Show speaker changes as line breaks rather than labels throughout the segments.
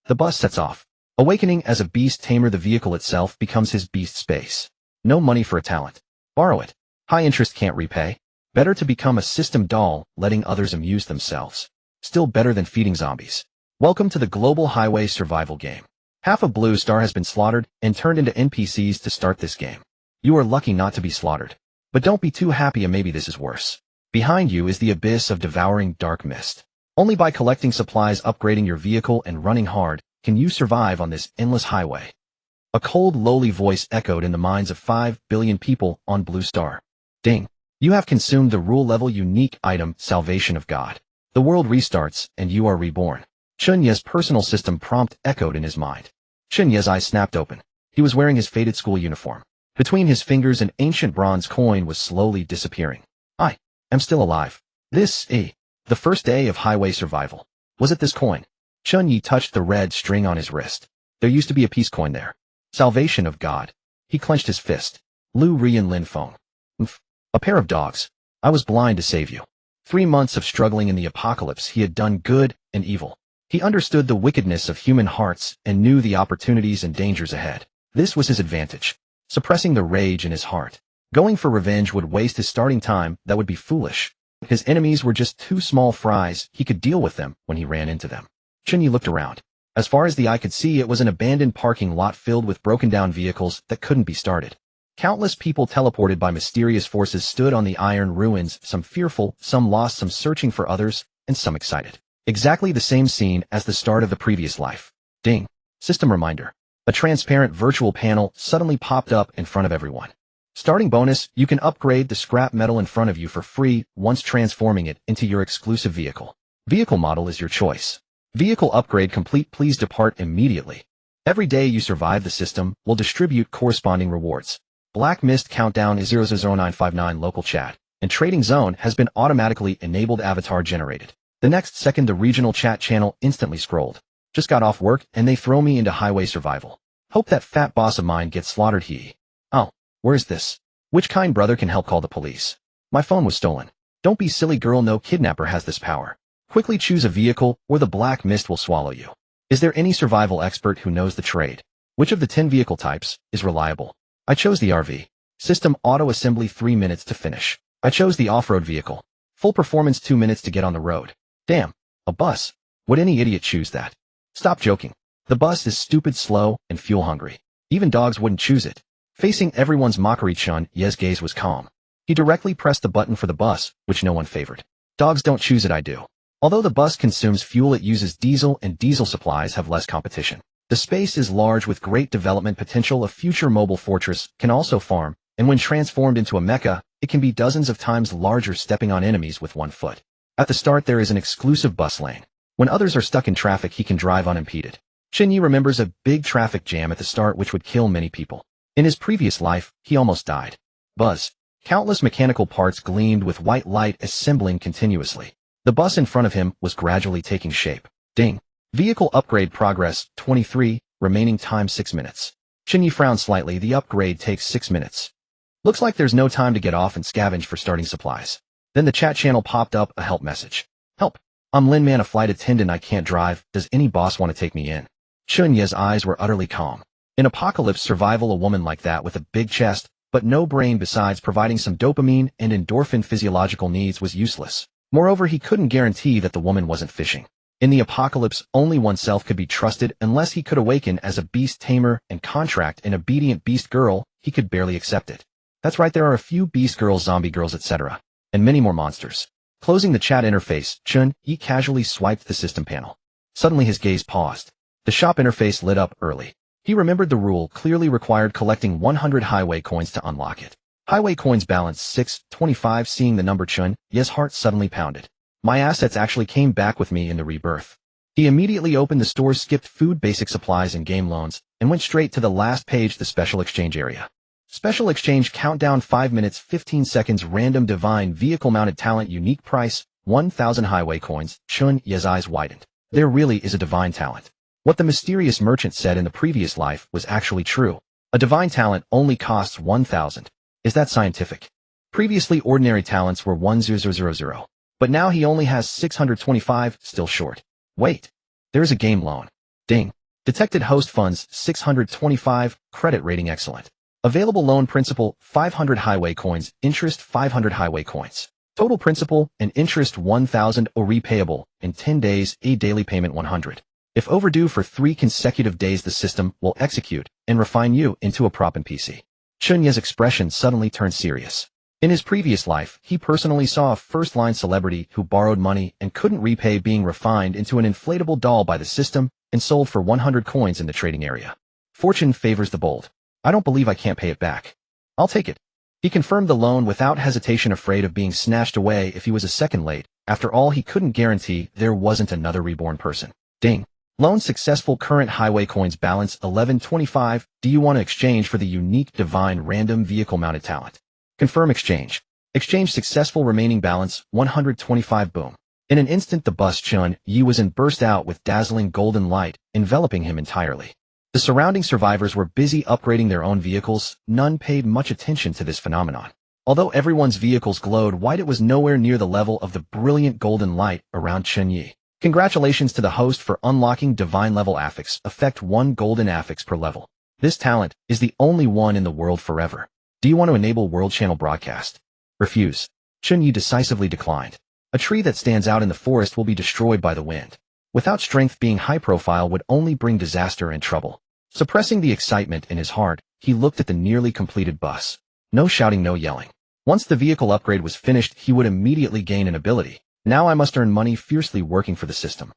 The bus sets off. Awakening as a beast tamer, the vehicle itself becomes his beast space. No money for a talent. Borrow it. High interest can't repay. Better to become a system doll, letting others amuse themselves. Still better than feeding zombies. Welcome to the global highway survival game. Half a blue star has been slaughtered and turned into NPCs to start this game. You are lucky not to be slaughtered. But don't be too happy, and maybe this is worse. Behind you is the abyss of devouring dark mist. Only by collecting supplies, upgrading your vehicle, and running hard can you survive on this endless highway. A cold, lowly voice echoed in the minds of 5 billion people on Blue Star. Ding. You have consumed the rule-level unique item, Salvation of God. The world restarts, and you are reborn. Chen Ye's personal system prompt echoed in his mind. Chen Ye's eyes snapped open. He was wearing his faded school uniform. Between his fingers, an ancient bronze coin was slowly disappearing. I am still alive. The first day of highway survival. Was it this coin? Chen Ye touched the red string on his wrist. There used to be a peace coin there. Salvation of God. He clenched his fist. Lu Rian Lin Feng. A pair of dogs. I was blind to save you. 3 months of struggling in the apocalypse, he had done good and evil. He understood the wickedness of human hearts and knew the opportunities and dangers ahead. This was his advantage. Suppressing the rage in his heart. Going for revenge would waste his starting time. That would be foolish. His enemies were just 2 small fries. He could deal with them when he ran into them. Chen Ye looked around. As far as the eye could see, it was an abandoned parking lot filled with broken-down vehicles that couldn't be started. Countless people teleported by mysterious forces stood on the iron ruins, some fearful, some lost, some searching for others, and some excited. Exactly the same scene as the start of the previous life. Ding. System reminder. A transparent virtual panel suddenly popped up in front of everyone. Starting bonus, you can upgrade the scrap metal in front of you for free once transforming it into your exclusive vehicle. Vehicle model is your choice. Vehicle upgrade complete. Please depart immediately. Every day you survive, the system will distribute corresponding rewards. Black Mist countdown is 000959 local chat, and trading zone has been automatically enabled, avatar generated. The next second the regional chat channel instantly scrolled. Just got off work and they throw me into highway survival. Hope that fat boss of mine gets slaughtered. Oh, where's this? Which kind brother can help? Call the police. My phone was stolen. Don't be silly girl, no kidnapper has this power. Quickly choose a vehicle or the Black Mist will swallow you. Is there any survival expert who knows the trade? Which of the 10 vehicle types is reliable? I chose the RV. System auto assembly 3 minutes to finish. I chose the off-road vehicle. Full performance 2 minutes to get on the road. Damn, a bus. Would any idiot choose that? Stop joking. The bus is stupid, slow, and fuel hungry. Even dogs wouldn't choose it. Facing everyone's mockery, Chen Ye's gaze was calm. He directly pressed the button for the bus, which no one favored. Dogs don't choose it, I do. Although the bus consumes fuel, it uses diesel, and diesel supplies have less competition. The space is large with great development potential. A future mobile fortress can also farm, and when transformed into a mecha, it can be dozens of times larger, stepping on enemies with 1 foot. At the start, there is an exclusive bus lane. When others are stuck in traffic, he can drive unimpeded. Chen Ye remembers a big traffic jam at the start which would kill many people. In his previous life, he almost died. Buzz. Countless mechanical parts gleamed with white light, assembling continuously. The bus in front of him was gradually taking shape. Ding. Vehicle upgrade progress, 23, remaining time 6 minutes. Chen Ye frowned slightly. The upgrade takes 6 minutes. Looks like there's no time to get off and scavenge for starting supplies. Then the chat channel popped up a help message. Help. I'm Lin Man, a flight attendant. I can't drive. Does any boss want to take me in? Chen Ye's eyes were utterly calm. In apocalypse survival, a woman like that with a big chest, but no brain besides providing some dopamine and endorphin physiological needs was useless. Moreover, he couldn't guarantee that the woman wasn't fishing. In the apocalypse, only oneself could be trusted unless he could awaken as a beast tamer and contract an obedient beast girl. He could barely accept it. That's right, there are a few beast girls, zombie girls, etc. and many more monsters. Closing the chat interface, Chen Ye casually swiped the system panel. Suddenly his gaze paused. The shop interface lit up early. He remembered the rule clearly required collecting 100 highway coins to unlock it. Highway coins balance 625. Seeing the number, Chen Ye's heart suddenly pounded. My assets actually came back with me in the rebirth. He immediately opened the store, skipped food, basic supplies, and game loans, and went straight to the last page, the special exchange area. Special exchange countdown 5 minutes 15 seconds. Random divine vehicle mounted talent, unique price 1,000 highway coins. Chen Ye's eyes widened. There really is a divine talent. What the mysterious merchant said in the previous life was actually true. A divine talent only costs 1,000. Is that scientific? Previously ordinary talents were 1,000, but now he only has 625, still short. Wait. There's a game loan. Ding. Detected host funds 625, credit rating excellent. Available loan principal 500 highway coins, interest 500 highway coins. Total principal and interest 1,000 or repayable in 10 days, a daily payment 100. If overdue for 3 consecutive days, the system will execute and refine you into a prop NPC. Chen Ye's expression suddenly turned serious. In his previous life, he personally saw a first-line celebrity who borrowed money and couldn't repay being refined into an inflatable doll by the system and sold for 100 coins in the trading area. Fortune favors the bold. I don't believe I can't pay it back. I'll take it. He confirmed the loan without hesitation, afraid of being snatched away if he was a second late. After all, he couldn't guarantee there wasn't another reborn person. Ding. Loan successful. Current highway coins balance 1125. Do you want to exchange for the unique divine random vehicle mounted talent? Confirm exchange. Exchange successful. Remaining balance 125. Boom. In an instant, the bus Chen Ye was in burst out with dazzling golden light, enveloping him entirely. The surrounding survivors were busy upgrading their own vehicles. None paid much attention to this phenomenon. Although everyone's vehicles glowed white, it was nowhere near the level of the brilliant golden light around Chen Ye. Congratulations to the host for unlocking divine level affix. Effect 1 golden affix per level. This talent is the only one in the world forever. Do you want to enable world channel broadcast? Refuse. Chen Ye decisively declined. A tree that stands out in the forest will be destroyed by the wind. Without strength, being high profile would only bring disaster and trouble. Suppressing the excitement in his heart, he looked at the nearly completed bus. No shouting, no yelling. Once the vehicle upgrade was finished, he would immediately gain an ability. Now I must earn money fiercely working for the system.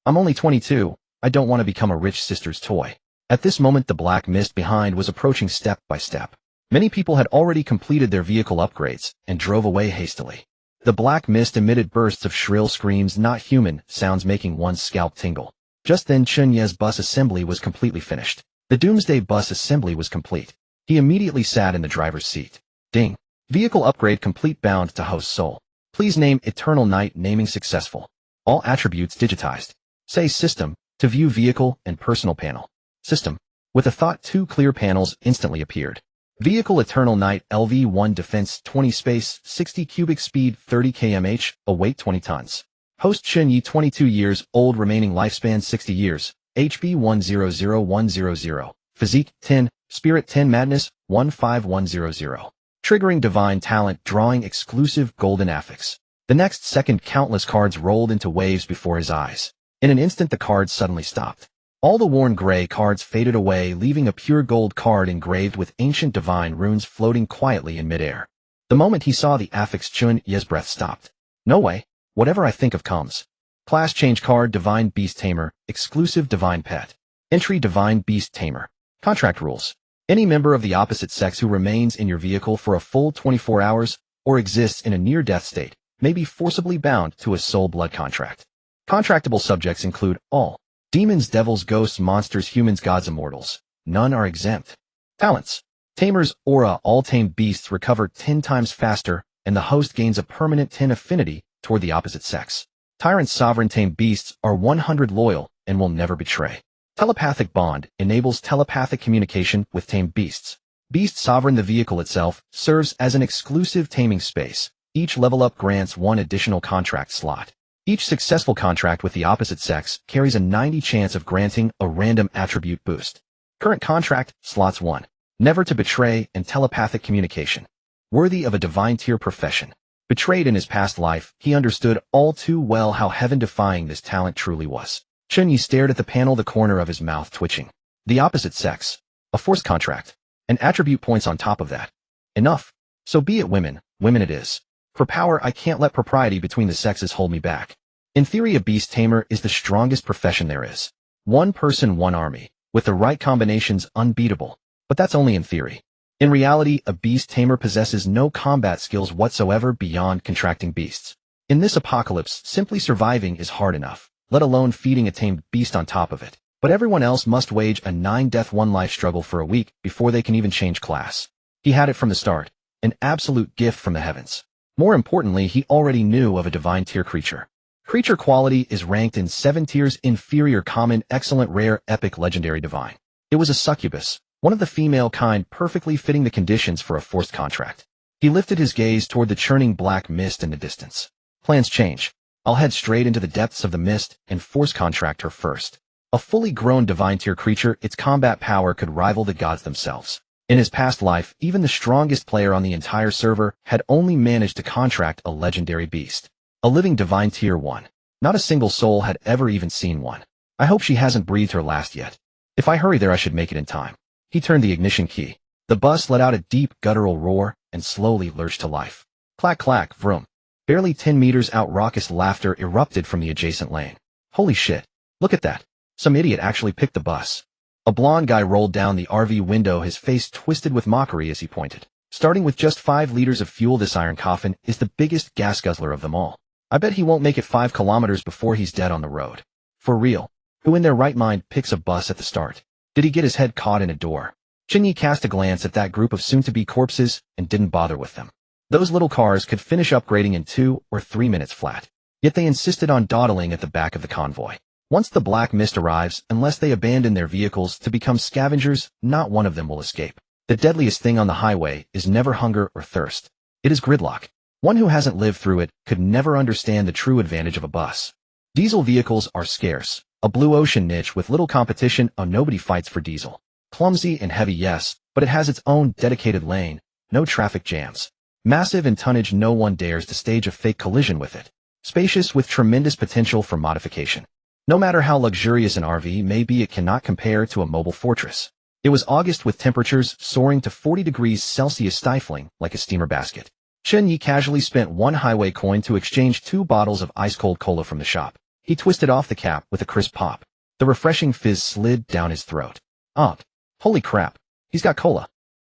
I'm only 22. I don't want to become a rich sister's toy. At this moment, the black mist behind was approaching step by step. Many people had already completed their vehicle upgrades and drove away hastily. The black mist emitted bursts of shrill screams, not human sounds, making one's scalp tingle. Just then, Chen Ye's bus assembly was completely finished. The Doomsday bus assembly was complete. He immediately sat in the driver's seat. Ding. Vehicle upgrade complete. Bound to host soul. Please name Eternal Night. Naming successful. All attributes digitized. Say system to view vehicle and personal panel. System. With a thought, 2 clear panels instantly appeared. Vehicle Eternal Night, LV1 defense 20, space 60, cubic speed 30 kmh, a weight 20 tons. Host Chen Ye, 22 years old, remaining lifespan 60 years, HP 100100, physique 10, spirit 10, madness 15100. Triggering divine talent, drawing exclusive golden affix. The next second, countless cards rolled into waves before his eyes. In an instant, the cards suddenly stopped. All the worn gray cards faded away, leaving a pure gold card engraved with ancient divine runes floating quietly in midair. The moment he saw the affix, Chen Ye's breath stopped. No way. Whatever I think of comes. Class change card, Divine Beast Tamer, exclusive divine pet. Entry, Divine Beast Tamer. Contract rules. Any member of the opposite sex who remains in your vehicle for a full 24 hours or exists in a near-death state may be forcibly bound to a soul blood contract. Contractable subjects include all. Demons, devils, ghosts, monsters, humans, gods, immortals. None are exempt. Talents. Tamer's aura. All tamed beasts recover 10 times faster, and the host gains a permanent 10 affinity toward the opposite sex. Tyrant's sovereign. Tamed beasts are 100 loyal and will never betray. Telepathic bond enables telepathic communication with tamed beasts. Beast sovereign. The vehicle itself serves as an exclusive taming space. Each level up grants 1 additional contract slot. Each successful contract with the opposite sex carries a 90 chance of granting a random attribute boost. Current contract, slots 1. Never to betray and telepathic communication. Worthy of a divine tier profession. Betrayed in his past life, he understood all too well how heaven-defying this talent truly was. Chen Ye stared at the panel, the corner of his mouth twitching. The opposite sex. A forced contract. An attribute points on top of that. Enough. So be it, women. Women it is. For power, I can't let propriety between the sexes hold me back. In theory, a beast tamer is the strongest profession there is. 1 person, 1 army. With the right combinations, unbeatable. But that's only in theory. In reality, a beast tamer possesses no combat skills whatsoever beyond contracting beasts. In this apocalypse, simply surviving is hard enough, let alone feeding a tamed beast on top of it. But everyone else must wage a 9-death 1-life struggle for a week before they can even change class. He had it from the start. An absolute gift from the heavens. More importantly, he already knew of a divine tier creature. Creature quality is ranked in 7 tiers: inferior, common, excellent, rare, epic, legendary, divine. It was a succubus, one of the female kind, perfectly fitting the conditions for a forced contract. He lifted his gaze toward the churning black mist in the distance. Plans change. I'll head straight into the depths of the mist and force contract her first. A fully grown divine-tier creature, its combat power could rival the gods themselves. In his past life, even the strongest player on the entire server had only managed to contract a legendary beast. A living divine tier 1. Not a single soul had ever even seen one. I hope she hasn't breathed her last yet. If I hurry there I should make it in time. He turned the ignition key. The bus let out a deep guttural roar and slowly lurched to life. Clack clack, vroom. Barely 10 meters out, raucous laughter erupted from the adjacent lane. Holy shit. Look at that. Some idiot actually picked the bus. A blonde guy rolled down the RV window, his face twisted with mockery as he pointed. Starting with just 5 liters of fuel, this iron coffin is the biggest gas guzzler of them all. I bet he won't make it 5 kilometers before he's dead on the road. For real. Who in their right mind picks a bus at the start? Did he get his head caught in a door? Chen Ye cast a glance at that group of soon-to-be corpses and didn't bother with them. Those little cars could finish upgrading in 2 or 3 minutes flat. Yet they insisted on dawdling at the back of the convoy. Once the black mist arrives, unless they abandon their vehicles to become scavengers, not one of them will escape. The deadliest thing on the highway is never hunger or thirst. It is gridlock. One who hasn't lived through it could never understand the true advantage of a bus. Diesel vehicles are scarce. A blue ocean niche with little competition. Oh, nobody fights for diesel. Clumsy and heavy, yes, but it has its own dedicated lane. No traffic jams. Massive in tonnage, no one dares to stage a fake collision with it. Spacious with tremendous potential for modification. No matter how luxurious an RV may be, it cannot compare to a mobile fortress. It was August with temperatures soaring to 40 degrees Celsius, stifling like a steamer basket. Chen Ye casually spent 1 highway coin to exchange 2 bottles of ice-cold cola from the shop. He twisted off the cap with a crisp pop. The refreshing fizz slid down his throat. Oh, holy crap. He's got cola.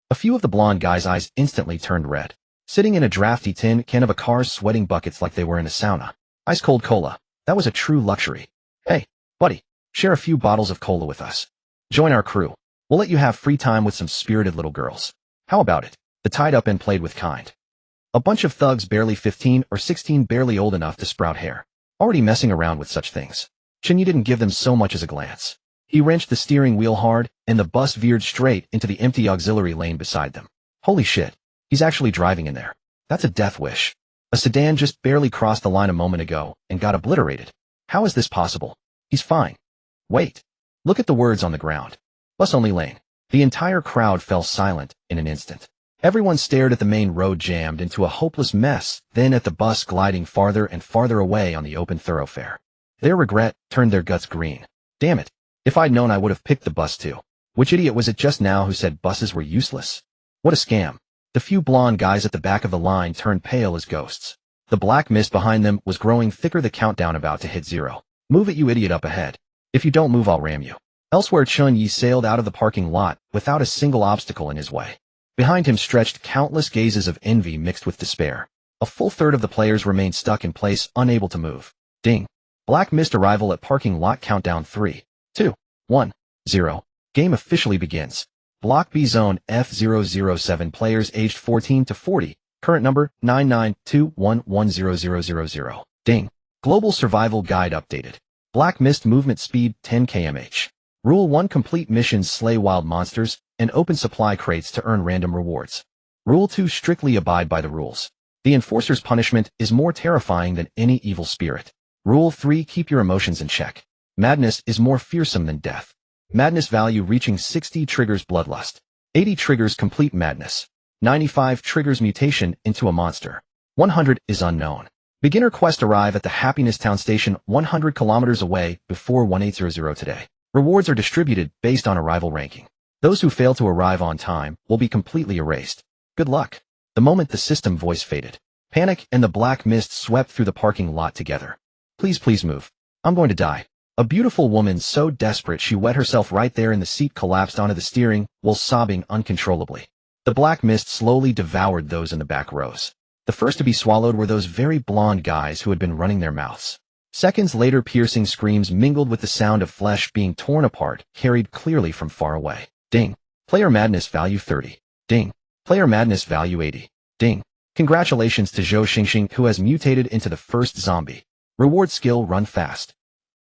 A few of the blonde guys' eyes instantly turned red. Sitting in a drafty tin can of a car, sweating buckets like they were in a sauna. Ice-cold cola. That was a true luxury. Hey, buddy, share a few bottles of cola with us. Join our crew. We'll let you have free time with some spirited little girls. How about it? The tied up and played with kind. A bunch of thugs, barely 15 or 16, barely old enough to sprout hair. Already messing around with such things. Chen Ye didn't give them so much as a glance. He wrenched the steering wheel hard, and the bus veered straight into the empty auxiliary lane beside them. Holy shit. He's actually driving in there. That's a death wish. A sedan just barely crossed the line a moment ago and got obliterated. How is this possible? He's fine. Wait. Look at the words on the ground. Bus only lane. The entire crowd fell silent in an instant. Everyone stared at the main road jammed into a hopeless mess, then at the bus gliding farther and farther away on the open thoroughfare. Their regret turned their guts green. Damn it. If I'd known, I would have picked the bus too. Which idiot was it just now who said buses were useless? What a scam. The few blonde guys at the back of the line turned pale as ghosts. The black mist behind them was growing thicker, the countdown about to hit 0. Move it, you idiot, up ahead. If you don't move, I'll ram you. Elsewhere, Chen Ye sailed out of the parking lot without a single obstacle in his way. Behind him stretched countless gazes of envy mixed with despair. A full third of the players remained stuck in place, unable to move. Ding. Black mist arrival at parking lot, countdown 3, 2, 1, 0. Game officially begins. Block B Zone F007, players aged 14 to 40. Current number 992110000. Ding. Global Survival Guide updated. Black Mist movement speed 10 km/h. Rule 1, complete missions, slay wild monsters, and open supply crates to earn random rewards. Rule 2, strictly abide by the rules. The enforcer's punishment is more terrifying than any evil spirit. Rule 3, keep your emotions in check. Madness is more fearsome than death. Madness value reaching 60 triggers bloodlust. 80 triggers complete madness. 95 triggers mutation into a monster. 100 is unknown. Beginner quest, arrive at the Happiness Town station 100 kilometers away before 1800 today. Rewards are distributed based on arrival ranking. Those who fail to arrive on time will be completely erased. Good luck. The moment the system voice faded, panic and the black mist swept through the parking lot together. Please move. I'm going to die. A beautiful woman so desperate she wet herself right there in the seat collapsed onto the steering while sobbing uncontrollably. The black mist slowly devoured those in the back rows. The first to be swallowed were those very blonde guys who had been running their mouths. Seconds later, piercing screams mingled with the sound of flesh being torn apart, carried clearly from far away. Ding. Player madness value 30. Ding. Player madness value 80. Ding. Congratulations to Zhou Xingxing, who has mutated into the first zombie. Reward skill, run fast.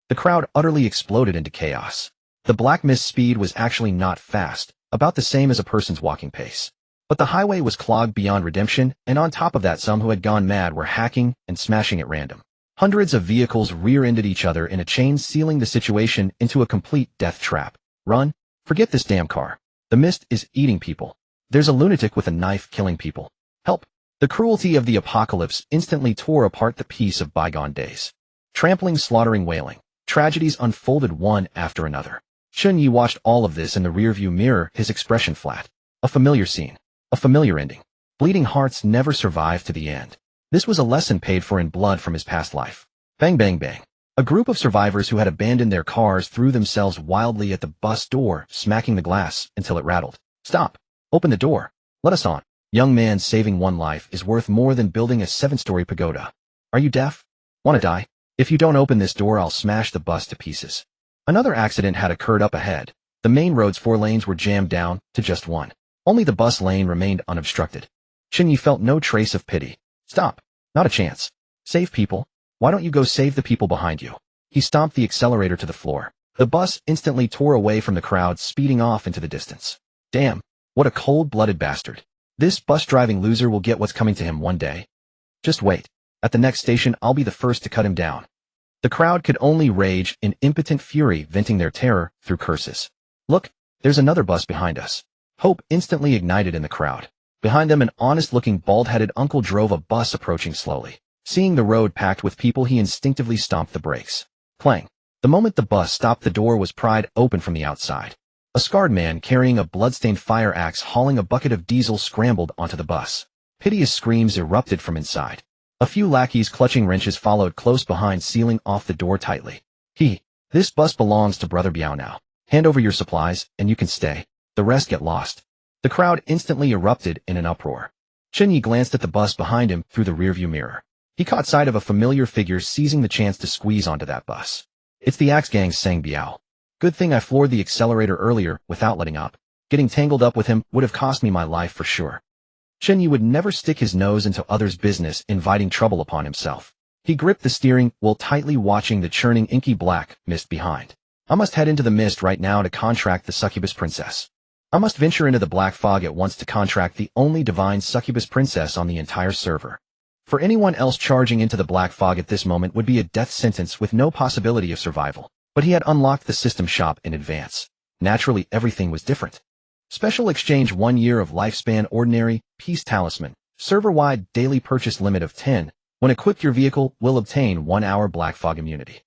The crowd utterly exploded into chaos. The black mist speed was actually not fast, about the same as a person's walking pace. But the highway was clogged beyond redemption, and on top of that, some who had gone mad were hacking and smashing at random. Hundreds of vehicles rear-ended each other in a chain, sealing the situation into a complete death trap. Run! Forget this damn car. The mist is eating people. There's a lunatic with a knife killing people. Help! The cruelty of the apocalypse instantly tore apart the peace of bygone days. Trampling, slaughtering, wailing. Tragedies unfolded one after another. Chen Ye watched all of this in the rearview mirror, his expression flat. A familiar scene. A familiar ending. Bleeding hearts never survive to the end. This was a lesson paid for in blood from his past life. Bang bang bang. A group of survivors who had abandoned their cars threw themselves wildly at the bus door, smacking the glass until it rattled. Stop! Open the door. Let us on. Young man, saving one life is worth more than building a 7-story pagoda. Are you deaf? Want to die? If you don't open this door, I'll smash the bus to pieces. Another accident had occurred up ahead. The main road's 4 lanes were jammed down to just one. Only the bus lane remained unobstructed. Chen Ye felt no trace of pity. Stop. Not a chance. Save people? Why don't you go save the people behind you? He stomped the accelerator to the floor. The bus instantly tore away from the crowd, speeding off into the distance. Damn. What a cold-blooded bastard. This bus-driving loser will get what's coming to him one day. Just wait. At the next station, I'll be the first to cut him down. The crowd could only rage in impotent fury, venting their terror through curses. Look, there's another bus behind us. Hope instantly ignited in the crowd. Behind them, an honest-looking, bald-headed uncle drove a bus approaching slowly. Seeing the road packed with people, he instinctively stomped the brakes. Clang. The moment the bus stopped, the door was pried open from the outside. A scarred man carrying a blood-stained fire axe hauling a bucket of diesel scrambled onto the bus. Piteous screams erupted from inside. A few lackeys clutching wrenches followed close behind, sealing off the door tightly. This bus belongs to Brother Biao now. Hand over your supplies, and you can stay. The rest get lost. The crowd instantly erupted in an uproar. Chen Ye glanced at the bus behind him through the rearview mirror. He caught sight of a familiar figure, seizing the chance to squeeze onto that bus. It's the Axe Gang's Sang Biao. Good thing I floored the accelerator earlier without letting up. Getting tangled up with him would have cost me my life for sure. Chen Ye would never stick his nose into others' business, inviting trouble upon himself. He gripped the steering wheel tightly, watching the churning inky black mist behind. I must head into the mist right now to contract the succubus princess. I must venture into the black fog at once to contract the only divine succubus princess on the entire server. For anyone else, charging into the black fog at this moment would be a death sentence with no possibility of survival. But he had unlocked the system shop in advance. Naturally, everything was different. Special exchange: 1 year of lifespan ordinary peace talisman. Server-wide daily purchase limit of 10. When equipped, your vehicle will obtain 1 hour black fog immunity.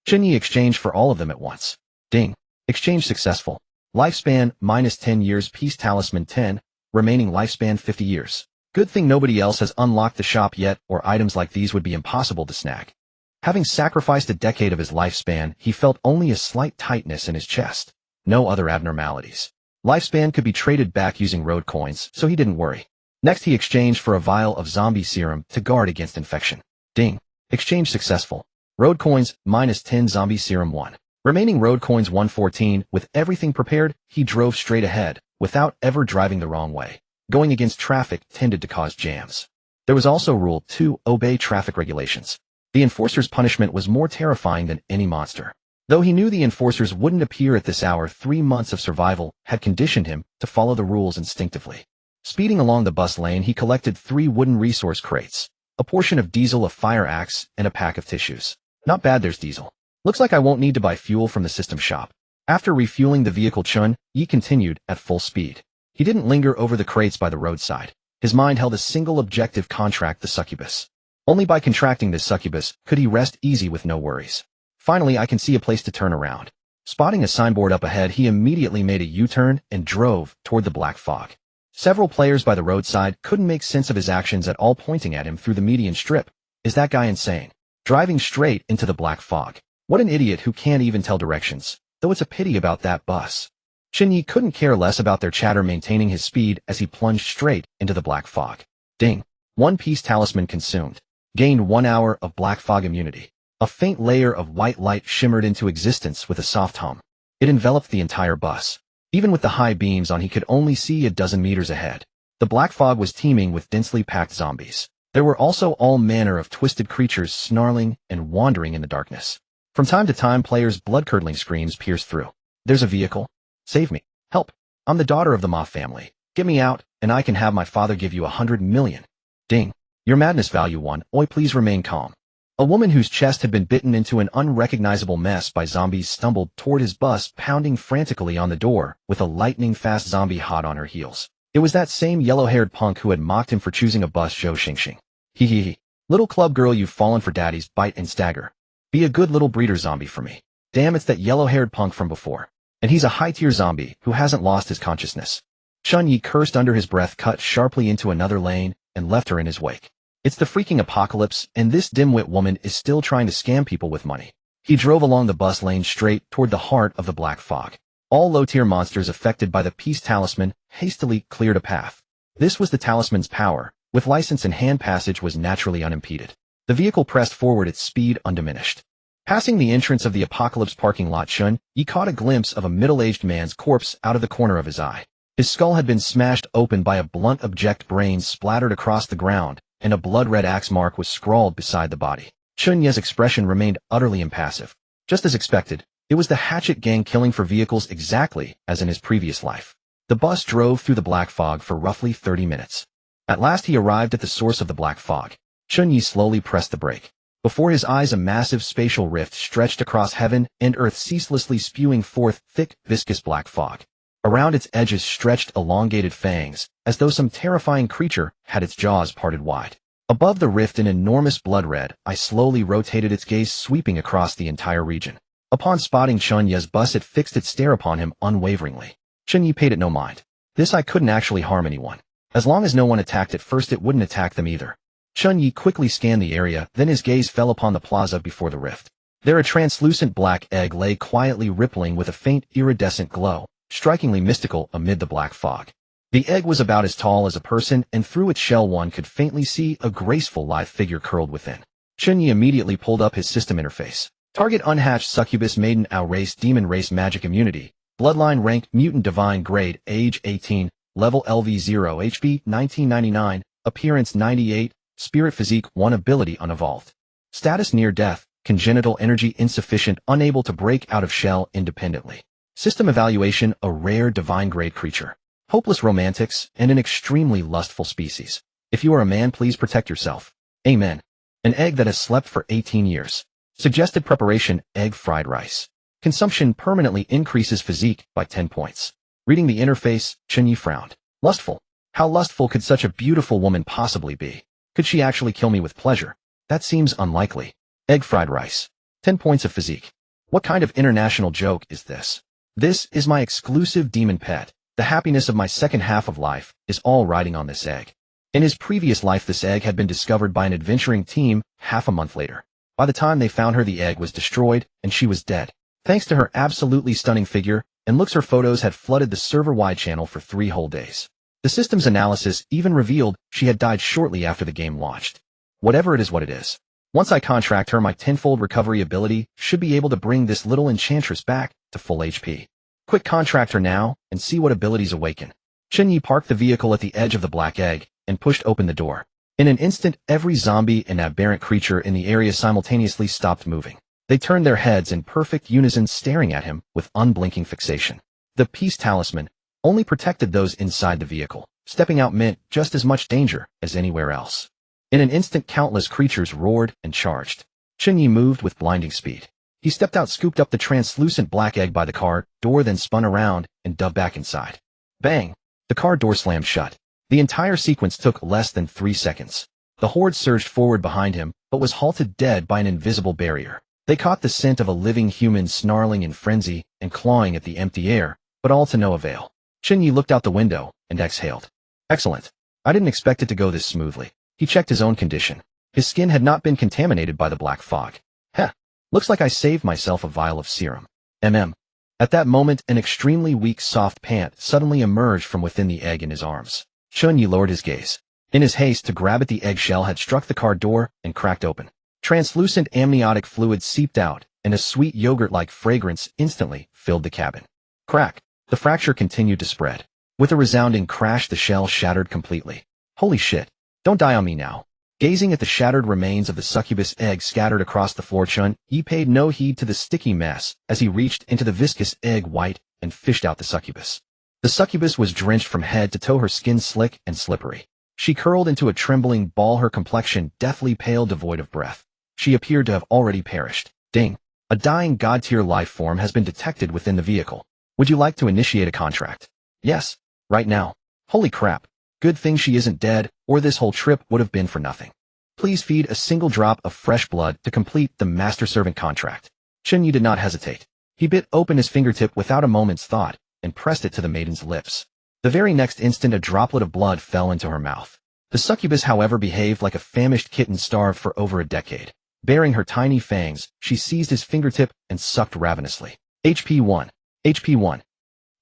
Chen Ye exchanged for all of them at once. Ding. Exchange successful. Lifespan -10 years, peace talisman 10. Remaining lifespan 50 years. Good thing nobody else has unlocked the shop yet, or items like these would be impossible to snag. Having sacrificed a decade of his lifespan, he felt only a slight tightness in his chest. No other abnormalities. Lifespan could be traded back using road coins, so he didn't worry. Next, he exchanged for a vial of zombie serum to guard against infection. Ding. Exchange successful. Road coins -10, zombie serum 1. Remaining road coins 114. With everything prepared, he drove straight ahead, without ever driving the wrong way. Going against traffic tended to cause jams. There was also Rule 2, obey traffic regulations. The enforcer's punishment was more terrifying than any monster. Though he knew the enforcers wouldn't appear at this hour, 3 months of survival had conditioned him to follow the rules instinctively. Speeding along the bus lane, he collected 3 wooden resource crates, a portion of diesel, a fire axe, and a pack of tissues. Not bad, there's diesel. Looks like I won't need to buy fuel from the system shop. After refueling the vehicle, Chen Ye continued at full speed. He didn't linger over the crates by the roadside. His mind held a single objective: contract the succubus. Only by contracting this succubus could he rest easy with no worries. Finally, I can see a place to turn around. Spotting a signboard up ahead, he immediately made a U-turn and drove toward the black fog. Several players by the roadside couldn't make sense of his actions at all, pointing at him through the median strip. Is that guy insane? Driving straight into the black fog. What an idiot who can't even tell directions. Though it's a pity about that bus. Chen Ye couldn't care less about their chatter, maintaining his speed as he plunged straight into the black fog. Ding. 1 piece talisman consumed. Gained 1 hour of black fog immunity. A faint layer of white light shimmered into existence with a soft hum. It enveloped the entire bus. Even with the high beams on, he could only see a dozen meters ahead. The black fog was teeming with densely packed zombies. There were also all manner of twisted creatures snarling and wandering in the darkness. From time to time, players' blood-curdling screams pierced through. There's a vehicle. Save me. Help. I'm the daughter of the Ma family. Get me out, and I can have my father give you 100 million. Ding. Your madness value 1. Oi, please remain calm. A woman whose chest had been bitten into an unrecognizable mess by zombies stumbled toward his bus, pounding frantically on the door, with a lightning-fast zombie hot on her heels. It was that same yellow-haired punk who had mocked him for choosing a bus Zhou Xingxing. Hee hee hee. Little club girl, you've fallen for daddy's bite and stagger. Be a good little breeder zombie for me. Damn, it's that yellow-haired punk from before. And he's a high-tier zombie who hasn't lost his consciousness. Chen Ye cursed under his breath, cut sharply into another lane, and left her in his wake. It's the freaking apocalypse, and this dimwit woman is still trying to scam people with money. He drove along the bus lane straight toward the heart of the black fog. All low-tier monsters affected by the Peace Talisman hastily cleared a path. This was the talisman's power. With license and hand passage was naturally unimpeded. The vehicle pressed forward, its speed undiminished. Passing the entrance of the apocalypse parking lot, Chen Ye caught a glimpse of a middle-aged man's corpse out of the corner of his eye. His skull had been smashed open by a blunt object, brains splattered across the ground, and a blood-red axe mark was scrawled beside the body. Chen Ye's expression remained utterly impassive. Just as expected, it was the hatchet gang killing for vehicles exactly as in his previous life. The bus drove through the black fog for roughly 30 minutes. At last he arrived at the source of the black fog. Chen Ye slowly pressed the brake. Before his eyes a massive spatial rift stretched across heaven and earth, ceaselessly spewing forth thick, viscous black fog. Around its edges stretched elongated fangs, as though some terrifying creature had its jaws parted wide. Above the rift, an enormous blood-red eye slowly rotated, its gaze sweeping across the entire region. Upon spotting Chen Ye's bus, it fixed its stare upon him unwaveringly. Chen Ye paid it no mind. This eye couldn't actually harm anyone. As long as no one attacked it first, it wouldn't attack them either. Chen Ye quickly scanned the area, then his gaze fell upon the plaza before the rift. There a translucent black egg lay quietly, rippling with a faint iridescent glow, strikingly mystical amid the black fog. The egg was about as tall as a person, and through its shell one could faintly see a graceful lithe figure curled within. Chen Ye immediately pulled up his system interface. Target: unhatched succubus, maiden, our race, demon race, magic immunity, bloodline, rank mutant, divine, grade, age 18, level LV0, HP 1999, appearance 98, spirit physique 1, ability unevolved. Status: near death, congenital energy insufficient, unable to break out of shell independently. System evaluation: a rare divine grade creature. Hopeless romantics, and an extremely lustful species. If you are a man, please protect yourself. Amen. An egg that has slept for 18 years. Suggested preparation: egg fried rice. Consumption permanently increases physique by 10 points. Reading the interface, Chen Ye frowned. Lustful. How lustful could such a beautiful woman possibly be? Could she actually kill me with pleasure? That seems unlikely. Egg fried rice. 10 points of physique. What kind of international joke is this? This is my exclusive demon pet. The happiness of my second half of life is all riding on this egg. In his previous life, this egg had been discovered by an adventuring team half a month later. By the time they found her, the egg was destroyed, and she was dead. Thanks to her absolutely stunning figure and looks, her photos had flooded the server-wide channel for 3 whole days. The system's analysis even revealed she had died shortly after the game launched. Whatever it is, what it is. Once I contract her, my tenfold recovery ability should be able to bring this little enchantress back to full HP. Quick, contract her now and see what abilities awaken. Chen Ye parked the vehicle at the edge of the black egg and pushed open the door. In an instant, every zombie and aberrant creature in the area simultaneously stopped moving. They turned their heads in perfect unison, staring at him with unblinking fixation. The Peace Talisman only protected those inside the vehicle. Stepping out meant just as much danger as anywhere else. In an instant, countless creatures roared and charged. Chen Ye moved with blinding speed. He stepped out, scooped up the translucent black egg by the car door, then spun around and dove back inside. Bang! The car door slammed shut. The entire sequence took less than 3 seconds. The horde surged forward behind him, but was halted dead by an invisible barrier. They caught the scent of a living human snarling in frenzy and clawing at the empty air, but all to no avail. Chen Ye looked out the window and exhaled. Excellent. I didn't expect it to go this smoothly. He checked his own condition. His skin had not been contaminated by the black fog. Heh. Looks like I saved myself a vial of serum. At that moment, an extremely weak, soft pant suddenly emerged from within the egg in his arms. Chen Ye lowered his gaze. In his haste to grab it, the eggshell had struck the car door and cracked open. Translucent amniotic fluid seeped out, and a sweet yogurt-like fragrance instantly filled the cabin. Crack! The fracture continued to spread. With a resounding crash, the shell shattered completely. Holy shit! Don't die on me now. Gazing at the shattered remains of the succubus egg scattered across the floor, Chen Ye paid no heed to the sticky mess as he reached into the viscous egg white and fished out the succubus. The succubus was drenched from head to toe, her skin slick and slippery. She curled into a trembling ball, her complexion deathly pale, devoid of breath. she appeared to have already perished. Ding. A dying God-tier life form has been detected within the vehicle. Would you like to initiate a contract? Yes. Right now. Holy crap. Good thing she isn't dead, or this whole trip would have been for nothing. Please feed a single drop of fresh blood to complete the master-servant contract. Chen Ye did not hesitate. He bit open his fingertip without a moment's thought and pressed it to the maiden's lips. The very next instant a droplet of blood fell into her mouth. The succubus, however, behaved like a famished kitten starved for over a decade. Baring her tiny fangs, she seized his fingertip and sucked ravenously. HP 1. HP 1.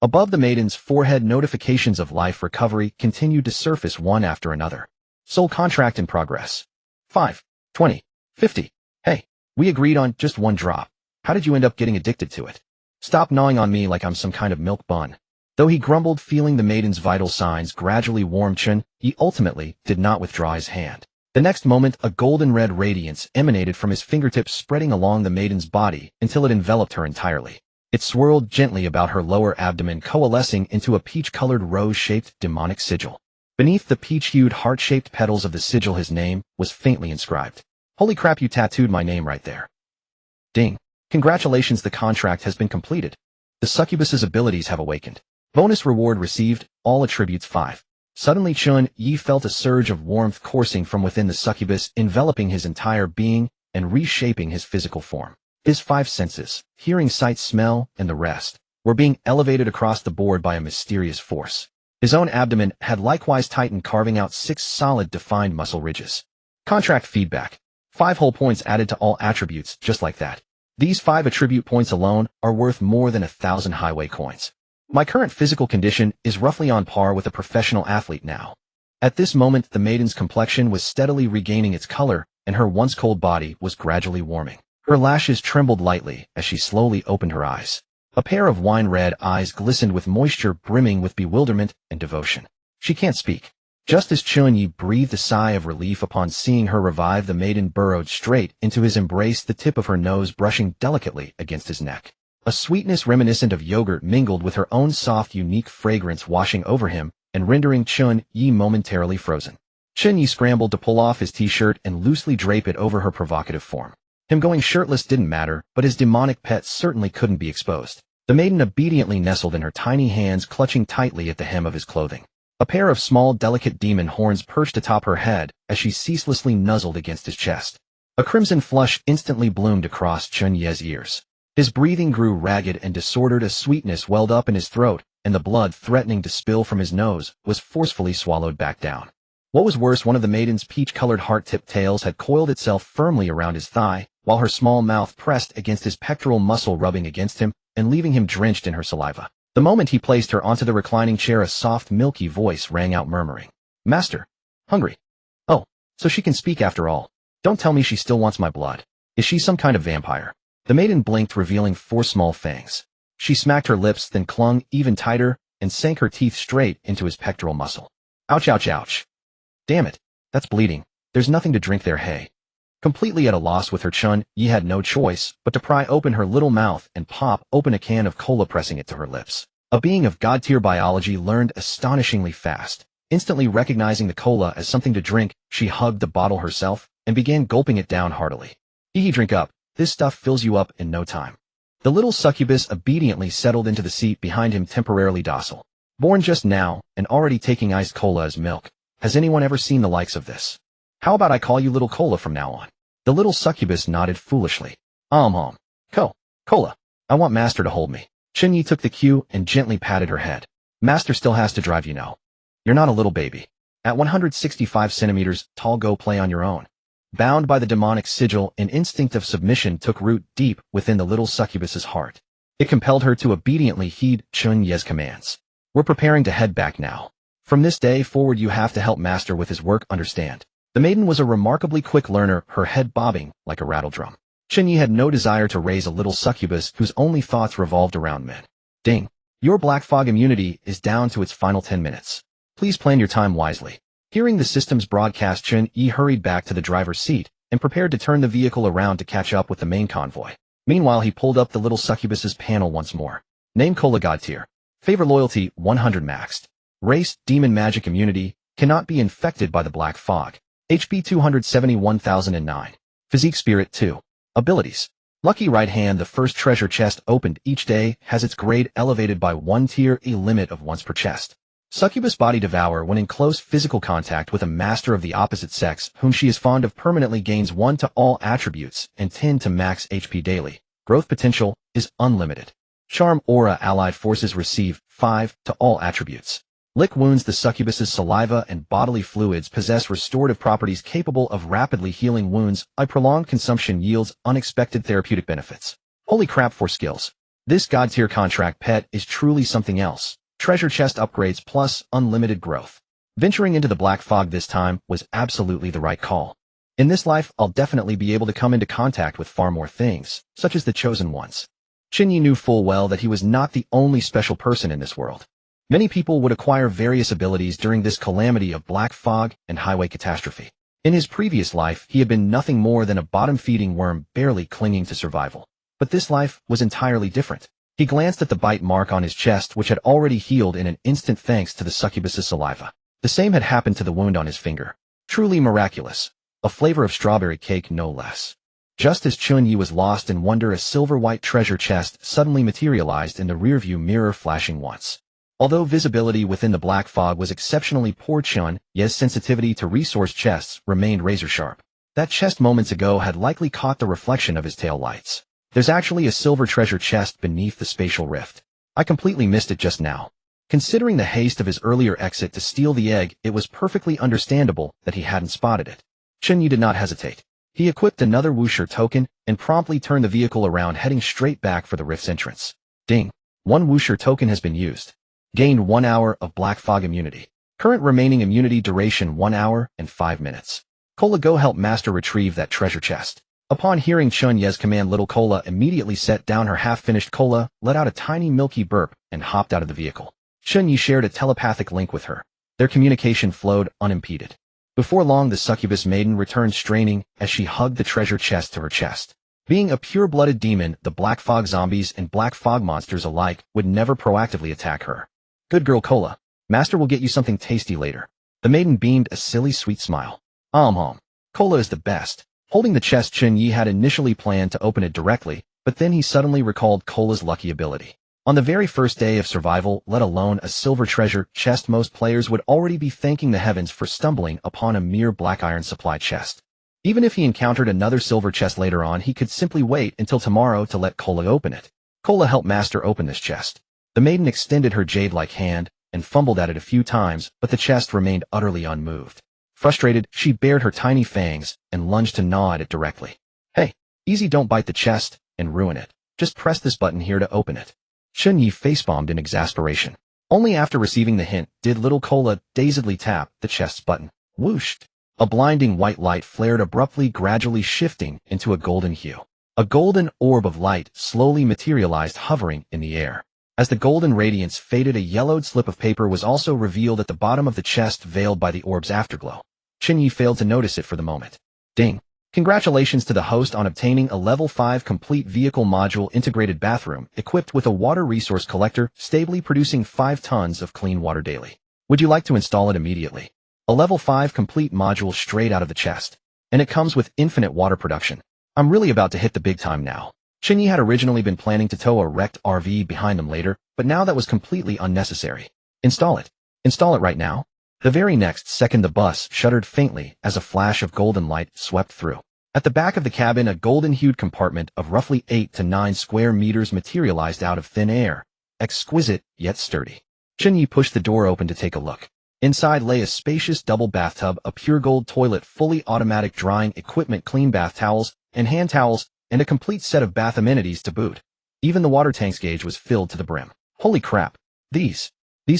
Above the maiden's forehead, notifications of life recovery continued to surface one after another. Soul contract in progress. 5, 20, 50. Hey, we agreed on just one drop. How did you end up getting addicted to it? Stop gnawing on me like I'm some kind of milk bun. Though he grumbled, feeling the maiden's vital signs gradually warm Chen, he ultimately did not withdraw his hand. The next moment, a golden-red radiance emanated from his fingertips, spreading along the maiden's body until it enveloped her entirely. It swirled gently about her lower abdomen, coalescing into a peach-colored rose-shaped demonic sigil. Beneath the peach-hued heart-shaped petals of the sigil, his name was faintly inscribed. Holy crap, you tattooed my name right there. Ding. Congratulations, the contract has been completed. The succubus's abilities have awakened. Bonus reward received, all attributes 5. Suddenly Chen Ye felt a surge of warmth coursing from within the succubus, enveloping his entire being and reshaping his physical form. His 5 senses, hearing, sight, smell, and the rest, were being elevated across the board by a mysterious force. His own abdomen had likewise tightened, carving out 6 solid defined muscle ridges. Contract feedback. 5 whole points added to all attributes, just like that. These 5 attribute points alone are worth more than 1,000 highway coins. My current physical condition is roughly on par with a professional athlete now. At this moment, the maiden's complexion was steadily regaining its color, and her once cold body was gradually warming. Her lashes trembled lightly as she slowly opened her eyes. A pair of wine-red eyes glistened with moisture, brimming with bewilderment and devotion. She can't speak. Just as Chen Ye breathed a sigh of relief upon seeing her revive, the maiden burrowed straight into his embrace, the tip of her nose brushing delicately against his neck. A sweetness reminiscent of yogurt mingled with her own soft, unique fragrance, washing over him and rendering Chen Ye momentarily frozen. Chen Ye scrambled to pull off his t-shirt and loosely drape it over her provocative form. Him going shirtless didn't matter, but his demonic pet certainly couldn't be exposed. The maiden obediently nestled in her tiny hands, clutching tightly at the hem of his clothing. A pair of small, delicate demon horns perched atop her head as she ceaselessly nuzzled against his chest. A crimson flush instantly bloomed across Chen Ye's ears. His breathing grew ragged and disordered, a sweetness welled up in his throat, and the blood, threatening to spill from his nose, was forcefully swallowed back down. What was worse, one of the maiden's peach-colored heart-tipped tails had coiled itself firmly around his thigh, while her small mouth pressed against his pectoral muscle, rubbing against him and leaving him drenched in her saliva. The moment he placed her onto the reclining chair, a soft, milky voice rang out, murmuring, "Master, hungry." Oh, so she can speak after all. Don't tell me she still wants my blood. Is she some kind of vampire? The maiden blinked, revealing 4 small fangs. She smacked her lips, then clung even tighter and sank her teeth straight into his pectoral muscle. Ouch, ouch, ouch. Damn it, that's bleeding. There's nothing to drink there, hey. Completely at a loss with her, Chen Ye had no choice but to pry open her little mouth and pop open a can of cola, pressing it to her lips. A being of God-tier biology learned astonishingly fast. Instantly recognizing the cola as something to drink, she hugged the bottle herself and began gulping it down heartily. Hee, drink up. This stuff fills you up in no time. The little succubus obediently settled into the seat behind him, temporarily docile. Born just now and already taking iced cola as milk. Has anyone ever seen the likes of this? How about I call you Little Cola from now on? The little succubus nodded foolishly. Cola. I want Master to hold me. Chen Ye took the cue and gently patted her head. Master still has to drive, you know. You're not a little baby. At 165 centimeters tall, go play on your own. Bound by the demonic sigil, an instinct of submission took root deep within the little succubus's heart. It compelled her to obediently heed Chen Ye's commands. We're preparing to head back now. From this day forward, you have to help Master with his work, understand? The maiden was a remarkably quick learner, her head bobbing like a rattledrum. Chen Ye had no desire to raise a little succubus whose only thoughts revolved around men. Ding. Your black fog immunity is down to its final 10 minutes. Please plan your time wisely. Hearing the system's broadcast, Chen Ye hurried back to the driver's seat and prepared to turn the vehicle around to catch up with the main convoy. Meanwhile, he pulled up the little succubus's panel once more. Name: Cola, God-tier. Favor: loyalty 100 maxed. Race: demon magic immunity, cannot be infected by the black fog. HP 271,009. Physique Spirit 2. Abilities. Lucky Right Hand. The first treasure chest opened each day has its grade elevated by 1 tier, a limit of once per chest. Succubus Body Devour. When in close physical contact with a master of the opposite sex whom she is fond of, permanently gains 1 to all attributes and 10 to max HP daily. Growth potential is unlimited. Charm Aura. Allied forces receive 5 to all attributes. Lick Wounds. The succubus's saliva and bodily fluids possess restorative properties capable of rapidly healing wounds. A prolonged consumption yields unexpected therapeutic benefits. Holy crap for skills. This god-tier contract pet is truly something else. Treasure chest upgrades plus unlimited growth. Venturing into the Black Fog this time was absolutely the right call. In this life, I'll definitely be able to come into contact with far more things, such as the chosen ones. Chen Ye knew full well that he was not the only special person in this world. Many people would acquire various abilities during this calamity of Black Fog and highway catastrophe. In his previous life, he had been nothing more than a bottom-feeding worm barely clinging to survival. But this life was entirely different. He glanced at the bite mark on his chest, which had already healed in an instant thanks to the succubus's saliva. The same had happened to the wound on his finger. Truly miraculous. A flavor of strawberry cake, no less. Just as Chen Ye was lost in wonder, a silver-white treasure chest suddenly materialized in the rearview mirror, flashing once. Although visibility within the Black Fog was exceptionally poor, Chen Ye's sensitivity to resource chests remained razor-sharp. That chest moments ago had likely caught the reflection of his tail lights. There's actually a silver treasure chest beneath the spatial rift. I completely missed it just now. Considering the haste of his earlier exit to steal the egg, it was perfectly understandable that he hadn't spotted it. Chen Ye did not hesitate. He equipped another Wuxia token and promptly turned the vehicle around, heading straight back for the rift's entrance. Ding. 1 Wuxia token has been used. Gained 1 hour of Black Fog immunity. Current remaining immunity duration 1 hour and 5 minutes. Cola, go help Master retrieve that treasure chest. Upon hearing Chen Ye's command, little Cola immediately set down her half-finished cola, let out a tiny milky burp, and hopped out of the vehicle. Chen Ye shared a telepathic link with her. Their communication flowed unimpeded. Before long, the succubus maiden returned, straining as she hugged the treasure chest to her chest. Being a pure-blooded demon, the Black Fog zombies and Black Fog monsters alike would never proactively attack her. Good girl, Cola. Master will get you something tasty later. The maiden beamed a silly, sweet smile. Cola is the best. Holding the chest, Chen Ye had initially planned to open it directly, but then he suddenly recalled Cola's lucky ability. On the very first day of survival, let alone a silver treasure chest, most players would already be thanking the heavens for stumbling upon a mere black iron supply chest. Even if he encountered another silver chest later on, he could simply wait until tomorrow to let Cola open it. Cola, help Master open this chest. The maiden extended her jade-like hand and fumbled at it a few times, but the chest remained utterly unmoved. Frustrated, she bared her tiny fangs and lunged to gnaw at it directly. Hey, easy, don't bite the chest and ruin it. Just press this button here to open it. Chen Ye facepalmed in exasperation. Only after receiving the hint did little Cola dazedly tap the chest's button. Whoosh! A blinding white light flared abruptly, gradually shifting into a golden hue. A golden orb of light slowly materialized, hovering in the air. As the golden radiance faded, a yellowed slip of paper was also revealed at the bottom of the chest, veiled by the orb's afterglow. Chen Ye failed to notice it for the moment. Ding! Congratulations to the host on obtaining a level 5 complete vehicle module integrated bathroom, equipped with a water resource collector, stably producing 5 tons of clean water daily. Would you like to install it immediately? A level 5 complete module straight out of the chest. And it comes with infinite water production. I'm really about to hit the big time now. Chen Ye had originally been planning to tow a wrecked RV behind him later, but now that was completely unnecessary. Install it. Install it right now. The very next second, the bus shuddered faintly as a flash of golden light swept through. At the back of the cabin, a golden-hued compartment of roughly 8 to 9 square meters materialized out of thin air. Exquisite, yet sturdy. Chen Ye pushed the door open to take a look. Inside lay a spacious double bathtub, a pure gold toilet, fully automatic drying equipment, clean bath towels and hand towels, and a complete set of bath amenities to boot. Even the water tank's gauge was filled to the brim. Holy crap! These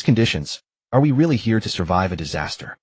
conditions. Are we really here to survive a disaster?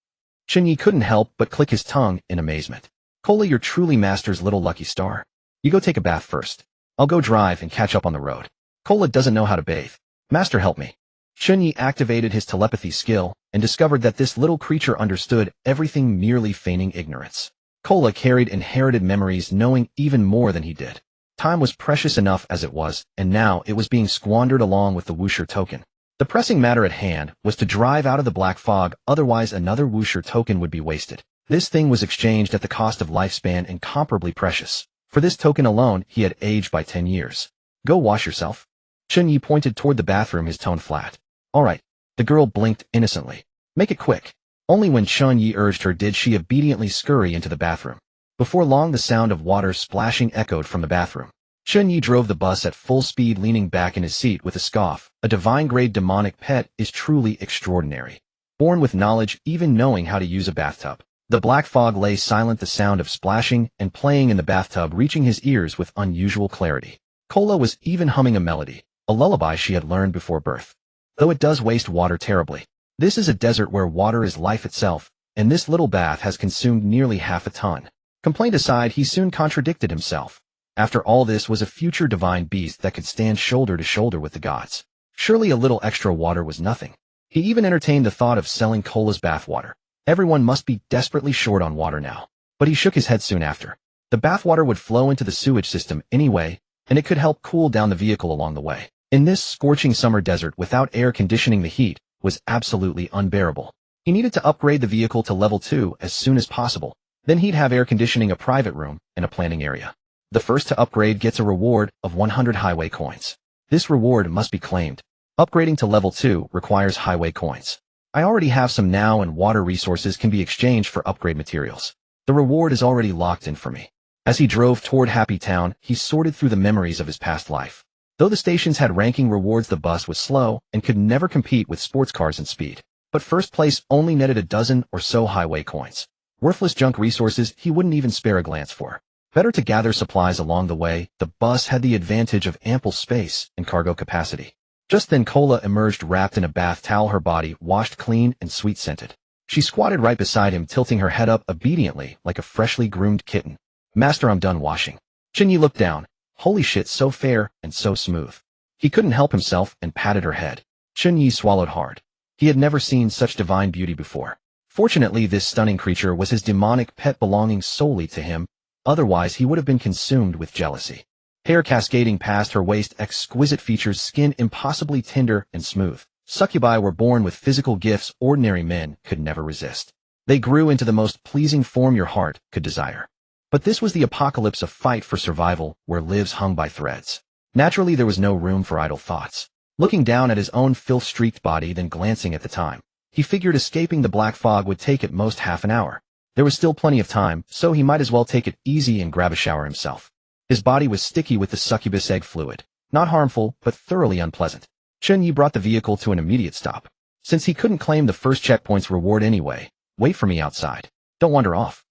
Chen Ye couldn't help but click his tongue in amazement. Cola, you're truly Master's little lucky star. You go take a bath first. I'll go drive and catch up on the road. Cola doesn't know how to bathe. Master, help me. Chen Ye activated his telepathy skill and discovered that this little creature understood everything, merely feigning ignorance. Cola carried inherited memories, knowing even more than he did. Time was precious enough as it was, and now it was being squandered along with the Wuxia token. The pressing matter at hand was to drive out of the Black Fog, otherwise another Wuxia token would be wasted. This thing was exchanged at the cost of lifespan incomparably precious. For this token alone, he had aged by 10 years. Go wash yourself. Chen Ye pointed toward the bathroom, his tone flat. All right. The girl blinked innocently. Make it quick. Only when Chen Ye urged her did she obediently scurry into the bathroom. Before long, the sound of water splashing echoed from the bathroom. Chen Ye drove the bus at full speed, leaning back in his seat with a scoff. A divine-grade demonic pet is truly extraordinary. Born with knowledge, even knowing how to use a bathtub. The black fog lay silent, the sound of splashing and playing in the bathtub reaching his ears with unusual clarity. Cola was even humming a melody, a lullaby she had learned before birth. Though it does waste water terribly. This is a desert where water is life itself, and this little bath has consumed nearly half a ton. Complaint aside, he soon contradicted himself. After all, this was a future divine beast that could stand shoulder to shoulder with the gods. Surely a little extra water was nothing. He even entertained the thought of selling Cola's bathwater. Everyone must be desperately short on water now. But he shook his head soon after. The bathwater would flow into the sewage system anyway, and it could help cool down the vehicle along the way. In this scorching summer desert without air conditioning, the heat was absolutely unbearable. He needed to upgrade the vehicle to level 2 as soon as possible. Then he'd have air conditioning, a private room, and a planning area. The first to upgrade gets a reward of 100 highway coins. This reward must be claimed. Upgrading to level 2 requires highway coins. I already have some now, and water resources can be exchanged for upgrade materials. The reward is already locked in for me. As he drove toward Happy Town, he sorted through the memories of his past life. Though the stations had ranking rewards, the bus was slow and could never compete with sports cars in speed. But first place only netted a dozen or so highway coins. Worthless junk resources he wouldn't even spare a glance for. Better to gather supplies along the way. The bus had the advantage of ample space and cargo capacity. Just then Cola emerged wrapped in a bath towel, her body washed clean and sweet-scented. She squatted right beside him, tilting her head up obediently like a freshly groomed kitten. Master, I'm done washing. Chen Ye looked down. Holy shit, so fair and so smooth. He couldn't help himself and patted her head. Chen Ye swallowed hard. He had never seen such divine beauty before. Fortunately, this stunning creature was his demonic pet belonging solely to him. Otherwise, he would have been consumed with jealousy. Hair cascading past her waist, exquisite features, skin impossibly tender and smooth. Succubi were born with physical gifts ordinary men could never resist. They grew into the most pleasing form your heart could desire. But this was the apocalypse, a fight for survival where lives hung by threads. Naturally, there was no room for idle thoughts. Looking down at his own filth-streaked body, then glancing at the time, he figured escaping the black fog would take at most half an hour. There was still plenty of time, so he might as well take it easy and grab a shower himself. His body was sticky with the succubus egg fluid. Not harmful, but thoroughly unpleasant. Chen Ye brought the vehicle to an immediate stop. Since he couldn't claim the first checkpoint's reward anyway, wait for me outside. Don't wander off.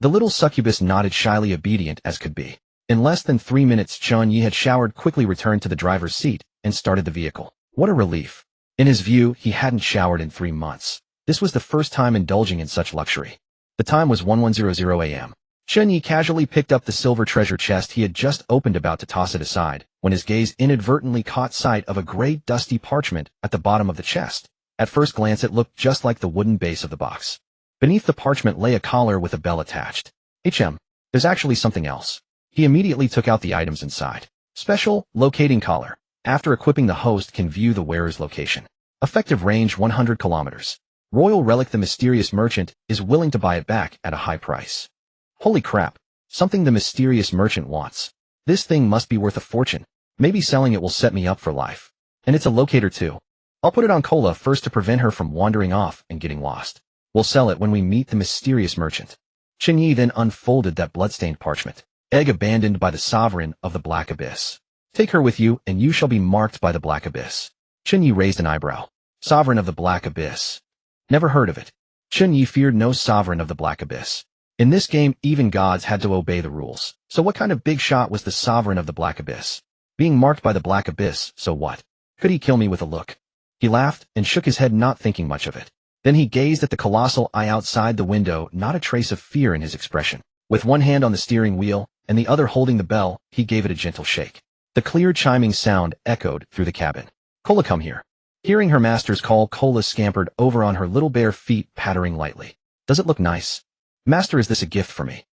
The little succubus nodded, shyly obedient as could be. In less than 3 minutes, Chen Ye had showered, quickly returned to the driver's seat, and started the vehicle. What a relief. In his view, he hadn't showered in 3 months. This was the first time indulging in such luxury. The time was 11:00 a.m. Chen Ye casually picked up the silver treasure chest he had just opened, about to toss it aside, when his gaze inadvertently caught sight of a gray, dusty parchment at the bottom of the chest. At first glance, it looked just like the wooden base of the box. Beneath the parchment lay a collar with a bell attached. There's actually something else. He immediately took out the items inside. Special locating collar. After equipping, the host can view the wearer's location. Effective range 100 kilometers. Royal relic. The mysterious merchant is willing to buy it back at a high price. Holy crap. Something the mysterious merchant wants. This thing must be worth a fortune. Maybe selling it will set me up for life. And it's a locator too. I'll put it on Cola first to prevent her from wandering off and getting lost. We'll sell it when we meet the mysterious merchant. Chen Ye then unfolded that bloodstained parchment. Egg abandoned by the sovereign of the Black Abyss. Take her with you, and you shall be marked by the Black Abyss. Chen Ye raised an eyebrow. Sovereign of the Black Abyss. Never heard of it. Chen Ye feared no sovereign of the Black Abyss. In this game, even gods had to obey the rules. So what kind of big shot was the sovereign of the Black Abyss? Being marked by the Black Abyss, so what? Could he kill me with a look? He laughed and shook his head, not thinking much of it. Then he gazed at the colossal eye outside the window, not a trace of fear in his expression. With one hand on the steering wheel and the other holding the bell, he gave it a gentle shake. The clear chiming sound echoed through the cabin. Cola, come here. Hearing her master's call, Cola scampered over on her little bare feet, pattering lightly. Does it look nice? Master, is this a gift for me?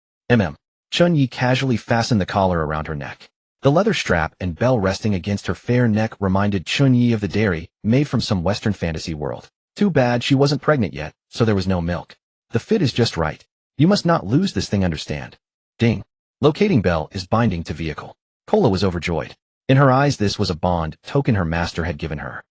Chen Ye casually fastened the collar around her neck. The leather strap and bell resting against her fair neck reminded Chen Ye of the dairy, made from some Western fantasy world. Too bad she wasn't pregnant yet, so there was no milk. The fit is just right. You must not lose this thing, understand? Ding. Locating bell is binding to vehicle. Cola was overjoyed. In her eyes this was a bond token her master had given her.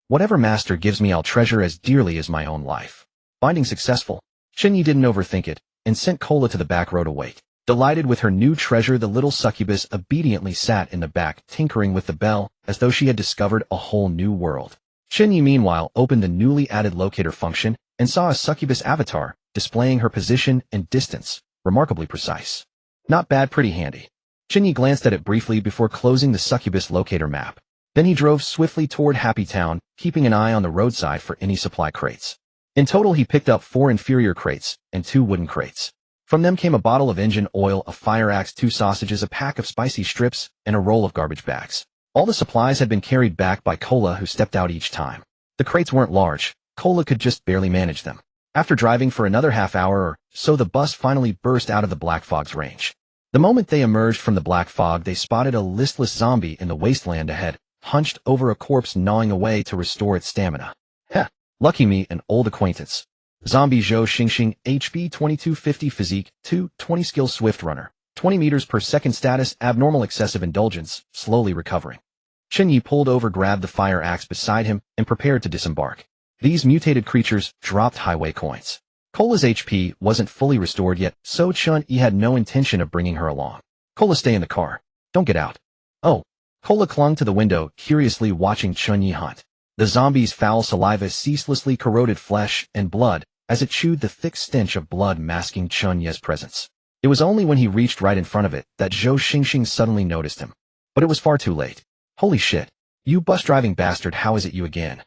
Whatever master gives me I'll treasure as dearly as my own life. Binding successful. Chen Ye didn't overthink it, and sent Cola to the back row to wait. Delighted with her new treasure, the little succubus obediently sat in the back, tinkering with the bell, as though she had discovered a whole new world. Chen Ye meanwhile opened the newly added locator function, and saw a succubus avatar, displaying her position and distance, remarkably precise. Not bad, pretty handy. Chen Ye glanced at it briefly before closing the succubus locator map. Then he drove swiftly toward Happy Town, keeping an eye on the roadside for any supply crates. In total he picked up 4 inferior crates and 2 wooden crates. From them came a bottle of engine oil, a fire axe, 2 sausages, a pack of spicy strips, and a roll of garbage bags. All the supplies had been carried back by Cola, who stepped out each time. The crates weren't large. Cola could just barely manage them. After driving for another half hour or so, the bus finally burst out of the black fog's range. The moment they emerged from the black fog, they spotted a listless zombie in the wasteland ahead, hunched over a corpse, gnawing away to restore its stamina. Heh, lucky me, an old acquaintance. Zombie Zhou Xingxing, HB 2250, physique 220, skill swift runner, 20 meters per second, status abnormal, excessive indulgence, slowly recovering. Chen Ye pulled over, grabbed the fire axe beside him, and prepared to disembark. These mutated creatures dropped highway coins. Cola's HP wasn't fully restored yet, so Chen Ye had no intention of bringing her along. Cola, stay in the car. Don't get out. Oh. Cola clung to the window, curiously watching Chen Ye hunt. The zombie's foul saliva ceaselessly corroded flesh and blood as it chewed the thick stench of blood masking Chen Ye's presence. It was only when he reached right in front of it that Zhou Xingxing suddenly noticed him. But it was far too late. Holy shit. You bus-driving bastard, how is it you again?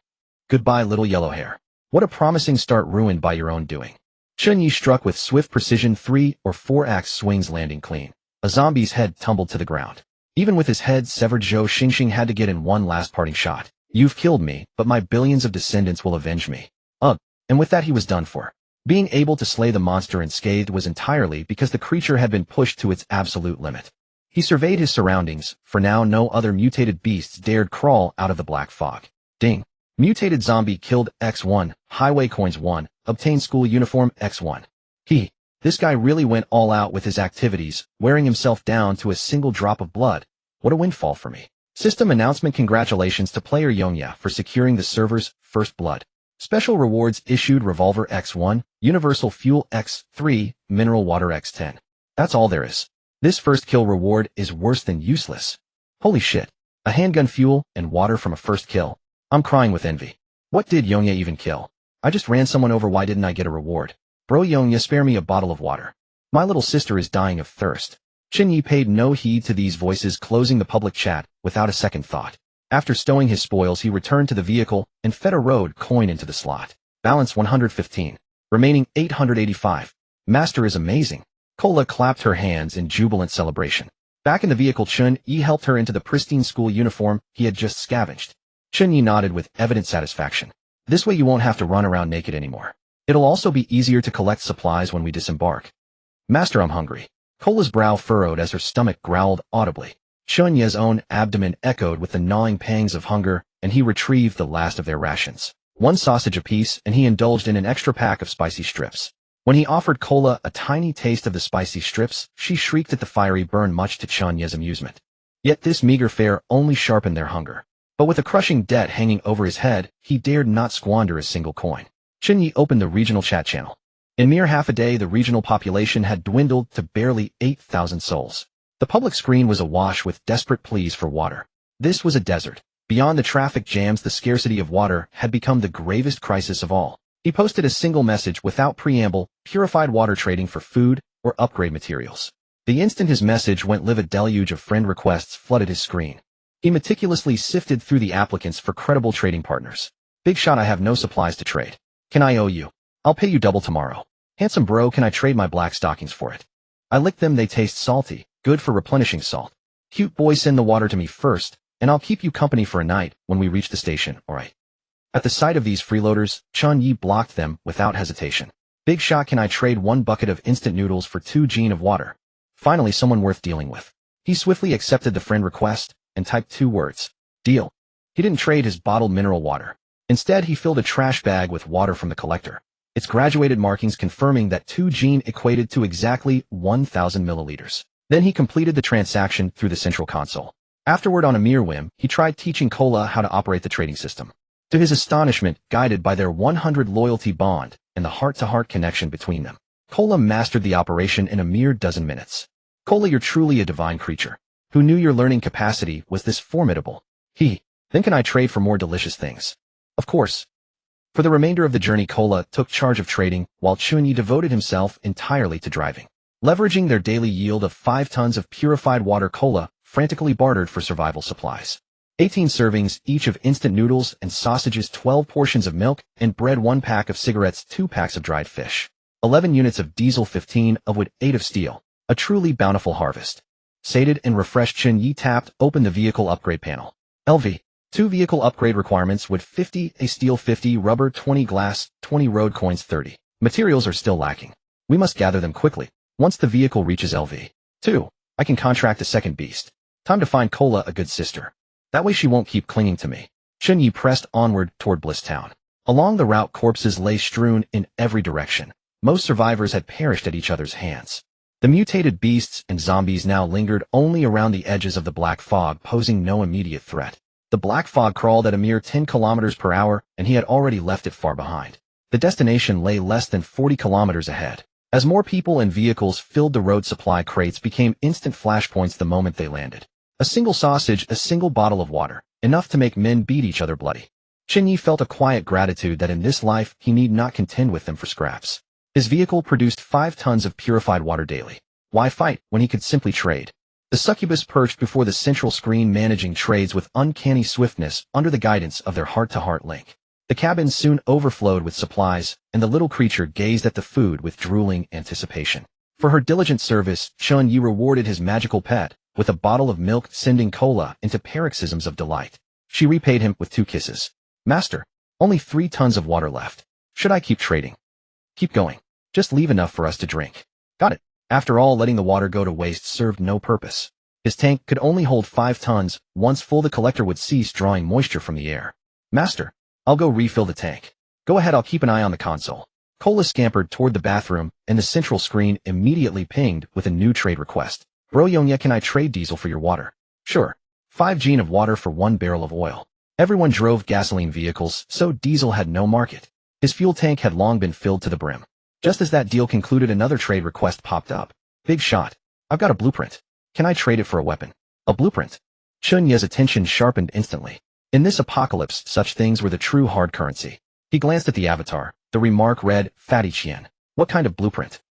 Goodbye, little yellow hair. What a promising start ruined by your own doing. Chen Ye struck with swift precision, 3 or 4 axe swings, landing clean. A zombie's head tumbled to the ground. Even with his head severed, Zhou Xingxing had to get in one last parting shot. You've killed me, but my billions of descendants will avenge me. Ugh. And with that he was done for. Being able to slay the monster unscathed was entirely because the creature had been pushed to its absolute limit. He surveyed his surroundings, for now no other mutated beasts dared crawl out of the black fog. Ding. Mutated zombie killed, X1, highway coins 1, obtained school uniform, X1. This guy really went all out with his activities, wearing himself down to a single drop of blood. What a windfall for me. System announcement: congratulations to player Yonya for securing the server's first blood. Special rewards issued: revolver X1, universal fuel X3, mineral water X10. That's all there is. This first kill reward is worse than useless. Holy shit. A handgun, fuel, and water from a first kill. I'm crying with envy. What did Yonya even kill? I just ran someone over, why didn't I get a reward? Bro, Yonya, spare me a bottle of water. My little sister is dying of thirst. Chen Ye paid no heed to these voices, closing the public chat without a second thought. After stowing his spoils, he returned to the vehicle and fed a road coin into the slot. Balance 115. Remaining 885. Master is amazing. Cola clapped her hands in jubilant celebration. Back in the vehicle, Chen Ye helped her into the pristine school uniform he had just scavenged. Chen Ye nodded with evident satisfaction. This way you won't have to run around naked anymore. It'll also be easier to collect supplies when we disembark. Master, I'm hungry. Cola's brow furrowed as her stomach growled audibly. Chen Ye's own abdomen echoed with the gnawing pangs of hunger, and he retrieved the last of their rations. 1 sausage apiece, and he indulged in an extra pack of spicy strips. When he offered Cola a tiny taste of the spicy strips, she shrieked at the fiery burn, much to Chen Ye's amusement. Yet this meager fare only sharpened their hunger. But with a crushing debt hanging over his head, he dared not squander a single coin. Chen Ye opened the regional chat channel. In mere half a day, the regional population had dwindled to barely 8,000 souls. The public screen was awash with desperate pleas for water. This was a desert. Beyond the traffic jams, the scarcity of water had become the gravest crisis of all. He posted a single message without preamble: purified water, trading for food or upgrade materials. The instant his message went live, a deluge of friend requests flooded his screen. He meticulously sifted through the applicants for credible trading partners. Big shot, I have no supplies to trade. Can I owe you? I'll pay you double tomorrow. Handsome bro, can I trade my black stockings for it? I licked them, they taste salty, good for replenishing salt. Cute boy, send the water to me first, and I'll keep you company for a night when we reach the station, alright? At the sight of these freeloaders, Chen Ye blocked them without hesitation. Big shot, can I trade 1 bucket of instant noodles for 2 jean of water? Finally, someone worth dealing with. He swiftly accepted the friend request and typed 2 words. Deal. He didn't trade his bottled mineral water. Instead, he filled a trash bag with water from the collector. its graduated markings confirming that 2 gene equated to exactly 1,000 milliliters. Then he completed the transaction through the central console. Afterward, on a mere whim, he tried teaching Kola how to operate the trading system. To his astonishment, guided by their 100 loyalty bond and the heart-to-heart connection between them, Kola mastered the operation in a mere dozen minutes. Kola, you're truly a divine creature. Who knew your learning capacity was this formidable? Then can I trade for more delicious things? Of course. For the remainder of the journey, Kola took charge of trading, while Chen Ye devoted himself entirely to driving. Leveraging their daily yield of 5 tons of purified water, Kola frantically bartered for survival supplies. 18 servings each of instant noodles and sausages, 12 portions of milk and bread, 1 pack of cigarettes, 2 packs of dried fish, 11 units of diesel, 15 of wood, 8 of steel. A truly bountiful harvest. Sated and refreshed, Chen Ye tapped open the vehicle upgrade panel. LV. 2 vehicle upgrade requirements: wood 50, a steel 50, rubber 20, glass 20, road coins 30. Materials are still lacking. We must gather them quickly. Once the vehicle reaches LV 2, I can contract a second beast. Time to find Kola a good sister. That way she won't keep clinging to me. Chen Ye pressed onward toward Bliss Town. Along the route, corpses lay strewn in every direction. Most survivors had perished at each other's hands. The mutated beasts and zombies now lingered only around the edges of the black fog, posing no immediate threat. The black fog crawled at a mere 10 kilometers per hour, and he had already left it far behind. The destination lay less than 40 kilometers ahead. As more people and vehicles filled the road, supply crates became instant flashpoints the moment they landed. A single sausage, a single bottle of water, enough to make men beat each other bloody. Chen Ye felt a quiet gratitude that in this life he need not contend with them for scraps. His vehicle produced 5 tons of purified water daily. Why fight when he could simply trade? The succubus perched before the central screen, managing trades with uncanny swiftness under the guidance of their heart-to-heart link. The cabin soon overflowed with supplies, and the little creature gazed at the food with drooling anticipation. For her diligent service, Chen Ye rewarded his magical pet with a bottle of milk, sending Kola into paroxysms of delight. She repaid him with 2 kisses. Master, only 3 tons of water left. Should I keep trading? Keep going. Just leave enough for us to drink. Got it. After all, letting the water go to waste served no purpose. His tank could only hold 5 tons. Once full, the collector would cease drawing moisture from the air. Master, I'll go refill the tank. Go ahead, I'll keep an eye on the console. Kola scampered toward the bathroom, and the central screen immediately pinged with a new trade request. Bro Yonya, can I trade diesel for your water? Sure. 5 gene of water for 1 barrel of oil. Everyone drove gasoline vehicles, so diesel had no market. His fuel tank had long been filled to the brim. Just as that deal concluded, another trade request popped up. Big shot. I've got a blueprint. Can I trade it for a weapon? A blueprint? Chen Ye's attention sharpened instantly. In this apocalypse, such things were the true hard currency. He glanced at the avatar. The remark read, Fatty Qian. What kind of blueprint?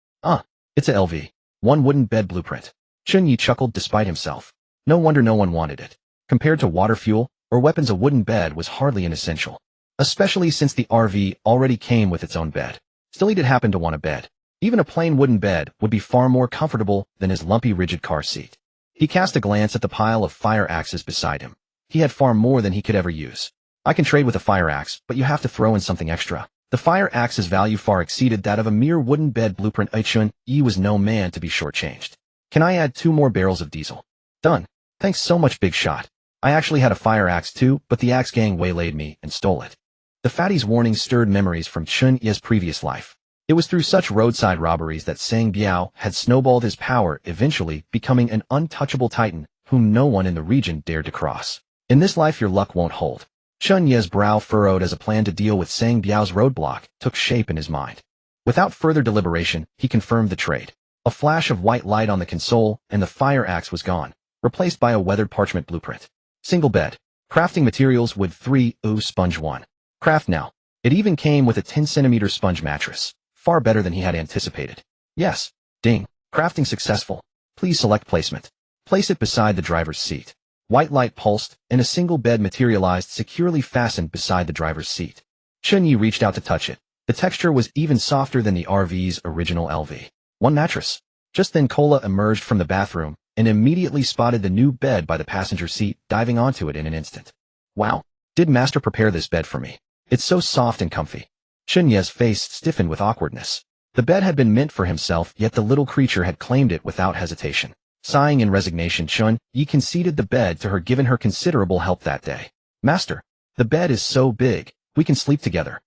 It's a LV. 1 wooden bed blueprint. Chen Ye chuckled despite himself. No wonder no one wanted it. Compared to water, fuel, or weapons, a wooden bed was hardly an essential. Especially since the RV already came with its own bed. Still, he did happen to want a bed. Even a plain wooden bed would be far more comfortable than his lumpy, rigid car seat. He cast a glance at the pile of fire axes beside him. He had far more than he could ever use. I can trade with a fire axe, but you have to throw in something extra. The fire axe's value far exceeded that of a mere wooden bed blueprint. Chen Ye was no man to be shortchanged. Can I add 2 more barrels of diesel? Done. Thanks so much, big shot. I actually had a fire axe too, but the axe gang waylaid me and stole it. The fatty's warning stirred memories from Chen Ye's previous life. It was through such roadside robberies that Sang Biao had snowballed his power, eventually becoming an untouchable titan whom no one in the region dared to cross. In this life, your luck won't hold. Chen Ye's brow furrowed as a plan to deal with Sang Biao's roadblock took shape in his mind. Without further deliberation, he confirmed the trade. A flash of white light on the console, and the fire axe was gone, replaced by a weathered parchment blueprint. Single bed. Crafting materials: wood 3, sponge 1. Craft now. It even came with a 10-centimeter sponge mattress. Far better than he had anticipated. Yes. Ding. Crafting successful. Please select placement. Place it beside the driver's seat. White light pulsed, and a single bed materialized, securely fastened beside the driver's seat. Chen Ye reached out to touch it. The texture was even softer than the RV's original LV. 1 mattress. Just then Kola emerged from the bathroom and immediately spotted the new bed by the passenger seat, diving onto it in an instant. Wow. Did Master prepare this bed for me? It's so soft and comfy. Chen Ye's face stiffened with awkwardness. The bed had been meant for himself, yet the little creature had claimed it without hesitation. Sighing in resignation, Chen Ye conceded the bed to her, given her considerable help that day. Master, the bed is so big, we can sleep together.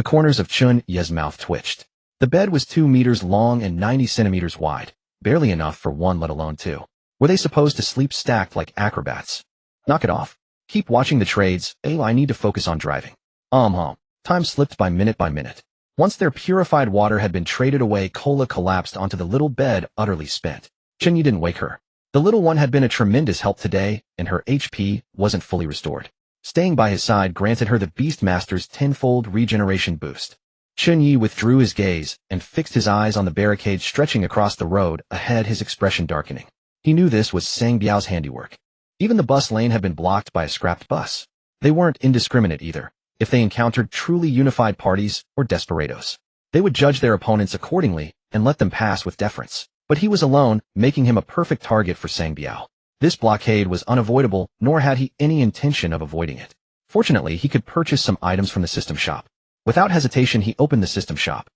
The corners of Chen Ye's mouth twitched. The bed was 2 meters long and 90 centimeters wide, barely enough for one let alone two. Were they supposed to sleep stacked like acrobats? Knock it off. Keep watching the trades. I need to focus on driving. Time slipped by minute. Once their purified water had been traded away, Cola collapsed onto the little bed, utterly spent. Chen Ye didn't wake her. The little one had been a tremendous help today, and her HP wasn't fully restored. Staying by his side granted her the Beastmaster's tenfold regeneration boost. Chen Ye withdrew his gaze and fixed his eyes on the barricade stretching across the road ahead, his expression darkening. He knew this was Sang Biao's handiwork. Even the bus lane had been blocked by a scrapped bus. They weren't indiscriminate either. If they encountered truly unified parties or desperados, they would judge their opponents accordingly and let them pass with deference. But he was alone, making him a perfect target for Sang Biao. This blockade was unavoidable, nor had he any intention of avoiding it. Fortunately, he could purchase some items from the system shop. Without hesitation, he opened the system shop.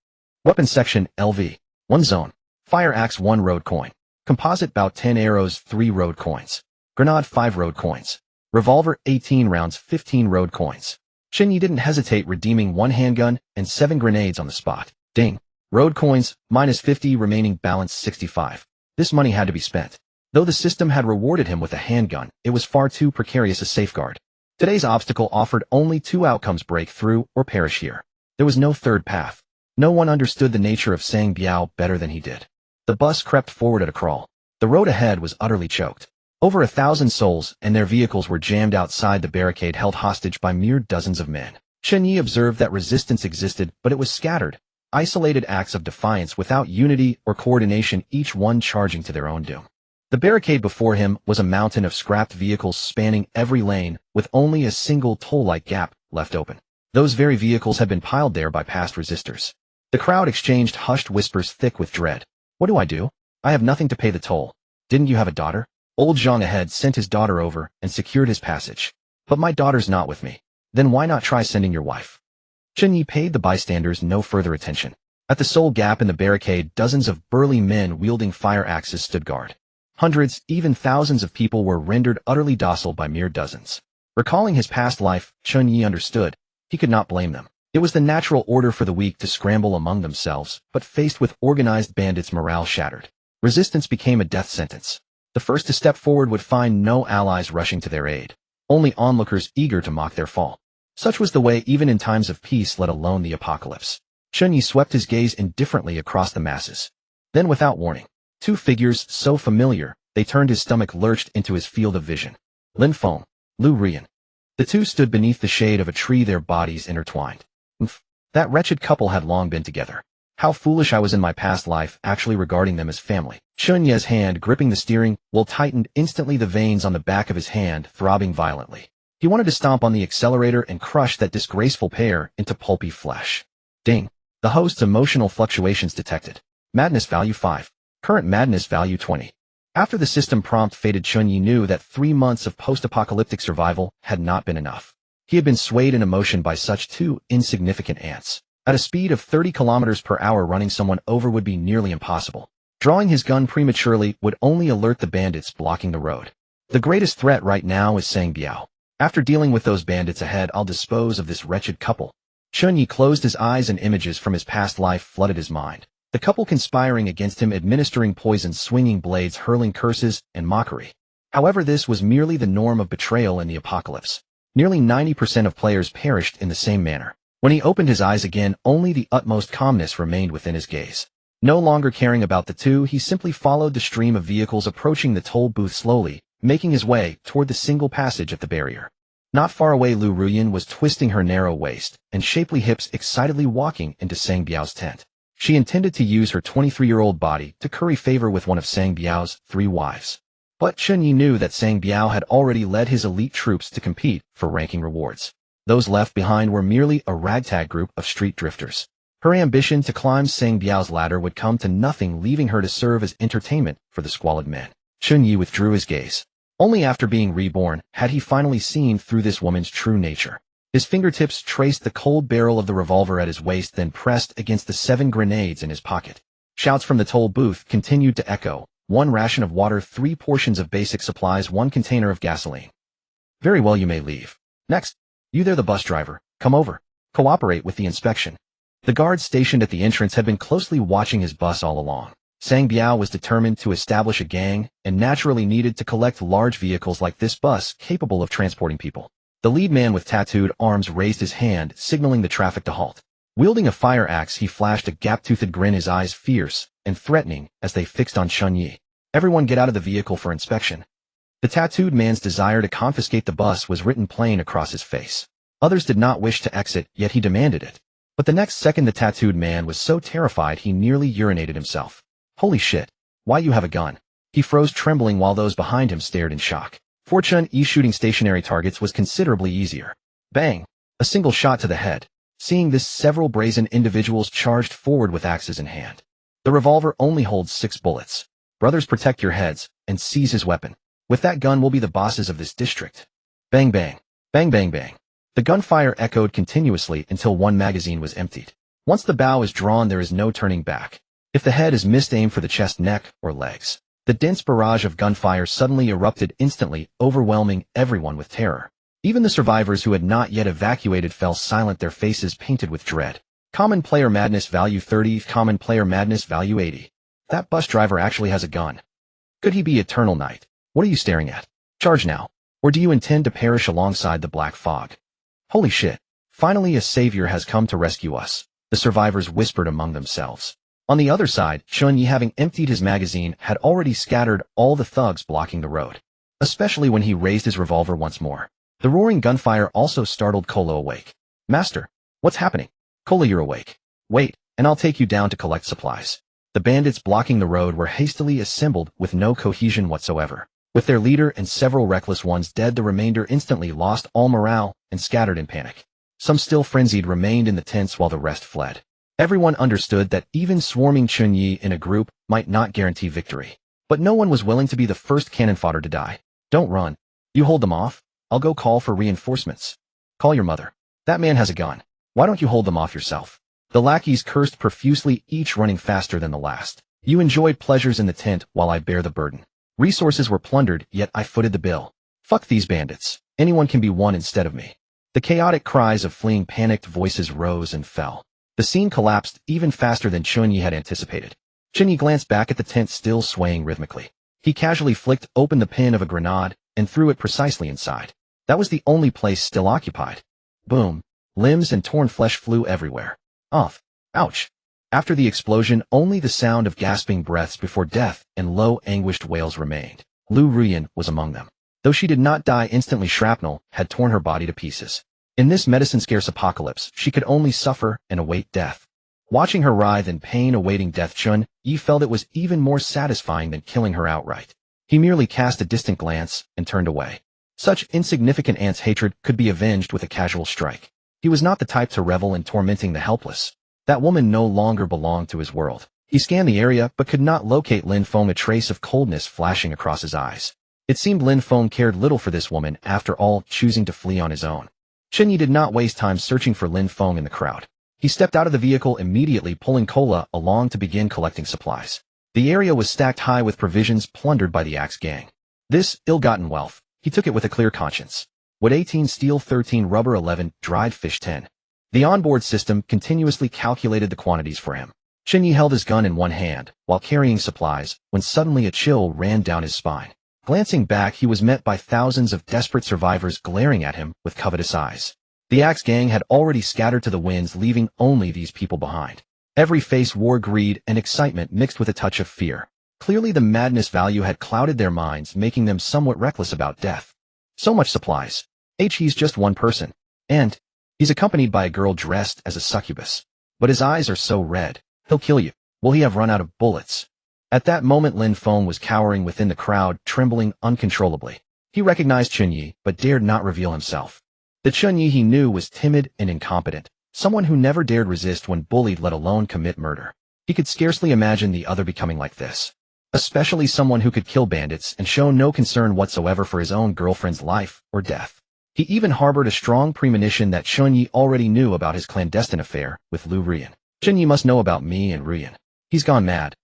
Weapons section, LV. 1 zone. Fire axe 1 road coin. Composite bout 10 arrows 3 road coins. Grenade 5 road coins. Revolver 18 rounds 15 road coins. Chen Ye didn't hesitate, redeeming 1 handgun and 7 grenades on the spot. Ding. Road coins, minus 50, remaining balance 65. This money had to be spent. Though the system had rewarded him with a handgun, it was far too precarious a safeguard. Today's obstacle offered only 2 outcomes: break through or perish here. There was no third path. No one understood the nature of Sang Biao better than he did. The bus crept forward at a crawl. The road ahead was utterly choked. Over 1,000 souls and their vehicles were jammed outside the barricade, held hostage by mere dozens of men. Chen Ye observed that resistance existed, but it was scattered. Isolated acts of defiance without unity or coordination, each one charging to their own doom. The barricade before him was a mountain of scrapped vehicles spanning every lane, with only a single toll-like gap left open. Those very vehicles had been piled there by past resistors. The crowd exchanged hushed whispers thick with dread. What do I do? I have nothing to pay the toll. Didn't you have a daughter? Old Zhang ahead sent his daughter over and secured his passage. But my daughter's not with me. Then why not try sending your wife? Chen Ye paid the bystanders no further attention. At the sole gap in the barricade, dozens of burly men wielding fire axes stood guard. Hundreds, even thousands of people were rendered utterly docile by mere dozens. Recalling his past life, Chen Ye understood. He could not blame them. It was the natural order for the weak to scramble among themselves, but faced with organized bandits, morale shattered. Resistance became a death sentence. The first to step forward would find no allies rushing to their aid, only onlookers eager to mock their fall. Such was the way even in times of peace, let alone the apocalypse. Chen Ye swept his gaze indifferently across the masses. Then, without warning, 2 figures so familiar, they turned, his stomach lurched into his field of vision. Lin Feng, Lu Rian. The 2 stood beneath the shade of a tree, their bodies intertwined. That wretched couple had long been together. How foolish I was in my past life, actually regarding them as family. Chen Ye's hand gripping the steering wheel tightened instantly, the veins on the back of his hand throbbing violently. He wanted to stomp on the accelerator and crush that disgraceful pair into pulpy flesh. Ding. The host's emotional fluctuations detected. Madness value 5. Current madness value 20. After the system prompt faded, Chen Ye knew that 3 months of post-apocalyptic survival had not been enough. He had been swayed in emotion by such 2 insignificant ants. At a speed of 30 kilometers per hour, running someone over would be nearly impossible. Drawing his gun prematurely would only alert the bandits blocking the road. The greatest threat right now is Sang Biao. After dealing with those bandits ahead, I'll dispose of this wretched couple. Chen Ye closed his eyes and images from his past life flooded his mind. The couple conspiring against him, administering poison, swinging blades, hurling curses and mockery. However, this was merely the norm of betrayal in the apocalypse. Nearly 90% of players perished in the same manner. When he opened his eyes again, only the utmost calmness remained within his gaze. No longer caring about the 2, he simply followed the stream of vehicles approaching the toll booth slowly, making his way toward the single passage of the barrier. Not far away, Lu Ruyan was twisting her narrow waist and shapely hips, excitedly walking into Sang Biao's tent. She intended to use her 23-year-old body to curry favor with one of Sang Biao's 3 wives. But Chen Ye knew that Sang Biao had already led his elite troops to compete for ranking rewards. Those left behind were merely a ragtag group of street drifters. Her ambition to climb Sang Biao's ladder would come to nothing, leaving her to serve as entertainment for the squalid men. Chen Ye withdrew his gaze. Only after being reborn had he finally seen through this woman's true nature. His fingertips traced the cold barrel of the revolver at his waist, then pressed against the 7 grenades in his pocket. Shouts from the toll booth continued to echo. 1 ration of water, 3 portions of basic supplies, 1 container of gasoline. Very well, you may leave. Next. You there, the bus driver. Come over. Cooperate with the inspection. The guards stationed at the entrance had been closely watching his bus all along. Sang Biao was determined to establish a gang and naturally needed to collect large vehicles like this bus capable of transporting people. The lead man with tattooed arms raised his hand, signaling the traffic to halt. Wielding a fire axe, he flashed a gap-toothed grin, his eyes fierce and threatening as they fixed on Chen Ye. Everyone get out of the vehicle for inspection. The tattooed man's desire to confiscate the bus was written plain across his face. Others did not wish to exit, yet he demanded it. But the next second the tattooed man was so terrified he nearly urinated himself. Holy shit. Why you have a gun? He froze trembling while those behind him stared in shock. For Chen Ye, shooting stationary targets was considerably easier. Bang! A single shot to the head. Seeing this, several brazen individuals charged forward with axes in hand. The revolver only holds 6 bullets. Brothers, protect your heads and seize his weapon. With that gun we'll be the bosses of this district. Bang bang. Bang bang bang. The gunfire echoed continuously until one magazine was emptied. Once the bow is drawn, there is no turning back. If the head is missed, aim for the chest, neck, or legs. The dense barrage of gunfire suddenly erupted instantly, overwhelming everyone with terror. Even the survivors who had not yet evacuated fell silent, their faces painted with dread. Common player madness value 30, common player madness value 80. That bus driver actually has a gun. Could he be Eternal Knight? What are you staring at? Charge now. Or do you intend to perish alongside the black fog? Holy shit. Finally a savior has come to rescue us, the survivors whispered among themselves. On the other side, Chen Ye, having emptied his magazine, had already scattered all the thugs blocking the road. Especially when he raised his revolver once more. The roaring gunfire also startled Kolo awake. Master, what's happening? Kolo, you're awake. Wait, and I'll take you down to collect supplies. The bandits blocking the road were hastily assembled with no cohesion whatsoever. With their leader and several reckless ones dead, the remainder instantly lost all morale and scattered in panic. Some still frenzied remained in the tents while the rest fled. Everyone understood that even swarming Chen Ye in a group might not guarantee victory. But no one was willing to be the first cannon fodder to die. Don't run. You hold them off. I'll go call for reinforcements. Call your mother. That man has a gun. Why don't you hold them off yourself? The lackeys cursed profusely, each running faster than the last. You enjoyed pleasures in the tent while I bear the burden. Resources were plundered, yet I footed the bill. Fuck these bandits. Anyone can be one instead of me. The chaotic cries of fleeing panicked voices rose and fell. The scene collapsed even faster than Chen Ye had anticipated. Chen Ye glanced back at the tent still swaying rhythmically. He casually flicked open the pin of a grenade and threw it precisely inside. That was the only place still occupied. Boom. Limbs and torn flesh flew everywhere. Off. Ouch. After the explosion, only the sound of gasping breaths before death and low, anguished wails remained. Lu Ruyan was among them. Though she did not die instantly, shrapnel had torn her body to pieces. In this medicine-scarce apocalypse, she could only suffer and await death. Watching her writhe in pain awaiting death, Chen Ye felt it was even more satisfying than killing her outright. He merely cast a distant glance and turned away. Such insignificant ant's hatred could be avenged with a casual strike. He was not the type to revel in tormenting the helpless. That woman no longer belonged to his world. He scanned the area but could not locate Lin Feng, a trace of coldness flashing across his eyes. It seemed Lin Feng cared little for this woman, after all, choosing to flee on his own. Chen Ye did not waste time searching for Lin Feng in the crowd. He stepped out of the vehicle immediately, pulling Kola along to begin collecting supplies. The area was stacked high with provisions plundered by the Axe gang. This ill-gotten wealth, he took it with a clear conscience. Wood 18, steel 13, rubber 11, dried fish 10. The onboard system continuously calculated the quantities for him. Chen Ye held his gun in one hand while carrying supplies when suddenly a chill ran down his spine. Glancing back, he was met by thousands of desperate survivors glaring at him with covetous eyes. The Axe gang had already scattered to the winds, leaving only these people behind. Every face wore greed and excitement mixed with a touch of fear. Clearly the madness value had clouded their minds, making them somewhat reckless about death. So much supplies. He's just one person. And he's accompanied by a girl dressed as a succubus. But his eyes are so red. He'll kill you. Will he have run out of bullets? At that moment Lin Feng was cowering within the crowd, trembling uncontrollably. He recognized Chen Ye, but dared not reveal himself. The Chen Ye he knew was timid and incompetent, someone who never dared resist when bullied, let alone commit murder. He could scarcely imagine the other becoming like this. Especially someone who could kill bandits and show no concern whatsoever for his own girlfriend's life or death. He even harbored a strong premonition that Chen Ye already knew about his clandestine affair with Lu Ruyan. Chen Ye must know about me and Ruyan. He's gone mad.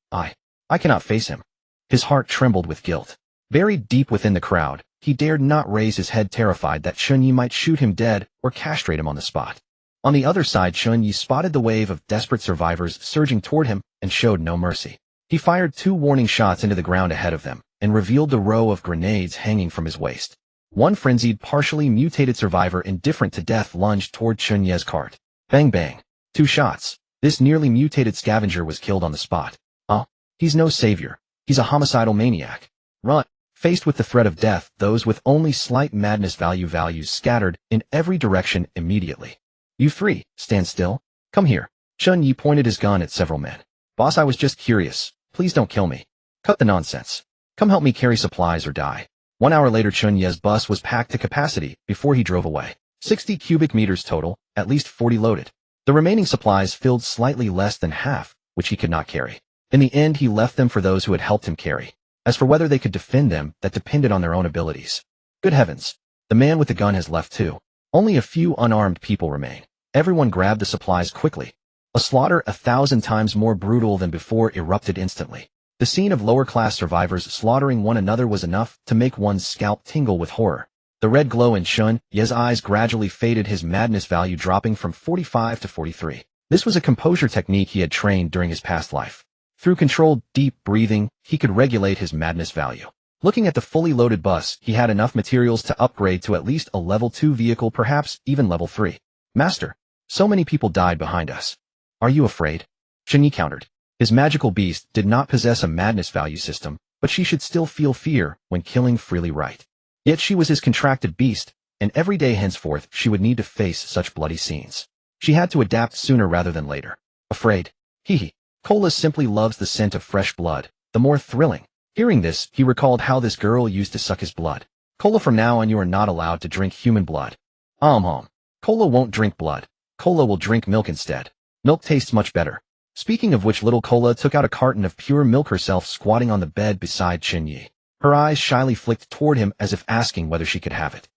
I cannot face him. His heart trembled with guilt. Buried deep within the crowd, he dared not raise his head, terrified that Chen Ye might shoot him dead or castrate him on the spot. On the other side, Chen Ye spotted the wave of desperate survivors surging toward him and showed no mercy. He fired 2 warning shots into the ground ahead of them and revealed the row of grenades hanging from his waist. One frenzied, partially mutated survivor indifferent to death lunged toward Chen Ye's cart. Bang bang. 2 shots. This nearly mutated scavenger was killed on the spot. Oh, he's no savior. He's a homicidal maniac. Run. Faced with the threat of death, those with only slight madness values scattered in every direction immediately. You 3, stand still. Come here. Chen Ye pointed his gun at several men. Boss, I was just curious. Please don't kill me. Cut the nonsense. Come help me carry supplies or die. 1 hour later, Chen Ye's bus was packed to capacity before he drove away. 60 cubic meters total, at least 40 loaded. The remaining supplies filled slightly less than half, which he could not carry. In the end, he left them for those who had helped him carry. As for whether they could defend them, that depended on their own abilities. Good heavens. The man with the gun has left too. Only a few unarmed people remain. Everyone grabbed the supplies quickly. A slaughter 1,000 times more brutal than before erupted instantly. The scene of lower-class survivors slaughtering one another was enough to make one's scalp tingle with horror. The red glow in Chen Ye's eyes gradually faded, his madness value dropping from 45 to 43. This was a composure technique he had trained during his past life. Through controlled, deep breathing, he could regulate his madness value. Looking at the fully loaded bus, he had enough materials to upgrade to at least a level 2 vehicle, perhaps even level 3. Master, so many people died behind us. Are you afraid? Chen Ye countered. His magical beast did not possess a madness value system, but she should still feel fear when killing freely right. Yet she was his contracted beast, and every day henceforth she would need to face such bloody scenes. She had to adapt sooner rather than later. Afraid? Hee. Cola simply loves the scent of fresh blood, the more thrilling. Hearing this, he recalled how this girl used to suck his blood. Cola, from now on you are not allowed to drink human blood. Cola won't drink blood. Cola will drink milk instead. Milk tastes much better. Speaking of which, little Cola took out a carton of pure milk herself, squatting on the bed beside Chen Ye. Her eyes shyly flicked toward him as if asking whether she could have it.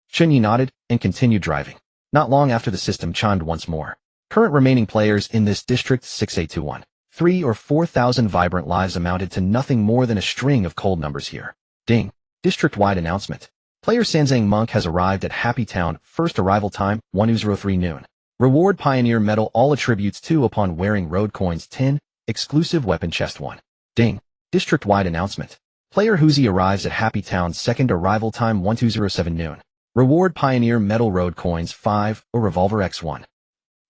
Chen Ye nodded and continued driving. Not long after, the system chimed once more. Current remaining players in this district 6821. 3 or 4,000 vibrant lives amounted to nothing more than a string of cold numbers here. Ding. District-wide announcement. Player Sanzang Monk has arrived at Happy Town. First arrival time, 1:03 noon. Reward Pioneer Medal, all attributes 2 upon wearing road coins 10. Exclusive weapon chest 1. Ding. District-wide announcement. Player Huzi arrives at Happy Town. Second arrival time, 12:07 noon. Reward Pioneer Medal, road coins 5, or revolver X1.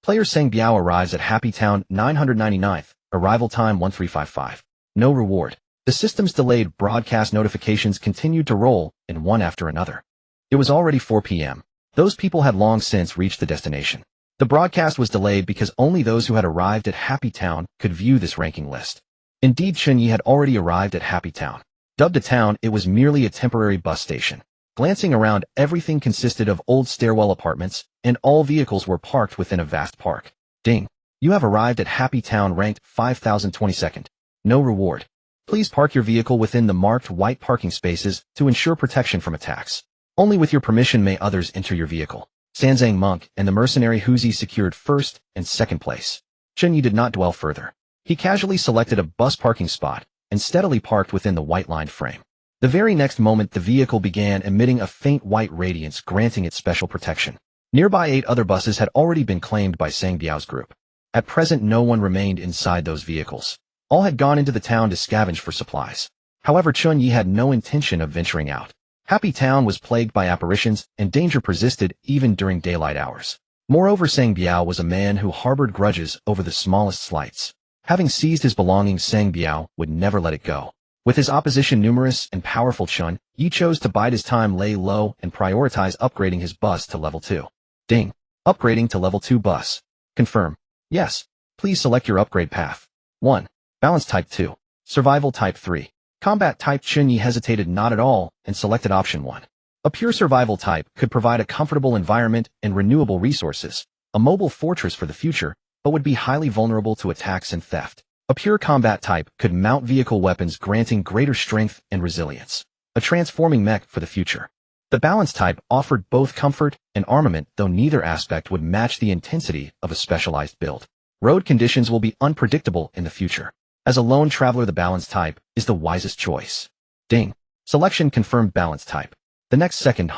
Player Seng Biao arrives at Happy Town 999th, arrival time 1355. No reward. The system's delayed broadcast notifications continued to roll, in one after another. It was already 4 p.m. Those people had long since reached the destination. The broadcast was delayed because only those who had arrived at Happy Town could view this ranking list. Indeed, Chen Ye had already arrived at Happy Town. Dubbed a town, it was merely a temporary bus station. Glancing around, everything consisted of old stairwell apartments, and all vehicles were parked within a vast park. Ding. You have arrived at Happy Town, ranked 5022nd. No reward. Please park your vehicle within the marked white parking spaces to ensure protection from attacks. Only with your permission may others enter your vehicle. Sanzang Monk and the mercenary Huzi secured first and second place. Chen Ye did not dwell further. He casually selected a bus parking spot and steadily parked within the white-lined frame. The very next moment, the vehicle began emitting a faint white radiance, granting it special protection. Nearby 8 other buses had already been claimed by Sang Biao's group. At present, no one remained inside those vehicles. All had gone into the town to scavenge for supplies. However, Chen Ye had no intention of venturing out. Happy Town was plagued by apparitions, and danger persisted even during daylight hours. Moreover, Sang Biao was a man who harbored grudges over the smallest slights. Having seized his belongings, Sang Biao would never let it go. With his opposition numerous and powerful, Chen Ye chose to bide his time, lay low, and prioritize upgrading his bus to level 2. Ding. Upgrading to level 2 bus. Confirm. Yes. Please select your upgrade path. 1. Balance type 2. Survival type 3. Combat type. Chen Ye hesitated not at all and selected option 1. A pure survival type could provide a comfortable environment and renewable resources, a mobile fortress for the future, but would be highly vulnerable to attacks and theft. A pure combat type could mount vehicle weapons, granting greater strength and resilience. A transforming mech for the future. The balance type offered both comfort and armament, though neither aspect would match the intensity of a specialized build. Road conditions will be unpredictable in the future. As a lone traveler, the balance type is the wisest choice. Ding. Selection confirmed. Balance type. The next second,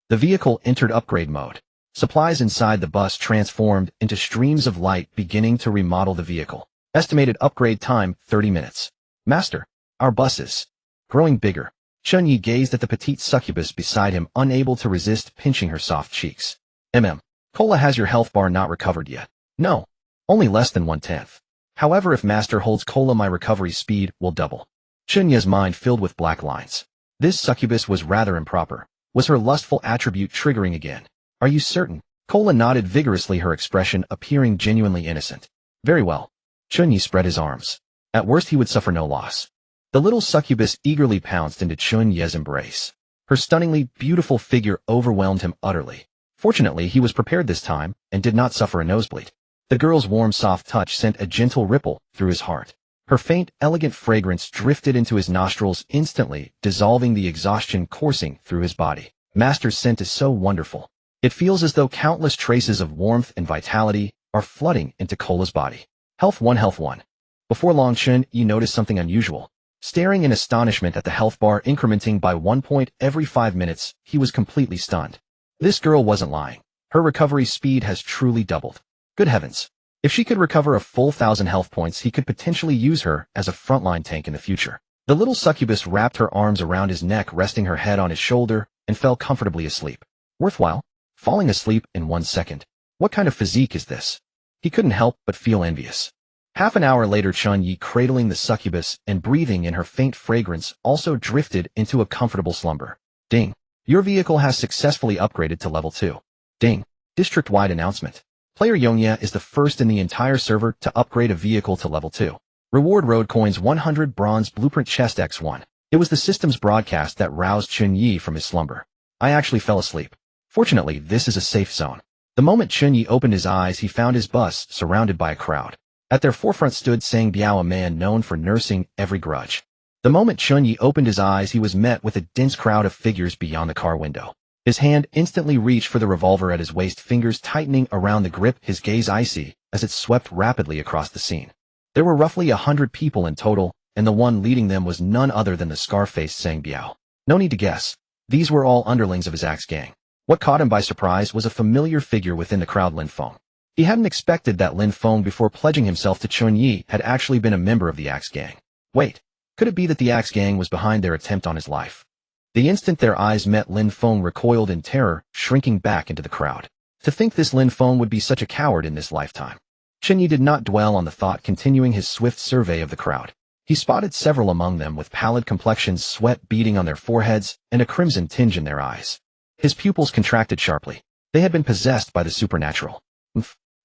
the vehicle entered upgrade mode. Supplies inside the bus transformed into streams of light beginning to remodel the vehicle. Estimated upgrade time, 30 minutes. Master, our bus is growing bigger. Chen Ye gazed at the petite succubus beside him, unable to resist pinching her soft cheeks. Cola, has your health bar not recovered yet? No. Only less than 1/10. However, if Master holds Cola, my recovery speed will double. Chen Ye's mind filled with black lines. This succubus was rather improper. Was her lustful attribute triggering again? Are you certain? Cola nodded vigorously, her expression appearing genuinely innocent. Very well. Chen Ye spread his arms. At worst he would suffer no loss. The little succubus eagerly pounced into Chen Ye's embrace. Her stunningly beautiful figure overwhelmed him utterly. Fortunately, he was prepared this time, and did not suffer a nosebleed. The girl's warm, soft touch sent a gentle ripple through his heart. Her faint, elegant fragrance drifted into his nostrils instantly, dissolving the exhaustion coursing through his body. Master's scent is so wonderful. It feels as though countless traces of warmth and vitality are flooding into Cola's body. Health 1, health 1. Before long, Chen Ye noticed something unusual. Staring in astonishment at the health bar incrementing by 1 point every 5 minutes, he was completely stunned. This girl wasn't lying. Her recovery speed has truly doubled. Good heavens. If she could recover a full 1,000 health points, he could potentially use her as a frontline tank in the future. The little succubus wrapped her arms around his neck, resting her head on his shoulder, and fell comfortably asleep. Worthwhile? Falling asleep in 1 second. What kind of physique is this? He couldn't help but feel envious. Half an hour later, Chen Ye, cradling the succubus and breathing in her faint fragrance, also drifted into a comfortable slumber. Ding. Your vehicle has successfully upgraded to level 2. Ding. District-wide announcement. Player Yongye is the first in the entire server to upgrade a vehicle to level 2. Reward road coins 100 bronze blueprint chest X1. It was the system's broadcast that roused Chen Ye from his slumber. I actually fell asleep. Fortunately, this is a safe zone. The moment Chen Ye opened his eyes, he found his bus surrounded by a crowd. At their forefront stood Sang Biao, a man known for nursing every grudge. The moment Chen Ye opened his eyes, he was met with a dense crowd of figures beyond the car window. His hand instantly reached for the revolver at his waist, fingers tightening around the grip, his gaze icy as it swept rapidly across the scene. There were roughly 100 people in total, and the one leading them was none other than the scar-faced Sang Biao. No need to guess. These were all underlings of his axe gang. What caught him by surprise was a familiar figure within the crowd. Lin Feng. He hadn't expected that Lin Feng, before pledging himself to Chen Ye, had actually been a member of the axe gang. Wait, could it be that the axe gang was behind their attempt on his life? The instant their eyes met, Lin Feng recoiled in terror, shrinking back into the crowd. To think this Lin Feng would be such a coward in this lifetime. Chen Ye did not dwell on the thought, continuing his swift survey of the crowd. He spotted several among them with pallid complexions, sweat beading on their foreheads, and a crimson tinge in their eyes. His pupils contracted sharply. They had been possessed by the supernatural.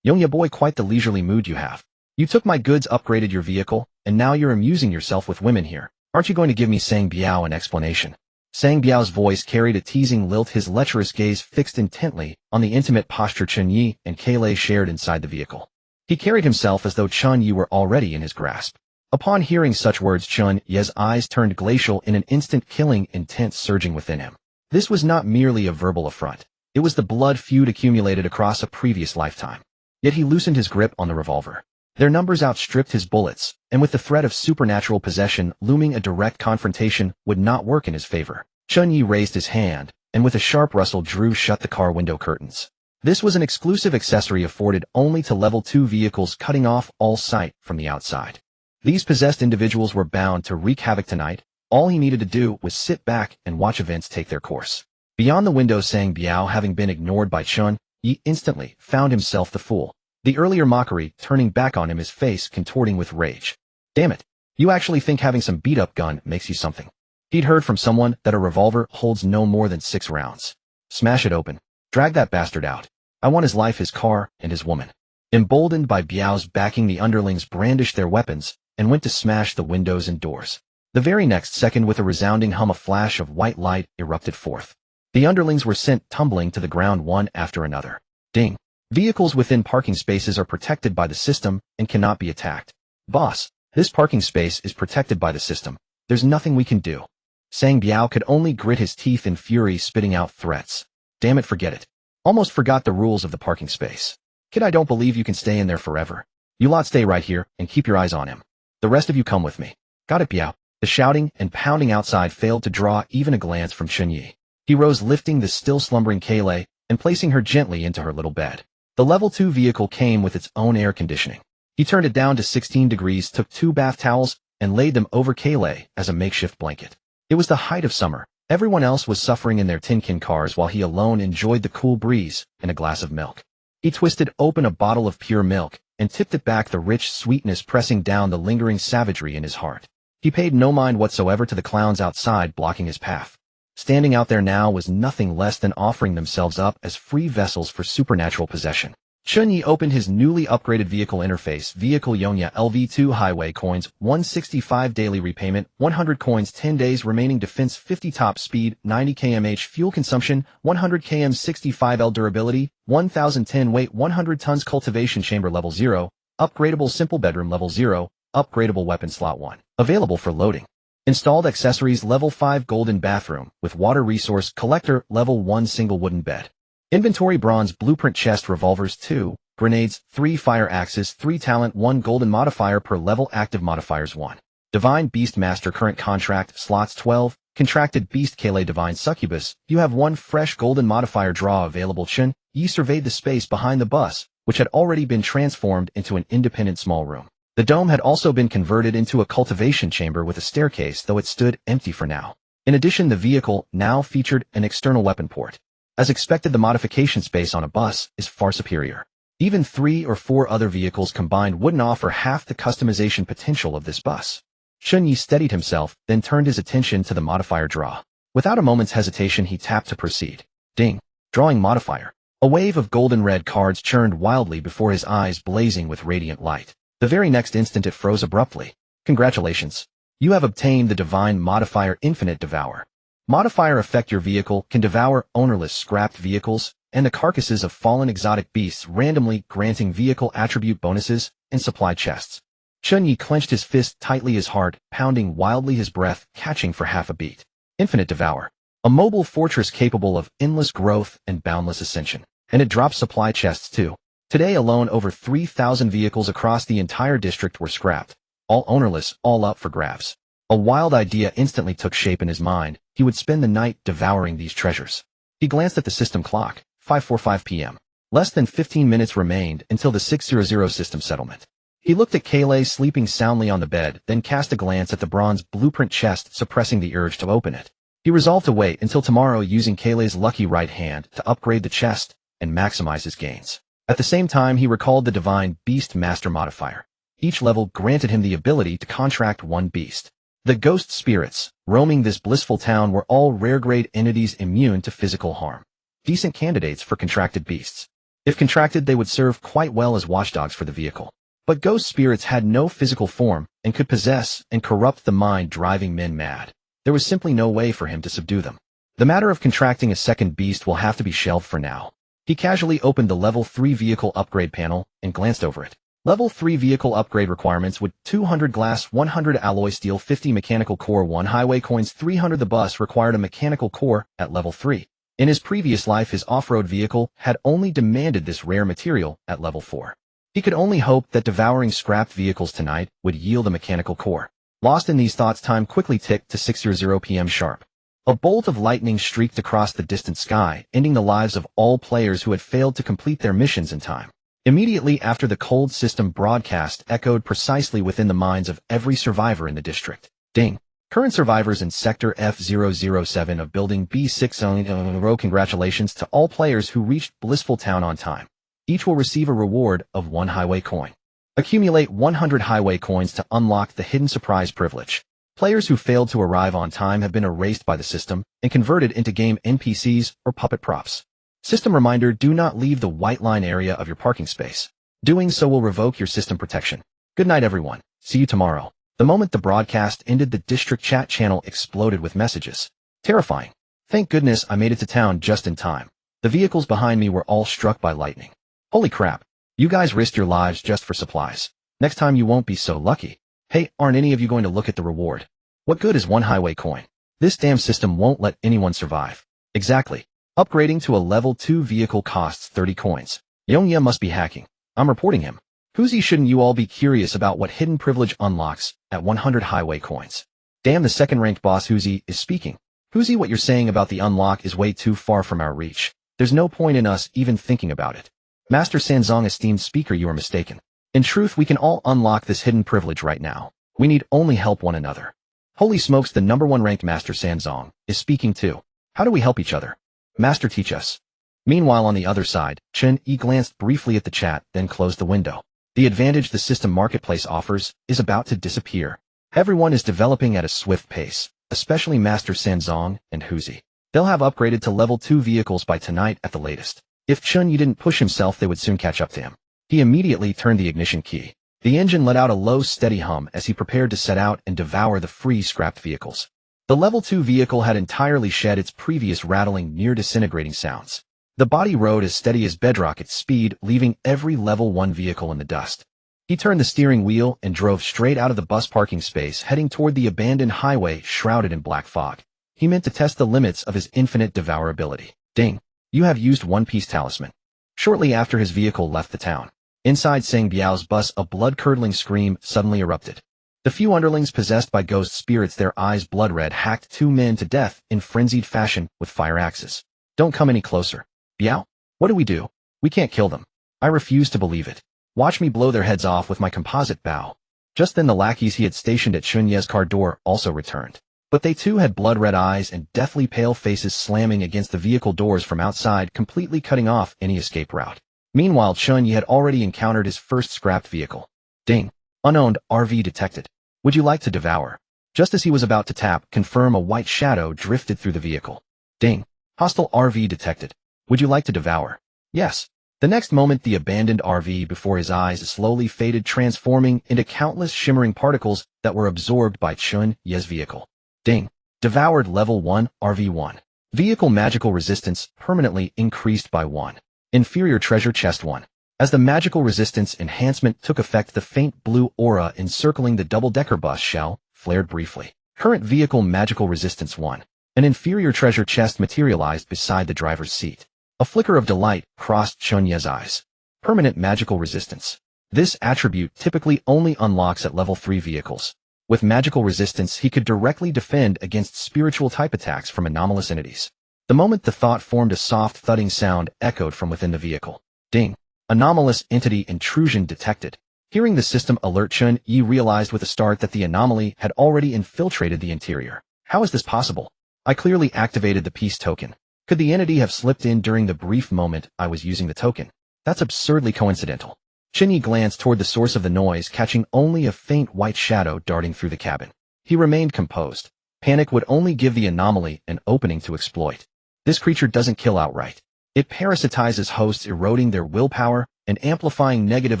Yongye boy, quite the leisurely mood you have. You took my goods, upgraded your vehicle, and now you're amusing yourself with women here. Aren't you going to give me Sang Biao an explanation? Sang Biao's voice carried a teasing lilt, his lecherous gaze fixed intently on the intimate posture Chen Ye and Kailei shared inside the vehicle. He carried himself as though Chen Ye were already in his grasp. Upon hearing such words, Chen Ye's eyes turned glacial in an instant, killing intent surging within him. This was not merely a verbal affront. It was the blood feud accumulated across a previous lifetime. Yet he loosened his grip on the revolver. Their numbers outstripped his bullets, and with the threat of supernatural possession looming, a direct confrontation would not work in his favor. Chen Ye raised his hand, and with a sharp rustle drew shut the car window curtains. This was an exclusive accessory afforded only to level 2 vehicles, cutting off all sight from the outside. These possessed individuals were bound to wreak havoc tonight. All he needed to do was sit back and watch events take their course. Beyond the window, Sang Biao, having been ignored by Chen Ye, instantly found himself the fool. The earlier mockery turning back on him, his face contorting with rage. Damn it. You actually think having some beat-up gun makes you something? He'd heard from someone that a revolver holds no more than 6 rounds. Smash it open. Drag that bastard out. I want his life, his car, and his woman. Emboldened by Biao's backing, the underlings brandished their weapons and went to smash the windows and doors. The very next second, with a resounding hum, a flash of white light erupted forth. The underlings were sent tumbling to the ground one after another. Ding. Vehicles within parking spaces are protected by the system and cannot be attacked. Boss, this parking space is protected by the system. There's nothing we can do. Sang Biao could only grit his teeth in fury, spitting out threats. Damn it, forget it. Almost forgot the rules of the parking space. Kid, I don't believe you can stay in there forever. You lot stay right here and keep your eyes on him. The rest of you come with me. Got it, Biao. The shouting and pounding outside failed to draw even a glance from Chen Ye. He rose, lifting the still slumbering Kailei, and placing her gently into her little bed. The level 2 vehicle came with its own air conditioning. He turned it down to 16 degrees, took 2 bath towels, and laid them over Kayleigh as a makeshift blanket. It was the height of summer. Everyone else was suffering in their tin-can cars while he alone enjoyed the cool breeze and a glass of milk. He twisted open a bottle of pure milk and tipped it back, the rich sweetness pressing down the lingering savagery in his heart. He paid no mind whatsoever to the clowns outside blocking his path. Standing out there now was nothing less than offering themselves up as free vessels for supernatural possession. Chen Ye opened his newly upgraded vehicle interface. Vehicle Yonya LV2 highway coins, 165 daily repayment, 100 coins 10 days remaining defense, 50 top speed, 90 kmh fuel consumption, 100 km 65L durability, 1010 weight, 100 tons cultivation chamber level 0, upgradable simple bedroom level 0, upgradable weapon slot 1. Available for loading. Installed accessories level 5 golden bathroom with water resource collector level 1 single wooden bed. Inventory bronze blueprint chest revolvers 2, grenades 3 fire axes 3 talent 1 golden modifier per level active modifiers 1. Divine Beast Master current contract slots 12, contracted Beast Kayleigh Divine Succubus, you have 1 fresh golden modifier draw available. Chen Ye surveyed the space behind the bus, which had already been transformed into an independent small room. The dome had also been converted into a cultivation chamber with a staircase, though it stood empty for now. In addition, the vehicle now featured an external weapon port. As expected, the modification space on a bus is far superior. Even 3 or 4 other vehicles combined wouldn't offer half the customization potential of this bus. Chen Ye steadied himself, then turned his attention to the modifier draw. Without a moment's hesitation, he tapped to proceed. Ding! Drawing modifier. A wave of golden red cards churned wildly before his eyes, blazing with radiant light. The very next instant it froze abruptly. Congratulations. You have obtained the divine modifier Infinite Devour. Modifier effect: your vehicle can devour ownerless scrapped vehicles and the carcasses of fallen exotic beasts, randomly granting vehicle attribute bonuses and supply chests. Chen Ye clenched his fist tightly, his heart pounding wildly, his breath catching for half a beat. Infinite Devour. A mobile fortress capable of endless growth and boundless ascension. And it drops supply chests too. Today alone, over 3,000 vehicles across the entire district were scrapped. All ownerless, all up for grabs. A wild idea instantly took shape in his mind. He would spend the night devouring these treasures. He glanced at the system clock. 5:45 p.m. Less than 15 minutes remained until the 600 system settlement. He looked at Kayleigh sleeping soundly on the bed, then cast a glance at the bronze blueprint chest, suppressing the urge to open it. He resolved to wait until tomorrow, using Kayleigh's lucky right hand to upgrade the chest and maximize his gains. At the same time, he recalled the Divine Beast Master modifier. Each level granted him the ability to contract 1 beast. The ghost spirits roaming this blissful town were all rare-grade entities immune to physical harm. Decent candidates for contracted beasts. If contracted, they would serve quite well as watchdogs for the vehicle. But ghost spirits had no physical form and could possess and corrupt the mind, driving men mad. There was simply no way for him to subdue them. The matter of contracting a second beast will have to be shelved for now. He casually opened the level 3 vehicle upgrade panel and glanced over it. Level 3 vehicle upgrade requirements would 200 glass, 100 alloy steel, 50 mechanical core, 1 highway coins, 300. The bus required a mechanical core at level 3. In his previous life, his off-road vehicle had only demanded this rare material at level 4. He could only hope that devouring scrapped vehicles tonight would yield a mechanical core. Lost in these thoughts, time quickly ticked to 6:00 p.m. sharp. A bolt of lightning streaked across the distant sky, ending the lives of all players who had failed to complete their missions in time. Immediately after, the cold system broadcast echoed precisely within the minds of every survivor in the district. Ding! Current survivors in Sector F007 of Building B6. Congratulations to all players who reached Blissful Town on time. Each will receive a reward of 1 highway coin. Accumulate 100 highway coins to unlock the hidden surprise privilege. Players who failed to arrive on time have been erased by the system and converted into game NPCs or puppet props. System reminder: do not leave the white line area of your parking space. Doing so will revoke your system protection. Good night, everyone. See you tomorrow. The moment the broadcast ended, the district chat channel exploded with messages. Terrifying. Thank goodness I made it to town just in time. The vehicles behind me were all struck by lightning. Holy crap. You guys risked your lives just for supplies. Next time you won't be so lucky. Hey, aren't any of you going to look at the reward? What good is 1 highway coin? This damn system won't let anyone survive. Exactly. Upgrading to a level 2 vehicle costs 30 coins. Yonya must be hacking. I'm reporting him. Who'sy, shouldn't you all be curious about what hidden privilege unlocks at 100 highway coins? Damn, the second-ranked boss Who'sy is speaking. Who'sy, what you're saying about the unlock is way too far from our reach. There's no point in us even thinking about it. Master Sanzong, esteemed speaker, you are mistaken. In truth, we can all unlock this hidden privilege right now. We need only help one another. Holy smokes, the #1 ranked Master Sanzong is speaking too. How do we help each other? Master, teach us. Meanwhile, on the other side, Chen Ye glanced briefly at the chat, then closed the window. The advantage the system marketplace offers is about to disappear. Everyone is developing at a swift pace, especially Master Sanzong and Huzi. They'll have upgraded to level 2 vehicles by tonight at the latest. If Chen Ye didn't push himself, they would soon catch up to him. He immediately turned the ignition key. The engine let out a low, steady hum as he prepared to set out and devour the free scrapped vehicles. The level 2 vehicle had entirely shed its previous rattling, near-disintegrating sounds. The body rode as steady as bedrock at speed, leaving every level 1 vehicle in the dust. He turned the steering wheel and drove straight out of the bus parking space, heading toward the abandoned highway shrouded in black fog. He meant to test the limits of his infinite devourability. Ding! You have used One Piece Talisman. Shortly after his vehicle left the town, inside Sang Biao's bus, a blood-curdling scream suddenly erupted. The few underlings possessed by ghost spirits, their eyes blood-red, hacked 2 men to death in frenzied fashion with fire axes. Don't come any closer. Biao? What do we do? We can't kill them. I refuse to believe it. Watch me blow their heads off with my composite bow. Just then the lackeys he had stationed at Chen Ye's car door also returned. But they too had blood-red eyes and deathly pale faces, slamming against the vehicle doors from outside, completely cutting off any escape route. Meanwhile, Chen Ye had already encountered his first scrapped vehicle. Ding! Unowned RV detected. Would you like to devour? Just as he was about to tap confirm, a white shadow drifted through the vehicle. Ding! Hostile RV detected. Would you like to devour? Yes. The next moment, the abandoned RV before his eyes slowly faded, transforming into countless shimmering particles that were absorbed by Chen Ye's vehicle. Ding! Devoured level 1, RV1. Vehicle magical resistance permanently increased by 1. Inferior treasure chest 1. As the magical resistance enhancement took effect, the faint blue aura encircling the double-decker bus shell flared briefly. Current vehicle magical resistance 1. An inferior treasure chest materialized beside the driver's seat. A flicker of delight crossed Chen Ye's eyes. Permanent magical resistance. This attribute typically only unlocks at level 3 vehicles. With magical resistance, he could directly defend against spiritual type attacks from anomalous entities. The moment the thought formed, a soft thudding sound echoed from within the vehicle. Ding! Anomalous entity intrusion detected. Hearing the system alert, Chen Ye realized with a start that the anomaly had already infiltrated the interior. How is this possible? I clearly activated the peace token. Could the entity have slipped in during the brief moment I was using the token? That's absurdly coincidental. Chen Ye glanced toward the source of the noise, catching only a faint white shadow darting through the cabin. He remained composed. Panic would only give the anomaly an opening to exploit. This creature doesn't kill outright. It parasitizes hosts, eroding their willpower and amplifying negative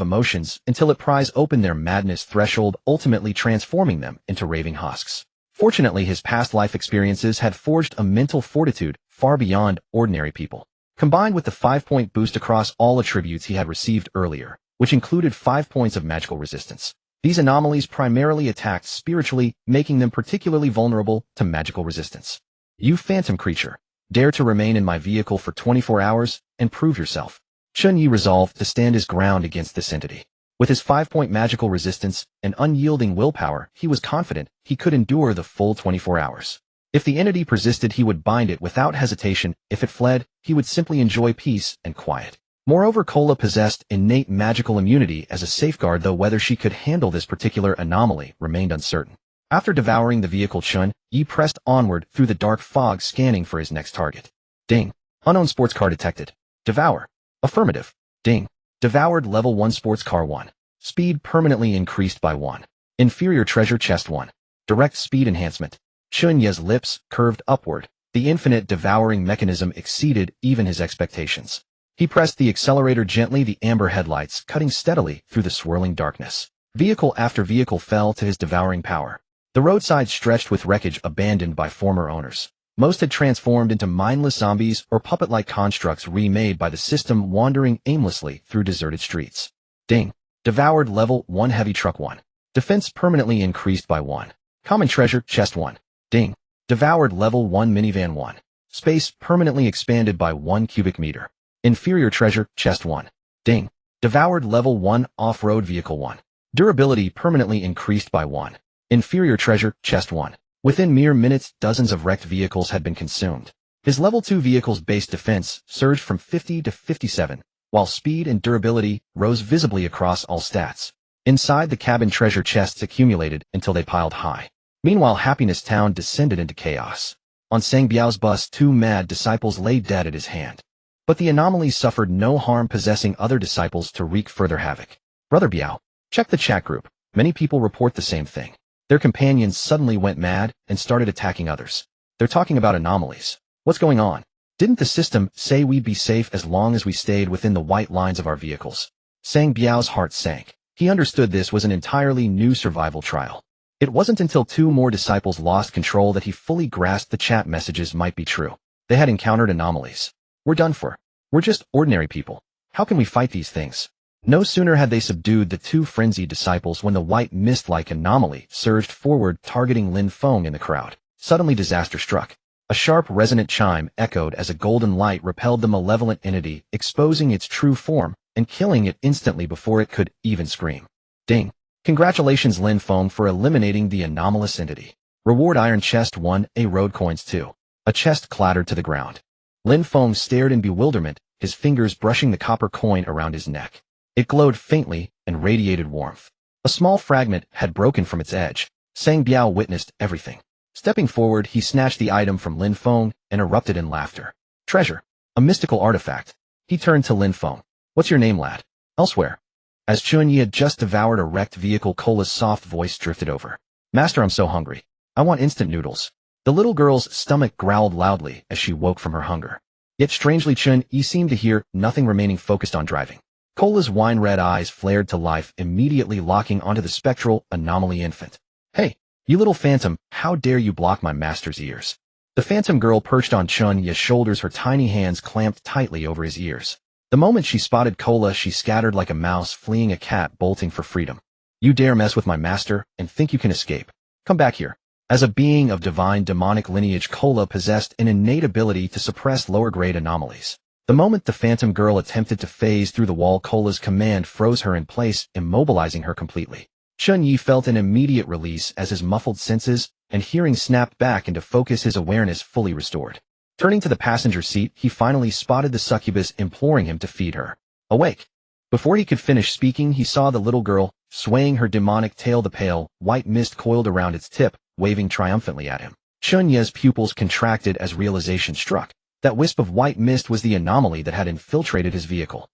emotions until it pries open their madness threshold, ultimately transforming them into raving husks. Fortunately, his past life experiences had forged a mental fortitude far beyond ordinary people. Combined with the 5-point boost across all attributes he had received earlier, which included 5 points of magical resistance, these anomalies primarily attacked spiritually, making them particularly vulnerable to magical resistance. You phantom creature, dare to remain in my vehicle for 24 hours and prove yourself. Chen Ye resolved to stand his ground against this entity. With his 5-point magical resistance and unyielding willpower, he was confident he could endure the full 24 hours. If the entity persisted, he would bind it without hesitation. If it fled, he would simply enjoy peace and quiet. Moreover, Cola possessed innate magical immunity as a safeguard, though whether she could handle this particular anomaly remained uncertain. After devouring the vehicle, Chen Ye pressed onward through the dark fog, scanning for his next target. Ding! Unknown sports car detected. Devour. Affirmative. Ding! Devoured level 1 sports car 1. Speed permanently increased by 1. Inferior treasure chest 1. Direct speed enhancement. Chen Ye's lips curved upward. The infinite devouring mechanism exceeded even his expectations. He pressed the accelerator gently, the amber headlights cutting steadily through the swirling darkness. Vehicle after vehicle fell to his devouring power. The roadside stretched with wreckage abandoned by former owners. Most had transformed into mindless zombies or puppet-like constructs remade by the system, wandering aimlessly through deserted streets. Ding! Devoured level 1 heavy truck 1. Defense permanently increased by 1. Common treasure chest 1. Ding! Devoured level 1 minivan 1. Space permanently expanded by 1 cubic meter. Inferior treasure chest 1. Ding! Devoured level 1 off-road vehicle 1. Durability permanently increased by 1. Inferior treasure chest 1. Within mere minutes, dozens of wrecked vehicles had been consumed. His level 2 vehicle's base defense surged from 50 to 57, while speed and durability rose visibly across all stats. Inside the cabin, treasure chests accumulated until they piled high. Meanwhile, Happiness Town descended into chaos. On Sang Biao's bus, 2 mad disciples lay dead at his hand. But the anomalies suffered no harm, possessing other disciples to wreak further havoc. Brother Biao, check the chat group. Many people report the same thing. Their companions suddenly went mad and started attacking others. They're talking about anomalies. What's going on? Didn't the system say we'd be safe as long as we stayed within the white lines of our vehicles? Sang Biao's heart sank. He understood this was an entirely new survival trial. It wasn't until 2 more disciples lost control that he fully grasped the chat messages might be true. They had encountered anomalies. We're done for. We're just ordinary people. How can we fight these things? No sooner had they subdued the 2 frenzied disciples when the white mist-like anomaly surged forward, targeting Lin Feng in the crowd. Suddenly disaster struck. A sharp, resonant chime echoed as a golden light repelled the malevolent entity, exposing its true form and killing it instantly before it could even scream. Ding! Congratulations, Lin Feng, for eliminating the anomalous entity. Reward: Iron Chest 1, A Road Coins 2. A chest clattered to the ground. Lin Feng stared in bewilderment, his fingers brushing the copper coin around his neck. It glowed faintly and radiated warmth. A small fragment had broken from its edge. Sang Biao witnessed everything. Stepping forward, he snatched the item from Lin Feng and erupted in laughter. Treasure. A mystical artifact. He turned to Lin Feng. What's your name, lad? Elsewhere. As Chen Ye had just devoured a wrecked vehicle, Cola's soft voice drifted over. Master, I'm so hungry. I want instant noodles. The little girl's stomach growled loudly as she woke from her hunger. Yet strangely, Chen Ye seemed to hear nothing, remaining focused on driving. Cola's wine-red eyes flared to life, immediately locking onto the spectral anomaly infant. Hey, you little phantom, how dare you block my master's ears? The phantom girl perched on Chen Ye's shoulders, her tiny hands clamped tightly over his ears. The moment she spotted Cola, she scattered like a mouse fleeing a cat bolting for freedom. You dare mess with my master and think you can escape? Come back here. As a being of divine demonic lineage, Cola possessed an innate ability to suppress lower-grade anomalies. The moment the phantom girl attempted to phase through the wall, Cola's command froze her in place, immobilizing her completely. Chen Ye felt an immediate release as his muffled senses and hearing snapped back into focus, his awareness fully restored. Turning to the passenger seat, he finally spotted the succubus imploring him to feed her. Awake! Before he could finish speaking, he saw the little girl, swaying her demonic tail, the pale, white mist coiled around its tip, waving triumphantly at him. Chen Ye's pupils contracted as realization struck. That wisp of white mist was the anomaly that had infiltrated his vehicle.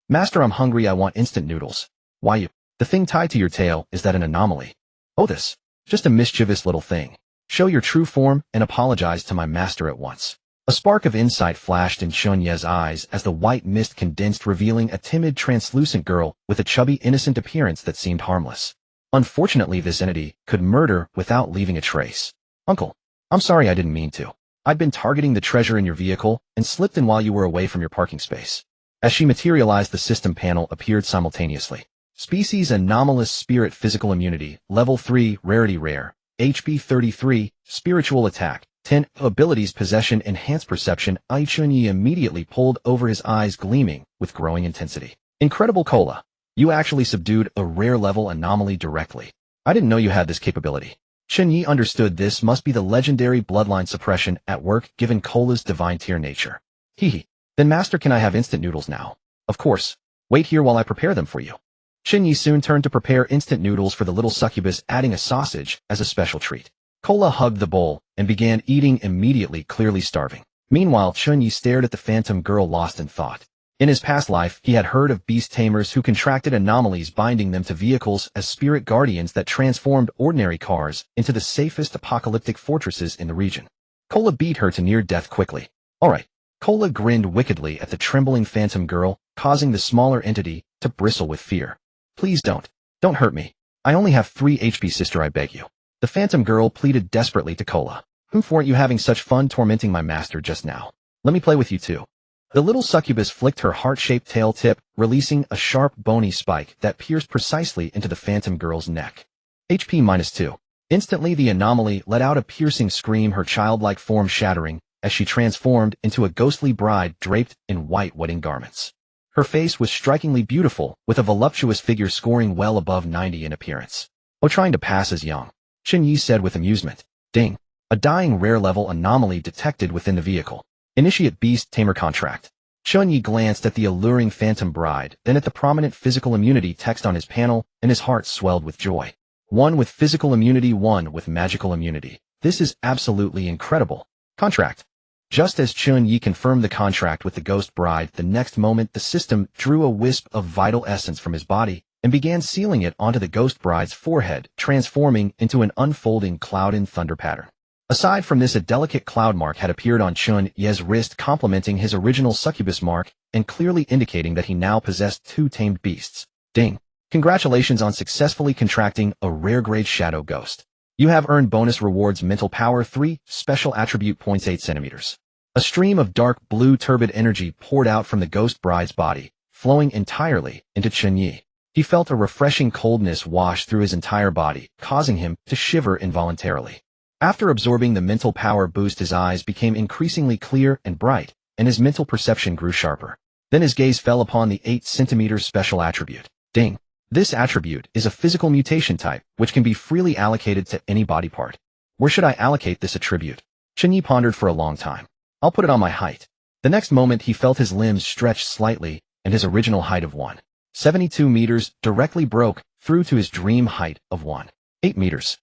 Master, I'm hungry, I want instant noodles. Why you? The thing tied to your tail, is that an anomaly? Oh, this. Just a mischievous little thing. Show your true form and apologize to my master at once. A spark of insight flashed in Chen Ye's eyes as the white mist condensed, revealing a timid, translucent girl with a chubby, innocent appearance that seemed harmless. Unfortunately, this entity could murder without leaving a trace. Uncle, I'm sorry, I didn't mean to. I'd been targeting the treasure in your vehicle and slipped in while you were away from your parking space. As she materialized, the system panel appeared simultaneously. Species: Anomalous Spirit, Physical Immunity, Level 3, Rarity Rare, HP 33, Spiritual Attack, 10, Abilities: Possession, Enhanced Perception. Chen Ye immediately pulled over, his eyes gleaming with growing intensity. Incredible, Cola. You actually subdued a rare level anomaly directly. I didn't know you had this capability. Chen Ye understood this must be the legendary bloodline suppression at work, given Cola's divine tier nature. Hehe. Then master, can I have instant noodles now? Of course. Wait here while I prepare them for you. Chen Ye soon turned to prepare instant noodles for the little succubus, adding a sausage as a special treat. Cola hugged the bowl and began eating immediately, clearly starving. Meanwhile, Chen Ye stared at the phantom girl, lost in thought. In his past life, he had heard of beast tamers who contracted anomalies, binding them to vehicles as spirit guardians that transformed ordinary cars into the safest apocalyptic fortresses in the region. Cola beat her to near death quickly. Alright. Cola grinned wickedly at the trembling phantom girl, causing the smaller entity to bristle with fear. Please don't. Don't hurt me. I only have 3 HP, sister, I beg you. The phantom girl pleaded desperately to Cola. Weren't you having such fun tormenting my master just now? Let me play with you too. The little succubus flicked her heart-shaped tail tip, releasing a sharp, bony spike that pierced precisely into the phantom girl's neck. HP -2. Instantly, the anomaly let out a piercing scream, her childlike form shattering as she transformed into a ghostly bride draped in white wedding garments. Her face was strikingly beautiful, with a voluptuous figure scoring well above 90 in appearance. Oh, trying to pass as young, Chen Ye said with amusement. Ding. A dying rare level anomaly detected within the vehicle. Initiate Beast Tamer contract. Chen Ye glanced at the alluring phantom bride, then at the prominent physical immunity text on his panel, and his heart swelled with joy. One with physical immunity, one with magical immunity. This is absolutely incredible. Contract. Just as Chen Ye confirmed the contract with the ghost bride, the next moment the system drew a wisp of vital essence from his body and began sealing it onto the ghost bride's forehead, transforming into an unfolding cloud and thunder pattern. Aside from this, a delicate cloud mark had appeared on Chen Ye's wrist, complementing his original succubus mark and clearly indicating that he now possessed two tamed beasts. Ding! Congratulations on successfully contracting a rare-grade shadow ghost. You have earned bonus rewards: mental power 3, special attribute points 8 centimeters. A stream of dark blue turbid energy poured out from the ghost bride's body, flowing entirely into Chen Ye. He felt a refreshing coldness wash through his entire body, causing him to shiver involuntarily. After absorbing the mental power boost, his eyes became increasingly clear and bright, and his mental perception grew sharper. Then his gaze fell upon the 8 centimeters special attribute. Ding! This attribute is a physical mutation type, which can be freely allocated to any body part. Where should I allocate this attribute? Chen Ye pondered for a long time. I'll put it on my height. The next moment he felt his limbs stretch slightly, and his original height of 1.72 meters directly broke through to his dream height of 1.8 meters.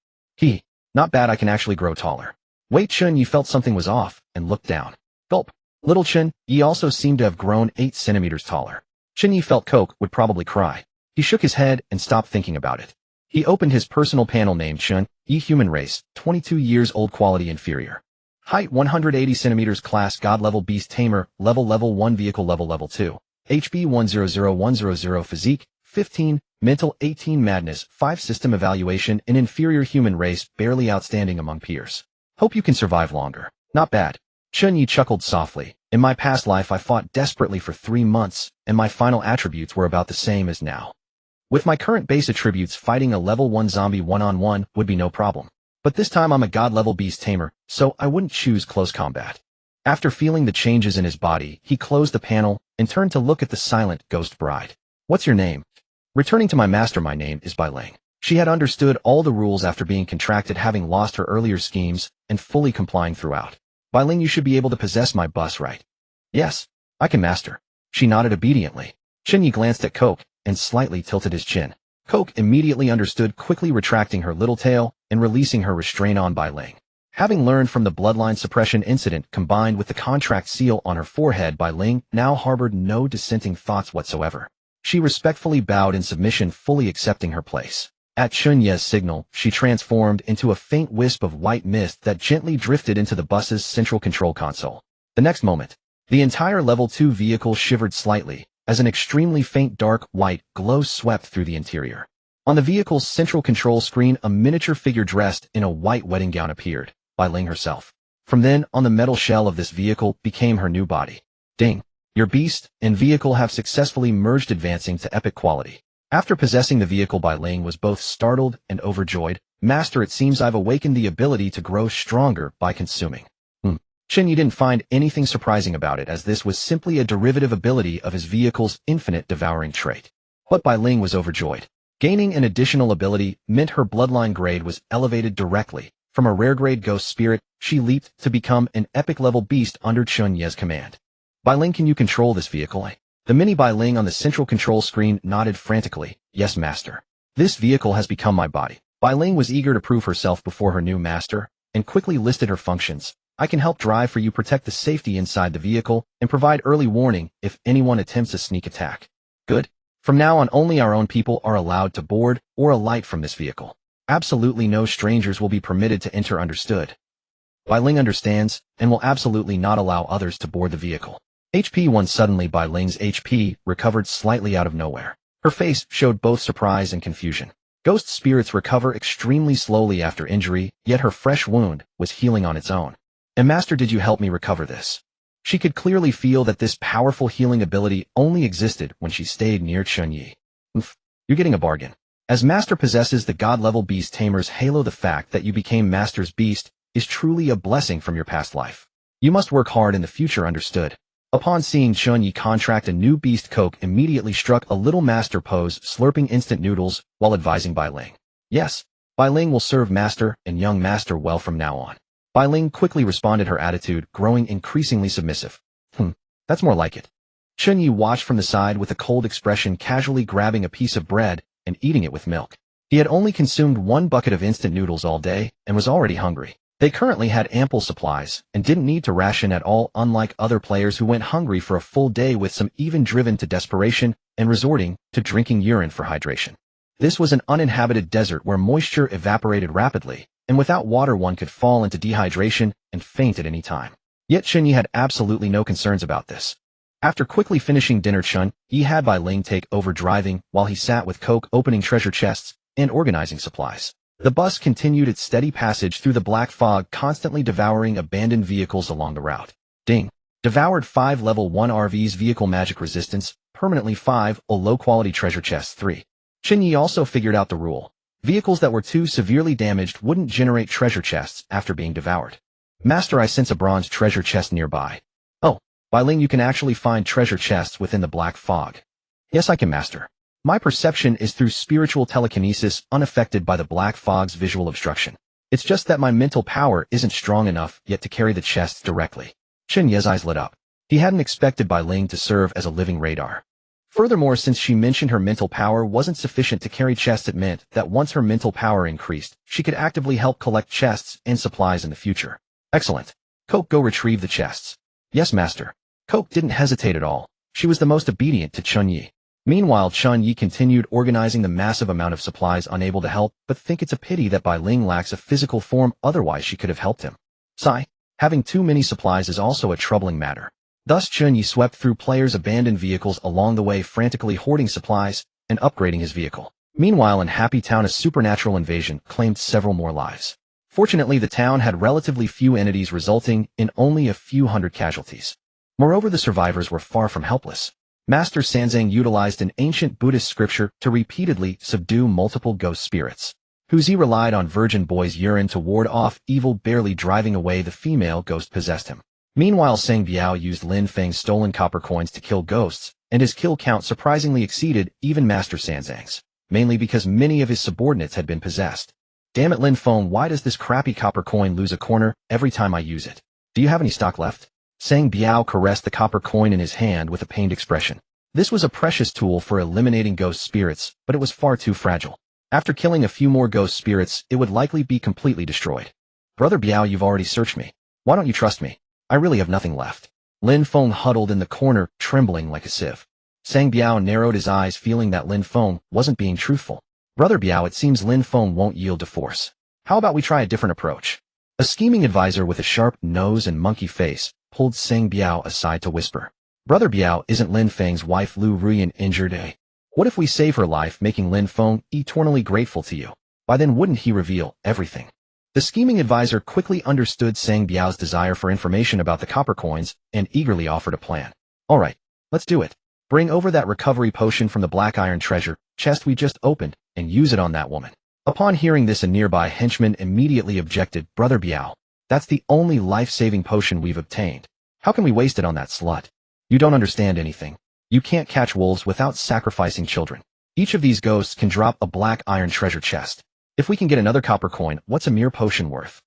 Not bad, I can actually grow taller. Wait, Chen Ye felt something was off and looked down. Gulp. Little Chen Ye also seemed to have grown 8 centimeters taller. Chen Ye felt Coke would probably cry. He shook his head and stopped thinking about it. He opened his personal panel named Chen Ye, human race, 22 years old, quality inferior. Height 180 centimeters, class God-level Beast Tamer, level 1, vehicle level 2. HP 100100, physique 15, mental 18, madness 5, system evaluation, an inferior human race, barely outstanding among peers. Hope you can survive longer. Not bad. Chen Ye chuckled softly. In my past life I fought desperately for 3 months, and my final attributes were about the same as now. With my current base attributes, fighting a level 1 zombie one-on-one would be no problem. But this time I'm a God-level Beast Tamer, so I wouldn't choose close combat. After feeling the changes in his body, he closed the panel and turned to look at the silent ghost bride. What's your name? Returning to my master, my name is Bai Ling. She had understood all the rules after being contracted, having lost her earlier schemes, and fully complying throughout. Bai Ling, you should be able to possess my bus, right? Yes, I can master. She nodded obediently. Chen Ye glanced at Coke and slightly tilted his chin. Coke immediately understood, quickly retracting her little tail and releasing her restraint on Bai Ling. Having learned from the bloodline suppression incident combined with the contract seal on her forehead, Bai Ling now harbored no dissenting thoughts whatsoever. She respectfully bowed in submission, fully accepting her place. At Chen Ye's signal, she transformed into a faint wisp of white mist that gently drifted into the bus's central control console. The next moment, the entire level 2 vehicle shivered slightly as an extremely faint dark white glow swept through the interior. On the vehicle's central control screen, a miniature figure dressed in a white wedding gown appeared, Bai Ling herself. From then on, the metal shell of this vehicle became her new body. Ding! Your beast and vehicle have successfully merged, advancing to epic quality. After possessing the vehicle, Bai Ling was both startled and overjoyed. Master, it seems I've awakened the ability to grow stronger by consuming. Chen Ye didn't find anything surprising about it, as this was simply a derivative ability of his vehicle's infinite devouring trait. But Bai Ling was overjoyed. Gaining an additional ability meant her bloodline grade was elevated directly. From a rare grade ghost spirit, she leaped to become an epic level beast under Chen Ye's command. Bai Ling, can you control this vehicle? The mini Bai Ling on the central control screen nodded frantically. Yes, master. This vehicle has become my body. Bai Ling was eager to prove herself before her new master, and quickly listed her functions. I can help drive for you, protect the safety inside the vehicle, and provide early warning if anyone attempts a sneak attack. Good. From now on, only our own people are allowed to board or alight from this vehicle. Absolutely no strangers will be permitted to enter, understood? Bai Ling understands, and will absolutely not allow others to board the vehicle. HP 1. Suddenly Bai Ling's HP recovered slightly out of nowhere. Her face showed both surprise and confusion. Ghost spirits recover extremely slowly after injury, yet her fresh wound was healing on its own. And master, did you help me recover this? She could clearly feel that this powerful healing ability only existed when she stayed near Chen Ye. Oof, you're getting a bargain. As master possesses the God-level Beast Tamer's halo, the fact that you became master's beast is truly a blessing from your past life. You must work hard in the future, understood? Upon seeing Chen Ye contract a new beast, Coke immediately struck a little master pose, slurping instant noodles while advising Bai Ling. Yes, Bai Ling will serve master and young master well from now on. Bai Ling quickly responded, her attitude growing increasingly submissive. That's more like it. Chen Ye watched from the side with a cold expression, casually grabbing a piece of bread and eating it with milk. He had only consumed 1 bucket of instant noodles all day and was already hungry. They currently had ample supplies and didn't need to ration at all, unlike other players who went hungry for a full day, with some even driven to desperation and resorting to drinking urine for hydration. This was an uninhabited desert where moisture evaporated rapidly, and without water one could fall into dehydration and faint at any time. Yet Chen Ye had absolutely no concerns about this. After quickly finishing dinner, Chen Ye had Bai Ling take over driving while he sat with Coke, opening treasure chests and organizing supplies. The bus continued its steady passage through the black fog, constantly devouring abandoned vehicles along the route. Ding. Devoured 5 level 1 RVs, vehicle magic resistance, permanently 5, low-quality treasure chests 3. Chen Ye also figured out the rule. Vehicles that were too severely damaged wouldn't generate treasure chests after being devoured. Master, I sense a bronze treasure chest nearby. Oh, Bai Ling, you can actually find treasure chests within the black fog. Yes, I can, Master. My perception is through spiritual telekinesis, unaffected by the black fog's visual obstruction. It's just that my mental power isn't strong enough yet to carry the chests directly. Chen Ye's eyes lit up. He hadn't expected Bai Ling to serve as a living radar. Furthermore, since she mentioned her mental power wasn't sufficient to carry chests, it meant that once her mental power increased, she could actively help collect chests and supplies in the future. Excellent. Coke, go retrieve the chests. Yes, Master. Coke didn't hesitate at all. She was the most obedient to Chen Ye. Meanwhile, Chen Ye continued organizing the massive amount of supplies, unable to help but think it's a pity that Bai Ling lacks a physical form, otherwise she could have helped him. Sigh. Having too many supplies is also a troubling matter. Thus Chen Ye swept through players' abandoned vehicles along the way, frantically hoarding supplies and upgrading his vehicle. Meanwhile, in Happy Town, a supernatural invasion claimed several more lives. Fortunately, the town had relatively few entities, resulting in only a few hundred casualties. Moreover, the survivors were far from helpless. Master Sanzang utilized an ancient Buddhist scripture to repeatedly subdue multiple ghost spirits. Huzi relied on Virgin Boy's urine to ward off evil, barely driving away the female ghost possessed him. Meanwhile, Sang Biao used Lin Feng's stolen copper coins to kill ghosts, and his kill count surprisingly exceeded even Master Sanzang's, mainly because many of his subordinates had been possessed. Damn it, Lin Feng, why does this crappy copper coin lose a corner every time I use it? Do you have any stock left? Sang Biao caressed the copper coin in his hand with a pained expression. This was a precious tool for eliminating ghost spirits, but it was far too fragile. After killing a few more ghost spirits, it would likely be completely destroyed. Brother Biao, you've already searched me. Why don't you trust me? I really have nothing left. Lin Feng huddled in the corner, trembling like a sieve. Sang Biao narrowed his eyes, feeling that Lin Feng wasn't being truthful. Brother Biao, it seems Lin Feng won't yield to force. How about we try a different approach? A scheming advisor with a sharp nose and monkey face pulled Sang Biao aside to whisper. Brother Biao, isn't Lin Feng's wife Lu Ruyan injured? What if we save her life, making Lin Feng eternally grateful to you? By then wouldn't he reveal everything? The scheming advisor quickly understood Sang Biao's desire for information about the copper coins and eagerly offered a plan. All right, let's do it. Bring over that recovery potion from the black iron treasure chest we just opened and use it on that woman. Upon hearing this, a nearby henchman immediately objected. Brother Biao, that's the only life-saving potion we've obtained. How can we waste it on that slut? You don't understand anything. You can't catch wolves without sacrificing children. Each of these ghosts can drop a black iron treasure chest. If we can get another copper coin, what's a mere potion worth?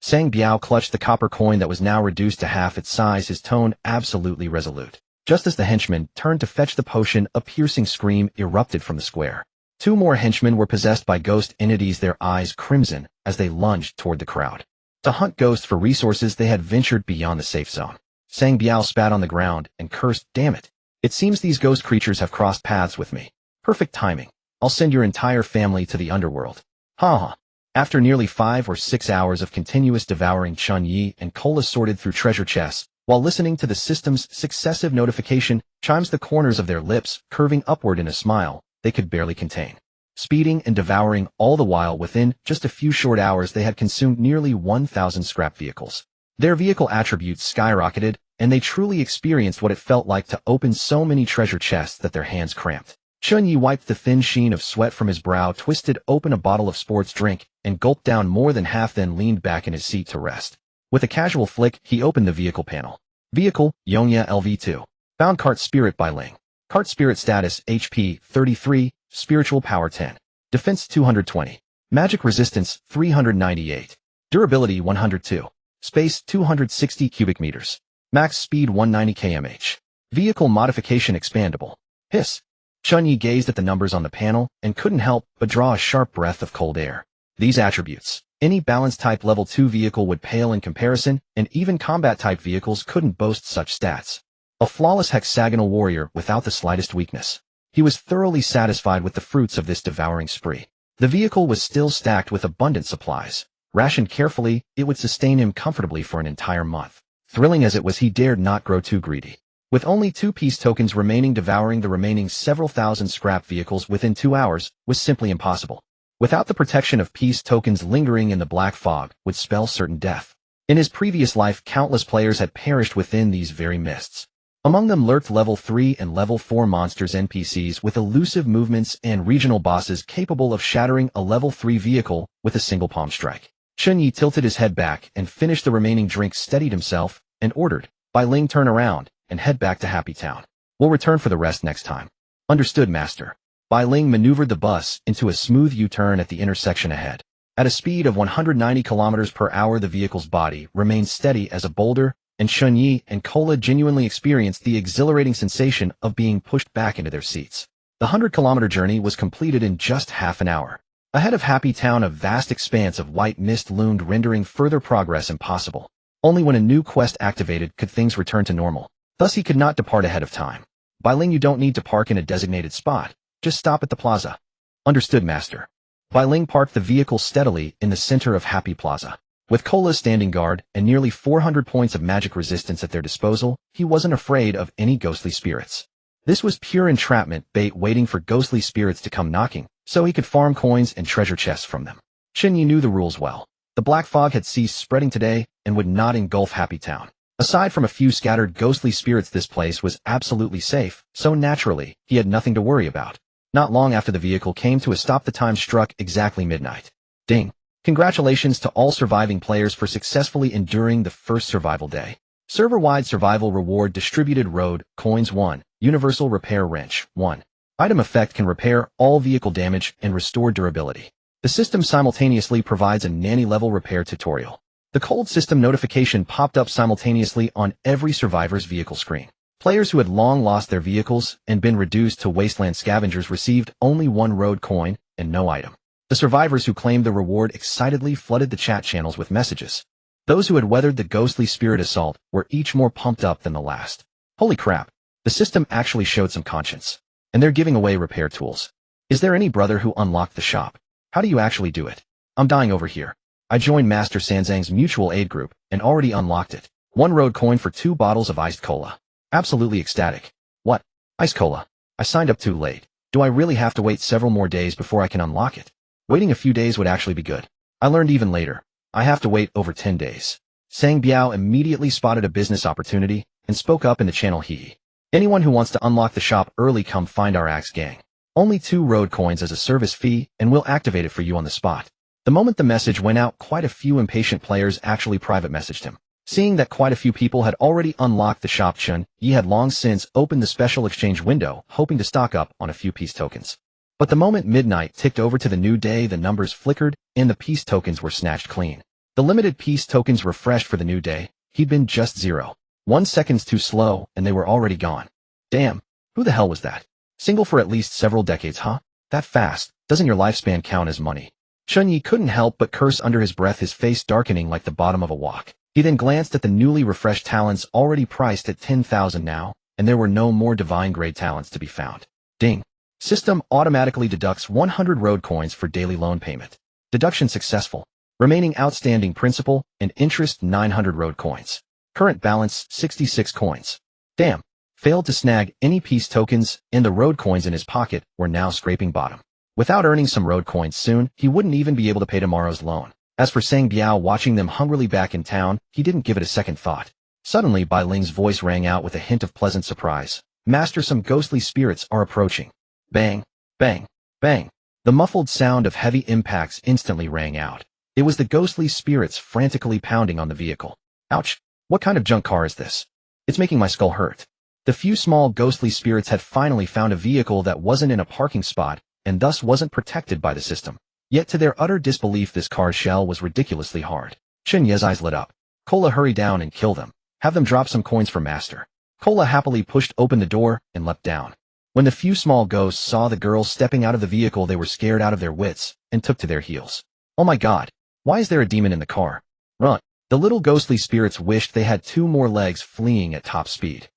Sang Biao clutched the copper coin that was now reduced to half its size, his tone absolutely resolute. Just as the henchman turned to fetch the potion, a piercing scream erupted from the square. 2 more henchmen were possessed by ghost entities, their eyes crimson as they lunged toward the crowd. To hunt ghosts for resources, they had ventured beyond the safe zone. Sang Biao spat on the ground and cursed, damn it. It seems these ghost creatures have crossed paths with me. Perfect timing. I'll send your entire family to the underworld. Ha ha. After nearly 5 or 6 hours of continuous devouring, Chen Ye and Cola sorted through treasure chests, while listening to the system's successive notification chimes, the corners of their lips curving upward in a smile they could barely contain. Speeding and devouring all the while, within just a few short hours they had consumed nearly 1,000 scrap vehicles. Their vehicle attributes skyrocketed, and they truly experienced what it felt like to open so many treasure chests that their hands cramped. Chen Ye wiped the thin sheen of sweat from his brow, twisted open a bottle of sports drink, and gulped down more than half, then leaned back in his seat to rest. With a casual flick, he opened the vehicle panel. Vehicle, Yongya LV2. Found Cart Spirit Bai Ling. Cart Spirit status, HP 33, Spiritual Power 10. Defense 220. Magic Resistance 398. Durability 102. Space 260 cubic meters. Max speed 190 km/h. Vehicle modification expandable. Hiss. Chen Ye gazed at the numbers on the panel and couldn't help but draw a sharp breath of cold air. These attributes. Any balance-type level 2 vehicle would pale in comparison, and even combat-type vehicles couldn't boast such stats. A flawless hexagonal warrior without the slightest weakness. He was thoroughly satisfied with the fruits of this devouring spree. The vehicle was still stacked with abundant supplies. Rationed carefully, it would sustain him comfortably for an entire month. Thrilling as it was, he dared not grow too greedy. With only 2 peace tokens remaining, devouring the remaining several thousand scrap vehicles within 2 hours was simply impossible. Without the protection of peace tokens, lingering in the black fog would spell certain death. In his previous life, countless players had perished within these very mists. Among them lurked level 3 and level 4 monsters, NPCs with elusive movements, and regional bosses capable of shattering a level 3 vehicle with a single palm strike. Chen Ye tilted his head back and finished the remaining drink, steadied himself, and ordered, "Bai Ling, turn around and head back to Happy Town. We'll return for the rest next time." "Understood, Master." Bai Ling maneuvered the bus into a smooth U-turn at the intersection ahead. At a speed of 190 km/h, the vehicle's body remained steady as a boulder, and Chen Ye and Cola genuinely experienced the exhilarating sensation of being pushed back into their seats. The 100-kilometer journey was completed in just half an hour. Ahead of Happy Town, a vast expanse of white mist loomed, rendering further progress impossible. Only when a new quest activated could things return to normal. Thus he could not depart ahead of time. "Bai Ling, you don't need to park in a designated spot. Just stop at the plaza." "Understood, Master." Bai Ling parked the vehicle steadily in the center of Happy Plaza. With Cola standing guard and nearly 400 points of magic resistance at their disposal, he wasn't afraid of any ghostly spirits. This was pure entrapment bait, waiting for ghostly spirits to come knocking, so he could farm coins and treasure chests from them. Chen Ye knew the rules well. The black fog had ceased spreading today and would not engulf Happy Town. Aside from a few scattered ghostly spirits, this place was absolutely safe, so naturally, he had nothing to worry about. Not long after the vehicle came to a stop, the time struck exactly midnight. Ding! Congratulations to all surviving players for successfully enduring the first survival day. Server-wide survival reward distributed: road coins 1, universal repair wrench 1. Item effect: can repair all vehicle damage and restore durability. The system simultaneously provides a nanny-level repair tutorial. The cold system notification popped up simultaneously on every survivor's vehicle screen. Players who had long lost their vehicles and been reduced to wasteland scavengers received only 1 road coin and no item. The survivors who claimed the reward excitedly flooded the chat channels with messages. Those who had weathered the ghostly spirit assault were each more pumped up than the last. Holy crap, the system actually showed some conscience. And they're giving away repair tools. Is there any brother who unlocked the shop? How do you actually do it? I'm dying over here. I joined Master Sanzang's mutual aid group and already unlocked it. 1 road coin for 2 bottles of iced cola. Absolutely ecstatic. What? Iced cola? I signed up too late. Do I really have to wait several more days before I can unlock it? Waiting a few days would actually be good. I learned even later. I have to wait over 10 days. Sang Biao immediately spotted a business opportunity and spoke up in the channel. Hee. Anyone who wants to unlock the shop early, come find our Axe Gang. Only 2 road coins as a service fee, and we'll activate it for you on the spot. The moment the message went out, quite a few impatient players actually private messaged him. Seeing that quite a few people had already unlocked the shop, Chen Ye had long since opened the special exchange window, hoping to stock up on a few peace tokens. But the moment midnight ticked over to the new day, the numbers flickered, and the peace tokens were snatched clean. The limited peace tokens refreshed for the new day. He'd been just 0.1 seconds too slow, and they were already gone. Damn, who the hell was that? Single for at least several decades, huh? That fast? Doesn't your lifespan count as money? Chen Ye couldn't help but curse under his breath, his face darkening like the bottom of a wok. He then glanced at the newly refreshed talents, already priced at 10,000 now, and there were no more divine-grade talents to be found. Ding. System automatically deducts 100 road coins for daily loan payment. Deduction successful. Remaining outstanding principal and interest 900 road coins. Current balance 66 coins. Damn. Failed to snag any peace tokens, and the road coins in his pocket were now scraping bottom. Without earning some road coins soon, he wouldn't even be able to pay tomorrow's loan. As for Sang Biao, watching them hungrily back in town, he didn't give it a second thought. Suddenly, Bai Ling's voice rang out with a hint of pleasant surprise. "Master, some ghostly spirits are approaching." Bang, bang, bang. The muffled sound of heavy impacts instantly rang out. It was the ghostly spirits frantically pounding on the vehicle. Ouch! What kind of junk car is this? It's making my skull hurt. The few small ghostly spirits had finally found a vehicle that wasn't in a parking spot, and thus wasn't protected by the system. Yet to their utter disbelief, this car's shell was ridiculously hard. Chen Ye's eyes lit up. Cola, hurry down and kill them. Have them drop some coins for Master. Cola happily pushed open the door and leapt down. When the few small ghosts saw the girls stepping out of the vehicle, they were scared out of their wits and took to their heels. Oh my god, why is there a demon in the car? Run. The little ghostly spirits wished they had 2 more legs, fleeing at top speed.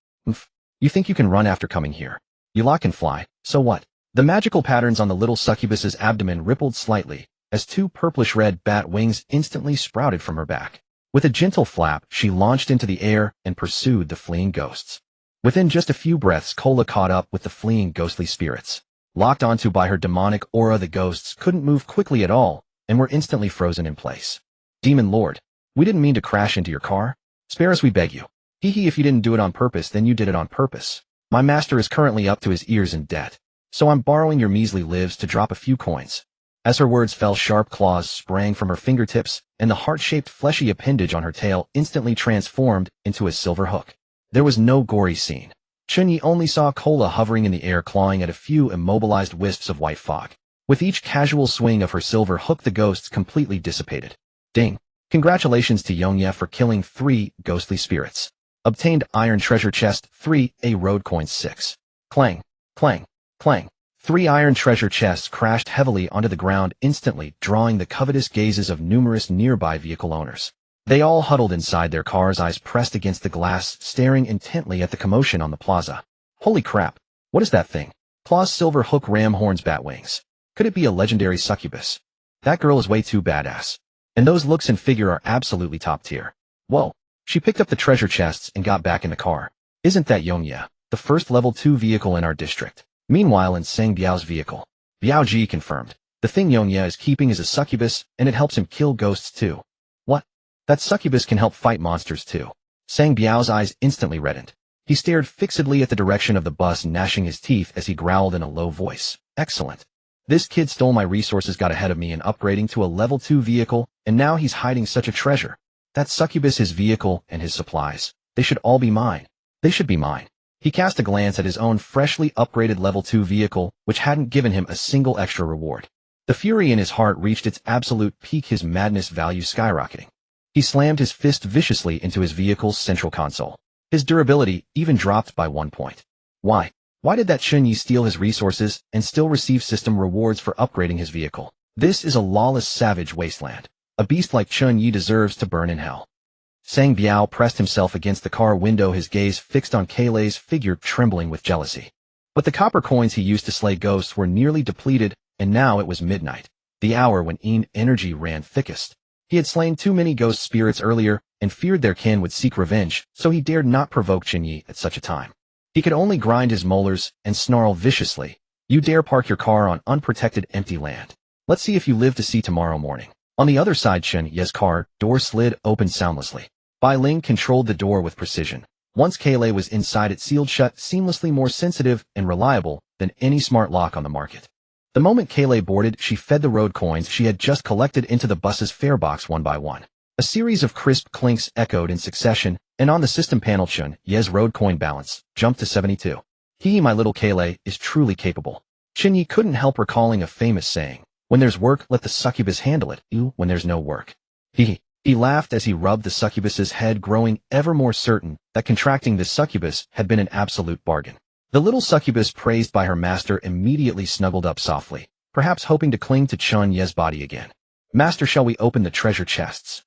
You think you can run after coming here? You lot can fly, so what? The magical patterns on the little succubus's abdomen rippled slightly, as 2 purplish-red bat wings instantly sprouted from her back. With a gentle flap, she launched into the air and pursued the fleeing ghosts. Within just a few breaths, Cola caught up with the fleeing ghostly spirits. Locked onto by her demonic aura, the ghosts couldn't move quickly at all, and were instantly frozen in place. Demon Lord, we didn't mean to crash into your car. Spare us, we beg you. Hee, if you didn't do it on purpose, then you did it on purpose. My master is currently up to his ears in debt, so I'm borrowing your measly lives to drop a few coins. As her words fell, sharp claws sprang from her fingertips, and the heart-shaped fleshy appendage on her tail instantly transformed into a silver hook. There was no gory scene. Chen Ye only saw Cola hovering in the air, clawing at a few immobilized wisps of white fog. With each casual swing of her silver hook, the ghosts completely dissipated. Ding! Congratulations to Ye for killing 3 ghostly spirits. Obtained iron treasure chest 3, a road coins 6. Clang, clang, clang. 3 iron treasure chests crashed heavily onto the ground, instantly drawing the covetous gazes of numerous nearby vehicle owners. They all huddled inside their cars, eyes pressed against the glass, staring intently at the commotion on the plaza. Holy crap! What is that thing? Claws, silver hook, ram horns, bat wings. Could it be a legendary succubus? That girl is way too badass. And those looks and figure are absolutely top tier. Whoa! She picked up the treasure chests and got back in the car. Isn't that Ye, the first level 2 vehicle in our district? Meanwhile, in Sang Biao's vehicle, Biao Ji confirmed. The thing Ye is keeping is a succubus, and it helps him kill ghosts too. What? That succubus can help fight monsters too. Sang Biao's eyes instantly reddened. He stared fixedly at the direction of the bus, gnashing his teeth as he growled in a low voice. Excellent. This kid stole my resources, got ahead of me in upgrading to a level 2 vehicle, and now he's hiding such a treasure. That succubus, his vehicle, and his supplies. They should all be mine. They should be mine. He cast a glance at his own freshly upgraded level 2 vehicle, which hadn't given him a single extra reward. The fury in his heart reached its absolute peak, his madness value skyrocketing. He slammed his fist viciously into his vehicle's central console. His durability even dropped by 1 point. Why? Why did that Chen Ye steal his resources and still receive system rewards for upgrading his vehicle? This is a lawless, savage wasteland. A beast like Chen Ye deserves to burn in hell. Sang Biao pressed himself against the car window, his gaze fixed on Keilei's figure, trembling with jealousy. But the copper coins he used to slay ghosts were nearly depleted, and now it was midnight, the hour when energy ran thickest. He had slain too many ghost spirits earlier, and feared their kin would seek revenge, so he dared not provoke Chen Ye at such a time. He could only grind his molars and snarl viciously. You dare park your car on unprotected empty land. Let's see if you live to see tomorrow morning. On the other side, Chen Ye's car door slid open soundlessly. Bai Ling controlled the door with precision. Once Keilei was inside, it sealed shut, seamlessly, more sensitive and reliable than any smart lock on the market. The moment Keilei boarded, she fed the road coins she had just collected into the bus's fare box one by one. A series of crisp clinks echoed in succession, and on the system panel, Chen Ye's road coin balance jumped to 72. He, my little Keilei, is truly capable. Chen Ye couldn't help recalling a famous saying. When there's work, let the succubus handle it. When there's no work. He laughed as he rubbed the succubus's head, growing ever more certain that contracting this succubus had been an absolute bargain. The little succubus, praised by her master, immediately snuggled up softly, perhaps hoping to cling to Chen Ye's body again. Master, shall we open the treasure chests?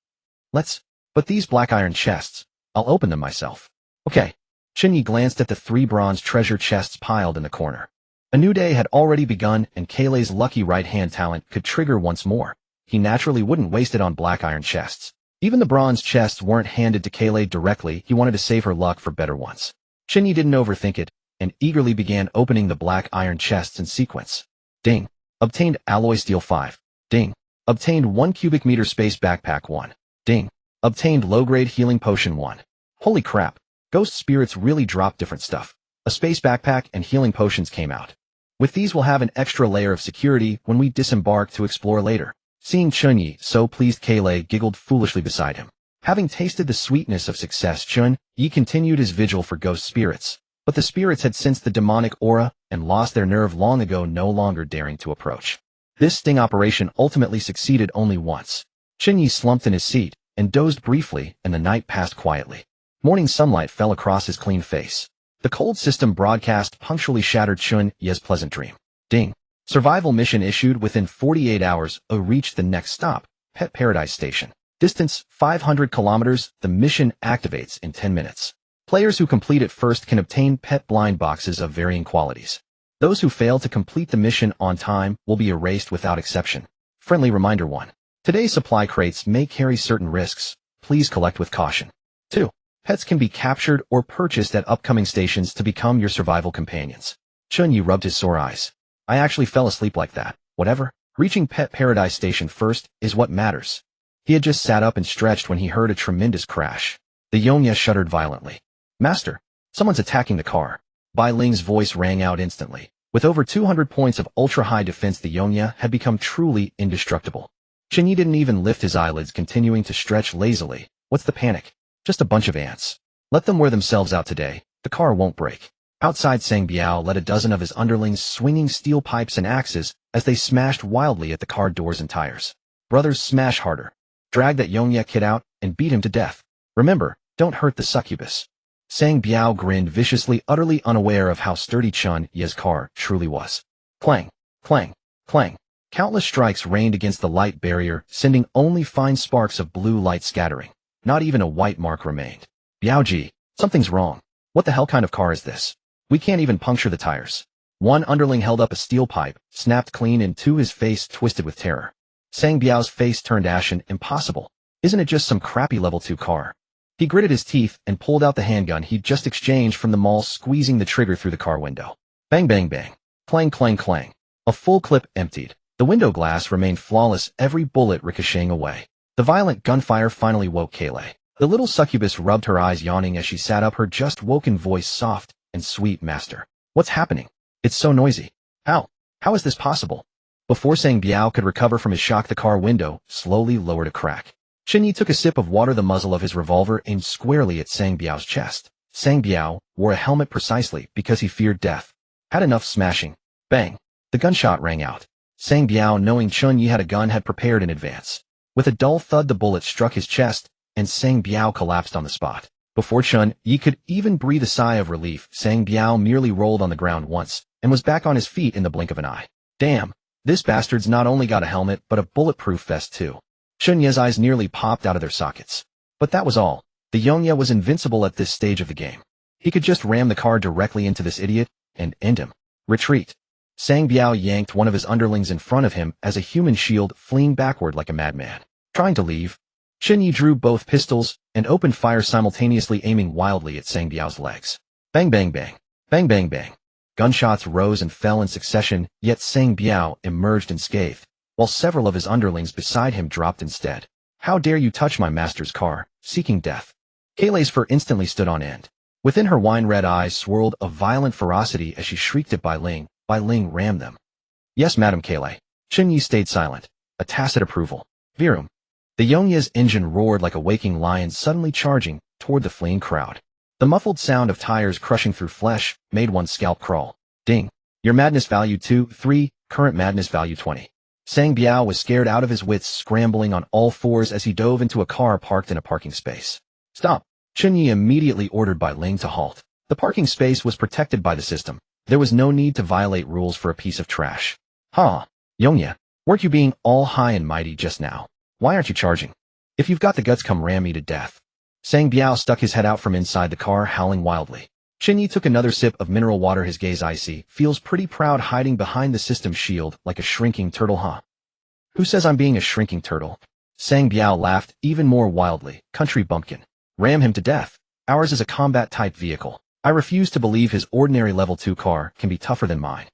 Let's. But these black iron chests, I'll open them myself. Okay. Chen Ye glanced at the 3 bronze treasure chests piled in the corner. A new day had already begun, and Keilei's lucky right-hand talent could trigger once more. He naturally wouldn't waste it on black iron chests. Even the bronze chests weren't handed to Keilei directly. He wanted to save her luck for better ones. Chen Ye didn't overthink it, and eagerly began opening the black iron chests in sequence. Ding. Obtained alloy steel 5. Ding. Obtained 1 cubic meter space backpack 1. Ding. Obtained low-grade healing potion 1. Holy crap. Ghost spirits really drop different stuff. A space backpack and healing potions came out. With these we'll have an extra layer of security when we disembark to explore later. Seeing Chen Ye so pleased, Keilei giggled foolishly beside him. Having tasted the sweetness of success, Chen Ye continued his vigil for ghost spirits. But the spirits had sensed the demonic aura and lost their nerve long ago, no longer daring to approach. This sting operation ultimately succeeded only once. Chen Ye slumped in his seat and dozed briefly, and the night passed quietly. Morning sunlight fell across his clean face. The cold system broadcast punctually shattered Chen Ye's pleasant dream. Ding. Survival mission issued within 48 hours. Reached the next stop, Pet Paradise Station. Distance 500 kilometers. The mission activates in 10 minutes. Players who complete it first can obtain pet blind boxes of varying qualities. Those who fail to complete the mission on time will be erased without exception. Friendly reminder 1. Today's supply crates may carry certain risks. Please collect with caution. 2. Pets can be captured or purchased at upcoming stations to become your survival companions. Chen Ye rubbed his sore eyes. I actually fell asleep like that. Whatever. Reaching Pet Paradise Station first is what matters. He had just sat up and stretched when he heard a tremendous crash. The Yonya shuddered violently. Master, someone's attacking the car. Bai Ling's voice rang out instantly. With over 200 points of ultra-high defense, the Yonya had become truly indestructible. Chen Ye didn't even lift his eyelids, continuing to stretch lazily. What's the panic? Just a bunch of ants. Let them wear themselves out today. The car won't break. Outside, Sang Biao led a dozen of his underlings swinging steel pipes and axes as they smashed wildly at the car doors and tires. Brothers, smash harder. Drag that Yonya kid out and beat him to death. Remember, don't hurt the succubus. Sang Biao grinned viciously, utterly unaware of how sturdy Chen Ye's car truly was. Clang, clang, clang. Countless strikes rained against the light barrier, sending only fine sparks of blue light scattering. Not even a white mark remained. Biaoji, something's wrong. What the hell kind of car is this? We can't even puncture the tires. One underling held up a steel pipe, snapped clean into his face, twisted with terror. Sang Biao's face turned ashen. Impossible. Isn't it just some crappy level 2 car? He gritted his teeth and pulled out the handgun he'd just exchanged from the mall, squeezing the trigger through the car window. Bang bang bang. Clang clang clang. A full clip emptied. The window glass remained flawless, every bullet ricocheting away. The violent gunfire finally woke Kaylee. The little succubus rubbed her eyes, yawning as she sat up, her just woken voice soft and sweet. Master, what's happening? It's so noisy. How is this possible? Before Sang Biao could recover from his shock, the car window slowly lowered a crack. Chen Ye took a sip of water, the muzzle of his revolver aimed squarely at Sang Biao's chest. Sang Biao wore a helmet precisely because he feared death. Had enough smashing. Bang. The gunshot rang out. Sang Biao, knowing Chen Ye had a gun, had prepared in advance. With a dull thud, the bullet struck his chest, and Sang Biao collapsed on the spot. Before Chen Ye could even breathe a sigh of relief, Sang Biao merely rolled on the ground once, and was back on his feet in the blink of an eye. Damn. This bastard's not only got a helmet, but a bulletproof vest too. Chen Ye's eyes nearly popped out of their sockets. But that was all. The Yonya was invincible at this stage of the game. He could just ram the car directly into this idiot and end him. Retreat. Sang Biao yanked one of his underlings in front of him as a human shield, fleeing backward like a madman. Trying to leave, Chen Ye drew both pistols and opened fire simultaneously, aiming wildly at Sang Biao's legs. Bang bang bang. Bang bang bang. Gunshots rose and fell in succession, yet Sang Biao emerged unscathed, while several of his underlings beside him dropped instead. How dare you touch my master's car, seeking death? Kaylee's fur instantly stood on end. Within her wine-red eyes swirled a violent ferocity as she shrieked at Bai Ling. Bai Ling rammed them. Yes, Madam Kaylee. Chen Ye stayed silent, a tacit approval. Virum. The Yonya's engine roared like a waking lion, suddenly charging toward the fleeing crowd. The muffled sound of tires crushing through flesh made one's scalp crawl. Ding. Your madness value 2, 3, current madness value 20. Sang Biao was scared out of his wits, scrambling on all fours as he dove into a car parked in a parking space. Stop. Chen Ye immediately ordered Bai Ling to halt. The parking space was protected by the system. There was no need to violate rules for a piece of trash. Ha! Yonya, weren't you being all high and mighty just now? Why aren't you charging? If you've got the guts, come ram me to death. Sang Biao stuck his head out from inside the car, howling wildly. Chen Ye took another sip of mineral water, his gaze icy. Feels pretty proud hiding behind the system shield like a shrinking turtle, huh? Who says I'm being a shrinking turtle? Sang Biao laughed even more wildly. Country bumpkin. Ram him to death. Ours is a combat-type vehicle. I refuse to believe his ordinary level 2 car can be tougher than mine.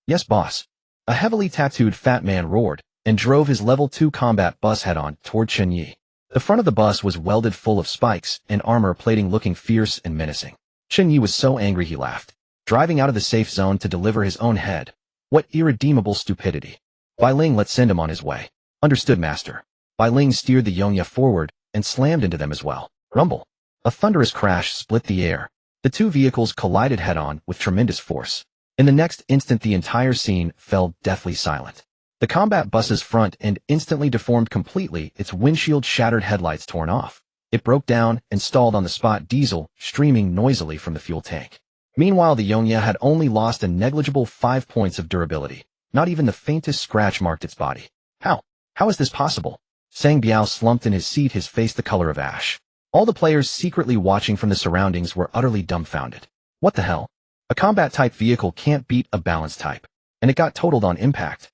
Yes, boss. A heavily tattooed fat man roared and drove his level 2 combat bus head-on toward Chen Ye. The front of the bus was welded full of spikes and armor plating, looking fierce and menacing. Chen Ye was so angry he laughed. Driving out of the safe zone to deliver his own head. What irredeemable stupidity. Bai Ling, let's send him on his way. Understood, master. Bai Ling steered the Yonya forward and slammed into them as well. Rumble. A thunderous crash split the air. The two vehicles collided head-on with tremendous force. In the next instant, the entire scene fell deathly silent. The combat bus's front end instantly deformed completely, its windshield shattered, headlights torn off. It broke down and stalled on the spot, diesel streaming noisily from the fuel tank. Meanwhile, the Yongye had only lost a negligible 5 points of durability. Not even the faintest scratch marked its body. How is this possible? Sang Biao slumped in his seat, his face the color of ash. All the players secretly watching from the surroundings were utterly dumbfounded. What the hell? A combat-type vehicle can't beat a balanced type. And it got totaled on impact.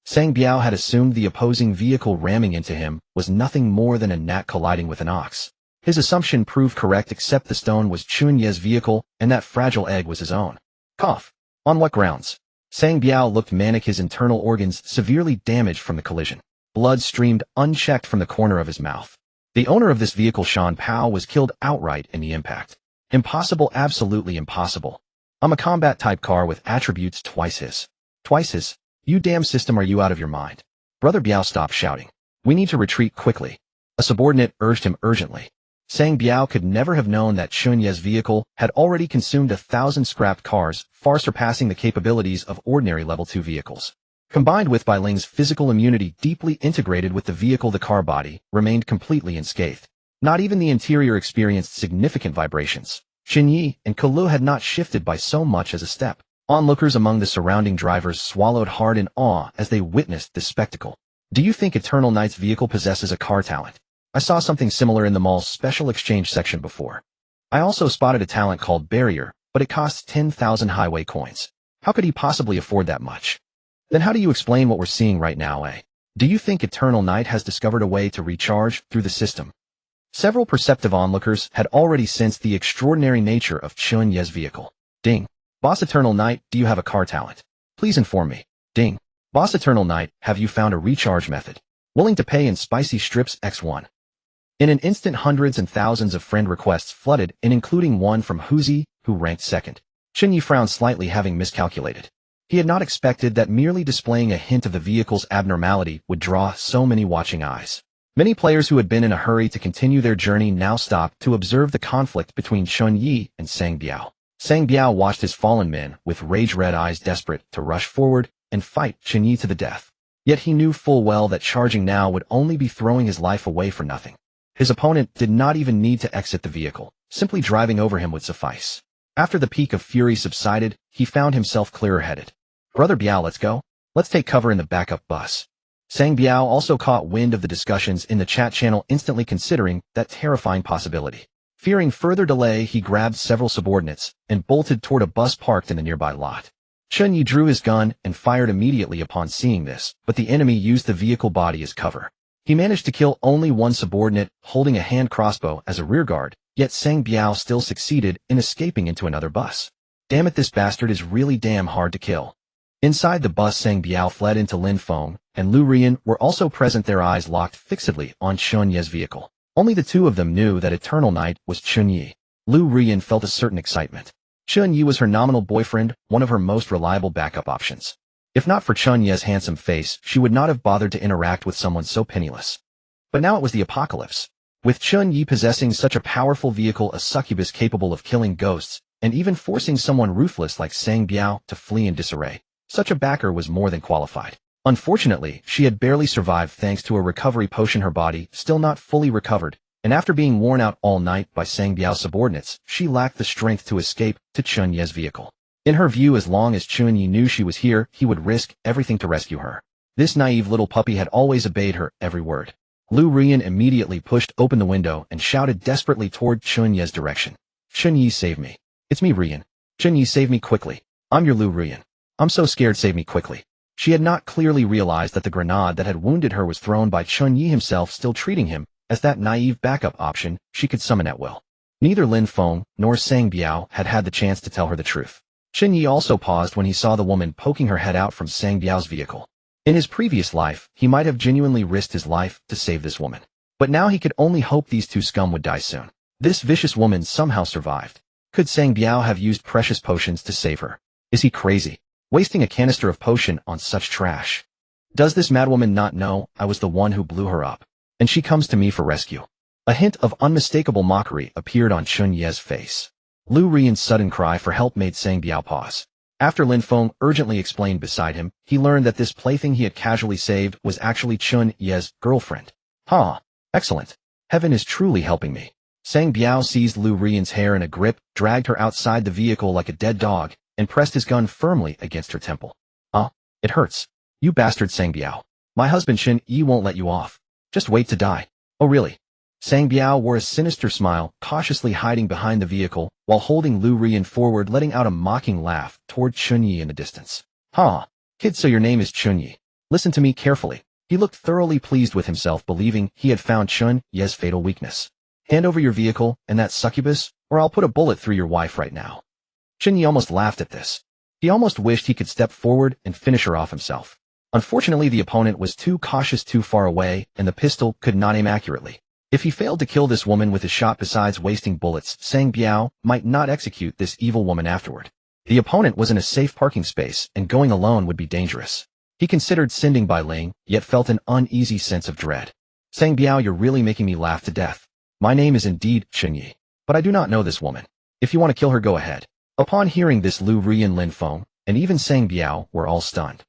Sang Biao had assumed the opposing vehicle ramming into him was nothing more than a gnat colliding with an ox. His assumption proved correct, except the stone was Chen Ye's vehicle and that fragile egg was his own. Cough. On what grounds? Sang Biao looked manic, his internal organs severely damaged from the collision. Blood streamed unchecked from the corner of his mouth. The owner of this vehicle, Shan Pao, was killed outright in the impact. Impossible, absolutely impossible. I'm a combat-type car with attributes twice his. Twice his? You damn system, are you out of your mind? Brother Biao, stop shouting. We need to retreat quickly. A subordinate urged him urgently. Sang Biao could never have known that Chen Ye's vehicle had already consumed 1,000 scrapped cars, far surpassing the capabilities of ordinary level 2 vehicles. Combined with Bai Ling's physical immunity deeply integrated with the vehicle, the car body remained completely unscathed. Not even the interior experienced significant vibrations. Chen Ye and Kalu had not shifted by so much as a step. Onlookers among the surrounding drivers swallowed hard in awe as they witnessed this spectacle. Do you think Eternal Knight's vehicle possesses a car talent? I saw something similar in the mall's special exchange section before. I also spotted a talent called Barrier, but it costs 10,000 highway coins. How could he possibly afford that much? Then how do you explain what we're seeing right now, eh? Do you think Eternal Knight has discovered a way to recharge through the system? Several perceptive onlookers had already sensed the extraordinary nature of Chen Ye's vehicle. Ding. Boss Eternal Knight, do you have a car talent? Please inform me. Ding. Boss Eternal Knight, have you found a recharge method? Willing to pay in spicy strips X1. In an instant, hundreds and thousands of friend requests flooded in, including one from Huzi, who ranked second. Chen Ye frowned slightly, having miscalculated. He had not expected that merely displaying a hint of the vehicle's abnormality would draw so many watching eyes. Many players who had been in a hurry to continue their journey now stopped to observe the conflict between Chen Ye and Sang Biao. Sang Biao watched his fallen men with rage-red eyes, desperate to rush forward and fight Chen Ye to the death. Yet he knew full well that charging now would only be throwing his life away for nothing. His opponent did not even need to exit the vehicle. Simply driving over him would suffice. After the peak of fury subsided, he found himself clearer-headed. Brother Biao, let's go. Let's take cover in the backup bus. Sang Biao also caught wind of the discussions in the chat channel, instantly considering that terrifying possibility. Fearing further delay, he grabbed several subordinates and bolted toward a bus parked in the nearby lot. Chen Ye drew his gun and fired immediately upon seeing this, but the enemy used the vehicle body as cover. He managed to kill only one subordinate, holding a hand crossbow as a rearguard, yet Sang Biao still succeeded in escaping into another bus. Damn it, this bastard is really damn hard to kill. Inside the bus, Sang Biao fled into Lin Feng, and Lu Rian were also present, their eyes locked fixedly on Chen Ye's vehicle. Only the two of them knew that Eternal Knight was Chen Ye. Lu Rian felt a certain excitement. Chen Ye was her nominal boyfriend, one of her most reliable backup options. If not for Chen Ye's handsome face, she would not have bothered to interact with someone so penniless. But now it was the apocalypse. With Chen Ye possessing such a powerful vehicle, a succubus capable of killing ghosts, and even forcing someone ruthless like Sang Biao to flee in disarray, such a backer was more than qualified. Unfortunately, she had barely survived thanks to a recovery potion, her body still not fully recovered, and after being worn out all night by Sang Biao's subordinates, she lacked the strength to escape to Chen Ye's vehicle. In her view, as long as Chen Ye knew she was here, he would risk everything to rescue her. This naive little puppy had always obeyed her every word. Lu Rian immediately pushed open the window and shouted desperately toward Chen Ye's direction. Chen Ye, save me. It's me, Rian. Chen Ye, save me quickly. I'm your Lu Rian. I'm so scared, save me quickly. She had not clearly realized that the grenade that had wounded her was thrown by Chen Ye himself, still treating him as that naive backup option she could summon at will. Neither Lin Feng nor Sang Biao had had the chance to tell her the truth. Chen Ye also paused when he saw the woman poking her head out from Sang Biao's vehicle. In his previous life, he might have genuinely risked his life to save this woman. But now he could only hope these two scum would die soon. This vicious woman somehow survived. Could Sang Biao have used precious potions to save her? Is he crazy? Wasting a canister of potion on such trash. Does this madwoman not know I was the one who blew her up? And she comes to me for rescue. A hint of unmistakable mockery appeared on Chen Ye's face. Lu Rian's sudden cry for help made Sang Biao pause. After Lin Feng urgently explained beside him, he learned that this plaything he had casually saved was actually Chen Ye's girlfriend. Excellent. Heaven is truly helping me. Sang Biao seized Lu Rian's hair in a grip, dragged her outside the vehicle like a dead dog, and pressed his gun firmly against her temple. It hurts. You bastard, Sang Biao. My husband Chen Ye won't let you off. Just wait to die. Oh really? Sang Biao wore a sinister smile, cautiously hiding behind the vehicle, while holding Lu Rian forward, letting out a mocking laugh toward Chen Ye in the distance. Kid, so your name is Chen Ye. Listen to me carefully. He looked thoroughly pleased with himself, believing he had found Chen Ye's fatal weakness. Hand over your vehicle and that succubus, or I'll put a bullet through your wife right now. Chen Ye almost laughed at this. He almost wished he could step forward and finish her off himself. Unfortunately, the opponent was too cautious, too far away, and the pistol could not aim accurately. If he failed to kill this woman with his shot, besides wasting bullets, Sang Biao might not execute this evil woman afterward. The opponent was in a safe parking space, and going alone would be dangerous. He considered sending Bai Ling, yet felt an uneasy sense of dread. Sang Biao, you're really making me laugh to death. My name is indeed Chen Ye, but I do not know this woman. If you want to kill her, go ahead. Upon hearing this, Lu Rian, Lin Feng, and even Sang Biao were all stunned.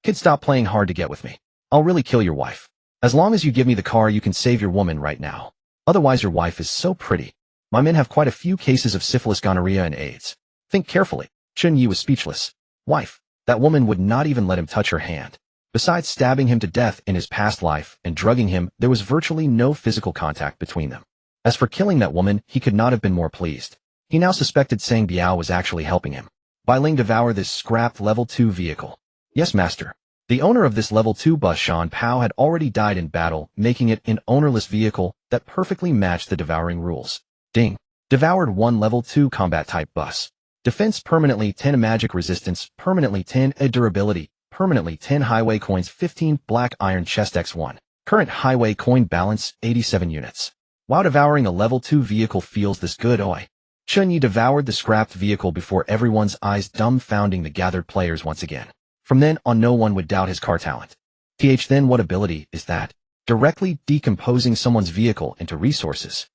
Kid, stop playing hard to get with me. I'll really kill your wife. As long as you give me the car, you can save your woman right now. Otherwise, your wife is so pretty. My men have quite a few cases of syphilis, gonorrhea, and AIDS. Think carefully. Chen Ye was speechless. Wife. That woman would not even let him touch her hand. Besides stabbing him to death in his past life and drugging him, there was virtually no physical contact between them. As for killing that woman, he could not have been more pleased. He now suspected Sang Biao was actually helping him. Bai Ling, devour this scrapped level 2 vehicle. Yes, master. The owner of this level 2 bus, Shan Pao, had already died in battle, making it an ownerless vehicle that perfectly matched the devouring rules. Ding. Devoured 1 level 2 combat type bus. Defense permanently 10, magic resistance permanently 10, durability permanently 10, highway coins 15, black iron chest X1. Current highway coin balance 87 units. Wow, devouring a level 2 vehicle feels this good. Oi. Chen Ye devoured the scrapped vehicle before everyone's eyes, dumbfounding the gathered players once again. From then on, no one would doubt his car talent. Then what ability is that? Directly decomposing someone's vehicle into resources.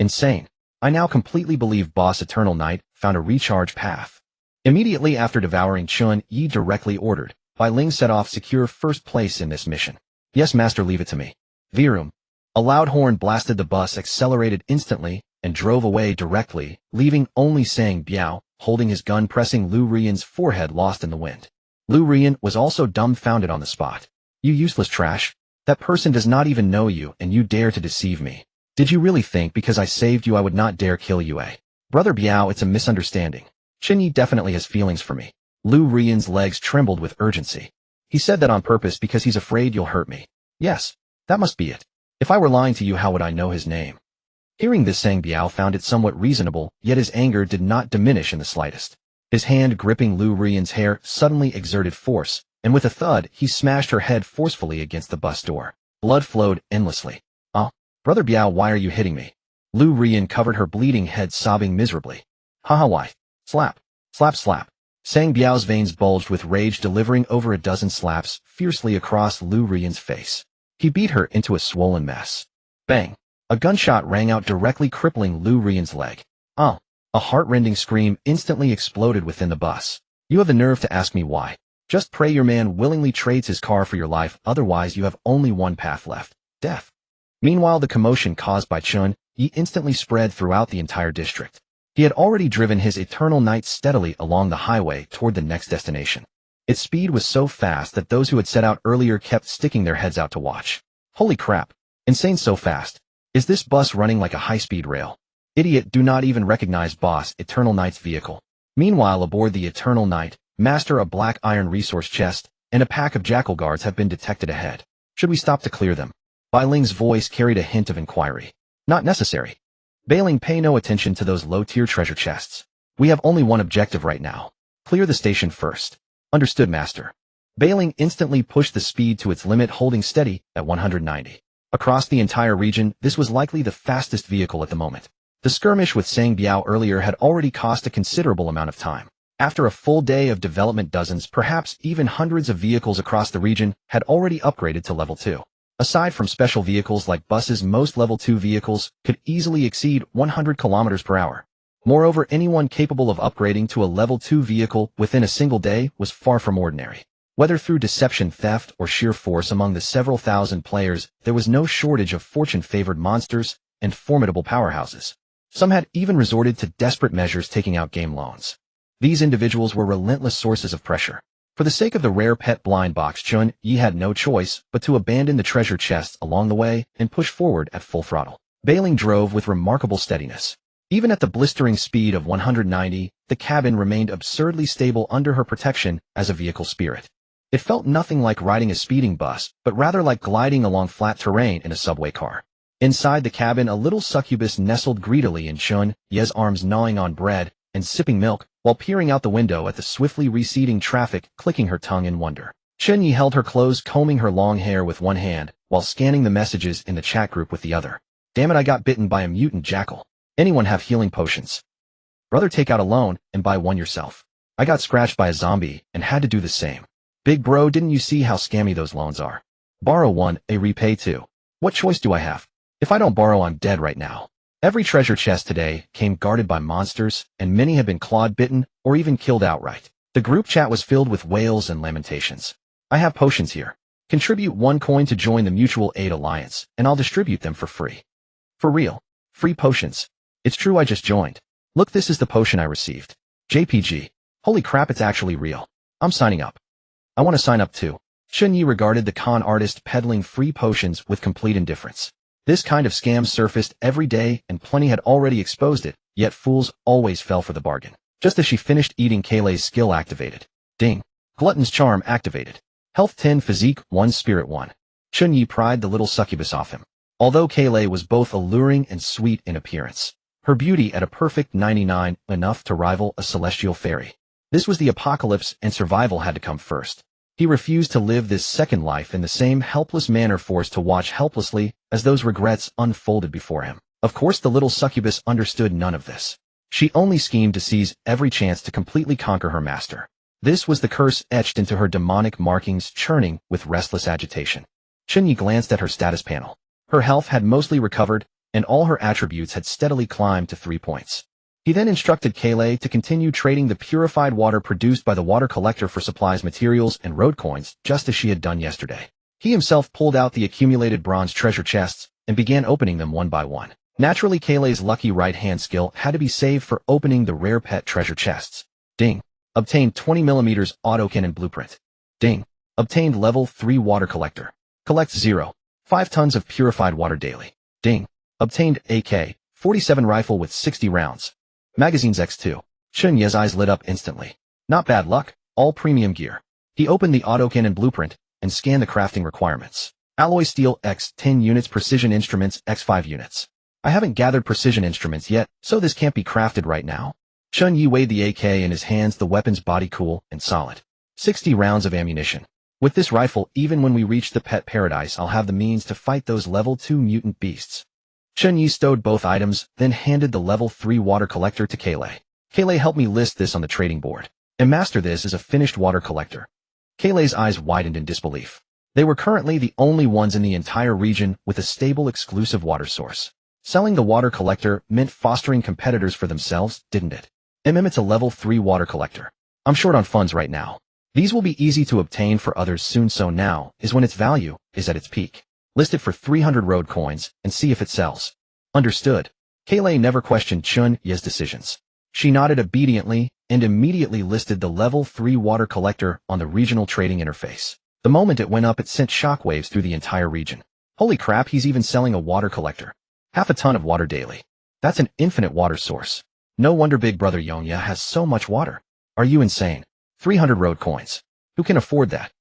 Insane. I now completely believe Boss Eternal Knight found a recharge path. Immediately after devouring Chen Ye directly ordered, Bai Ling set off secure first place in this mission. Yes, master, leave it to me. Virum. A loud horn blasted, the bus accelerated instantly and drove away directly, leaving only Sang Biao, holding his gun, pressing Lu Rian's forehead, lost in the wind. Lu Rian was also dumbfounded on the spot. You useless trash. That person does not even know you, and you dare to deceive me. Did you really think because I saved you I would not dare kill you, eh? Brother Biao, it's a misunderstanding. Chen Ye definitely has feelings for me. Lu Rian's legs trembled with urgency. He said that on purpose because he's afraid you'll hurt me. Yes, that must be it. If I were lying to you, how would I know his name? Hearing this, Sang Biao found it somewhat reasonable, yet his anger did not diminish in the slightest. His hand gripping Lu Rian's hair suddenly exerted force, and with a thud, he smashed her head forcefully against the bus door. Blood flowed endlessly. Brother Biao, why are you hitting me? Lu Rian covered her bleeding head, sobbing miserably. Why? Slap. Slap, slap. Sang Biao's veins bulged with rage, delivering over a dozen slaps fiercely across Lu Rian's face. He beat her into a swollen mess. Bang. A gunshot rang out, directly crippling Lu Rian's leg. A heart-rending scream instantly exploded within the bus. You have the nerve to ask me why. Just pray your man willingly trades his car for your life, otherwise you have only one path left. Death. Meanwhile, the commotion caused by Chen Ye instantly spread throughout the entire district. He had already driven his Eternal Knight steadily along the highway toward the next destination. Its speed was so fast that those who had set out earlier kept sticking their heads out to watch. Holy crap. Insane, so fast. Is this bus running like a high-speed rail? Idiot, do not even recognize Boss Eternal Knight's vehicle. Meanwhile, aboard the Eternal Knight, Master, a black iron resource chest, and a pack of jackal guards have been detected ahead. Should we stop to clear them? Bai Ling's voice carried a hint of inquiry. Not necessary. Bai Ling, pay no attention to those low-tier treasure chests. We have only one objective right now. Clear the station first. Understood, master. Bai Ling instantly pushed the speed to its limit, holding steady at 190. Across the entire region, this was likely the fastest vehicle at the moment. The skirmish with Sang Biao earlier had already cost a considerable amount of time. After a full day of development, dozens, perhaps even hundreds of vehicles across the region had already upgraded to level 2. Aside from special vehicles like buses, most level 2 vehicles could easily exceed 100 km/h. Moreover, anyone capable of upgrading to a level 2 vehicle within a single day was far from ordinary. Whether through deception, theft, or sheer force among the several thousand players, there was no shortage of fortune-favored monsters and formidable powerhouses. Some had even resorted to desperate measures, taking out game loans. These individuals were relentless sources of pressure. For the sake of the rare pet blind box, Chen Ye had no choice but to abandon the treasure chests along the way and push forward at full throttle. Bailing drove with remarkable steadiness. Even at the blistering speed of 190, the cabin remained absurdly stable under her protection as a vehicle spirit. It felt nothing like riding a speeding bus, but rather like gliding along flat terrain in a subway car. Inside the cabin, a little succubus nestled greedily in Chen Ye's arms, gnawing on bread and sipping milk, while peering out the window at the swiftly receding traffic, clicking her tongue in wonder. Chen Ye held her close, combing her long hair with one hand, while scanning the messages in the chat group with the other. Damn it, I got bitten by a mutant jackal. Anyone have healing potions? Brother, take out a loan and buy one yourself. I got scratched by a zombie and had to do the same. Big bro, didn't you see how scammy those loans are? Borrow one, repay two. What choice do I have? If I don't borrow, I'm dead right now. Every treasure chest today came guarded by monsters, and many had been clawed, bitten, or even killed outright. The group chat was filled with wails and lamentations. I have potions here. Contribute 1 coin to join the Mutual Aid Alliance, and I'll distribute them for free. For real. Free potions. It's true, I just joined. Look, this is the potion I received. JPG. Holy crap, it's actually real. I'm signing up. I want to sign up too. Chen Ye regarded the con artist peddling free potions with complete indifference. This kind of scam surfaced every day, and plenty had already exposed it, yet fools always fell for the bargain. Just as she finished eating, Kayleigh's skill activated. Ding. Glutton's charm activated. Health 10, Physique 1, Spirit 1. Chen Ye pried the little succubus off him. Although Kayleigh was both alluring and sweet in appearance, her beauty at a perfect 99, enough to rival a celestial fairy. This was the apocalypse, and survival had to come first. He refused to live this second life in the same helpless manner, forced to watch helplessly as those regrets unfolded before him. Of course, the little succubus understood none of this. She only schemed to seize every chance to completely conquer her master. This was the curse etched into her demonic markings, churning with restless agitation. Chen Ye glanced at her status panel. Her health had mostly recovered, and all her attributes had steadily climbed to 3 points. He then instructed Kayleigh to continue trading the purified water produced by the water collector for supplies, materials, and road coins, just as she had done yesterday. He himself pulled out the accumulated bronze treasure chests and began opening them one by one. Naturally, Kayleigh's lucky right-hand skill had to be saved for opening the rare pet treasure chests. Ding. Obtained 20mm autocannon blueprint. Ding. Obtained level 3 water collector. Collects 0.5 tons of purified water daily. Ding. Obtained AK-47 rifle with 60 rounds. Magazines X2. Chen Ye's eyes lit up instantly. Not bad luck, all premium gear. He opened the autocannon blueprint and scanned the crafting requirements. Alloy steel X 10 units, precision instruments X 5 units. I haven't gathered precision instruments yet, so this can't be crafted right now. Chen Ye weighed the AK in his hands, the weapon's body cool and solid. 60 rounds of ammunition. With this rifle, even when we reach the pet paradise, I'll have the means to fight those level 2 mutant beasts. Chen Ye stowed both items, then handed the level 3 water collector to Kayleigh. Kayleigh, help me list this on the trading board. And master this as a finished water collector. Kayleigh's eyes widened in disbelief. They were currently the only ones in the entire region with a stable, exclusive water source. Selling the water collector meant fostering competitors for themselves, didn't it? It's a level 3 water collector. I'm short on funds right now. These will be easy to obtain for others soon, so now is when its value is at its peak. List it for 300 road coins and see if it sells. Understood. Kayleigh never questioned Chen Ye's decisions. She nodded obediently and immediately listed the level 3 water collector on the regional trading interface. The moment it went up, it sent shockwaves through the entire region. Holy crap, he's even selling a water collector. 0.5 ton of water daily. That's an infinite water source. No wonder Big Brother Yonya has so much water. Are you insane? 300 road coins. Who can afford that?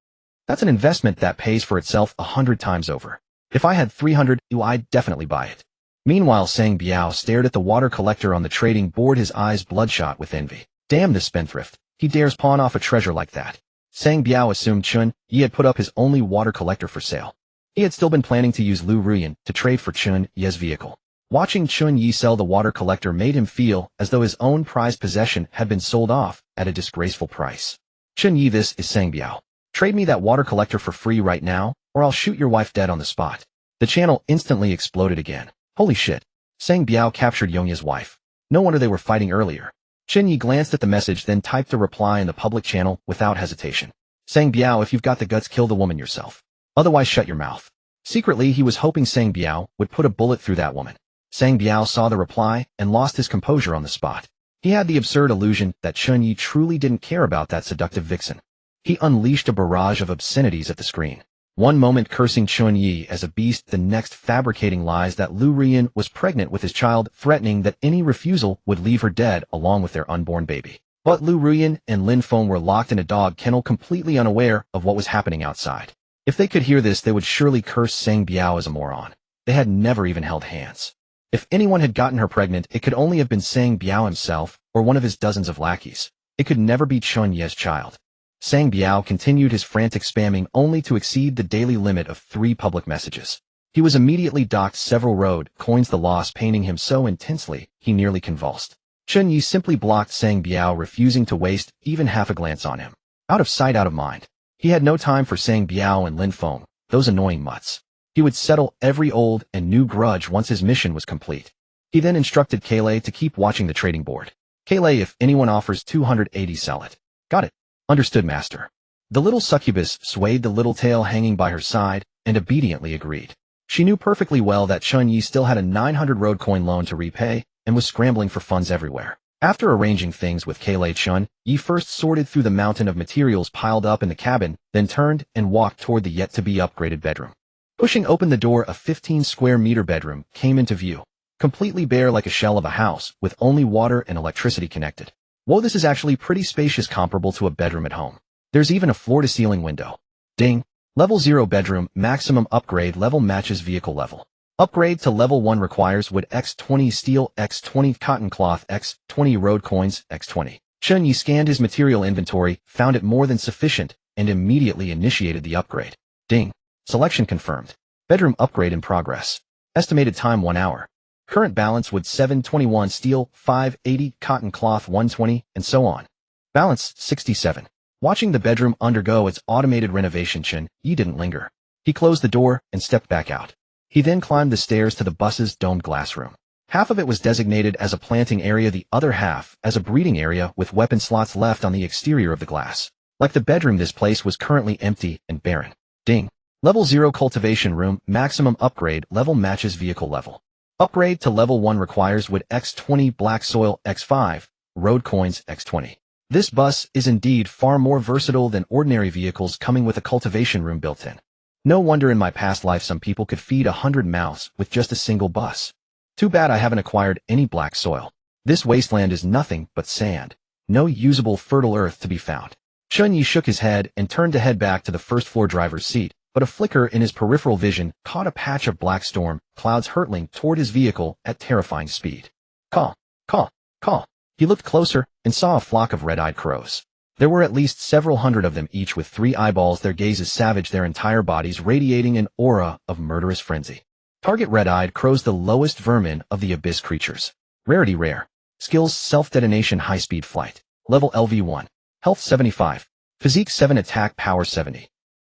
That's an investment that pays for itself 100 times over. If I had 300, I'd definitely buy it. Meanwhile, Sang Biao stared at the water collector on the trading board, his eyes bloodshot with envy. Damn this spendthrift. He dares pawn off a treasure like that. Sang Biao assumed Chen Ye had put up his only water collector for sale. He had still been planning to use Lu Ruyan to trade for Chen Ye's vehicle. Watching Chen Ye sell the water collector made him feel as though his own prized possession had been sold off at a disgraceful price. Chen Ye, this is Sang Biao. Trade me that water collector for free right now, or I'll shoot your wife dead on the spot. The channel instantly exploded again. Holy shit. Sang Biao captured Yonya's wife. No wonder they were fighting earlier. Chen Ye glanced at the message, then typed a reply in the public channel without hesitation. Sang Biao, if you've got the guts, kill the woman yourself. Otherwise shut your mouth. Secretly, he was hoping Sang Biao would put a bullet through that woman. Sang Biao saw the reply and lost his composure on the spot. He had the absurd illusion that Chen Ye truly didn't care about that seductive vixen. He unleashed a barrage of obscenities at the screen. One moment cursing Chen Ye as a beast, the next fabricating lies that Lu Rian was pregnant with his child, threatening that any refusal would leave her dead along with their unborn baby. But Lu Rian and Lin Feng were locked in a dog kennel, completely unaware of what was happening outside. If they could hear this, they would surely curse Sang Biao as a moron. They had never even held hands. If anyone had gotten her pregnant, it could only have been Sang Biao himself or one of his dozens of lackeys. It could never be Chen Ye's child. Sang Biao continued his frantic spamming only to exceed the daily limit of 3 public messages. He was immediately docked several road coins, the loss paining him so intensely he nearly convulsed. Chen Ye simply blocked Sang Biao, refusing to waste even half a glance on him. Out of sight, out of mind. He had no time for Sang Biao and Lin Feng, those annoying mutts. He would settle every old and new grudge once his mission was complete. He then instructed Kaylai to keep watching the trading board. Kaylai, if anyone offers 280, sell it. Got it. Understood, master. The little succubus swayed the little tail hanging by her side and obediently agreed. She knew perfectly well that Chen Ye still had a 900 road coin loan to repay and was scrambling for funds everywhere. After arranging things with Kaylai, Chen Ye first sorted through the mountain of materials piled up in the cabin, then turned and walked toward the yet-to-be-upgraded bedroom. Pushing open the door, a 15-square-meter bedroom came into view, completely bare like a shell of a house, with only water and electricity connected. Whoa, this is actually pretty spacious, comparable to a bedroom at home. There's even a floor-to-ceiling window. Ding! Level 0 bedroom, maximum upgrade level matches vehicle level. Upgrade to level 1 requires wood x20 steel, x20 cotton cloth, x20 road coins, x20. Chen Ye scanned his material inventory, found it more than sufficient, and immediately initiated the upgrade. Ding! Selection confirmed. Bedroom upgrade in progress. Estimated time 1 hour. Current balance wood 721 steel, 580 cotton cloth, 120, and so on. Balance 67. Watching the bedroom undergo its automated renovation, Chen Ye didn't linger. He closed the door and stepped back out. He then climbed the stairs to the bus's domed glass room. Half of it was designated as a planting area, the other half as a breeding area with weapon slots left on the exterior of the glass. Like the bedroom, this place was currently empty and barren. Ding! Level 0 cultivation room, maximum upgrade level matches vehicle level. Upgrade to level 1 requires wood x20 black soil, x5, road coins, x20. This bus is indeed far more versatile than ordinary vehicles, coming with a cultivation room built in. No wonder in my past life some people could feed 100 mouths with just a single bus. Too bad I haven't acquired any black soil. This wasteland is nothing but sand. No usable fertile earth to be found. Chen Ye shook his head and turned to head back to the first floor driver's seat, but a flicker in his peripheral vision caught a patch of black storm clouds hurtling toward his vehicle at terrifying speed. Caw, caw, caw. He looked closer and saw a flock of red-eyed crows. There were at least several hundred of them, each with 3 eyeballs, their gazes savage, their entire bodies radiating an aura of murderous frenzy. Target: red-eyed crows, the lowest vermin of the abyss creatures. Rarity: rare. Skills: self-detonation, high-speed flight. Level LV1. Health 75. Physique 7. Attack power 70.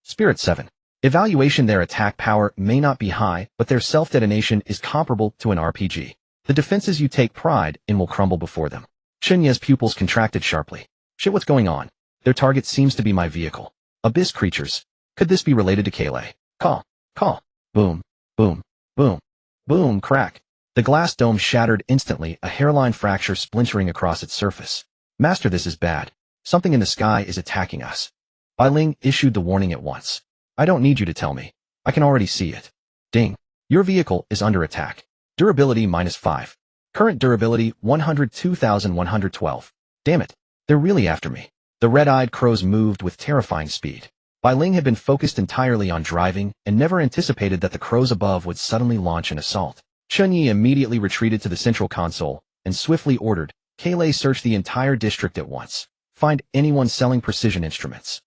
Spirit 7. Evaluation: their attack power may not be high, but their self-detonation is comparable to an RPG. The defenses you take pride in will crumble before them. Chen Ye's pupils contracted sharply. Shit, what's going on? Their target seems to be my vehicle. Abyss creatures. Could this be related to Kaylai? Caw, caw. Boom, boom, boom, boom, crack. The glass dome shattered instantly, a hairline fracture splintering across its surface. Master, this is bad. Something in the sky is attacking us. Bai Ling issued the warning at once. I don't need you to tell me. I can already see it. Ding. Your vehicle is under attack. Durability -5. Current durability 102,112. Damn it. They're really after me. The red-eyed crows moved with terrifying speed. Bai Ling had been focused entirely on driving and never anticipated that the crows above would suddenly launch an assault. Chen Ye immediately retreated to the central console and swiftly ordered, Kaylai, search the entire district at once. Find anyone selling precision instruments.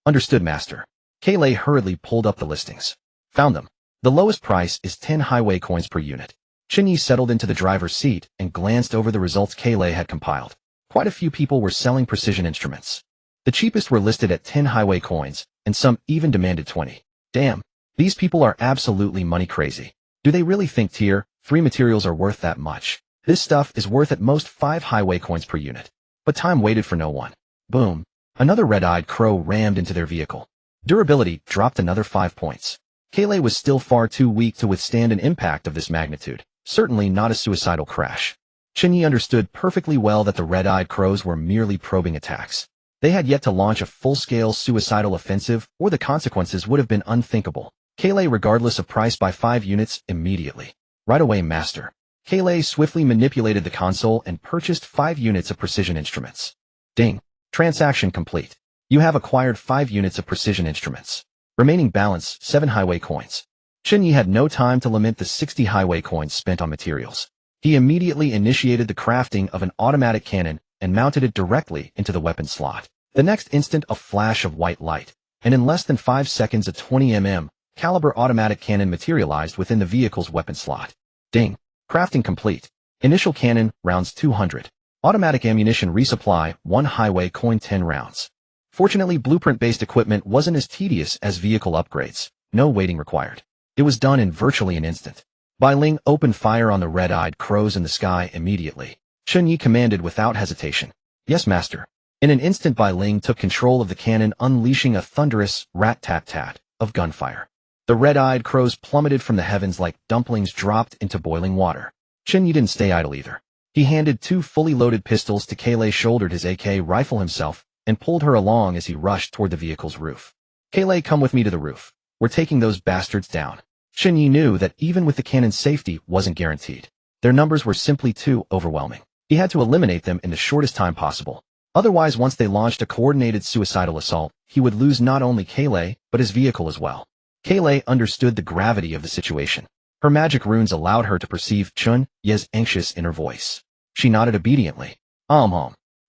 Understood, master. Kaylai hurriedly pulled up the listings. Found them. The lowest price is 10 highway coins per unit. Chen Ye settled into the driver's seat and glanced over the results Kaylai had compiled. Quite a few people were selling precision instruments. The cheapest were listed at 10 highway coins, and some even demanded 20. Damn, these people are absolutely money crazy. Do they really think tier 3 materials are worth that much? This stuff is worth at most 5 highway coins per unit. But time waited for no one. Boom. Another red-eyed crow rammed into their vehicle. Durability dropped another 5 points. Kayle was still far too weak to withstand an impact of this magnitude, certainly not a suicidal crash. Chen Ye understood perfectly well that the red-eyed crows were merely probing attacks. They had yet to launch a full-scale suicidal offensive, or the consequences would have been unthinkable. Kayle, regardless of price, by 5 units immediately. Right away, master. Kayle swiftly manipulated the console and purchased 5 units of precision instruments. Ding. Transaction complete. You have acquired 5 units of precision instruments. Remaining balance, 7 highway coins. Chen Ye had no time to lament the 60 highway coins spent on materials. He immediately initiated the crafting of an automatic cannon and mounted it directly into the weapon slot. The next instant, a flash of white light, and in less than 5 seconds a 20 mm caliber automatic cannon materialized within the vehicle's weapon slot. Ding. Crafting complete. Initial cannon, rounds 200. Automatic ammunition resupply, 1 highway coin, 10 rounds. Fortunately, blueprint-based equipment wasn't as tedious as vehicle upgrades. No waiting required. It was done in virtually an instant. Bai Ling opened fire on the red-eyed crows in the sky immediately. Chen Ye commanded without hesitation. Yes, master. In an instant, Bai Ling took control of the cannon, unleashing a thunderous rat-tat-tat of gunfire. The red-eyed crows plummeted from the heavens like dumplings dropped into boiling water. Chen Ye didn't stay idle either. He handed 2 fully loaded pistols to Kayle, shouldered his AK rifle himself, and pulled her along as he rushed toward the vehicle's roof. Kayle, come with me to the roof. We're taking those bastards down. Chen Ye knew that even with the cannon's safety wasn't guaranteed. Their numbers were simply too overwhelming. He had to eliminate them in the shortest time possible. Otherwise, once they launched a coordinated suicidal assault, he would lose not only Kayle, but his vehicle as well. Kayle understood the gravity of the situation. Her magic runes allowed her to perceive Chen Ye's anxious inner voice. She nodded obediently.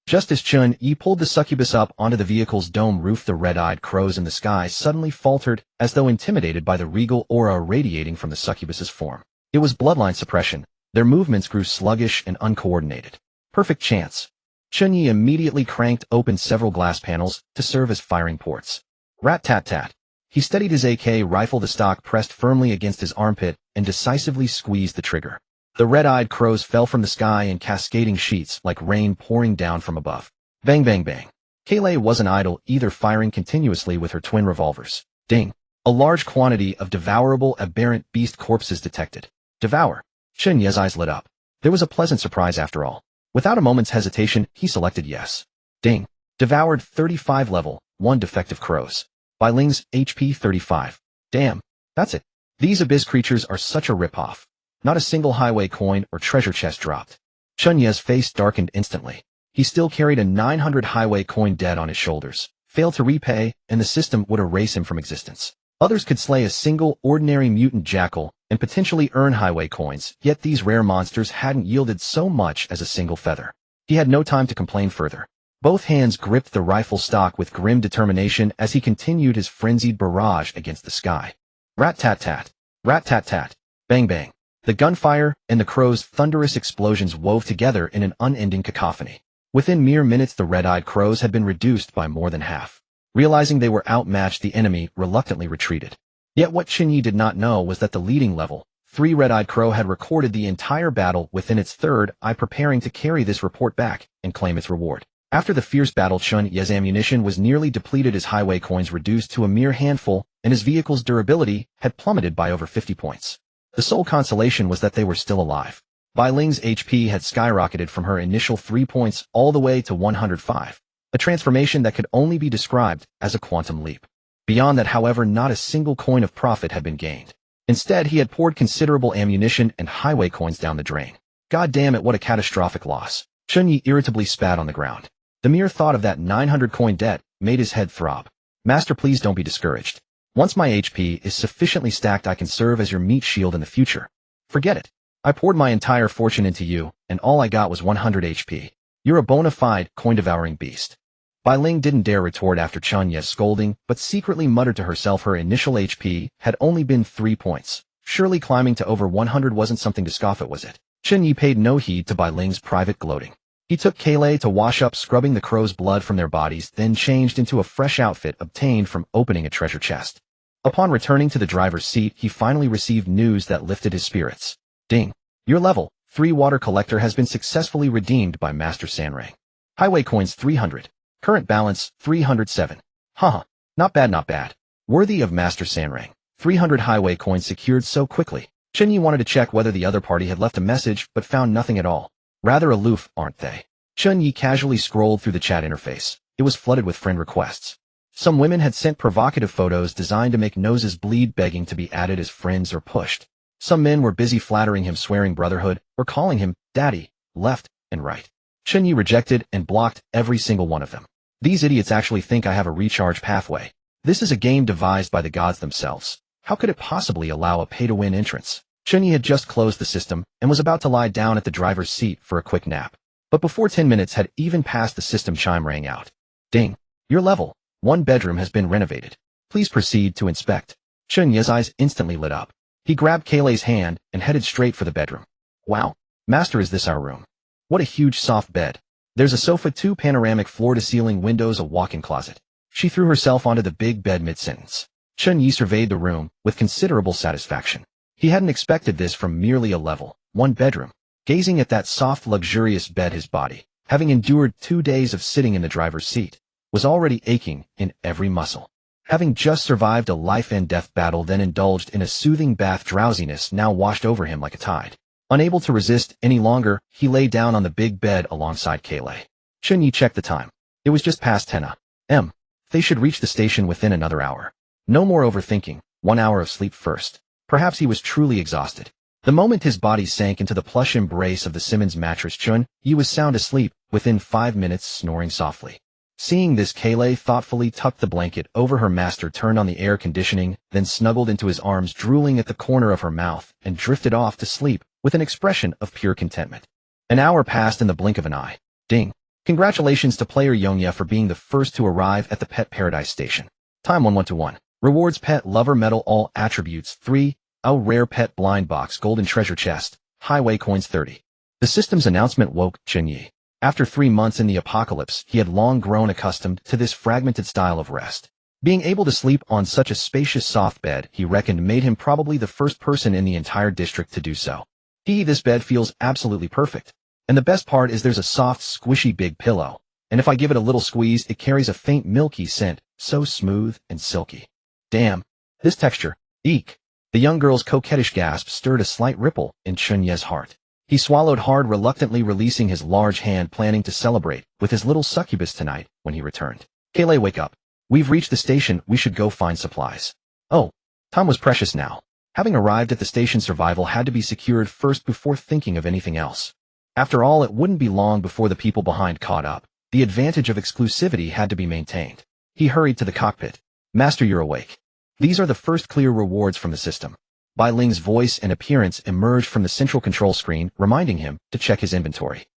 Just as Chen Ye pulled the succubus up onto the vehicle's dome roof, the red-eyed crows in the sky suddenly faltered, as though intimidated by the regal aura radiating from the succubus's form. It was bloodline suppression. Their movements grew sluggish and uncoordinated. Perfect chance. Chen Ye immediately cranked open several glass panels to serve as firing ports. Rat-tat-tat. He steadied his AK rifle, the stock pressed firmly against his armpit, and decisively squeezed the trigger. The red-eyed crows fell from the sky in cascading sheets like rain pouring down from above. Bang, bang, bang. Kayle wasn't idle either, firing continuously with her twin revolvers. Ding. A large quantity of devourable aberrant beast corpses detected. Devour. Chen Ye's eyes lit up. There was a pleasant surprise after all. Without a moment's hesitation, he selected yes. Ding. Devoured 35 level, 1 defective crows. Bai Ling's HP 35. Damn. That's it. These abyss creatures are such a rip-off. Not a single highway coin or treasure chest dropped. Chen Ye's face darkened instantly. He still carried a 900 highway coin debt on his shoulders. Failed to repay, and the system would erase him from existence. Others could slay a single ordinary mutant jackal and potentially earn highway coins, yet these rare monsters hadn't yielded so much as a single feather. He had no time to complain further. Both hands gripped the rifle stock with grim determination as he continued his frenzied barrage against the sky. Rat-tat-tat. Rat-tat-tat. Bang bang. The gunfire and the crow's thunderous explosions wove together in an unending cacophony. Within mere minutes, the red-eyed crows had been reduced by more than half. Realizing they were outmatched, the enemy reluctantly retreated. Yet what Chen Ye did not know was that the leading level 3 red-eyed crow had recorded the entire battle within its third eye, preparing to carry this report back and claim its reward. After the fierce battle, Chen Ye's ammunition was nearly depleted, his highway coins reduced to a mere handful, and his vehicle's durability had plummeted by over 50 points. The sole consolation was that they were still alive. Bai Ling's HP had skyrocketed from her initial 3 points all the way to 105, a transformation that could only be described as a quantum leap. Beyond that, however, not a single coin of profit had been gained. Instead, he had poured considerable ammunition and highway coins down the drain. God damn it, what a catastrophic loss. Chen Ye irritably spat on the ground. The mere thought of that 900 coin debt made his head throb. Master, please don't be discouraged. Once my HP is sufficiently stacked, I can serve as your meat shield in the future. Forget it. I poured my entire fortune into you, and all I got was 100 HP. You're a bona fide coin-devouring beast. Bai Ling didn't dare retort after Chen Ye's scolding, but secretly muttered to herself her initial HP had only been 3 points. Surely climbing to over 100 wasn't something to scoff at, was it? Chen Ye paid no heed to Bai Ling's private gloating. He took Kayle to wash up, scrubbing the crow's blood from their bodies, then changed into a fresh outfit obtained from opening a treasure chest. Upon returning to the driver's seat, he finally received news that lifted his spirits. Ding. Your level 3 water collector has been successfully redeemed by Master Sanrang. Highway coins 300. Current balance 307. Haha, not bad, not bad. Worthy of Master Sanrang. 300 highway coins secured so quickly. Chen Ye wanted to check whether the other party had left a message but found nothing at all. Rather aloof, aren't they? Chen Ye casually scrolled through the chat interface. It was flooded with friend requests. Some women had sent provocative photos designed to make noses bleed, begging to be added as friends or pushed. Some men were busy flattering him, swearing brotherhood, or calling him daddy, left and right. Chen Ye rejected and blocked every single one of them. These idiots actually think I have a recharge pathway. This is a game devised by the gods themselves. How could it possibly allow a pay-to-win entrance? Chen Ye had just closed the system and was about to lie down at the driver's seat for a quick nap. But before 10 minutes had even passed, the system chime rang out. Ding. Your level 1 bedroom has been renovated. Please proceed to inspect. Chen Ye's eyes instantly lit up. He grabbed Kayleigh's hand and headed straight for the bedroom. Wow. Master, is this our room? What a huge soft bed. There's a sofa, 2 panoramic floor-to-ceiling windows, a walk-in closet. She threw herself onto the big bed mid-sentence. Chen Ye surveyed the room with considerable satisfaction. He hadn't expected this from merely a level 1 bedroom. Gazing at that soft, luxurious bed, his body, having endured 2 days of sitting in the driver's seat, was already aching in every muscle. Having just survived a life-and-death battle, then indulged in a soothing bath, drowsiness now washed over him like a tide. Unable to resist any longer, he lay down on the big bed alongside Kayleigh. Chen Ye checked the time. It was just past 10 a.m. They should reach the station within another hour. No more overthinking, 1 hour of sleep first. Perhaps he was truly exhausted. The moment his body sank into the plush embrace of the Simmons mattress, Chen Ye was sound asleep within 5 minutes, snoring softly. Seeing this, Kayleigh thoughtfully tucked the blanket over her master, turned on the air conditioning, then snuggled into his arms, drooling at the corner of her mouth, and drifted off to sleep with an expression of pure contentment. An hour passed in the blink of an eye. Ding. Congratulations to player Ye for being the first to arrive at the Pet Paradise Station. Time 11:1. Rewards: Pet Lover Medal, all attributes 3, a rare pet blind box, golden treasure chest, highway coins 30. The system's announcement woke Chen Ye. After 3 months in the apocalypse, he had long grown accustomed to this fragmented style of rest. Being able to sleep on such a spacious soft bed, he reckoned, made him probably the first person in the entire district to do so. This bed feels absolutely perfect. And the best part is there's a soft, squishy big pillow. And if I give it a little squeeze, it carries a faint milky scent, so smooth and silky. Damn. This texture. Eek. The young girl's coquettish gasp stirred a slight ripple in Chen Ye's heart. He swallowed hard, reluctantly releasing his large hand, planning to celebrate with his little succubus tonight when he returned. Kayleigh, wake up. We've reached the station, we should go find supplies. Oh. Time was precious now. Having arrived at the station, survival had to be secured first before thinking of anything else. After all, it wouldn't be long before the people behind caught up. The advantage of exclusivity had to be maintained. He hurried to the cockpit. Master, you're awake. These are the first clear rewards from the system. Bai Ling's voice and appearance emerged from the central control screen, reminding him to check his inventory.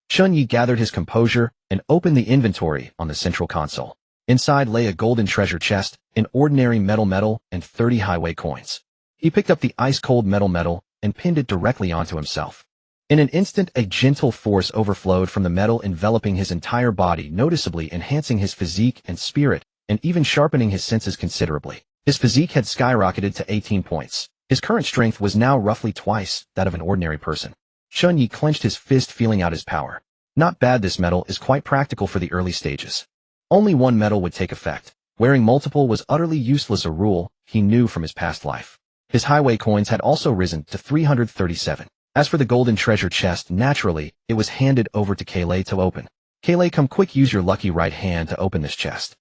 Chen Ye gathered his composure and opened the inventory on the central console. Inside lay a golden treasure chest, an ordinary medal, and 30 highway coins. He picked up the ice-cold medal and pinned it directly onto himself. In an instant, a gentle force overflowed from the metal, enveloping his entire body, noticeably enhancing his physique and spirit, and even sharpening his senses considerably. His physique had skyrocketed to 18 points. His current strength was now roughly twice that of an ordinary person. Chen Ye clenched his fist, feeling out his power. Not bad, this medal is quite practical for the early stages. Only 1 medal would take effect. Wearing multiple was utterly useless, a rule he knew from his past life. His highway coins had also risen to 337. As for the golden treasure chest, naturally, it was handed over to Kayleigh to open. Kayleigh, come quick, use your lucky right hand to open this chest.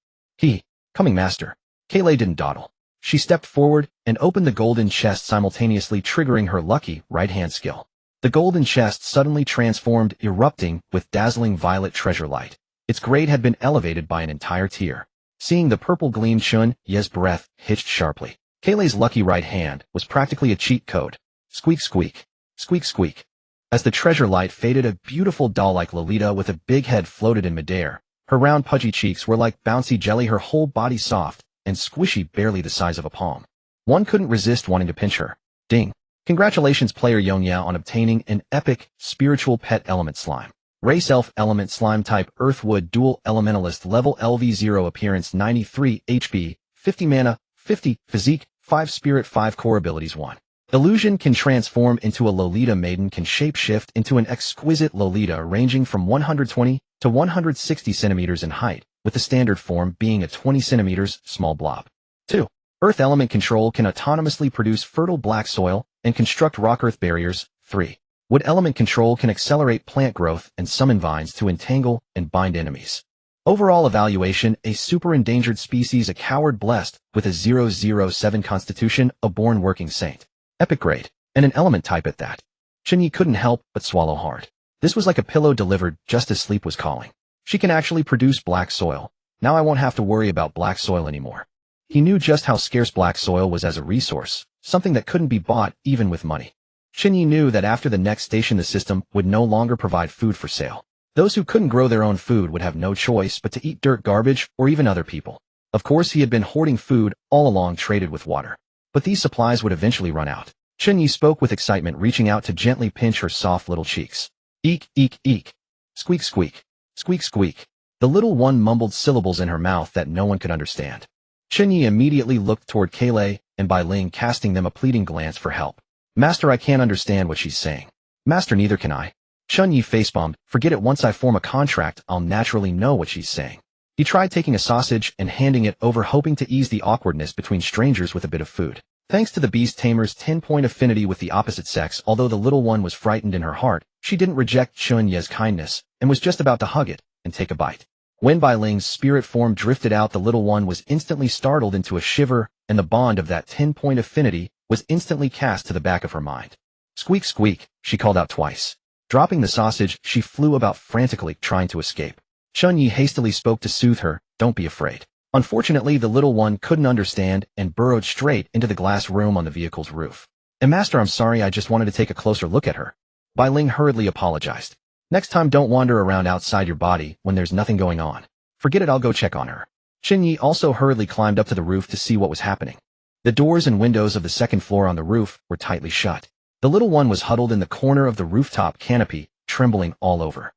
Coming, master. Kayleigh didn't dawdle. She stepped forward and opened the golden chest, simultaneously triggering her lucky right-hand skill. The golden chest suddenly transformed, erupting with dazzling violet treasure light. Its grade had been elevated by an entire tier. Seeing the purple gleam, Chen Ye's breath hitched sharply. Kayleigh's lucky right hand was practically a cheat code. Squeak, squeak. Squeak, squeak. As the treasure light faded, a beautiful doll-like Lolita with a big head floated in midair. Her round, pudgy cheeks were like bouncy jelly, her whole body soft and squishy, barely the size of a palm. One couldn't resist wanting to pinch her. Ding. Congratulations, player Ye, on obtaining an epic, spiritual pet element slime. Race elf, element slime type earthwood, dual elementalist, level LV0, appearance 93, HP, 50 mana, 50, physique, 5 spirit, 5 core abilities 1. Illusion can transform into a Lolita. Maiden can shapeshift into an exquisite Lolita ranging from 120 to 160 centimeters in height, with the standard form being a 20 centimeters small blob. 2. Earth element control can autonomously produce fertile black soil and construct rock-earth barriers. 3. Wood element control can accelerate plant growth and summon vines to entangle and bind enemies. Overall evaluation: a super endangered species, a coward blessed with a 007 constitution, a born working saint. Epic grade, and an element type at that. Chen Ye couldn't help but swallow hard. This was like a pillow delivered just as sleep was calling. She can actually produce black soil. Now I won't have to worry about black soil anymore. He knew just how scarce black soil was as a resource, something that couldn't be bought even with money. Chen Ye knew that after the next station the system would no longer provide food for sale. Those who couldn't grow their own food would have no choice but to eat dirt, garbage, or even other people. Of course he had been hoarding food all along, traded with water. But these supplies would eventually run out. Chen Ye spoke with excitement, reaching out to gently pinch her soft little cheeks. Eek, eek, eek. Squeak, squeak. Squeak, squeak. The little one mumbled syllables in her mouth that no one could understand. Chen Ye immediately looked toward Kailei and Bai Ling, casting them a pleading glance for help. Master, I can't understand what she's saying. Master, neither can I. Chen Ye facepalmed. Forget it, once I form a contract, I'll naturally know what she's saying. He tried taking a sausage and handing it over, hoping to ease the awkwardness between strangers with a bit of food. Thanks to the Beast Tamer's 10-point affinity with the opposite sex, although the little one was frightened in her heart, she didn't reject Chen Ye's kindness and was just about to hug it and take a bite. When Bai Ling's spirit form drifted out, the little one was instantly startled into a shiver, and the bond of that 10-point affinity was instantly cast to the back of her mind. Squeak, squeak, she called out twice. Dropping the sausage, she flew about frantically, trying to escape. Chen Ye hastily spoke to soothe her. Don't be afraid. Unfortunately, the little one couldn't understand and burrowed straight into the glass room on the vehicle's roof. Master, I'm sorry, I just wanted to take a closer look at her. Bai Ling hurriedly apologized. Next time don't wander around outside your body when there's nothing going on. Forget it, I'll go check on her. Chen Ye also hurriedly climbed up to the roof to see what was happening. The doors and windows of the second floor on the roof were tightly shut. The little one was huddled in the corner of the rooftop canopy, trembling all over.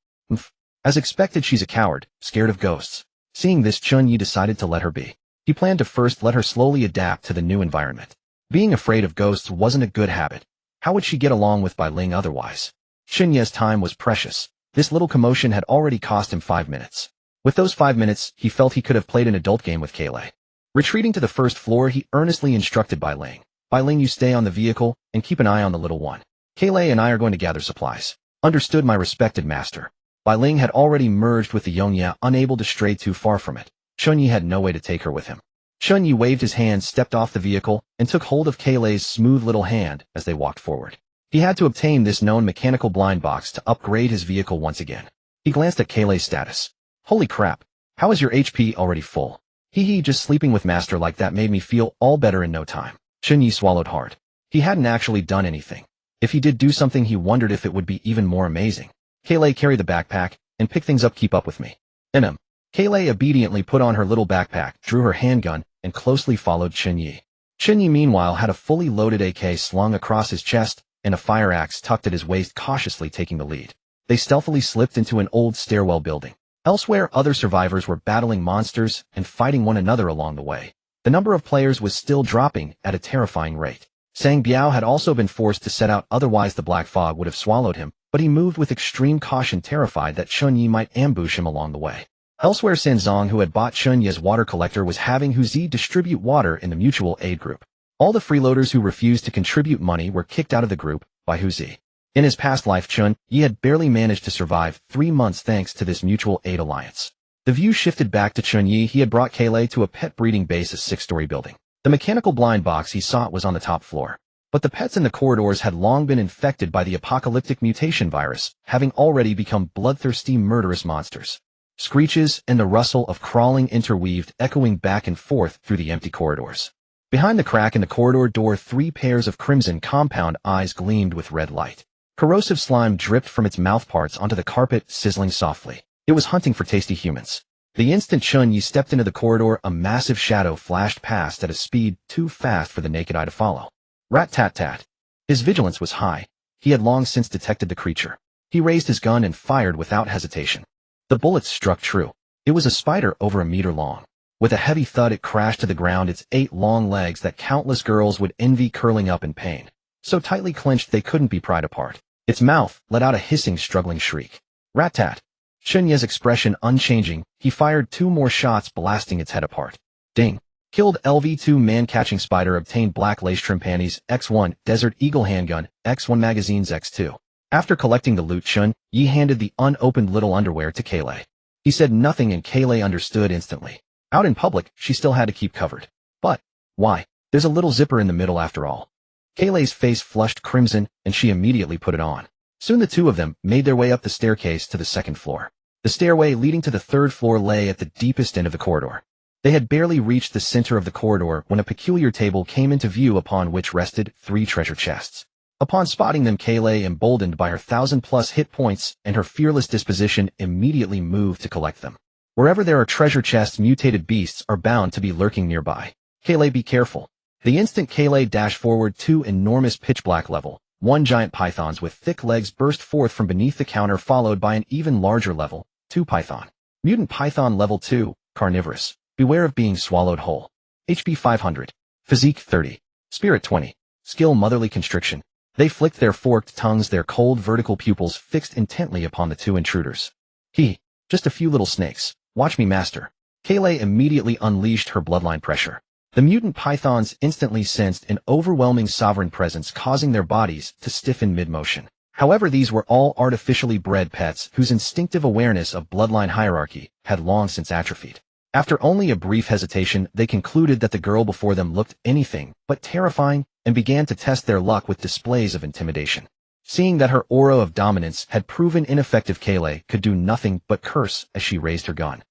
As expected, she's a coward, scared of ghosts. Seeing this, Chen Ye decided to let her be. He planned to first let her slowly adapt to the new environment. Being afraid of ghosts wasn't a good habit. How would she get along with Bai Ling otherwise? Chen Ye's time was precious. This little commotion had already cost him 5 minutes. With those 5 minutes, he felt he could have played an adult game with Kailei. Retreating to the first floor, he earnestly instructed Bai Ling. Bai Ling, you stay on the vehicle and keep an eye on the little one. Kailei and I are going to gather supplies. Understood, my respected master. Bai Ling had already merged with the Yongya, unable to stray too far from it. Chen Ye had no way to take her with him. Chen Ye waved his hand, stepped off the vehicle, and took hold of Kailei's smooth little hand as they walked forward. He had to obtain this known mechanical blind box to upgrade his vehicle once again. He glanced at Kailei's status. Holy crap. How is your HP already full? Hee, just sleeping with master like that made me feel all better in no time. Chen Ye swallowed hard. He hadn't actually done anything. If he did do something, he wondered if it would be even more amazing. Kailei, carry the backpack and pick things up, keep up with me. Kailei obediently put on her little backpack, drew her handgun, and closely followed Chen Ye. Chen Ye meanwhile had a fully loaded AK slung across his chest and a fire axe tucked at his waist, cautiously taking the lead. They stealthily slipped into an old stairwell building. Elsewhere, other survivors were battling monsters and fighting one another along the way. The number of players was still dropping at a terrifying rate. Sang Biao had also been forced to set out, otherwise the black fog would have swallowed him, but he moved with extreme caution, terrified that Chen Ye might ambush him along the way. Elsewhere, Sanzong, who had bought Chen Ye's water collector, was having Huzi distribute water in the mutual aid group. All the freeloaders who refused to contribute money were kicked out of the group by Huzi. In his past life, Chen Ye had barely managed to survive 3 months thanks to this mutual aid alliance. The view shifted back to Chen Ye. He had brought Kailei to a pet breeding base, a 6-story building. The mechanical blind box he sought was on the top floor. But the pets in the corridors had long been infected by the apocalyptic mutation virus, having already become bloodthirsty, murderous monsters. Screeches and the rustle of crawling interweaved, echoing back and forth through the empty corridors. Behind the crack in the corridor door, 3 pairs of crimson compound eyes gleamed with red light. Corrosive slime dripped from its mouthparts onto the carpet, sizzling softly. It was hunting for tasty humans. The instant Chen Ye stepped into the corridor, a massive shadow flashed past at a speed too fast for the naked eye to follow. Rat-tat-tat. His vigilance was high. He had long since detected the creature. He raised his gun and fired without hesitation. The bullets struck true. It was a spider over a meter long. With a heavy thud, it crashed to the ground, its 8 long legs that countless girls would envy curling up in pain. so tightly clenched they couldn't be pried apart. Its mouth let out a hissing, struggling shriek. Rat-tat. Chen Ye's expression unchanging, he fired 2 more shots, blasting its head apart. Ding. Killed LV2 man-catching spider, obtained black lace trim panties, X1, Desert Eagle handgun, X1 magazines, X2. After collecting the loot, Chen Ye handed the unopened little underwear to Kaylay. He said nothing and Kaylay understood instantly. Out in public, she still had to keep covered. But, why? There's a little zipper in the middle after all. Kaylay's face flushed crimson, and she immediately put it on. Soon the two of them made their way up the staircase to the 2nd floor. The stairway leading to the 3rd floor lay at the deepest end of the corridor. They had barely reached the center of the corridor when a peculiar table came into view upon which rested 3 treasure chests. Upon spotting them, Kaylay, emboldened by her 1,000+ hit points and her fearless disposition, immediately moved to collect them. Wherever there are treasure chests, mutated beasts are bound to be lurking nearby. Kaylay, be careful. The instant Kaylay dashed forward, 2 enormous pitch-black level 1 giant pythons with thick legs burst forth from beneath the counter, followed by an even larger level 2 python. Mutant python level 2, carnivorous. Beware of being swallowed whole. HP 500. Physique 30. Spirit 20. Skill motherly constriction. They flicked their forked tongues, their cold vertical pupils fixed intently upon the 2 intruders. Just a few little snakes. Watch me, master. Kaylay immediately unleashed her bloodline pressure. The mutant pythons instantly sensed an overwhelming sovereign presence, causing their bodies to stiffen mid-motion. However, these were all artificially bred pets whose instinctive awareness of bloodline hierarchy had long since atrophied. After only a brief hesitation, they concluded that the girl before them looked anything but terrifying and began to test their luck with displays of intimidation. Seeing that her aura of dominance had proven ineffective, Kaylay could do nothing but curse as she raised her gun.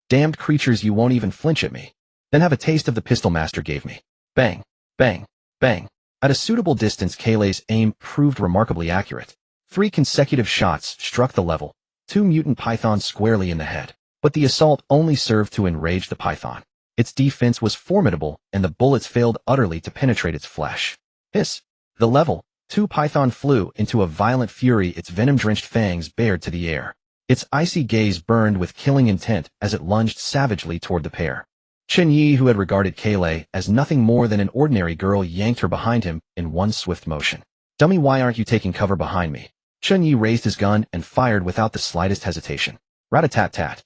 Damned creatures, you won't even flinch at me. Then have a taste of the pistol master gave me. Bang, bang, bang. At a suitable distance, Kaylay's aim proved remarkably accurate. 3 consecutive shots struck the level 2 mutant pythons squarely in the head. But the assault only served to enrage the python. Its defense was formidable, and the bullets failed utterly to penetrate its flesh. Hiss! The level 2 python flew into a violent fury, its venom-drenched fangs bared to the air. Its icy gaze burned with killing intent as it lunged savagely toward the pair. Chen Ye, who had regarded Kaylay as nothing more than an ordinary girl, yanked her behind him in one swift motion. Dummy, why aren't you taking cover behind me? Chen Ye raised his gun and fired without the slightest hesitation. Rat-a-tat-tat.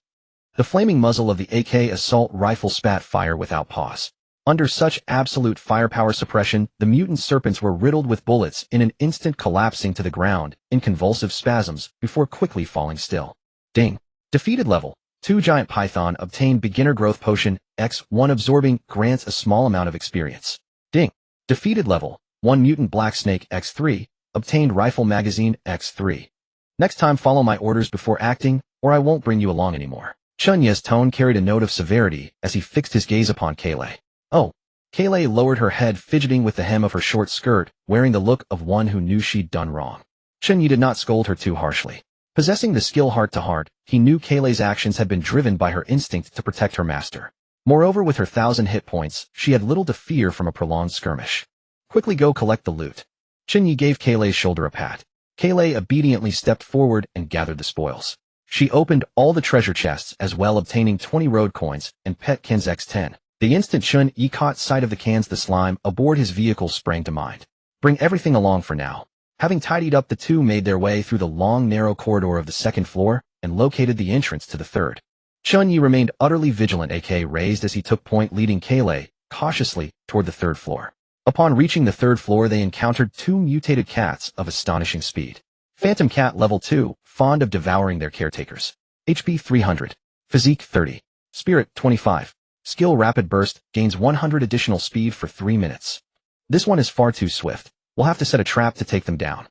The flaming muzzle of the AK assault rifle spat fire without pause. Under such absolute firepower suppression, the mutant serpents were riddled with bullets in an instant, collapsing to the ground in convulsive spasms before quickly falling still. Ding. Defeated level 2 giant python obtained beginner growth potion, X1 absorbing, grants a small amount of experience. Ding. Defeated level 1 mutant black snake, X3, obtained rifle magazine, X3. Next time follow my orders before acting, or I won't bring you along anymore. Chen Ye's tone carried a note of severity as he fixed his gaze upon Kaylay. Oh. Kaylay lowered her head, fidgeting with the hem of her short skirt, wearing the look of one who knew she'd done wrong. Chen Ye did not scold her too harshly. Possessing the skill heart-to-heart, he knew Kaylay's actions had been driven by her instinct to protect her master. Moreover, with her 1,000 hit points, she had little to fear from a prolonged skirmish. Quickly go collect the loot. Chen Ye gave Kaylay's shoulder a pat. Kaylay obediently stepped forward and gathered the spoils. She opened all the treasure chests as well, obtaining 20 road coins and pet cans X10. The instant Chen Ye caught sight of the cans, the slime aboard his vehicle sprang to mind. Bring everything along for now. Having tidied up, the two made their way through the long, narrow corridor of the 2nd floor and located the entrance to the 3rd. Chen Ye remained utterly vigilant, AK raised as he took point, leading Kaylay cautiously toward the 3rd floor. Upon reaching the 3rd floor, they encountered 2 mutated cats of astonishing speed. Phantom Cat level 2, fond of devouring their caretakers. HP 300. Physique 30. Spirit 25. Skill Rapid Burst, gains 100 additional speed for 3 minutes. This one is far too swift. We'll have to set a trap to take them down.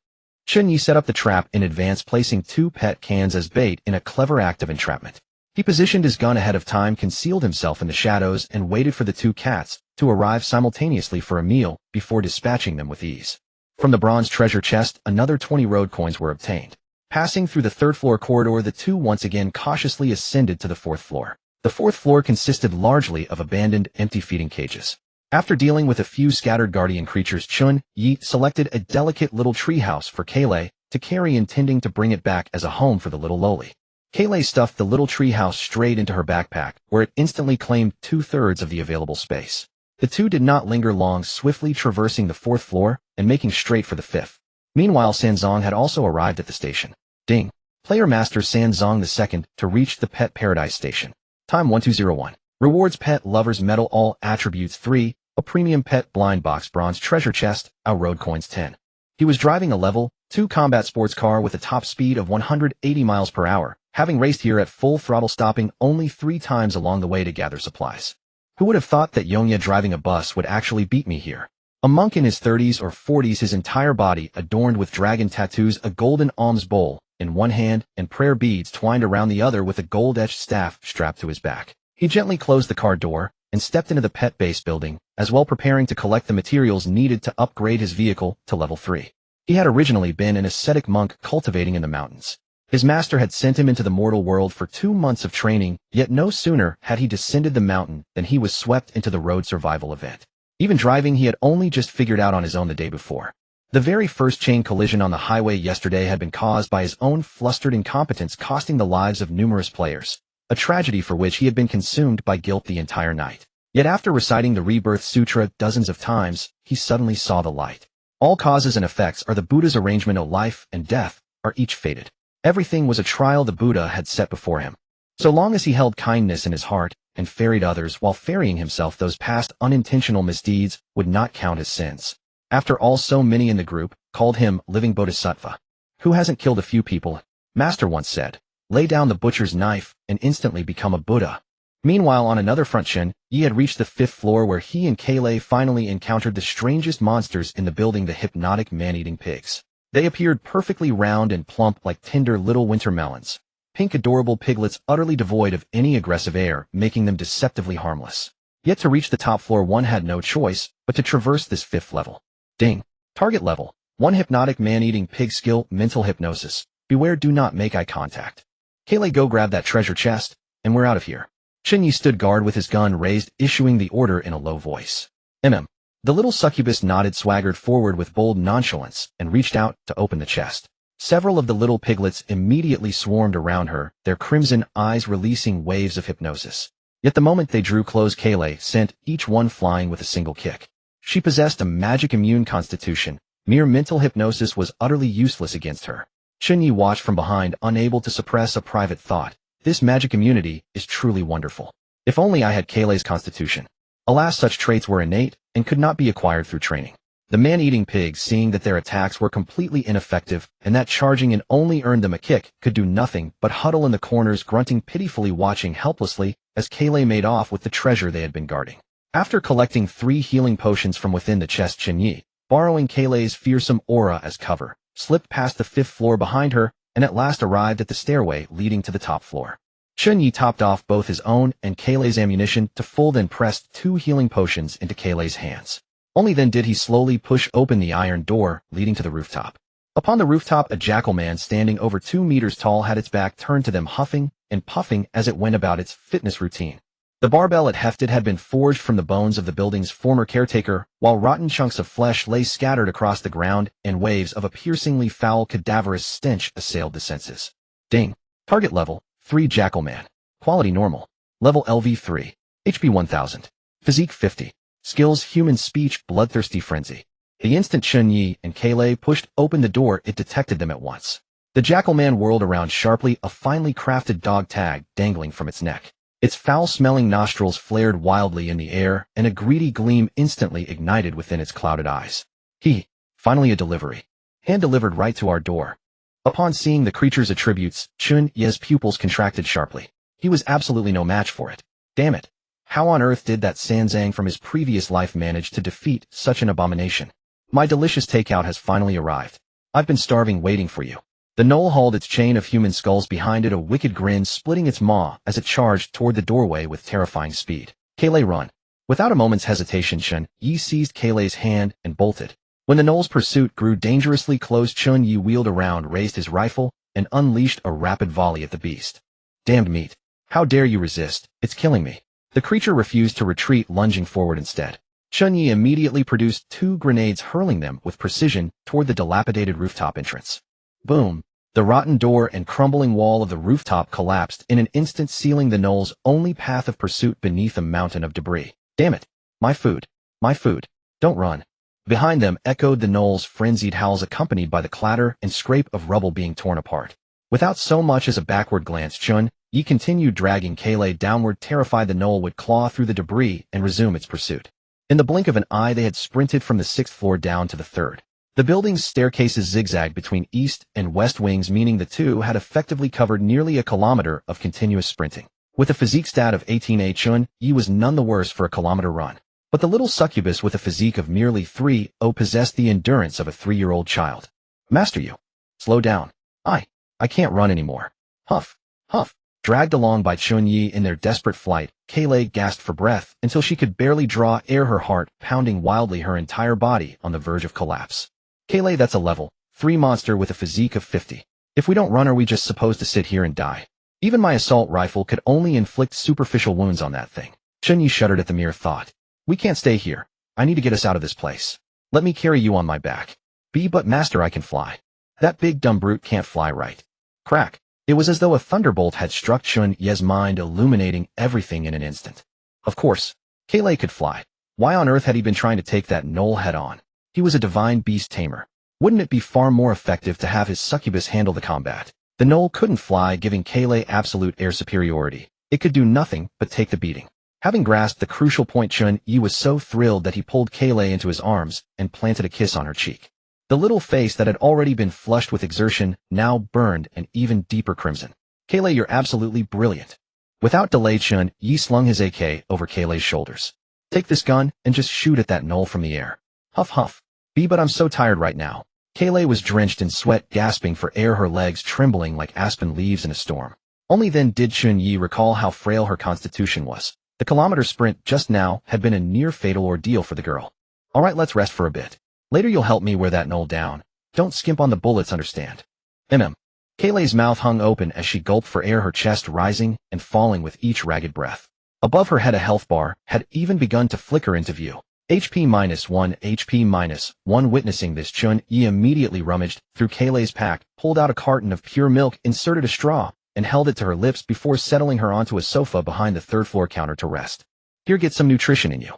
Chen Ye set up the trap in advance, placing 2 pet cans as bait in a clever act of entrapment. He positioned his gun ahead of time, concealed himself in the shadows, and waited for the 2 cats to arrive simultaneously for a meal before dispatching them with ease. From the bronze treasure chest, another 20 road coins were obtained. Passing through the 3rd floor corridor, the two once again cautiously ascended to the 4th floor. The 4th floor consisted largely of abandoned, empty feeding cages. After dealing with a few scattered guardian creatures, Chen Ye selected a delicate little treehouse for Kaylay to carry, intending to bring it back as a home for the little lowly. Kaylay stuffed the little treehouse straight into her backpack, where it instantly claimed 2/3 of the available space. The two did not linger long, swiftly traversing the 4th floor and making straight for the 5th. Meanwhile, Sanzong had also arrived at the station. Ding. Player Master Sanzong II to reach the Pet Paradise Station. Time 1201. Rewards Pet Lovers Medal All Attributes 3, a Premium Pet Blind Box Bronze Treasure Chest, Our Road Coins 10. He was driving a Level 2 combat sports car with a top speed of 180 miles per hour, having raced here at full throttle, stopping only 3 times along the way to gather supplies. Who would have thought that Yonya driving a bus would actually beat me here? A monk in his 30s or 40s, his entire body adorned with dragon tattoos, a golden alms bowl in one hand and prayer beads twined around the other, with a gold-etched staff strapped to his back. He gently closed the car door and stepped into the pet base building, as well preparing to collect the materials needed to upgrade his vehicle to level 3. He had originally been an ascetic monk cultivating in the mountains. His master had sent him into the mortal world for 2 months of training, yet no sooner had he descended the mountain than he was swept into the road survival event. Even driving he had only just figured out on his own the day before. The very first chain collision on the highway yesterday had been caused by his own flustered incompetence, costing the lives of numerous players, a tragedy for which he had been consumed by guilt the entire night. Yet after reciting the Rebirth Sutra dozens of times, he suddenly saw the light. All causes and effects are the Buddha's arrangement of life and death, are each fated. Everything was a trial the Buddha had set before him. So long as he held kindness in his heart and ferried others while ferrying himself, those past unintentional misdeeds would not count as sins. After all, so many in the group called him living bodhisattva. Who hasn't killed a few people? Master once said, lay down the butcher's knife and instantly become a Buddha. Meanwhile, on another front, Chen Ye had reached the 5th floor, where he and Kaylay finally encountered the strangest monsters in the building, the hypnotic man-eating pigs. They appeared perfectly round and plump like tender little winter melons. Pink adorable piglets utterly devoid of any aggressive air, making them deceptively harmless. Yet to reach the top floor one had no choice but to traverse this 5th level. Ding. Target level 1, hypnotic man-eating pig skill, mental hypnosis. Beware, do not make eye contact. Kaylay, go grab that treasure chest, and we're out of here. Chen Ye stood guard with his gun raised, issuing the order in a low voice. The little succubus nodded, swaggered forward with bold nonchalance, and reached out to open the chest. Several of the little piglets immediately swarmed around her, their crimson eyes releasing waves of hypnosis. Yet the moment they drew close, Kaylay sent each one flying with a single kick. She possessed a magic immune constitution. Mere mental hypnosis was utterly useless against her. Chen Ye watched from behind, unable to suppress a private thought. This magic immunity is truly wonderful. If only I had Kaylay's constitution. Alas, such traits were innate and could not be acquired through training. The man-eating pigs, seeing that their attacks were completely ineffective and that charging in only earned them a kick, could do nothing but huddle in the corners, grunting pitifully, watching helplessly as Kaylay made off with the treasure they had been guarding. After collecting 3 healing potions from within the chest, Chen Ye, borrowing Kaylay's fearsome aura as cover, slipped past the 5th floor behind her and at last arrived at the stairway leading to the top floor. Chen Ye topped off both his own and Kaylay's ammunition to full, then pressed 2 healing potions into Kaylay's hands. Only then did he slowly push open the iron door leading to the rooftop. Upon the rooftop, a jackal man standing over 2 meters tall had its back turned to them, huffing and puffing as it went about its fitness routine. The barbell it hefted had been forged from the bones of the building's former caretaker, while rotten chunks of flesh lay scattered across the ground and waves of a piercingly foul cadaverous stench assailed the senses. Ding. Target level 3, Jackal Man. Quality normal. Level LV3. HP 1000. Physique 50. Skills human speech, bloodthirsty frenzy. The instant Chen Ye and Kaylay pushed open the door, it detected them at once. The Jackal Man whirled around sharply, a finely crafted dog tag dangling from its neck. Its foul-smelling nostrils flared wildly in the air, and a greedy gleam instantly ignited within its clouded eyes. Finally a delivery. Hand-delivered right to our door. Upon seeing the creature's attributes, Chen Ye's pupils contracted sharply. He was absolutely no match for it. Damn it. How on earth did that Sanzang from his previous life manage to defeat such an abomination? My delicious takeout has finally arrived. I've been starving waiting for you. The gnoll hauled its chain of human skulls behind it, a wicked grin splitting its maw as it charged toward the doorway with terrifying speed. Kaylay, run. Without a moment's hesitation, Chen Ye seized Kaylay's hand and bolted. When the gnoll's pursuit grew dangerously close, Chen Ye wheeled around, raised his rifle, and unleashed a rapid volley at the beast. Damned meat. How dare you resist? It's killing me. The creature refused to retreat, lunging forward instead. Chen Ye immediately produced 2 grenades, hurling them with precision toward the dilapidated rooftop entrance. Boom! The rotten door and crumbling wall of the rooftop collapsed in an instant, sealing the gnoll's only path of pursuit beneath a mountain of debris. Damn it! My food. My food. Don't run. Behind them echoed the gnoll's frenzied howls accompanied by the clatter and scrape of rubble being torn apart. Without so much as a backward glance, Chen Ye continued dragging Kaylee downward, terrified the gnoll would claw through the debris and resume its pursuit. In the blink of an eye they had sprinted from the 6th floor down to the 3rd. The building's staircases zigzagged between east and west wings, meaning the two had effectively covered nearly a kilometer of continuous sprinting. With a physique stat of 18A, Chen Ye was none the worse for a kilometer run. But the little succubus with a physique of merely 3.0 possessed the endurance of a 3-year-old child. Master, you. Slow down. I can't run anymore. Huff, huff. Dragged along by Chen Ye in their desperate flight, Kaylee gasped for breath until she could barely draw air, her heart pounding wildly, her entire body on the verge of collapse. Kaylee, that's a level 3 monster with a physique of 50. If we don't run, are we just supposed to sit here and die? Even my assault rifle could only inflict superficial wounds on that thing. Chen Ye shuddered at the mere thought. We can't stay here. I need to get us out of this place. Let me carry you on my back. But master, I can fly. That big dumb brute can't fly, right? Crack. It was as though a thunderbolt had struck Chen Ye's mind, illuminating everything in an instant. Of course, Kaylee could fly. Why on earth had he been trying to take that gnoll head on? He was a divine beast tamer. Wouldn't it be far more effective to have his succubus handle the combat? The gnoll couldn't fly, giving Kaylee absolute air superiority. It could do nothing but take the beating. Having grasped the crucial point, Chen Ye was so thrilled that he pulled Kaylee into his arms and planted a kiss on her cheek. The little face that had already been flushed with exertion now burned an even deeper crimson. Kaylee, you're absolutely brilliant. Without delay, Chen Ye slung his AK over Kaylee's shoulders. Take this gun and just shoot at that gnoll from the air. Huff huff. But I'm so tired right now. Kaylee was drenched in sweat, gasping for air, her legs trembling like aspen leaves in a storm. Only then did Chen Ye recall how frail her constitution was. The kilometer sprint just now had been a near-fatal ordeal for the girl. All right, let's rest for a bit. Later you'll help me wear that gnoll down. Don't skimp on the bullets, understand? Kaylee's mouth hung open as she gulped for air, her chest rising and falling with each ragged breath. Above her head a health bar had even begun to flicker into view. HP -1, HP -1. Witnessing this, Chen Ye immediately rummaged through Kaylee's pack, pulled out a carton of pure milk, inserted a straw, and held it to her lips before settling her onto a sofa behind the 3rd floor counter to rest. Here, get some nutrition in you.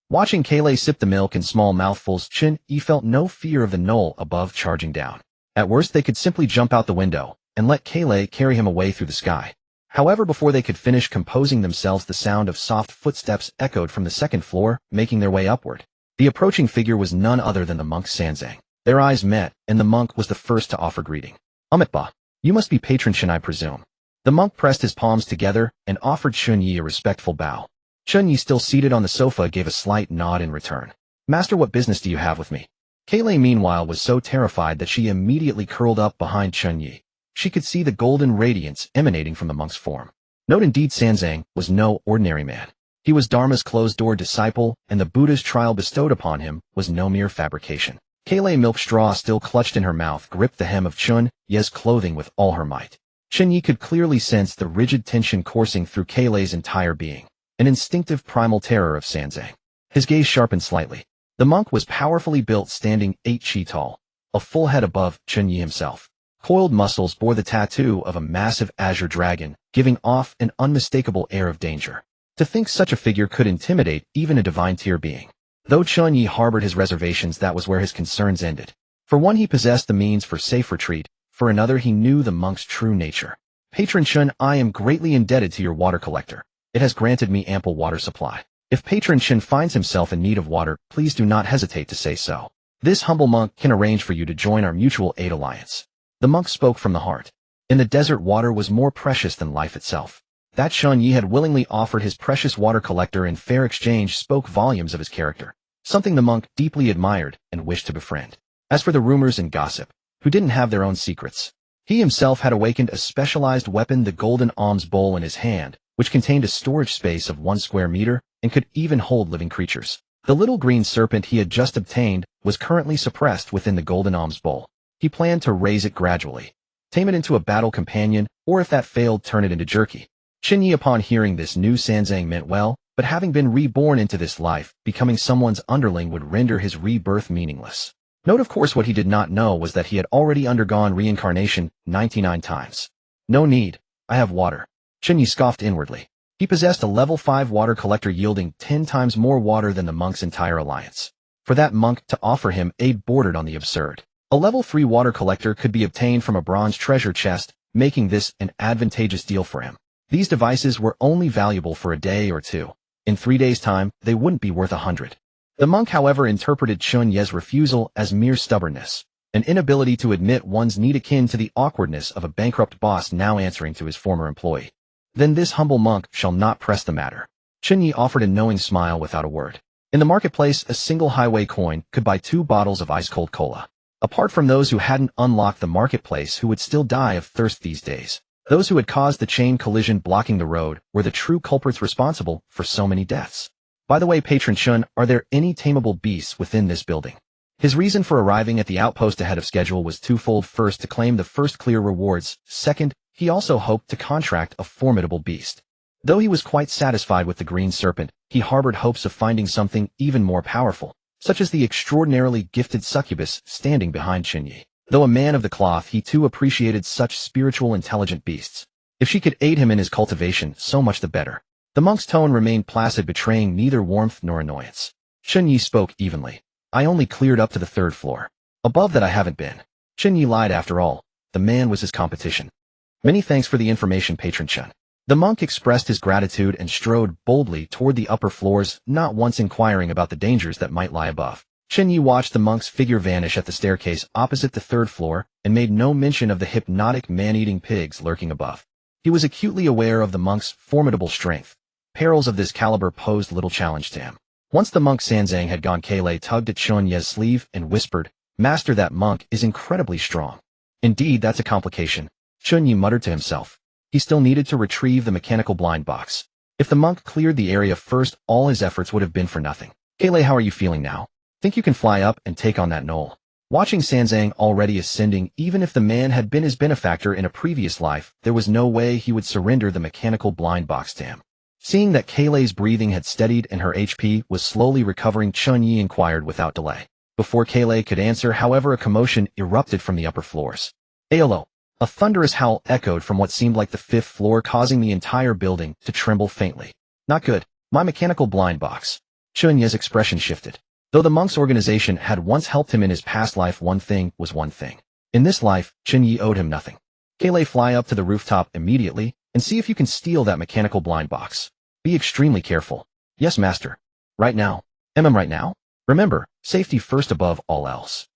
Watching Kaylee sip the milk in small mouthfuls, Chen Ye felt no fear of the gnoll above charging down. At worst, they could simply jump out the window and let Kaylee carry him away through the sky. However, before they could finish composing themselves, the sound of soft footsteps echoed from the 2nd floor, making their way upward. The approaching figure was none other than the monk Sanzang. Their eyes met, and the monk was the first to offer greeting. Ba. You must be patron Chen, I presume. The monk pressed his palms together and offered Chen Ye a respectful bow. Chen Ye, still seated on the sofa, gave a slight nod in return. Master, what business do you have with me? Kaylee, meanwhile, was so terrified that she immediately curled up behind Chen Ye. She could see the golden radiance emanating from the monk's form. Note indeed, Sanzang was no ordinary man. He was Dharma's closed-door disciple, and the Buddha's trial bestowed upon him was no mere fabrication. Kaylee, milk straw still clutched in her mouth, gripped the hem of Chen Ye's clothing with all her might. Chen Ye could clearly sense the rigid tension coursing through Kaylee's entire being. An instinctive primal terror of Sanzang. His gaze sharpened slightly. The monk was powerfully built, standing 8 chi tall, a full head above Chen Ye himself. Coiled muscles bore the tattoo of a massive azure dragon, giving off an unmistakable air of danger. To think such a figure could intimidate even a divine tier being. Though Chen Ye harbored his reservations, that was where his concerns ended. For one, he possessed the means for safe retreat. For another, he knew the monk's true nature. Patron Chen, I am greatly indebted to your water collector. It has granted me ample water supply. If Patron Chen finds himself in need of water, please do not hesitate to say so. This humble monk can arrange for you to join our mutual aid alliance. The monk spoke from the heart. In the desert, water was more precious than life itself. That Chen Ye had willingly offered his precious water collector in fair exchange spoke volumes of his character, something the monk deeply admired and wished to befriend. As for the rumors and gossip, who didn't have their own secrets? He himself had awakened a specialized weapon, the golden alms bowl, in his hand, which contained a storage space of 1 square meter and could even hold living creatures. The little green serpent he had just obtained was currently suppressed within the golden alms bowl. He planned to raise it gradually, tame it into a battle companion, or if that failed, turn it into jerky. Chen Ye, upon hearing this, knew Sanzang meant well, but having been reborn into this life, becoming someone's underling would render his rebirth meaningless. Note, of course, what he did not know was that he had already undergone reincarnation 99 times. No need. I have water. Chen Ye scoffed inwardly. He possessed a level 5 water collector yielding 10 times more water than the monk's entire alliance. For that monk to offer him aid bordered on the absurd. A level 3 water collector could be obtained from a bronze treasure chest, making this an advantageous deal for him. These devices were only valuable for a day or two. In 3 days' time, they wouldn't be worth 100. The monk, however, interpreted Chen Ye's refusal as mere stubbornness, an inability to admit one's need akin to the awkwardness of a bankrupt boss now answering to his former employee. Then this humble monk shall not press the matter. Chen Ye offered a knowing smile without a word. In the marketplace, a single highway coin could buy 2 bottles of ice-cold cola. Apart from those who hadn't unlocked the marketplace who would still die of thirst these days, those who had caused the chain collision blocking the road were the true culprits responsible for so many deaths. By the way, Patron Chen, are there any tameable beasts within this building? His reason for arriving at the outpost ahead of schedule was twofold. First, to claim the first clear rewards. Second, he also hoped to contract a formidable beast. Though he was quite satisfied with the green serpent, he harbored hopes of finding something even more powerful, such as the extraordinarily gifted succubus standing behind Chen Ye. Though a man of the cloth, he too appreciated such spiritual intelligent beasts. If she could aid him in his cultivation, so much the better. The monk's tone remained placid, betraying neither warmth nor annoyance. Chen Ye spoke evenly. I only cleared up to the 3rd floor. Above that I haven't been. Chen Ye lied after all. The man was his competition. Many thanks for the information, Patron Chen. The monk expressed his gratitude and strode boldly toward the upper floors, not once inquiring about the dangers that might lie above. Chen Ye watched the monk's figure vanish at the staircase opposite the 3rd floor and made no mention of the hypnotic man-eating pigs lurking above. He was acutely aware of the monk's formidable strength. Perils of this caliber posed little challenge to him. Once the monk Sanzang had gone, Kailei tugged at Chen Ye's sleeve and whispered, Master, that monk is incredibly strong. Indeed, that's a complication. Chen Ye muttered to himself. He still needed to retrieve the mechanical blind box. If the monk cleared the area first, all his efforts would have been for nothing. Kailei, how are you feeling now? Think you can fly up and take on that knoll? Watching Sanzang already ascending, even if the man had been his benefactor in a previous life, there was no way he would surrender the mechanical blind box to him. Seeing that Kayleigh's breathing had steadied and her HP was slowly recovering, Chen Ye inquired without delay. Before Kailei could answer, however, a commotion erupted from the upper floors. Aolo! A thunderous howl echoed from what seemed like the 5th floor, causing the entire building to tremble faintly. Not good. My mechanical blind box. Chen Ye's expression shifted. Though the monk's organization had once helped him in his past life, one thing was one thing. In this life, Chen Ye owed him nothing. Kailei, fly up to the rooftop immediately and see if you can steal that mechanical blind box. Be extremely careful. Yes, master. Right now. Right now? Remember, safety first above all else.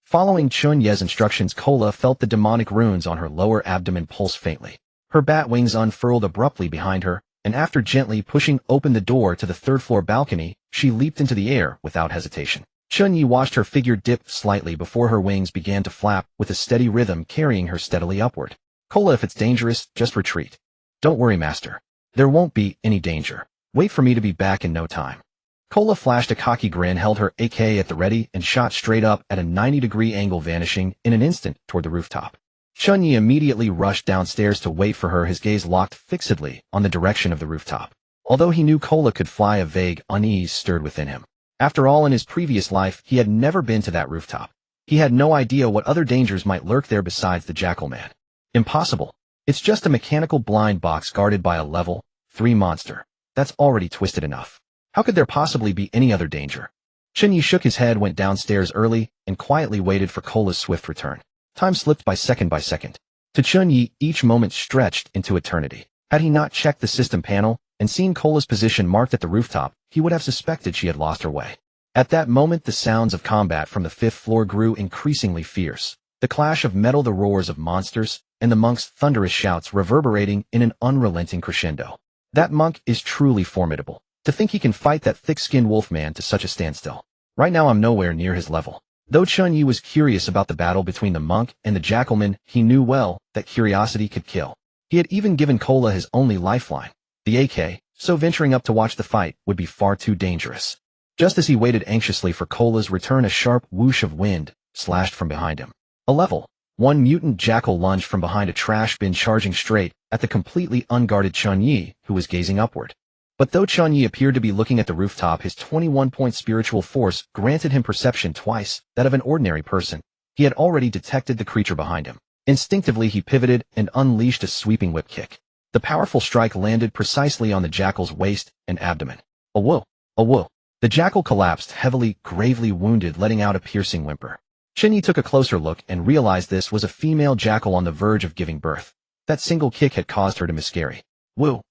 Following Chen Ye's instructions, Cola felt the demonic runes on her lower abdomen pulse faintly. Her bat wings unfurled abruptly behind her, and after gently pushing open the door to the 3rd floor balcony, she leaped into the air without hesitation. Chen Ye watched her figure dip slightly before her wings began to flap with a steady rhythm, carrying her steadily upward. Cola, if it's dangerous, just retreat. Don't worry, master. There won't be any danger. Wait for me to be back in no time. Cola flashed a cocky grin, held her AK at the ready, and shot straight up at a 90-degree angle, vanishing in an instant toward the rooftop. Chen Ye immediately rushed downstairs to wait for her, his gaze locked fixedly on the direction of the rooftop. Although he knew Cola could fly, a vague unease stirred within him. After all, in his previous life, he had never been to that rooftop. He had no idea what other dangers might lurk there besides the Jackal Man. Impossible. It's just a mechanical blind box guarded by a level 3 monster. That's already twisted enough. How could there possibly be any other danger? Chen Ye shook his head, went downstairs early, and quietly waited for Cola's swift return. Time slipped by second by second. To Chen Ye, each moment stretched into eternity. Had he not checked the system panel and seen Cola's position marked at the rooftop, he would have suspected she had lost her way. At that moment, the sounds of combat from the 5th floor grew increasingly fierce. The clash of metal, the roars of monsters, and the monk's thunderous shouts reverberating in an unrelenting crescendo. That monk is truly formidable. To think he can fight that thick-skinned wolfman to such a standstill. Right now I'm nowhere near his level. Though Chen Ye was curious about the battle between the monk and the jackalman, he knew well that curiosity could kill. He had even given Cola his only lifeline, the AK, so venturing up to watch the fight would be far too dangerous. Just as he waited anxiously for Cola's return, a sharp whoosh of wind slashed from behind him. A level 1 mutant jackal lunged from behind a trash bin, charging straight at the completely unguarded Chen Ye, who was gazing upward. But though Chen Ye appeared to be looking at the rooftop, his 21-point spiritual force granted him perception twice that of an ordinary person. He had already detected the creature behind him. Instinctively he pivoted and unleashed a sweeping whip kick. The powerful strike landed precisely on the jackal's waist and abdomen. A whoa! A whoa! The jackal collapsed heavily, gravely wounded, letting out a piercing whimper. Chen Ye took a closer look and realized this was a female jackal on the verge of giving birth. That single kick had caused her to miscarry. Woo!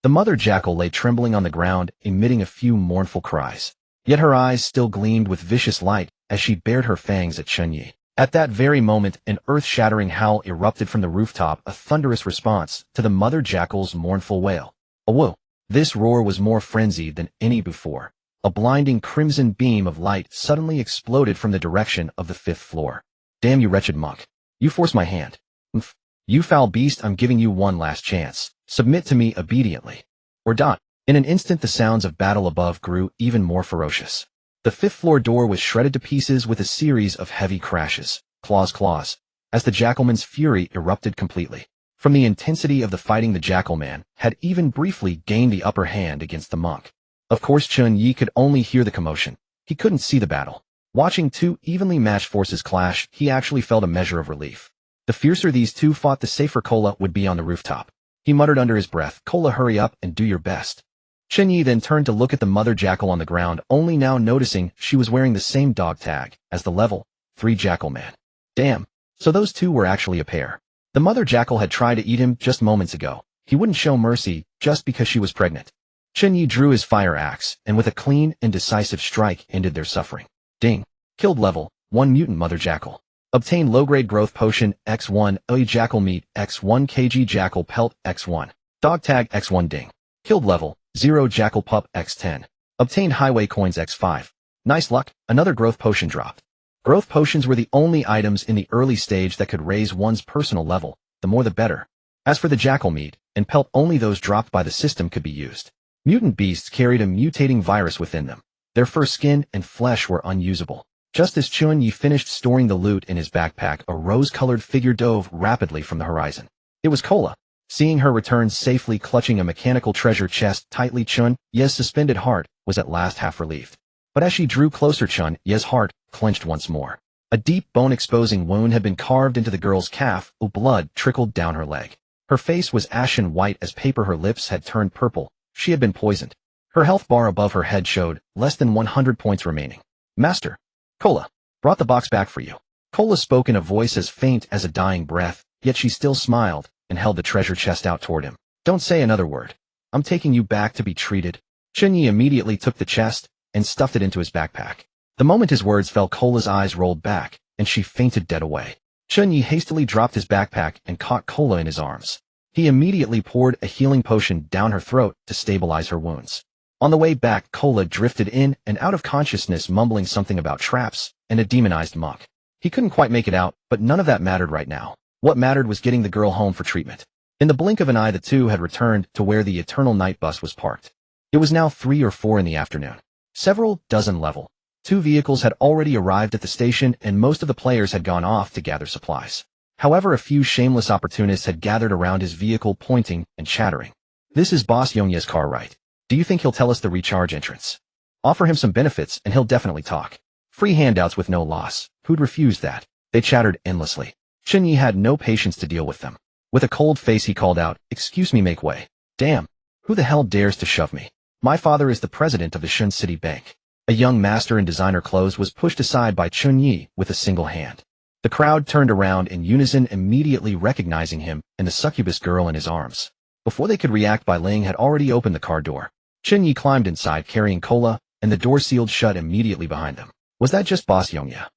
The mother jackal lay trembling on the ground, emitting a few mournful cries. Yet her eyes still gleamed with vicious light as she bared her fangs at Chen Ye. At that very moment, an earth-shattering howl erupted from the rooftop, a thunderous response to the mother jackal's mournful wail. A whoa! This roar was more frenzied than any before. A blinding crimson beam of light suddenly exploded from the direction of the 5th floor. Damn you wretched monk. You forced my hand. Umph. You foul beast, I'm giving you one last chance. Submit to me obediently. Or die. In an instant the sounds of battle above grew even more ferocious. The 5th floor door was shredded to pieces with a series of heavy crashes. Claws, as the jackalman's fury erupted completely. From the intensity of the fighting, the jackalman had even briefly gained the upper hand against the monk. Of course Chen Ye could only hear the commotion. He couldn't see the battle. Watching two evenly matched forces clash, he actually felt a measure of relief. The fiercer these two fought, the safer Kola would be on the rooftop. He muttered under his breath, "Kola, hurry up and do your best." Chen Ye then turned to look at the mother jackal on the ground, only now noticing she was wearing the same dog tag as the level 3 jackal man. Damn, so those two were actually a pair. The mother jackal had tried to eat him just moments ago. He wouldn't show mercy just because she was pregnant. Chen Ye drew his fire axe, and with a clean and decisive strike ended their suffering. Ding. Killed level 1 mutant mother jackal. Obtain low-grade growth potion X1, jackal meat X1 kg, jackal pelt X1. Dog tag X1. Ding. Killed level 0 jackal pup X10. Obtained highway coins X5. Nice luck, another growth potion dropped. Growth potions were the only items in the early stage that could raise one's personal level, the more the better. As for the jackal meat and pelt, only those dropped by the system could be used. Mutant beasts carried a mutating virus within them. Their fur, skin, and flesh were unusable. Just as Chen Ye finished storing the loot in his backpack, a rose-colored figure dove rapidly from the horizon. It was Kola. Seeing her return safely, clutching a mechanical treasure chest tightly, Chen Ye's suspended heart was at last half relieved. But as she drew closer, Chen Ye's heart clenched once more. A deep bone-exposing wound had been carved into the girl's calf, blood trickled down her leg. Her face was ashen white as paper, her lips had turned purple. She had been poisoned. Her health bar above her head showed less than 100 points remaining. Master, Kola brought the box back for you. Kola spoke in a voice as faint as a dying breath, yet she still smiled and held the treasure chest out toward him. Don't say another word. I'm taking you back to be treated. Chen Ye immediately took the chest and stuffed it into his backpack. The moment his words fell, Kola's eyes rolled back, and she fainted dead away. Chen Ye hastily dropped his backpack and caught Kola in his arms. He immediately poured a healing potion down her throat to stabilize her wounds. On the way back, Kola drifted in and out of consciousness, mumbling something about traps and a demonized monk. He couldn't quite make it out, but none of that mattered right now. What mattered was getting the girl home for treatment. In the blink of an eye, the two had returned to where the Eternal Night bus was parked. It was now 3 or 4 in the afternoon. Several dozen level 2 vehicles had already arrived at the station, and most of the players had gone off to gather supplies. However, a few shameless opportunists had gathered around his vehicle, pointing and chattering. "This is Boss Yongye's car, right? Do you think he'll tell us the recharge entrance? Offer him some benefits and he'll definitely talk. Free handouts with no loss. Who'd refuse that?" They chattered endlessly. Chen Ye had no patience to deal with them. With a cold face he called out, "Excuse me, make way. Damn. Who the hell dares to shove me? My father is the president of the Shun City Bank." A young master in designer clothes was pushed aside by Chen Ye with a single hand. The crowd turned around in unison, immediately recognizing him and the succubus girl in his arms. Before they could react, Bai Ling had already opened the car door. Chen Ye climbed inside carrying Kola, and the door sealed shut immediately behind them. Was that just Boss Yongye?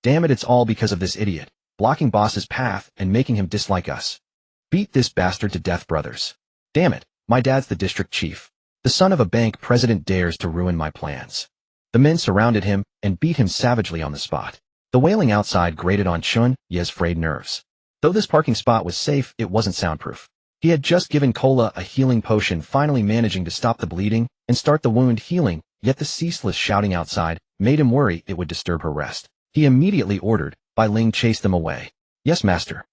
Damn it, it's all because of this idiot, blocking Boss's path and making him dislike us. Beat this bastard to death, brothers. Damn it, my dad's the district chief. The son of a bank president dares to ruin my plans. The men surrounded him and beat him savagely on the spot. The wailing outside grated on Chen Ye's frayed nerves. Though this parking spot was safe, it wasn't soundproof. He had just given Kola a healing potion, finally managing to stop the bleeding and start the wound healing, yet the ceaseless shouting outside made him worry it would disturb her rest. He immediately ordered Bai Ling chase them away. "Yes, master."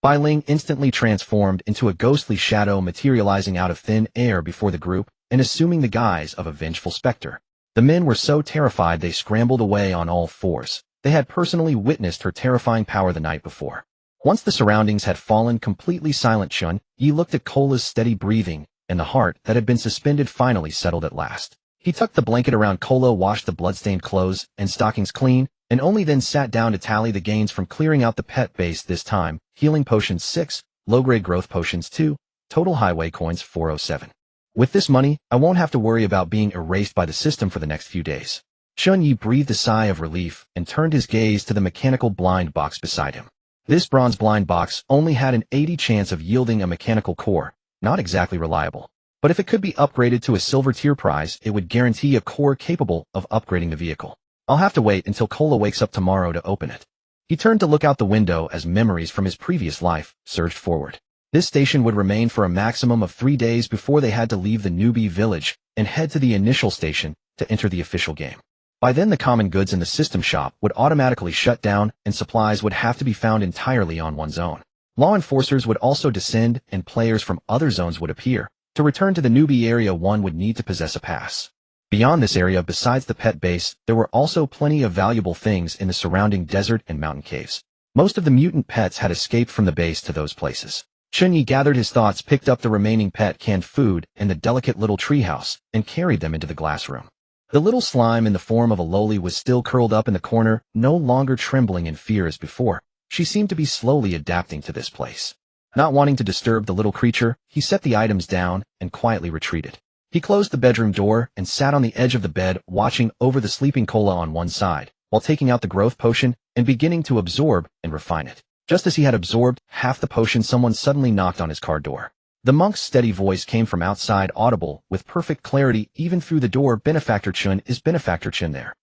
Bai Ling instantly transformed into a ghostly shadow, materializing out of thin air before the group and assuming the guise of a vengeful specter. The men were so terrified they scrambled away on all fours. They had personally witnessed her terrifying power the night before. Once the surroundings had fallen completely silent, Chen Ye looked at Cola's steady breathing, and the heart that had been suspended finally settled at last. He tucked the blanket around Cola, washed the bloodstained clothes and stockings clean, and only then sat down to tally the gains from clearing out the pet base this time. Healing potions 6, low-grade growth potions 2, total highway coins 407. With this money, I won't have to worry about being erased by the system for the next few days. Chen Ye breathed a sigh of relief and turned his gaze to the mechanical blind box beside him. This bronze blind box only had an 80 chance of yielding a mechanical core, not exactly reliable. But if it could be upgraded to a silver tier prize, it would guarantee a core capable of upgrading the vehicle. I'll have to wait until Cola wakes up tomorrow to open it. He turned to look out the window as memories from his previous life surged forward. This station would remain for a maximum of 3 days before they had to leave the newbie village and head to the initial station to enter the official game. By then the common goods in the system shop would automatically shut down and supplies would have to be found entirely on one's own. Law enforcers would also descend and players from other zones would appear. To return to the newbie area, one would need to possess a pass. Beyond this area, besides the pet base, there were also plenty of valuable things in the surrounding desert and mountain caves. Most of the mutant pets had escaped from the base to those places. Chen Ye gathered his thoughts, picked up the remaining pet canned food and the delicate little treehouse, and carried them into the glass room. The little slime in the form of a loli was still curled up in the corner, no longer trembling in fear as before. She seemed to be slowly adapting to this place. Not wanting to disturb the little creature, he set the items down and quietly retreated. He closed the bedroom door and sat on the edge of the bed, watching over the sleeping Cola on one side, while taking out the growth potion and beginning to absorb and refine it. Just as he had absorbed half the potion, someone suddenly knocked on his car door. The monk's steady voice came from outside, audible with perfect clarity even through the door. Benefactor Chen, is Benefactor Chen there?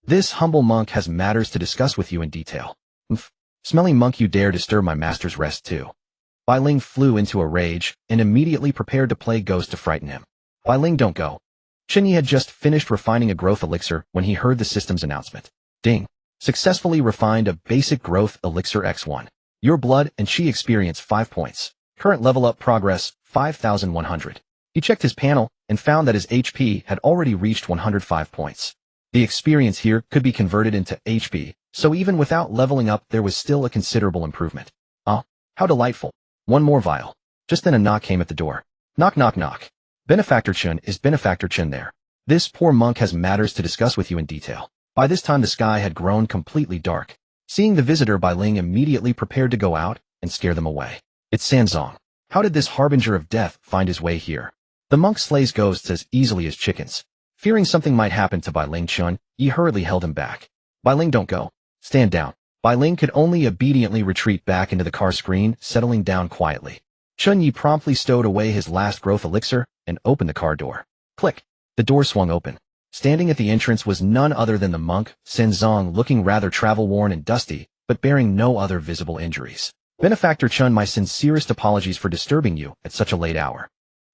This humble monk has matters to discuss with you in detail. Smelly monk, you dare disturb my master's rest too. Bai Ling flew into a rage and immediately prepared to play ghost to frighten him. Bai Ling, don't go. Chen Ye had just finished refining a growth elixir when he heard the system's announcement. Ding. Successfully refined a basic growth elixir X1. Your blood and chi experience 5 points. Current level up progress 5,100. He checked his panel and found that his HP had already reached 105 points. The experience here could be converted into HP, so even without leveling up there was still a considerable improvement. How delightful. One more vial. Just then a knock came at the door. Knock, knock, knock. Benefactor Chen, is Benefactor Chen there? This poor monk has matters to discuss with you in detail. By this time the sky had grown completely dark. Seeing the visitor, Bai Ling immediately prepared to go out and scare them away. It's Sanzong. How did this harbinger of death find his way here? The monk slays ghosts as easily as chickens. Fearing something might happen to Bai Ling, Chen Ye hurriedly held him back. Bai Ling, don't go. Stand down. Bai Ling could only obediently retreat back into the car screen, settling down quietly. Chen Ye promptly stowed away his last growth elixir and opened the car door. Click. The door swung open. Standing at the entrance was none other than the monk, Sanzong, looking rather travel-worn and dusty, but bearing no other visible injuries. Benefactor Chen, my sincerest apologies for disturbing you at such a late hour.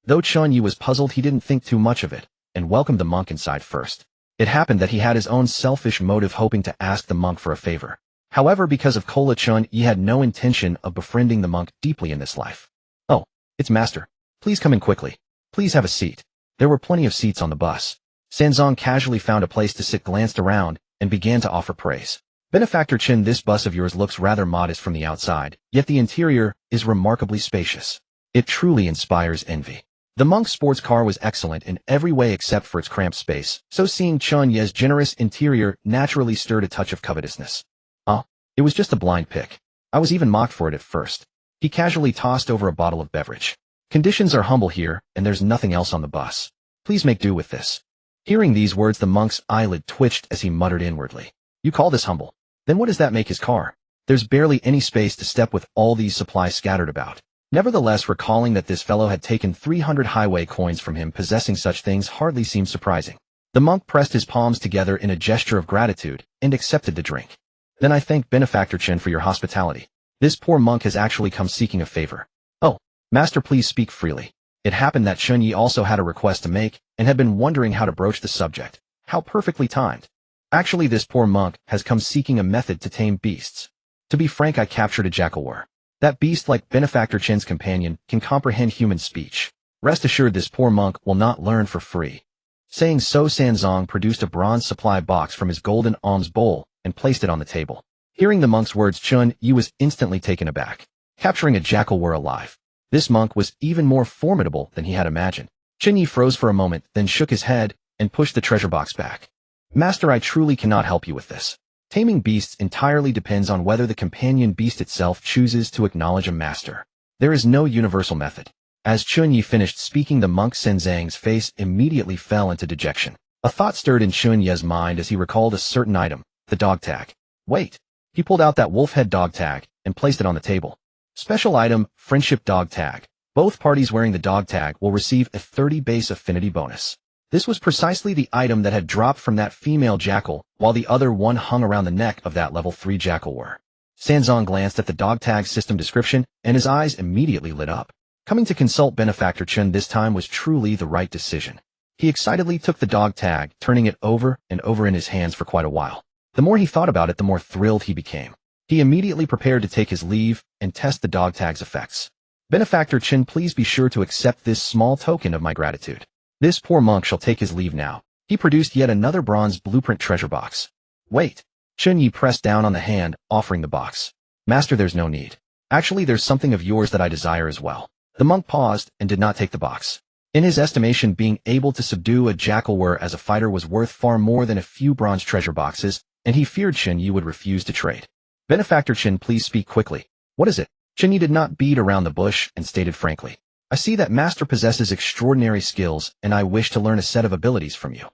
Though Chen Ye was puzzled, he didn't think too much of it, and welcomed the monk inside first. It happened that he had his own selfish motive, hoping to ask the monk for a favor. However, because of Cola, Chen Ye had no intention of befriending the monk deeply in this life. Oh, it's master. Please come in quickly. Please have a seat. There were plenty of seats on the bus. Sanzong casually found a place to sit, glanced around, and began to offer praise. Benefactor Chen, this bus of yours looks rather modest from the outside, yet the interior is remarkably spacious. It truly inspires envy. The monk's sports car was excellent in every way except for its cramped space, so seeing Chen Ye's generous interior naturally stirred a touch of covetousness. It was just a blind pick. I was even mocked for it at first. He casually tossed over a bottle of beverage. Conditions are humble here, and there's nothing else on the bus. Please make do with this. Hearing these words, the monk's eyelid twitched as he muttered inwardly. You call this humble? Then what does that make his car? There's barely any space to step with all these supplies scattered about. Nevertheless, recalling that this fellow had taken 300 highway coins from him, possessing such things hardly seemed surprising. The monk pressed his palms together in a gesture of gratitude and accepted the drink. Then I thank Benefactor Chen for your hospitality. This poor monk has actually come seeking a favor. Oh, master, please speak freely. It happened that Chen Ye also had a request to make and had been wondering how to broach the subject. How perfectly timed. Actually, this poor monk has come seeking a method to tame beasts. To be frank, I captured a jackal. That beast, like Benefactor Chen's companion, can comprehend human speech. Rest assured, this poor monk will not learn for free. Saying so, Sanzong produced a bronze supply box from his golden alms bowl and placed it on the table. Hearing the monk's words, Chen Ye was instantly taken aback. Capturing a jackal were alive. This monk was even more formidable than he had imagined. Chen Ye froze for a moment, then shook his head and pushed the treasure box back. Master, I truly cannot help you with this. Taming beasts entirely depends on whether the companion beast itself chooses to acknowledge a master. There is no universal method. As Chen Ye finished speaking, the monk Senzang's face immediately fell into dejection. A thought stirred in Chen Ye's mind as he recalled a certain item, the dog tag. Wait. He pulled out that wolf head dog tag and placed it on the table. Special item, friendship dog tag. Both parties wearing the dog tag will receive a 30 base affinity bonus. This was precisely the item that had dropped from that female jackal, while the other one hung around the neck of that level 3 jackal were. Sanzong glanced at the dog tag system description, and his eyes immediately lit up. Coming to consult Benefactor Chen this time was truly the right decision. He excitedly took the dog tag, turning it over and over in his hands for quite a while. The more he thought about it, the more thrilled he became. He immediately prepared to take his leave and test the dog tag's effects. Benefactor Chen, please be sure to accept this small token of my gratitude. This poor monk shall take his leave now. He produced yet another bronze blueprint treasure box. Wait. Chen Ye pressed down on the hand, offering the box. Master, there's no need. Actually, there's something of yours that I desire as well. The monk paused and did not take the box. In his estimation, being able to subdue a jackal were as a fighter was worth far more than a few bronze treasure boxes, and he feared Chen Ye would refuse to trade. Benefactor Chen, please speak quickly. What is it? Chen Ye did not beat around the bush and stated frankly. I see that Master possesses extraordinary skills, and I wish to learn a set of abilities from you.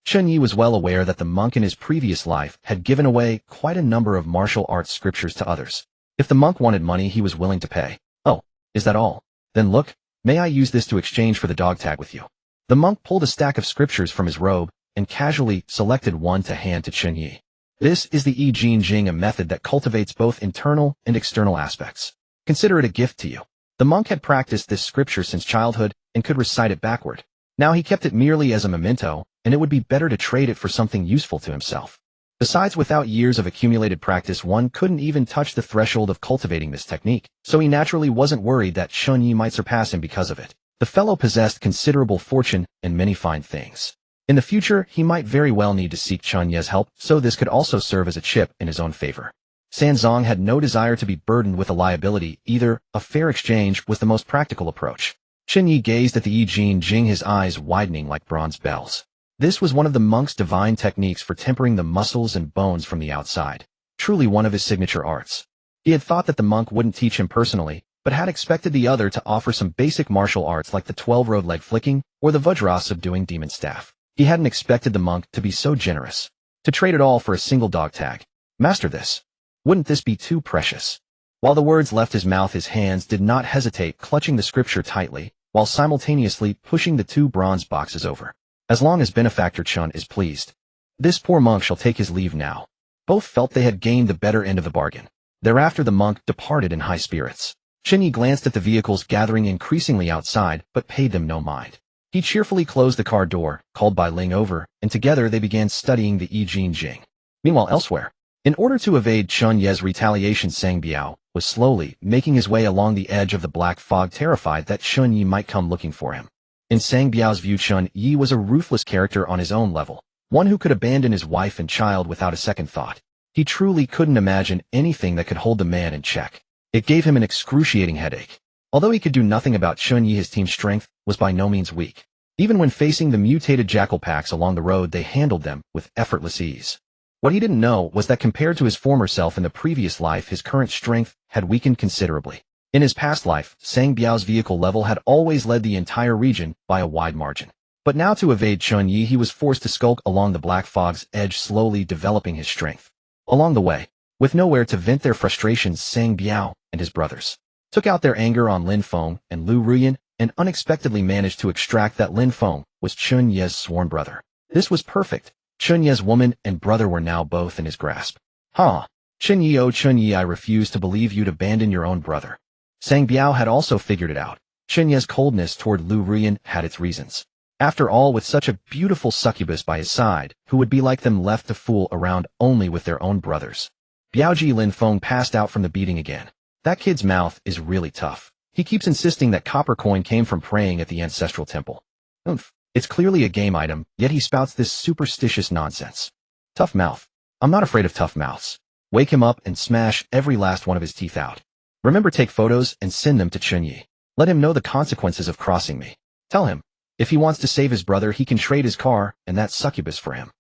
Chen Ye was well aware that the monk in his previous life had given away quite a number of martial arts scriptures to others. If the monk wanted money, he was willing to pay. Oh, is that all? Then look, may I use this to exchange for the dog tag with you? The monk pulled a stack of scriptures from his robe and casually selected one to hand to Chen Ye. This is the I Jing Jing, a method that cultivates both internal and external aspects. Consider it a gift to you. The monk had practiced this scripture since childhood and could recite it backward. Now he kept it merely as a memento, and it would be better to trade it for something useful to himself. Besides, without years of accumulated practice, one couldn't even touch the threshold of cultivating this technique, so he naturally wasn't worried that Chen Ye might surpass him because of it. The fellow possessed considerable fortune and many fine things. In the future, he might very well need to seek Chen Ye's help, so this could also serve as a chip in his own favor. Sanzong had no desire to be burdened with a liability either. A fair exchange was the most practical approach. Chen Ye gazed at the I Jing Jing, his eyes widening like bronze bells. This was one of the monk's divine techniques for tempering the muscles and bones from the outside. Truly one of his signature arts. He had thought that the monk wouldn't teach him personally, but had expected the other to offer some basic martial arts like the 12-road leg flicking or the Vajra subduing demon staff. He hadn't expected the monk to be so generous. To trade it all for a single dog tag. Master this. Wouldn't this be too precious? While the words left his mouth, his hands did not hesitate, clutching the scripture tightly, while simultaneously pushing the 2 bronze boxes over. As long as Benefactor Chen is pleased. This poor monk shall take his leave now. Both felt they had gained the better end of the bargain. Thereafter the monk departed in high spirits. Chen Ye glanced at the vehicles gathering increasingly outside, but paid them no mind. He cheerfully closed the car door, called Bai Ling over, and together they began studying the I Jing Jing. Meanwhile, elsewhere, in order to evade Chen Ye's retaliation, Sang Biao was slowly making his way along the edge of the black fog, terrified that Chen Ye might come looking for him. In Sang Biao's view, Chen Ye was a ruthless character on his own level, one who could abandon his wife and child without a second thought. He truly couldn't imagine anything that could hold the man in check. It gave him an excruciating headache. Although he could do nothing about Chen Ye, his team's strength was by no means weak. Even when facing the mutated jackal packs along the road, they handled them with effortless ease. What he didn't know was that compared to his former self in the previous life, his current strength had weakened considerably. In his past life, Sang Biao's vehicle level had always led the entire region by a wide margin. But now to evade Chen Ye, he was forced to skulk along the black fog's edge, slowly developing his strength. Along the way, with nowhere to vent their frustrations, Sang Biao and his brothers took out their anger on Lin Feng and Lu Ruyan, and unexpectedly managed to extract that Lin Feng was Chen Ye's sworn brother. This was perfect. Chen Ye's woman and brother were now both in his grasp. Huh. Chen Ye, oh Chen Ye, I refuse to believe you'd abandon your own brother. Sang Biao had also figured it out. Chen Ye's coldness toward Lu Ruyan had its reasons. After all, with such a beautiful succubus by his side, who would be like them, left to fool around only with their own brothers? Biaoji Lin Feng passed out from the beating again. That kid's mouth is really tough. He keeps insisting that copper coin came from praying at the ancestral temple. Oomph. It's clearly a game item, yet he spouts this superstitious nonsense. Tough mouth. I'm not afraid of tough mouths. Wake him up and smash every last one of his teeth out. Remember, take photos and send them to Chen Ye. Let him know the consequences of crossing me. Tell him, if he wants to save his brother, he can trade his car and that succubus for him.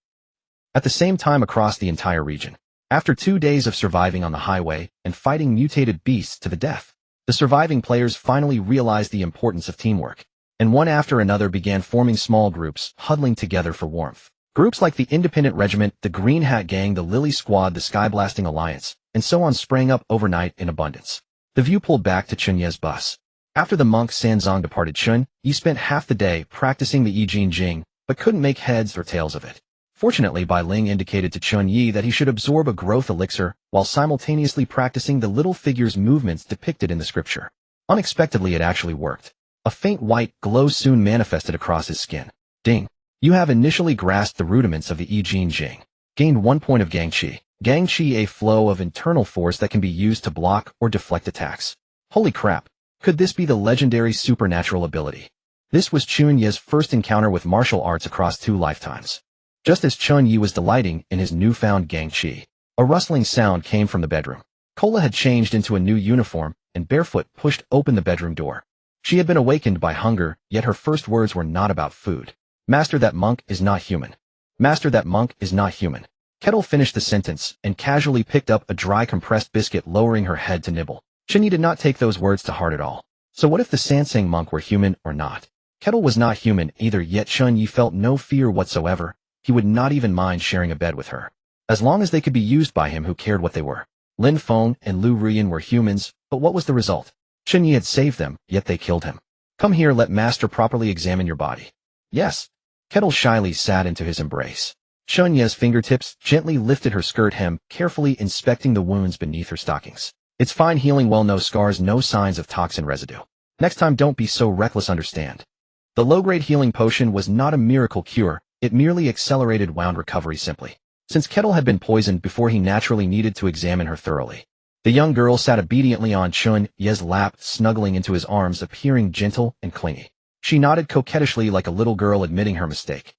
At the same time across the entire region, after 2 days of surviving on the highway and fighting mutated beasts to the death, the surviving players finally realized the importance of teamwork, and one after another began forming small groups, huddling together for warmth. Groups like the Independent Regiment, the Green Hat Gang, the Lily Squad, the Skyblasting Alliance, and so on sprang up overnight in abundance. The view pulled back to Chen Ye's bus. After the monk Sanzong departed, Chen Ye spent half the day practicing the Yi Jin Jing, but couldn't make heads or tails of it. Fortunately, Bai Ling indicated to Chen Ye that he should absorb a growth elixir while simultaneously practicing the little figure's movements depicted in the scripture. Unexpectedly, it actually worked. A faint white glow soon manifested across his skin. Ding! You have initially grasped the rudiments of the Yi Jin Jing. Gained 1 point of Gang Qi. Gang Qi, a flow of internal force that can be used to block or deflect attacks. Holy crap! Could this be the legendary supernatural ability? This was Chen Ye's first encounter with martial arts across 2 lifetimes. Just as Chen Ye was delighting in his newfound Gang Qi, a rustling sound came from the bedroom. Kola had changed into a new uniform and barefoot pushed open the bedroom door. She had been awakened by hunger, yet her first words were not about food. Master, that monk is not human. Master, that monk is not human. Kettle finished the sentence and casually picked up a dry compressed biscuit, lowering her head to nibble. Chen Ye did not take those words to heart at all. So what if the Sansang monk were human or not? Kettle was not human either, yet Chen Ye felt no fear whatsoever. He would not even mind sharing a bed with her. As long as they could be used by him, who cared what they were? Lin Feng and Lu Ruyan were humans, but what was the result? Chen Ye had saved them, yet they killed him. Come here, let master properly examine your body. Yes. Kettle shyly sat into his embrace. Chen Ye's fingertips gently lifted her skirt hem, carefully inspecting the wounds beneath her stockings. It's fine, healing well, no scars, no signs of toxin residue. Next time don't be so reckless, understand? The low-grade healing potion was not a miracle cure, it merely accelerated wound recovery simply. Since Kettle had been poisoned before, he naturally needed to examine her thoroughly. The young girl sat obediently on Chen Ye's lap, snuggling into his arms, appearing gentle and clingy. She nodded coquettishly like a little girl admitting her mistake.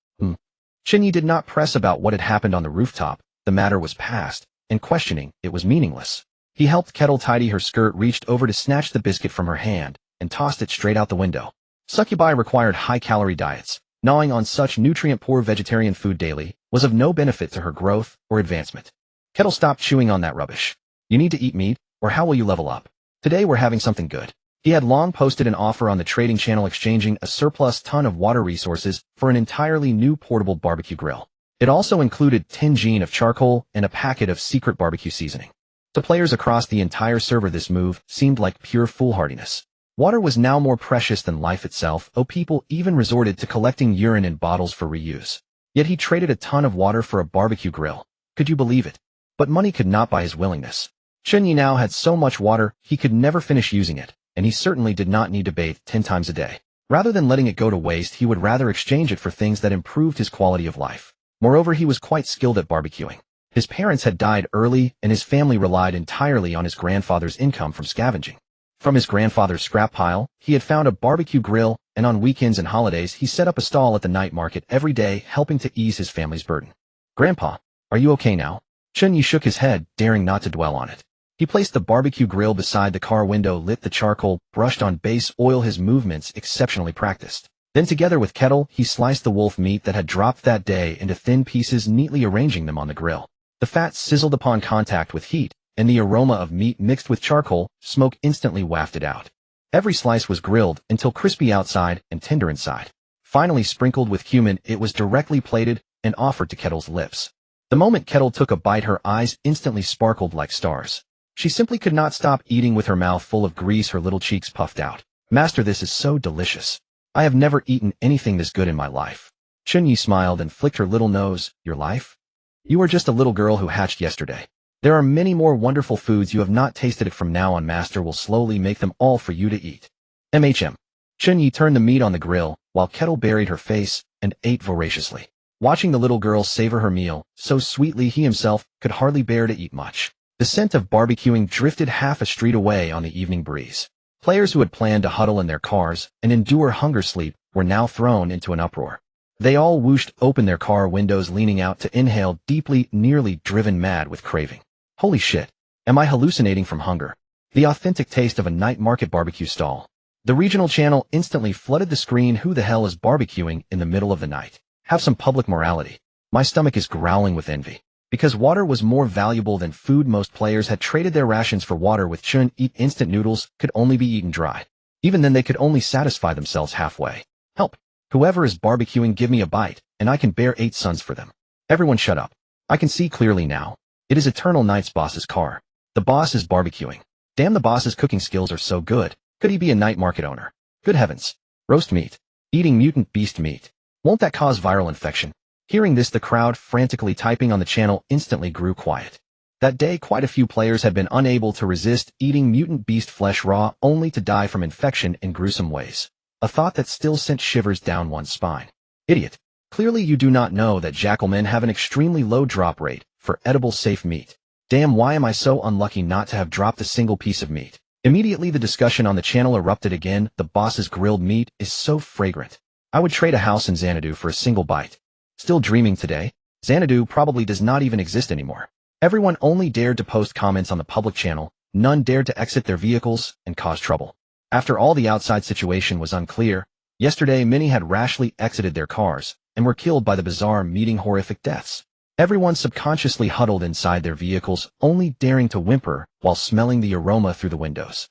Chen Ye did not press about what had happened on the rooftop. The matter was past, and questioning it was meaningless. He helped Kettle tidy her skirt, reached over to snatch the biscuit from her hand, and tossed it straight out the window. Succubi required high-calorie diets. Gnawing on such nutrient-poor vegetarian food daily was of no benefit to her growth or advancement. Kettle stopped chewing on that rubbish. You need to eat meat, or how will you level up? Today we're having something good. He had long posted an offer on the trading channel, exchanging a surplus ton of water resources for an entirely new portable barbecue grill. It also included 10 gene of charcoal and a packet of secret barbecue seasoning. To players across the entire server, this move seemed like pure foolhardiness. Water was now more precious than life itself. People even resorted to collecting urine in bottles for reuse. Yet he traded a ton of water for a barbecue grill. Could you believe it? But money could not buy his willingness. Chen Ye now had so much water, he could never finish using it, and he certainly did not need to bathe 10 times a day. Rather than letting it go to waste, he would rather exchange it for things that improved his quality of life. Moreover, he was quite skilled at barbecuing. His parents had died early, and his family relied entirely on his grandfather's income from scavenging. From his grandfather's scrap pile, he had found a barbecue grill, and on weekends and holidays he set up a stall at the night market every day, helping to ease his family's burden. Grandpa, are you okay now? Chen Ye shook his head, daring not to dwell on it. He placed the barbecue grill beside the car window, lit the charcoal, brushed on base oil, his movements exceptionally practiced. Then together with Kettle, he sliced the wolf meat that had dropped that day into thin pieces, neatly arranging them on the grill. The fat sizzled upon contact with heat, and the aroma of meat mixed with charcoal, smoke instantly wafted out. Every slice was grilled until crispy outside and tender inside. Finally sprinkled with cumin, it was directly plated and offered to Kettle's lips. The moment Kettle took a bite, her eyes instantly sparkled like stars. She simply could not stop eating, with her mouth full of grease, her little cheeks puffed out. Master, this is so delicious. I have never eaten anything this good in my life. Chen Ye smiled and flicked her little nose. Your life? You are just a little girl who hatched yesterday. There are many more wonderful foods you have not tasted. It from now on, master will slowly make them all for you to eat. Chen Ye turned the meat on the grill, while Kettle buried her face and ate voraciously. Watching the little girl savor her meal so sweetly, he himself could hardly bear to eat much. The scent of barbecuing drifted half a street away on the evening breeze. Players who had planned to huddle in their cars and endure hunger sleep were now thrown into an uproar. They all whooshed open their car windows, leaning out to inhale deeply, nearly driven mad with craving. Holy shit. Am I hallucinating from hunger? The authentic taste of a night market barbecue stall. The regional channel instantly flooded the screen. Who the hell is barbecuing in the middle of the night? Have some public morality. My stomach is growling with envy. Because water was more valuable than food, most players had traded their rations for water. With Chen Ye, instant noodles could only be eaten dry. Even then they could only satisfy themselves halfway. Help. Whoever is barbecuing, give me a bite, and I can bear 8 suns for them. Everyone shut up. I can see clearly now. It is Eternal Night's boss's car. The boss is barbecuing. Damn, the boss's cooking skills are so good. Could he be a night market owner? Good heavens. Roast meat. Eating mutant beast meat. Won't that cause viral infection? Hearing this, the crowd frantically typing on the channel instantly grew quiet. That day, quite a few players had been unable to resist eating mutant beast flesh raw, only to die from infection in gruesome ways. A thought that still sent shivers down one's spine. Idiot. Clearly you do not know that jackalmen have an extremely low drop rate for edible safe meat. Damn, why am I so unlucky not to have dropped a single piece of meat? Immediately the discussion on the channel erupted again. The boss's grilled meat is so fragrant. I would trade a house in Xanadu for a single bite. Still dreaming today? Xanadu probably does not even exist anymore. Everyone only dared to post comments on the public channel. None dared to exit their vehicles and cause trouble. After all, the outside situation was unclear. Yesterday many had rashly exited their cars and were killed by the bizarre meeting horrific deaths. Everyone subconsciously huddled inside their vehicles, only daring to whimper while smelling the aroma through the windows.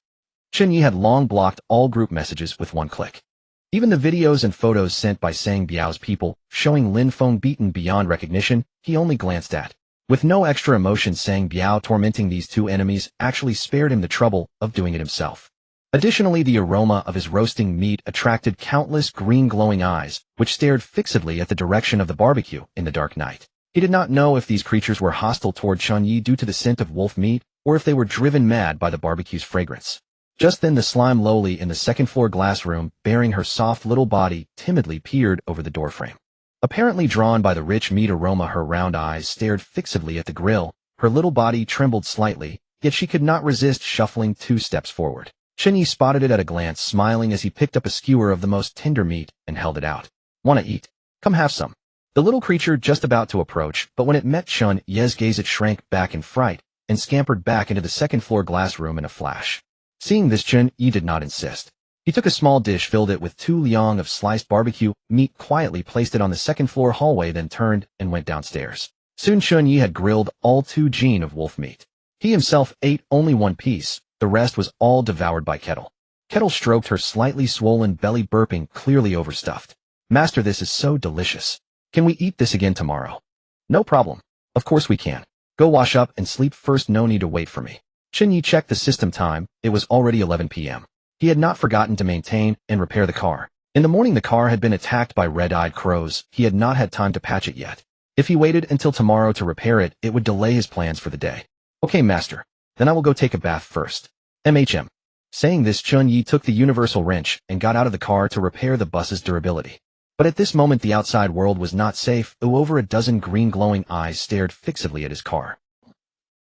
Chen Ye had long blocked all group messages with one click. Even the videos and photos sent by Sang Biao's people, showing Lin Feng beaten beyond recognition, he only glanced at. With no extra emotion, Sang Biao tormenting these two enemies actually spared him the trouble of doing it himself. Additionally, the aroma of his roasting meat attracted countless green glowing eyes, which stared fixedly at the direction of the barbecue in the dark night. He did not know if these creatures were hostile toward Chen Ye due to the scent of wolf meat, or if they were driven mad by the barbecue's fragrance. Just then the slime lowly in the second-floor glass room, bearing her soft little body, timidly peered over the doorframe. Apparently drawn by the rich meat aroma, her round eyes stared fixedly at the grill. Her little body trembled slightly, yet she could not resist shuffling 2 steps forward. Chen Ye spotted it at a glance, smiling as he picked up a skewer of the most tender meat and held it out. "Wanna eat? Come have some." The little creature just about to approach, but when it met Chen Ye's gaze it shrank back in fright and scampered back into the second-floor glass room in a flash. Seeing this, Chen Ye did not insist. He took a small dish, filled it with 2 liang of sliced barbecue meat, quietly placed it on the second-floor hallway, then turned and went downstairs. Soon Chen Ye had grilled all 2 jin of wolf meat. He himself ate only 1 piece. The rest was all devoured by Kettle. Kettle stroked her slightly swollen belly, burping, clearly overstuffed. "Master, this is so delicious. Can we eat this again tomorrow?" "No problem. Of course we can. Go wash up and sleep first. No need to wait for me." Chen Ye checked the system time. It was already 11 p.m. He had not forgotten to maintain and repair the car. In the morning the car had been attacked by red-eyed crows. He had not had time to patch it yet. If he waited until tomorrow to repair it, it would delay his plans for the day. "Okay, master. Then I will go take a bath first." MHM. Saying this, Chen Ye took the universal wrench and got out of the car to repair the bus's durability. But at this moment the outside world was not safe. Over a dozen green glowing eyes stared fixedly at his car.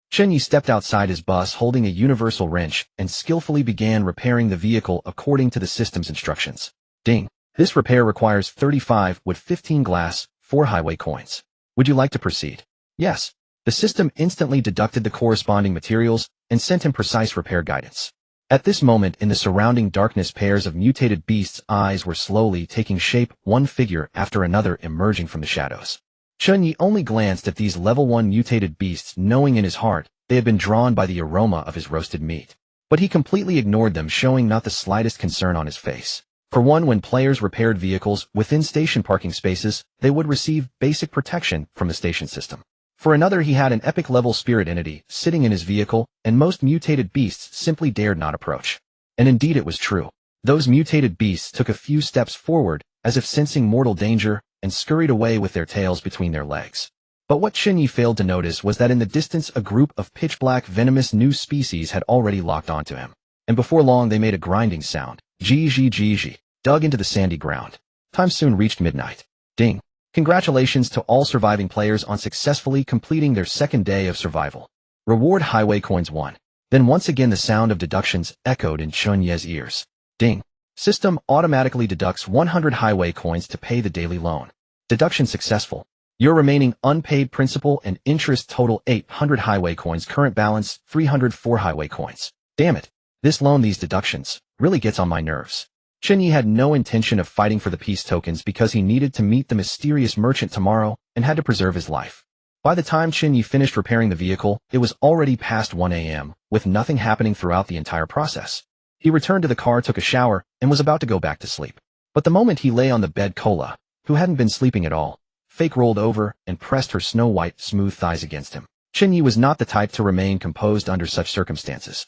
Chen Ye stepped outside his bus holding a universal wrench and skillfully began repairing the vehicle according to the system's instructions. Ding. This repair requires 35 wood, 15 glass, 4 highway coins. Would you like to proceed? Yes. The system instantly deducted the corresponding materials and sent him precise repair guidance. At this moment in the surrounding darkness, pairs of mutated beasts' eyes were slowly taking shape, one figure after another emerging from the shadows. Chen Ye only glanced at these level 1 mutated beasts, knowing in his heart they had been drawn by the aroma of his roasted meat. But he completely ignored them, showing not the slightest concern on his face. For one, when players repaired vehicles within station parking spaces, they would receive basic protection from the station system. For another, he had an epic-level spirit entity sitting in his vehicle, and most mutated beasts simply dared not approach. And indeed it was true. Those mutated beasts took a few steps forward, as if sensing mortal danger, and scurried away with their tails between their legs. But what Chen Ye failed to notice was that in the distance a group of pitch-black venomous new species had already locked onto him. And before long they made a grinding sound, dug into the sandy ground. Time soon reached midnight. Ding. Congratulations to all surviving players on successfully completing their second day of survival. Reward highway coins 1. Then once again the sound of deductions echoed in Chen Ye's ears. Ding. System automatically deducts 100 highway coins to pay the daily loan. Deduction successful. Your remaining unpaid principal and interest total 800 highway coins. Current balance 304 highway coins. Damn it. This loan, these deductions, really gets on my nerves. Chen Ye had no intention of fighting for the peace tokens because he needed to meet the mysterious merchant tomorrow and had to preserve his life. By the time Chen Ye finished repairing the vehicle, it was already past 1 a.m., with nothing happening throughout the entire process. He returned to the car, took a shower, and was about to go back to sleep. But the moment he lay on the bed, Cola, who hadn't been sleeping at all, fake rolled over and pressed her snow-white, smooth thighs against him. Chen Ye was not the type to remain composed under such circumstances.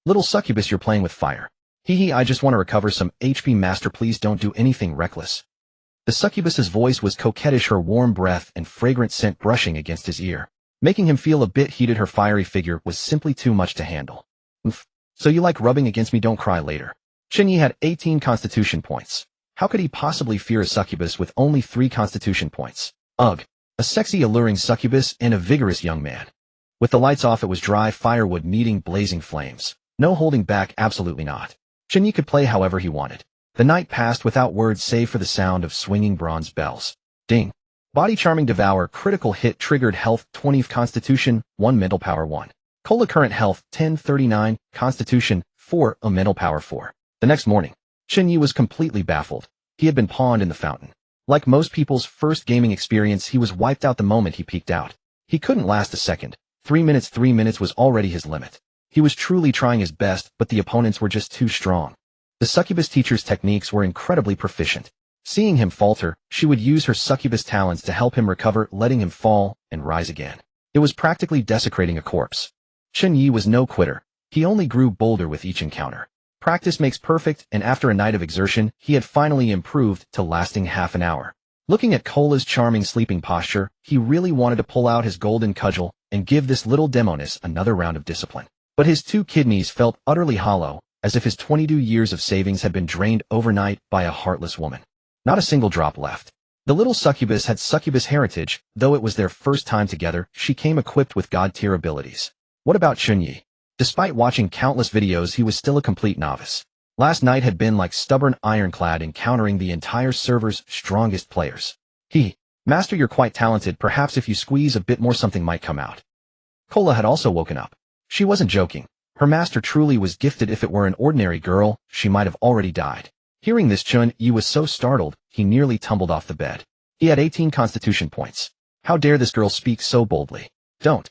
Little succubus, you're playing with fire. Hee, I just want to recover some HP, master, please don't do anything reckless. The succubus's voice was coquettish, her warm breath and fragrant scent brushing against his ear, making him feel a bit heated. Her fiery figure was simply too much to handle. So you like rubbing against me? Don't cry later. Chen Ye had 18 constitution points. How could he possibly fear a succubus with only 3 constitution points? Ugh. A sexy, alluring succubus and a vigorous young man. With the lights off, it was dry firewood meeting blazing flames. No holding back, absolutely not. Chen Ye could play however he wanted. The night passed without words save for the sound of swinging bronze bells. Ding. Body charming devour, critical hit, triggered health 20, constitution 1, mental power 1. Cola, current health 1039, constitution 4, a mental power 4. The next morning, Chen Ye was completely baffled. He had been pawned in the fountain. Like most people's first gaming experience, he was wiped out the moment he peeked out. He couldn't last a second. 3 minutes was already his limit. He was truly trying his best, but the opponents were just too strong. The succubus teacher's techniques were incredibly proficient. Seeing him falter, she would use her succubus talents to help him recover, letting him fall and rise again. It was practically desecrating a corpse. Chen Ye was no quitter. He only grew bolder with each encounter. Practice makes perfect, and after a night of exertion, he had finally improved to lasting half an hour. Looking at Cola's charming sleeping posture, he really wanted to pull out his golden cudgel and give this little demoness another round of discipline. But his 2 kidneys felt utterly hollow, as if his 22 years of savings had been drained overnight by a heartless woman. Not a single drop left. The little succubus had succubus heritage, though it was their first time together. She came equipped with god-tier abilities. What about Chen Ye? Despite watching countless videos, he was still a complete novice. Last night had been like stubborn ironclad encountering the entire server's strongest players. Master, you're quite talented. Perhaps if you squeeze a bit more, something might come out. Cola had also woken up. She wasn't joking. Her master truly was gifted. If it were an ordinary girl, she might have already died. Hearing this, Chen Ye was so startled, he nearly tumbled off the bed. He had 18 constitution points. How dare this girl speak so boldly? Don't.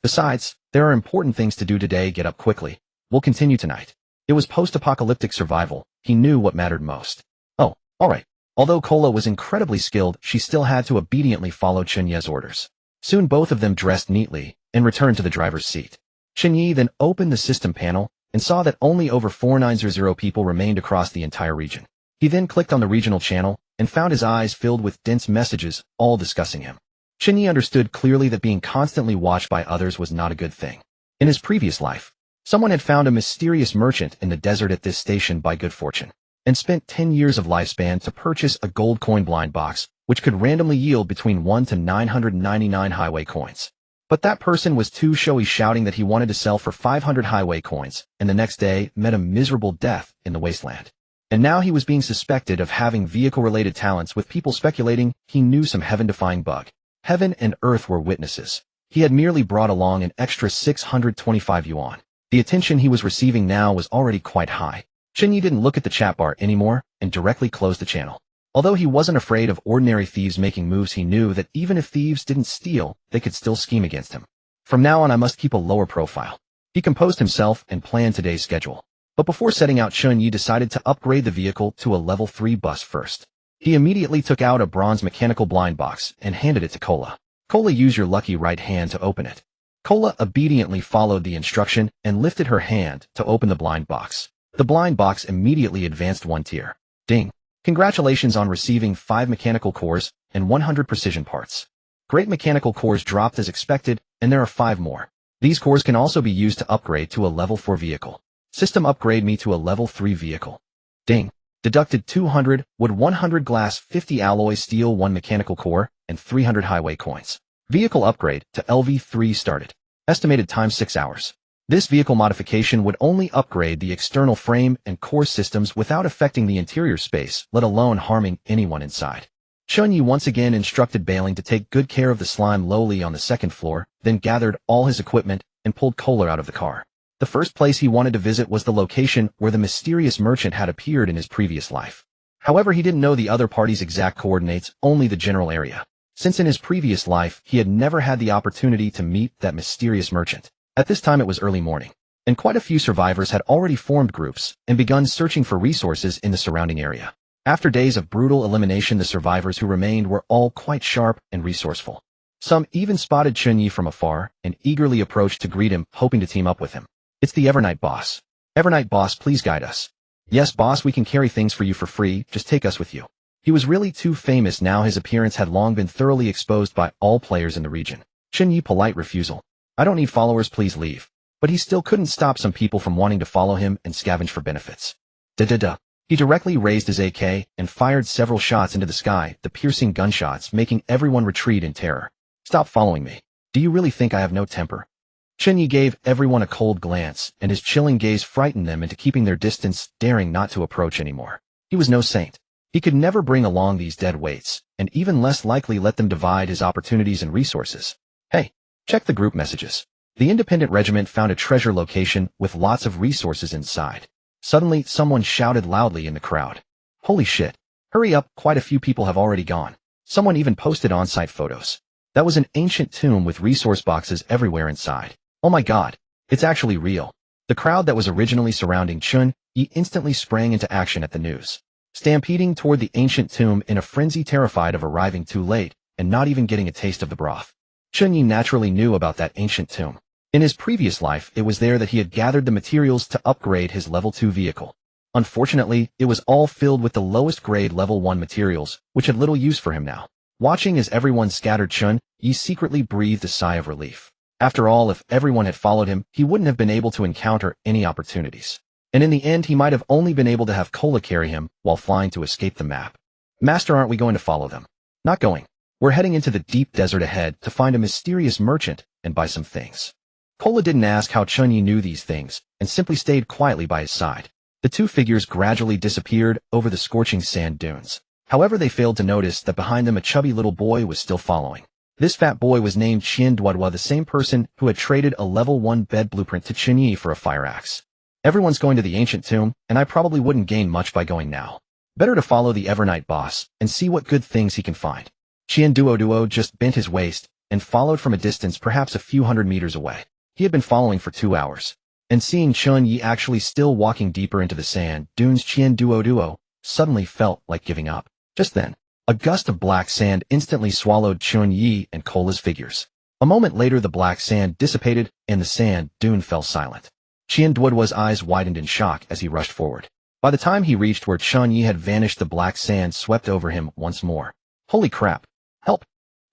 Besides, there are important things to do today. Get up quickly. We'll continue tonight. It was post-apocalyptic survival. He knew what mattered most. Oh, alright. Although Cola was incredibly skilled, she still had to obediently follow Chen Ye's orders. Soon both of them dressed neatly and returned to the driver's seat. Chen Ye then opened the system panel and saw that only over 4900 people remained across the entire region. He then clicked on the regional channel and found his eyes filled with dense messages, all discussing him. Chen Ye understood clearly that being constantly watched by others was not a good thing. In his previous life, someone had found a mysterious merchant in the desert at this station by good fortune, and spent 10 years of lifespan to purchase a gold coin blind box, which could randomly yield between 1 to 999 highway coins. But that person was too showy, shouting that he wanted to sell for 500 highway coins, and the next day met a miserable death in the wasteland. And now he was being suspected of having vehicle-related talents, with people speculating he knew some heaven-defying bug. Heaven and earth were witnesses. He had merely brought along an extra 625 yuan. The attention he was receiving now was already quite high. Chen Ye didn't look at the chat bar anymore and directly closed the channel. Although he wasn't afraid of ordinary thieves making moves, he knew that even if thieves didn't steal, they could still scheme against him. From now on, I must keep a lower profile. He composed himself and planned today's schedule. But before setting out, Chen Ye decided to upgrade the vehicle to a level 3 bus first. He immediately took out a bronze mechanical blind box and handed it to Cola. Cola, use your lucky right hand to open it. Cola obediently followed the instruction and lifted her hand to open the blind box. The blind box immediately advanced 1 tier. Ding. Congratulations on receiving 5 mechanical cores and 100 precision parts. Great mechanical cores dropped as expected, and there are 5 more. These cores can also be used to upgrade to a level 4 vehicle. System, upgrade me to a level 3 vehicle. Ding. Deducted 200 wood, 100 glass, 50 alloy steel, 1 mechanical core, and 300 highway coins. Vehicle upgrade to LV3 started. Estimated time 6 hours. This vehicle modification would only upgrade the external frame and core systems without affecting the interior space, let alone harming anyone inside. Chen Ye once again instructed Bailing to take good care of the slime lowly on the second floor, then gathered all his equipment and pulled Kohler out of the car. The first place he wanted to visit was the location where the mysterious merchant had appeared in his previous life. However, he didn't know the other party's exact coordinates, only the general area, since in his previous life he had never had the opportunity to meet that mysterious merchant. At this time it was early morning, and quite a few survivors had already formed groups and begun searching for resources in the surrounding area. After days of brutal elimination, the survivors who remained were all quite sharp and resourceful. Some even spotted Chen Ye from afar and eagerly approached to greet him, hoping to team up with him. "It's the Evernight boss. Evernight boss, please guide us." "Yes, boss, we can carry things for you for free, just take us with you." He was really too famous now. His appearance had long been thoroughly exposed by all players in the region. Chen Ye polite refusal. "I don't need followers, please leave." But he still couldn't stop some people from wanting to follow him and scavenge for benefits. Da-da-da. He directly raised his AK and fired several shots into the sky, the piercing gunshots making everyone retreat in terror. "Stop following me. Do you really think I have no temper?" Chen Ye gave everyone a cold glance, and his chilling gaze frightened them into keeping their distance, daring not to approach anymore. He was no saint. He could never bring along these dead weights, and even less likely let them divide his opportunities and resources. "Hey, check the group messages." The independent regiment found a treasure location with lots of resources inside. Suddenly, someone shouted loudly in the crowd. "Holy shit. Hurry up, quite a few people have already gone." Someone even posted on-site photos. That was an ancient tomb with resource boxes everywhere inside. "Oh my god, it's actually real." The crowd that was originally surrounding Chen Ye instantly sprang into action at the news, stampeding toward the ancient tomb in a frenzy, terrified of arriving too late and not even getting a taste of the broth. Chen Ye naturally knew about that ancient tomb. In his previous life, it was there that he had gathered the materials to upgrade his level 2 vehicle. Unfortunately, it was all filled with the lowest grade level 1 materials, which had little use for him now. Watching as everyone scattered, Chen Ye secretly breathed a sigh of relief. After all, if everyone had followed him, he wouldn't have been able to encounter any opportunities. And in the end, he might have only been able to have Kohler carry him while flying to escape the map. "Master, aren't we going to follow them?" "Not going. We're heading into the deep desert ahead to find a mysterious merchant and buy some things." Kohler didn't ask how Chen Ye knew these things, and simply stayed quietly by his side. The two figures gradually disappeared over the scorching sand dunes. However, they failed to notice that behind them a chubby little boy was still following. This fat boy was named Qian Duodua, the same person who had traded a level 1 bed blueprint to Chen Ye for a fire axe. "Everyone's going to the ancient tomb, and I probably wouldn't gain much by going now. Better to follow the Evernight boss and see what good things he can find." Qian Duodua just bent his waist and followed from a distance, perhaps a few hundred meters away. He had been following for 2 hours, and seeing Chen Ye actually still walking deeper into the sand dunes, Qian Duodua suddenly felt like giving up. Just then, a gust of black sand instantly swallowed Chen Ye and Kohler's figures. A moment later, the black sand dissipated and the sand dune fell silent. Qian Duodua's eyes widened in shock as he rushed forward. By the time he reached where Chen Ye had vanished, the black sand swept over him once more. "Holy crap! Help!"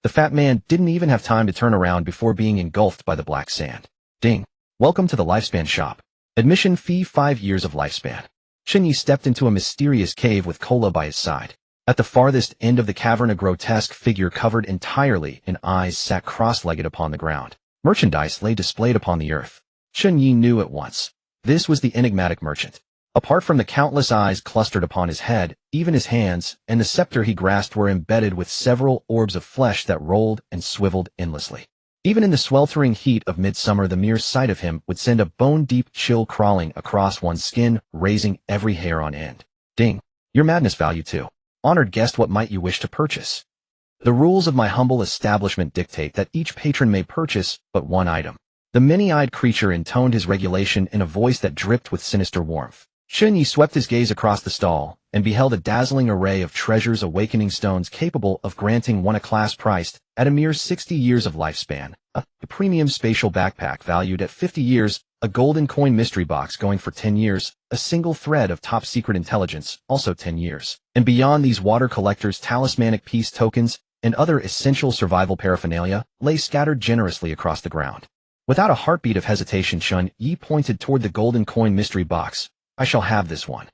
The fat man didn't even have time to turn around before being engulfed by the black sand. Ding! "Welcome to the Lifespan Shop. Admission fee 5 years of lifespan." Chen Ye stepped into a mysterious cave with Kohler by his side. At the farthest end of the cavern, a grotesque figure covered entirely in eyes sat cross-legged upon the ground. Merchandise lay displayed upon the earth. Chen Ye knew at once. This was the enigmatic merchant. Apart from the countless eyes clustered upon his head, even his hands and the scepter he grasped were embedded with several orbs of flesh that rolled and swiveled endlessly. Even in the sweltering heat of midsummer, the mere sight of him would send a bone-deep chill crawling across one's skin, raising every hair on end. "Ding! Your madness value too. Honored guest, what might you wish to purchase?" "The rules of my humble establishment dictate that each patron may purchase but one item." The many-eyed creature intoned his regulation in a voice that dripped with sinister warmth. Chen Ye swept his gaze across the stall and beheld a dazzling array of treasures, awakening stones capable of granting one a class priced at a mere 60 years of lifespan, a premium spatial backpack valued at 50 years, a golden coin mystery box going for 10 years, a single thread of top-secret intelligence, also 10 years. And beyond these, water collectors, talismanic peace tokens, and other essential survival paraphernalia lay scattered generously across the ground. Without a heartbeat of hesitation, Chen Ye pointed toward the golden coin mystery box. "I shall have this one."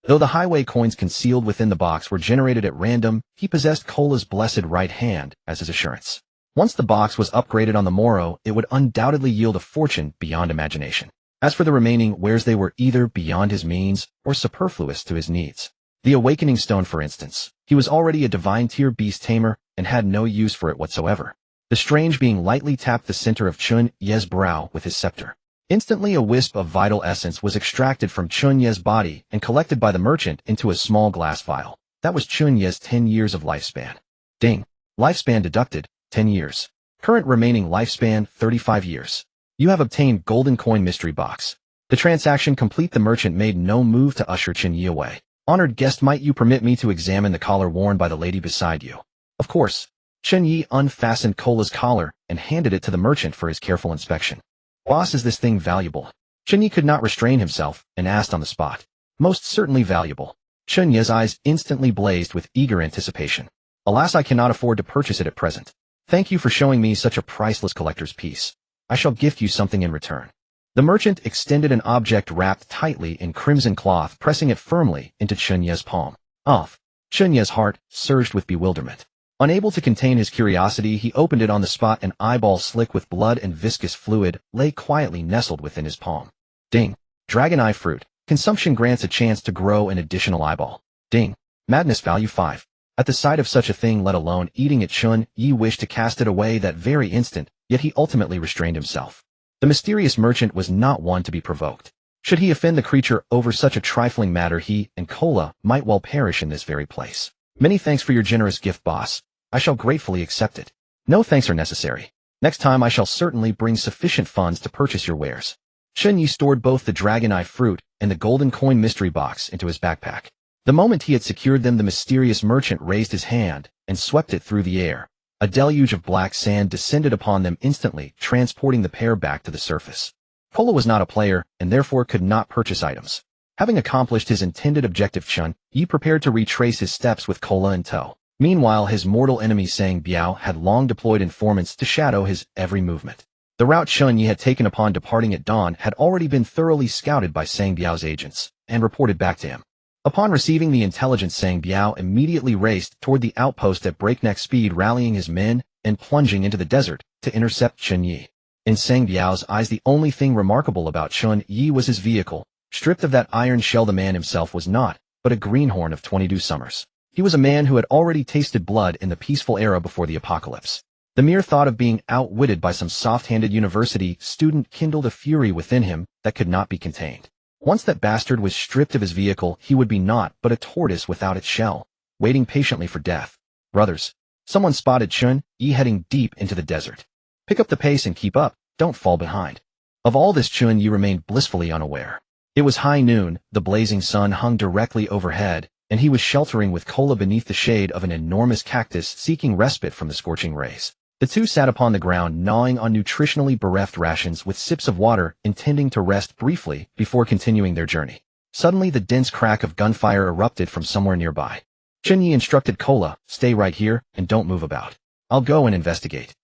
Though the highway coins concealed within the box were generated at random, he possessed Kohler's blessed right hand as his assurance. Once the box was upgraded on the morrow, it would undoubtedly yield a fortune beyond imagination. As for the remaining wares, they were either beyond his means or superfluous to his needs. The awakening stone, for instance. He was already a divine-tier beast tamer and had no use for it whatsoever. The strange being lightly tapped the center of Chen Ye's brow with his scepter. Instantly a wisp of vital essence was extracted from Chen Ye's body and collected by the merchant into a small glass vial. That was Chen Ye's 10 years of lifespan. Ding. Lifespan deducted, 10 years. Current remaining lifespan, 35 years. You have obtained Golden Coin Mystery Box. The transaction complete. The merchant made no move to usher Chen Ye away. Honored guest, might you permit me to examine the collar worn by the lady beside you? Of course. Chen Ye unfastened Cola's collar and handed it to the merchant for his careful inspection. Boss, is this thing valuable? Chen Ye could not restrain himself and asked on the spot. Most certainly valuable. Chen Ye's eyes instantly blazed with eager anticipation. Alas, I cannot afford to purchase it at present. Thank you for showing me such a priceless collector's piece. I shall gift you something in return. The merchant extended an object wrapped tightly in crimson cloth, pressing it firmly into Chen Ye's palm. Off. Chen Ye's heart surged with bewilderment. Unable to contain his curiosity, he opened it on the spot. An eyeball slick with blood and viscous fluid lay quietly nestled within his palm. Ding. Dragon Eye Fruit. Consumption grants a chance to grow an additional eyeball. Ding. Madness value 5. At the sight of such a thing, let alone eating it, Chen Ye wished to cast it away that very instant, yet he ultimately restrained himself. The mysterious merchant was not one to be provoked. Should he offend the creature over such a trifling matter, he and Cola might well perish in this very place. Many thanks for your generous gift, boss. I shall gratefully accept it. No thanks are necessary. Next time I shall certainly bring sufficient funds to purchase your wares. Chen Ye stored both the Dragon Eye Fruit and the Golden Coin Mystery Box into his backpack. The moment he had secured them, the mysterious merchant raised his hand and swept it through the air. A deluge of black sand descended upon them instantly, transporting the pair back to the surface. Cola was not a player and therefore could not purchase items. Having accomplished his intended objective, Chen Ye prepared to retrace his steps with Cola in tow. Meanwhile, his mortal enemy Sang Biao had long deployed informants to shadow his every movement. The route Chen Ye had taken upon departing at dawn had already been thoroughly scouted by Sang Biao's agents and reported back to him. Upon receiving the intelligence, Sang Biao immediately raced toward the outpost at breakneck speed, rallying his men and plunging into the desert to intercept Chen Ye. In Sang Biao's eyes, the only thing remarkable about Chen Ye was his vehicle. Stripped of that iron shell, the man himself was not but a greenhorn of 22 summers. He was a man who had already tasted blood in the peaceful era before the apocalypse. The mere thought of being outwitted by some soft-handed university student kindled a fury within him that could not be contained. Once that bastard was stripped of his vehicle, he would be naught but a tortoise without its shell, waiting patiently for death. Brothers, someone spotted Chen Ye heading deep into the desert. Pick up the pace and keep up, don't fall behind. Of all this, Chen Ye remained blissfully unaware. It was high noon, the blazing sun hung directly overhead, and he was sheltering with Cola beneath the shade of an enormous cactus, seeking respite from the scorching rays. The two sat upon the ground, gnawing on nutritionally bereft rations with sips of water, intending to rest briefly before continuing their journey. Suddenly, the dense crack of gunfire erupted from somewhere nearby. Chen Ye instructed Cola, "Stay right here and don't move about. I'll go and investigate."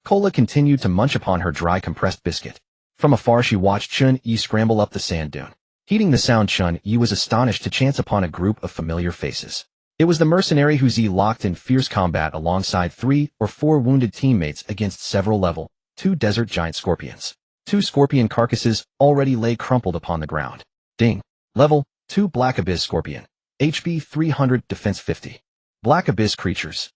Cola continued to munch upon her dry compressed biscuit. From afar she watched Chen Ye scramble up the sand dune. Heeding the sound, Chen Ye was astonished to chance upon a group of familiar faces. It was the mercenary who Z locked in fierce combat alongside 3 or 4 wounded teammates against several level 2 desert giant scorpions. 2 scorpion carcasses already lay crumpled upon the ground. Ding. Level 2 Black Abyss Scorpion. HP 300, Defense 50. Black Abyss creatures.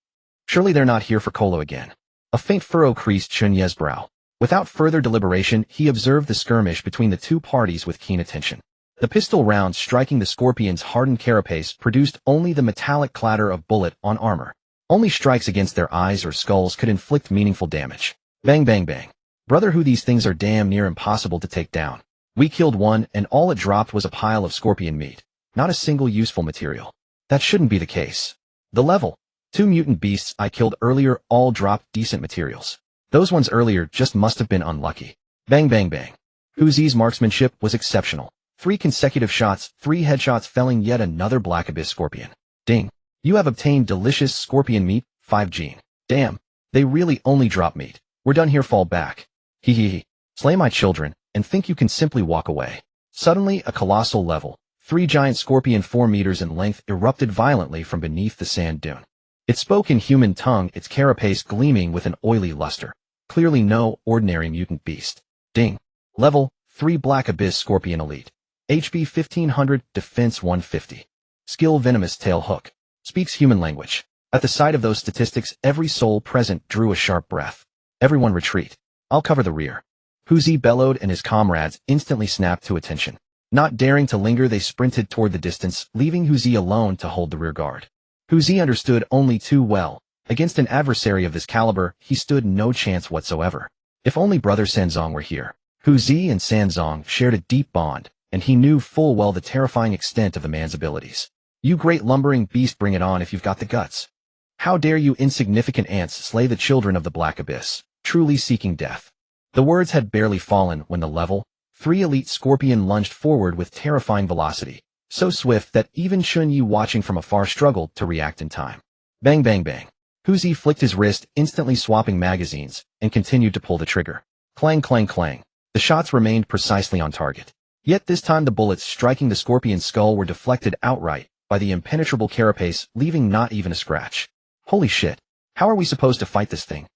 Surely they're not here for Colo again. A faint furrow creased Chen Ye's brow. Without further deliberation, he observed the skirmish between the two parties with keen attention. The pistol rounds striking the scorpion's hardened carapace produced only the metallic clatter of bullet on armor. Only strikes against their eyes or skulls could inflict meaningful damage. Bang bang bang. Brother, who these things are damn near impossible to take down. We killed one and all it dropped was a pile of scorpion meat. Not a single useful material. That shouldn't be the case. The level 2 mutant beasts I killed earlier all dropped decent materials. Those ones earlier just must have been unlucky. Bang bang bang. Huzi's marksmanship was exceptional. 3 consecutive shots, 3 headshots felling yet another Black Abyss Scorpion. Ding. You have obtained delicious scorpion meat, 5 gene. Damn. They really only drop meat. We're done here, fall back. Hee hee hee. Slay my children, and think you can simply walk away. Suddenly, a colossal level 3 giant scorpion 4 meters in length erupted violently from beneath the sand dune. It spoke in human tongue, its carapace gleaming with an oily luster. Clearly no ordinary mutant beast. Ding. Level 3 Black Abyss Scorpion Elite. HP 1500, Defense 150. Skill Venomous Tail Hook. speaks human language. At the sight of those statistics, every soul present drew a sharp breath. Everyone retreat. I'll cover the rear. Hu Zi bellowed, and his comrades instantly snapped to attention. Not daring to linger, they sprinted toward the distance, leaving Hu Zi alone to hold the rear guard. Hu Zi understood only too well. Against an adversary of this caliber, he stood no chance whatsoever. If only brother Sanzong were here. Hu Zi and Sanzong shared a deep bond, and he knew full well the terrifying extent of the man's abilities. You great lumbering beast, bring it on if you've got the guts. How dare you insignificant ants slay the children of the Black Abyss, truly seeking death. The words had barely fallen when the level 3 elite scorpion lunged forward with terrifying velocity, so swift that even Chen Ye watching from afar struggled to react in time. Bang bang bang. Hu Zi flicked his wrist, instantly swapping magazines, and continued to pull the trigger. Clang clang clang. The shots remained precisely on target. Yet this time the bullets striking the scorpion's skull were deflected outright by the impenetrable carapace, leaving not even a scratch. Holy shit. How are we supposed to fight this thing?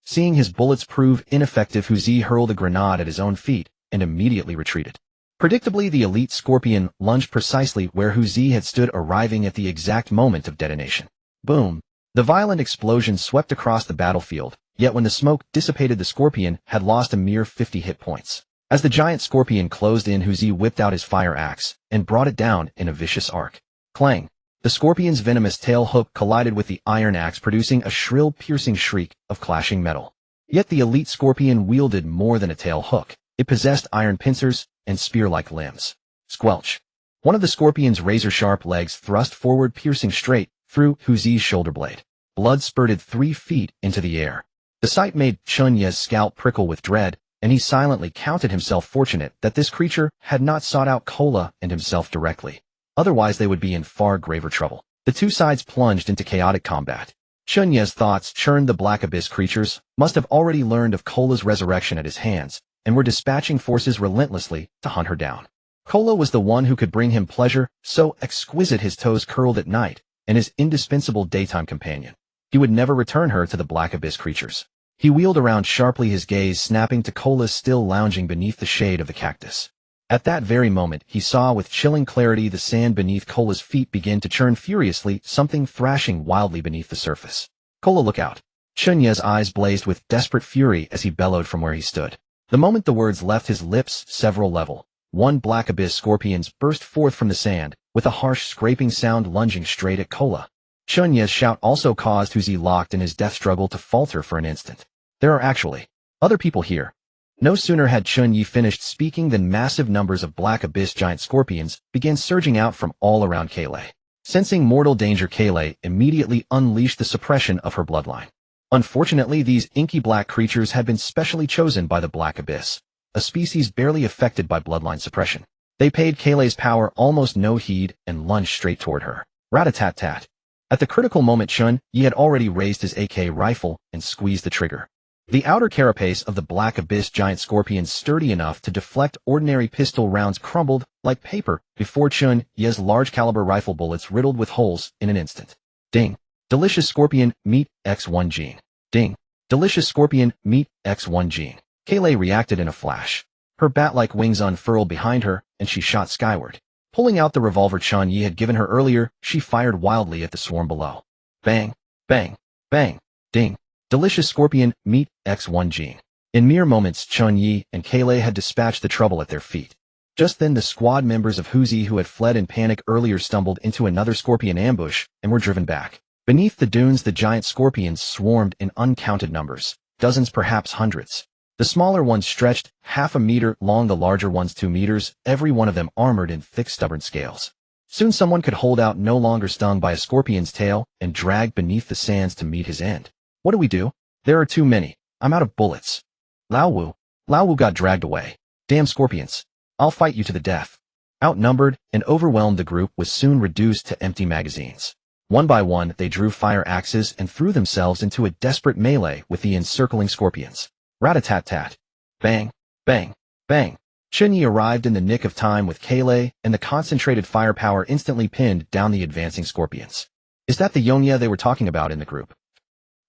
Seeing his bullets prove ineffective, Hu Zi hurled a grenade at his own feet and immediately retreated. Predictably, the elite scorpion lunged precisely where Hu Zi had stood, arriving at the exact moment of detonation. Boom. The violent explosion swept across the battlefield, yet when the smoke dissipated, the scorpion had lost a mere 50 hit points. As the giant scorpion closed in, Hu Zi whipped out his fire axe and brought it down in a vicious arc. Clang. The scorpion's venomous tail hook collided with the iron axe, producing a shrill, piercing shriek of clashing metal. Yet the elite scorpion wielded more than a tail hook. It possessed iron pincers and spear-like limbs. Squelch. One of the scorpion's razor-sharp legs thrust forward, piercing straight through Hu Zi's shoulder blade. Blood spurted 3 feet into the air. The sight made Chen Ye's scalp prickle with dread, and he silently counted himself fortunate that this creature had not sought out Kola and himself directly. Otherwise they would be in far graver trouble. The two sides plunged into chaotic combat. Chen Ye's thoughts churned. The Black Abyss creatures must have already learned of Kola's resurrection at his hands, and were dispatching forces relentlessly to hunt her down. Kola was the one who could bring him pleasure, so exquisite his toes curled at night, and his indispensable daytime companion. He would never return her to the Black Abyss creatures. He wheeled around sharply, his gaze snapping to Kola still lounging beneath the shade of the cactus. At that very moment, he saw with chilling clarity the sand beneath Kola's feet begin to churn furiously, something thrashing wildly beneath the surface. Kola, look out. Chen Ye's eyes blazed with desperate fury as he bellowed from where he stood. The moment the words left his lips, several level 1 Black Abyss scorpions burst forth from the sand, with a harsh scraping sound, lunging straight at Kola. Chen Ye's shout also caused Hu Zi, locked in his death struggle, to falter for an instant. There are actually other people here. No sooner had Chen Ye finished speaking than massive numbers of Black Abyss giant scorpions began surging out from all around Kale. Sensing mortal danger, Kale immediately unleashed the suppression of her bloodline. Unfortunately, these inky black creatures had been specially chosen by the Black Abyss, a species barely affected by bloodline suppression. They paid Kale's power almost no heed and lunged straight toward her. Rat-a-tat-tat. At the critical moment, Chen Ye had already raised his AK rifle and squeezed the trigger. The outer carapace of the Black Abyss giant scorpion, sturdy enough to deflect ordinary pistol rounds, crumbled like paper before Chen Ye's large-caliber rifle bullets riddled with holes in an instant. Ding. Delicious scorpion meat X1 gene. Ding. Delicious scorpion meat X1 gene. Kale reacted in a flash. Her bat-like wings unfurled behind her, and she shot skyward. Pulling out the revolver Chen Ye had given her earlier, she fired wildly at the swarm below. Bang, bang, bang, ding. Delicious scorpion meat X1 gene. In mere moments, Chen Ye and Kale had dispatched the trouble at their feet. Just then, the squad members of Hu Zi who had fled in panic earlier stumbled into another scorpion ambush and were driven back. Beneath the dunes, the giant scorpions swarmed in uncounted numbers, dozens, perhaps hundreds. The smaller ones stretched half a meter long, the larger ones 2 meters, every one of them armored in thick, stubborn scales. Soon someone could hold out no longer, stung by a scorpion's tail and dragged beneath the sands to meet his end. What do we do? There are too many. I'm out of bullets. Lao Wu got dragged away. Damn scorpions. I'll fight you to the death. Outnumbered and overwhelmed, the group was soon reduced to empty magazines. One by one, they drew fire axes and threw themselves into a desperate melee with the encircling scorpions. Rat-a-tat-tat. Bang, bang, bang. Chen Ye arrived in the nick of time with Kale, and the concentrated firepower instantly pinned down the advancing scorpions. Is that the Yonya they were talking about in the group?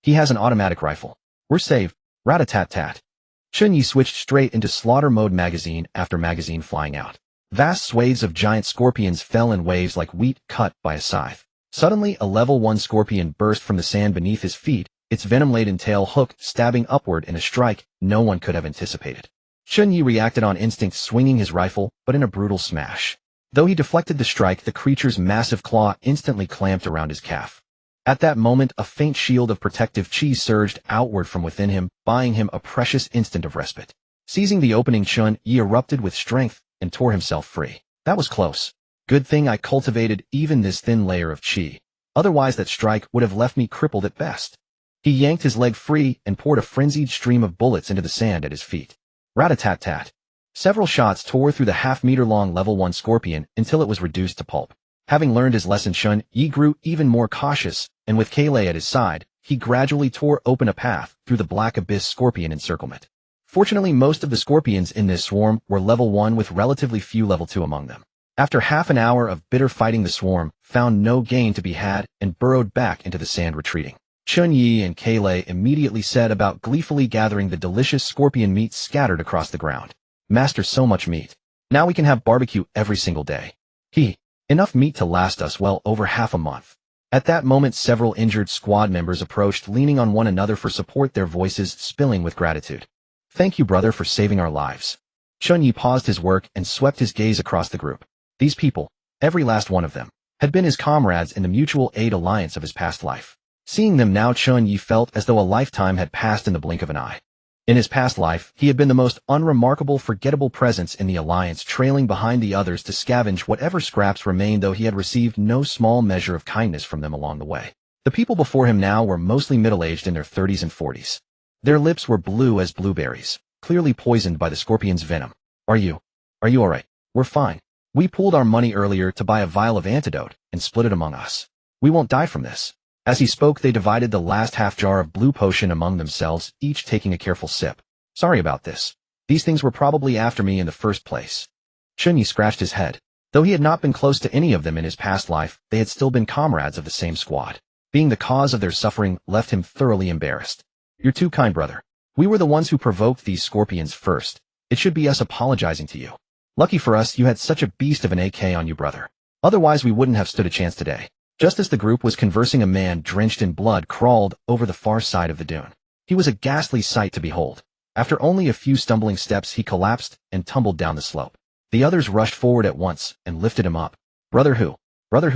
He has an automatic rifle. We're saved. Rat-a-tat-tat. Chen Ye switched straight into slaughter mode, magazine after magazine flying out. Vast swathes of giant scorpions fell in waves like wheat cut by a scythe. Suddenly, a level 1 scorpion burst from the sand beneath his feet, its venom-laden tail hooked, stabbing upward in a strike no one could have anticipated. Chen Ye reacted on instinct, swinging his rifle, but in a brutal smash. Though he deflected the strike, the creature's massive claw instantly clamped around his calf. At that moment, a faint shield of protective chi surged outward from within him, buying him a precious instant of respite. Seizing the opening, Chen Ye erupted with strength and tore himself free. That was close. Good thing I cultivated even this thin layer of chi. Otherwise that strike would have left me crippled at best. He yanked his leg free and poured a frenzied stream of bullets into the sand at his feet. Rat-a-tat-tat. Several shots tore through the half-meter-long level 1 scorpion until it was reduced to pulp. Having learned his lesson, Chen Ye grew even more cautious, and with Kailei at his side, he gradually tore open a path through the black abyss scorpion encirclement. Fortunately, most of the scorpions in this swarm were level 1 with relatively few level 2 among them. After half an hour of bitter fighting, the swarm found no gain to be had and burrowed back into the sand, retreating. Chen Ye and Kailei immediately set about gleefully gathering the delicious scorpion meat scattered across the ground. Master, so much meat. Now we can have barbecue every single day. Enough meat to last us well over half a month. At that moment, several injured squad members approached, leaning on one another for support, their voices spilling with gratitude. Thank you, brother, for saving our lives. Chen Ye paused his work and swept his gaze across the group. These people, every last one of them, had been his comrades in the mutual aid alliance of his past life. Seeing them now, Chen Ye felt as though a lifetime had passed in the blink of an eye. In his past life, he had been the most unremarkable, forgettable presence in the alliance, trailing behind the others to scavenge whatever scraps remained, though he had received no small measure of kindness from them along the way. The people before him now were mostly middle-aged, in their 30s and 40s. Their lips were blue as blueberries, clearly poisoned by the scorpion's venom. Are you alright? We're fine. We pooled our money earlier to buy a vial of antidote and split it among us. We won't die from this. As he spoke, they divided the last half jar of blue potion among themselves, each taking a careful sip. Sorry about this. These things were probably after me in the first place. Chen Ye scratched his head. Though he had not been close to any of them in his past life, they had still been comrades of the same squad. Being the cause of their suffering left him thoroughly embarrassed. You're too kind, brother. We were the ones who provoked these scorpions first. It should be us apologizing to you. Lucky for us, you had such a beast of an AK on you, brother. Otherwise we wouldn't have stood a chance today. Just as the group was conversing, a man drenched in blood crawled over the far side of the dune. He was a ghastly sight to behold. After only a few stumbling steps, he collapsed and tumbled down the slope. The others rushed forward at once and lifted him up. Brother who,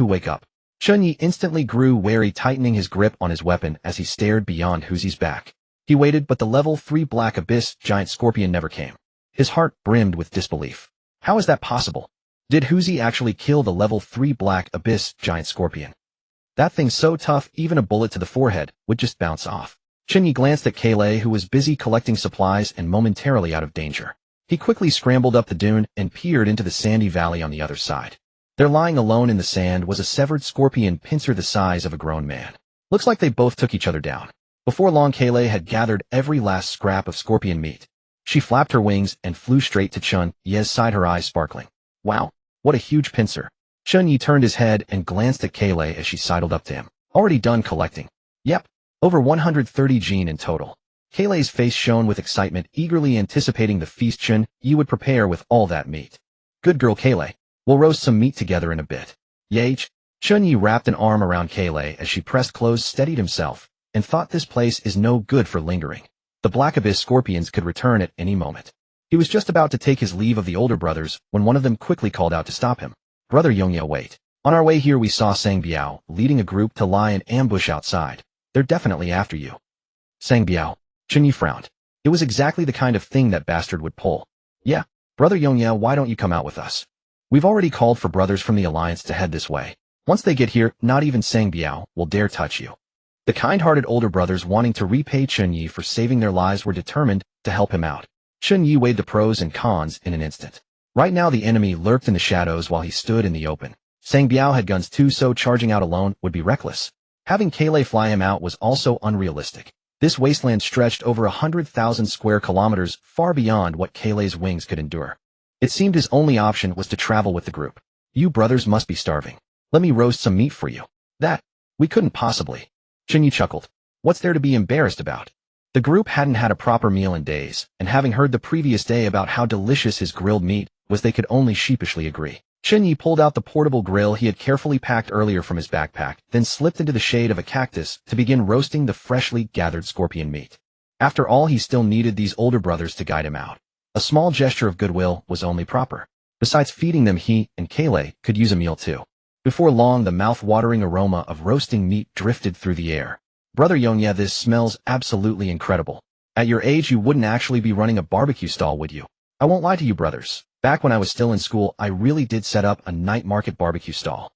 wake up. Chen Ye instantly grew wary, tightening his grip on his weapon as he stared beyond Huzi's back. He waited, but the level 3 black abyss giant scorpion never came. His heart brimmed with disbelief. How is that possible? Did Huzi actually kill the level 3 black abyss giant scorpion? That thing's so tough, even a bullet to the forehead would just bounce off. Chen Ye glanced at Kailei, who was busy collecting supplies and momentarily out of danger. He quickly scrambled up the dune and peered into the sandy valley on the other side. There, lying alone in the sand, was a severed scorpion pincer the size of a grown man. Looks like they both took each other down. Before long, Kailei had gathered every last scrap of scorpion meat. She flapped her wings and flew straight to Chen Ye's side, her eyes sparkling. Wow, what a huge pincer. Chen Ye turned his head and glanced at Kailei as she sidled up to him. Already done collecting? Yep. Over 130 gene in total. Kailei's face shone with excitement, eagerly anticipating the feast Chen Ye would prepare with all that meat. Good girl, Kailei. We'll roast some meat together in a bit. Yage. Chen Ye wrapped an arm around Kailei as she pressed close, steadied himself, and thought this place is no good for lingering. The Black Abyss scorpions could return at any moment. He was just about to take his leave of the older brothers when one of them quickly called out to stop him. Brother Yongye, wait. On our way here we saw Sang Biao leading a group to lie in ambush outside. They're definitely after you. Sang Biao. Chen Ye frowned. It was exactly the kind of thing that bastard would pull. Yeah. Brother Yongye, why don't you come out with us? We've already called for brothers from the Alliance to head this way. Once they get here, not even Sang Biao will dare touch you. The kind-hearted older brothers, wanting to repay Chen Ye for saving their lives, were determined to help him out. Chen Ye weighed the pros and cons in an instant. Right now the enemy lurked in the shadows while he stood in the open. Sang Biao had guns too, so charging out alone would be reckless. Having Kailei fly him out was also unrealistic. This wasteland stretched over 100,000 square kilometers, far beyond what Kailei's wings could endure. It seemed his only option was to travel with the group. You brothers must be starving. Let me roast some meat for you. That, we couldn't possibly. Chen Ye chuckled. What's there to be embarrassed about? The group hadn't had a proper meal in days, and having heard the previous day about how delicious his grilled meat was, they could only sheepishly agree. Chen Ye pulled out the portable grill he had carefully packed earlier from his backpack, then slipped into the shade of a cactus to begin roasting the freshly gathered scorpion meat. After all, he still needed these older brothers to guide him out. A small gesture of goodwill was only proper. Besides feeding them, he and Kaylee could use a meal too. Before long, the mouth-watering aroma of roasting meat drifted through the air. Brother Ye, this smells absolutely incredible. At your age, you wouldn't actually be running a barbecue stall, would you? I won't lie to you, brothers. Back when I was still in school, I really did set up a night market barbecue stall.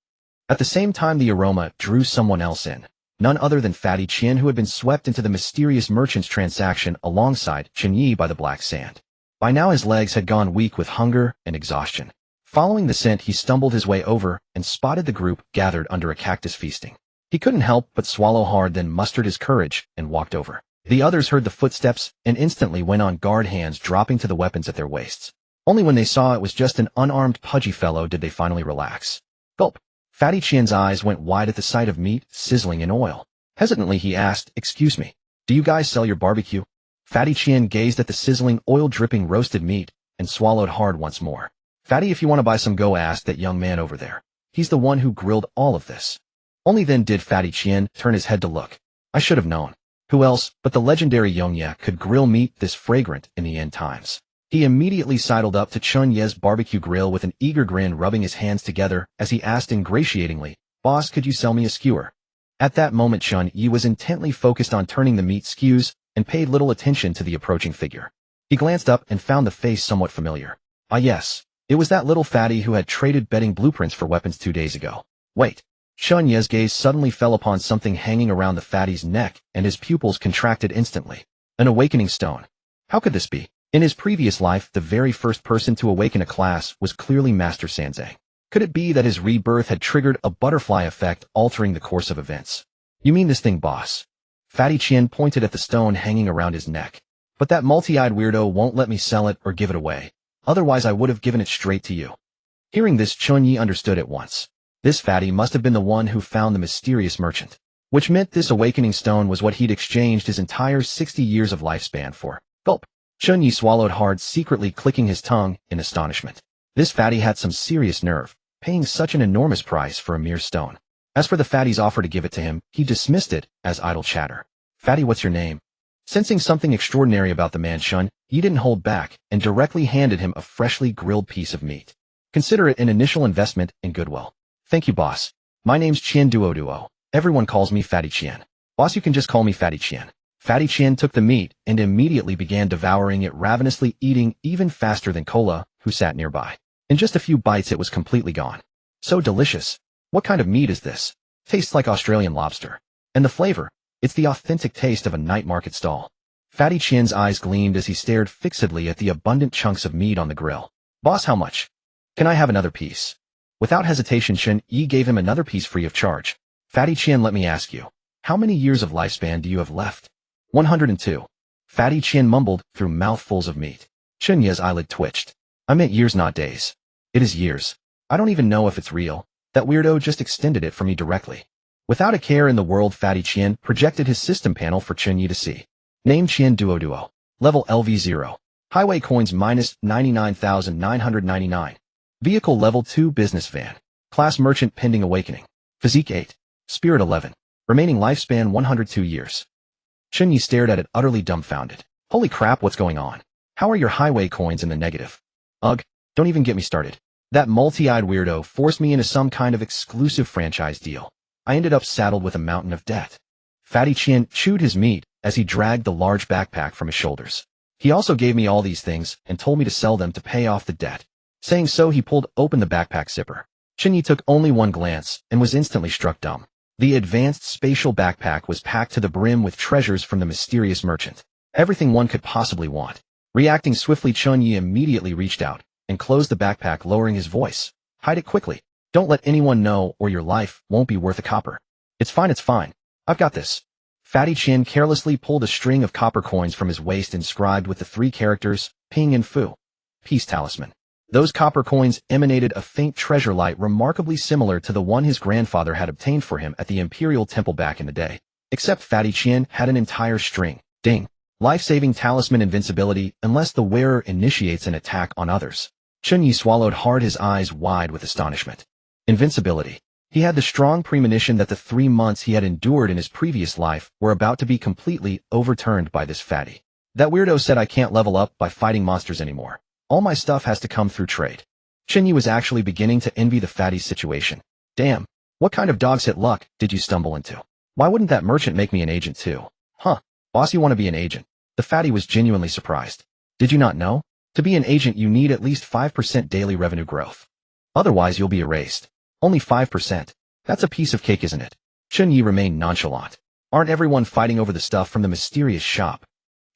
At the same time, the aroma drew someone else in. None other than Fatty Chen, who had been swept into the mysterious merchant's transaction alongside Chen Ye by the black sand. By now his legs had gone weak with hunger and exhaustion. Following the scent, he stumbled his way over and spotted the group gathered under a cactus feasting. He couldn't help but swallow hard, then mustered his courage and walked over. The others heard the footsteps and instantly went on guard, hands dropping to the weapons at their waists. Only when they saw it was just an unarmed, pudgy fellow did they finally relax. Gulp. Fatty Chen's eyes went wide at the sight of meat sizzling in oil. Hesitantly he asked, "Excuse me, do you guys sell your barbecue?" Fatty Chen gazed at the sizzling, oil-dripping roasted meat and swallowed hard once more. "Fatty, if you want to buy some, go ask that young man over there. He's the one who grilled all of this." Only then did Fatty Chen turn his head to look. I should have known. Who else but the legendary Chen Ye could grill meat this fragrant in the end times? He immediately sidled up to Chen Ye's barbecue grill with an eager grin, rubbing his hands together as he asked ingratiatingly, "Boss, could you sell me a skewer?" At that moment, Chen Ye was intently focused on turning the meat skews and paid little attention to the approaching figure. He glanced up and found the face somewhat familiar. Ah yes, it was that little fatty who had traded betting blueprints for weapons 2 days ago. Wait. Chen Ye's gaze suddenly fell upon something hanging around the fatty's neck, and his pupils contracted instantly. An awakening stone. How could this be? In his previous life, the very first person to awaken a class was clearly Master Sanzai. Could it be that his rebirth had triggered a butterfly effect, altering the course of events? You mean this thing, boss? Fatty Chen pointed at the stone hanging around his neck. But that multi-eyed weirdo won't let me sell it or give it away. Otherwise I would have given it straight to you. Hearing this, Chen Ye understood at once. This fatty must have been the one who found the mysterious merchant. Which meant this awakening stone was what he'd exchanged his entire 60 years of lifespan for. Gulp. Chen Ye swallowed hard, secretly clicking his tongue in astonishment. This fatty had some serious nerve, paying such an enormous price for a mere stone. As for the fatty's offer to give it to him, he dismissed it as idle chatter. "Fatty, what's your name?" Sensing something extraordinary about the man, Chen Ye didn't hold back and directly handed him a freshly grilled piece of meat. "Consider it an initial investment in goodwill." "Thank you, boss. My name's Chen Duo. Everyone calls me Fatty Chen. Boss, you can just call me Fatty Chen." Fatty Chen took the meat and immediately began devouring it, ravenously, eating even faster than Kola, who sat nearby. In just a few bites it was completely gone. "So delicious. What kind of meat is this? Tastes like Australian lobster. And the flavor, it's the authentic taste of a night market stall." Fatty Chen's eyes gleamed as he stared fixedly at the abundant chunks of meat on the grill. "Boss, how much? Can I have another piece?" Without hesitation, Chen Ye gave him another piece free of charge. "Fatty Chen, let me ask you, how many years of lifespan do you have left?" 102. Fatty Chen mumbled through mouthfuls of meat. Chen Ye's eyelid twitched. "I meant years, not days." "It is years. I don't even know if it's real. That weirdo just extended it for me directly." Without a care in the world, Fatty Chen projected his system panel for Chen Ye to see. Name Chen Duo. Level LV0. Highway coins minus 99,999. Vehicle level 2 business van. Class merchant pending awakening. Physique 8. Spirit 11. Remaining lifespan 102 years. Chen Ye stared at it, utterly dumbfounded. Holy crap, what's going on? How are your highway coins in the negative? Ugh, don't even get me started. That multi-eyed weirdo forced me into some kind of exclusive franchise deal. I ended up saddled with a mountain of debt. Fatty Chen chewed his meat as he dragged the large backpack from his shoulders. He also gave me all these things and told me to sell them to pay off the debt. Saying so, he pulled open the backpack zipper. Chen Ye took only one glance and was instantly struck dumb. The advanced spatial backpack was packed to the brim with treasures from the mysterious merchant. Everything one could possibly want. Reacting swiftly, Chen Ye immediately reached out and closed the backpack, lowering his voice. "Hide it quickly. Don't let anyone know or your life won't be worth a copper." It's fine. I've got this." Fatty Chen carelessly pulled a string of copper coins from his waist inscribed with the 3 characters, Ping and Fu. Peace talisman. Those copper coins emanated a faint treasure light remarkably similar to the one his grandfather had obtained for him at the Imperial Temple back in the day. Except Fatty Chen had an entire string. Ding. Life-saving talisman, invincibility unless the wearer initiates an attack on others. Chen Ye swallowed hard, his eyes wide with astonishment. Invincibility. He had the strong premonition that the 3 months he had endured in his previous life were about to be completely overturned by this fatty. That weirdo said I can't level up by fighting monsters anymore. All my stuff has to come through trade. Chen Ye was actually beginning to envy the fatty's situation. Damn, what kind of dog's hit luck did you stumble into? Why wouldn't that merchant make me an agent too? Huh, boss, you want to be an agent? The fatty was genuinely surprised. Did you not know? To be an agent you need at least 5% daily revenue growth. Otherwise you'll be erased. Only 5%. That's a piece of cake, isn't it? Chen Ye remained nonchalant. Aren't everyone fighting over the stuff from the mysterious shop?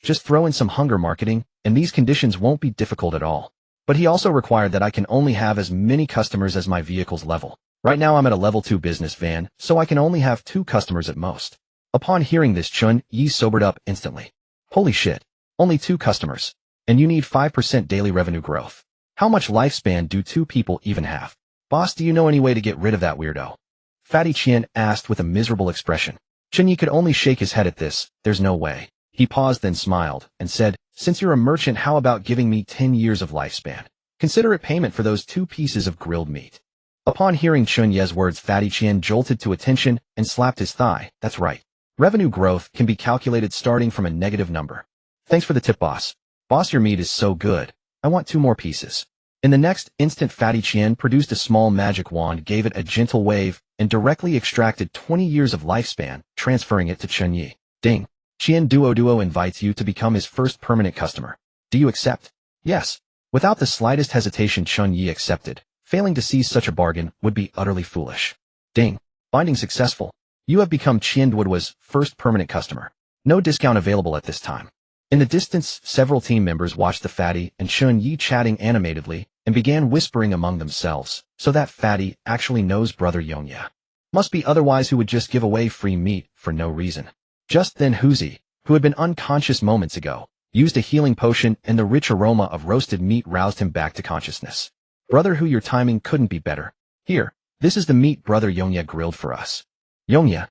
Just throw in some hunger marketing, and these conditions won't be difficult at all. But he also required that I can only have as many customers as my vehicle's level. Right now I'm at a level 2 business van, so I can only have 2 customers at most. Upon hearing this, Chen Ye sobered up instantly. Holy shit. Only 2 customers. And you need 5% daily revenue growth. How much lifespan do 2 people even have? Boss, do you know any way to get rid of that weirdo? Fatty Chen asked with a miserable expression. Chen Ye could only shake his head at this. There's no way. He paused, then smiled, and said, since you're a merchant, how about giving me 10 years of lifespan? Consider it payment for those 2 pieces of grilled meat. Upon hearing Chen Ye's words, Fatty Chen jolted to attention and slapped his thigh. That's right. Revenue growth can be calculated starting from a negative number. Thanks for the tip, boss. Boss, your meat is so good. I want 2 more pieces. In the next instant, Fatty Chen produced a small magic wand, gave it a gentle wave, and directly extracted 20 years of lifespan, transferring it to Chen Ye. Ding. Chen Duo invites you to become his first permanent customer. Do you accept? Yes. Without the slightest hesitation, Chen Ye accepted. Failing to seize such a bargain would be utterly foolish. Ding. Binding successful. You have become Chen Duo's first permanent customer. No discount available at this time. In the distance, several team members watched the fatty and Chen Ye chatting animatedly and began whispering among themselves. So that fatty actually knows brother Yongya. Must be, otherwise who would just give away free meat for no reason. Just then Huzi, who had been unconscious moments ago, used a healing potion, and the rich aroma of roasted meat roused him back to consciousness. Brother Hu, your timing couldn't be better. Here, this is the meat brother Yongya grilled for us. Yongya?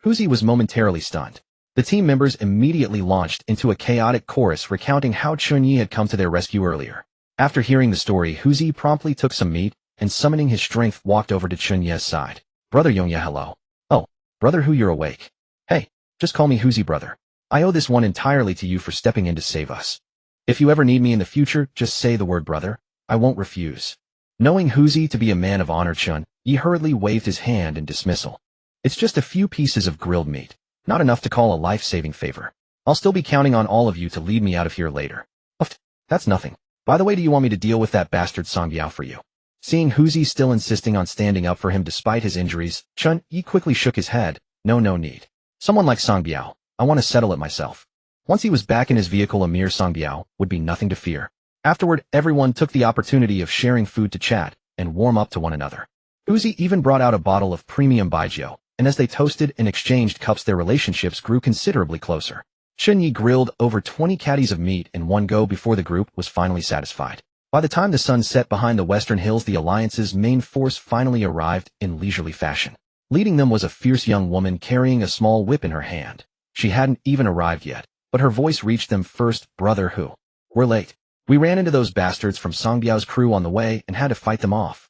Huzi was momentarily stunned. The team members immediately launched into a chaotic chorus recounting how Chen Ye had come to their rescue earlier. After hearing the story, Huzi promptly took some meat and, summoning his strength, walked over to Chen Ye's side. Brother Yongya, hello. Oh, brother Hu, you're awake. Hey, just call me Huzi, brother. I owe this one entirely to you for stepping in to save us. If you ever need me in the future, just say the word brother. I won't refuse. Knowing Huzi to be a man of honor, Chen Ye hurriedly waved his hand in dismissal. It's just a few pieces of grilled meat. Not enough to call a life-saving favor. I'll still be counting on all of you to lead me out of here later. That's nothing. By the way, do you want me to deal with that bastard Song Biao for you? Seeing Huzi still insisting on standing up for him despite his injuries, Chen Ye quickly shook his head. No need. Someone like Song Biao, I want to settle it myself. Once he was back in his vehicle, a mere Song Biao would be nothing to fear. Afterward, everyone took the opportunity of sharing food to chat and warm up to one another. Huzi even brought out a bottle of premium baijiu, and as they toasted and exchanged cups, their relationships grew considerably closer. Chen Ye grilled over 20 caddies of meat in one go before the group was finally satisfied. By the time the sun set behind the western hills, the Alliance's main force finally arrived in leisurely fashion. Leading them was a fierce young woman carrying a small whip in her hand. She hadn't even arrived yet, but her voice reached them first. Brother Hu, we're late. We ran into those bastards from Song Biao's crew on the way and had to fight them off.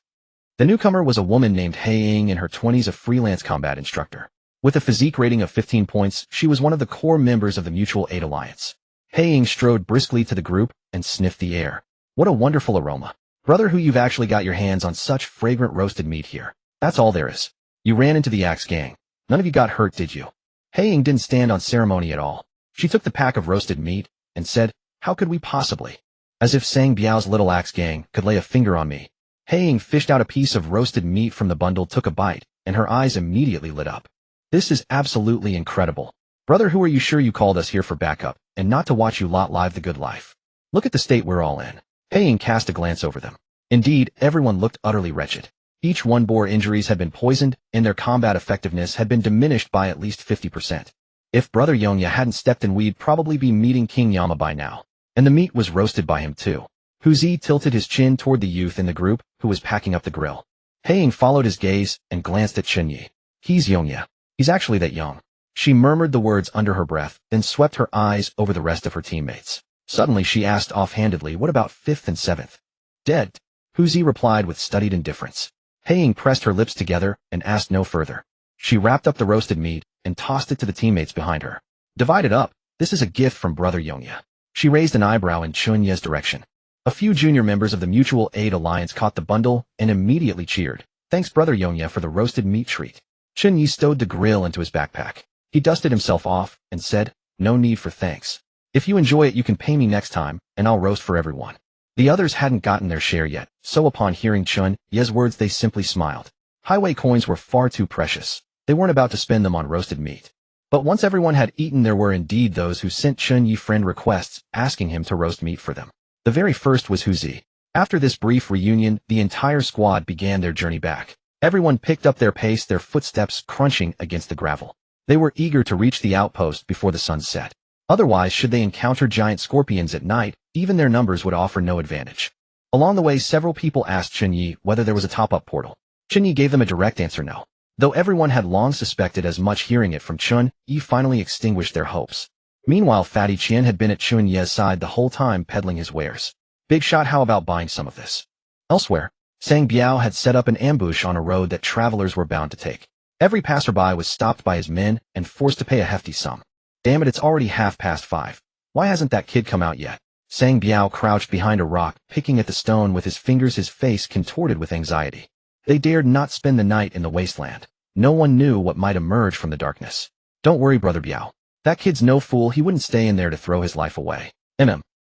The newcomer was a woman named He Ying, in her 20s, a freelance combat instructor. With a physique rating of 15 points, she was one of the core members of the Mutual Aid Alliance. He Ying strode briskly to the group and sniffed the air. What a wonderful aroma. Brother Hu, you've actually got your hands on such fragrant roasted meat here. That's all there is. You ran into the Axe Gang. None of you got hurt, did you? He Ying didn't stand on ceremony at all. She took the pack of roasted meat and said, how could we possibly? As if Sang Biao's little Axe Gang could lay a finger on me. He Ying fished out a piece of roasted meat from the bundle, took a bite, and her eyes immediately lit up. This is absolutely incredible. Brother Hu, are you sure you called us here for backup and not to watch you lot live the good life? Look at the state we're all in. He Ying cast a glance over them. Indeed, everyone looked utterly wretched. Each one bore injuries, had been poisoned, and their combat effectiveness had been diminished by at least 50%. If Brother Yongya hadn't stepped in, we'd probably be meeting King Yama by now. And the meat was roasted by him too. Huzi tilted his chin toward the youth in the group who was packing up the grill. He Ying followed his gaze and glanced at Chen Ye. He's Yongya. He's actually that young. She murmured the words under her breath, then swept her eyes over the rest of her teammates. Suddenly she asked offhandedly, what about 5th and 7th? Dead. Hu Zi replied with studied indifference. He Ying pressed her lips together and asked no further. She wrapped up the roasted meat and tossed it to the teammates behind her. Divide it up. This is a gift from Brother Yongya. She raised an eyebrow in Chen Ye's direction. A few junior members of the Mutual Aid Alliance caught the bundle and immediately cheered. Thanks Brother Yongya for the roasted meat treat. Chen Ye stowed the grill into his backpack. He dusted himself off and said, no need for thanks. If you enjoy it you can pay me next time, and I'll roast for everyone. The others hadn't gotten their share yet, so upon hearing Chen Ye's words they simply smiled. Highway coins were far too precious. They weren't about to spend them on roasted meat. But once everyone had eaten there were indeed those who sent Chen Ye friend requests asking him to roast meat for them. The very first was Hu Zi. After this brief reunion, the entire squad began their journey back. Everyone picked up their pace, their footsteps crunching against the gravel. They were eager to reach the outpost before the sun set. Otherwise, should they encounter giant scorpions at night, even their numbers would offer no advantage. Along the way, several people asked Chen Ye whether there was a top-up portal. Chen Ye gave them a direct answer no. Though everyone had long suspected as much, hearing it from Chen Ye finally extinguished their hopes. Meanwhile, Fatty Qian had been at Chen Ye's side the whole time peddling his wares. Big shot, how about buying some of this? Elsewhere, Sang Biao had set up an ambush on a road that travelers were bound to take. Every passerby was stopped by his men and forced to pay a hefty sum. Damn it, it's already 5:30. Why hasn't that kid come out yet? Sang Biao crouched behind a rock, picking at the stone with his fingers, his face contorted with anxiety. They dared not spend the night in the wasteland. No one knew what might emerge from the darkness. Don't worry, Brother Biao. That kid's no fool, he wouldn't stay in there to throw his life away.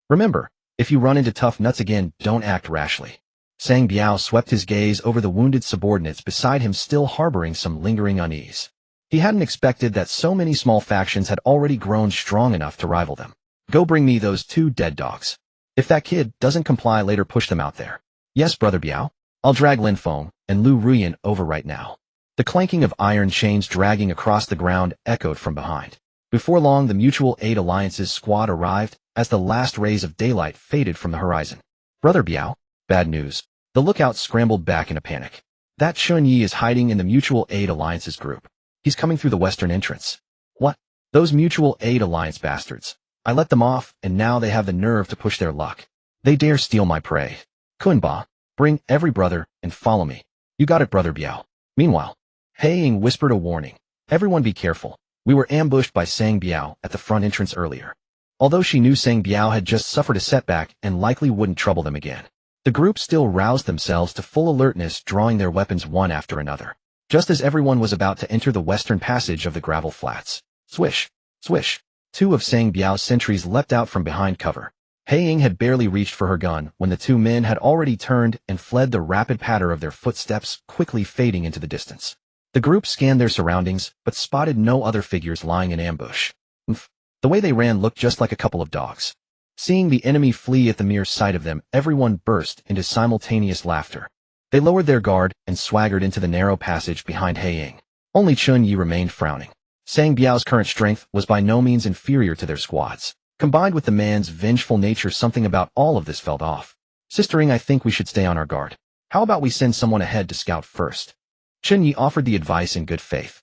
Remember, if you run into tough nuts again, don't act rashly. Sang Biao swept his gaze over the wounded subordinates beside him, still harboring some lingering unease. He hadn't expected that so many small factions had already grown strong enough to rival them. Go bring me those 2 dead dogs. If that kid doesn't comply later, push them out there. Yes, Brother Biao. I'll drag Lin Feng and Lu Ruyan over right now. The clanking of iron chains dragging across the ground echoed from behind. Before long, the Mutual Aid Alliance's squad arrived as the last rays of daylight faded from the horizon. Brother Biao, bad news. The lookout scrambled back in a panic. That Chen Ye is hiding in the Mutual Aid Alliance's group. He's coming through the western entrance. What? Those Mutual Aid Alliance bastards. I let them off, and now they have the nerve to push their luck. They dare steal my prey. Kunba, bring every brother and follow me. You got it, Brother Biao. Meanwhile, He Ying whispered a warning. Everyone be careful. We were ambushed by Sang Biao at the front entrance earlier. Although she knew Sang Biao had just suffered a setback and likely wouldn't trouble them again, the group still roused themselves to full alertness, drawing their weapons one after another. Just as everyone was about to enter the western passage of the gravel flats, swish, swish, 2 of Sang Biao's sentries leapt out from behind cover. He Ying had barely reached for her gun when the 2 men had already turned and fled, the rapid patter of their footsteps quickly fading into the distance. The group scanned their surroundings, but spotted no other figures lying in ambush. The way they ran looked just like a couple of dogs. Seeing the enemy flee at the mere sight of them, everyone burst into simultaneous laughter. They lowered their guard and swaggered into the narrow passage behind He Ying. Only Chen Ye remained frowning. Sang Biao's current strength was by no means inferior to their squad's. Combined with the man's vengeful nature, something about all of this felt off. Sister Ying, I think we should stay on our guard. How about we send someone ahead to scout first? Chen Ye offered the advice in good faith.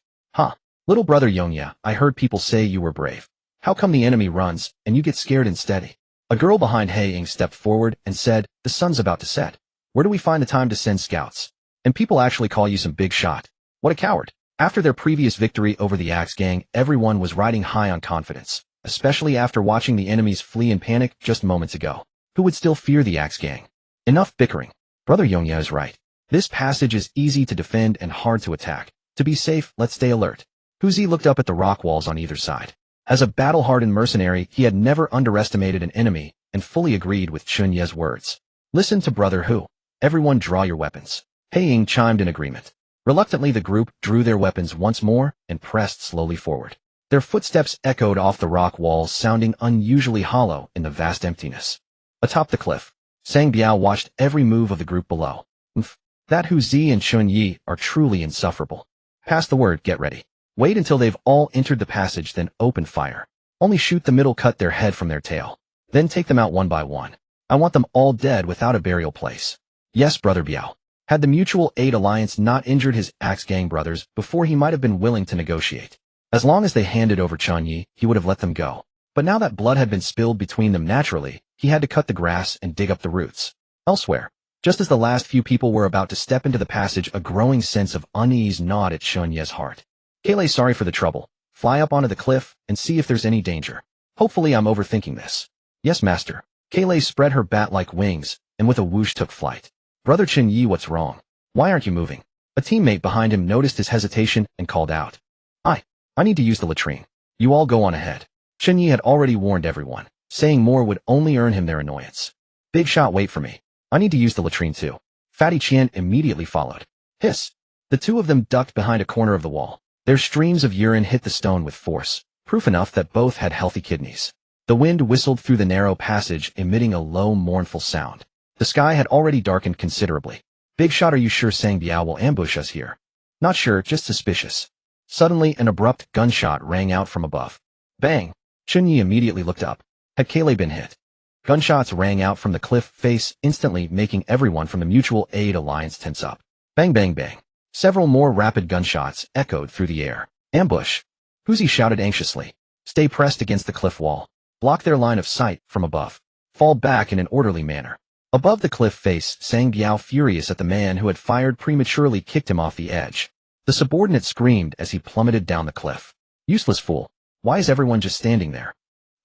Little Brother Yongya, I heard people say you were brave. How come the enemy runs, and you get scared instead? A girl behind He Ying stepped forward and said, the sun's about to set. Where do we find the time to send scouts? And people actually call you some big shot. What a coward. After their previous victory over the Axe Gang, everyone was riding high on confidence, especially after watching the enemies flee in panic just moments ago. Who would still fear the Axe Gang? Enough bickering. Brother Yongya is right. This passage is easy to defend and hard to attack. To be safe, let's stay alert. Hu Zi looked up at the rock walls on either side. As a battle-hardened mercenary, he had never underestimated an enemy and fully agreed with Chen Ye's words. Listen to Brother Hu. Everyone draw your weapons. He Ying chimed in agreement. Reluctantly, the group drew their weapons once more and pressed slowly forward. Their footsteps echoed off the rock walls, sounding unusually hollow in the vast emptiness. Atop the cliff, Sang Biao watched every move of the group below. That Hu Zi and Chen Ye are truly insufferable. Pass the word, get ready. Wait until they've all entered the passage, then open fire. Only shoot the middle, cut their head from their tail. Then take them out one by one. I want them all dead without a burial place. Yes, Brother Biao. Had the Mutual Aid Alliance not injured his Axe Gang brothers before, he might have been willing to negotiate. As long as they handed over Chen Ye, he would have let them go. But now that blood had been spilled between them naturally, he had to cut the grass and dig up the roots. Elsewhere, Just as the last few people were about to step into the passage, a growing sense of unease gnawed at Chen Ye's heart. Kayle, sorry for the trouble. Fly up onto the cliff and see if there's any danger. Hopefully I'm overthinking this. Yes, master. Kayle spread her bat-like wings, and with a whoosh took flight. Brother Chen Ye, what's wrong? Why aren't you moving? A teammate behind him noticed his hesitation and called out. I need to use the latrine. You all go on ahead. Chen Ye had already warned everyone. Saying more would only earn him their annoyance. Big shot, wait for me. I need to use the latrine too. Fatty Qian immediately followed. Hiss. The two of them ducked behind a corner of the wall. Their streams of urine hit the stone with force, proof enough that both had healthy kidneys. The wind whistled through the narrow passage, emitting a low, mournful sound. The sky had already darkened considerably. Big shot, are you sure Sang Biao will ambush us here? Not sure, just suspicious. Suddenly, an abrupt gunshot rang out from above. Bang! Chen Ye immediately looked up. Had Kayle been hit? Gunshots rang out from the cliff face, instantly making everyone from the Mutual Aid Alliance tense up. Bang bang bang. Several more rapid gunshots echoed through the air. Ambush! Huzi shouted anxiously. Stay pressed against the cliff wall. Block their line of sight from above. Fall back in an orderly manner. Above the cliff face, Sang Biao, furious at the man who had fired prematurely, kicked him off the edge. The subordinate screamed as he plummeted down the cliff. Useless fool. Why is everyone just standing there?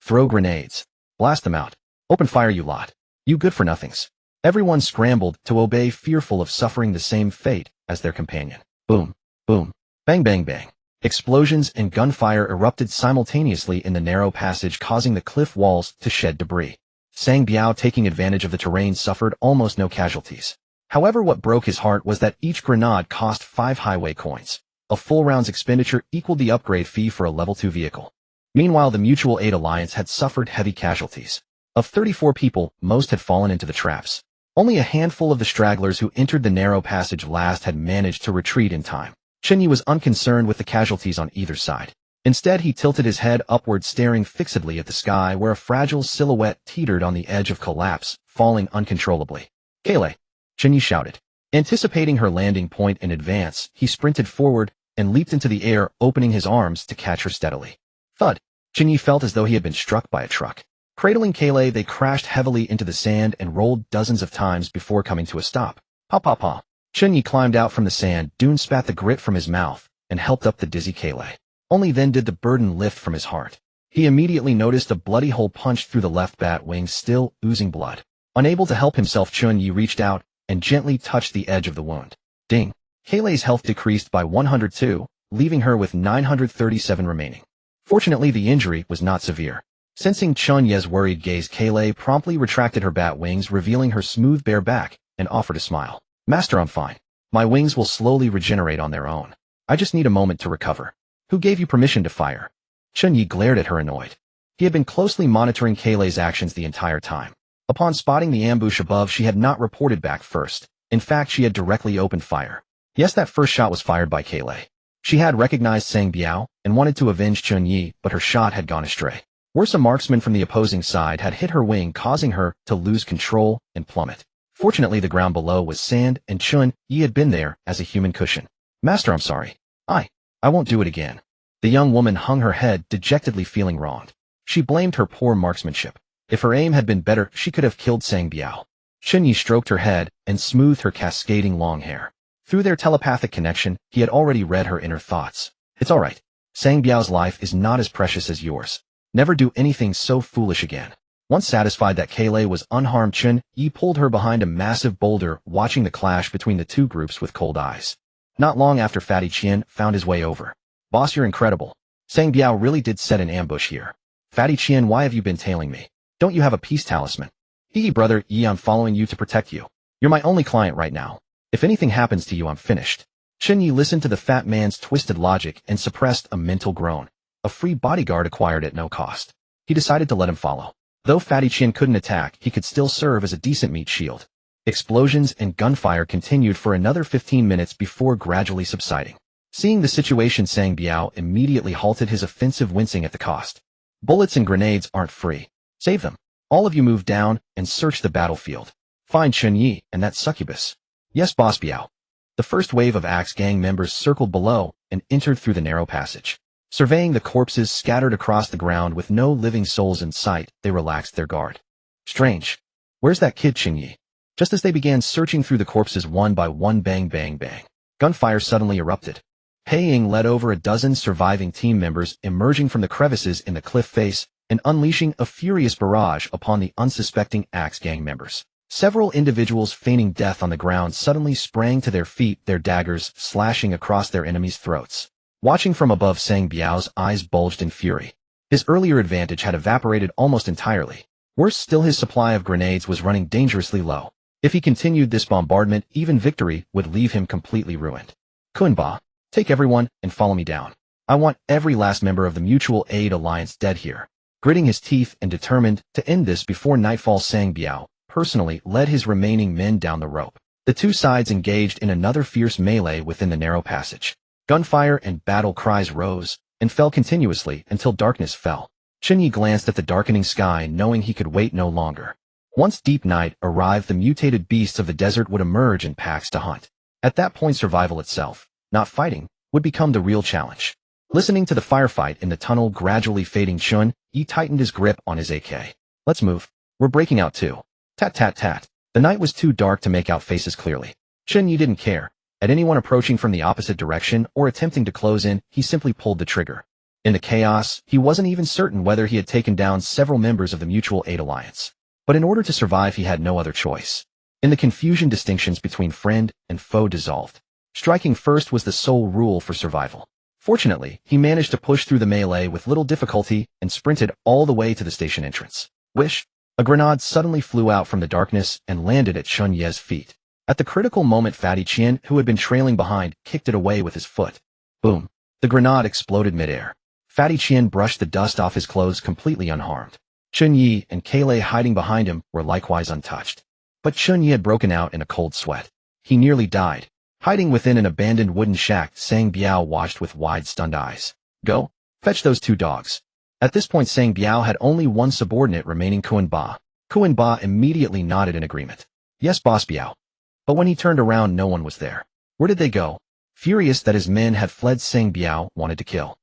Throw grenades. Blast them out. Open fire, you lot. You good-for-nothings. Everyone scrambled to obey, fearful of suffering the same fate as their companion. Boom. Boom. Bang bang bang. Explosions and gunfire erupted simultaneously in the narrow passage, causing the cliff walls to shed debris. Sang Biao, taking advantage of the terrain, suffered almost no casualties. However, what broke his heart was that each grenade cost 5 highway coins. A full round's expenditure equaled the upgrade fee for a level 2 vehicle. Meanwhile, the Mutual Aid Alliance had suffered heavy casualties. Of 34 people, most had fallen into the traps. Only a handful of the stragglers who entered the narrow passage last had managed to retreat in time. Chen Ye was unconcerned with the casualties on either side. Instead, he tilted his head upward, staring fixedly at the sky where a fragile silhouette teetered on the edge of collapse, falling uncontrollably. Kayle! Chen Ye shouted. Anticipating her landing point in advance, he sprinted forward and leaped into the air, opening his arms to catch her steadily. Thud! Chen Ye felt as though he had been struck by a truck. Cradling Kayle, they crashed heavily into the sand and rolled dozens of times before coming to a stop. Pa pa pa. Chen Ye climbed out from the sand dune, spat the grit from his mouth, and helped up the dizzy Kayle. Only then did the burden lift from his heart. He immediately noticed a bloody hole punched through the left bat wing, still oozing blood. Unable to help himself, Chen Ye reached out and gently touched the edge of the wound. Ding! Kayle's health decreased by 102, leaving her with 937 remaining. Fortunately, the injury was not severe. Sensing Chen Ye's worried gaze, Kayle promptly retracted her bat wings, revealing her smooth bare back, and offered a smile. Master, I'm fine. My wings will slowly regenerate on their own. I just need a moment to recover. Who gave you permission to fire? Chen Ye glared at her, annoyed. He had been closely monitoring Kayle's actions the entire time. Upon spotting the ambush above, she had not reported back first. In fact, she had directly opened fire. Yes, that first shot was fired by Kayle. She had recognized Sang Biao and wanted to avenge Chen Ye, but her shot had gone astray. Worse, a marksman from the opposing side had hit her wing, causing her to lose control and plummet. Fortunately, the ground below was sand, and Chen Ye had been there as a human cushion. Master, I'm sorry. I won't do it again. The young woman hung her head, dejectedly feeling wronged. She blamed her poor marksmanship. If her aim had been better, she could have killed Sang Biao. Chen Ye stroked her head and smoothed her cascading long hair. Through their telepathic connection, he had already read her inner thoughts. It's all right. Sang Biao's life is not as precious as yours. Never do anything so foolish again. Once satisfied that Kayle was unharmed, Chen Ye pulled her behind a massive boulder, watching the clash between the two groups with cold eyes. Not long after, Fatty Qian found his way over. Boss, you're incredible. Sang Biao really did set an ambush here. Fatty Qian, why have you been tailing me? Don't you have a peace talisman? Hee brother Yi, I'm following you to protect you. You're my only client right now. If anything happens to you, I'm finished. Chen Ye listened to the fat man's twisted logic and suppressed a mental groan. A free bodyguard acquired at no cost. He decided to let him follow. Though Fatty Qian couldn't attack, he could still serve as a decent meat shield. Explosions and gunfire continued for another 15 minutes before gradually subsiding. Seeing the situation, Sang Biao immediately halted his offensive, wincing at the cost. Bullets and grenades aren't free. Save them. All of you move down and search the battlefield. Find Chen Ye and that succubus. Yes, Boss Biao. The first wave of Axe Gang members circled below and entered through the narrow passage. Surveying the corpses scattered across the ground with no living souls in sight, they relaxed their guard. Strange. Where's that kid, Chen Ye? Just as they began searching through the corpses one by one, bang bang bang, gunfire suddenly erupted. Chen Ye led over a dozen surviving team members emerging from the crevices in the cliff face and unleashing a furious barrage upon the unsuspecting Axe gang members. Several individuals feigning death on the ground suddenly sprang to their feet, their daggers slashing across their enemies' throats. Watching from above, Sang Biao's eyes bulged in fury. His earlier advantage had evaporated almost entirely. Worse still, his supply of grenades was running dangerously low. If he continued this bombardment, even victory would leave him completely ruined. Kunba, take everyone and follow me down. I want every last member of the Mutual Aid Alliance dead here. Gritting his teeth and determined to end this before nightfall, Sang Biao personally led his remaining men down the rope. The two sides engaged in another fierce melee within the narrow passage. Gunfire and battle cries rose and fell continuously until darkness fell. Chen Ye glanced at the darkening sky, knowing he could wait no longer. Once deep night arrived, the mutated beasts of the desert would emerge in packs to hunt. At that point, survival itself, not fighting, would become the real challenge. Listening to the firefight in the tunnel gradually fading, Chen Ye tightened his grip on his AK. Let's move. We're breaking out too. Tat tat tat. The night was too dark to make out faces clearly. Chen Ye didn't care. At anyone approaching from the opposite direction or attempting to close in, he simply pulled the trigger. In the chaos, he wasn't even certain whether he had taken down several members of the Mutual Aid Alliance. But in order to survive, he had no other choice. In the confusion, distinctions between friend and foe dissolved. Striking first was the sole rule for survival. Fortunately, he managed to push through the melee with little difficulty and sprinted all the way to the station entrance. Whish! A grenade suddenly flew out from the darkness and landed at Chen Ye's feet. At the critical moment, Fatty Qian, who had been trailing behind, kicked it away with his foot. Boom! The grenade exploded midair. Fatty Qian brushed the dust off his clothes completely unharmed. Chen Ye and Kale hiding behind him were likewise untouched. But Chen Ye had broken out in a cold sweat. He nearly died. Hiding within an abandoned wooden shack, Sang Biao watched with wide, stunned eyes. Go, fetch those two dogs. At this point, Sang Biao had only one subordinate remaining, Kuan Ba. Kuan Ba immediately nodded in agreement. Yes, Boss Biao. But when he turned around, no one was there. Where did they go? Furious that his men had fled, Sang Biao wanted to kill.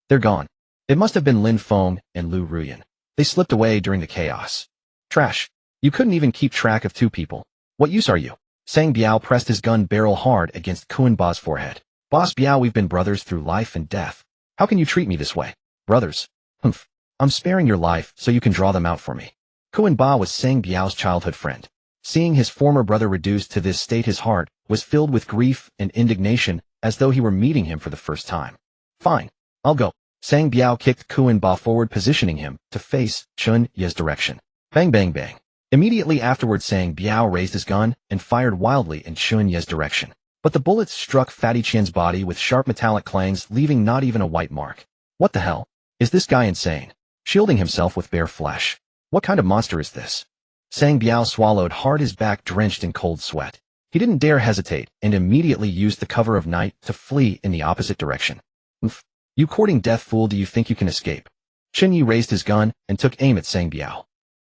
They're gone. It must have been Lin Feng and Lu Ruyan. They slipped away during the chaos. Trash. You couldn't even keep track of two people. What use are you? Sang Biao pressed his gun barrel hard against Kuan Ba's forehead. Boss Biao, we've been brothers through life and death. How can you treat me this way? Brothers? Humph. I'm sparing your life so you can draw them out for me. Kuan Ba was Sang Biao's childhood friend. Seeing his former brother reduced to this state, his heart was filled with grief and indignation, as though he were meeting him for the first time. Fine. I'll go. Sang Biao kicked Kuan Ba forward, positioning him to face Chen Ye's direction. Bang bang bang. Immediately afterward, Sang Biao raised his gun and fired wildly in Chen Ye's direction. But the bullets struck Fatty Qian's body with sharp metallic clangs, leaving not even a white mark. What the hell? Is this guy insane? Shielding himself with bare flesh. What kind of monster is this? Sang Biao swallowed hard, his back drenched in cold sweat. He didn't dare hesitate and immediately used the cover of night to flee in the opposite direction. Oof. You courting death, fool, do you think you can escape? Chen Ye raised his gun and took aim at Sang Biao.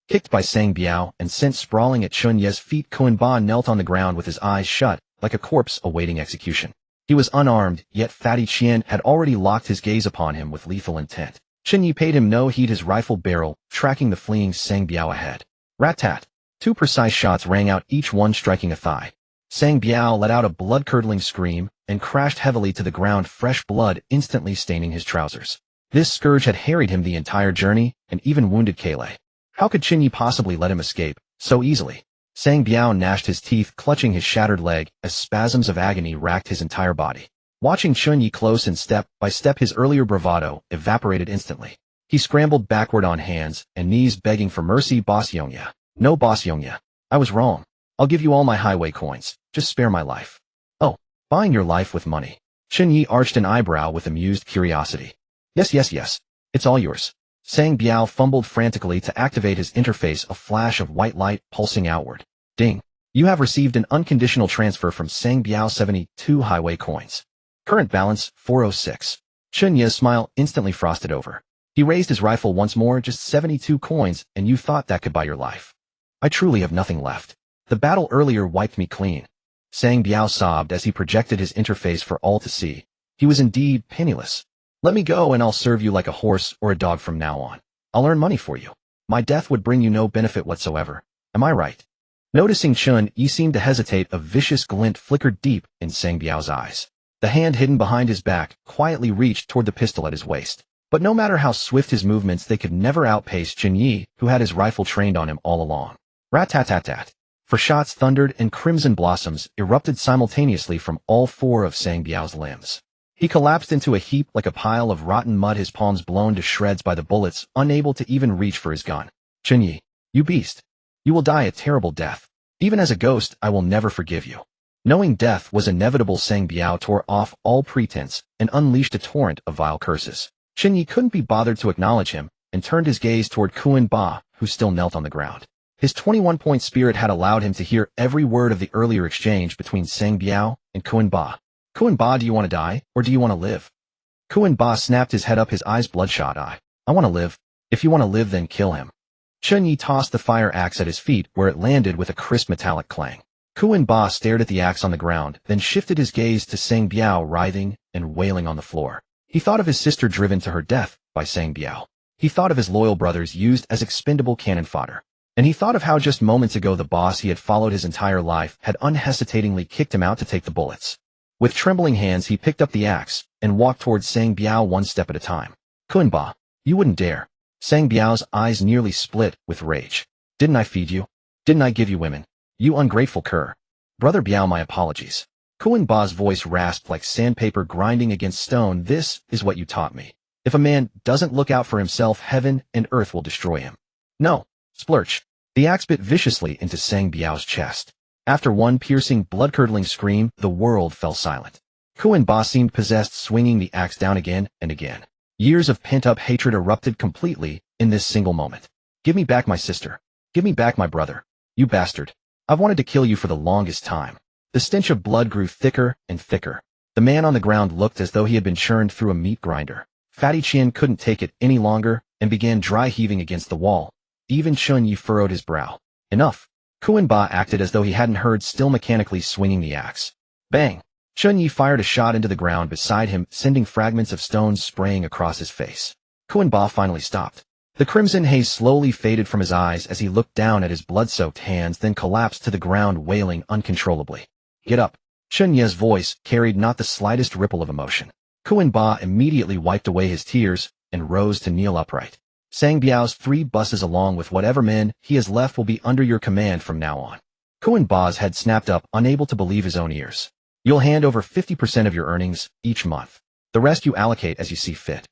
Kicked by Sang Biao and sent sprawling at Chen Ye's feet, Kuan Ba knelt on the ground with his eyes shut, like a corpse awaiting execution. He was unarmed, yet Fatty Qian had already locked his gaze upon him with lethal intent. Chen Ye paid him no heed, his rifle barrel tracking the fleeing Sang Biao ahead. Rat-tat. Two precise shots rang out, each one striking a thigh. Sang Biao let out a blood-curdling scream and crashed heavily to the ground, fresh blood instantly staining his trousers. This scourge had harried him the entire journey and even wounded Kale. How could Chen Ye possibly let him escape so easily? Sang Biao gnashed his teeth, clutching his shattered leg as spasms of agony racked his entire body. Watching Chen Ye close and step by step, his earlier bravado evaporated instantly. He scrambled backward on hands and knees, begging for mercy. Boss Yongya. No, Boss Yongya. I was wrong. I'll give you all my highway coins. Just spare my life. Oh, buying your life with money. Chen Ye arched an eyebrow with amused curiosity. Yes. It's all yours. Sang Biao fumbled frantically to activate his interface, a flash of white light pulsing outward. Ding. You have received an unconditional transfer from Sang Biao, 72 highway coins. Current balance, 406. Chen Ye's smile instantly frosted over. He raised his rifle once more. Just 72 coins, and you thought that could buy your life. I truly have nothing left. The battle earlier wiped me clean. Sang Biao sobbed as he projected his interface for all to see. He was indeed penniless. Let me go and I'll serve you like a horse or a dog from now on. I'll earn money for you. My death would bring you no benefit whatsoever. Am I right? Noticing Chen Ye seemed to hesitate, a vicious glint flickered deep in Sang Biao's eyes. The hand hidden behind his back quietly reached toward the pistol at his waist. But no matter how swift his movements, they could never outpace Chen Ye, who had his rifle trained on him all along. Rat-tat-tat-tat. For shots thundered and crimson blossoms erupted simultaneously from all four of Sang Biao's limbs. He collapsed into a heap like a pile of rotten mud, his palms blown to shreds by the bullets, unable to even reach for his gun. Chen Ye, you beast. You will die a terrible death. Even as a ghost, I will never forgive you. Knowing death was inevitable, Sang Biao tore off all pretense and unleashed a torrent of vile curses. Chen Ye couldn't be bothered to acknowledge him and turned his gaze toward Kuan Ba, who still knelt on the ground. His 21-point spirit had allowed him to hear every word of the earlier exchange between Sang Biao and Kuan Ba. Kuan Ba, do you want to die, or do you want to live? Kuan Ba snapped his head up, his eyes bloodshot. I want to live. If you want to live, then kill him. Chen Ye tossed the fire axe at his feet, where it landed with a crisp metallic clang. Kuan Ba stared at the axe on the ground, then shifted his gaze to Sang Biao, writhing and wailing on the floor. He thought of his sister driven to her death by Sang Biao. He thought of his loyal brothers used as expendable cannon fodder. And he thought of how just moments ago the boss he had followed his entire life had unhesitatingly kicked him out to take the bullets. With trembling hands, he picked up the axe and walked towards Sang Biao one step at a time. Kuan Ba, you wouldn't dare. Sang Biao's eyes nearly split with rage. Didn't I feed you? Didn't I give you women? You ungrateful cur. Brother Biao, my apologies. Kuan Ba's voice rasped like sandpaper grinding against stone. This is what you taught me. If a man doesn't look out for himself, heaven and earth will destroy him. No. Splurch. The axe bit viciously into Sang Biao's chest. After one piercing, blood-curdling scream, the world fell silent. Kuan Ba seemed possessed, swinging the axe down again and again. Years of pent-up hatred erupted completely in this single moment. Give me back my sister. Give me back my brother. You bastard. I've wanted to kill you for the longest time. The stench of blood grew thicker and thicker. The man on the ground looked as though he had been churned through a meat grinder. Fatty Chen couldn't take it any longer and began dry heaving against the wall. Even Chen Ye furrowed his brow. Enough. Kuan Ba acted as though he hadn't heard, still mechanically swinging the axe. Bang! Chen Ye fired a shot into the ground beside him, sending fragments of stones spraying across his face. Kuan Ba finally stopped. The crimson haze slowly faded from his eyes as he looked down at his blood-soaked hands, then collapsed to the ground, wailing uncontrollably. Get up. Chen Ye's voice carried not the slightest ripple of emotion. Kuan Ba immediately wiped away his tears and rose to kneel upright. Sang Biao's 3 buses along with whatever men he has left will be under your command from now on. Kuan Ba's head snapped up, unable to believe his own ears. You'll hand over 50% of your earnings each month. The rest you allocate as you see fit.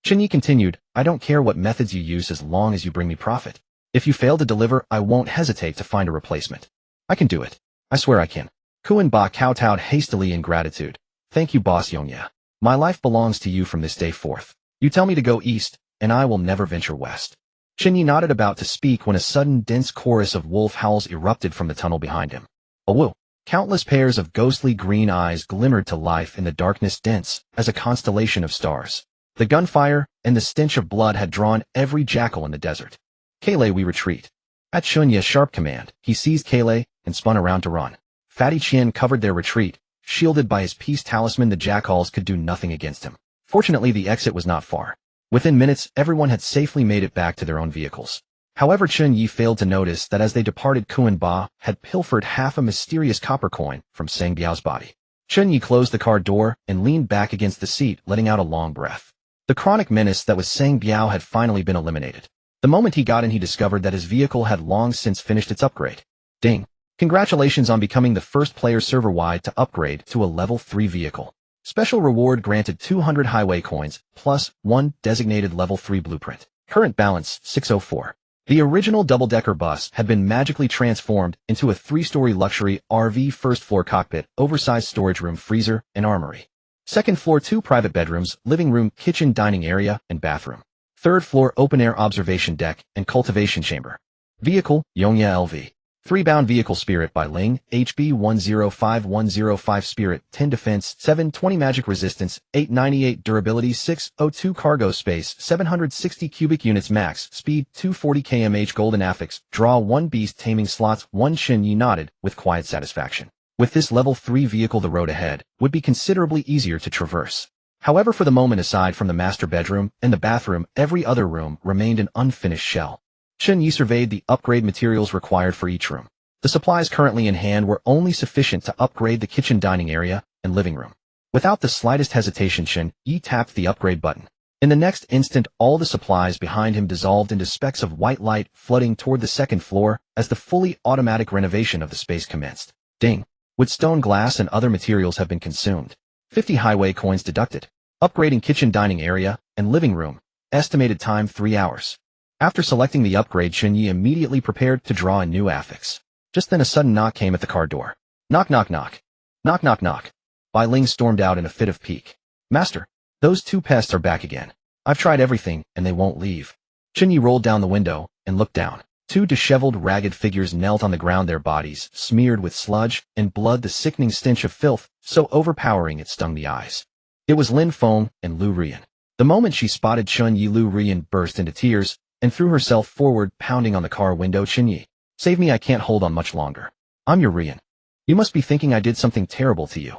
Chen Ye continued, I don't care what methods you use as long as you bring me profit. If you fail to deliver, I won't hesitate to find a replacement. I can do it. I swear I can. Kuan Ba kowtowed hastily in gratitude. Thank you, boss Yongya. My life belongs to you from this day forth. You tell me to go east, and I will never venture west. Chen Ye nodded, about to speak when a sudden dense chorus of wolf howls erupted from the tunnel behind him. Awoo! Countless pairs of ghostly green eyes glimmered to life in the darkness, dense as a constellation of stars. The gunfire and the stench of blood had drawn every jackal in the desert. Kale, we retreat. At Chen Ye's sharp command, he seized Kale and spun around to run. Fatty Chen covered their retreat. Shielded by his peace talisman, the jackals could do nothing against him. Fortunately, the exit was not far. Within minutes, everyone had safely made it back to their own vehicles. However, Chen Ye failed to notice that as they departed, Kuan Ba had pilfered half a mysterious copper coin from Sang Biao's body. Chen Ye closed the car door and leaned back against the seat, letting out a long breath. The chronic menace that was Sang Biao had finally been eliminated. The moment he got in, he discovered that his vehicle had long since finished its upgrade. Ding! Congratulations on becoming the first player server-wide to upgrade to a level 3 vehicle. Special reward granted 200 highway coins, plus 1 designated level 3 blueprint. Current balance, 604. The original double-decker bus had been magically transformed into a 3-story luxury RV, first floor cockpit, oversized storage room, freezer, and armory. Second floor, 2 private bedrooms, living room, kitchen, dining area, and bathroom. Third floor, open-air observation deck and cultivation chamber. Vehicle, Yongya LV. 3-bound vehicle, Spirit by Ling, HB 105105, Spirit, 10 defense, 720 magic resistance, 898 durability, 602 cargo space, 760 cubic units max, speed 240 km/h, golden affix, draw 1 beast taming slots, 1. Chen Ye nodded with quiet satisfaction. With this level 3 vehicle, the road ahead would be considerably easier to traverse. However, for the moment, aside from the master bedroom and the bathroom, every other room remained an unfinished shell. Chen Ye surveyed the upgrade materials required for each room. The supplies currently in hand were only sufficient to upgrade the kitchen dining area and living room. Without the slightest hesitation, Chen Ye tapped the upgrade button. In the next instant, all the supplies behind him dissolved into specks of white light flooding toward the second floor as the fully automatic renovation of the space commenced. Ding! Wood, stone, glass, and other materials have been consumed. 50 highway coins deducted. Upgrading kitchen dining area and living room. Estimated time 3 hours. After selecting the upgrade, Chen Ye immediately prepared to draw a new affix. Just then a sudden knock came at the car door. Knock, knock, knock. Knock, knock, knock. Bai Ling stormed out in a fit of pique. Master, those two pests are back again. I've tried everything, and they won't leave. Chen Ye rolled down the window and looked down. Two disheveled, ragged figures knelt on the ground, their bodies smeared with sludge and blood, the sickening stench of filth so overpowering it stung the eyes. It was Lin Feng and Lu Rian. The moment she spotted Chen Ye, Lu Rian burst into tears and threw herself forward, pounding on the car window. Chen Ye, save me, I can't hold on much longer. I'm your Rian. You must be thinking I did something terrible to you.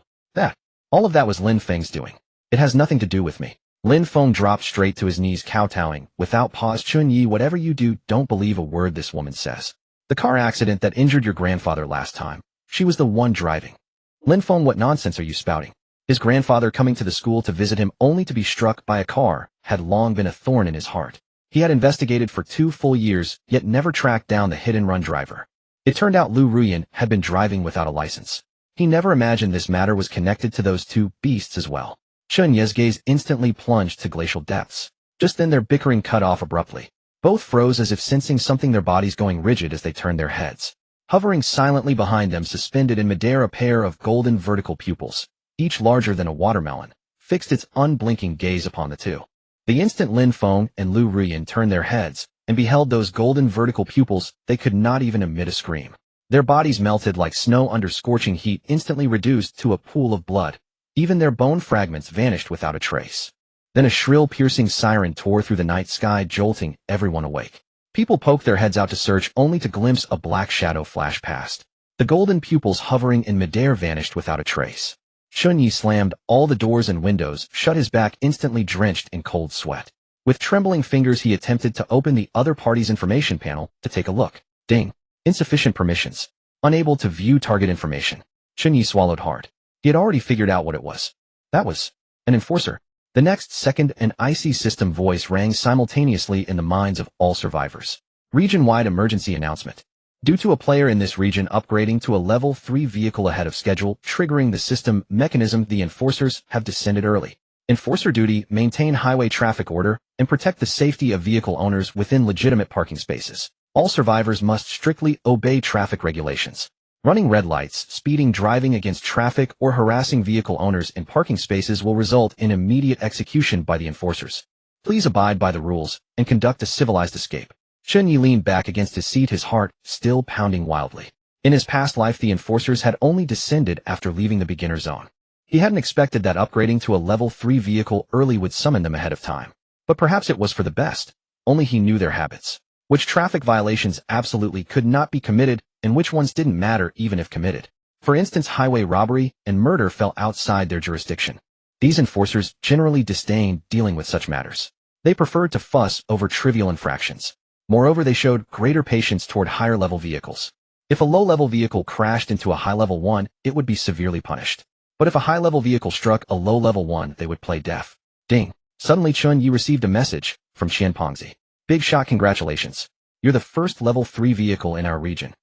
All of that was Lin Feng's doing. It has nothing to do with me. Lin Feng dropped straight to his knees, kowtowing without pause. Chen Ye, whatever you do, don't believe a word this woman says. The car accident that injured your grandfather last time, she was the one driving. Lin Feng, what nonsense are you spouting? His grandfather coming to the school to visit him only to be struck by a car had long been a thorn in his heart. He had investigated for 2 full years, yet never tracked down the hit-and-run driver. It turned out Lu Rian had been driving without a license. He never imagined this matter was connected to those two beasts as well. Chen Ye's gaze instantly plunged to glacial depths. Just then their bickering cut off abruptly. Both froze as if sensing something, their bodies going rigid as they turned their heads. Hovering silently behind them, suspended in midair, a pair of golden vertical pupils, each larger than a watermelon, fixed its unblinking gaze upon the two. The instant Lin Feng and Lu Rian turned their heads and beheld those golden vertical pupils, they could not even emit a scream. Their bodies melted like snow under scorching heat, instantly reduced to a pool of blood. Even their bone fragments vanished without a trace. Then a shrill, piercing siren tore through the night sky, jolting everyone awake. People poked their heads out to search, only to glimpse a black shadow flash past. The golden pupils hovering in midair vanished without a trace. Chen Ye slammed all the doors and windows, shut, his back instantly drenched in cold sweat. With trembling fingers, he attempted to open the other party's information panel to take a look. Ding. Insufficient permissions. Unable to view target information. Chen Ye swallowed hard. He had already figured out what it was. That was an enforcer. The next second, an IC system voice rang simultaneously in the minds of all survivors. Region-wide emergency announcement. Due to a player in this region upgrading to a level 3 vehicle ahead of schedule, triggering the system mechanism, the enforcers have descended early. Enforcer duty: maintain highway traffic order and protect the safety of vehicle owners within legitimate parking spaces. All survivors must strictly obey traffic regulations. Running red lights, speeding, driving against traffic, or harassing vehicle owners in parking spaces will result in immediate execution by the enforcers. Please abide by the rules and conduct a civilized escape. Chen Ye leaned back against his seat, his heart still pounding wildly. In his past life, the enforcers had only descended after leaving the beginner zone. He hadn't expected that upgrading to a level 3 vehicle early would summon them ahead of time. But perhaps it was for the best. Only he knew their habits. Which traffic violations absolutely could not be committed, and which ones didn't matter even if committed. For instance, highway robbery and murder fell outside their jurisdiction. These enforcers generally disdained dealing with such matters. They preferred to fuss over trivial infractions. Moreover, they showed greater patience toward higher-level vehicles. If a low-level vehicle crashed into a high-level one, it would be severely punished. But if a high-level vehicle struck a low-level one, they would play deaf. Ding! Suddenly Chen Ye received a message from Qian Pengzi. Big Shot, congratulations. You're the first level 3 vehicle in our region.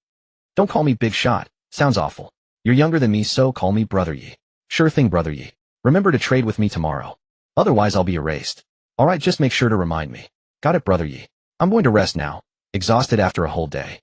Don't call me Big Shot. Sounds awful. You're younger than me, so call me Brother Ye. Sure thing, Brother Ye. Remember to trade with me tomorrow. Otherwise I'll be erased. Alright, just make sure to remind me. Got it, Brother Ye. I'm going to rest now. Exhausted after a whole day.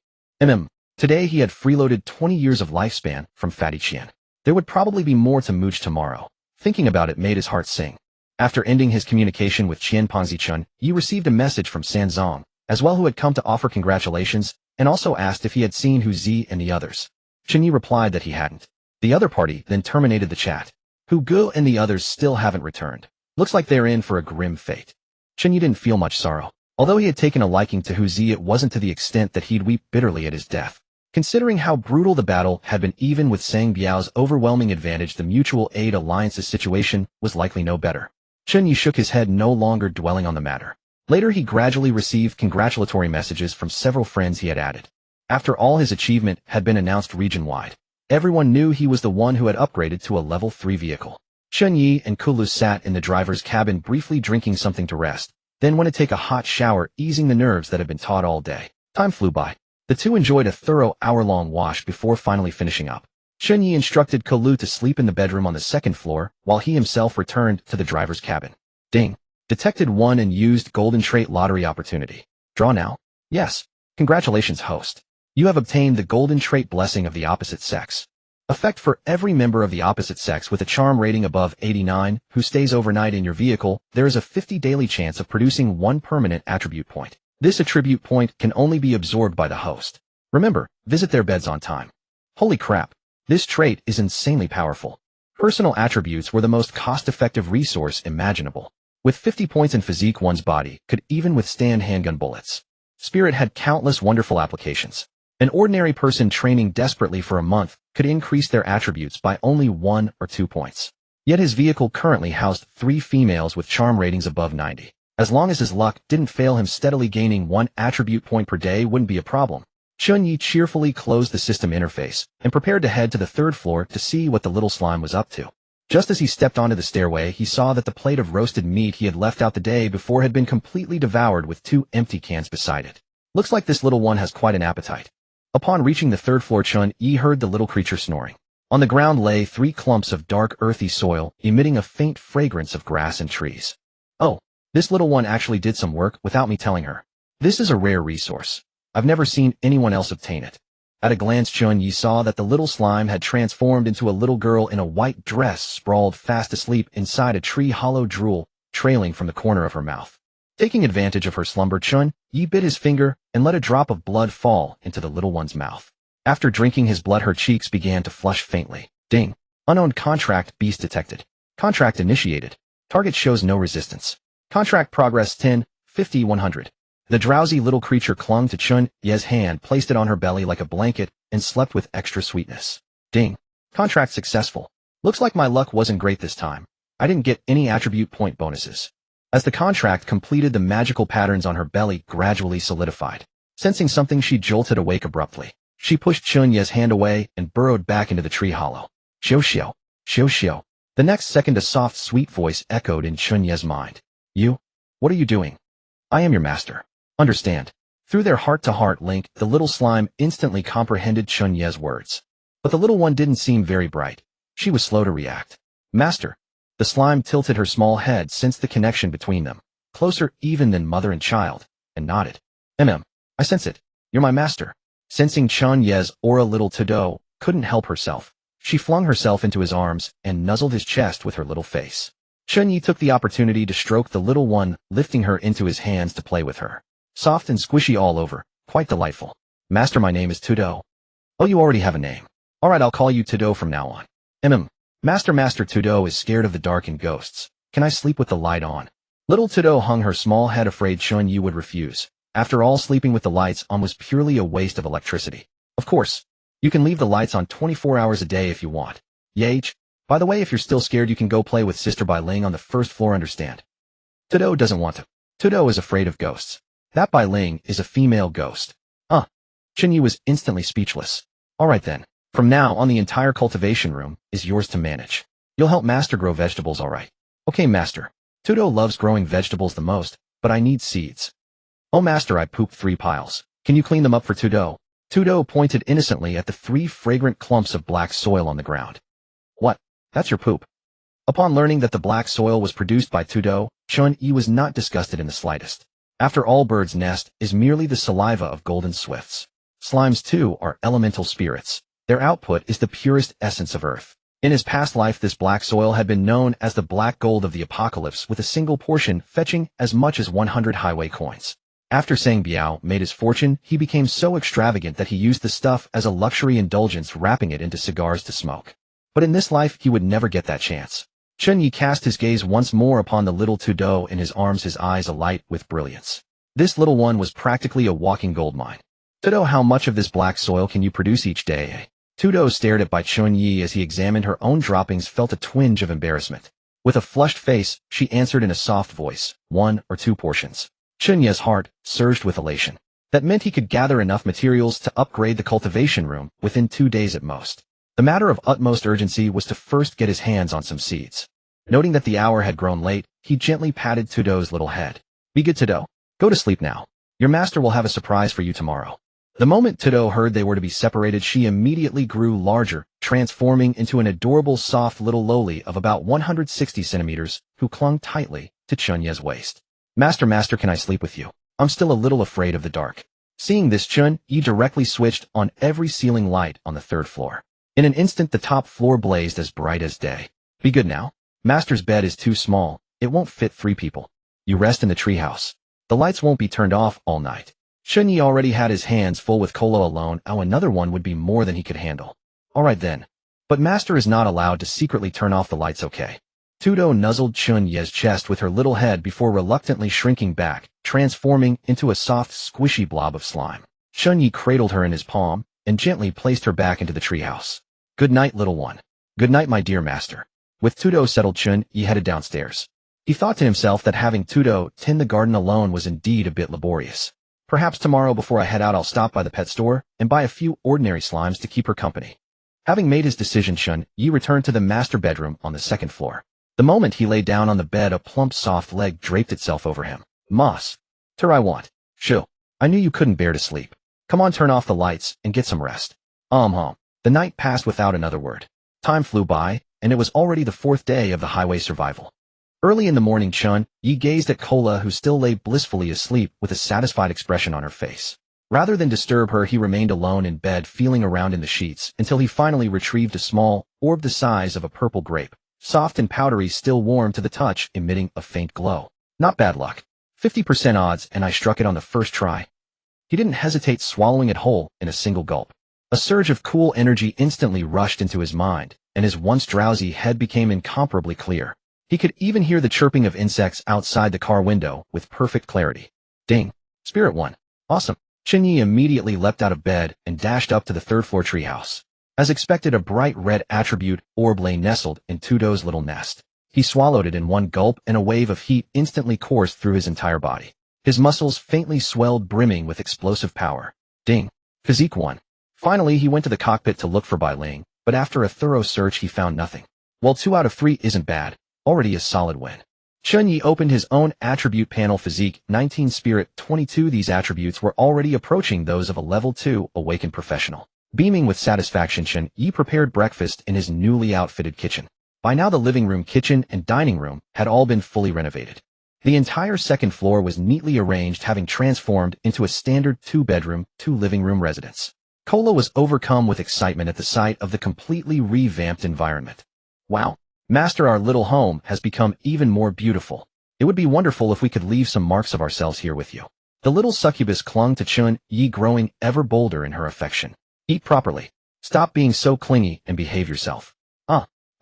Today he had freeloaded 20 years of lifespan from Fatty Qian. There would probably be more to mooch tomorrow. Thinking about it made his heart sing. After ending his communication with Qian Pengzi, Chen Ye received a message from San Zong, as well, who had come to offer congratulations, and also asked if he had seen Hu Zi and the others. Chen Ye replied that he hadn't. The other party then terminated the chat. Hu Gu and the others still haven't returned. Looks like they're in for a grim fate. Chen Ye didn't feel much sorrow. Although he had taken a liking to Hu Zi, it wasn't to the extent that he'd weep bitterly at his death. Considering how brutal the battle had been, even with Sang Biao's overwhelming advantage, the Mutual Aid Alliance's situation was likely no better. Chen Ye shook his head, no longer dwelling on the matter. Later he gradually received congratulatory messages from several friends he had added. After all his achievement had been announced region-wide, everyone knew he was the one who had upgraded to a level 3 vehicle. Chen Ye and Kulu sat in the driver's cabin briefly drinking something to rest, then went to take a hot shower, easing the nerves that had been taut all day. Time flew by. The two enjoyed a thorough hour-long wash before finally finishing up. Chen Ye instructed Kulu to sleep in the bedroom on the second floor, while he himself returned to the driver's cabin. Ding. Detected won and used golden trait lottery opportunity. Draw now? Yes. Congratulations, host. You have obtained the golden trait blessing of the opposite sex. Effect for every member of the opposite sex with a charm rating above 89 who stays overnight in your vehicle, there is a 50 daily chance of producing one permanent attribute point. This attribute point can only be absorbed by the host. Remember, visit their beds on time. Holy crap. This trait is insanely powerful. Personal attributes were the most cost-effective resource imaginable. With 50 points in physique, one's body could even withstand handgun bullets. Spirit had countless wonderful applications. An ordinary person training desperately for a month could increase their attributes by only 1 or 2 points. Yet his vehicle currently housed 3 females with charm ratings above 90. As long as his luck didn't fail him, steadily gaining 1 attribute point per day wouldn't be a problem. Chen Ye cheerfully closed the system interface and prepared to head to the 3rd floor to see what the little slime was up to. Just as he stepped onto the stairway, he saw that the plate of roasted meat he had left out the day before had been completely devoured with 2 empty cans beside it. Looks like this little one has quite an appetite. Upon reaching the 3rd floor, Chen Ye heard the little creature snoring. On the ground lay 3 clumps of dark earthy soil, emitting a faint fragrance of grass and trees. Oh, this little one actually did some work without me telling her. This is a rare resource. I've never seen anyone else obtain it. At a glance, Chen Ye saw that the little slime had transformed into a little girl in a white dress, sprawled fast asleep inside a tree, hollow drool trailing from the corner of her mouth. Taking advantage of her slumber, Chen Ye bit his finger and let a drop of blood fall into the little one's mouth. After drinking his blood, her cheeks began to flush faintly. Ding. Unknown contract beast detected. Contract initiated. Target shows no resistance. Contract progress 10, 50, 100. The drowsy little creature clung to Chen Ye's hand, placed it on her belly like a blanket, and slept with extra sweetness. Ding. Contract successful. Looks like my luck wasn't great this time. I didn't get any attribute point bonuses. As the contract completed, the magical patterns on her belly gradually solidified. Sensing something, she jolted awake abruptly. She pushed Chen Ye's hand away and burrowed back into the tree hollow. Xiao xiao, xiao xiao. The next second, a soft, sweet voice echoed in Chen Ye's mind. You? What are you doing? I am your master. Understand. Through their heart-to-heart link, the little slime instantly comprehended Chen Ye's words. But the little one didn't seem very bright. She was slow to react. Master. The slime tilted her small head, sensed the connection between them, closer even than mother and child, and nodded. I sense it. You're my master. Sensing Chen Ye's aura, little Todo couldn't help herself. She flung herself into his arms and nuzzled his chest with her little face. Chen Ye took the opportunity to stroke the little one, lifting her into his hands to play with her. Soft and squishy all over, quite delightful. Master, my name is Todo. Oh, you already have a name. Alright, I'll call you Todo from now on. Master Todo is scared of the dark and ghosts. Can I sleep with the light on? Little Todo hung her small head, afraid Chen Ye would refuse. After all, sleeping with the lights on was purely a waste of electricity. Of course, you can leave the lights on 24 hours a day if you want. Yage. By the way, if you're still scared, you can go play with sister by laying on the 1st floor, understand? Todo doesn't want to. Todo is afraid of ghosts. That Bai Ling is a female ghost. Chen Ye was instantly speechless. Alright then. From now on, the entire cultivation room is yours to manage. You'll help Master grow vegetables, alright? Okay, Master. Todo loves growing vegetables the most, but I need seeds. Oh, Master, I pooped 3 piles. Can you clean them up for Todo? Todo pointed innocently at the 3 fragrant clumps of black soil on the ground. What? That's your poop. Upon learning that the black soil was produced by Todo, Chen Ye was not disgusted in the slightest. After all, bird's nest is merely the saliva of golden swifts. Slimes, too, are elemental spirits. Their output is the purest essence of earth. In his past life, this black soil had been known as the black gold of the apocalypse, with a single portion fetching as much as 100 highway coins. After Sang Biao made his fortune, he became so extravagant that he used the stuff as a luxury indulgence, wrapping it into cigars to smoke. But in this life, he would never get that chance. Chen Ye cast his gaze once more upon the little Todo in his arms, his eyes alight with brilliance. This little one was practically a walking gold mine. Todo, how much of this black soil can you produce each day? Todo stared at Chen Ye as he examined her own droppings, felt a twinge of embarrassment. With a flushed face, she answered in a soft voice, 1 or 2 portions. Chen Ye's heart surged with elation. That meant he could gather enough materials to upgrade the cultivation room within 2 days at most. The matter of utmost urgency was to first get his hands on some seeds. Noting that the hour had grown late, he gently patted Tudo's little head. Be good, Tudo. Go to sleep now. Your master will have a surprise for you tomorrow. The moment Tudo heard they were to be separated, she immediately grew larger, transforming into an adorable soft little loli of about 160 centimeters, who clung tightly to Chen Ye's waist. Master, can I sleep with you? I'm still a little afraid of the dark. Seeing this, Chen Ye directly switched on every ceiling light on the 3rd floor. In an instant, the top floor blazed as bright as day. Be good now. Master's bed is too small. It won't fit 3 people. You rest in the treehouse. The lights won't be turned off all night. Chen Ye already had his hands full with Kolo alone. Another one would be more than he could handle. All right then. But Master is not allowed to secretly turn off the lights, okay? Tudo nuzzled Chen Ye's chest with her little head before reluctantly shrinking back, transforming into a soft, squishy blob of slime. Chen Ye cradled her in his palm and gently placed her back into the treehouse. Good night, little one. Good night, my dear master. With Tudo settled, Chen Ye headed downstairs. He thought to himself that having Tudo tend the garden alone was indeed a bit laborious. Perhaps tomorrow before I head out I'll stop by the pet store and buy a few ordinary slimes to keep her company. Having made his decision, Chen Ye returned to the master bedroom on the 2nd floor. The moment he lay down on the bed, a plump soft leg draped itself over him. Moss. Tur I want. Shoo. I knew you couldn't bear to sleep. Come on, turn off the lights and get some rest. The night passed without another word. Time flew by, and it was already the 4th day of the highway survival. Early in the morning, Chen Ye gazed at Kola, who still lay blissfully asleep with a satisfied expression on her face. Rather than disturb her, he remained alone in bed, feeling around in the sheets until he finally retrieved a small orb the size of a purple grape, soft and powdery, still warm to the touch, emitting a faint glow. Not bad luck. 50% odds, and I struck it on the first try. He didn't hesitate, swallowing it whole in a single gulp. A surge of cool energy instantly rushed into his mind, and his once drowsy head became incomparably clear. He could even hear the chirping of insects outside the car window with perfect clarity. Ding. Spirit one. Awesome. Chen Ye immediately leapt out of bed and dashed up to the 3rd floor treehouse. As expected, a bright red attribute orb lay nestled in Tudo's little nest. He swallowed it in one gulp, and a wave of heat instantly coursed through his entire body. His muscles faintly swelled, brimming with explosive power. Ding. Physique 1. Finally, he went to the cockpit to look for Bai Ling, but after a thorough search he found nothing. While 2 out of 3 isn't bad, already a solid win. Chen Ye opened his own attribute panel. Physique 19, Spirit 22. These attributes were already approaching those of a level 2 awakened professional. Beaming with satisfaction, Chen Ye prepared breakfast in his newly outfitted kitchen. By now the living room, kitchen, and dining room had all been fully renovated. The entire 2nd floor was neatly arranged, having transformed into a standard 2-bedroom, 2-living room residence. Kola was overcome with excitement at the sight of the completely revamped environment. Wow. Master, our little home has become even more beautiful. It would be wonderful if we could leave some marks of ourselves here with you. The little succubus clung to Chen Ye, growing ever bolder in her affection. Eat properly. Stop being so clingy and behave yourself.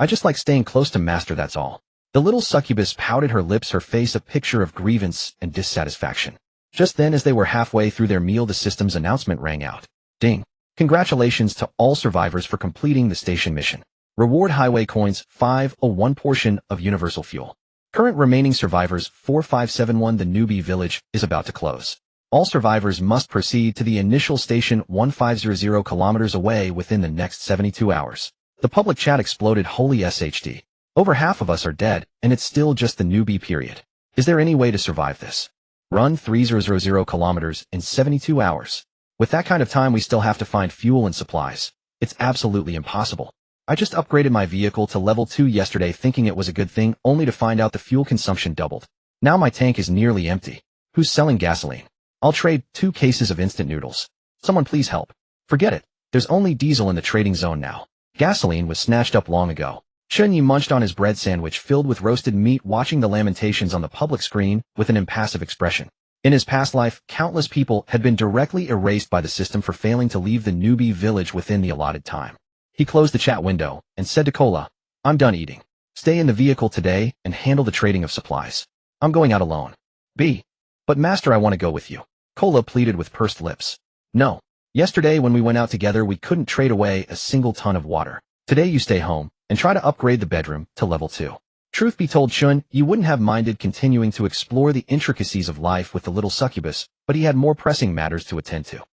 I just like staying close to Master, that's all. The little succubus pouted her lips, her face a picture of grievance and dissatisfaction. Just then, as they were halfway through their meal, the system's announcement rang out. Ding. Congratulations to all survivors for completing the station mission. Reward highway coins 501 portion of universal fuel. Current remaining survivors 4571. The newbie village is about to close. All survivors must proceed to the initial station 1500 kilometers away within the next 72 hours. The public chat exploded. Holy SHD. Over half of us are dead, and it's still just the newbie period. Is there any way to survive this? Run 3000 kilometers in 72 hours. With that kind of time, we still have to find fuel and supplies. It's absolutely impossible. I just upgraded my vehicle to level 2 yesterday, thinking it was a good thing, only to find out the fuel consumption doubled. Now my tank is nearly empty. Who's selling gasoline? I'll trade 2 cases of instant noodles. Someone please help. Forget it. There's only diesel in the trading zone now. Gasoline was snatched up long ago. Chen Ye munched on his bread sandwich filled with roasted meat, watching the lamentations on the public screen with an impassive expression. In his past life, countless people had been directly erased by the system for failing to leave the newbie village within the allotted time. He closed the chat window and said to Kola, I'm done eating. Stay in the vehicle today and handle the trading of supplies. I'm going out alone. But Master, I want to go with you. Kola pleaded with pursed lips. No. Yesterday when we went out together we couldn't trade away a single ton of water. Today you stay home and try to upgrade the bedroom to level 2. Truth be told, Chen Ye wouldn't have minded continuing to explore the intricacies of life with the little succubus, but he had more pressing matters to attend to.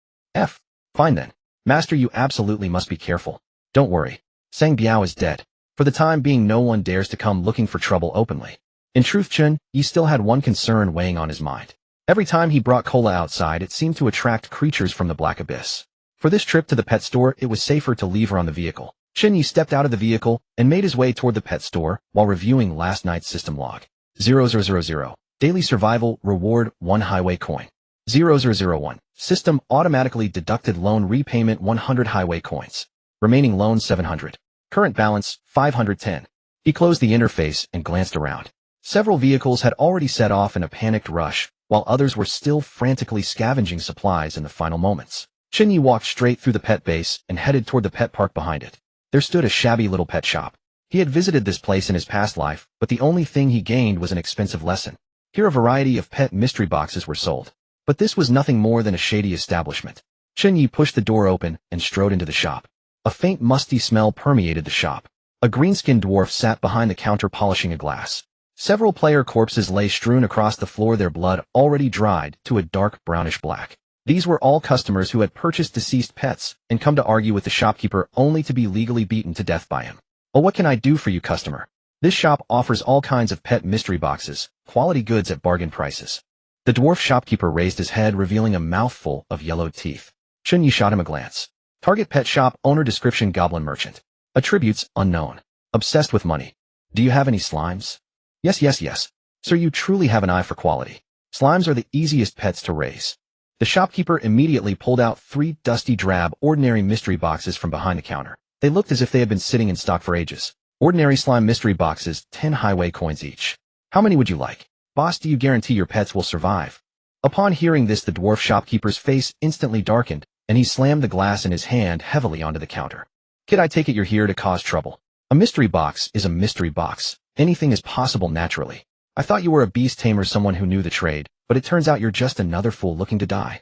Fine then. Master, you absolutely must be careful. Don't worry. Sang Biao is dead. For the time being, no one dares to come looking for trouble openly. In truth, Chen Ye still had one concern weighing on his mind. Every time he brought Cola outside, it seemed to attract creatures from the black abyss. For this trip to the pet store, it was safer to leave her on the vehicle. Chen Ye stepped out of the vehicle and made his way toward the pet store while reviewing last night's system log. 0000. Daily survival reward 1 highway coin. 0001. System automatically deducted loan repayment 100 highway coins. Remaining loan 700. Current balance 510. He closed the interface and glanced around. Several vehicles had already set off in a panicked rush, while others were still frantically scavenging supplies in the final moments. Chen Ye walked straight through the pet base and headed toward the pet park behind it. There stood a shabby little pet shop. He had visited this place in his past life, but the only thing he gained was an expensive lesson. Here a variety of pet mystery boxes were sold. But this was nothing more than a shady establishment. Chen Ye pushed the door open and strode into the shop. A faint musty smell permeated the shop. A green-skinned dwarf sat behind the counter polishing a glass. Several player corpses lay strewn across the floor, their blood already dried to a dark brownish black. These were all customers who had purchased deceased pets and come to argue with the shopkeeper only to be legally beaten to death by him. "Oh, what can I do for you, customer? This shop offers all kinds of pet mystery boxes, quality goods at bargain prices." The dwarf shopkeeper raised his head, revealing a mouthful of yellowed teeth. Chen Ye shot him a glance. Target pet shop owner, description goblin merchant. Attributes unknown. Obsessed with money. Do you have any slimes? Yes. Sir, you truly have an eye for quality. Slimes are the easiest pets to raise. The shopkeeper immediately pulled out 3 dusty, drab, ordinary mystery boxes from behind the counter. They looked as if they had been sitting in stock for ages. Ordinary slime mystery boxes, 10 highway coins each. How many would you like? Boss, do you guarantee your pets will survive? Upon hearing this, the dwarf shopkeeper's face instantly darkened, and he slammed the glass in his hand heavily onto the counter. Kid, I take it you're here to cause trouble. A mystery box is a mystery box. Anything is possible naturally. I thought you were a beast tamer, someone who knew the trade, but it turns out you're just another fool looking to die.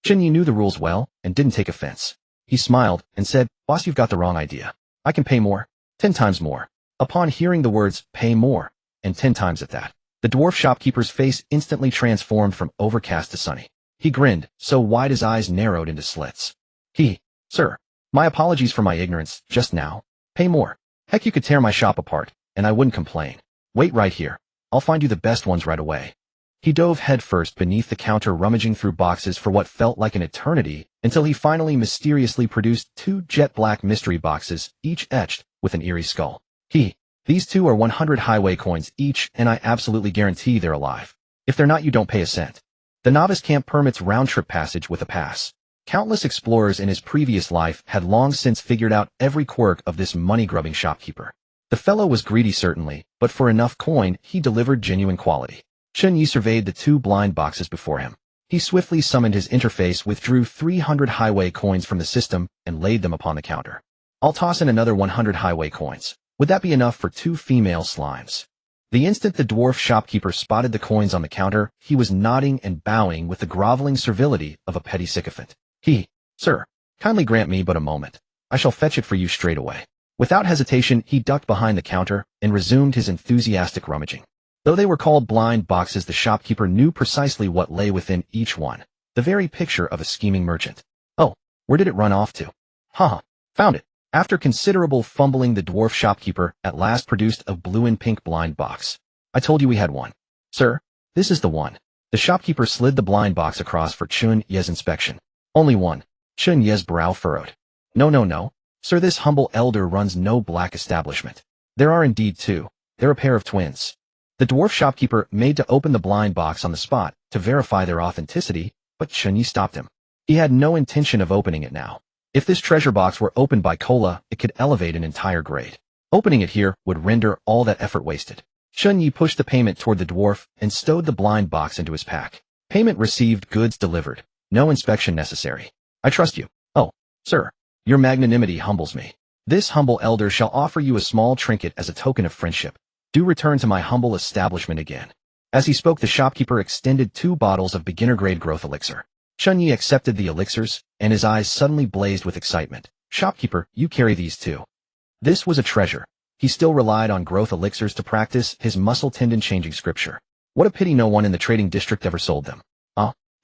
Chen Ye knew the rules well and didn't take offense. He smiled and said, "Boss, you've got the wrong idea. I can pay more. 10 times more." Upon hearing the words, "pay more," and 10 times at that, the dwarf shopkeeper's face instantly transformed from overcast to sunny. He grinned, so wide his eyes narrowed into slits. Sir, my apologies for my ignorance just now. Pay more. Heck, you could tear my shop apart, and I wouldn't complain. Wait right here. I'll find you the best ones right away. He dove headfirst beneath the counter, rummaging through boxes for what felt like an eternity, until he finally mysteriously produced 2 jet black mystery boxes, each etched with an eerie skull. These 2 are 100 highway coins each, and I absolutely guarantee they're alive. If they're not, you don't pay a cent. The novice camp permits round-trip passage with a pass. Countless explorers in his previous life had long since figured out every quirk of this money-grubbing shopkeeper. The fellow was greedy certainly, but for enough coin, he delivered genuine quality. Chen Ye surveyed the 2 blind boxes before him. He swiftly summoned his interface, withdrew 300 highway coins from the system, and laid them upon the counter. I'll toss in another 100 highway coins. Would that be enough for 2 female slimes? The instant the dwarf shopkeeper spotted the coins on the counter, he was nodding and bowing with the groveling servility of a petty sycophant. Sir, kindly grant me but a moment. I shall fetch it for you straight away. Without hesitation, he ducked behind the counter and resumed his enthusiastic rummaging. Though they were called blind boxes, the shopkeeper knew precisely what lay within each one. The very picture of a scheming merchant. Oh, where did it run off to? Found it. After considerable fumbling, the dwarf shopkeeper at last produced a blue and pink blind box. I told you we had one. Sir, this is the one. The shopkeeper slid the blind box across for Chen Ye's inspection. Only one. Chen Ye's brow furrowed. No. Sir, this humble elder runs no black establishment. There are indeed 2. They're a pair of twins. The dwarf shopkeeper made to open the blind box on the spot to verify their authenticity, but Chen Ye stopped him. He had no intention of opening it now. If this treasure box were opened by Cola, it could elevate an entire grade. Opening it here would render all that effort wasted. Chen Ye pushed the payment toward the dwarf and stowed the blind box into his pack. Payment received, goods delivered. No inspection necessary. I trust you. Oh, sir, your magnanimity humbles me. This humble elder shall offer you a small trinket as a token of friendship. Do return to my humble establishment again. As he spoke, the shopkeeper extended 2 bottles of beginner-grade growth elixir. Chen Ye accepted the elixirs, and his eyes suddenly blazed with excitement. Shopkeeper, you carry these too. This was a treasure. he still relied on growth elixirs to practice his muscle tendon-changing scripture. What a pity no one in the trading district ever sold them.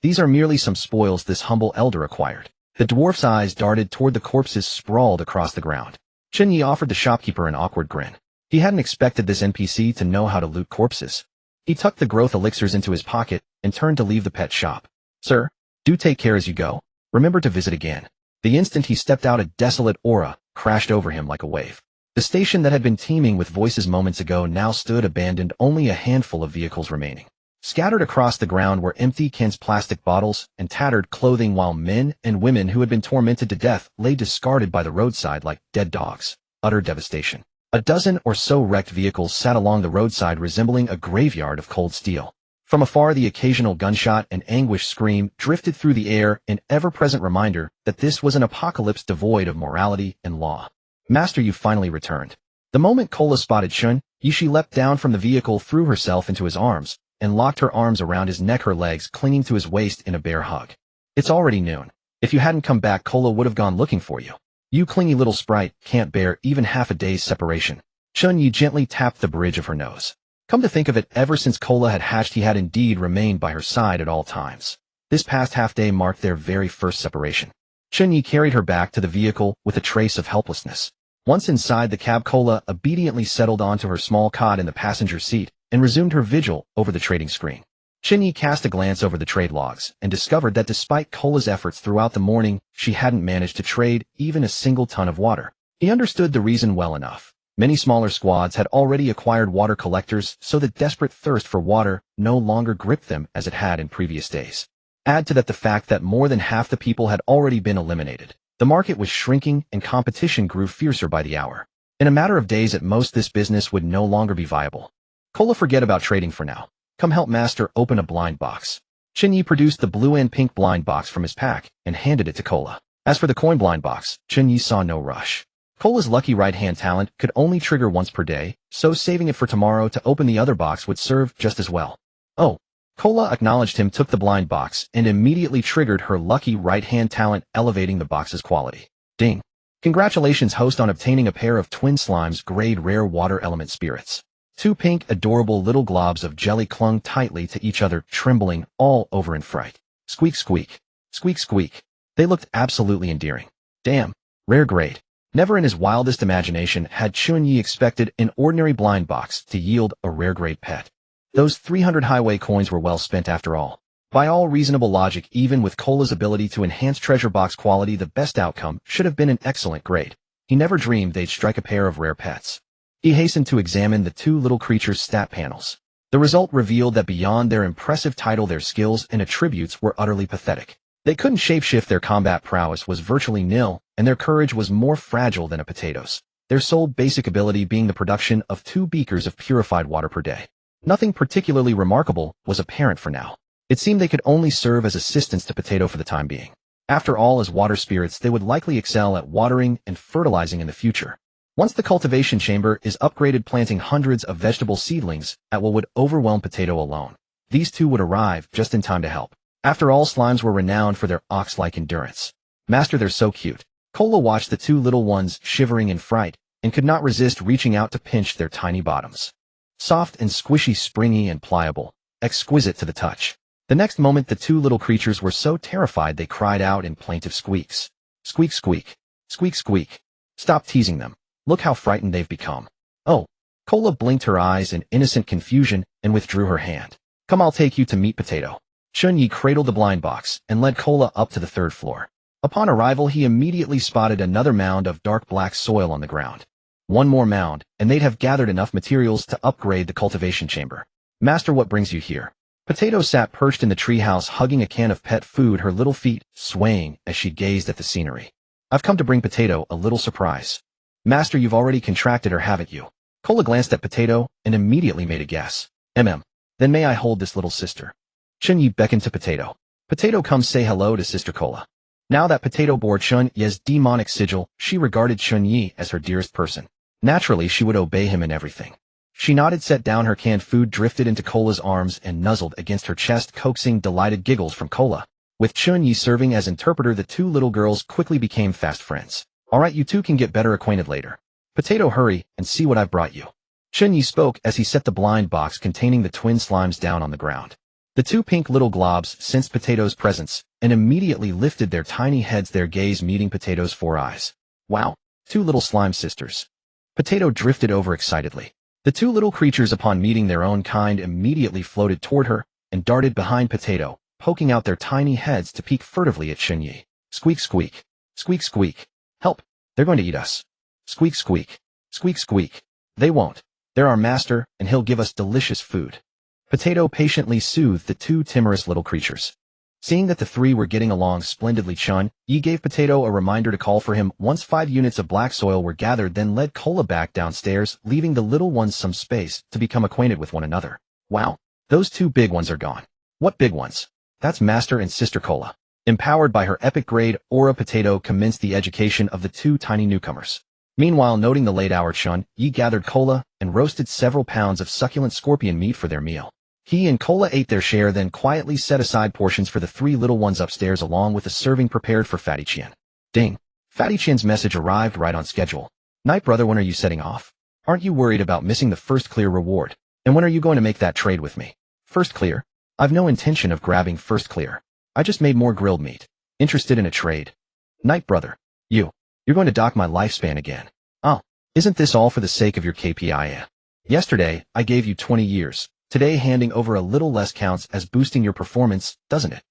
These are merely some spoils this humble elder acquired. The dwarf's eyes darted toward the corpses sprawled across the ground. Chen Ye offered the shopkeeper an awkward grin. He hadn't expected this NPC to know how to loot corpses. He tucked the growth elixirs into his pocket and turned to leave the pet shop. Sir, do take care as you go. Remember to visit again. The instant he stepped out, a desolate aura crashed over him like a wave. The station that had been teeming with voices moments ago now stood abandoned, only a handful of vehicles remaining. Scattered across the ground were empty cans, plastic bottles, and tattered clothing, while men and women who had been tormented to death lay discarded by the roadside like dead dogs. Utter devastation. A dozen or so wrecked vehicles sat along the roadside, resembling a graveyard of cold steel. From afar, the occasional gunshot and anguished scream drifted through the air, an ever-present reminder that this was an apocalypse devoid of morality and law. Master, you finally returned. The moment Cola spotted Chen Ye, she leapt down from the vehicle, threw herself into his arms, and locked her arms around his neck, her legs clinging to his waist in a bear hug. It's already noon. If you hadn't come back, Cola would have gone looking for you. You clingy little sprite can't bear even half a day's separation. Chen Ye gently tapped the bridge of her nose. Come to think of it, ever since Cola had hatched, he had indeed remained by her side at all times. This past half-day marked their very first separation. Chen Ye carried her back to the vehicle with a trace of helplessness. Once inside the cab, Cola obediently settled onto her small cot in the passenger seat and resumed her vigil over the trading screen. Chen Ye cast a glance over the trade logs and discovered that despite Cola's efforts throughout the morning, she hadn't managed to trade even a single ton of water. He understood the reason well enough. Many smaller squads had already acquired water collectors, so the desperate thirst for water no longer gripped them as it had in previous days. Add to that the fact that more than half the people had already been eliminated. The market was shrinking and competition grew fiercer by the hour. In a matter of days at most, this business would no longer be viable. Cola, forget about trading for now. Come help Master open a blind box. Chen Ye produced the blue and pink blind box from his pack and handed it to Cola. As for the coin blind box, Chen Ye saw no rush. Cola's lucky right-hand talent could only trigger once per day, so saving it for tomorrow to open the other box would serve just as well. Oh. Cola acknowledged him, took the blind box, and immediately triggered her lucky right-hand talent, elevating the box's quality. Ding. Congratulations, host, on obtaining a pair of twin slimes, grade rare water element spirits. Two pink, adorable little globs of jelly clung tightly to each other, trembling all over in fright. Squeak, squeak. Squeak, squeak. They looked absolutely endearing. Damn. Rare grade. Never in his wildest imagination had Chen Ye expected an ordinary blind box to yield a rare grade pet. Those 300 highway coins were well spent after all. By all reasonable logic, even with Cola's ability to enhance treasure box quality, the best outcome should have been an excellent grade. He never dreamed they'd strike a pair of rare pets. He hastened to examine the two little creatures' stat panels. The result revealed that beyond their impressive title, their skills and attributes were utterly pathetic. They couldn't shapeshift, their combat prowess was virtually nil, and their courage was more fragile than a potato's. Their sole basic ability being the production of 2 beakers of purified water per day. Nothing particularly remarkable was apparent for now. It seemed they could only serve as assistants to Potato for the time being. After all, as water spirits, they would likely excel at watering and fertilizing in the future. Once the cultivation chamber is upgraded, planting hundreds of vegetable seedlings at what would overwhelm Potato alone. These two would arrive just in time to help. After all, slimes were renowned for their ox-like endurance. Master, they're so cute. Cola watched the two little ones shivering in fright and could not resist reaching out to pinch their tiny bottoms. Soft and squishy, springy and pliable, exquisite to the touch. The next moment, the two little creatures were so terrified they cried out in plaintive squeaks. Squeak, squeak. Squeak, squeak. Stop teasing them. Look how frightened they've become. Oh. Cola blinked her eyes in innocent confusion and withdrew her hand. Come, I'll take you to meet Potato. Chen Ye cradled the blind box and led Cola up to the 3rd floor. Upon arrival, he immediately spotted another mound of dark black soil on the ground. One more mound, and they'd have gathered enough materials to upgrade the cultivation chamber. Master, what brings you here? Potato sat perched in the treehouse, hugging a can of pet food, her little feet swaying as she gazed at the scenery. I've come to bring Potato a little surprise. Master, you've already contracted her, haven't you? Cola glanced at Potato and immediately made a guess. Then may I hold this little sister? Chen Ye beckoned to Potato. Potato, come say hello to Sister Cola. Now that Potato bore Chen Ye's demonic sigil, she regarded Chen Ye as her dearest person. Naturally, she would obey him in everything. She nodded, set down her canned food, drifted into Cola's arms, and nuzzled against her chest, coaxing delighted giggles from Cola. With Chen Ye serving as interpreter, the two little girls quickly became fast friends. All right, you two can get better acquainted later. Potato, hurry and see what I've brought you. Chen Ye spoke as he set the blind box containing the twin slimes down on the ground. The two pink little globs sensed Potato's presence and immediately lifted their tiny heads, their gaze meeting Potato's 4 eyes. Wow, 2 little slime sisters. Potato drifted over excitedly. The 2 little creatures, upon meeting their own kind, immediately floated toward her and darted behind Potato, poking out their tiny heads to peek furtively at Chen Ye. Squeak, squeak. Squeak, squeak. Help! They're going to eat us. Squeak, squeak. Squeak, squeak. They won't. They're our master, and he'll give us delicious food. Potato patiently soothed the 2 timorous little creatures. Seeing that the 3 were getting along splendidly, Chen Ye gave Potato a reminder to call for him once 5 units of black soil were gathered, then led Cola back downstairs, leaving the little ones some space to become acquainted with one another. Wow, those 2 big ones are gone. What big ones? That's Master and Sister Cola. Empowered by her epic grade aura, Potato commenced the education of the 2 tiny newcomers. Meanwhile, noting the late hour, Chen Ye gathered Cola and roasted several pounds of succulent scorpion meat for their meal. He and Cola ate their share, then quietly set aside portions for the 3 little ones upstairs, along with a serving prepared for Fatty Chen. Ding! Fatty Chen's message arrived right on schedule. Night, brother, when are you setting off? Aren't you worried about missing the first clear reward? And when are you going to make that trade with me? First clear? I've no intention of grabbing first clear. I just made more grilled meat. Interested in a trade? Night, brother. You're going to dock my lifespan again. Oh, isn't this all for the sake of your KPI? Yesterday, I gave you 20 years. Today, handing over a little less counts as boosting your performance, doesn't it?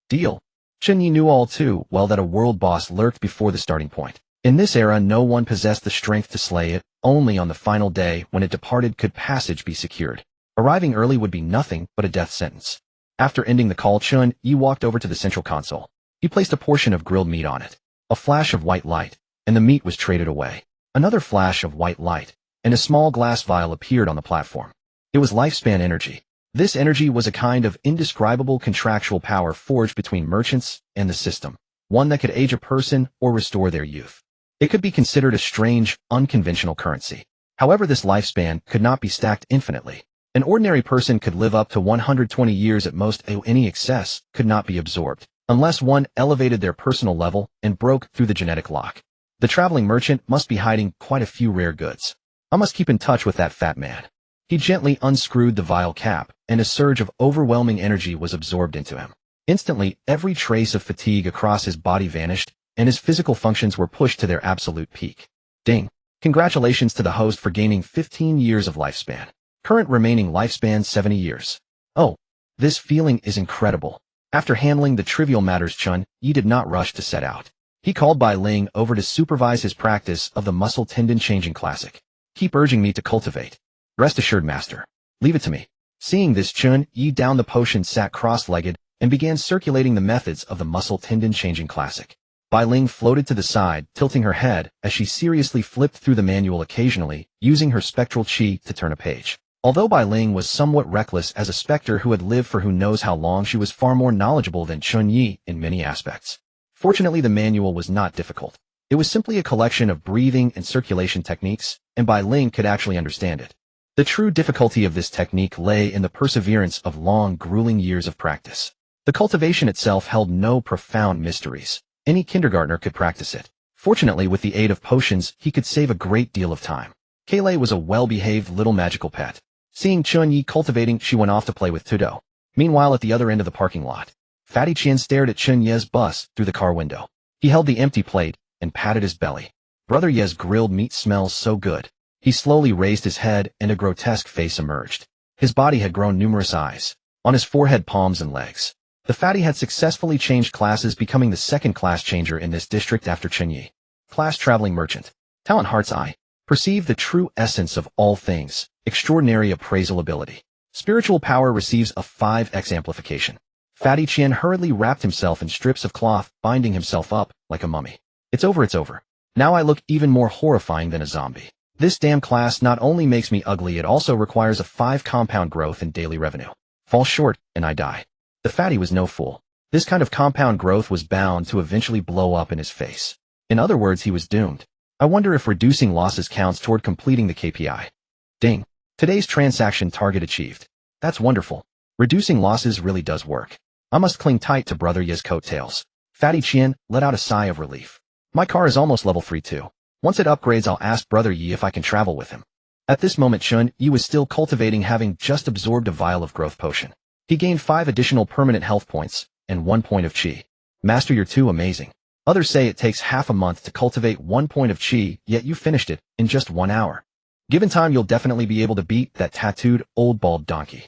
Deal. Chen Ye knew all too well that a world boss lurked before the starting point. In this era, no one possessed the strength to slay it. Only on the final day, when it departed, could passage be secured. Arriving early would be nothing but a death sentence. After ending the call, Chen Ye walked over to the central console. He placed a portion of grilled meat on it. A flash of white light, and the meat was traded away. Another flash of white light, and a small glass vial appeared on the platform. It was lifespan energy. This energy was a kind of indescribable contractual power forged between merchants and the system, one that could age a person or restore their youth. It could be considered a strange, unconventional currency. However, this lifespan could not be stacked infinitely. An ordinary person could live up to 120 years at most. Any excess could not be absorbed, unless one elevated their personal level and broke through the genetic lock. The traveling merchant must be hiding quite a few rare goods. I must keep in touch with that fat man. He gently unscrewed the vial cap, and a surge of overwhelming energy was absorbed into him. Instantly, every trace of fatigue across his body vanished, and his physical functions were pushed to their absolute peak. Ding! Congratulations to the host for gaining 15 years of lifespan. Current remaining lifespan 70 years. Oh, this feeling is incredible. After handling the trivial matters, Chen Ye did not rush to set out. He called Bai Ling over to supervise his practice of the muscle tendon changing classic. Keep urging me to cultivate. Rest assured, master. Leave it to me. Seeing this, Chen Ye downed the potion, sat cross-legged, and began circulating the methods of the muscle tendon changing classic. Bai Ling floated to the side, tilting her head as she seriously flipped through the manual, occasionally using her spectral chi to turn a page. Although Bai Ling was somewhat reckless as a specter who had lived for who knows how long, she was far more knowledgeable than Chen Ye in many aspects. Fortunately, the manual was not difficult. It was simply a collection of breathing and circulation techniques, and Bai Ling could actually understand it. The true difficulty of this technique lay in the perseverance of long, grueling years of practice. The cultivation itself held no profound mysteries. Any kindergartner could practice it. Fortunately, with the aid of potions, he could save a great deal of time. Kaylay was a well-behaved little magical pet. Seeing Chen Ye cultivating, she went off to play with Tudo. Meanwhile, at the other end of the parking lot, Fatty Chen stared at Chen Ye's bus through the car window. He held the empty plate and patted his belly. Brother Ye's grilled meat smells so good. He slowly raised his head and a grotesque face emerged. His body had grown numerous eyes on his forehead, palms, and legs. The fatty had successfully changed classes, becoming the second class changer in this district after Chen Ye. Class traveling merchant. Talent heart's eye. Perceive the true essence of all things. Extraordinary appraisal ability. Spiritual power receives a 5x amplification. Fatty Chen hurriedly wrapped himself in strips of cloth, binding himself up like a mummy. It's over, it's over. Now I look even more horrifying than a zombie. This damn class not only makes me ugly, it also requires a 5 compound growth in daily revenue. Fall short, and I die. The fatty was no fool. This kind of compound growth was bound to eventually blow up in his face. In other words, he was doomed. I wonder if reducing losses counts toward completing the KPI. Ding. Today's transaction target achieved. That's wonderful. Reducing losses really does work. I must cling tight to Brother Ye's coattails. Fatty Chen let out a sigh of relief. My car is almost level 3 too. Once it upgrades, I'll ask Brother Yi if I can travel with him. At this moment, Chen Ye was still cultivating, having just absorbed a vial of growth potion. He gained 5 additional permanent health points and 1 point of chi. Master, you're too amazing. Others say it takes half a month to cultivate 1 point of chi, yet you finished it in just 1 hour. Given time, you'll definitely be able to beat that tattooed, old bald donkey.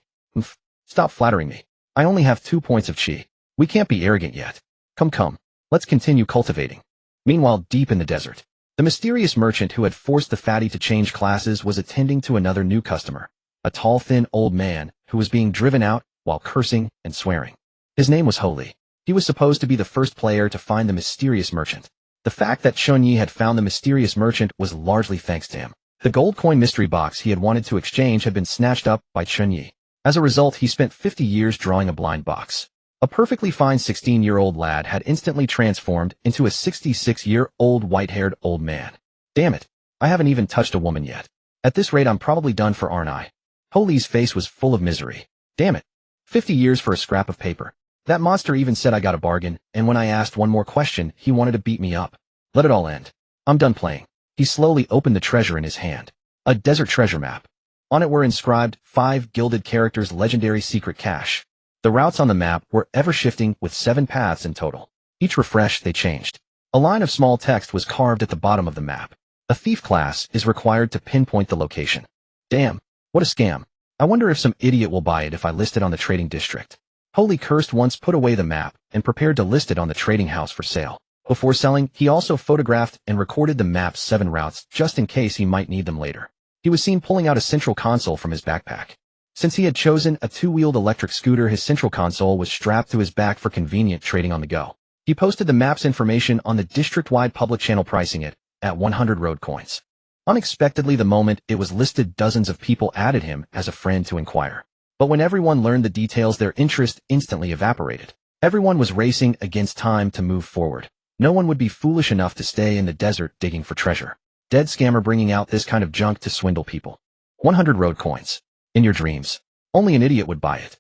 Stop flattering me. I only have 2 points of chi. We can't be arrogant yet. Come. Let's continue cultivating. Meanwhile, deep in the desert, the mysterious merchant who had forced the fatty to change classes was attending to another new customer, a tall, thin old man who was being driven out while cursing and swearing. His name was Holy. He was supposed to be the first player to find the mysterious merchant. The fact that Chen Ye had found the mysterious merchant was largely thanks to him. The gold coin mystery box he had wanted to exchange had been snatched up by Chen Ye. As a result, he spent 50 years drawing a blind box. A perfectly fine 16-year-old lad had instantly transformed into a 66-year-old white-haired old man. Damn it, I haven't even touched a woman yet. At this rate, I'm probably done for, aren't I? Holy's face was full of misery. Damn it. 50 years for a scrap of paper. That monster even said I got a bargain, and when I asked one more question, he wanted to beat me up. Let it all end. I'm done playing. He slowly opened the treasure in his hand. A desert treasure map. On it were inscribed 5 gilded characters: legendary secret cache. The routes on the map were ever-shifting with 7 paths in total. Each refresh, they changed. A line of small text was carved at the bottom of the map. A thief class is required to pinpoint the location. Damn, what a scam. I wonder if some idiot will buy it if I list it on the trading district. Holy cursed once, put away the map, and prepared to list it on the trading house for sale. Before selling, he also photographed and recorded the map's 7 routes just in case he might need them later. He was seen pulling out a central console from his backpack. Since he had chosen a 2-wheeled electric scooter, his central console was strapped to his back for convenient trading on the go. He posted the map's information on the district-wide public channel, pricing it at 100 road coins. Unexpectedly, the moment it was listed, dozens of people added him as a friend to inquire. But when everyone learned the details, their interest instantly evaporated. Everyone was racing against time to move forward. No one would be foolish enough to stay in the desert digging for treasure. Dead scammer bringing out this kind of junk to swindle people. 100 road coins. In your dreams. Only an idiot would buy it.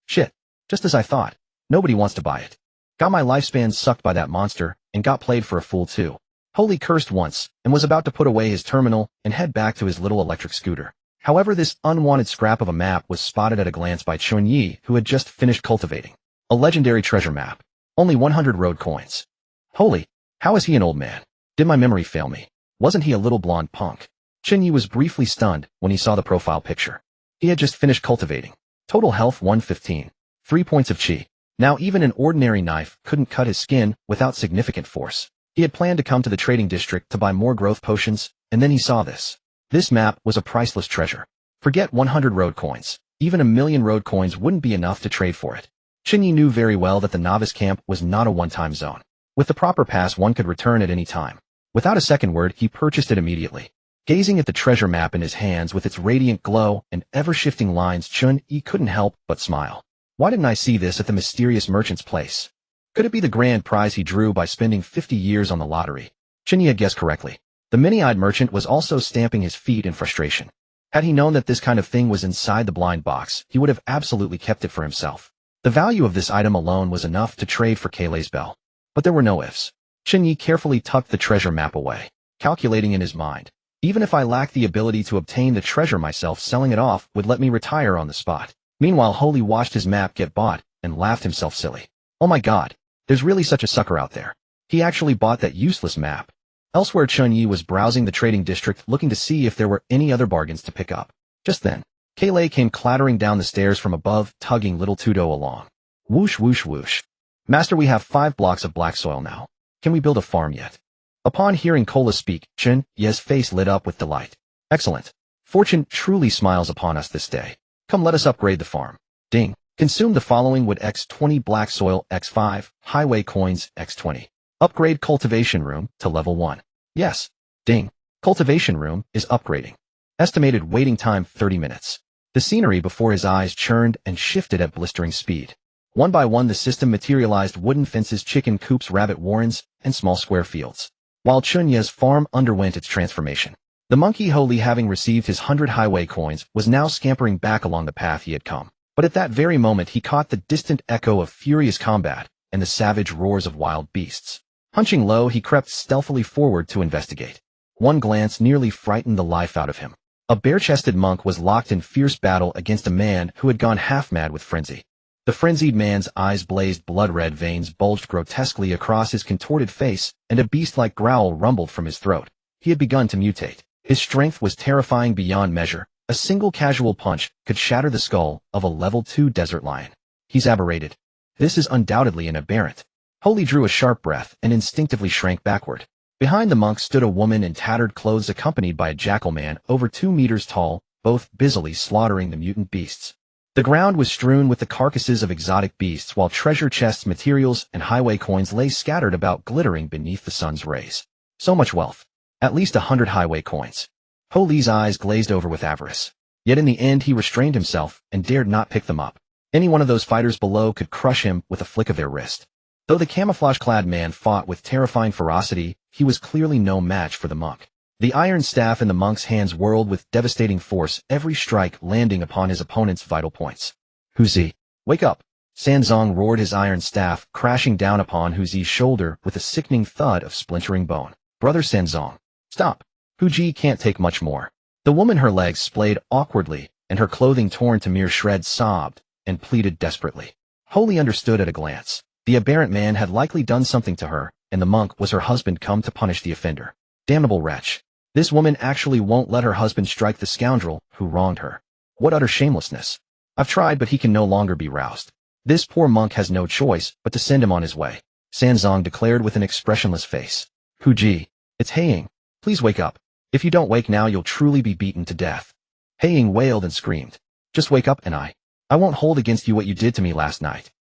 Shit. Just as I thought. Nobody wants to buy it. Got my lifespan sucked by that monster, and got played for a fool too. Holy cursed once, and was about to put away his terminal and head back to his little electric scooter. However, this unwanted scrap of a map was spotted at a glance by Chen Ye, who had just finished cultivating. A legendary treasure map. Only 100 road coins. Holy, how is he an old man? Did my memory fail me? Wasn't he a little blonde punk? Chen Ye was briefly stunned when he saw the profile picture. He had just finished cultivating. Total health 115. 3 points of chi. Now even an ordinary knife couldn't cut his skin without significant force. He had planned to come to the trading district to buy more growth potions, and then he saw this. This map was a priceless treasure. Forget 100 road coins. Even 1,000,000 road coins wouldn't be enough to trade for it. Chen Ye knew very well that the novice camp was not a one-time zone. With the proper pass, one could return at any time. Without a second word, he purchased it immediately. Gazing at the treasure map in his hands with its radiant glow and ever-shifting lines, Chen Ye couldn't help but smile. Why didn't I see this at the mysterious merchant's place? Could it be the grand prize he drew by spending 50 years on the lottery? Chen Ye had guessed correctly. The many-eyed merchant was also stamping his feet in frustration. Had he known that this kind of thing was inside the blind box, he would have absolutely kept it for himself. The value of this item alone was enough to trade for Kayleigh's bell. But there were no ifs. Chen Ye carefully tucked the treasure map away, calculating in his mind. Even if I lacked the ability to obtain the treasure myself, selling it off would let me retire on the spot. Meanwhile, Holy watched his map get bought and laughed himself silly. Oh my god, there's really such a sucker out there. He actually bought that useless map. Elsewhere, Chen Ye was browsing the trading district, looking to see if there were any other bargains to pick up. Just then, Kayleigh came clattering down the stairs from above, tugging little Tudo along. Whoosh whoosh whoosh. Master, we have 5 blocks of black soil now. Can we build a farm yet? Upon hearing Kola speak, Chen Ye's face lit up with delight. Excellent. Fortune truly smiles upon us this day. Come, let us upgrade the farm. Ding. Consume the following wood: X20 black soil, X5 highway coins, X20. Upgrade cultivation room to level 1. Yes. Ding. Cultivation room is upgrading. Estimated waiting time 30 minutes. The scenery before his eyes churned and shifted at blistering speed. One by one, the system materialized: wooden fences, chicken coops, rabbit warrens, and small square fields. While Chen Ye's farm underwent its transformation, the monkey, Holy, having received his 100 highway coins, was now scampering back along the path he had come. But at that very moment, he caught the distant echo of furious combat and the savage roars of wild beasts. Hunching low, he crept stealthily forward to investigate. One glance nearly frightened the life out of him. A bare-chested monk was locked in fierce battle against a man who had gone half-mad with frenzy. The frenzied man's eyes blazed blood-red, veins bulged grotesquely across his contorted face, and a beast-like growl rumbled from his throat. He had begun to mutate. His strength was terrifying beyond measure. A single casual punch could shatter the skull of a level 2 desert lion. He's aberrated. This is undoubtedly an aberrant. Holy drew a sharp breath and instinctively shrank backward. Behind the monk stood a woman in tattered clothes accompanied by a jackal man over 2 meters tall, both busily slaughtering the mutant beasts. The ground was strewn with the carcasses of exotic beasts while treasure chests, materials, and highway coins lay scattered about, glittering beneath the sun's rays. So much wealth. At least 100 highway coins. Ho Li's eyes glazed over with avarice. Yet in the end he restrained himself and dared not pick them up. Any one of those fighters below could crush him with a flick of their wrist. Though the camouflage-clad man fought with terrifying ferocity, he was clearly no match for the monk. The iron staff in the monk's hands whirled with devastating force, every strike landing upon his opponent's vital points. Huzi, wake up! Sanzong roared, his iron staff crashing down upon Huzi's shoulder with a sickening thud of splintering bone. Brother Sanzong, stop! Huji can't take much more. The woman, her legs splayed awkwardly and her clothing torn to mere shreds, sobbed and pleaded desperately. Holy understood at a glance. The aberrant man had likely done something to her, and the monk was her husband come to punish the offender. Damnable wretch. This woman actually won't let her husband strike the scoundrel who wronged her. What utter shamelessness. I've tried, but he can no longer be roused. This poor monk has no choice but to send him on his way, Sanzong declared with an expressionless face. Huji, it's Haiying. Please wake up. If you don't wake now, you'll truly be beaten to death. Haiying wailed and screamed. Just wake up and I won't hold against you what you did to me last night.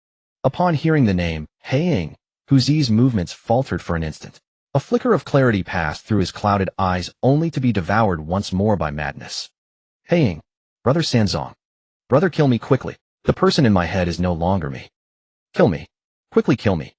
Upon hearing the name, Haiying, Huzi's movements faltered for an instant. A flicker of clarity passed through his clouded eyes, only to be devoured once more by madness. Haiying, Brother Sanzong. Brother, kill me quickly. The person in my head is no longer me. Kill me. Quickly kill me.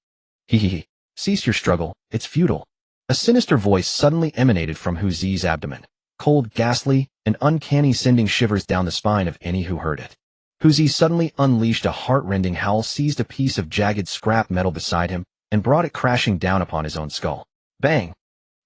He. Cease your struggle, it's futile. A sinister voice suddenly emanated from Huzi's abdomen. Cold, ghastly, and uncanny, sending shivers down the spine of any who heard it. Huzi suddenly unleashed a heart-rending howl, seized a piece of jagged scrap metal beside him, and brought it crashing down upon his own skull. Bang!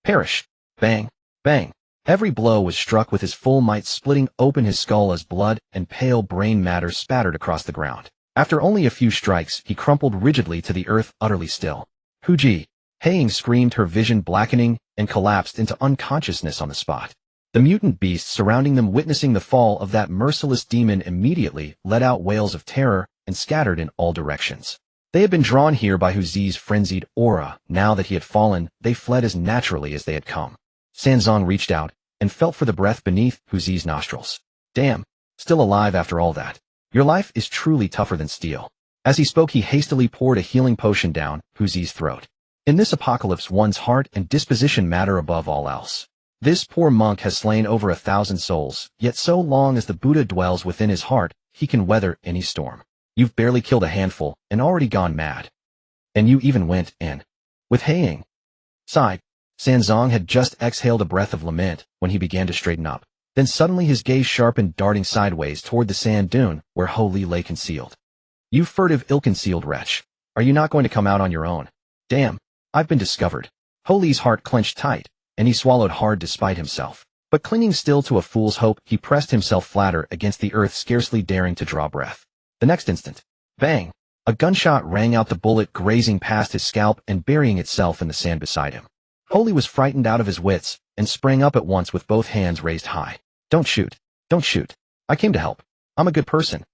Perish! Bang! Bang! Every blow was struck with his full might, splitting open his skull as blood and pale brain matter spattered across the ground. After only a few strikes, he crumpled rigidly to the earth, utterly still. Huji! Haiying screamed, her vision blackening, and collapsed into unconsciousness on the spot. The mutant beasts surrounding them, witnessing the fall of that merciless demon, immediately let out wails of terror and scattered in all directions. They had been drawn here by Huzi's frenzied aura. Now that he had fallen, they fled as naturally as they had come. Sanzong reached out and felt for the breath beneath Huzi's nostrils. Damn, still alive after all that. Your life is truly tougher than steel. As he spoke, he hastily poured a healing potion down Huzi's throat. In this apocalypse, one's heart and disposition matter above all else. This poor monk has slain over 1,000 souls, yet so long as the Buddha dwells within his heart, he can weather any storm. You've barely killed a handful and already gone mad. And you even went in with Haiying. Sighed. Sanzong had just exhaled a breath of lament when he began to straighten up. Then suddenly his gaze sharpened, darting sideways toward the sand dune where Ho Li lay concealed. You furtive, ill-concealed wretch. Are you not going to come out on your own? Damn, I've been discovered. Ho Li's heart clenched tight, and he swallowed hard despite himself. But clinging still to a fool's hope, he pressed himself flatter against the earth, scarcely daring to draw breath. The next instant, bang! A gunshot rang out, the bullet grazing past his scalp and burying itself in the sand beside him. Ho Li was frightened out of his wits and sprang up at once with both hands raised high. Don't shoot. Don't shoot. I came to help. I'm a good person.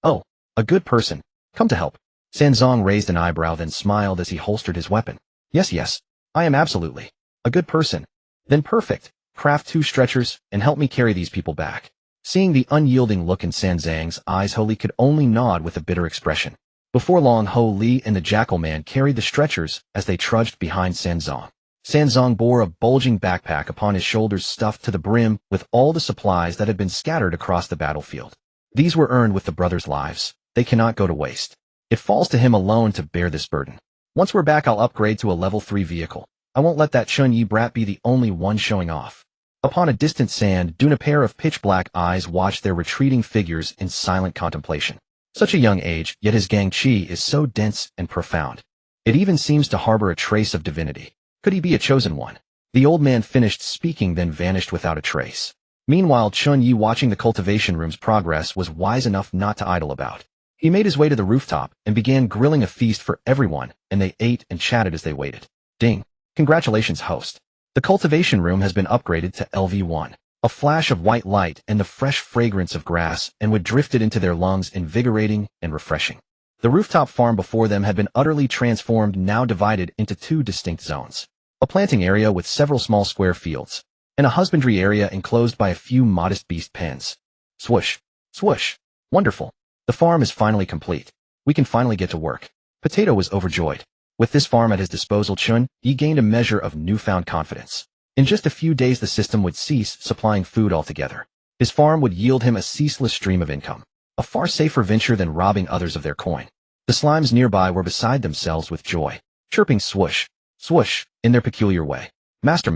Oh, a good person. Come to help. Sanzong raised an eyebrow, then smiled as he holstered his weapon. Yes, I am absolutely a good person. Then perfect. Craft 2 stretchers and help me carry these people back. Seeing the unyielding look in Sanzang's eyes, Ho Li could only nod with a bitter expression. Before long, Ho Li and the jackal man carried the stretchers as they trudged behind Sanzong. Sanzong bore a bulging backpack upon his shoulders, stuffed to the brim with all the supplies that had been scattered across the battlefield. These were earned with the brothers' lives. They cannot go to waste. It falls to him alone to bear this burden. Once we're back, I'll upgrade to a level 3 vehicle. I won't let that Chen Ye brat be the only one showing off. Upon a distant sand dune, a pair of pitch-black eyes watched their retreating figures in silent contemplation. Such a young age, yet his gang chi is so dense and profound. It even seems to harbor a trace of divinity. Could he be a chosen one? The old man finished speaking then vanished without a trace. Meanwhile, Chen Ye, watching the cultivation room's progress, was wise enough not to idle about. He made his way to the rooftop and began grilling a feast for everyone, and they ate and chatted as they waited. Ding! Congratulations, host. The cultivation room has been upgraded to LV1. A flash of white light and the fresh fragrance of grass and wood drifted into their lungs, invigorating and refreshing. The rooftop farm before them had been utterly transformed, now divided into two distinct zones. A planting area with several small square fields, and a husbandry area enclosed by a few modest beast pens. Swoosh! Swoosh! Wonderful! The farm is finally complete. We can finally get to work. Potato was overjoyed. With this farm at his disposal, Chen Ye gained a measure of newfound confidence. In just a few days the system would cease supplying food altogether. His farm would yield him a ceaseless stream of income, a far safer venture than robbing others of their coin. The slimes nearby were beside themselves with joy, chirping swoosh, swoosh, in their peculiar way. Master,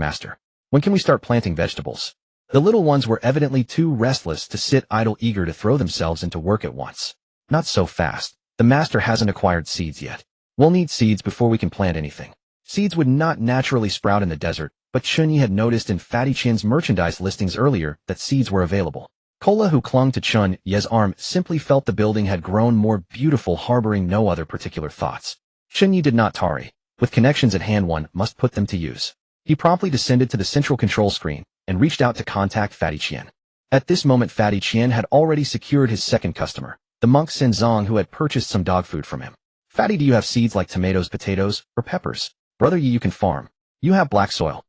when can we start planting vegetables? The little ones were evidently too restless to sit idle, eager to throw themselves into work at once. Not so fast. The master hasn't acquired seeds yet. We'll need seeds before we can plant anything. Seeds would not naturally sprout in the desert, but Chen Ye had noticed in Fatty Chen's merchandise listings earlier that seeds were available. Kola, who clung to Chen Ye's arm, simply felt the building had grown more beautiful, harboring no other particular thoughts. Chen Ye did not tarry. With connections at hand, one must put them to use. He promptly descended to the central control screen and reached out to contact Fatty Chen. At this moment, Fatty Chen had already secured his second customer, the monk Senzong, who had purchased some dog food from him. Fatty, do you have seeds like tomatoes, potatoes, or peppers? Brother Ye, you can farm. You have black soil.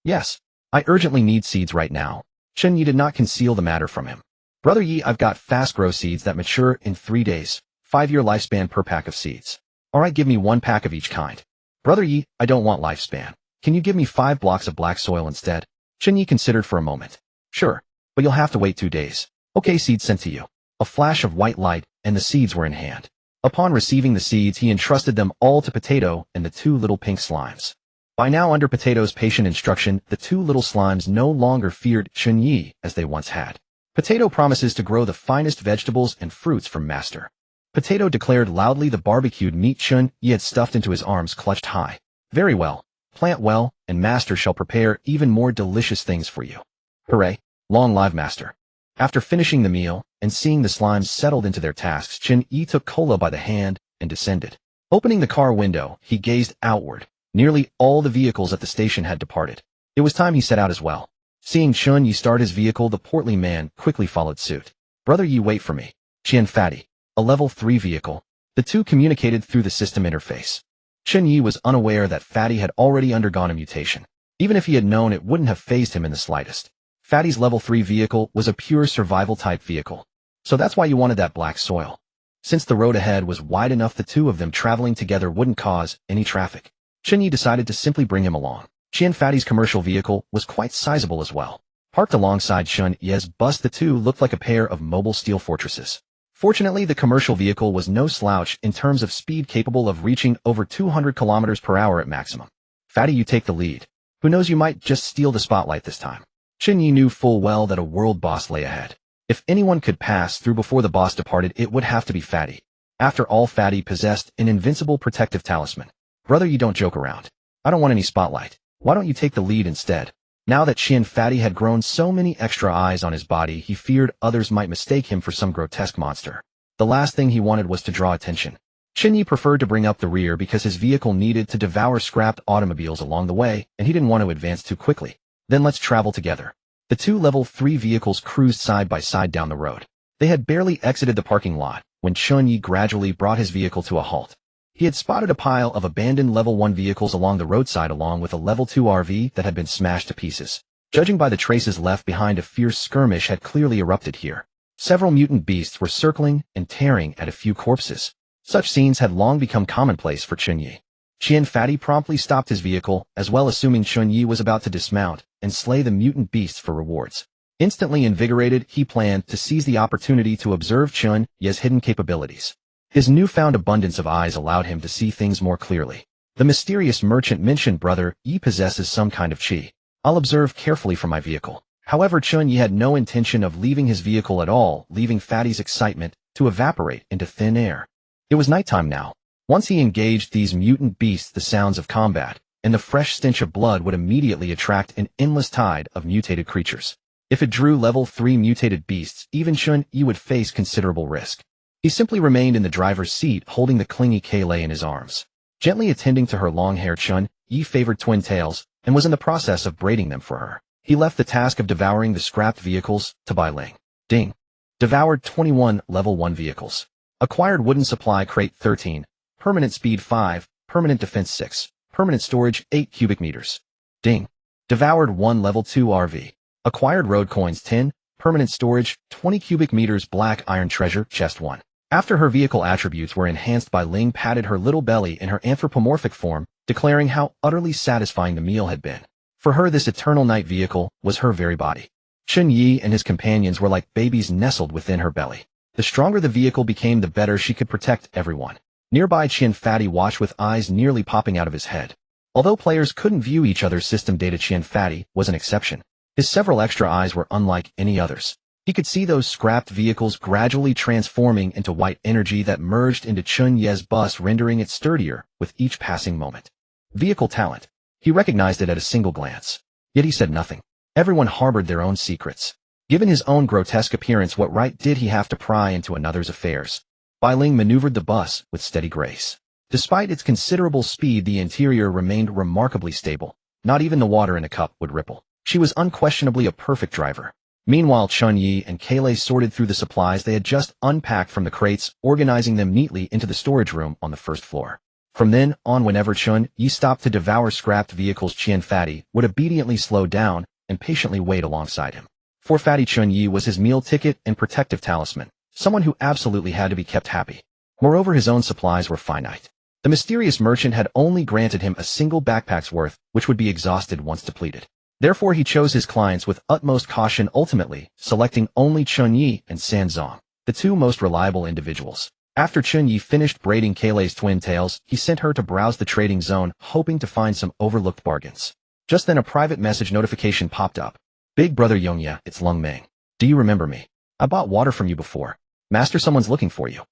Yes. I urgently need seeds right now. Chen Ye did not conceal the matter from him. Brother Ye, I've got fast grow seeds that mature in 3 days. 5-year lifespan per pack of seeds. Alright, give me 1 pack of each kind. Brother Ye, I don't want lifespan. Can you give me 5 blocks of black soil instead? Chen Ye considered for a moment. Sure, but you'll have to wait 2 days. Okay, seeds sent to you. A flash of white light, and the seeds were in hand. Upon receiving the seeds, he entrusted them all to Potato and the 2 little pink slimes. By now, under Potato's patient instruction, the 2 little slimes no longer feared Chen Ye as they once had. Potato promises to grow the finest vegetables and fruits from master. Potato declared loudly. The barbecued meat Chen Ye had stuffed into his arms clutched high. Very well. Plant well, and master shall prepare even more delicious things for you. Hooray! Long live master. After finishing the meal and seeing the slimes settled into their tasks, Chen Ye took Kola by the hand and descended. Opening the car window, he gazed outward. Nearly all the vehicles at the station had departed. It was time he set out as well. Seeing Chen Ye start his vehicle, the portly man quickly followed suit. Brother Ye, wait for me. Chen Fatty. A level 3 vehicle. The two communicated through the system interface. Chen Ye was unaware that Fatty had already undergone a mutation. Even if he had known, it wouldn't have fazed him in the slightest. Fatty's level 3 vehicle was a pure survival-type vehicle. So that's why you wanted that black soil. Since the road ahead was wide enough, the two of them traveling together wouldn't cause any traffic. Chen Ye decided to simply bring him along. Chen Fatty's commercial vehicle was quite sizable as well. Parked alongside Chen Ye's bus, the two looked like a pair of mobile steel fortresses. Fortunately, the commercial vehicle was no slouch in terms of speed, capable of reaching over 200 kilometers per hour at maximum. Fatty, you take the lead. Who knows, you might just steal the spotlight this time. Chen Ye knew full well that a world boss lay ahead. If anyone could pass through before the boss departed, it would have to be Fatty. After all, Fatty possessed an invincible protective talisman. Brother, you don't joke around. I don't want any spotlight. Why don't you take the lead instead? Now that Chen Fatty had grown so many extra eyes on his body, he feared others might mistake him for some grotesque monster. The last thing he wanted was to draw attention. Chen Ye preferred to bring up the rear because his vehicle needed to devour scrapped automobiles along the way, and he didn't want to advance too quickly. Then let's travel together. The 2 level 3 vehicles cruised side by side down the road. They had barely exited the parking lot when Chen Ye gradually brought his vehicle to a halt. He had spotted a pile of abandoned level 1 vehicles along the roadside, along with a level 2 RV that had been smashed to pieces. Judging by the traces left behind, a fierce skirmish had clearly erupted here. Several mutant beasts were circling and tearing at a few corpses. Such scenes had long become commonplace for Chen Ye. Chen Fatty promptly stopped his vehicle, as well, assuming Chen Ye was about to dismount and slay the mutant beasts for rewards. Instantly invigorated, he planned to seize the opportunity to observe Chen Ye's hidden capabilities. His newfound abundance of eyes allowed him to see things more clearly. The mysterious merchant mentioned Brother Ye possesses some kind of chi. I'll observe carefully from my vehicle. However, Chen Ye had no intention of leaving his vehicle at all, leaving Fatty's excitement to evaporate into thin air. It was nighttime now. Once he engaged these mutant beasts, the sounds of combat and the fresh stench of blood would immediately attract an endless tide of mutated creatures. If it drew level 3 mutated beasts, even Chen Ye would face considerable risk. He simply remained in the driver's seat holding the clingy Kaylai in his arms. Gently attending to her long hair, Chen Ye favored twin tails and was in the process of braiding them for her. He left the task of devouring the scrapped vehicles to Bai Ling. Ding. Devoured 21 level 1 vehicles. Acquired wooden supply crate 13, permanent speed 5, permanent defense 6, permanent storage 8 cubic meters. Ding. Devoured 1 level 2 RV. Acquired road coins 10, permanent storage 20 cubic meters black iron treasure chest 1. After her vehicle attributes were enhanced, Bai Ling patted her little belly in her anthropomorphic form, declaring how utterly satisfying the meal had been. For her, this eternal night vehicle was her very body. Chen Ye and his companions were like babies nestled within her belly. The stronger the vehicle became, the better she could protect everyone. Nearby, Chen Fatty watched with eyes nearly popping out of his head. Although players couldn't view each other's system data, Chen Fatty was an exception. His several extra eyes were unlike any others. He could see those scrapped vehicles gradually transforming into white energy that merged into Chen Ye's bus, rendering it sturdier with each passing moment. Vehicle talent. He recognized it at a single glance. Yet he said nothing. Everyone harbored their own secrets. Given his own grotesque appearance, what right did he have to pry into another's affairs? Bai Ling maneuvered the bus with steady grace. Despite its considerable speed, the interior remained remarkably stable. Not even the water in a cup would ripple. She was unquestionably a perfect driver. Meanwhile, Chen Ye and Kaylai sorted through the supplies they had just unpacked from the crates, organizing them neatly into the storage room on the first floor. From then on, whenever Chen Ye stopped to devour scrapped vehicles, Chen Fatty would obediently slow down and patiently wait alongside him. For Fatty, Chen Ye was his meal ticket and protective talisman, someone who absolutely had to be kept happy. Moreover, his own supplies were finite. The mysterious merchant had only granted him a single backpack's worth, which would be exhausted once depleted. Therefore, he chose his clients with utmost caution, ultimately selecting only Chen Ye and San Zong, the two most reliable individuals. After Chen Ye finished braiding Kaylai's twin tails, he sent her to browse the trading zone, hoping to find some overlooked bargains. Just then, a private message notification popped up. Big brother Yongya, it's Lung Meng. Do you remember me? I bought water from you before. Master, someone's looking for you.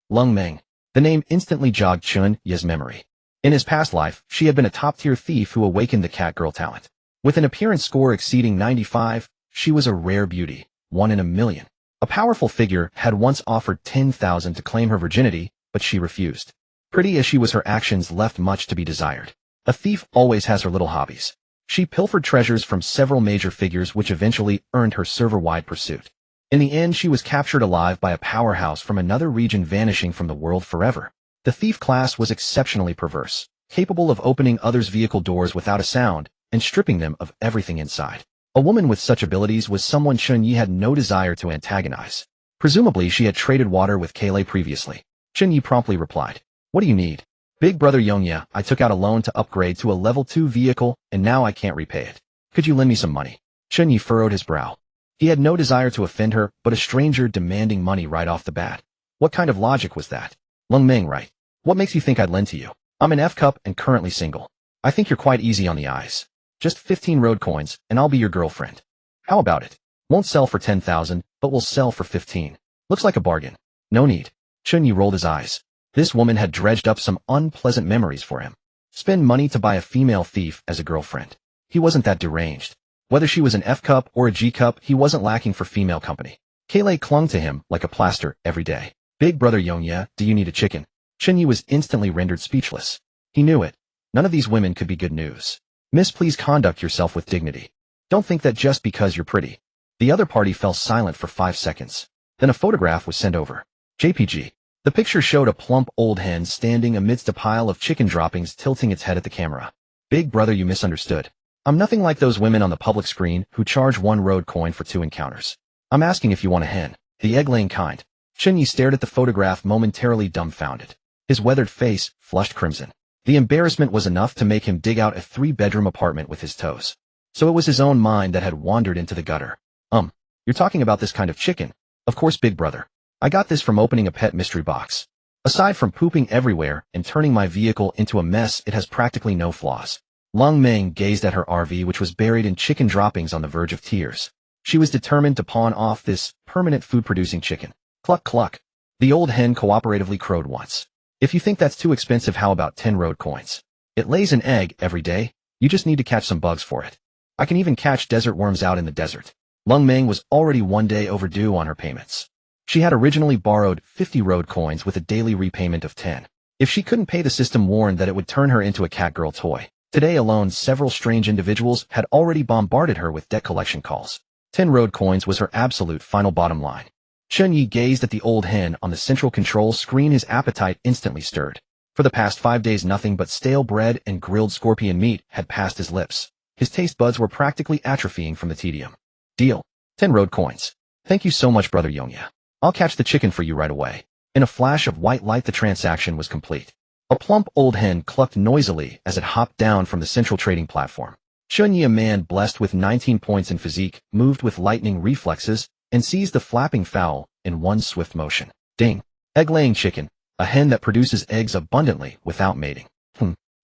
Lung Meng. The name instantly jogged Chen Ye's memory. In his past life, she had been a top-tier thief who awakened the cat girl talent. With an appearance score exceeding 95, she was a rare beauty, 1 in a million. A powerful figure had once offered 10,000 to claim her virginity, but she refused. Pretty as she was, her actions left much to be desired. A thief always has her little hobbies. She pilfered treasures from several major figures, which eventually earned her server-wide pursuit. In the end, she was captured alive by a powerhouse from another region, vanishing from the world forever. The thief class was exceptionally perverse, capable of opening others' vehicle doors without a sound and stripping them of everything inside. A woman with such abilities was someone Chen Ye had no desire to antagonize. Presumably, she had traded water with Kaylai previously. Chen Ye promptly replied, "What do you need?" "Big brother Yongya, I took out a loan to upgrade to a level 2 vehicle, and now I can't repay it. Could you lend me some money?" Chen Ye furrowed his brow. He had no desire to offend her, but a stranger demanding money right off the bat. What kind of logic was that? Lung Meng, right? What makes you think I'd lend to you? I'm an F-cup and currently single. I think you're quite easy on the eyes. Just 15 road coins, and I'll be your girlfriend. How about it? Won't sell for 10,000, but will sell for 15. Looks like a bargain. No need. Chen Ye rolled his eyes. This woman had dredged up some unpleasant memories for him. Spend money to buy a female thief as a girlfriend. He wasn't that deranged. Whether she was an F-cup or a G-cup, he wasn't lacking for female company. Kaylai clung to him like a plaster every day. "Big brother Yongya, do you need a chicken?" Chen Ye was instantly rendered speechless. He knew it. None of these women could be good news. "Miss, please conduct yourself with dignity. Don't think that just because you're pretty." The other party fell silent for 5 seconds. Then a photograph was sent over. JPG. The picture showed a plump old hen standing amidst a pile of chicken droppings, tilting its head at the camera. "Big brother, you misunderstood. I'm nothing like those women on the public screen who charge 1 road coin for 2 encounters. I'm asking if you want a hen, the egg-laying kind." Chen Ye stared at the photograph, momentarily dumbfounded. His weathered face flushed crimson. The embarrassment was enough to make him dig out a 3-bedroom apartment with his toes. So it was his own mind that had wandered into the gutter. You're talking about this kind of chicken? Of course, big brother. I got this from opening a pet mystery box. Aside from pooping everywhere and turning my vehicle into a mess, it has practically no flaws." Lung Meng gazed at her RV, which was buried in chicken droppings, on the verge of tears. She was determined to pawn off this permanent food-producing chicken. Cluck cluck. The old hen cooperatively crowed once. "If you think that's too expensive, how about 10 road coins?" It lays an egg every day. You just need to catch some bugs for it. I can even catch desert worms out in the desert. Lung Meng was already 1 day overdue on her payments. She had originally borrowed 50 road coins with a daily repayment of 10. If she couldn't pay, the system warned that it would turn her into a catgirl toy. Today alone, several strange individuals had already bombarded her with debt collection calls. 10 road coins was her absolute final bottom line. Chen Ye gazed at the old hen on the central control screen. His appetite instantly stirred. For the past 5 days, nothing but stale bread and grilled scorpion meat had passed his lips. His taste buds were practically atrophying from the tedium. Deal. 10 road coins. Thank you so much, brother Yongya. I'll catch the chicken for you right away. In a flash of white light, the transaction was complete. A plump old hen clucked noisily as it hopped down from the central trading platform. Chen Ye, a man blessed with 19 points in physique, moved with lightning reflexes and seized the flapping fowl in one swift motion. Ding. Egg-laying chicken. A hen that produces eggs abundantly without mating.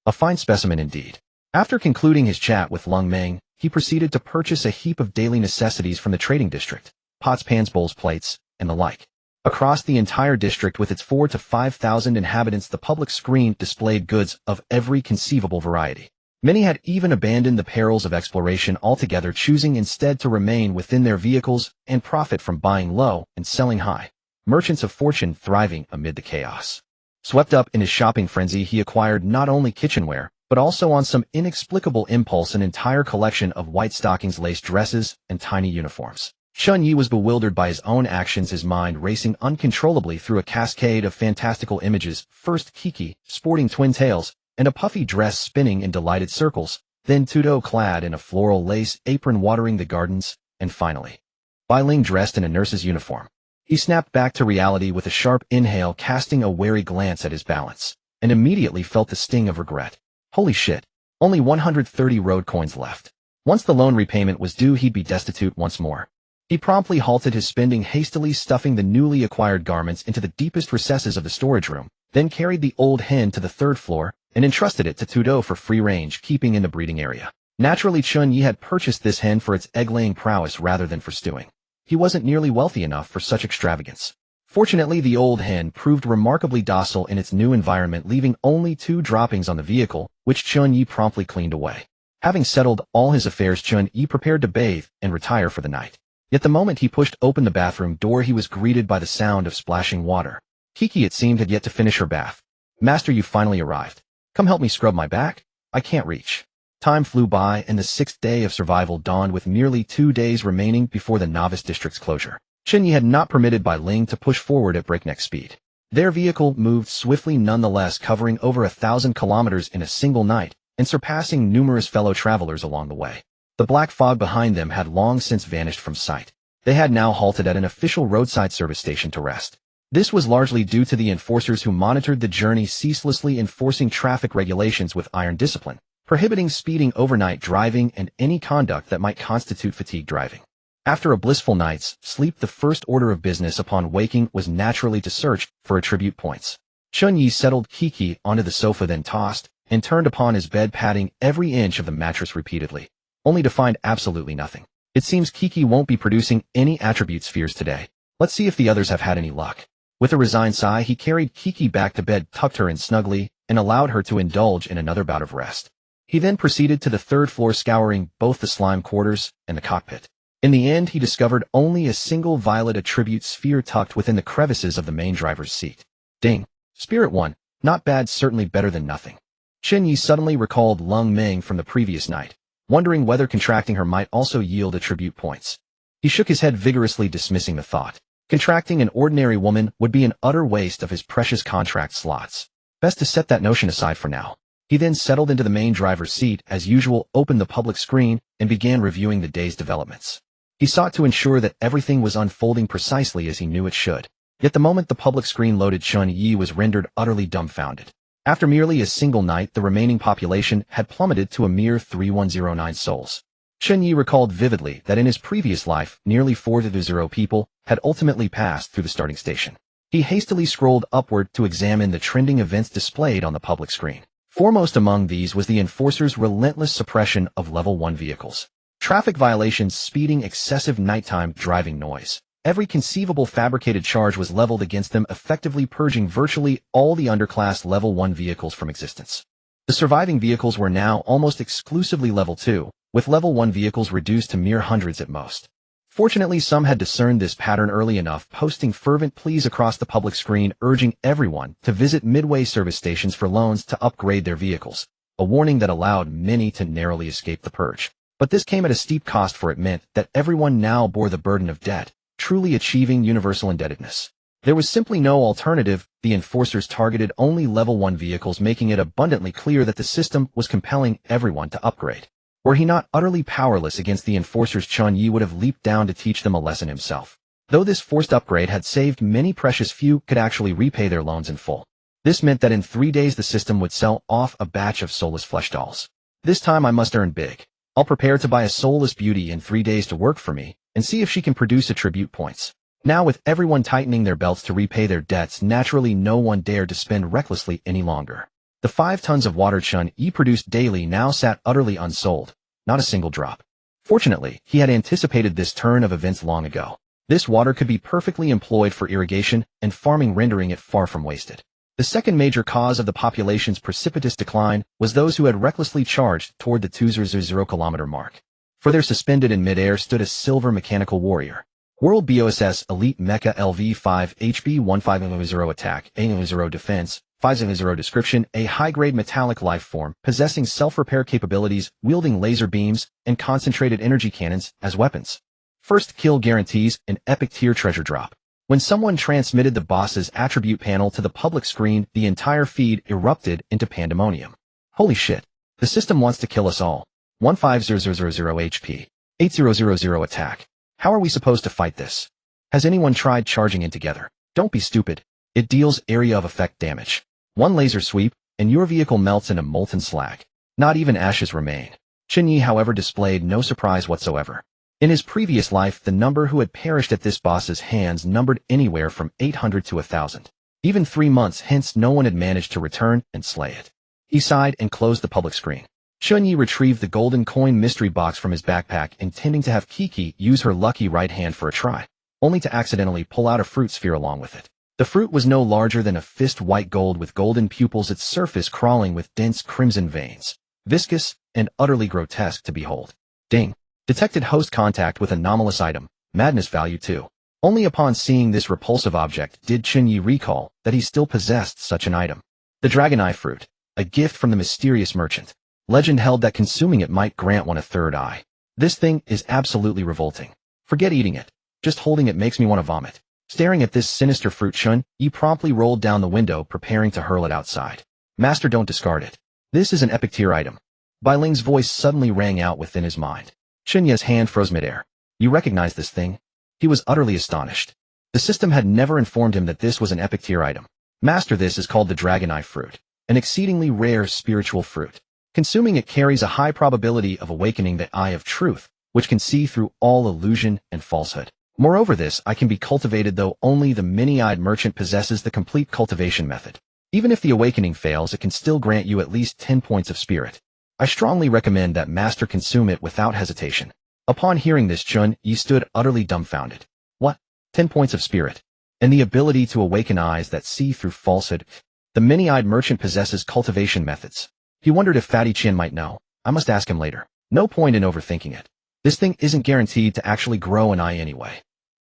A fine specimen indeed. After concluding his chat with Lung Meng, he proceeded to purchase a heap of daily necessities from the trading district. Pots, pans, bowls, plates, and the like. Across the entire district with its 4,000 to 5,000 inhabitants, the public screen displayed goods of every conceivable variety. Many had even abandoned the perils of exploration altogether, choosing instead to remain within their vehicles and profit from buying low and selling high. Merchants of fortune thriving amid the chaos. Swept up in his shopping frenzy, he acquired not only kitchenware, but also on some inexplicable impulse an entire collection of white stockings, lace dresses, and tiny uniforms. Chen Ye was bewildered by his own actions, his mind racing uncontrollably through a cascade of fantastical images. First Kiki, sporting twin tails, and a puffy dress spinning in delighted circles, then Tudo clad in a floral lace apron watering the gardens, and finally, Bai Ling dressed in a nurse's uniform. He snapped back to reality with a sharp inhale, casting a wary glance at his balance, and immediately felt the sting of regret. Holy shit, only 130 road coins left. Once the loan repayment was due, he'd be destitute once more. He promptly halted his spending, hastily stuffing the newly acquired garments into the deepest recesses of the storage room, then carried the old hen to the 3rd floor, and entrusted it to Tudo for free range keeping in the breeding area. Naturally, Chen Ye had purchased this hen for its egg-laying prowess rather than for stewing. He wasn't nearly wealthy enough for such extravagance. Fortunately, the old hen proved remarkably docile in its new environment, leaving only 2 droppings on the vehicle, which Chen Ye promptly cleaned away. Having settled all his affairs, Chen Ye prepared to bathe and retire for the night. Yet the moment he pushed open the bathroom door, he was greeted by the sound of splashing water. Kiki, it seemed, had yet to finish her bath. Master, you finally arrived. Come help me scrub my back? I can't reach. Time flew by, and the 6th day of survival dawned with merely 2 days remaining before the novice district's closure. Chen Ye had not permitted Bai Ling to push forward at breakneck speed. Their vehicle moved swiftly nonetheless, covering over 1,000 kilometers in a single night, and surpassing numerous fellow travelers along the way. The black fog behind them had long since vanished from sight. They had now halted at an official roadside service station to rest. This was largely due to the enforcers who monitored the journey, ceaselessly enforcing traffic regulations with iron discipline, prohibiting speeding, overnight driving, and any conduct that might constitute fatigue driving. After a blissful night's sleep, the first order of business upon waking was naturally to search for attribute points. Chen Ye settled Kiki onto the sofa, then tossed and turned upon his bed, patting every inch of the mattress repeatedly, only to find absolutely nothing. It seems Kiki won't be producing any attribute spheres today. Let's see if the others have had any luck. With a resigned sigh, he carried Kiki back to bed, tucked her in snugly, and allowed her to indulge in another bout of rest. He then proceeded to the 3rd floor, scouring both the slime quarters and the cockpit. In the end, he discovered only a single violet attribute sphere tucked within the crevices of the main driver's seat. Ding. Spirit 1. Not bad, certainly better than nothing. Chen Ye suddenly recalled Lung Meng from the previous night, wondering whether contracting her might also yield attribute points. He shook his head vigorously, dismissing the thought. Contracting an ordinary woman would be an utter waste of his precious contract slots. Best to set that notion aside for now. He then settled into the main driver's seat, as usual, opened the public screen, and began reviewing the day's developments. He sought to ensure that everything was unfolding precisely as he knew it should. Yet the moment the public screen loaded, Chen Ye was rendered utterly dumbfounded. After merely a single night, the remaining population had plummeted to a mere 3109 souls. Chen Ye recalled vividly that in his previous life, nearly 400 people had ultimately passed through the starting station. He hastily scrolled upward to examine the trending events displayed on the public screen. Foremost among these was the enforcer's relentless suppression of level 1 vehicles. Traffic violations, speeding, excessive nighttime driving noise. Every conceivable fabricated charge was leveled against them, effectively purging virtually all the underclass level 1 vehicles from existence. The surviving vehicles were now almost exclusively level 2, with level 1 vehicles reduced to mere hundreds at most. Fortunately, some had discerned this pattern early enough, posting fervent pleas across the public screen urging everyone to visit Midway service stations for loans to upgrade their vehicles, a warning that allowed many to narrowly escape the purge. But this came at a steep cost, for it meant that everyone now bore the burden of debt, truly achieving universal indebtedness. There was simply no alternative. The enforcers targeted only level 1 vehicles, making it abundantly clear that the system was compelling everyone to upgrade. Were he not utterly powerless against the enforcers, Chen Ye would have leaped down to teach them a lesson himself. Though this forced upgrade had saved many precious, few could actually repay their loans in full. This meant that in 3 days the system would sell off a batch of soulless flesh dolls. This time I must earn big. I'll prepare to buy a soulless beauty in 3 days to work for me, and see if she can produce attribute points. Now, with everyone tightening their belts to repay their debts, naturally no one dared to spend recklessly any longer. The 5 tons of water Chen Ye produced daily now sat utterly unsold, not a single drop. Fortunately, he had anticipated this turn of events long ago. This water could be perfectly employed for irrigation and farming, rendering it far from wasted. The second major cause of the population's precipitous decline was those who had recklessly charged toward the 200-kilometer mark. For there, suspended in midair, stood a silver mechanical warrior. World BOSS Elite Mecha LV5 HB 1500 attack, A0 defense, 500 description, a high-grade metallic life form possessing self-repair capabilities, wielding laser beams and concentrated energy cannons as weapons. First kill guarantees an epic tier treasure drop. When someone transmitted the boss's attribute panel to the public screen, the entire feed erupted into pandemonium. Holy shit. The system wants to kill us all. 15000 HP. 8000 attack. How are we supposed to fight this? Has anyone tried charging in together? Don't be stupid. It deals area of effect damage. One laser sweep, and your vehicle melts into molten slag. Not even ashes remain. Chen Ye, however, displayed no surprise whatsoever. In his previous life, the number who had perished at this boss's hands numbered anywhere from 800 to 1,000. Even 3 months hence, no one had managed to return and slay it. He sighed and closed the public screen. Chen Ye retrieved the golden coin mystery box from his backpack, intending to have Kiki use her lucky right hand for a try, only to accidentally pull out a fruit sphere along with it. The fruit was no larger than a fist, white gold with golden pupils, its surface crawling with dense crimson veins, viscous and utterly grotesque to behold. Ding. Detected host contact with anomalous item, madness value 2. Only upon seeing this repulsive object did Chen Ye recall that he still possessed such an item. The dragon eye fruit, a gift from the mysterious merchant. Legend held that consuming it might grant one a third eye. This thing is absolutely revolting. Forget eating it. Just holding it makes me want to vomit. Staring at this sinister fruit, Chen Ye promptly rolled down the window, preparing to hurl it outside. Master, don't discard it. This is an epic tier item. Bai Ling's voice suddenly rang out within his mind. Chen Ye's hand froze midair. You recognize this thing? He was utterly astonished. The system had never informed him that this was an epic tier item. Master, this is called the dragon eye fruit, an exceedingly rare spiritual fruit. Consuming it carries a high probability of awakening the eye of truth, which can see through all illusion and falsehood. Moreover, this eye can be cultivated, though only the many-eyed merchant possesses the complete cultivation method. Even if the awakening fails, it can still grant you at least 10 points of spirit. I strongly recommend that Master consume it without hesitation. Upon hearing this, Chen Ye stood utterly dumbfounded. What? 10 points of spirit? And the ability to awaken eyes that see through falsehood? The many-eyed merchant possesses cultivation methods. He wondered if Fatty Chin might know. I must ask him later. No point in overthinking it. This thing isn't guaranteed to actually grow an eye anyway.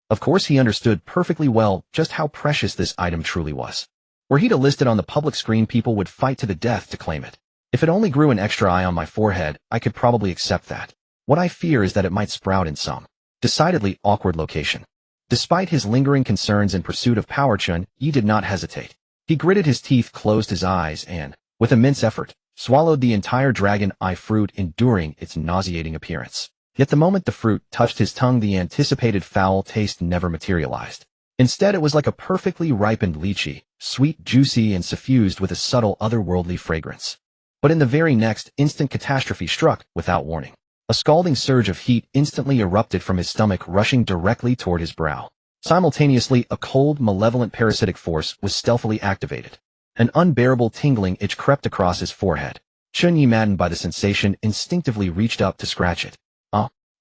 Of course, he understood perfectly well just how precious this item truly was. Were he to list it on the public screen, people would fight to the death to claim it. If it only grew an extra eye on my forehead, I could probably accept that. What I fear is that it might sprout in some decidedly awkward location. Despite his lingering concerns in pursuit of power, Chen Ye did not hesitate. He gritted his teeth, closed his eyes, and, with immense effort, swallowed the entire dragon eye fruit, enduring its nauseating appearance. Yet the moment the fruit touched his tongue, the anticipated foul taste never materialized. Instead, it was like a perfectly ripened lychee, sweet, juicy, and suffused with a subtle otherworldly fragrance. But in the very next instant, catastrophe struck without warning. A scalding surge of heat instantly erupted from his stomach, rushing directly toward his brow. Simultaneously, a cold, malevolent parasitic force was stealthily activated. An unbearable tingling itch crept across his forehead. Chen Ye, maddened by the sensation, instinctively reached up to scratch it.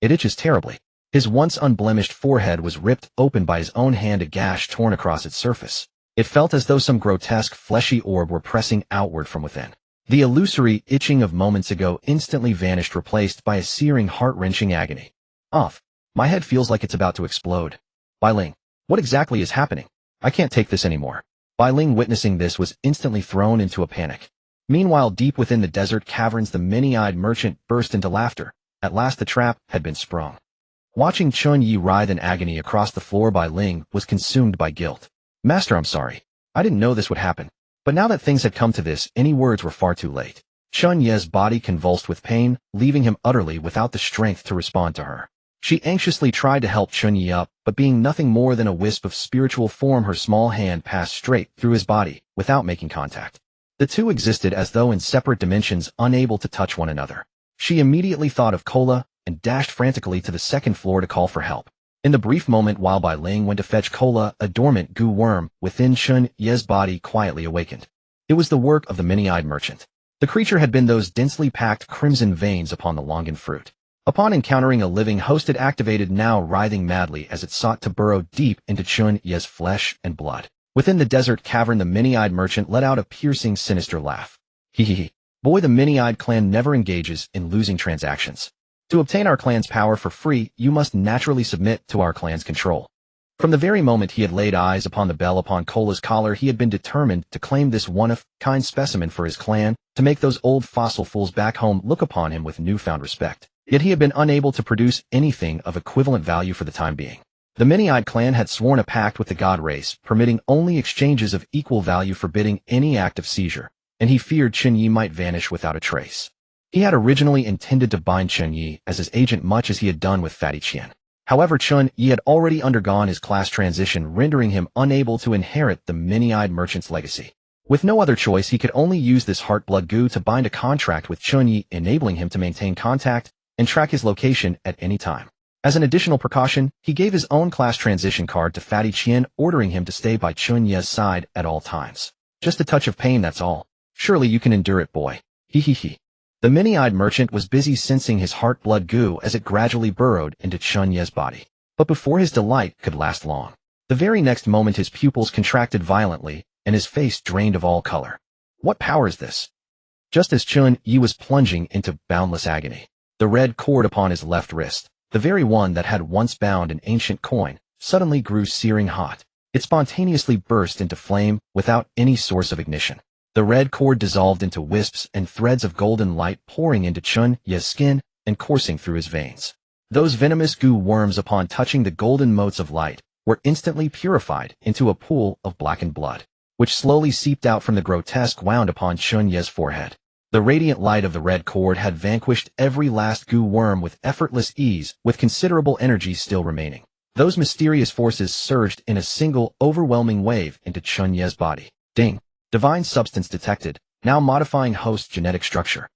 It itches terribly. His once unblemished forehead was ripped open by his own hand, a gash torn across its surface. It felt as though some grotesque, fleshy orb were pressing outward from within. The illusory itching of moments ago instantly vanished, replaced by a searing, heart-wrenching agony. Off. My head feels like it's about to explode. Bai Ling, what exactly is happening? I can't take this anymore. Bai Ling, witnessing this, was instantly thrown into a panic. Meanwhile, deep within the desert caverns, the many-eyed merchant burst into laughter. At last the trap had been sprung. Watching Chen Ye writhe in agony across the floor, Bai Ling was consumed by guilt. Master, I'm sorry. I didn't know this would happen. But now that things had come to this, any words were far too late. Chen Ye's body convulsed with pain, leaving him utterly without the strength to respond to her. She anxiously tried to help Chen Ye up, but being nothing more than a wisp of spiritual form, her small hand passed straight through his body, without making contact. The two existed as though in separate dimensions, unable to touch one another. She immediately thought of Cola, and dashed frantically to the second floor to call for help. In the brief moment while Bai Ling went to fetch Cola, a dormant goo worm within Chen Ye's body quietly awakened. It was the work of the many-eyed merchant. The creature had been those densely packed crimson veins upon the longan fruit. Upon encountering a living host, it activated, now writhing madly as it sought to burrow deep into Chen Ye's flesh and blood. Within the desert cavern, the many-eyed merchant let out a piercing, sinister laugh. Hee hee hee. Boy, the many-eyed clan never engages in losing transactions. To obtain our clan's power for free, you must naturally submit to our clan's control. From the very moment he had laid eyes upon the bell upon Cola's collar, he had been determined to claim this one-of-kind specimen for his clan, to make those old fossil fools back home look upon him with newfound respect. Yet he had been unable to produce anything of equivalent value for the time being. The many-eyed clan had sworn a pact with the god race, permitting only exchanges of equal value, forbidding any act of seizure, and he feared Chen Ye might vanish without a trace. He had originally intended to bind Chen Ye as his agent, much as he had done with Fatty Qian. However, Chen Ye had already undergone his class transition, rendering him unable to inherit the many-eyed merchant's legacy. With no other choice, he could only use this heart-blood goo to bind a contract with Chen Ye, enabling him to maintain contact and track his location at any time. As an additional precaution, he gave his own class transition card to Fatty Qian, ordering him to stay by Chen Ye's side at all times. Just a touch of pain, that's all. Surely you can endure it, boy. Hee hee hee. The many-eyed merchant was busy sensing his heart-blood goo as it gradually burrowed into Chen Ye's body. But before his delight could last long, the very next moment his pupils contracted violently, and his face drained of all color. What power is this? Just as Chen Ye was plunging into boundless agony, the red cord upon his left wrist, the very one that had once bound an ancient coin, suddenly grew searing hot. It spontaneously burst into flame without any source of ignition. The red cord dissolved into wisps and threads of golden light, pouring into Chen Ye's skin and coursing through his veins. Those venomous goo worms, upon touching the golden motes of light, were instantly purified into a pool of blackened blood, which slowly seeped out from the grotesque wound upon Chen Ye's forehead. The radiant light of the red cord had vanquished every last goo worm with effortless ease, with considerable energy still remaining. Those mysterious forces surged in a single, overwhelming wave into Chen Ye's body. Ding! Divine substance detected, now modifying host genetic structure.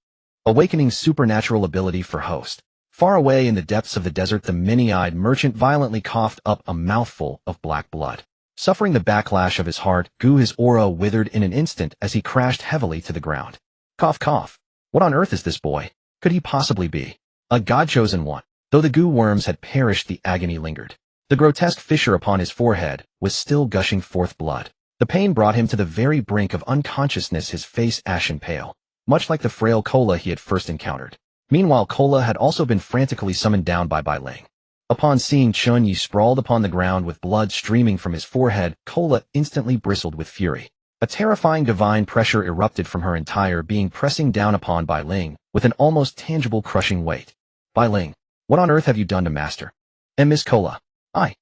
Awakening supernatural ability for host. Far away in the depths of the desert, the many-eyed merchant violently coughed up a mouthful of black blood. Suffering the backlash of his heart goo, his aura withered in an instant as he crashed heavily to the ground. Cough, cough. What on earth is this boy? Could he possibly be a god-chosen one? Though the goo worms had perished, the agony lingered. The grotesque fissure upon his forehead was still gushing forth blood. The pain brought him to the very brink of unconsciousness, his face ashen pale, much like the frail Cola he had first encountered. Meanwhile, Cola had also been frantically summoned down by Bai Ling. Upon seeing Chen Ye sprawled upon the ground with blood streaming from his forehead, Cola instantly bristled with fury. A terrifying divine pressure erupted from her entire being, pressing down upon Bai Ling with an almost tangible crushing weight. Bai Ling, what on earth have you done to Master? And Miss Cola? Bai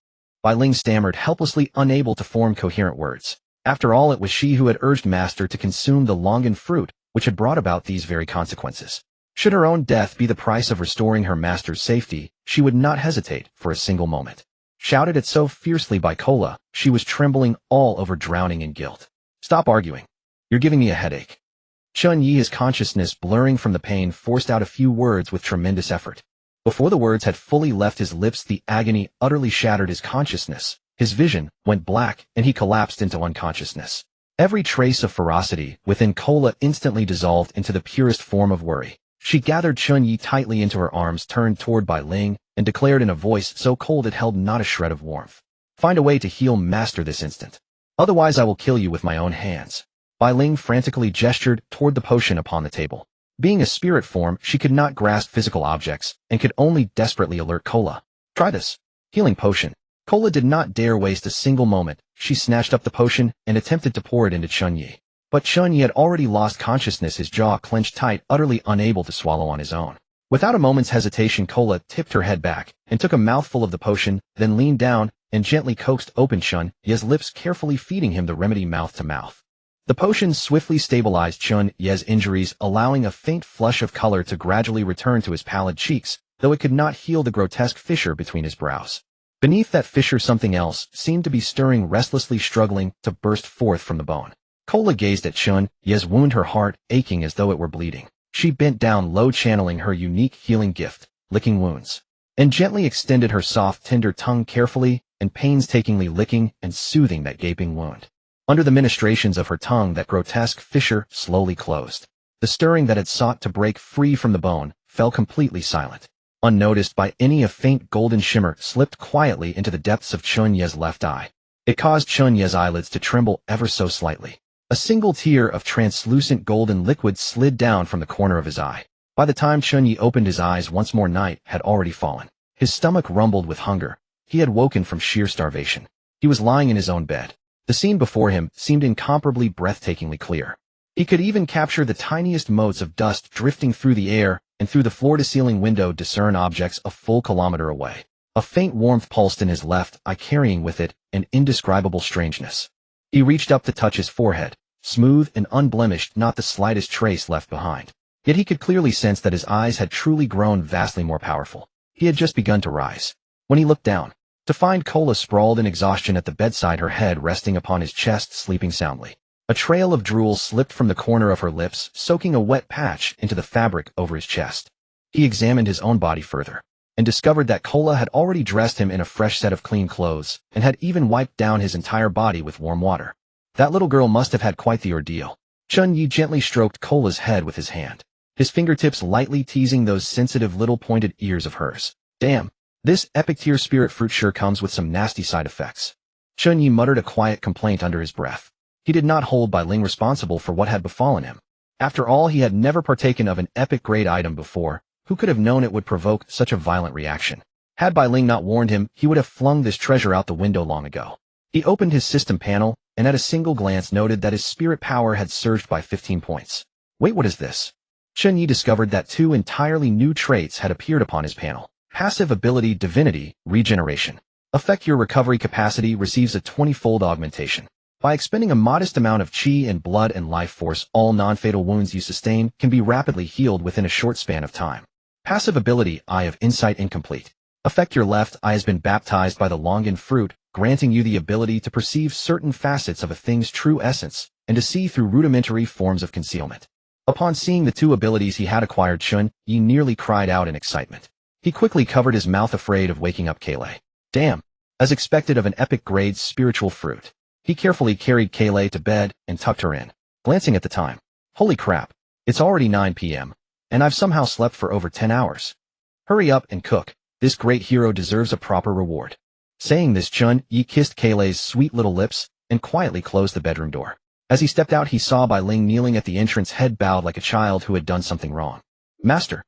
Ling stammered, helplessly unable to form coherent words. After all, it was she who had urged Master to consume the longan fruit, which had brought about these very consequences. Should her own death be the price of restoring her master's safety, she would not hesitate for a single moment. Shouted at so fiercely by Cola, she was trembling all over, drowning in guilt. Stop arguing. You're giving me a headache. Chen Ye, his consciousness blurring from the pain, forced out a few words with tremendous effort. Before the words had fully left his lips, the agony utterly shattered his consciousness. His vision went black, and he collapsed into unconsciousness. Every trace of ferocity within Cola instantly dissolved into the purest form of worry. She gathered Chen Ye tightly into her arms, turned toward Bai Ling, and declared in a voice so cold it held not a shred of warmth. Find a way to heal Master this instant. Otherwise I will kill you with my own hands. Bai Ling frantically gestured toward the potion upon the table. Being a spirit form, she could not grasp physical objects, and could only desperately alert Kola. Try this. Healing potion. Kola did not dare waste a single moment. She snatched up the potion and attempted to pour it into Chen Ye. But Chen Ye had already lost consciousness, his jaw clenched tight, utterly unable to swallow on his own. Without a moment's hesitation, Kola tipped her head back and took a mouthful of the potion, then leaned down and gently coaxed open Chen Ye's lips, carefully feeding him the remedy mouth to mouth. The potion swiftly stabilized Chen Ye's injuries, allowing a faint flush of color to gradually return to his pallid cheeks, though it could not heal the grotesque fissure between his brows. Beneath that fissure something else seemed to be stirring, restlessly struggling to burst forth from the bone. Kola gazed at Chen Ye's wound, her heart aching as though it were bleeding. She bent down low, channeling her unique healing gift, licking wounds, and gently extended her soft, tender tongue, carefully and painstakingly licking and soothing that gaping wound. Under the ministrations of her tongue, that grotesque fissure slowly closed. The stirring that had sought to break free from the bone fell completely silent. Unnoticed by any, a faint golden shimmer slipped quietly into the depths of Chen Ye's left eye. It caused Chen Ye's eyelids to tremble ever so slightly. A single tear of translucent golden liquid slid down from the corner of his eye. By the time Chen Ye opened his eyes once more, night had already fallen. His stomach rumbled with hunger. He had woken from sheer starvation. He was lying in his own bed. The scene before him seemed incomparably, breathtakingly clear. He could even capture the tiniest motes of dust drifting through the air, and through the floor-to-ceiling window discern objects a full kilometer away. A faint warmth pulsed in his left eye, carrying with it an indescribable strangeness. He reached up to touch his forehead, smooth and unblemished, not the slightest trace left behind. Yet he could clearly sense that his eyes had truly grown vastly more powerful. He had just begun to rise. When he looked down, to find Kola sprawled in exhaustion at the bedside, her head resting upon his chest, sleeping soundly. A trail of drool slipped from the corner of her lips, soaking a wet patch into the fabric over his chest. He examined his own body further, and discovered that Kola had already dressed him in a fresh set of clean clothes, and had even wiped down his entire body with warm water. That little girl must have had quite the ordeal. Chen Ye gently stroked Kola's head with his hand, his fingertips lightly teasing those sensitive little pointed ears of hers. Damn. This epic tier spirit fruit sure comes with some nasty side effects. Chen Ye muttered a quiet complaint under his breath. He did not hold Bai Ling responsible for what had befallen him. After all, he had never partaken of an epic grade item before. Who could have known it would provoke such a violent reaction? Had Bai Ling not warned him, he would have flung this treasure out the window long ago. He opened his system panel, and at a single glance noted that his spirit power had surged by 15 points. Wait, what is this? Chen Ye discovered that two entirely new traits had appeared upon his panel. Passive ability, Divinity, Regeneration. Affect your recovery capacity receives a 20-fold augmentation. By expending a modest amount of chi and blood and life force, all non-fatal wounds you sustain can be rapidly healed within a short span of time. Passive ability, Eye of Insight, incomplete. Affect your left eye has been baptized by the Longan fruit, granting you the ability to perceive certain facets of a thing's true essence, and to see through rudimentary forms of concealment. Upon seeing the two abilities he had acquired, Chen Ye nearly cried out in excitement. He quickly covered his mouth, afraid of waking up Kaylee. Damn. As expected of an epic grade spiritual fruit. He carefully carried Kaylee to bed and tucked her in, glancing at the time. Holy crap. It's already 9 p.m. and I've somehow slept for over 10 hours. Hurry up and cook. This great hero deserves a proper reward. Saying this, Chen Ye kissed Kaylee's sweet little lips and quietly closed the bedroom door. As he stepped out, he saw Bai Ling kneeling at the entrance, head bowed like a child who had done something wrong. Master.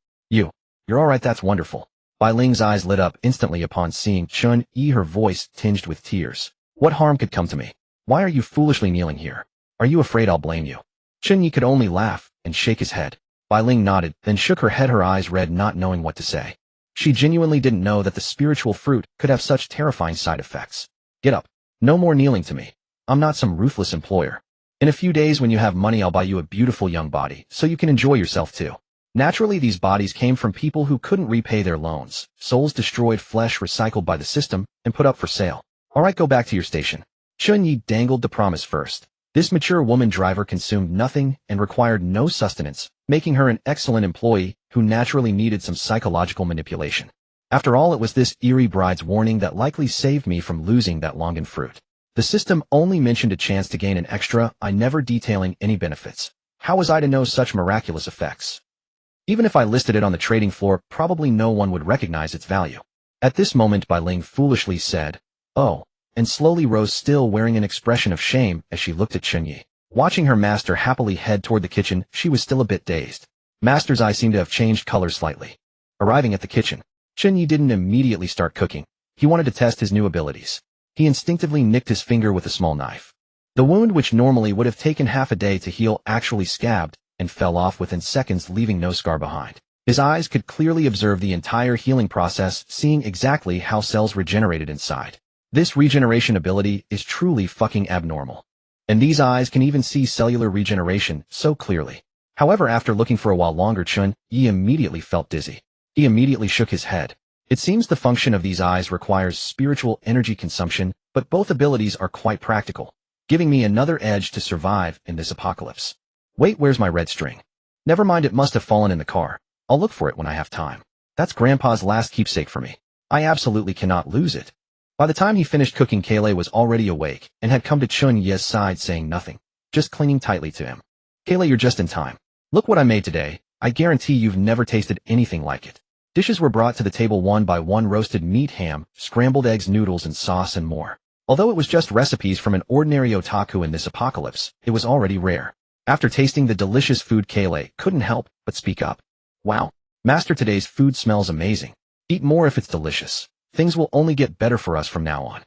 You're all right, that's wonderful. Bai Ling's eyes lit up instantly upon seeing Chen Ye, her voice tinged with tears. What harm could come to me? Why are you foolishly kneeling here? Are you afraid I'll blame you? Chen Ye could only laugh and shake his head. Bai Ling nodded, then shook her head, her eyes red, not knowing what to say. She genuinely didn't know that the spiritual fruit could have such terrifying side effects. Get up. No more kneeling to me. I'm not some ruthless employer. In a few days, when you have money, I'll buy you a beautiful young body, so you can enjoy yourself too. Naturally, these bodies came from people who couldn't repay their loans, souls destroyed, flesh recycled by the system, and put up for sale. Alright, go back to your station. Chen Ye dangled the promise first. This mature woman driver consumed nothing and required no sustenance, making her an excellent employee who naturally needed some psychological manipulation. After all, it was this eerie bride's warning that likely saved me from losing that Longan fruit. The system only mentioned a chance to gain an extra, never detailing any benefits. How was I to know such miraculous effects? Even if I listed it on the trading floor, probably no one would recognize its value. At this moment, Bai Ling foolishly said, "Oh," and slowly rose, still wearing an expression of shame as she looked at Chen Ye. Watching her master happily head toward the kitchen, she was still a bit dazed. Master's eyes seemed to have changed color slightly. Arriving at the kitchen, Chen Ye didn't immediately start cooking. He wanted to test his new abilities. He instinctively nicked his finger with a small knife. The wound, which normally would have taken half a day to heal, actually scabbed and fell off within seconds, leaving no scar behind. His eyes could clearly observe the entire healing process, seeing exactly how cells regenerated inside. This regeneration ability is truly fucking abnormal. And these eyes can even see cellular regeneration so clearly. However, after looking for a while longer, Chen Ye immediately felt dizzy. He immediately shook his head. It seems the function of these eyes requires spiritual energy consumption, but both abilities are quite practical, giving me another edge to survive in this apocalypse. Wait, where's my red string? Never mind, it must have fallen in the car. I'll look for it when I have time. That's Grandpa's last keepsake for me. I absolutely cannot lose it. By the time he finished cooking, Kayle was already awake and had come to Chen Ye's side, saying nothing, just clinging tightly to him. Kayle, you're just in time. Look what I made today. I guarantee you've never tasted anything like it. Dishes were brought to the table one by one: roasted meat, ham, scrambled eggs, noodles, and sauce, and more. Although it was just recipes from an ordinary otaku in this apocalypse, it was already rare. After tasting the delicious food, Kayle couldn't help but speak up. Wow, Master, today's food smells amazing. Eat more if it's delicious. Things will only get better for us from now on.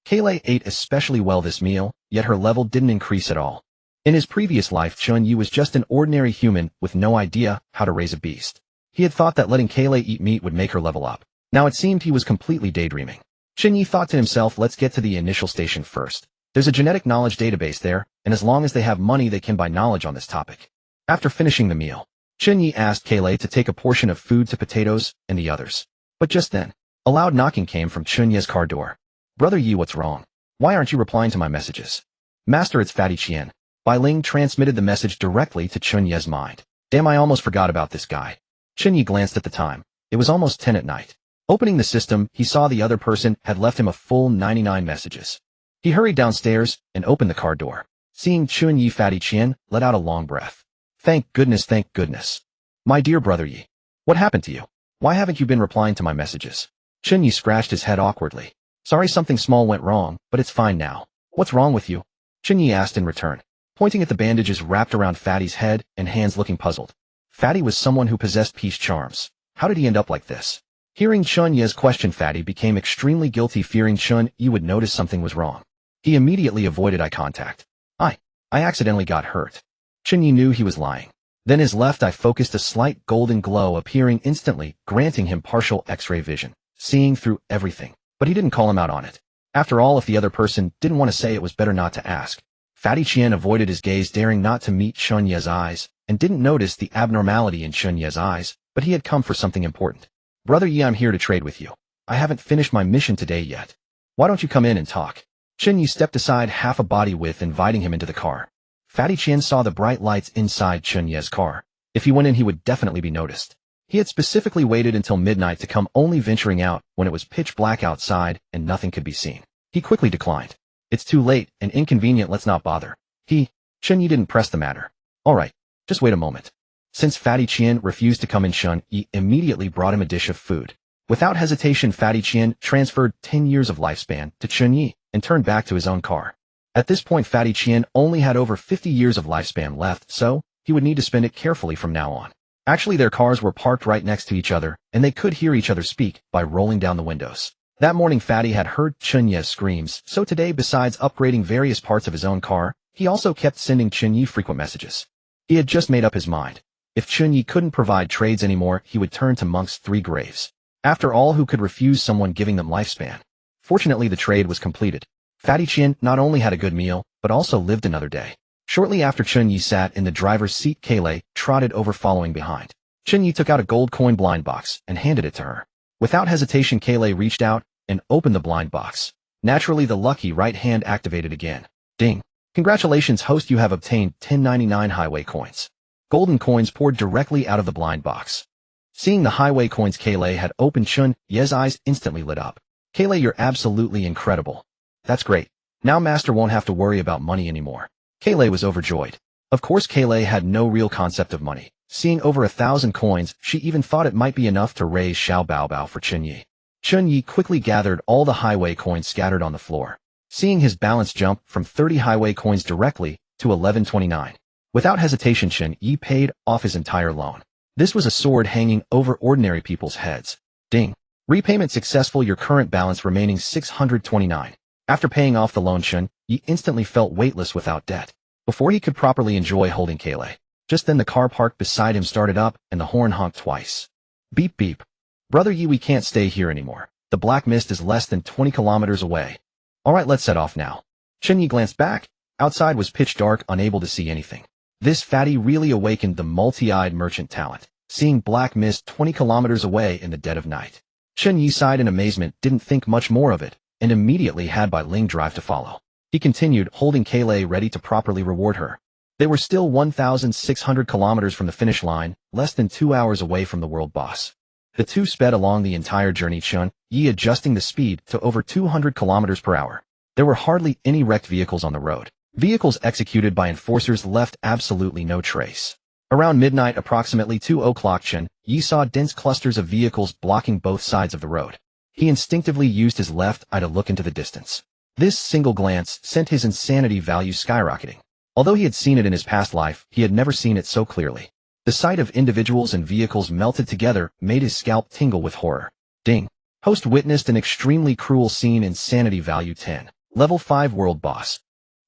Kayle ate especially well this meal, yet her level didn't increase at all. In his previous life, Chen Ye was just an ordinary human with no idea how to raise a beast. He had thought that letting Kayle eat meat would make her level up. Now it seemed he was completely daydreaming. Chen Ye thought to himself, let's get to the initial station first. There's a genetic knowledge database there, and as long as they have money, they can buy knowledge on this topic. After finishing the meal, Chen Ye asked Kayle to take a portion of food to potatoes and the others. But just then, a loud knocking came from Chen Ye's car door. Brother Yi, what's wrong? Why aren't you replying to my messages? Master, it's Fatty Qian. Bai Ling transmitted the message directly to Chen Ye's mind. Damn, I almost forgot about this guy. Chen Ye glanced at the time. It was almost 10 at night. Opening the system, he saw the other person had left him a full 99 messages. He hurried downstairs and opened the car door. Seeing Chen Ye, Fatty Qian let out a long breath. Thank goodness, thank goodness. My dear brother Yi, what happened to you? Why haven't you been replying to my messages? Chen Ye scratched his head awkwardly. Sorry, something small went wrong, but it's fine now. What's wrong with you? Chen Ye asked in return, pointing at the bandages wrapped around Fatty's head and hands, looking puzzled. Fatty was someone who possessed peace charms. How did he end up like this? Hearing Chen Ye's question, Fatty became extremely guilty, fearing Chen Ye would notice something was wrong. He immediately avoided eye contact. I accidentally got hurt. Chen Ye knew he was lying. Then his left eye focused a slight golden glow, appearing instantly, granting him partial X-ray vision, seeing through everything. But he didn't call him out on it. After all, if the other person didn't want to say, it was better not to ask. Fatty Qian avoided his gaze, daring not to meet Chen Ye's eyes, and didn't notice the abnormality in Chen Ye's eyes, but he had come for something important. Brother Yi, I'm here to trade with you. I haven't finished my mission today yet. Why don't you come in and talk? Chen Ye stepped aside half a body width, inviting him into the car. Fatty Qian saw the bright lights inside Chen Ye's car. If he went in, he would definitely be noticed. He had specifically waited until midnight to come, only venturing out when it was pitch black outside and nothing could be seen. He quickly declined. It's too late and inconvenient, let's not bother. Chen Ye didn't press the matter. Alright, just wait a moment. Since Fatty Qian refused to come in, Chen Ye immediately brought him a dish of food. Without hesitation, Fatty Qian transferred 10 years of lifespan to Chen Ye and turned back to his own car. At this point, Fatty Qian only had over 50 years of lifespan left, so he would need to spend it carefully from now on. Actually, their cars were parked right next to each other, and they could hear each other speak by rolling down the windows. That morning, Fatty had heard Chen Ye's screams, so today, besides upgrading various parts of his own car, he also kept sending Chen Ye frequent messages. He had just made up his mind. If Chen Ye couldn't provide trades anymore, he would turn to Monk's Three Graves. After all, who could refuse someone giving them lifespan? Fortunately, the trade was completed. Fatty Qian not only had a good meal, but also lived another day. Shortly after Chen Ye sat in the driver's seat, Kayle trotted over following behind. Chen Ye took out a gold coin blind box and handed it to her. Without hesitation, Kayle reached out and opened the blind box. Naturally, the lucky right hand activated again. Ding. Congratulations, host, you have obtained 1099 highway coins. Golden coins poured directly out of the blind box. Seeing the highway coins Kayle had opened, Chen Ye's eyes instantly lit up. Kayle, you're absolutely incredible. That's great. Now Master won't have to worry about money anymore. Kayle was overjoyed. Of course, Kayle had no real concept of money. Seeing over 1,000 coins, she even thought it might be enough to raise Xiao Bao Bao for Chen Ye. Chen Ye quickly gathered all the highway coins scattered on the floor. seeing his balance jump from 30 highway coins directly to 1129. Without hesitation, Chen Ye paid off his entire loan. This was a sword hanging over ordinary people's heads. Ding. Repayment successful, your current balance remaining 629. After paying off the loan, Chen Ye instantly felt weightless without debt. Before he could properly enjoy holding Kale. Just then the car parked beside him started up and the horn honked twice. Beep beep. Brother Ye, we can't stay here anymore. The black mist is less than 20 kilometers away. Alright, let's set off now. Chen Ye glanced back. Outside was pitch dark, unable to see anything. This fatty really awakened the multi-eyed merchant talent, seeing black mist 20 kilometers away in the dead of night. Chen Ye sighed in amazement, didn't think much more of it, and immediately had Bai Ling drive to follow. He continued, holding Kale ready to properly reward her. They were still 1,600 kilometers from the finish line, less than 2 hours away from the world boss. The two sped along the entire journey, Chen Ye adjusting the speed to over 200 kilometers per hour. There were hardly any wrecked vehicles on the road. Vehicles executed by enforcers left absolutely no trace. Around midnight, approximately 2 o'clock, Chen Ye saw dense clusters of vehicles blocking both sides of the road. He instinctively used his left eye to look into the distance. This single glance sent his insanity value skyrocketing. Although he had seen it in his past life, he had never seen it so clearly. The sight of individuals and vehicles melted together made his scalp tingle with horror. Ding. Host witnessed an extremely cruel scene. Insanity value 10. Level 5 world boss.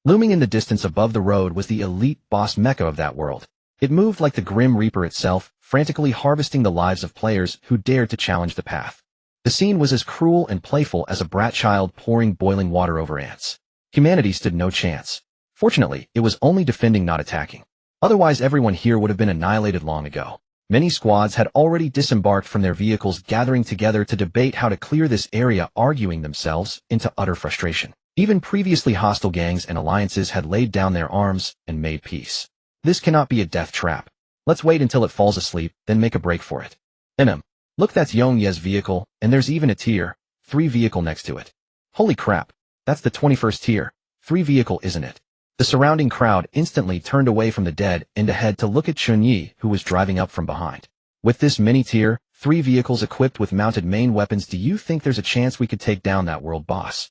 Looming in the distance above the road was the elite boss mecha of that world. It moved like the Grim Reaper itself, frantically harvesting the lives of players who dared to challenge the path. The scene was as cruel and playful as a brat child pouring boiling water over ants. Humanity stood no chance. Fortunately, it was only defending, not attacking. Otherwise, everyone here would have been annihilated long ago. Many squads had already disembarked from their vehicles, gathering together to debate how to clear this area, arguing themselves into utter frustration. Even previously hostile gangs and alliances had laid down their arms and made peace. This cannot be a death trap. Let's wait until it falls asleep, then make a break for it. Look, that's Yong Ye's vehicle, and there's even a tier 3 vehicle next to it. Holy crap, that's the 21st tier 3 vehicle, isn't it? The surrounding crowd instantly turned away from the dead end ahead to look at Chen Ye, who was driving up from behind. With this many tier 3 vehicles equipped with mounted main weapons, do you think there's a chance we could take down that world boss?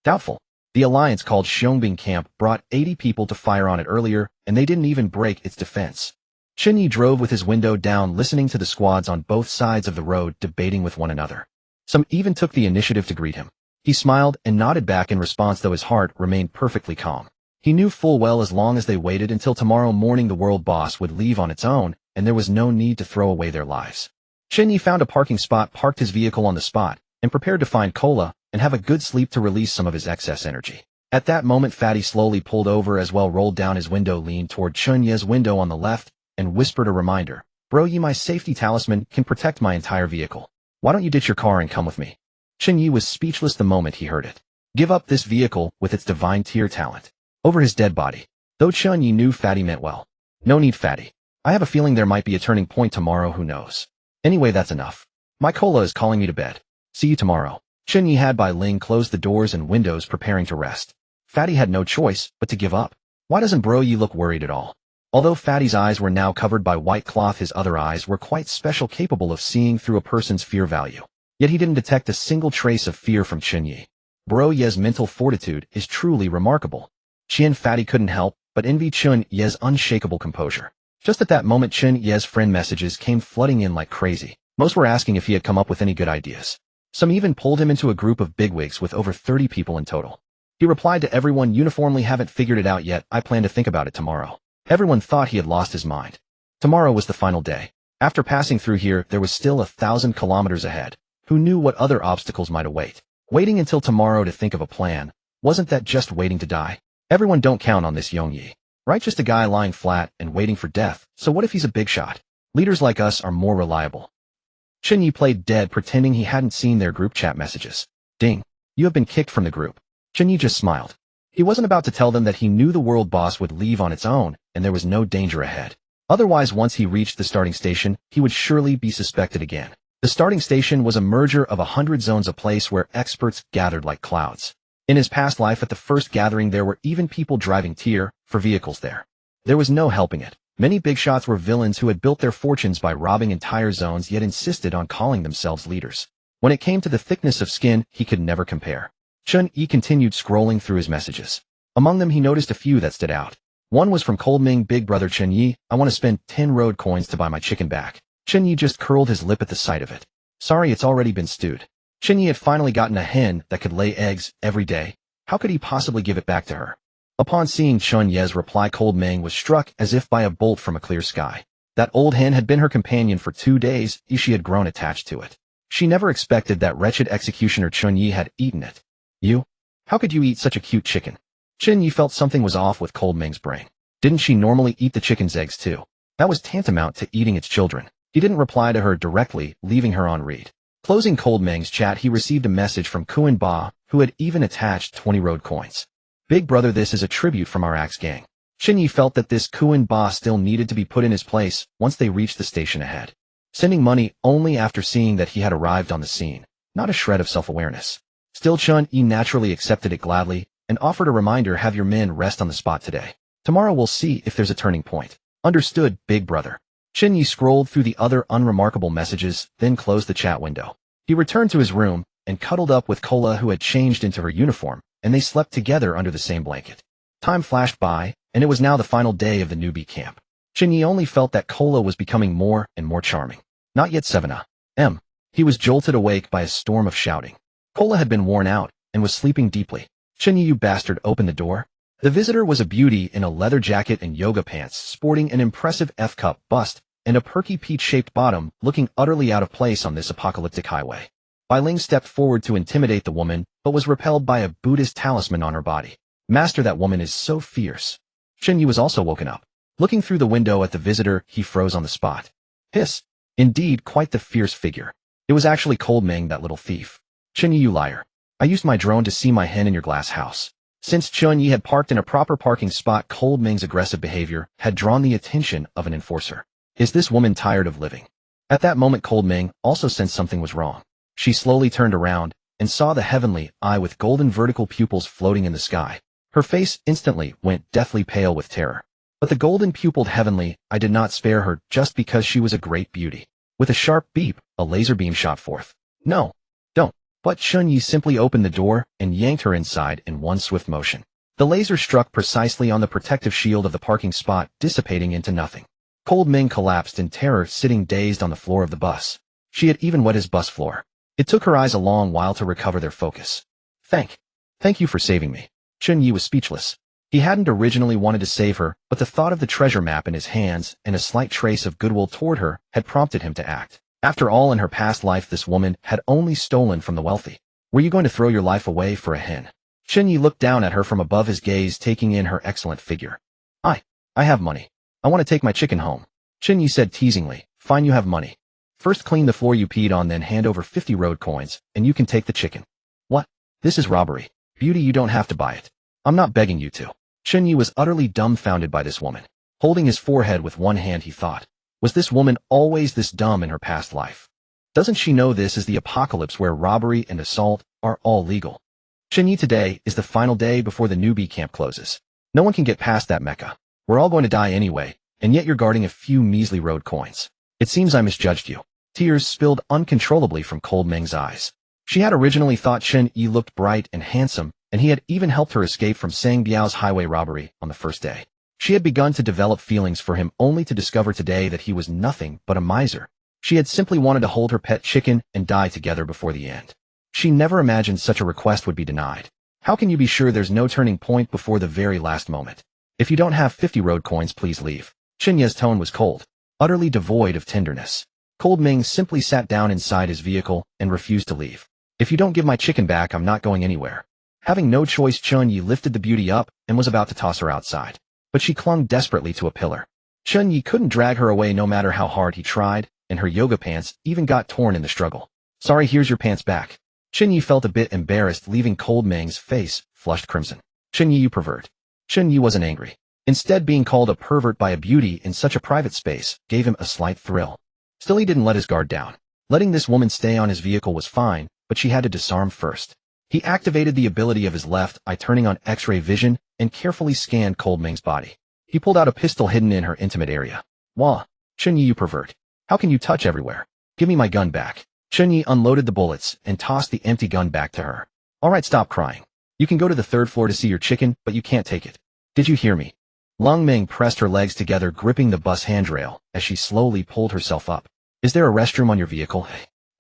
Doubtful. The alliance called Xiongбing Camp brought 80 people to fire on it earlier, and they didn't even break its defense. Chen Ye drove with his window down, listening to the squads on both sides of the road debating with one another. Some even took the initiative to greet him. He smiled and nodded back in response, though his heart remained perfectly calm. He knew full well as long as they waited until tomorrow morning, the world boss would leave on its own, and there was no need to throw away their lives. Chen Ye found a parking spot, parked his vehicle on the spot, and prepared to find cola and have a good sleep to release some of his excess energy. At that moment, Fatty slowly pulled over as well, rolled down his window, leaned toward Chen Ye's window on the left, and whispered a reminder. Bro Ye, my safety talisman can protect my entire vehicle. Why don't you ditch your car and come with me? Chen Ye was speechless the moment he heard it. Give up this vehicle with its divine tier talent over his dead body. Though Chen Ye knew Fatty meant well. No need, Fatty. I have a feeling there might be a turning point tomorrow, who knows. Anyway, that's enough. My cola is calling me to bed. See you tomorrow. Chen Ye had Bai Ling close the doors and windows, preparing to rest. Fatty had no choice but to give up. Why doesn't Bro Ye look worried at all? Although Fatty's eyes were now covered by white cloth, his other eyes were quite special, capable of seeing through a person's fear value. Yet he didn't detect a single trace of fear from Chen Ye. Bro Ye's mental fortitude is truly remarkable. Chen Fatty couldn't help but envy Chen Ye's unshakable composure. Just at that moment, Chen Ye's friend messages came flooding in like crazy. Most were asking if he had come up with any good ideas. Some even pulled him into a group of bigwigs with over 30 people in total. He replied to everyone uniformly, haven't figured it out yet, I plan to think about it tomorrow. Everyone thought he had lost his mind. Tomorrow was the final day. After passing through here, there was still 1,000 kilometers ahead. Who knew what other obstacles might await? Waiting until tomorrow to think of a plan. Wasn't that just waiting to die? Everyone don't count on this Yong Ye. Right, just a guy lying flat and waiting for death. So what if he's a big shot? Leaders like us are more reliable. Chen Ye played dead, pretending he hadn't seen their group chat messages. Ding. You have been kicked from the group. Chen Ye just smiled. He wasn't about to tell them that he knew the world boss would leave on its own, and there was no danger ahead. Otherwise, once he reached the starting station, he would surely be suspected again. The starting station was a merger of 100 zones, a place where experts gathered like clouds. In his past life, at the first gathering, there were even people driving tier 4 vehicles there. There was no helping it. Many big shots were villains who had built their fortunes by robbing entire zones, yet insisted on calling themselves leaders. When it came to the thickness of skin, he could never compare. Chen Ye continued scrolling through his messages. Among them he noticed a few that stood out. One was from Cold Ming, big brother Chen Ye, I want to spend 10 road coins to buy my chicken back. Chen Ye just curled his lip at the sight of it. Sorry, it's already been stewed. Chen Ye had finally gotten a hen that could lay eggs every day. How could he possibly give it back to her? Upon seeing Chen Ye's reply, Cold Ming was struck as if by a bolt from a clear sky. That old hen had been her companion for 2 days, she had grown attached to it. She never expected that wretched executioner Chen Ye had eaten it. You? How could you eat such a cute chicken? Chen Ye felt something was off with Cold Ming's brain. Didn't she normally eat the chicken's eggs too? That was tantamount to eating its children. He didn't reply to her directly, leaving her on read. Closing Cold Ming's chat, he received a message from Kuan Ba, who had even attached 20 road coins. Big brother, this is a tribute from our axe gang. Chen Ye felt that this Kuan Ba still needed to be put in his place once they reached the station ahead. Sending money only after seeing that he had arrived on the scene. Not a shred of self-awareness. Still, Chen Ye naturally accepted it gladly and offered a reminder, have your men rest on the spot today. Tomorrow we'll see if there's a turning point. Understood, big brother. Chen Ye scrolled through the other unremarkable messages, then closed the chat window. He returned to his room and cuddled up with Kola, who had changed into her uniform, and they slept together under the same blanket. Time flashed by, and it was now the final day of the newbie camp. Chen Ye only felt that Kola was becoming more and more charming. Not yet 7 a.m. He was jolted awake by a storm of shouting. Kola had been worn out and was sleeping deeply. Chen Ye, you bastard, opened the door. The visitor was a beauty in a leather jacket and yoga pants, sporting an impressive F-cup bust and a perky peach-shaped bottom, looking utterly out of place on this apocalyptic highway. Bai Ling stepped forward to intimidate the woman, but was repelled by a Buddhist talisman on her body. Master, that woman is so fierce. Chen Ye was also woken up. Looking through the window at the visitor, he froze on the spot. Hiss. Indeed, quite the fierce figure. It was actually Cold Ming, that little thief. Chen Ye, you liar. I used my drone to see my hen in your glass house. Since Chen Ye had parked in a proper parking spot, Cold Ming's aggressive behavior had drawn the attention of an enforcer. Is this woman tired of living? At that moment, Cold Ming also sensed something was wrong. She slowly turned around and saw the heavenly eye with golden vertical pupils floating in the sky. Her face instantly went deathly pale with terror. But the golden-pupiled heavenly eye did not spare her just because she was a great beauty. With a sharp beep, a laser beam shot forth. No, don't. But Chen Ye simply opened the door and yanked her inside in one swift motion. The laser struck precisely on the protective shield of the parking spot, dissipating into nothing. Cold Ming collapsed in terror, sitting dazed on the floor of the bus. She had even wet his bus floor. It took her eyes a long while to recover their focus. Thank you for saving me. Chen Ye was speechless. He hadn't originally wanted to save her, but the thought of the treasure map in his hands and a slight trace of goodwill toward her had prompted him to act. After all, in her past life, this woman had only stolen from the wealthy. Were you going to throw your life away for a hen? Chen Ye looked down at her from above, his gaze taking in her excellent figure. I have money. I want to take my chicken home. Chen Ye said teasingly. Fine, you have money. First clean the floor you peed on, then hand over 50 road coins, and you can take the chicken. What? This is robbery. Beauty, you don't have to buy it. I'm not begging you to. Chen Ye was utterly dumbfounded by this woman. Holding his forehead with one hand, he thought. Was this woman always this dumb in her past life? Doesn't she know this is the apocalypse where robbery and assault are all legal? Chen Ye, today is the final day before the newbie camp closes. No one can get past that Mecca. We're all going to die anyway, and yet you're guarding a few measly road coins. It seems I misjudged you. Tears spilled uncontrollably from Cold Ming's eyes. She had originally thought Chen Ye looked bright and handsome, and he had even helped her escape from Sang Biao's highway robbery on the first day. She had begun to develop feelings for him, only to discover today that he was nothing but a miser. She had simply wanted to hold her pet chicken and die together before the end. She never imagined such a request would be denied. How can you be sure there's no turning point before the very last moment? If you don't have 50 road coins, please leave. Chen Ye's tone was cold, utterly devoid of tenderness. Cold Ming simply sat down inside his vehicle and refused to leave. If you don't give my chicken back, I'm not going anywhere. Having no choice, Chen Ye lifted the beauty up and was about to toss her outside. But she clung desperately to a pillar. Chen Ye couldn't drag her away no matter how hard he tried, and her yoga pants even got torn in the struggle. Sorry, here's your pants back. Chen Ye felt a bit embarrassed, leaving Cold Ming's face flushed crimson. Chen Ye, you pervert. Chen Ye wasn't angry. Instead, being called a pervert by a beauty in such a private space gave him a slight thrill. Still, he didn't let his guard down. Letting this woman stay on his vehicle was fine, but she had to disarm first. He activated the ability of his left eye, turning on X-ray vision, and carefully scanned Cold Ming's body. He pulled out a pistol hidden in her intimate area. Wah! Chen Ye, you pervert. How can you touch everywhere? Give me my gun back. Chen Ye unloaded the bullets and tossed the empty gun back to her. Alright, stop crying. You can go to the third floor to see your chicken, but you can't take it. Did you hear me? Lung Ming pressed her legs together, gripping the bus handrail, as she slowly pulled herself up. Is there a restroom on your vehicle?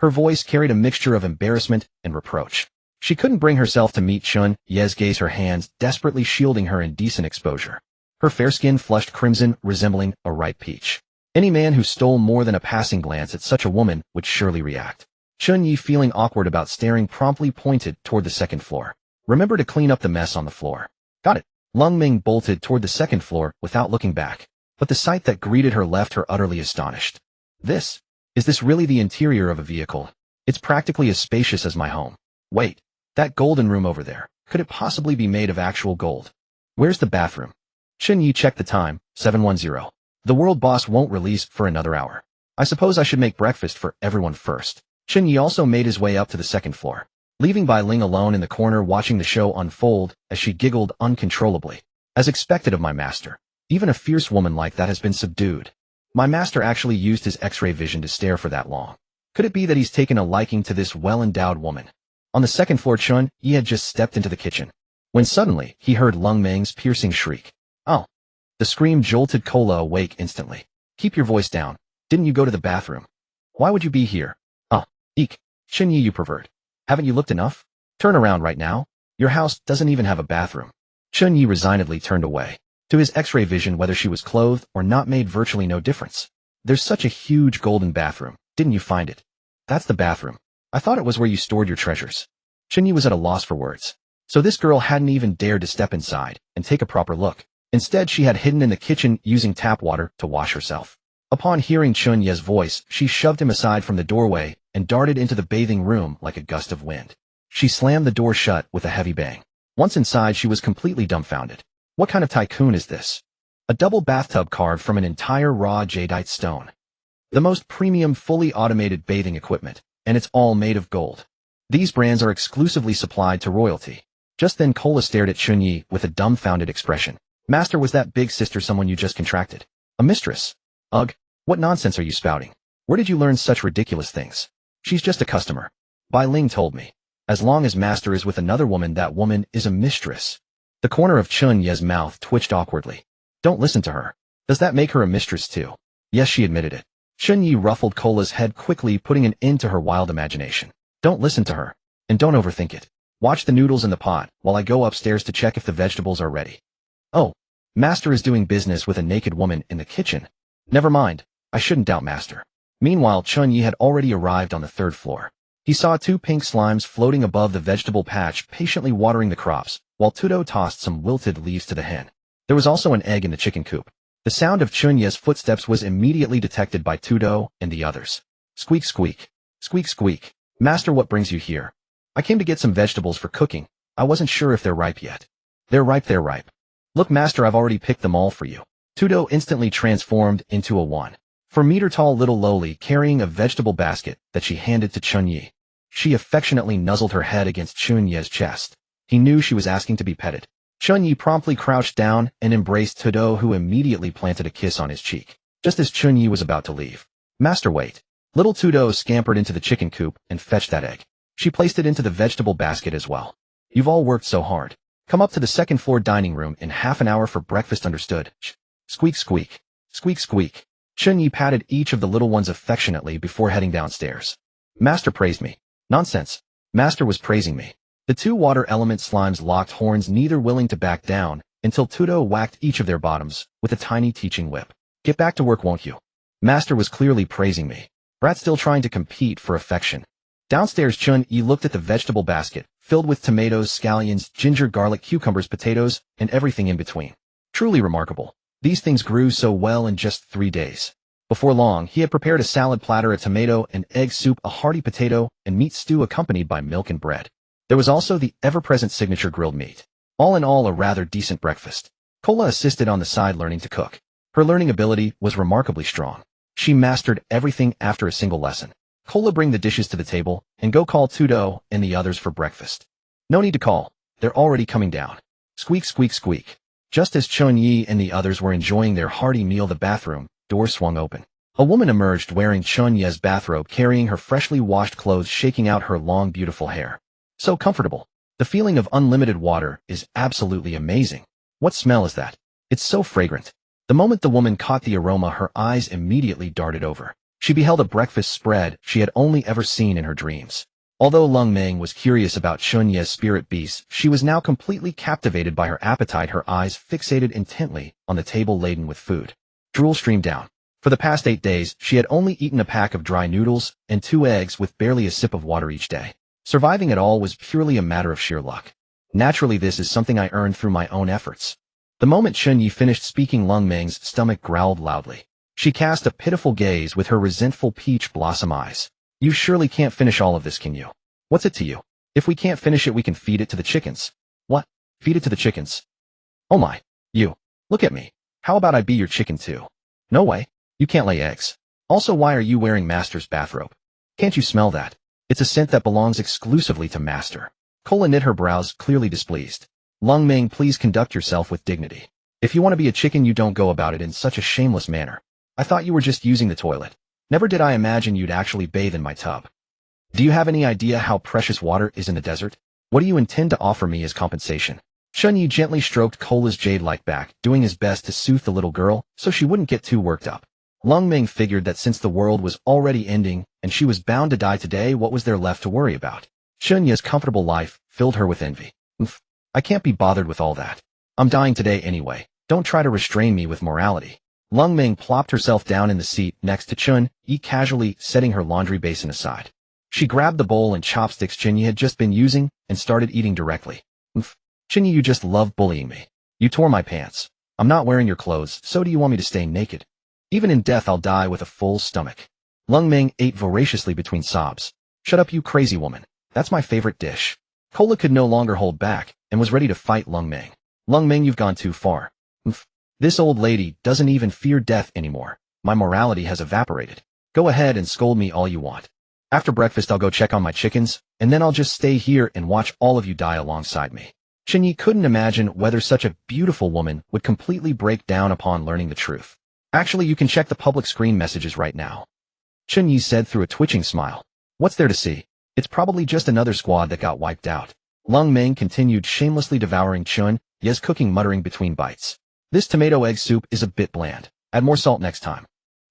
Her voice carried a mixture of embarrassment and reproach. She couldn't bring herself to meet Chen Ye's gaze, her hands desperately shielding her indecent exposure. Her fair skin flushed crimson, resembling a ripe peach. Any man who stole more than a passing glance at such a woman would surely react. Chen Ye, feeling awkward about staring, promptly pointed toward the second floor. Remember to clean up the mess on the floor. Got it. Lung Ming bolted toward the second floor without looking back, but the sight that greeted her left her utterly astonished. Is this really the interior of a vehicle? It's practically as spacious as my home. Wait, that golden room over there, could it possibly be made of actual gold? Where's the bathroom? Chen Ye checked the time, 7:10. The world boss won't release for another hour. I suppose I should make breakfast for everyone first. Chen Ye also made his way up to the second floor, leaving Bai Ling alone in the corner watching the show unfold as she giggled uncontrollably. As expected of my master, even a fierce woman like that has been subdued. My master actually used his X-ray vision to stare for that long. Could it be that he's taken a liking to this well-endowed woman? On the second floor, Chen Ye had just stepped into the kitchen, when suddenly he heard Lung Ming's piercing shriek. Oh! The scream jolted Cola awake instantly. Keep your voice down. Didn't you go to the bathroom? Why would you be here? Eek! Chen Ye, you pervert. Haven't you looked enough? Turn around right now. Your house doesn't even have a bathroom. Chen Ye resignedly turned away. To his X-ray vision, whether she was clothed or not made virtually no difference. There's such a huge golden bathroom. Didn't you find it? That's the bathroom. I thought it was where you stored your treasures. Chen Ye was at a loss for words. So this girl hadn't even dared to step inside and take a proper look. Instead, she had hidden in the kitchen using tap water to wash herself. Upon hearing Chen Ye's voice, she shoved him aside from the doorway and darted into the bathing room like a gust of wind. She slammed the door shut with a heavy bang. Once inside, she was completely dumbfounded. What kind of tycoon is this? A double bathtub carved from an entire raw jadeite stone. The most premium, fully automated bathing equipment, and it's all made of gold. These brands are exclusively supplied to royalty. Just then Cola stared at Chen Ye with a dumbfounded expression. Master, was that big sister someone you just contracted? A mistress? Ugh, what nonsense are you spouting? Where did you learn such ridiculous things? She's just a customer. Bai Ling told me. As long as master is with another woman, that woman is a mistress. The corner of Chen Ye's mouth twitched awkwardly. Don't listen to her. Does that make her a mistress too? Yes, she admitted it. Chen Ye ruffled Cola's head quickly, putting an end to her wild imagination. Don't listen to her. And don't overthink it. Watch the noodles in the pot while I go upstairs to check if the vegetables are ready. Oh, master is doing business with a naked woman in the kitchen. Never mind. I shouldn't doubt master. Meanwhile, Chen Ye had already arrived on the third floor. He saw two pink slimes floating above the vegetable patch, patiently watering the crops, while Tudo tossed some wilted leaves to the hen. There was also an egg in the chicken coop. The sound of Chen Ye's footsteps was immediately detected by Tudo and the others. Squeak, squeak. Squeak, squeak. Master, what brings you here? I came to get some vegetables for cooking. I wasn't sure if they're ripe yet. They're ripe, they're ripe. Look, master, I've already picked them all for you. Tudo instantly transformed into a 1-4-meter-tall little loli, carrying a vegetable basket that she handed to Chen Ye. She affectionately nuzzled her head against Chen Ye's chest. He knew she was asking to be petted. Chen Ye promptly crouched down and embraced Tudo, who immediately planted a kiss on his cheek, just as Chen Ye was about to leave. Master, wait. Little Tudo scampered into the chicken coop and fetched that egg. She placed it into the vegetable basket as well. You've all worked so hard. Come up to the second floor dining room in half an hour for breakfast, understood? Squeak, squeak. Squeak, squeak. Chen Ye patted each of the little ones affectionately before heading downstairs. Master praised me. Nonsense. Master was praising me. The two water element slimes locked horns, neither willing to back down, until Tudo whacked each of their bottoms with a tiny teaching whip. Get back to work, won't you? Master was clearly praising me. Brat still trying to compete for affection. Downstairs, Chen Ye looked at the vegetable basket, filled with tomatoes, scallions, ginger, garlic, cucumbers, potatoes, and everything in between. Truly remarkable. These things grew so well in just 3 days. Before long, he had prepared a salad platter, a tomato and egg soup, a hearty potato, and meat stew accompanied by milk and bread. There was also the ever-present signature grilled meat. All in all, a rather decent breakfast. Cola assisted on the side, learning to cook. Her learning ability was remarkably strong. She mastered everything after a single lesson. Cola, bring the dishes to the table, and go call Tudo and the others for breakfast. No need to call. They're already coming down. Squeak, squeak, squeak. Just as Chen Ye and the others were enjoying their hearty meal, the bathroom door swung open. A woman emerged wearing Chen Ye's bathrobe, carrying her freshly washed clothes, shaking out her long, beautiful hair. So comfortable. The The feeling of unlimited water is absolutely amazing. What smell is that? It's so fragrant. The moment the woman caught the aroma, her eyes immediately darted over. She beheld a breakfast spread she had only ever seen in her dreams. Although Lung Meng was curious about Chen Ye's spirit beasts, she was now completely captivated by her appetite, her eyes fixated intently on the table laden with food. Drool streamed down. For the past 8 days, she had only eaten a pack of dry noodles and 2 eggs with barely a sip of water each day. Surviving at all was purely a matter of sheer luck. Naturally, this is something I earned through my own efforts. The moment Chen Ye finished speaking, Lung Meng's stomach growled loudly. She cast a pitiful gaze with her resentful peach blossom eyes. You surely can't finish all of this, can you? What's it to you? If we can't finish it, we can feed it to the chickens. What? Feed it to the chickens? Oh my. You. Look at me. How about I be your chicken too? No way. You can't lay eggs. Also, why are you wearing Master's bathrobe? Can't you smell that? It's a scent that belongs exclusively to Master. Cola knit her brows, clearly displeased. Lung Meng, please conduct yourself with dignity. If you want to be a chicken, you don't go about it in such a shameless manner. I thought you were just using the toilet. Never did I imagine you'd actually bathe in my tub. Do you have any idea how precious water is in the desert? What do you intend to offer me as compensation? Chen Ye gently stroked Cola's jade-like back, doing his best to soothe the little girl so she wouldn't get too worked up. Lung Meng figured that since the world was already ending and she was bound to die today, what was there left to worry about? Chen Ye's comfortable life filled her with envy. I can't be bothered with all that. I'm dying today anyway. Don't try to restrain me with morality. Lung Meng plopped herself down in the seat next to Chen Ye, casually setting her laundry basin aside. She grabbed the bowl and chopsticks Chen Ye had just been using and started eating directly. Chen Ye, you just love bullying me. You tore my pants. I'm not wearing your clothes, so do you want me to stay naked? Even in death, I'll die with a full stomach. Lung Meng ate voraciously between sobs. Shut up, you crazy woman. That's my favorite dish. Cola could no longer hold back and was ready to fight Lung Meng. Lung Meng, you've gone too far. This old lady doesn't even fear death anymore. My morality has evaporated. Go ahead and scold me all you want. After breakfast, I'll go check on my chickens, and then I'll just stay here and watch all of you die alongside me. Chen Ye couldn't imagine whether such a beautiful woman would completely break down upon learning the truth. Actually, you can check the public screen messages right now. Chen Ye said through a twitching smile. What's there to see? It's probably just another squad that got wiped out. Lung Meng continued shamelessly devouring Chen Ye's cooking, muttering between bites. This tomato egg soup is a bit bland. Add more salt next time.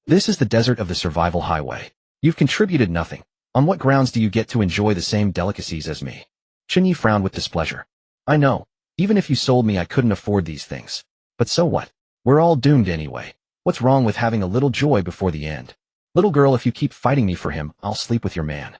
This is the desert of the survival highway. You've contributed nothing. On what grounds do you get to enjoy the same delicacies as me? Chen Ye frowned with displeasure. I know. Even if you sold me, I couldn't afford these things. But so what? We're all doomed anyway. What's wrong with having a little joy before the end? Little girl, if you keep fighting me for him, I'll sleep with your man.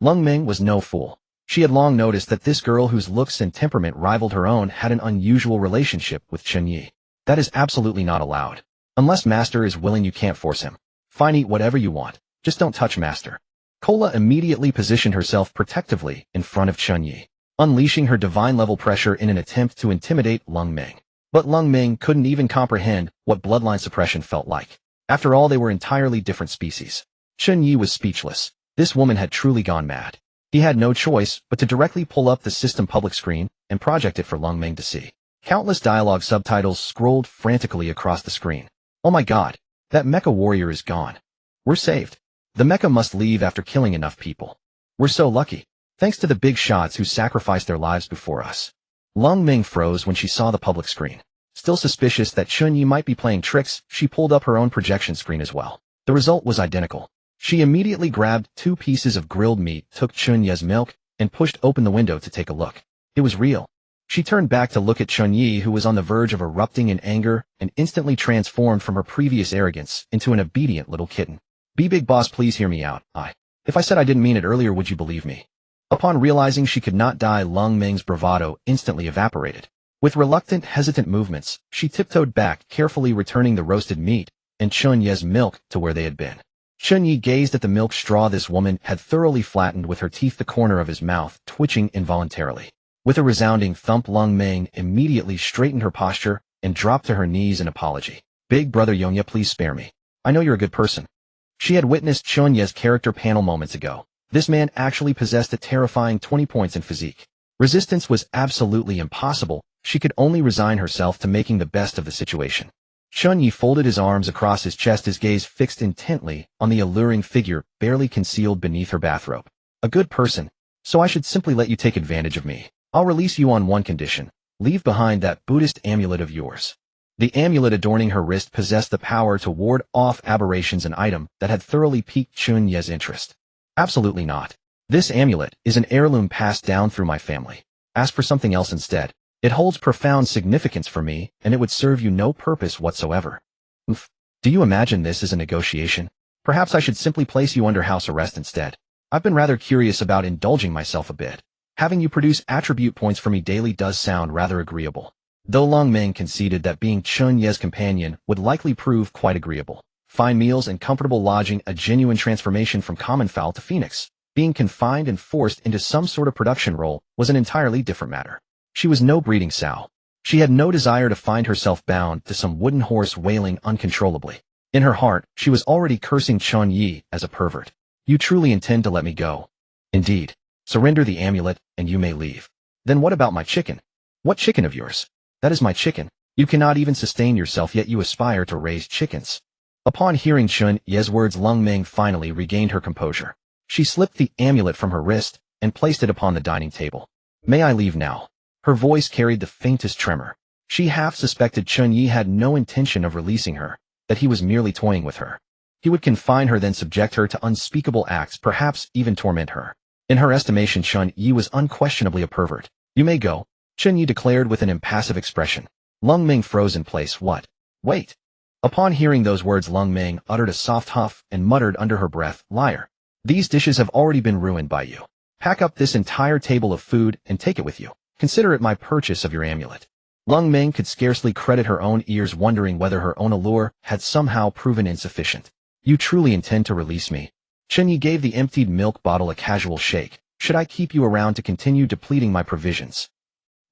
Lung Meng was no fool. She had long noticed that this girl, whose looks and temperament rivaled her own, had an unusual relationship with Chen Ye. That is absolutely not allowed. Unless Master is willing, you can't force him. Fine, eat whatever you want. Just don't touch Master. Cola immediately positioned herself protectively in front of Chen Ye, unleashing her divine-level pressure in an attempt to intimidate Lung Meng. But Lung Meng couldn't even comprehend what bloodline suppression felt like. After all, they were entirely different species. Chen Ye was speechless. This woman had truly gone mad. He had no choice but to directly pull up the system public screen and project it for Lung Meng to see. Countless dialogue subtitles scrolled frantically across the screen. Oh my god, that mecha warrior is gone. We're saved. The mecha must leave after killing enough people. We're so lucky. Thanks to the big shots who sacrificed their lives before us. Lung Meng froze when she saw the public screen. Still suspicious that Chen Ye might be playing tricks, she pulled up her own projection screen as well. The result was identical. She immediately grabbed 2 pieces of grilled meat, took Chen Ye's milk, and pushed open the window to take a look. It was real. She turned back to look at Chen Ye, who was on the verge of erupting in anger and instantly transformed from her previous arrogance into an obedient little kitten. Be big boss, please hear me out. If I said I didn't mean it earlier, would you believe me? Upon realizing she could not die, Lung Meng's bravado instantly evaporated. With reluctant, hesitant movements, she tiptoed back, carefully returning the roasted meat and Chen Ye's milk to where they had been. Chen Ye gazed at the milk straw this woman had thoroughly flattened with her teeth, the corner of his mouth twitching involuntarily. With a resounding thump, Lung Meng immediately straightened her posture and dropped to her knees in apology. Big brother Yonya, please spare me. I know you're a good person. She had witnessed Chen Ye's character panel moments ago. This man actually possessed a terrifying 20 points in physique. Resistance was absolutely impossible. She could only resign herself to making the best of the situation. Chen Ye folded his arms across his chest, his gaze fixed intently on the alluring figure barely concealed beneath her bathrobe. A good person. So I should simply let you take advantage of me. I'll release you on one condition. Leave behind that Buddhist amulet of yours. The amulet adorning her wrist possessed the power to ward off aberrations, an item that had thoroughly piqued Chen Ye's interest. Absolutely not. This amulet is an heirloom passed down through my family. Ask for something else instead. It holds profound significance for me, and it would serve you no purpose whatsoever. Oof. Do you imagine this as a negotiation? Perhaps I should simply place you under house arrest instead. I've been rather curious about indulging myself a bit. Having you produce attribute points for me daily does sound rather agreeable. Though Long Meng conceded that being Chen Ye's companion would likely prove quite agreeable. Fine meals and comfortable lodging, a genuine transformation from common fowl to phoenix. Being confined and forced into some sort of production role was an entirely different matter. She was no breeding sow. She had no desire to find herself bound to some wooden horse wailing uncontrollably. In her heart, she was already cursing Chen Ye as a pervert. You truly intend to let me go? Indeed. Surrender the amulet, and you may leave. Then what about my chicken? What chicken of yours? That is my chicken. You cannot even sustain yourself, yet you aspire to raise chickens. Upon hearing Chen Ye's words, Long Meng finally regained her composure. She slipped the amulet from her wrist and placed it upon the dining table. May I leave now? Her voice carried the faintest tremor. She half suspected Chen Ye had no intention of releasing her, that he was merely toying with her. He would confine her, then subject her to unspeakable acts, perhaps even torment her. In her estimation, Chen Ye was unquestionably a pervert. You may go, Chen Ye declared with an impassive expression. Long Meng froze in place. What? Wait. Upon hearing those words, Long Meng uttered a soft huff and muttered under her breath, liar. These dishes have already been ruined by you. Pack up this entire table of food and take it with you. Consider it my purchase of your amulet. Long Meng could scarcely credit her own ears, wondering whether her own allure had somehow proven insufficient. You truly intend to release me? Chen Ye gave the emptied milk bottle a casual shake. Should I keep you around to continue depleting my provisions?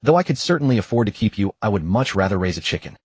Though I could certainly afford to keep you, I would much rather raise a chicken.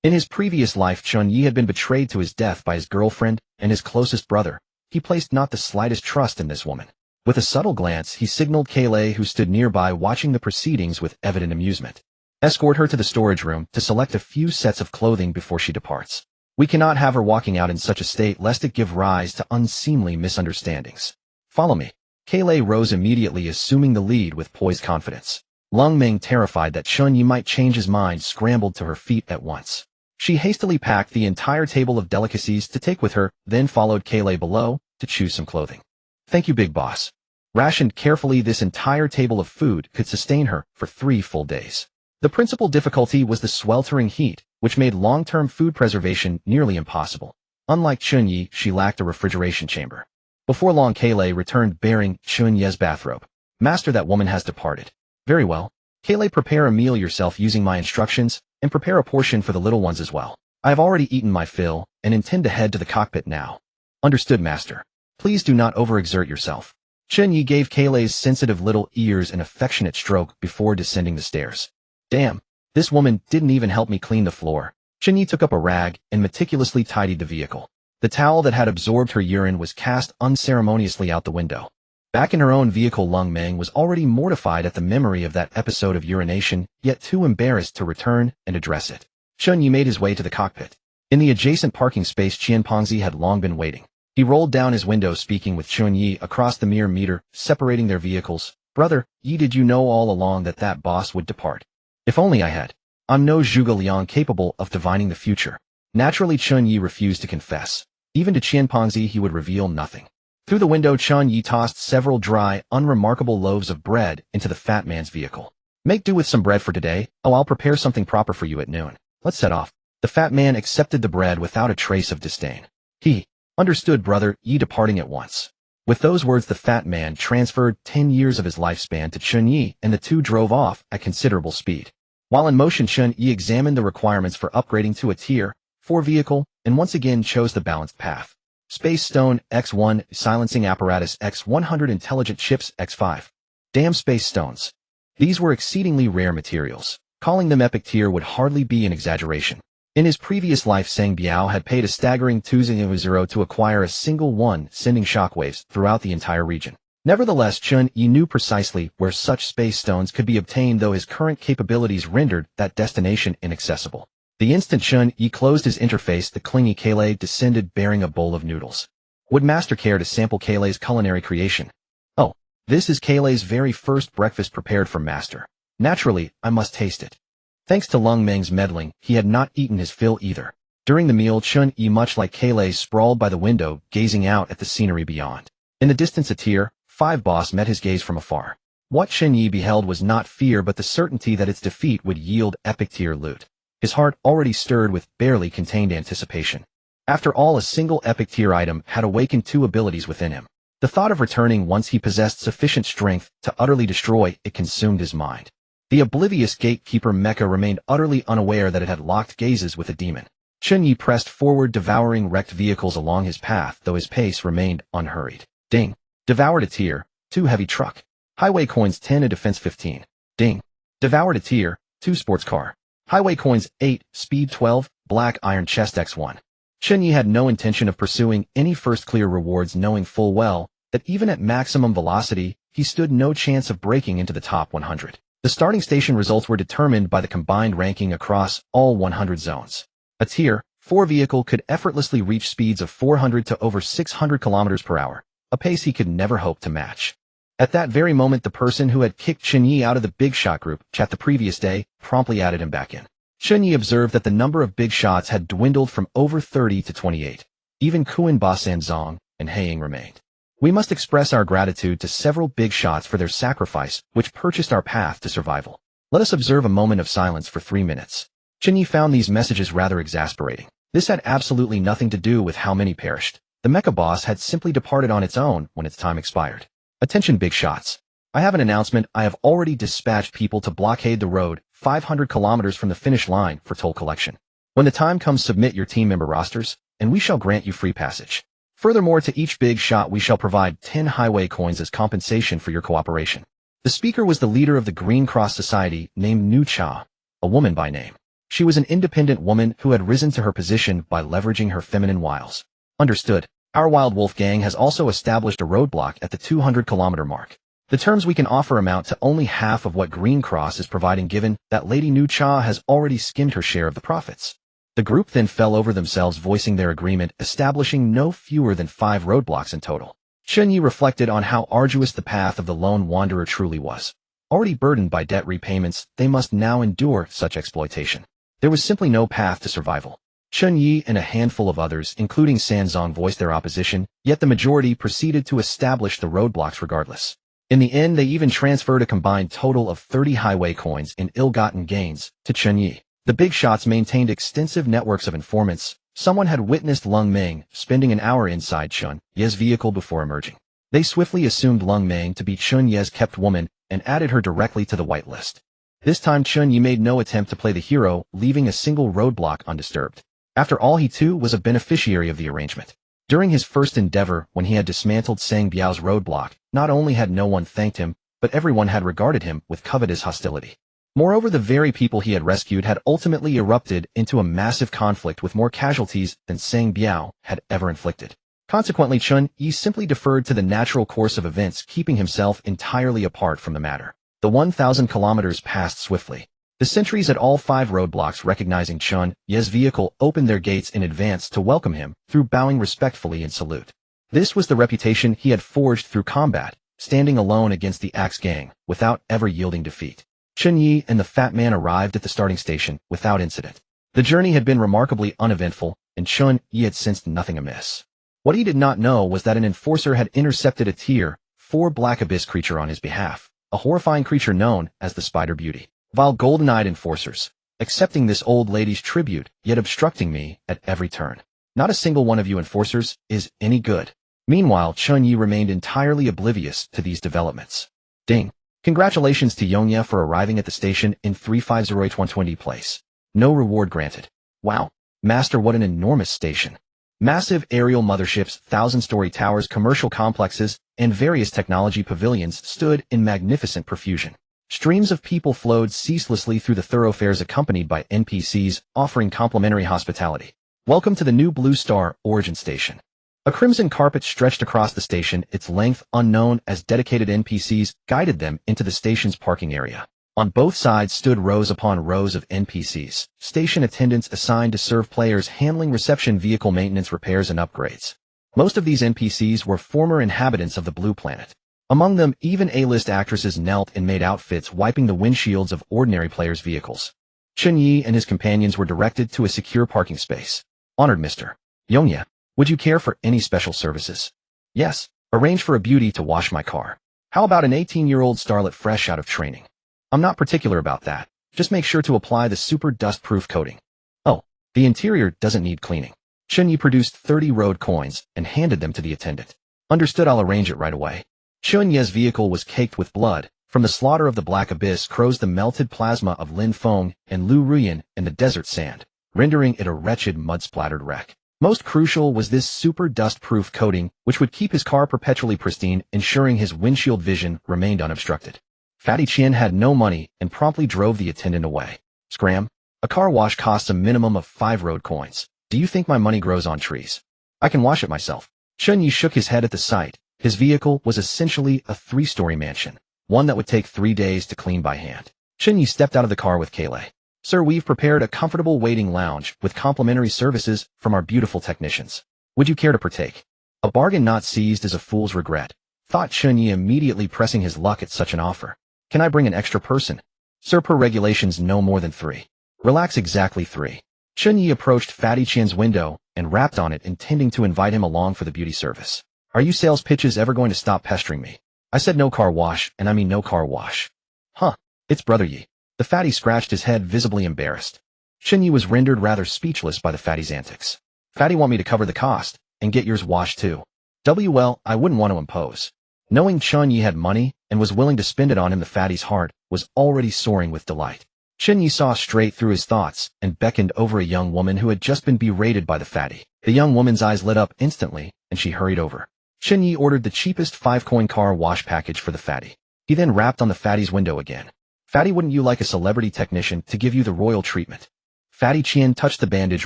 In his previous life, Chen Ye had been betrayed to his death by his girlfriend and his closest brother. He placed not the slightest trust in this woman. With a subtle glance, he signaled Kaylay, who stood nearby watching the proceedings with evident amusement. Escort her to the storage room to select a few sets of clothing before she departs. We cannot have her walking out in such a state lest it give rise to unseemly misunderstandings. Follow me. Kaylay rose immediately, assuming the lead with poised confidence. Long Meng, terrified that Chen Ye might change his mind, scrambled to her feet at once. She hastily packed the entire table of delicacies to take with her, then followed Kaylay below to choose some clothing. Thank you, big boss. Rationed carefully, this entire table of food could sustain her for 3 full days. The principal difficulty was the sweltering heat, which made long-term food preservation nearly impossible. Unlike Chen Ye, she lacked a refrigeration chamber. Before long, Kaylay returned bearing Chen Ye's bathrobe. Master, that woman has departed. Very well. Kaylay, prepare a meal yourself using my instructions, and prepare a portion for the little ones as well. I have already eaten my fill, and intend to head to the cockpit now. Understood, master. Please do not overexert yourself. Chen Ye gave Kaylay's sensitive little ears an affectionate stroke before descending the stairs. Damn, this woman didn't even help me clean the floor. Chen Ye took up a rag and meticulously tidied the vehicle. The towel that had absorbed her urine was cast unceremoniously out the window. Back in her own vehicle, Long Meng was already mortified at the memory of that episode of urination, yet too embarrassed to return and address it. Chen Ye made his way to the cockpit. In the adjacent parking space, Qian Pengzi had long been waiting. He rolled down his window, speaking with Chen Ye across the mere meter separating their vehicles. Brother, Ye, did you know all along that boss would depart? If only I had. I'm no Zhuge Liang capable of divining the future. Naturally, Chen Ye refused to confess. Even to Qian Pengzi he would reveal nothing. Through the window, Chen Ye tossed several dry, unremarkable loaves of bread into the fat man's vehicle. Make do with some bread for today. Oh, I'll prepare something proper for you at noon. Let's set off. The fat man accepted the bread without a trace of disdain. He understood, brother, Ye, departing at once. With those words, the fat man transferred 10 years of his lifespan to Chen Ye, and the two drove off at considerable speed. While in motion, Chen Ye examined the requirements for upgrading to a Tier 4 vehicle, and once again chose the balanced path. Space Stone, X1, Silencing Apparatus, X100, Intelligent Chips, X5. Damn space stones. These were exceedingly rare materials. Calling them epic tier would hardly be an exaggeration. In his previous life, Sang Biao had paid a staggering 200 to acquire a single one, sending shockwaves throughout the entire region. Nevertheless, Chen Ye knew precisely where such space stones could be obtained, though his current capabilities rendered that destination inaccessible. The instant Chen Ye closed his interface, the clingy Kaylay descended bearing a bowl of noodles. Would master care to sample Kaylay's culinary creation? Oh, this is Kaylay's very first breakfast prepared for master. Naturally, I must taste it. Thanks to Lung Meng's meddling, he had not eaten his fill either. During the meal, Chen Ye, much like Kayleigh, sprawled by the window, gazing out at the scenery beyond. In the distance, a tier 5 boss met his gaze from afar. What Chen Ye beheld was not fear but the certainty that its defeat would yield epic tier loot. His heart already stirred with barely contained anticipation. After all, a single epic tier item had awakened 2 abilities within him. The thought of returning once he possessed sufficient strength to utterly destroy it consumed his mind. The oblivious gatekeeper mecha remained utterly unaware that it had locked gazes with a demon. Chen Ye pressed forward, devouring wrecked vehicles along his path, though his pace remained unhurried. Ding. Devoured a tier 2 heavy truck. Highway coins 10, a defense 15. Ding. Devoured a tier 2 sports car. Highway coins 8, speed 12, black iron chest X1. Chen Ye had no intention of pursuing any first clear rewards, knowing full well that even at maximum velocity, he stood no chance of breaking into the top 100. The starting station results were determined by the combined ranking across all 100 zones. A tier 4 vehicle could effortlessly reach speeds of 400 to over 600 kilometers per hour, a pace he could never hope to match. At that very moment, the person who had kicked Chen Ye out of the big shot group chat the previous day promptly added him back in. Chen Ye observed that the number of big shots had dwindled from over 30 to 28. Even Kuan Ba Sanzong and Heiying remained. We must express our gratitude to several big shots for their sacrifice, which purchased our path to survival. Let us observe a moment of silence for 3 minutes. Chen Ye found these messages rather exasperating. This had absolutely nothing to do with how many perished. The mecha boss had simply departed on its own when its time expired. Attention, big shots. I have an announcement. I have already dispatched people to blockade the road 500 kilometers from the finish line for toll collection. When the time comes, submit your team member rosters, and we shall grant you free passage. Furthermore, to each big shot we shall provide 10 highway coins as compensation for your cooperation. The speaker was the leader of the Green Cross Society, named Nu Cha, a woman by name. She was an independent woman who had risen to her position by leveraging her feminine wiles. Understood. Our Wild Wolf gang has also established a roadblock at the 200-kilometer mark. The terms we can offer amount to only half of what Green Cross is providing, given that Lady Nu Cha has already skimmed her share of the profits. The group then fell over themselves, voicing their agreement, establishing no fewer than 5 roadblocks in total. Chen Ye reflected on how arduous the path of the lone wanderer truly was. Already burdened by debt repayments, they must now endure such exploitation. There was simply no path to survival. Chen Ye and a handful of others, including Sanzong, voiced their opposition, yet the majority proceeded to establish the roadblocks regardless. In the end, they even transferred a combined total of 30 highway coins in ill-gotten gains to Chen Ye. The big shots maintained extensive networks of informants. Someone had witnessed Lung Meng spending an hour inside Chen Ye's vehicle before emerging. They swiftly assumed Lung Meng to be Chen Ye's kept woman and added her directly to the whitelist. This time Chen Ye made no attempt to play the hero, leaving a single roadblock undisturbed. After all, he too was a beneficiary of the arrangement. During his first endeavor, when he had dismantled Sang Biao's roadblock, not only had no one thanked him, but everyone had regarded him with covetous hostility. Moreover, the very people he had rescued had ultimately erupted into a massive conflict with more casualties than Sang Biao had ever inflicted. Consequently, Chen Ye simply deferred to the natural course of events, keeping himself entirely apart from the matter. The 1,000 kilometers passed swiftly. The sentries at all 5 roadblocks, recognizing Chen Ye's vehicle, opened their gates in advance to welcome him, through bowing respectfully in salute. This was the reputation he had forged through combat, standing alone against the Axe gang, without ever yielding defeat. Chen Ye and the fat man arrived at the starting station without incident. The journey had been remarkably uneventful, and Chen Ye had sensed nothing amiss. What he did not know was that an enforcer had intercepted a tier 4 black abyss creature on his behalf, a horrifying creature known as the Spider Beauty. Vile golden-eyed enforcers, accepting this old lady's tribute, yet obstructing me at every turn. Not a single one of you enforcers is any good. Meanwhile, Chen Ye remained entirely oblivious to these developments. Ding. Congratulations to Yongye for arriving at the station in 3508120 place. No reward granted. Wow. Master, what an enormous station. Massive aerial motherships, 1,000-story towers, commercial complexes, and various technology pavilions stood in magnificent profusion. Streams of people flowed ceaselessly through the thoroughfares, accompanied by NPCs offering complimentary hospitality. Welcome to the new Blue Star Origin Station. A crimson carpet stretched across the station, its length unknown, as dedicated NPCs guided them into the station's parking area. On both sides stood rows upon rows of NPCs, station attendants assigned to serve players, handling reception, vehicle maintenance, repairs, and upgrades. Most of these NPCs were former inhabitants of the Blue Planet. Among them, even A-list actresses knelt and made outfits wiping the windshields of ordinary players' vehicles. Chen Ye and his companions were directed to a secure parking space. Honored Mr. Yongye, would you care for any special services? Yes, arrange for a beauty to wash my car. How about an 18-year-old starlet fresh out of training? I'm not particular about that. Just make sure to apply the super dust-proof coating. Oh, the interior doesn't need cleaning. Chen Ye produced 30 road coins and handed them to the attendant. Understood, I'll arrange it right away. Chen Ye's vehicle was caked with blood. From the slaughter of the Black Abyss crows the melted plasma of Lin Feng and Lu Ruyan in the desert sand, rendering it a wretched mud-splattered wreck. Most crucial was this super dust-proof coating, which would keep his car perpetually pristine, ensuring his windshield vision remained unobstructed. Fatty Chen had no money and promptly drove the attendant away. Scram. A car wash costs a minimum of 5 road coins. Do you think my money grows on trees? I can wash it myself. Chen Ye shook his head at the sight. His vehicle was essentially a 3-story mansion, one that would take 3 days to clean by hand. Chen Ye stepped out of the car with Kaylay. Sir, we've prepared a comfortable waiting lounge with complimentary services from our beautiful technicians. Would you care to partake? A bargain not seized is a fool's regret, thought Chen Ye, immediately pressing his luck at such an offer. Can I bring an extra person? Sir, per regulations no more than 3. Relax, exactly 3. Chen Ye approached Fatty Chen's window and rapped on it, intending to invite him along for the beauty service. Are you sales pitches ever going to stop pestering me? I said no car wash, and I mean no car wash. Huh, it's Brother Ye. The fatty scratched his head, visibly embarrassed. Chen Ye was rendered rather speechless by the fatty's antics. Fatty want me to cover the cost, and get yours washed too. Well, I wouldn't want to impose. Knowing Chen Ye had money, and was willing to spend it on him, the fatty's heart was already soaring with delight. Chen Ye saw straight through his thoughts, and beckoned over a young woman who had just been berated by the fatty. The young woman's eyes lit up instantly, and she hurried over. Chen Ye ordered the cheapest 5-coin car wash package for the fatty. He then rapped on the fatty's window again. Fatty, wouldn't you like a celebrity technician to give you the royal treatment? Fatty Chen touched the bandage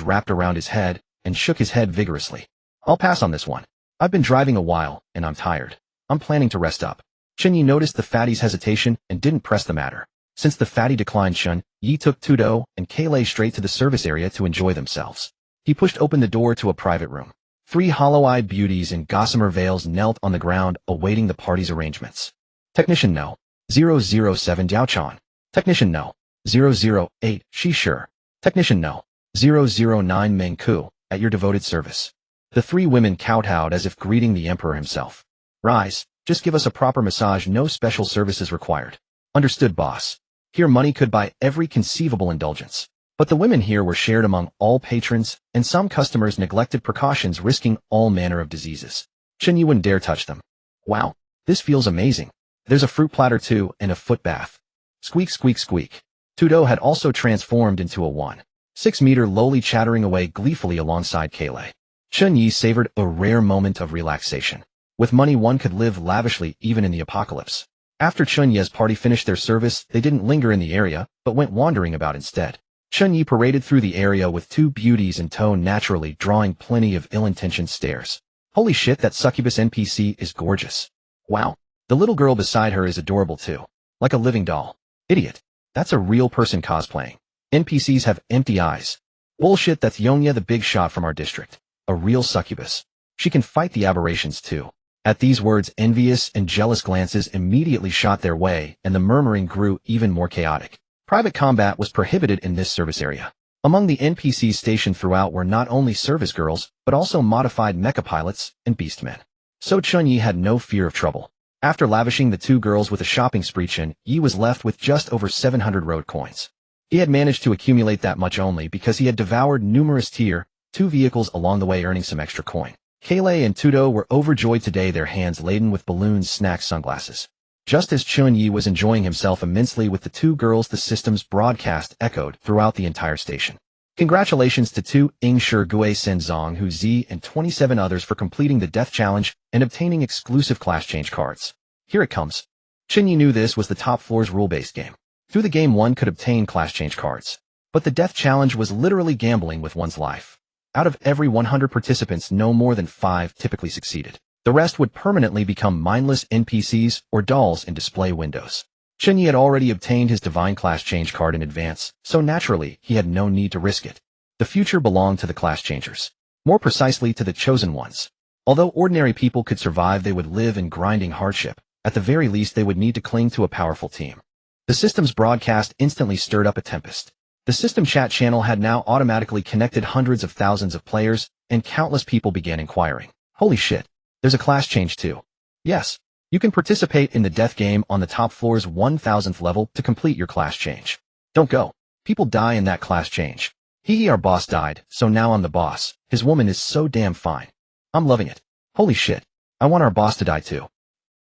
wrapped around his head and shook his head vigorously. I'll pass on this one. I've been driving a while, and I'm tired. I'm planning to rest up. Chen Ye noticed the fatty's hesitation and didn't press the matter. Since the fatty declined, Chen Ye took Tudo and Kaylay straight to the service area to enjoy themselves. He pushed open the door to a private room. 3 hollow-eyed beauties in gossamer veils knelt on the ground, awaiting the party's arrangements. Technician No. 007 Diaochan. Technician No. 008 Shishir. Technician No. 009 Meng Ku, at your devoted service. The 3 women kowtowed as if greeting the emperor himself. Rise, just give us a proper massage, no special services required. Understood, boss. Here money could buy every conceivable indulgence. But the women here were shared among all patrons, and some customers neglected precautions, risking all manner of diseases. Chen Ye wouldn't dare touch them. Wow, this feels amazing. There's a fruit platter too, and a foot bath. Squeak, squeak, squeak. Tudo had also transformed into a 1.6-meter loli, chattering away gleefully alongside Kaylay. Chen Ye savored a rare moment of relaxation. With money one could live lavishly even in the apocalypse. After Chen Ye's party finished their service, they didn't linger in the area, but went wandering about instead. Chen Ye paraded through the area with 2 beauties in tow, naturally drawing plenty of ill-intentioned stares. Holy shit, that succubus NPC is gorgeous. Wow. The little girl beside her is adorable too. Like a living doll. Idiot. That's a real person cosplaying. NPCs have empty eyes. Bullshit, that's Yongye, the big shot from our district. A real succubus. She can fight the aberrations too. At these words, envious and jealous glances immediately shot their way, and the murmuring grew even more chaotic. Private combat was prohibited in this service area. Among the NPCs stationed throughout were not only service girls, but also modified mecha pilots and beastmen. So Chen Ye had no fear of trouble. After lavishing the 2 girls with a shopping spree, Chen Ye was left with just over 700 road coins. He had managed to accumulate that much only because he had devoured numerous tier 2 vehicles along the way, earning some extra coin. Kaylay and Tudo were overjoyed today, their hands laden with balloons, snacks, sunglasses. Just as Chen Ye was enjoying himself immensely with the 2 girls, the system's broadcast echoed throughout the entire station. Congratulations to 2 Ingshi Gui Senzong Hu Zi and 27 others for completing the death challenge and obtaining exclusive class change cards. Here it comes. Chen Ye knew this was the top floor's rule-based game. Through the game one could obtain class change cards. But the death challenge was literally gambling with one's life. Out of every 100 participants, no more than 5 typically succeeded. The rest would permanently become mindless NPCs or dolls in display windows. Chen Ye had already obtained his divine class change card in advance, so naturally he had no need to risk it. The future belonged to the class changers. More precisely, to the chosen ones. Although ordinary people could survive, they would live in grinding hardship. At the very least, they would need to cling to a powerful team. The system's broadcast instantly stirred up a tempest. The system chat channel had now automatically connected hundreds of thousands of players, and countless people began inquiring. Holy shit, there's a class change too. Yes, you can participate in the death game on the top floor's 1000th level to complete your class change. Don't go. People die in that class change. Our boss died, so now I'm the boss. His woman is so damn fine. I'm loving it. Holy shit, I want our boss to die too.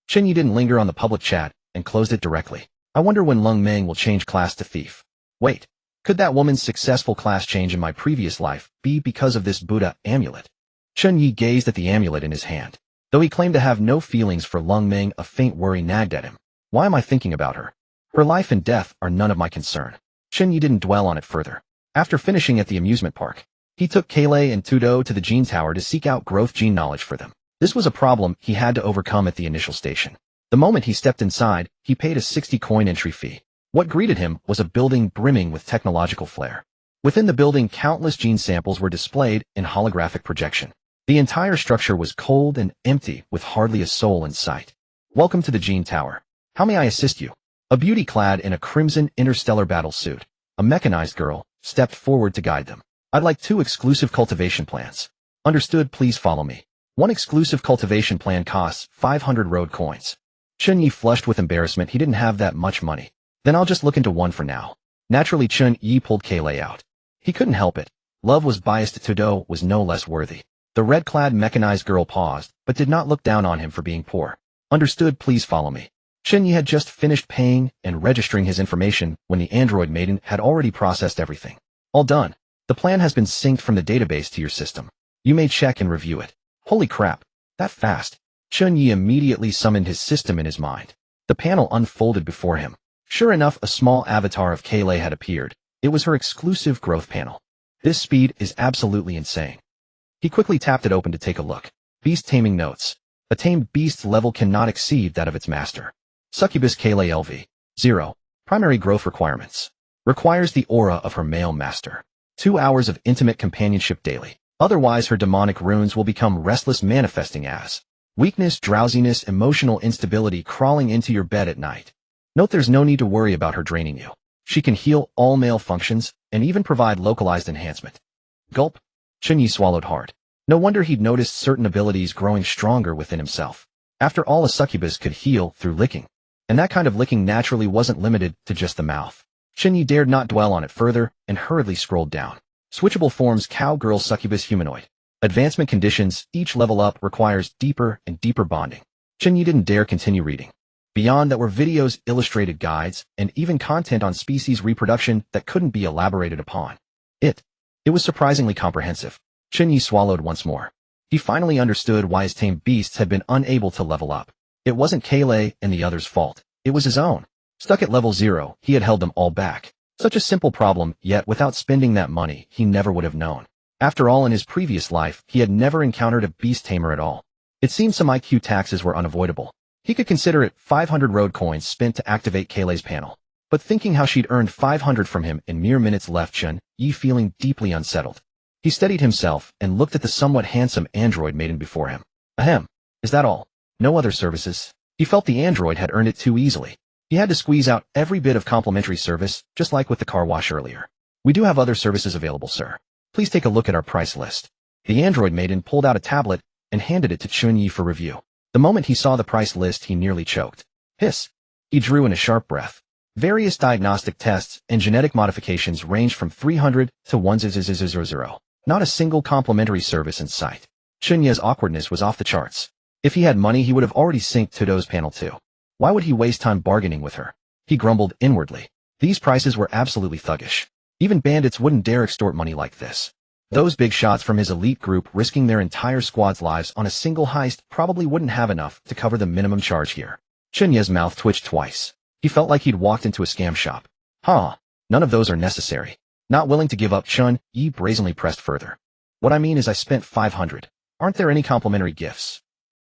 Chen Ye didn't linger on the public chat and closed it directly. I wonder when Lung Meng will change class to thief. Wait, could that woman's successful class change in my previous life be because of this Buddha amulet? Chen Ye gazed at the amulet in his hand. Though he claimed to have no feelings for Lung Meng, a faint worry nagged at him. Why am I thinking about her? Her life and death are none of my concern. Chen Ye didn't dwell on it further. After finishing at the amusement park, he took Kaylai and Tudo to the gene tower to seek out growth gene knowledge for them. This was a problem he had to overcome at the initial station. The moment he stepped inside, he paid a 60-coin entry fee. What greeted him was a building brimming with technological flair. Within the building, countless gene samples were displayed in holographic projection. The entire structure was cold and empty, with hardly a soul in sight. Welcome to the gene tower. How may I assist you? A beauty clad in a crimson interstellar battle suit, a mechanized girl, stepped forward to guide them. I'd like 2 exclusive cultivation plants. Understood, please follow me. 1 exclusive cultivation plan costs 500 road coins. Chen Ye flushed with embarrassment. He didn't have that much money. Then I'll just look into 1 for now. Naturally, Chen Ye pulled Kaylai out. He couldn't help it. Love was biased. Tudo was no less worthy. The red-clad mechanized girl paused, but did not look down on him for being poor. Understood, please follow me. Chen Ye had just finished paying and registering his information when the android maiden had already processed everything. All done. The plan has been synced from the database to your system. You may check and review it. Holy crap, that fast. Chen Ye immediately summoned his system in his mind. The panel unfolded before him. Sure enough, a small avatar of Kaylai had appeared. It was her exclusive growth panel. This speed is absolutely insane. He quickly tapped it open to take a look. Beast taming notes. A tamed beast's level cannot exceed that of its master. Succubus Kaylai LV. 0. Primary growth requirements. Requires the aura of her male master. 2 hours of intimate companionship daily. Otherwise, her demonic runes will become restless, manifesting as weakness, drowsiness, emotional instability, crawling into your bed at night. Note there's no need to worry about her draining you. She can heal all male functions and even provide localized enhancement. Gulp. Chen Ye swallowed hard. No wonder he'd noticed certain abilities growing stronger within himself. After all, a succubus could heal through licking. And that kind of licking naturally wasn't limited to just the mouth. Chen Ye dared not dwell on it further and hurriedly scrolled down. Switchable forms: cowgirl, succubus, humanoid. Advancement conditions: each level up requires deeper and deeper bonding. Chen Ye didn't dare continue reading. Beyond that were videos, illustrated guides, and even content on species reproduction that couldn't be elaborated upon. It was surprisingly comprehensive. Chen Ye swallowed once more. He finally understood why his tamed beasts had been unable to level up. It wasn't Kaylai and the others' fault. It was his own. Stuck at level 0, he had held them all back. Such a simple problem, yet without spending that money, he never would have known. After all, in his previous life, he had never encountered a beast tamer at all. It seemed some IQ taxes were unavoidable. He could consider it 500 road coins spent to activate Kaylai's panel. But thinking how she'd earned 500 from him in mere minutes left Chen Ye feeling deeply unsettled. He steadied himself and looked at the somewhat handsome android maiden before him. Ahem. Is that all? No other services? He felt the android had earned it too easily. He had to squeeze out every bit of complimentary service, just like with the car wash earlier. We do have other services available, sir. Please take a look at our price list. The android maiden pulled out a tablet and handed it to Chen Ye for review. The moment he saw the price list, he nearly choked. Hiss. He drew in a sharp breath. Various diagnostic tests and genetic modifications ranged from 300 to 1000. Not a single complimentary service in sight. Chen Ye's awkwardness was off the charts. If he had money, he would have already synced Tudo's panel too. Why would he waste time bargaining with her? He grumbled inwardly. These prices were absolutely thuggish. Even bandits wouldn't dare extort money like this. Those big shots from his elite group risking their entire squad's lives on a single heist probably wouldn't have enough to cover the minimum charge here. Chen Ye's mouth twitched twice. He felt like he'd walked into a scam shop. None of those are necessary. Not willing to give up, Chen Ye brazenly pressed further. What I mean is I spent 500. Aren't there any complimentary gifts?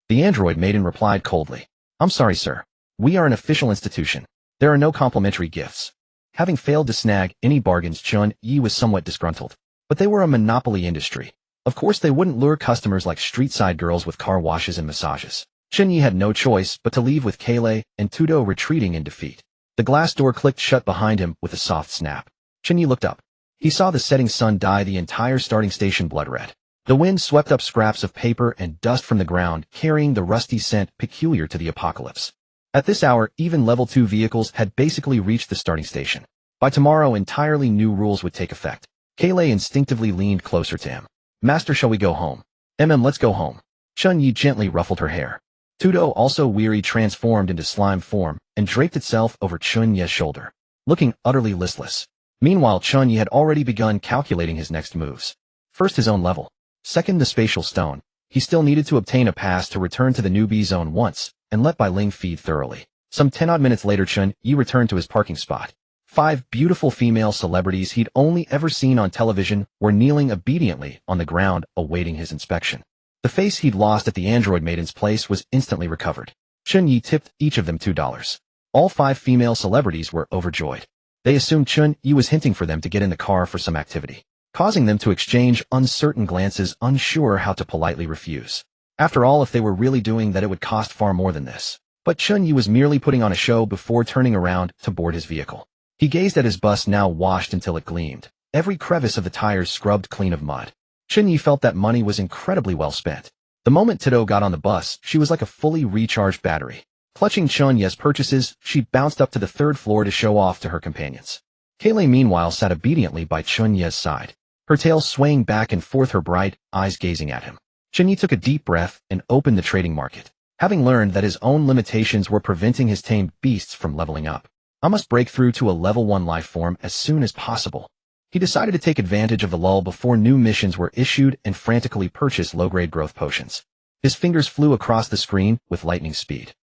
The android maiden replied coldly. I'm sorry, sir. We are an official institution. There are no complimentary gifts. Having failed to snag any bargains, Chen Ye was somewhat disgruntled. But they were a monopoly industry. Of course they wouldn't lure customers like street-side girls with car washes and massages. Chen Ye had no choice but to leave with Kailei and Tudo retreating in defeat. The glass door clicked shut behind him with a soft snap. Chen Ye looked up. He saw the setting sun dye the entire starting station blood red. The wind swept up scraps of paper and dust from the ground, carrying the rusty scent peculiar to the apocalypse. At this hour, even level 2 vehicles had basically reached the starting station. By tomorrow, entirely new rules would take effect. Kailei instinctively leaned closer to him. Master, shall we go home? Let's go home. Chen Ye gently ruffled her hair. Tudo, also weary, transformed into slime form and draped itself over Chen Ye's shoulder, looking utterly listless. Meanwhile, Chen Ye had already begun calculating his next moves. First, his own level. Second, the spatial stone. He still needed to obtain a pass to return to the newbie zone once, and let Bai Ling feed thoroughly. Some 10-odd minutes later, Chen Ye returned to his parking spot. 5 beautiful female celebrities he'd only ever seen on television were kneeling obediently on the ground, awaiting his inspection. The face he'd lost at the android maiden's place was instantly recovered. Chen Ye tipped each of them $2. All 5 female celebrities were overjoyed. They assumed Chen Ye was hinting for them to get in the car for some activity, causing them to exchange uncertain glances, unsure how to politely refuse. After all, if they were really doing that, it would cost far more than this. But Chen Ye was merely putting on a show before turning around to board his vehicle. He gazed at his bus, now washed until it gleamed, every crevice of the tires scrubbed clean of mud. Chen Ye felt that money was incredibly well spent. The moment Tudo got on the bus, she was like a fully recharged battery. Clutching Chen Ye's purchases, she bounced up to the 3rd floor to show off to her companions. Kailei meanwhile sat obediently by Chen Ye's side, her tail swaying back and forth, her bright eyes gazing at him. Chen Ye took a deep breath and opened the trading market. Having learned that his own limitations were preventing his tamed beasts from leveling up, I must break through to a level 1 life form as soon as possible. He decided to take advantage of the lull before new missions were issued and frantically purchase low-grade growth potions. His fingers flew across the screen with lightning speed.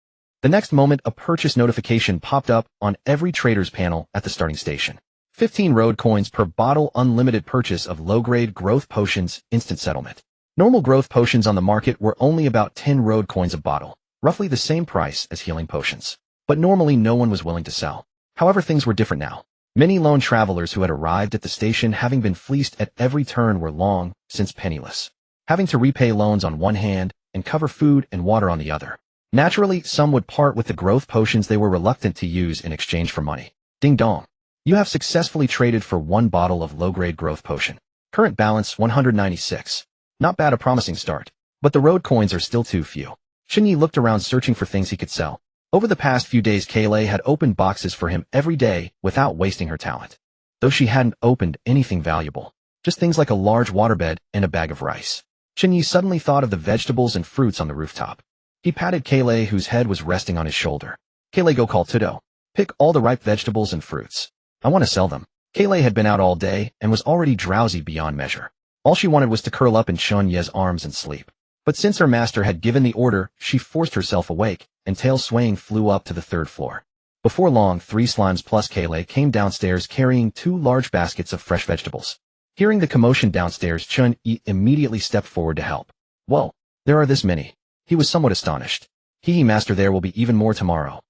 The next moment, a purchase notification popped up on every trader's panel at the starting station. 15 road coins per bottle, unlimited purchase of low-grade growth potions, instant settlement. Normal growth potions on the market were only about 10 road coins a bottle, roughly the same price as healing potions. But normally no one was willing to sell. However, things were different now. Many lone travelers who had arrived at the station, having been fleeced at every turn, were long since penniless, having to repay loans on one hand and cover food and water on the other. Naturally, some would part with the growth potions they were reluctant to use in exchange for money. Ding dong. You have successfully traded for 1 bottle of low-grade growth potion. Current balance 196. Not bad, a promising start. But the road coins are still too few. Chen Ye looked around, searching for things he could sell. Over the past few days, Kailei had opened boxes for him every day without wasting her talent. Though she hadn't opened anything valuable, just things like a large waterbed and a bag of rice. Chen Ye suddenly thought of the vegetables and fruits on the rooftop. He patted Kailei, whose head was resting on his shoulder. Kailei, go call Tudo. Pick all the ripe vegetables and fruits. I want to sell them. Kailei had been out all day and was already drowsy beyond measure. All she wanted was to curl up in Chen Ye's arms and sleep. But since her master had given the order, she forced herself awake, and tail swaying flew up to the 3rd floor. Before long, 3 slimes plus Kailei came downstairs carrying 2 large baskets of fresh vegetables. Hearing the commotion downstairs, Chen Ye immediately stepped forward to help. Whoa, there are this many. He was somewhat astonished. Master, there will be even more tomorrow.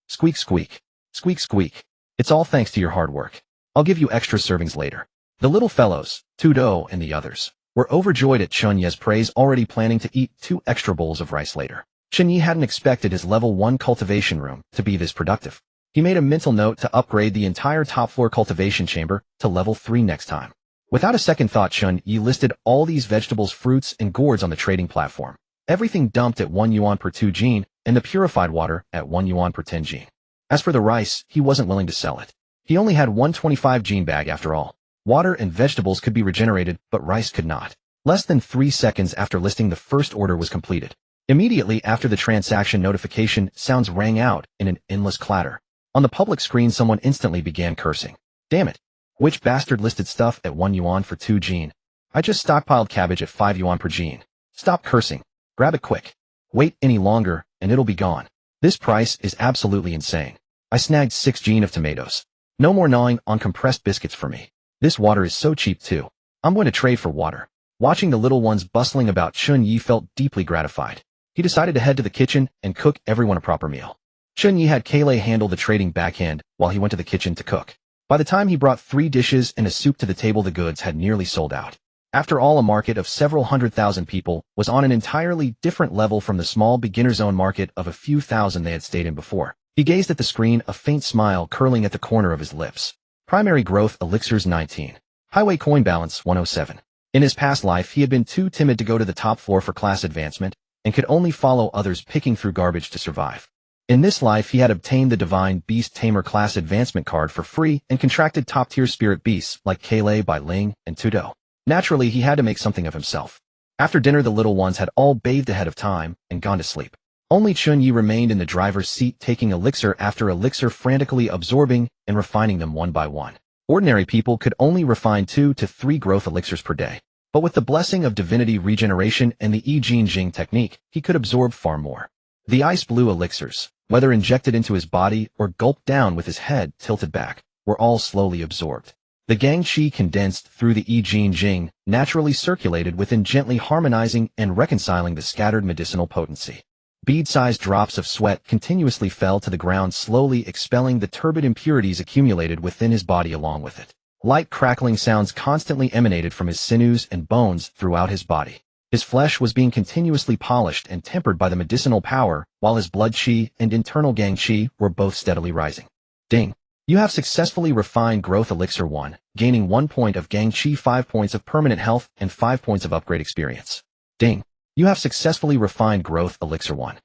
Squeak, squeak. Squeak, squeak. It's all thanks to your hard work. I'll give you extra servings later. The little fellows, Tudo and the others, were overjoyed at Chen Ye's praise, already planning to eat 2 extra bowls of rice later. Chen Ye hadn't expected his level 1 cultivation room to be this productive. He made a mental note to upgrade the entire top-floor cultivation chamber to level 3 next time. Without a second thought, Chen Ye listed all these vegetables, fruits, and gourds on the trading platform. Everything dumped at 1 yuan per 2 gene, and the purified water at 1 yuan per 10 gene. As for the rice, he wasn't willing to sell it. He only had 125 gene bag after all. Water and vegetables could be regenerated, but rice could not. Less than 3 seconds after listing, the first order was completed. Immediately after, the transaction notification sounds rang out in an endless clatter. On the public screen, someone instantly began cursing. Damn it. Which bastard listed stuff at 1 yuan for 2 gene? I just stockpiled cabbage at 5 yuan per gene. Stop cursing. Grab it quick. Wait any longer, and it'll be gone. This price is absolutely insane. I snagged 6 gene of tomatoes. No more gnawing on compressed biscuits for me. This water is so cheap too. I'm going to trade for water. Watching the little ones bustling about, Chen Ye felt deeply gratified. He decided to head to the kitchen and cook everyone a proper meal. Chen Ye had Kailei handle the trading backhand while he went to the kitchen to cook. By the time he brought 3 dishes and a soup to the table, the goods had nearly sold out. After all, a market of several 100,000 people was on an entirely different level from the small beginner zone market of a few thousand they had stayed in before. He gazed at the screen, a faint smile curling at the corner of his lips. Primary growth elixirs 19. Highway coin balance 107. In his past life, he had been too timid to go to the top floor for class advancement and could only follow others picking through garbage to survive. In this life, he had obtained the Divine Beast Tamer class advancement card for free and contracted top-tier spirit beasts like Kale, Bai Ling, and Tudo. Naturally, he had to make something of himself. After dinner, the little ones had all bathed ahead of time and gone to sleep. Only Chen Ye remained in the driver's seat, taking elixir after elixir, frantically absorbing and refining them one by one. Ordinary people could only refine 2 to 3 growth elixirs per day. But with the blessing of divinity regeneration and the Yi Jin Jing technique, he could absorb far more. The ice blue elixirs, whether injected into his body or gulped down with his head tilted back, were all slowly absorbed. The Gang Qi condensed through the Yi Jin Jing, naturally circulated within, gently harmonizing and reconciling the scattered medicinal potency. Bead-sized drops of sweat continuously fell to the ground, slowly expelling the turbid impurities accumulated within his body along with it. Light crackling sounds constantly emanated from his sinews and bones throughout his body. His flesh was being continuously polished and tempered by the medicinal power, while his blood qi and internal Gang Qi were both steadily rising. Ding! You have successfully refined Growth Elixir 1, gaining 1 point of Gang Qi, 5 points of permanent health, and 5 points of upgrade experience. Ding! You have successfully refined Growth Elixir 1.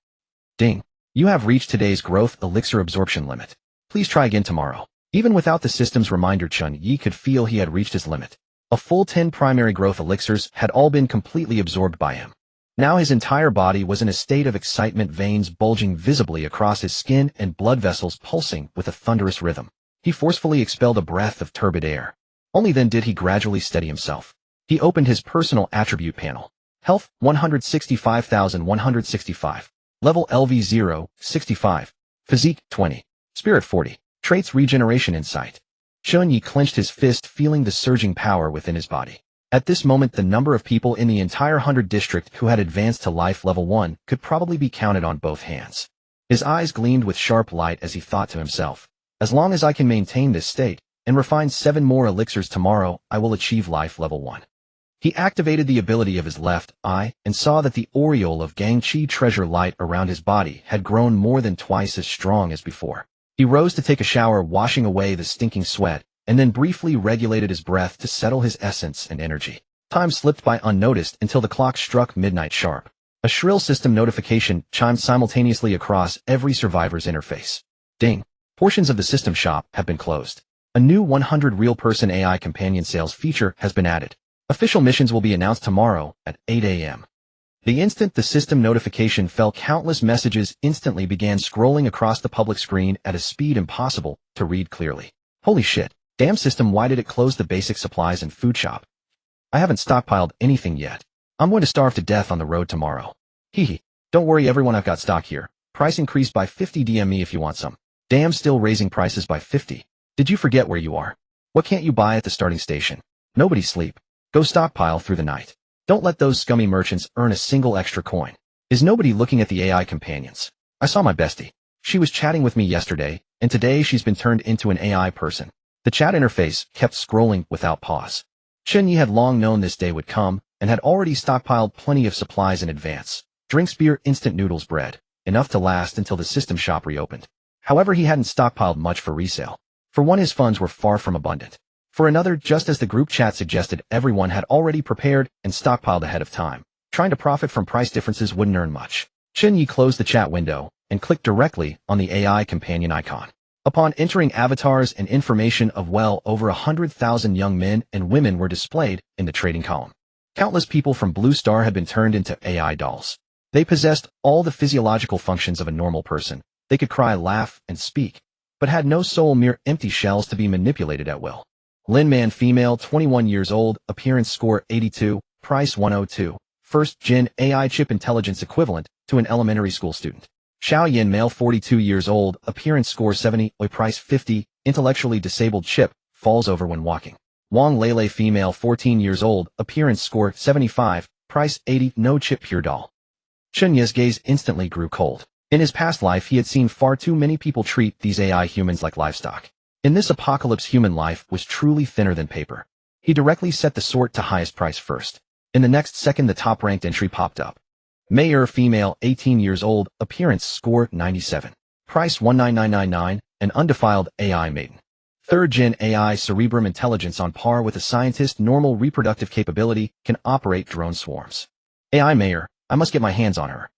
Ding! You have reached today's Growth Elixir absorption limit. Please try again tomorrow. Even without the system's reminder, Chen Ye could feel he had reached his limit. A full 10 primary growth elixirs had all been completely absorbed by him. Now his entire body was in a state of excitement, veins bulging visibly across his skin and blood vessels pulsing with a thunderous rhythm. He forcefully expelled a breath of turbid air. Only then did he gradually steady himself. He opened his personal attribute panel. Health, 165,165. Level LV0, 65. Physique, 20. Spirit, 40. Traits, regeneration, insight. Chen Ye clenched his fist, feeling the surging power within his body. At this moment, the number of people in the entire 100 district who had advanced to life level 1 could probably be counted on both hands. His eyes gleamed with sharp light as he thought to himself, as long as I can maintain this state and refine 7 more elixirs tomorrow, I will achieve life level 1. He activated the ability of his left eye and saw that the aureole of Gang Qi treasure light around his body had grown more than twice as strong as before. He rose to take a shower, washing away the stinking sweat, and then briefly regulated his breath to settle his essence and energy. Time slipped by unnoticed until the clock struck midnight sharp. A shrill system notification chimed simultaneously across every survivor's interface. Ding! Portions of the system shop have been closed. A new 100 real-person AI companion sales feature has been added. Official missions will be announced tomorrow at 8 a.m. The instant the system notification fell, countless messages instantly began scrolling across the public screen at a speed impossible to read clearly. Holy shit. Damn system, why did it close the basic supplies and food shop? I haven't stockpiled anything yet. I'm going to starve to death on the road tomorrow. Hehe. Don't worry everyone, I've got stock here. Price increased by 50, DM me if you want some. Damn, still raising prices by 50. Did you forget where you are? What can't you buy at the starting station? Nobody sleep. Go stockpile through the night. Don't let those scummy merchants earn a single extra coin. Is nobody looking at the AI companions? I saw my bestie. She was chatting with me yesterday, and today she's been turned into an AI person. The chat interface kept scrolling without pause. Chen Ye had long known this day would come, and had already stockpiled plenty of supplies in advance. Drinks, beer, instant noodles, bread. Enough to last until the system shop reopened. However, he hadn't stockpiled much for resale. For one, his funds were far from abundant. For another, just as the group chat suggested, everyone had already prepared and stockpiled ahead of time. Trying to profit from price differences wouldn't earn much. Chen Ye closed the chat window and clicked directly on the AI companion icon. Upon entering, avatars and information of well over 100,000 young men and women were displayed in the trading column. Countless people from Blue Star had been turned into AI dolls. They possessed all the physiological functions of a normal person. They could cry, laugh, and speak, but had no soul, mere empty shells to be manipulated at will. Lin Man, female, 21 years old, appearance score 82, price 102, first gen AI chip, intelligence equivalent to an elementary school student. Xiao Yin, male, 42 years old, appearance score 70, price 50, intellectually disabled chip, falls over when walking. Wang Lele, female, 14 years old, appearance score 75, price 80, no chip, pure doll. Chen Ye's gaze instantly grew cold. In his past life, he had seen far too many people treat these AI humans like livestock. In this apocalypse, human life was truly thinner than paper. He directly set the sort to highest price first. In the next second, the top-ranked entry popped up. Mayor female, 18 years old, appearance score 97. Price 19999, an undefiled AI maiden. 3rd-gen AI cerebrum intelligence on par with a scientist, normal reproductive capability, can operate drone swarms. AI mayor, I must get my hands on her.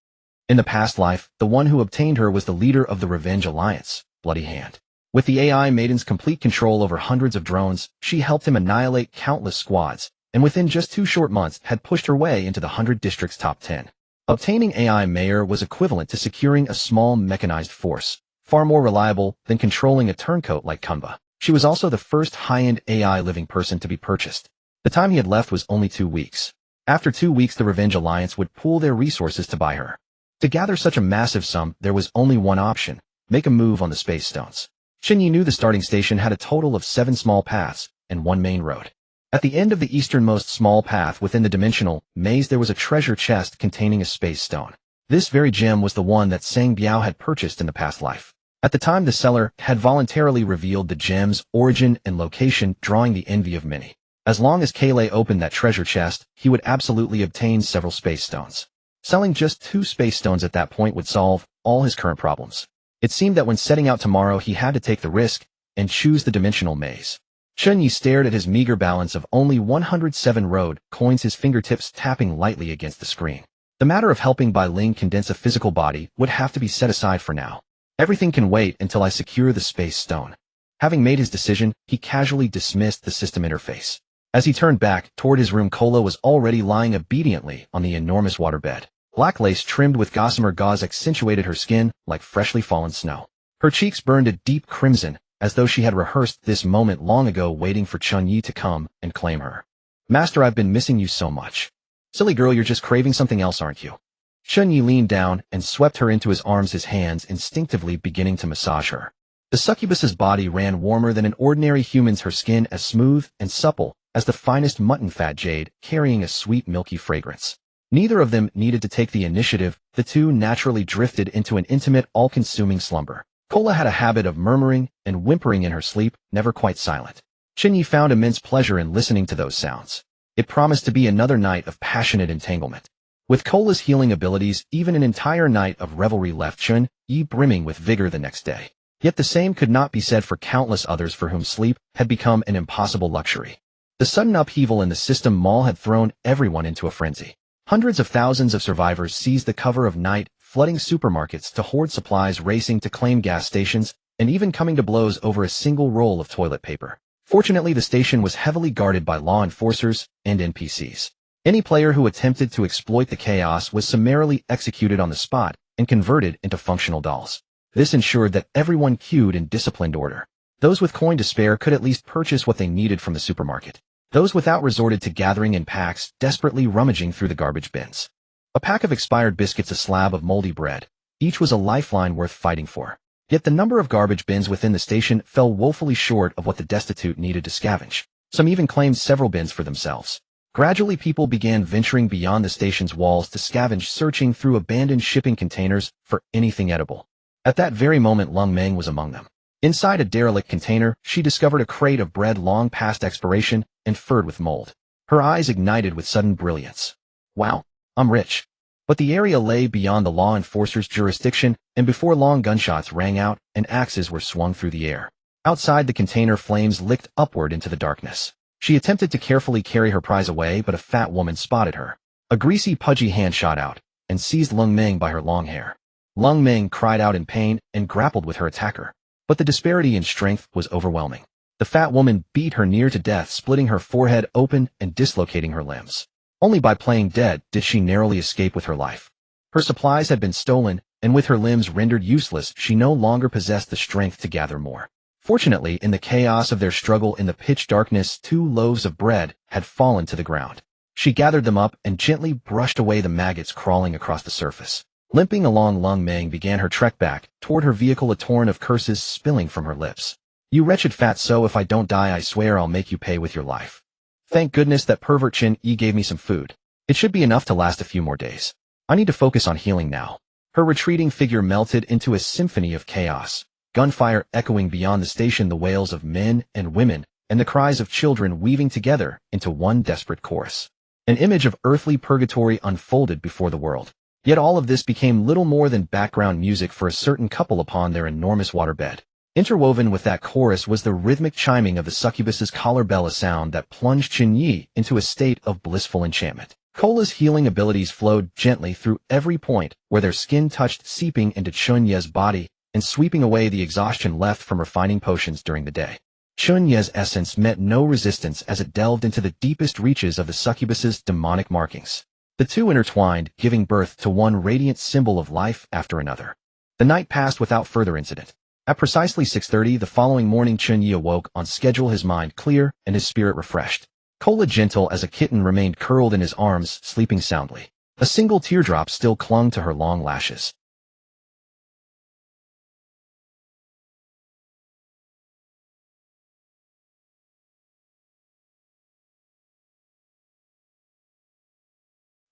In the past life, the one who obtained her was the leader of the Revenge Alliance, Bloody Hand. With the AI maiden's complete control over hundreds of drones, she helped him annihilate countless squads, and within just 2 short months had pushed her way into the 100 district's top 10. Obtaining AI mayor was equivalent to securing a small mechanized force, far more reliable than controlling a turncoat like Kumba. She was also the first high-end AI living person to be purchased. The time he had left was only 2 weeks. After 2 weeks, the Revenge Alliance would pool their resources to buy her. To gather such a massive sum, there was only one option: make a move on the space stones. Chen Ye knew the starting station had a total of 7 small paths and 1 main road. At the end of the easternmost small path within the dimensional maze, there was a treasure chest containing a space stone. This very gem was the one that Sang Biao had purchased in the past life. At the time, the seller had voluntarily revealed the gem's origin and location, drawing the envy of many. As long as Kaylai opened that treasure chest, he would absolutely obtain several space stones. Selling just 2 space stones at that point would solve all his current problems. It seemed that when setting out tomorrow, he had to take the risk and choose the dimensional maze. Chen Ye stared at his meager balance of only 107 road coins, his fingertips tapping lightly against the screen. The matter of helping Bai Ling condense a physical body would have to be set aside for now. Everything can wait until I secure the space stone. Having made his decision, he casually dismissed the system interface. As he turned back toward his room, Kola was already lying obediently on the enormous waterbed. Black lace trimmed with gossamer gauze accentuated her skin like freshly fallen snow. Her cheeks burned a deep crimson, as though she had rehearsed this moment long ago, waiting for Chen Ye to come and claim her. Master, I've been missing you so much. Silly girl, you're just craving something else, aren't you? Chen Ye leaned down and swept her into his arms, his hands instinctively beginning to massage her. The succubus's body ran warmer than an ordinary human's, her skin as smooth and supple as the finest mutton fat jade, carrying a sweet milky fragrance. Neither of them needed to take the initiative. The two naturally drifted into an intimate, all-consuming slumber. Kola had a habit of murmuring and whimpering in her sleep, never quite silent. Chen Ye found immense pleasure in listening to those sounds. It promised to be another night of passionate entanglement. With Kola's healing abilities, even an entire night of revelry left Chen Ye brimming with vigor the next day. Yet the same could not be said for countless others for whom sleep had become an impossible luxury. The sudden upheaval in the system mall had thrown everyone into a frenzy. Hundreds of thousands of survivors seized the cover of night, flooding supermarkets to hoard supplies, racing to claim gas stations, and even coming to blows over a single roll of toilet paper. Fortunately, the station was heavily guarded by law enforcers and NPCs. Any player who attempted to exploit the chaos was summarily executed on the spot and converted into functional dolls. This ensured that everyone queued in disciplined order. Those with coin to spare could at least purchase what they needed from the supermarket. Those without resorted to gathering in packs, desperately rummaging through the garbage bins. A pack of expired biscuits, a slab of moldy bread. Each was a lifeline worth fighting for. Yet the number of garbage bins within the station fell woefully short of what the destitute needed to scavenge. Some even claimed several bins for themselves. Gradually, people began venturing beyond the station's walls to scavenge, searching through abandoned shipping containers for anything edible. At that very moment, Lung Meng was among them. Inside a derelict container, she discovered a crate of bread long past expiration and furred with mold. Her eyes ignited with sudden brilliance. Wow, I'm rich. But the area lay beyond the law enforcer's jurisdiction, and before long, gunshots rang out and axes were swung through the air. Outside the container, flames licked upward into the darkness. She attempted to carefully carry her prize away, but a fat woman spotted her. A greasy, pudgy hand shot out and seized Lung Meng by her long hair. Lung Meng cried out in pain and grappled with her attacker. But the disparity in strength was overwhelming. The fat woman beat her near to death, splitting her forehead open and dislocating her limbs. Only by playing dead did she narrowly escape with her life. Her supplies had been stolen, and with her limbs rendered useless, she no longer possessed the strength to gather more. Fortunately, in the chaos of their struggle in the pitch darkness, 2 loaves of bread had fallen to the ground. She gathered them up and gently brushed away the maggots crawling across the surface. Limping along, Lung Meng began her trek back toward her vehicle, a torrent of curses spilling from her lips. You wretched fat, so if I don't die, I swear I'll make you pay with your life. Thank goodness that pervert Chen Ye gave me some food. It should be enough to last a few more days. I need to focus on healing now. Her retreating figure melted into a symphony of chaos. Gunfire echoing beyond the station, the wails of men and women and the cries of children weaving together into one desperate chorus. An image of earthly purgatory unfolded before the world. Yet all of this became little more than background music for a certain couple upon their enormous waterbed. Interwoven with that chorus was the rhythmic chiming of the succubus's collar bell, a sound that plunged Chen Ye into a state of blissful enchantment. Cola's healing abilities flowed gently through every point where their skin touched, seeping into Chen Ye's body and sweeping away the exhaustion left from refining potions during the day. Chen Ye's essence met no resistance as it delved into the deepest reaches of the succubus's demonic markings. The two intertwined, giving birth to one radiant symbol of life after another. The night passed without further incident. At precisely 6:30 the following morning, Chen Ye awoke on schedule, his mind clear and his spirit refreshed. Cola, gentle as a kitten, remained curled in his arms, sleeping soundly. A single teardrop still clung to her long lashes.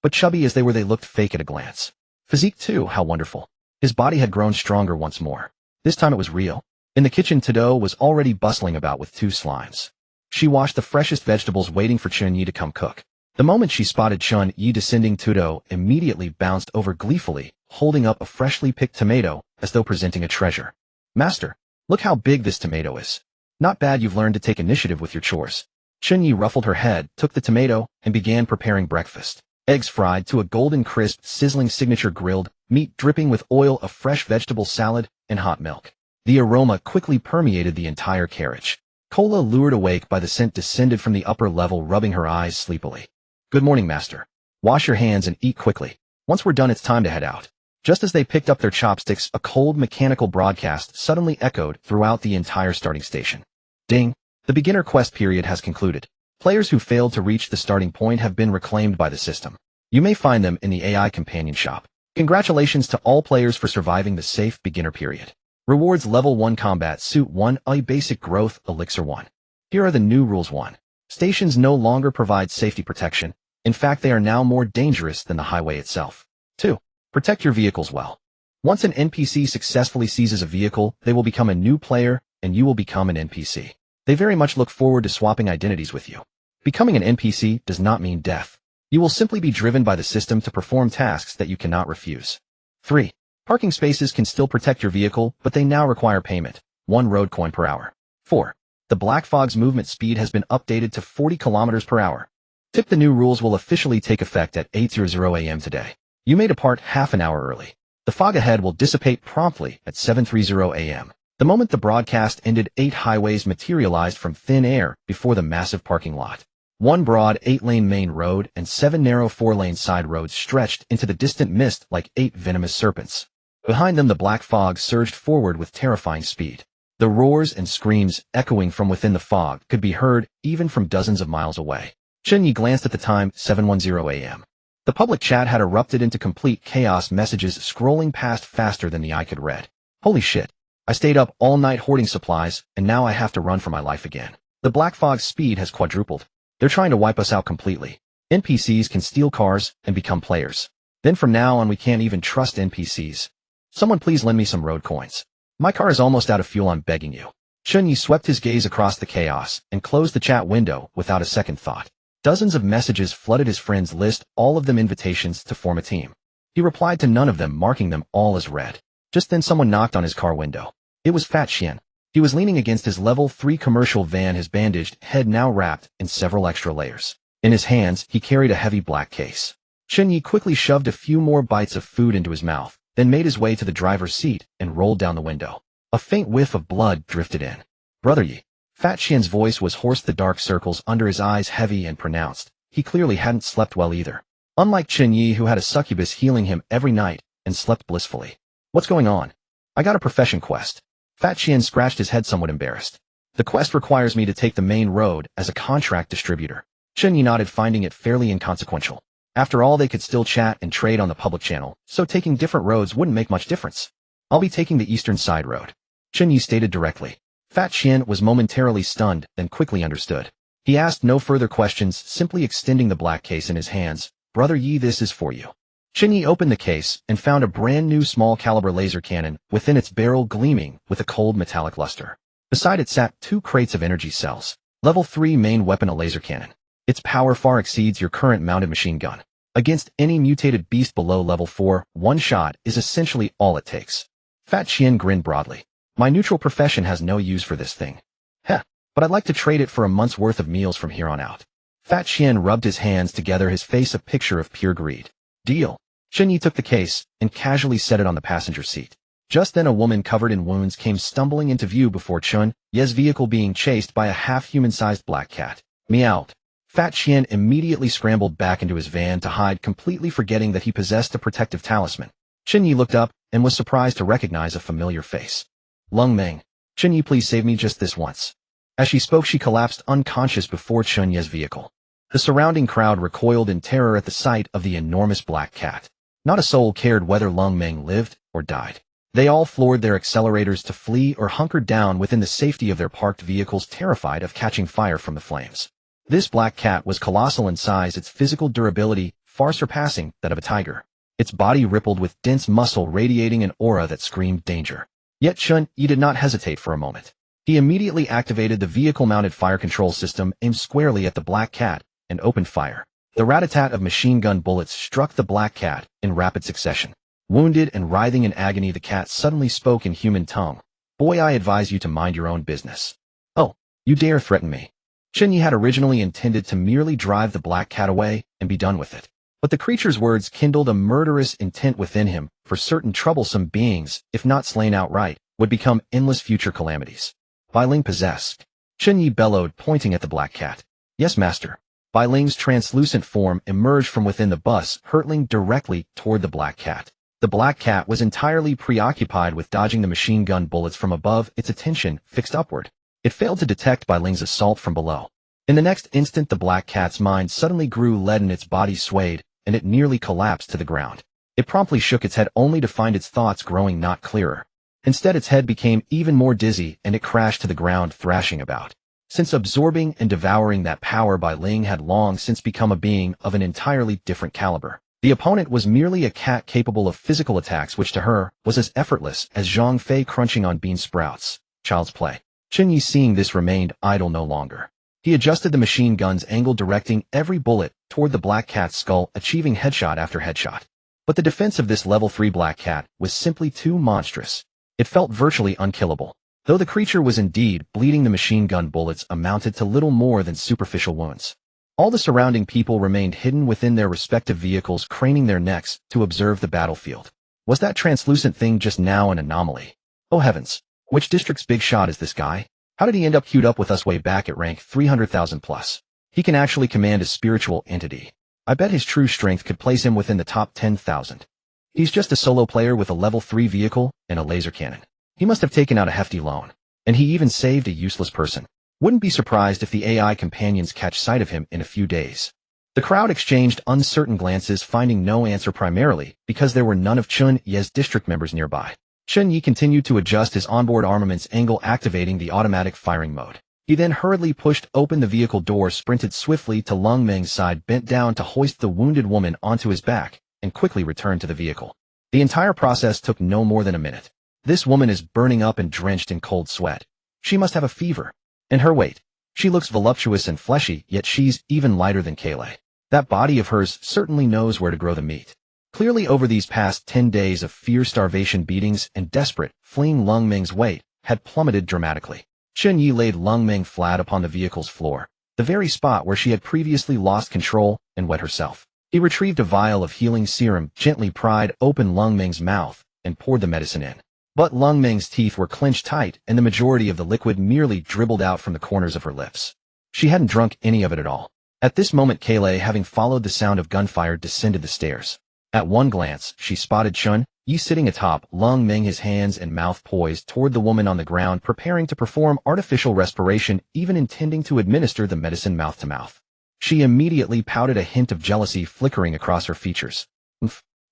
But chubby as they were, they looked fake at a glance. Physique too, how wonderful. His body had grown stronger once more. This time it was real. In the kitchen, Tado was already bustling about with two slimes. She washed the freshest vegetables, waiting for Chen Ye to come cook. The moment she spotted Chen Ye descending, Tado immediately bounced over gleefully, holding up a freshly picked tomato as though presenting a treasure. "Master, look how big this tomato is. Not bad, you've learned to take initiative with your chores." Chen Ye ruffled her head, took the tomato, and began preparing breakfast. Eggs fried to a golden crisp, sizzling signature grilled, meat dripping with oil, a fresh vegetable salad, and hot milk. The aroma quickly permeated the entire carriage. Cola, lured awake by the scent, descended from the upper level, rubbing her eyes sleepily. "Good morning, master. Wash your hands and eat quickly. Once we're done, it's time to head out." Just as they picked up their chopsticks, a cold mechanical broadcast suddenly echoed throughout the entire starting station. "Ding! The beginner quest period has concluded. Players who failed to reach the starting point have been reclaimed by the system. You may find them in the AI companion shop. Congratulations to all players for surviving the safe beginner period. Rewards: Level 1 Combat Suit 1, a Basic Growth Elixir 1. Here are the new rules. 1. Stations no longer provide safety protection. In fact, they are now more dangerous than the highway itself. 2. Protect your vehicles well. Once an NPC successfully seizes a vehicle, they will become a new player, and you will become an NPC. They very much look forward to swapping identities with you. Becoming an NPC does not mean death. You will simply be driven by the system to perform tasks that you cannot refuse. 3. Parking spaces can still protect your vehicle, but they now require payment, 1 road coin per hour. 4. The Black Fog's movement speed has been updated to 40 kilometers per hour. Tip: the new rules will officially take effect at 8:00 a.m. today. You may depart half an hour early. The fog ahead will dissipate promptly at 7:30 a.m. The moment the broadcast ended, 8 highways materialized from thin air before the massive parking lot. 1 broad 8-lane main road and 7 narrow 4-lane side roads stretched into the distant mist like 8 venomous serpents. Behind them, the black fog surged forward with terrifying speed. The roars and screams echoing from within the fog could be heard even from dozens of miles away. Chen Ye glanced at the time, 7:10 a.m. The public chat had erupted into complete chaos, messages scrolling past faster than the eye could read. "Holy shit. I stayed up all night hoarding supplies, and now I have to run for my life again. The black fog's speed has quadrupled. They're trying to wipe us out completely. NPCs can steal cars and become players. Then from now on we can't even trust NPCs. Someone please lend me some road coins. My car is almost out of fuel, I'm begging you." Chen Ye swept his gaze across the chaos and closed the chat window without a second thought. Dozens of messages flooded his friends list, all of them invitations to form a team. He replied to none of them, marking them all as read. Just then someone knocked on his car window. It was Fat Xian. He was leaning against his level 3 commercial van, his bandaged head now wrapped in several extra layers. In his hands, he carried a heavy black case. Chen Ye quickly shoved a few more bites of food into his mouth, then made his way to the driver's seat and rolled down the window. A faint whiff of blood drifted in. "Brother Yi." Fat Xian's voice was hoarse, the dark circles under his eyes heavy and pronounced. He clearly hadn't slept well either. Unlike Chen Ye, who had a succubus healing him every night and slept blissfully. "What's going on?" "I got a profession quest." Fat Xian scratched his head, somewhat embarrassed. "The quest requires me to take the main road as a contract distributor." Chen Ye nodded, finding it fairly inconsequential. After all, they could still chat and trade on the public channel, so taking different roads wouldn't make much difference. "I'll be taking the eastern side road," Chen Ye stated directly. Fat Xian was momentarily stunned, then quickly understood. He asked no further questions, simply extending the black case in his hands. "Brother Yi, this is for you." Chen Ye opened the case and found a brand new small caliber laser cannon within its barrel, gleaming with a cold metallic luster. Beside it sat 2 crates of energy cells. Level 3 main weapon, a laser cannon. Its power far exceeds your current mounted machine gun. Against any mutated beast below level 4, one shot is essentially all it takes. Fat Chen grinned broadly. My neutral profession has no use for this thing. Heh, but I'd like to trade it for a month's worth of meals from here on out. Fat Chen rubbed his hands together, his face a picture of pure greed. Deal. Chen Ye took the case and casually set it on the passenger seat. Just then a woman covered in wounds came stumbling into view before Chen Ye's vehicle, being chased by a half-human-sized black cat. Meowed. Fat Chen immediately scrambled back into his van to hide, completely forgetting that he possessed a protective talisman. Chen Ye looked up and was surprised to recognize a familiar face. Lung Meng. Chen Ye, please save me just this once. As she spoke, she collapsed unconscious before Chen Ye's vehicle. The surrounding crowd recoiled in terror at the sight of the enormous black cat. Not a soul cared whether Lung Meng lived or died. They all floored their accelerators to flee or hunkered down within the safety of their parked vehicles, terrified of catching fire from the flames. This black cat was colossal in size, its physical durability far surpassing that of a tiger. Its body rippled with dense muscle, radiating an aura that screamed danger. Yet Chen Ye did not hesitate for a moment. He immediately activated the vehicle-mounted fire control system, aimed squarely at the black cat, and opened fire. The rat-a-tat of machine gun bullets struck the black cat in rapid succession. Wounded and writhing in agony, the cat suddenly spoke in human tongue. Boy, I advise you to mind your own business. Oh, you dare threaten me. Chen Ye had originally intended to merely drive the black cat away and be done with it. But the creature's words kindled a murderous intent within him. For certain, troublesome beings, if not slain outright, would become endless future calamities. Bai Ling possessed. Chen Ye bellowed, pointing at the black cat. Yes, master. Bai Ling's translucent form emerged from within the bus, hurtling directly toward the black cat. The black cat was entirely preoccupied with dodging the machine gun bullets from above, its attention fixed upward. It failed to detect Bai Ling's assault from below. In the next instant, the black cat's mind suddenly grew leaden, its body swayed, and it nearly collapsed to the ground. It promptly shook its head, only to find its thoughts growing not clearer. Instead, its head became even more dizzy, and it crashed to the ground, thrashing about. Since absorbing and devouring that power, Bai Ling had long since become a being of an entirely different caliber. The opponent was merely a cat capable of physical attacks, which to her was as effortless as Zhang Fei crunching on bean sprouts. Child's play. Chen Ye, seeing this, remained idle no longer. He adjusted the machine gun's angle, directing every bullet toward the black cat's skull, achieving headshot after headshot. But the defense of this level 3 black cat was simply too monstrous. It felt virtually unkillable. Though the creature was indeed bleeding, the machine gun bullets amounted to little more than superficial wounds. All the surrounding people remained hidden within their respective vehicles, craning their necks to observe the battlefield. Was that translucent thing just now an anomaly? Oh heavens! Which district's big shot is this guy? How did he end up queued up with us way back at rank 300,000 plus? He can actually command a spiritual entity. I bet his true strength could place him within the top 10,000. He's just a solo player with a level 3 vehicle and a laser cannon. He must have taken out a hefty loan. And he even saved a useless person. Wouldn't be surprised if the AI companions catch sight of him in a few days. The crowd exchanged uncertain glances, finding no answer, primarily because there were none of Chen Ye's district members nearby. Chen Ye continued to adjust his onboard armament's angle, activating the automatic firing mode. He then hurriedly pushed open the vehicle door, sprinted swiftly to Lung Meng's side, bent down to hoist the wounded woman onto his back, and quickly returned to the vehicle. The entire process took no more than a minute. This woman is burning up and drenched in cold sweat. She must have a fever. And her weight. She looks voluptuous and fleshy, yet she's even lighter than Kaylai. That body of hers certainly knows where to grow the meat. Clearly, over these past 10 days of fierce starvation, beatings, and desperate fleeing, Lung Meng's weight had plummeted dramatically. Chen Ye laid Lung Meng flat upon the vehicle's floor, the very spot where she had previously lost control and wet herself. He retrieved a vial of healing serum, gently pried open Lung Meng's mouth, and poured the medicine in. But Lung Meng's teeth were clenched tight, and the majority of the liquid merely dribbled out from the corners of her lips. She hadn't drunk any of it at all. At this moment, Kaylai, having followed the sound of gunfire, descended the stairs. At one glance, she spotted Chen Ye sitting atop Lung Meng, his hands and mouth poised toward the woman on the ground, preparing to perform artificial respiration, even intending to administer the medicine mouth to mouth. She immediately pouted, a hint of jealousy flickering across her features.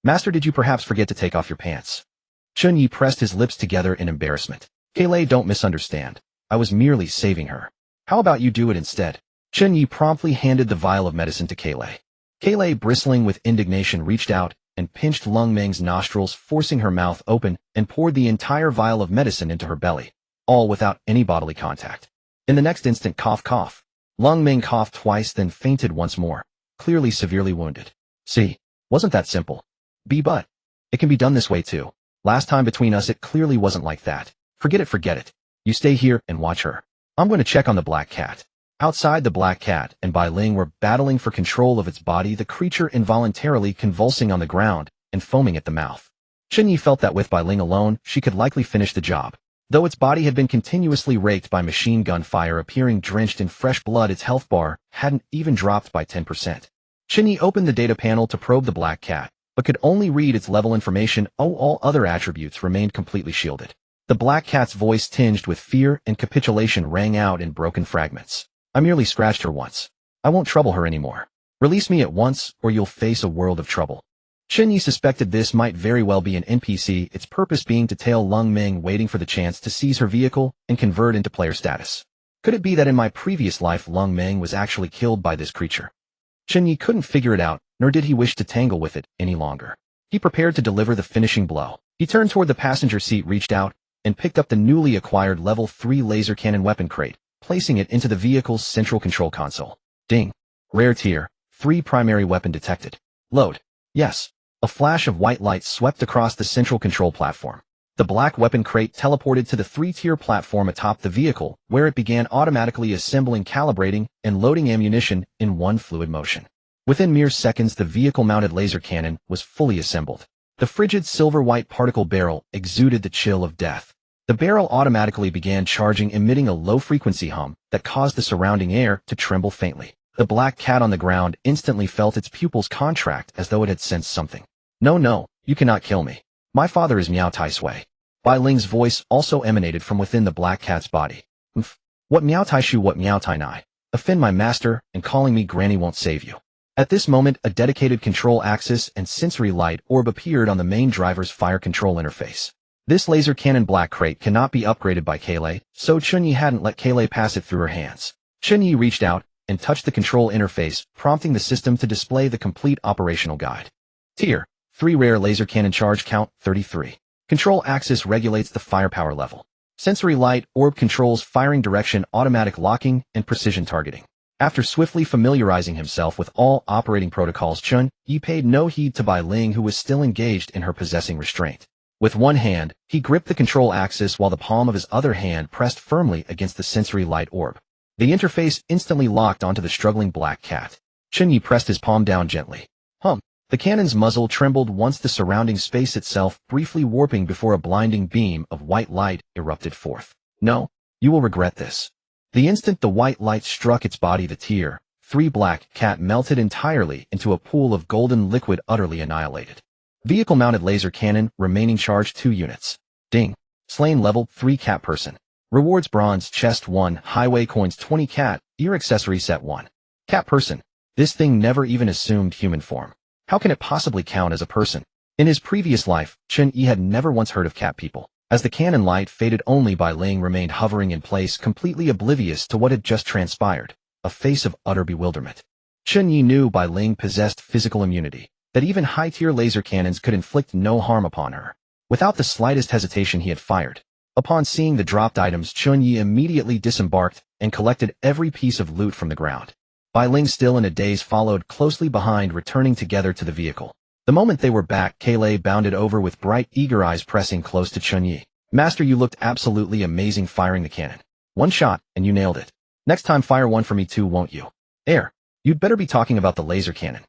Master, did you perhaps forget to take off your pants? Chen Ye pressed his lips together in embarrassment. Kaylai, don't misunderstand. I was merely saving her. How about you do it instead? Chen Ye promptly handed the vial of medicine to Kaylai. Kaylai, bristling with indignation, reached out and pinched Lung Meng's nostrils, forcing her mouth open, and poured the entire vial of medicine into her belly, all without any bodily contact. In the next instant, cough cough. Lung Ming coughed twice, then fainted once more, clearly severely wounded. See, wasn't that simple? But it can be done this way too. Last time between us it clearly wasn't like that. Forget it. You stay here and watch her. I'm going to check on the black cat. Outside, the black cat and Bai Ling were battling for control of its body, the creature involuntarily convulsing on the ground and foaming at the mouth. Chen Ye felt that with Bai Ling alone, she could likely finish the job. Though its body had been continuously raked by machine gun fire, appearing drenched in fresh blood, its health bar hadn't even dropped by 10%. Chen Ye opened the data panel to probe the black cat, but could only read its level information. All other attributes remained completely shielded. The black cat's voice, tinged with fear and capitulation, rang out in broken fragments. I merely scratched her once. I won't trouble her anymore. Release me at once, or you'll face a world of trouble. Chen Ye suspected this might very well be an NPC, its purpose being to tail Lung Ming, waiting for the chance to seize her vehicle and convert into player status. Could it be that in my previous life Lung Ming was actually killed by this creature? Chen Ye couldn't figure it out, nor did he wish to tangle with it any longer. He prepared to deliver the finishing blow. He turned toward the passenger seat, reached out, and picked up the newly acquired level 3 laser cannon weapon crate, placing it into the vehicle's central control console. Ding. Rare tier, 3 primary weapon detected. Load. Yes. A flash of white light swept across the central control platform. The black weapon crate teleported to the 3-tier platform atop the vehicle, where it began automatically assembling, calibrating, and loading ammunition in one fluid motion. Within mere seconds, the vehicle-mounted laser cannon was fully assembled. The frigid silver-white particle barrel exuded the chill of death. The barrel automatically began charging, emitting a low-frequency hum that caused the surrounding air to tremble faintly. The black cat on the ground instantly felt its pupils contract as though it had sensed something. No, you cannot kill me. My father is Miao Tai Sui. Bai Ling's voice also emanated from within the black cat's body. What Miao Tai Shu, what Miao Tai Nai? Offend my master, and calling me granny won't save you. At this moment, a dedicated control axis and sensory light orb appeared on the main driver's fire control interface. This laser cannon black crate cannot be upgraded by Kaylai, so Chen Ye hadn't let Kaylai pass it through her hands. Chen Ye reached out and touched the control interface, prompting the system to display the complete operational guide. Tier 3 rare laser cannon, charge count 33. Control axis regulates the firepower level. Sensory light orb controls firing direction, automatic locking, and precision targeting. After swiftly familiarizing himself with all operating protocols, Chen Ye paid no heed to Bai Ling, who was still engaged in her possessing restraint. With one hand, he gripped the control axis while the palm of his other hand pressed firmly against the sensory light orb. The interface instantly locked onto the struggling black cat. Chen Ye pressed his palm down gently. The cannon's muzzle trembled once the surrounding space itself briefly warping before a blinding beam of white light erupted forth. No, you will regret this. The instant the white light struck its body, the tier 3 black cat melted entirely into a pool of golden liquid, utterly annihilated. Vehicle-mounted laser cannon, remaining charge 2 units. Ding. Slain level 3 cat person. Rewards: bronze chest 1, highway coins 20, cat, ear accessory set 1. Cat person. This thing never even assumed human form. How can it possibly count as a person? In his previous life, Chen Ye had never once heard of cat people. As the cannon light faded, only Bai Ling remained hovering in place, completely oblivious to what had just transpired, a face of utter bewilderment. Chen Ye knew Bai Ling possessed physical immunity, that even high-tier laser cannons could inflict no harm upon her. Without the slightest hesitation, he had fired. Upon seeing the dropped items, Chen Ye immediately disembarked and collected every piece of loot from the ground. Bai Ling, still in a daze, followed closely behind, returning together to the vehicle. The moment they were back, Kaylai bounded over with bright, eager eyes, pressing close to Chen Ye. Master, you looked absolutely amazing firing the cannon. One shot, and you nailed it. Next time fire one for me too, won't you? You'd better be talking about the laser cannon.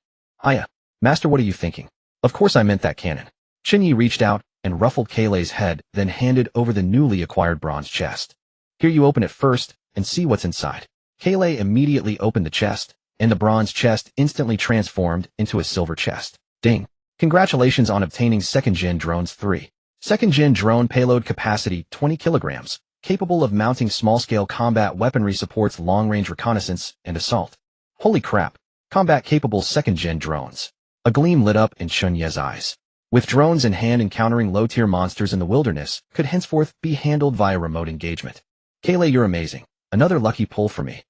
Master, what are you thinking? Of course I meant that cannon. Chen Ye reached out and ruffled Kaylai's head, then handed over the newly acquired bronze chest. Here, you open it first, and see what's inside. Kaylai immediately opened the chest, and the bronze chest instantly transformed into a silver chest. Ding. Congratulations on obtaining 2nd Gen Drones 3. 2nd Gen Drone payload capacity 20 kilograms, capable of mounting small-scale combat weaponry, supports long-range reconnaissance and assault. Holy crap. Combat-capable 2nd Gen drones. A gleam lit up in Chen Ye's eyes. With drones in hand, encountering low-tier monsters in the wilderness could henceforth be handled via remote engagement. Kaylai, you're amazing. Another lucky pull for me.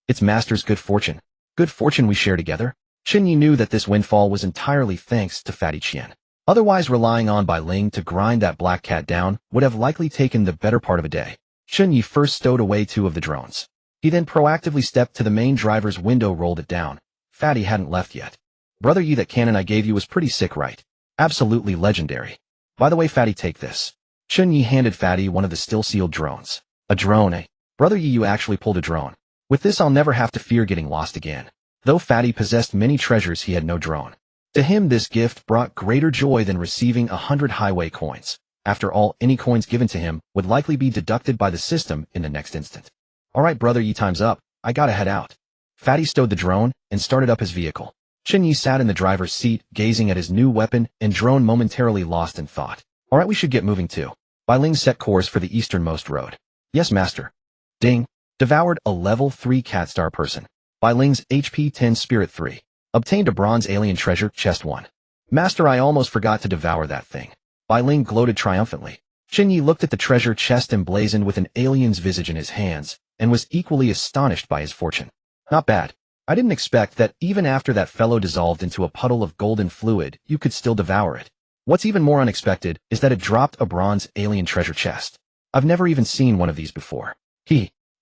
It's Master's good fortune. Good fortune we share together. Chen Ye knew that this windfall was entirely thanks to Fatty Qian. Otherwise, relying on Bai Ling to grind that black cat down would have likely taken the better part of a day. Chen Ye first stowed away 2 of the drones. He then proactively stepped to the main driver's window, rolled it down. Fatty hadn't left yet. Brother Yi, that cannon I gave you was pretty sick, right? Absolutely legendary. By the way, Fatty, take this. Chen Ye handed Fatty one of the still-sealed drones. A drone, eh? Brother Yi, you actually pulled a drone. With this I'll never have to fear getting lost again. Though Fatty possessed many treasures, he had no drone. To him this gift brought greater joy than receiving 100 highway coins. After all, any coins given to him would likely be deducted by the system in the next instant. Alright, Brother Yi, time's up. I gotta head out. Fatty stowed the drone and started up his vehicle. Chen Ye sat in the driver's seat, gazing at his new weapon and drone, momentarily lost in thought. Alright, we should get moving too. Bai Ling set course for the easternmost road. Yes, master. Ding. Devoured a level 3 cat star person. Bai Ling's HP 10, Spirit 3. Obtained a bronze alien treasure, chest 1. Master, I almost forgot to devour that thing. Bai Ling gloated triumphantly. Chen Ye looked at the treasure chest emblazoned with an alien's visage in his hands, and was equally astonished by his fortune. Not bad. I didn't expect that even after that fellow dissolved into a puddle of golden fluid, you could still devour it. What's even more unexpected is that it dropped a bronze alien treasure chest. I've never even seen one of these before.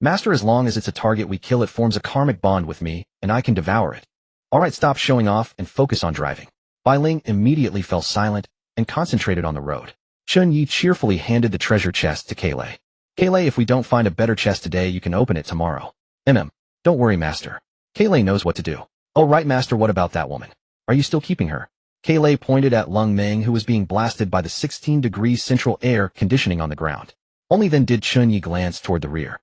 Master, as long as it's a target we kill, it forms a karmic bond with me, and I can devour it. Alright, stop showing off and focus on driving. Bai Ling immediately fell silent and concentrated on the road. Chen Ye cheerfully handed the treasure chest to Kaylai. Kaylai, if we don't find a better chest today, you can open it tomorrow. Don't worry, master. Kaylai knows what to do. Oh right, master, what about that woman? Are you still keeping her? Kaylai pointed at Lung Meng, who was being blasted by the 16-degree central air conditioning on the ground. Only then did Chen Ye glance toward the rear.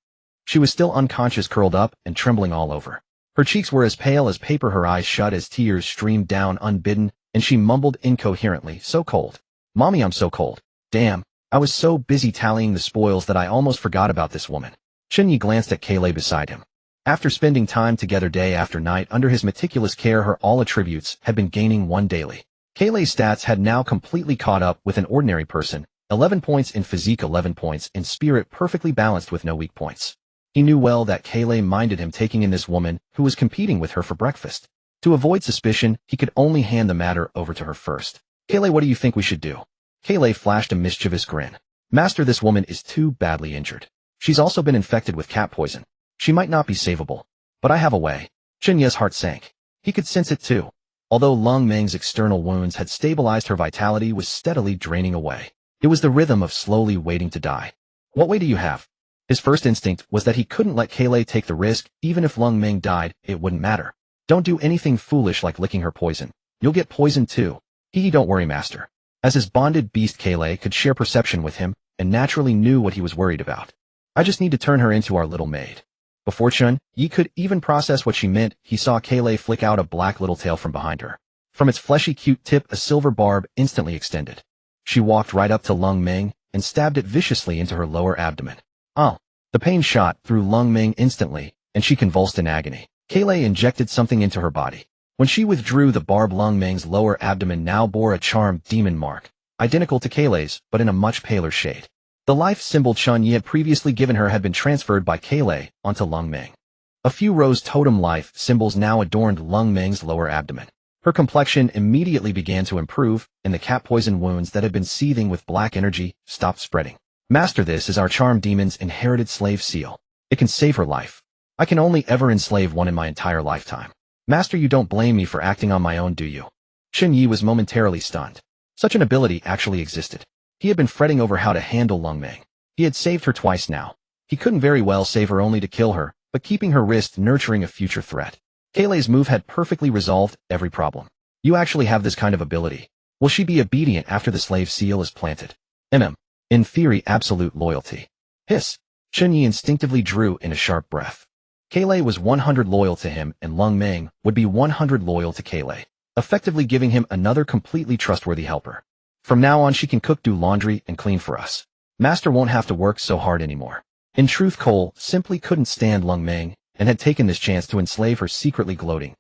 She was still unconscious, curled up and trembling all over. Her cheeks were as pale as paper, her eyes shut as tears streamed down unbidden, and she mumbled incoherently, "So cold. Mommy, I'm so cold. Damn, I was so busy tallying the spoils that I almost forgot about this woman." Chen Ye glanced at Kaylai beside him. After spending time together day after night under his meticulous care, her all attributes had been gaining 1 daily. Kaylai's stats had now completely caught up with an ordinary person, 11 points in physique, 11 points in spirit, perfectly balanced with no weak points. He knew well that Kaylai minded him taking in this woman who was competing with her for breakfast. To avoid suspicion, he could only hand the matter over to her first. "Kaylai, what do you think we should do?" Kaylai flashed a mischievous grin. "Master, this woman is too badly injured. She's also been infected with cat poison. She might not be savable. But I have a way." Chen Ye's heart sank. He could sense it too. Although Lung Meng's external wounds had stabilized, her vitality was steadily draining away. It was the rhythm of slowly waiting to die. "What way do you have?" His first instinct was that he couldn't let Kaylai take the risk. Even if Lung Meng died, it wouldn't matter. "Don't do anything foolish like licking her poison. You'll get poisoned too." Don't worry, master." As his bonded beast, Kaylai could share perception with him, and naturally knew what he was worried about. "I just need to turn her into our little maid." Before Chen Ye could even process what she meant, he saw Kaylai flick out a black little tail from behind her. From its fleshy cute tip, a silver barb instantly extended. She walked right up to Lung Meng and stabbed it viciously into her lower abdomen. The pain shot through Lung Meng instantly, and she convulsed in agony. Kaylai injected something into her body. When she withdrew the barb, Lung Meng's lower abdomen now bore a charmed demon mark, identical to Kaylai's, but in a much paler shade. The life symbol Chen Ye had previously given her had been transferred by Kaylai onto Lung Meng. A few rose totem life symbols now adorned Lung Meng's lower abdomen. Her complexion immediately began to improve, and the cat poison wounds that had been seething with black energy stopped spreading. "Master, this is our charm demon's inherited slave seal. It can save her life. I can only ever enslave one in my entire lifetime." "Master, you don't blame me for acting on my own, do you?" Chen Ye was momentarily stunned. Such an ability actually existed. He had been fretting over how to handle Lung Meng. He had saved her twice now. He couldn't very well save her only to kill her, but keeping her wrist nurturing a future threat. Kaylai's move had perfectly resolved every problem. "You actually have this kind of ability. Will she be obedient after the slave seal is planted?" "In theory, absolute loyalty." Hiss. Chen Ye instinctively drew in a sharp breath. Kaylai was 100 loyal to him, and Lung Meng would be 100 loyal to Kaylai, effectively giving him another completely trustworthy helper. "From now on, she can cook, do laundry, and clean for us. Master won't have to work so hard anymore." In truth, Cole simply couldn't stand Lung Meng, and had taken this chance to enslave her, secretly gloating.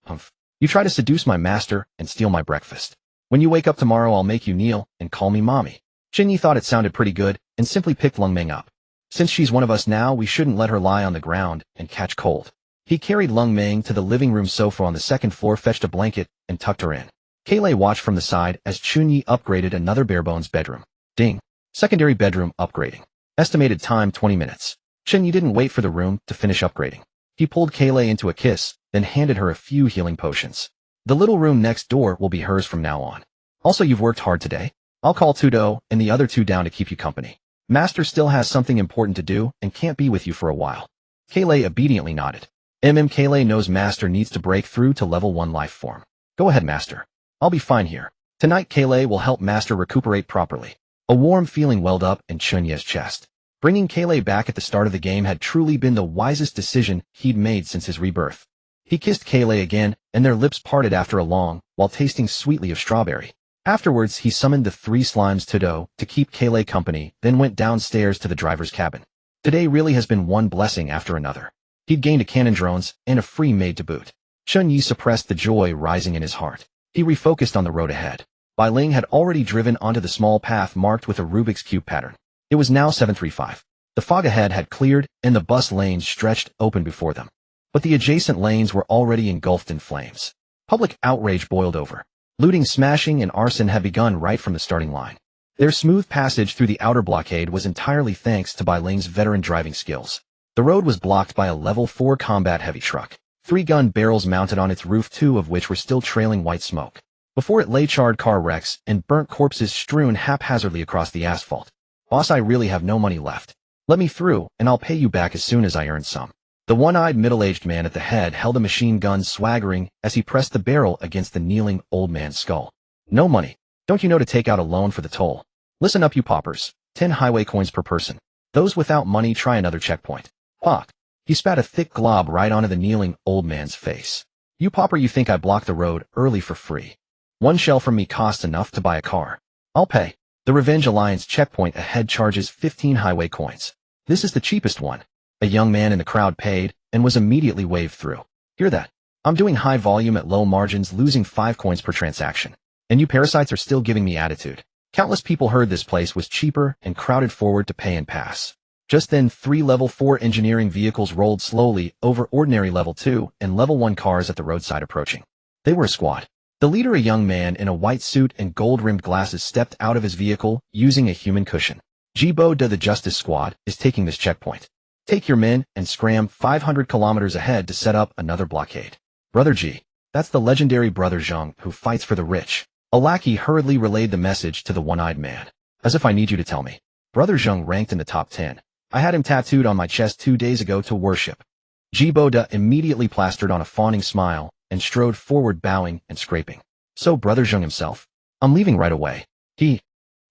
"You try to seduce my master and steal my breakfast. When you wake up tomorrow, I'll make you kneel and call me mommy." Chen Ye thought it sounded pretty good, and simply picked Lung Meng up. "Since she's one of us now, we shouldn't let her lie on the ground and catch cold." He carried Lung Meng to the living room sofa on the second floor, fetched a blanket, and tucked her in. Kaylai watched from the side as Chen Ye upgraded another barebones bedroom. Ding. Secondary bedroom upgrading. Estimated time 20 minutes. Chen Ye didn't wait for the room to finish upgrading. He pulled Kaylay into a kiss, then handed her a few healing potions. The little room next door will be hers from now on. Also, you've worked hard today. I'll call Tudo and the other two down to keep you company. Master still has something important to do and can't be with you for a while. Kaylay obediently nodded. Kaylay knows Master needs to break through to level 1 life form. Go ahead, Master. I'll be fine here. Tonight Kaylay will help Master recuperate properly. A warm feeling welled up in Chen Ye's chest. Bringing Kaylay back at the start of the game had truly been the wisest decision he'd made since his rebirth. He kissed Kaylay again, and their lips parted after a long, while tasting sweetly of strawberry. Afterwards, he summoned the 3 slimes Tudo to keep Kaylay company, then went downstairs to the driver's cabin. Today really has been one blessing after another. He'd gained a cannon drones and a free maid to boot. Chen Ye suppressed the joy rising in his heart. He refocused on the road ahead. Bai Ling had already driven onto the small path marked with a Rubik's Cube pattern. It was now 7:35. The fog ahead had cleared, and the bus lanes stretched open before them. But the adjacent lanes were already engulfed in flames. Public outrage boiled over. Looting, smashing, and arson had begun right from the starting line. Their smooth passage through the outer blockade was entirely thanks to Bai Ling's veteran driving skills. The road was blocked by a level 4 combat heavy truck. 3 gun barrels mounted on its roof, 2 of which were still trailing white smoke. Before it lay charred car wrecks and burnt corpses strewn haphazardly across the asphalt. Boss, I really have no money left. Let me through, and I'll pay you back as soon as I earn some. The one-eyed middle-aged man at the head held a machine gun swaggering as he pressed the barrel against the kneeling old man's skull. No money. Don't you know to take out a loan for the toll? Listen up, you paupers. 10 highway coins per person. Those without money try another checkpoint. Fuck. He spat a thick glob right onto the kneeling old man's face. You pauper, you think I blocked the road early for free. 1 shell from me costs enough to buy a car. I'll pay. The Revenge Alliance checkpoint ahead charges 15 highway coins. This is the cheapest one. A young man in the crowd paid and was immediately waved through. Hear that? I'm doing high volume at low margins, losing 5 coins per transaction. And you parasites are still giving me attitude. Countless people heard this place was cheaper and crowded forward to pay and pass. Just then 3 level 4 engineering vehicles rolled slowly over ordinary level 2 and level 1 cars at the roadside approaching. They were a squad. The leader, a young man in a white suit and gold-rimmed glasses, stepped out of his vehicle using a human cushion. Jibo de the Justice Squad is taking this checkpoint. Take your men and scram 500 kilometers ahead to set up another blockade. Brother G. That's the legendary Brother Zheng who fights for the rich. A lackey hurriedly relayed the message to the one-eyed man. As if I need you to tell me. Brother Zheng ranked in the top 10. I had him tattooed on my chest 2 days ago to worship. Jibo de immediately plastered on a fawning smile and strode forward, bowing and scraping. So Brother Zheng himself. I'm leaving right away.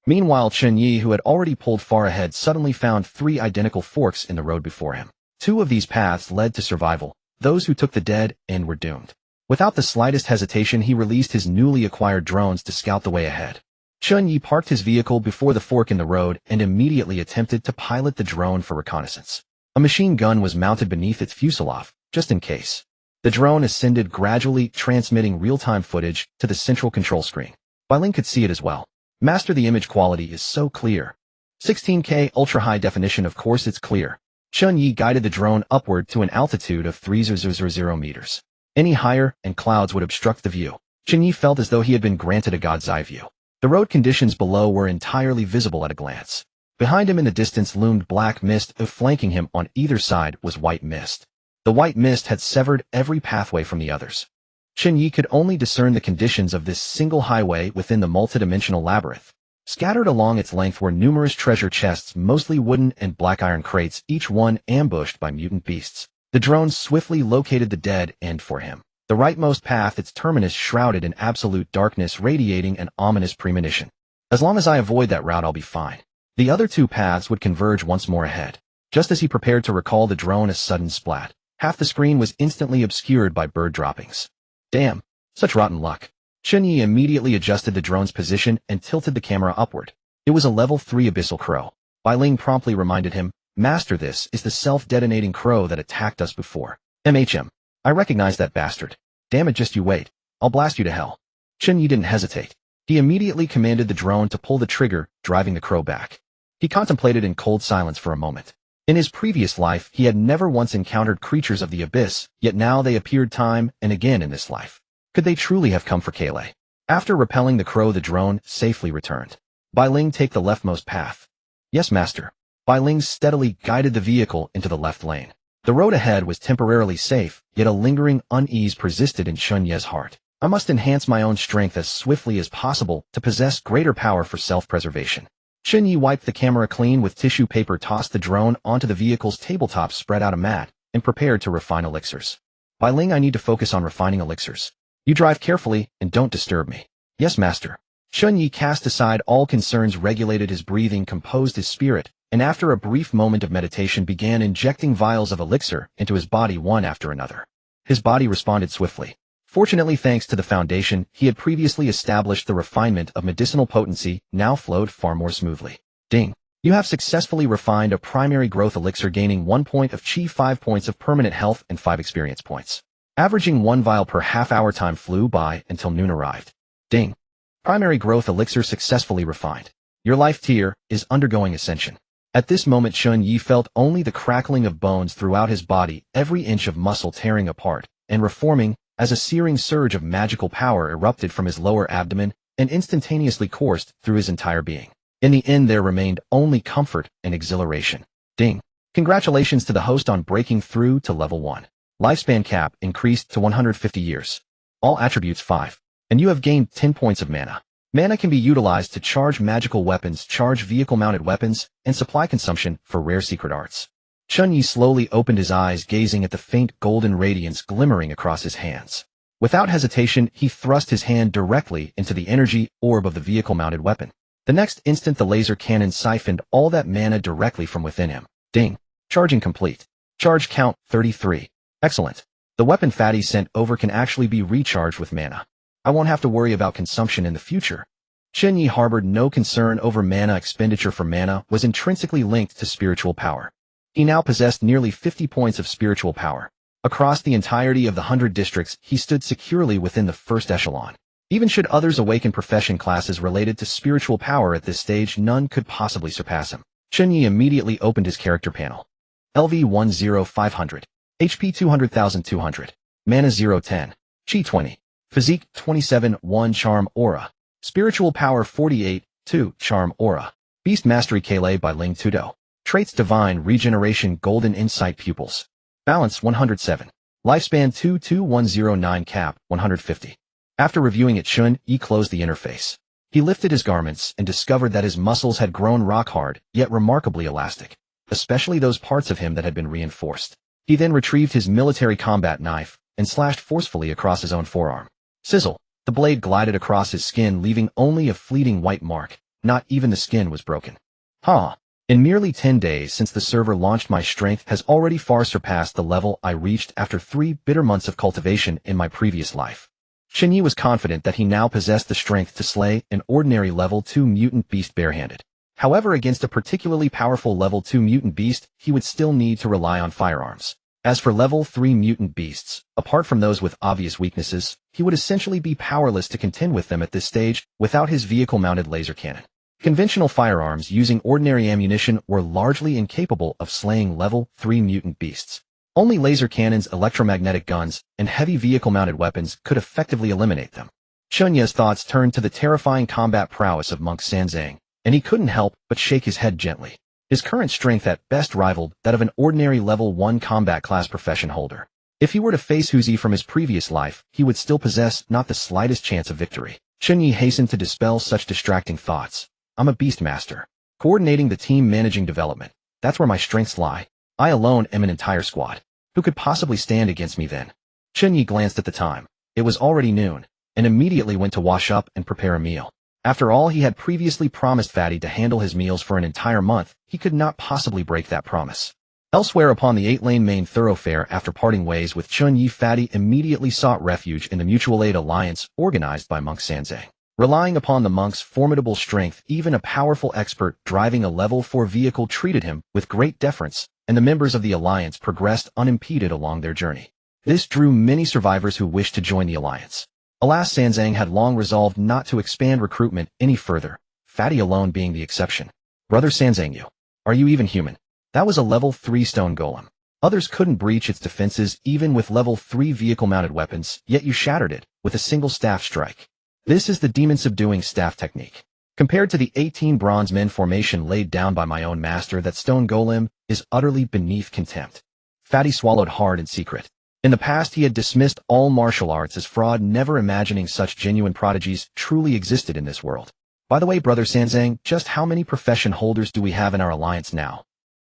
Meanwhile, Chen Ye, who had already pulled far ahead, suddenly found 3 identical forks in the road before him. 2 of these paths led to survival. Those who took the dead end were doomed. Without the slightest hesitation, he released his newly acquired drones to scout the way ahead. Chen Ye parked his vehicle before the fork in the road and immediately attempted to pilot the drone for reconnaissance. A machine gun was mounted beneath its fuselage, just in case. The drone ascended gradually, transmitting real-time footage to the central control screen. Bai Ling could see it as well. Master, the image quality is so clear. 16K ultra-high definition, of course it's clear. Chen Ye guided the drone upward to an altitude of 3,000 meters. Any higher, and clouds would obstruct the view. Chen Ye felt as though he had been granted a god's eye view. The road conditions below were entirely visible at a glance. Behind him in the distance loomed black mist, flanking him on either side was white mist. The white mist had severed every pathway from the others. Chen Ye could only discern the conditions of this single highway within the multidimensional labyrinth. Scattered along its length were numerous treasure chests, mostly wooden and black iron crates, each one ambushed by mutant beasts. The drone swiftly located the dead end for him. The rightmost path, its terminus shrouded in absolute darkness, radiating an ominous premonition. As long as I avoid that route, I'll be fine. The other 2 paths would converge once more ahead. Just as he prepared to recall the drone, a sudden splat. Half the screen was instantly obscured by bird droppings. Damn, such rotten luck. Chen Ye immediately adjusted the drone's position and tilted the camera upward. It was a level 3 abyssal crow. Bai Ling promptly reminded him, Master, this is the self-detonating crow that attacked us before. I recognize that bastard. Damn it, just you wait. I'll blast you to hell. Chen Ye didn't hesitate. He immediately commanded the drone to pull the trigger, driving the crow back. He contemplated in cold silence for a moment. In his previous life, he had never once encountered creatures of the abyss, yet now they appeared time and again in this life. Could they truly have come for Kaylay? After repelling the crow, the drone safely returned. Bai Ling, take the leftmost path. Yes, Master. Bai Ling steadily guided the vehicle into the left lane. The road ahead was temporarily safe, yet a lingering unease persisted in Chen Ye's heart. I must enhance my own strength as swiftly as possible to possess greater power for self-preservation. Chen Ye wiped the camera clean with tissue paper, tossed the drone onto the vehicle's tabletop, spread out a mat, and prepared to refine elixirs. Bai Ling, I need to focus on refining elixirs. You drive carefully and don't disturb me. Yes, master. Chen Ye cast aside all concerns, regulated his breathing, composed his spirit, and after a brief moment of meditation began injecting vials of elixir into his body one after another. His body responded swiftly. Fortunately, thanks to the foundation he had previously established, the refinement of medicinal potency now flowed far more smoothly. Ding! You have successfully refined a primary growth elixir, gaining 1 point of chi, 5 points of permanent health, and 5 experience points. Averaging 1 vial per half-hour. Time flew by until noon arrived. Ding! Primary growth elixir successfully refined. Your life tier is undergoing ascension. At this moment, Chen Ye felt only the crackling of bones throughout his body, every inch of muscle tearing apart and reforming, as a searing surge of magical power erupted from his lower abdomen and instantaneously coursed through his entire being. In the end, there remained only comfort and exhilaration. Ding! Congratulations to the host on breaking through to level 1. Lifespan cap increased to 150 years. All attributes 5. And you have gained 10 points of mana. Mana can be utilized to charge magical weapons, charge vehicle-mounted weapons, and supply consumption for rare secret arts. Chen Ye slowly opened his eyes, gazing at the faint golden radiance glimmering across his hands. Without hesitation, he thrust his hand directly into the energy orb of the vehicle-mounted weapon. The next instant, the laser cannon siphoned all that mana directly from within him. Ding! Charging complete. Charge count 33. Excellent. The weapon Fatty sent over can actually be recharged with mana. I won't have to worry about consumption in the future. Chen Ye harbored no concern over mana expenditure, for mana was intrinsically linked to spiritual power. He now possessed nearly 50 points of spiritual power. Across the entirety of the 100 districts, he stood securely within the first echelon. Even should others awaken profession classes related to spiritual power at this stage, none could possibly surpass him. Chen Ye immediately opened his character panel. LV 10500. HP 200,200. Mana 010. Chi 20. Physique 27 1. Charm Aura. Spiritual Power 48 2. Charm Aura. Beast Mastery Kale by Ling Tudo. Traits: Divine Regeneration, Golden Insight, Pupils. Balance 107. Lifespan 22109. Cap 150. After reviewing it, Chen Ye closed the interface. He lifted his garments and discovered that his muscles had grown rock hard, yet remarkably elastic, especially those parts of him that had been reinforced. He then retrieved his military combat knife and slashed forcefully across his own forearm. Sizzle! The blade glided across his skin, leaving only a fleeting white mark. Not even the skin was broken. Huh. In merely 10 days since the server launched, my strength has already far surpassed the level I reached after 3 bitter months of cultivation in my previous life. Chen Ye was confident that he now possessed the strength to slay an ordinary level 2 mutant beast barehanded. However, against a particularly powerful level 2 mutant beast, he would still need to rely on firearms. As for level 3 mutant beasts, apart from those with obvious weaknesses, he would essentially be powerless to contend with them at this stage without his vehicle-mounted laser cannon. Conventional firearms using ordinary ammunition were largely incapable of slaying level 3 mutant beasts. Only laser cannons, electromagnetic guns, and heavy vehicle-mounted weapons could effectively eliminate them. Chen Ye's thoughts turned to the terrifying combat prowess of Monk Sanzang, and he couldn't help but shake his head gently. His current strength at best rivaled that of an ordinary level 1 combat class profession holder. If he were to face Huzi from his previous life, he would still possess not the slightest chance of victory. Chen Ye hastened to dispel such distracting thoughts. I'm a beast master. Coordinating the team, managing development. That's where my strengths lie. I alone am an entire squad. Who could possibly stand against me then? Chen Ye glanced at the time. It was already noon, and immediately went to wash up and prepare a meal. After all, he had previously promised Fatty to handle his meals for an entire month. He could not possibly break that promise. Elsewhere upon the 8-lane main thoroughfare, after parting ways with Chen Ye, Fatty immediately sought refuge in the Mutual Aid Alliance organized by Monk Sanzang. Relying upon the monk's formidable strength, even a powerful expert driving a level 4 vehicle treated him with great deference, and the members of the alliance progressed unimpeded along their journey. This drew many survivors who wished to join the alliance. Alas, Sanzang had long resolved not to expand recruitment any further, Fatty alone being the exception. Brother Sanzang, are you even human? That was a level 3 stone golem. Others couldn't breach its defenses even with level 3 vehicle-mounted weapons, yet you shattered it with a single staff strike. This is the demon subduing staff technique. Compared to the 18 bronze men formation laid down by my own master, that stone golem is utterly beneath contempt. Fatty swallowed hard in secret. In the past, he had dismissed all martial arts as fraud, never imagining such genuine prodigies truly existed in this world. By the way, Brother Sanzang, just how many profession holders do we have in our alliance now?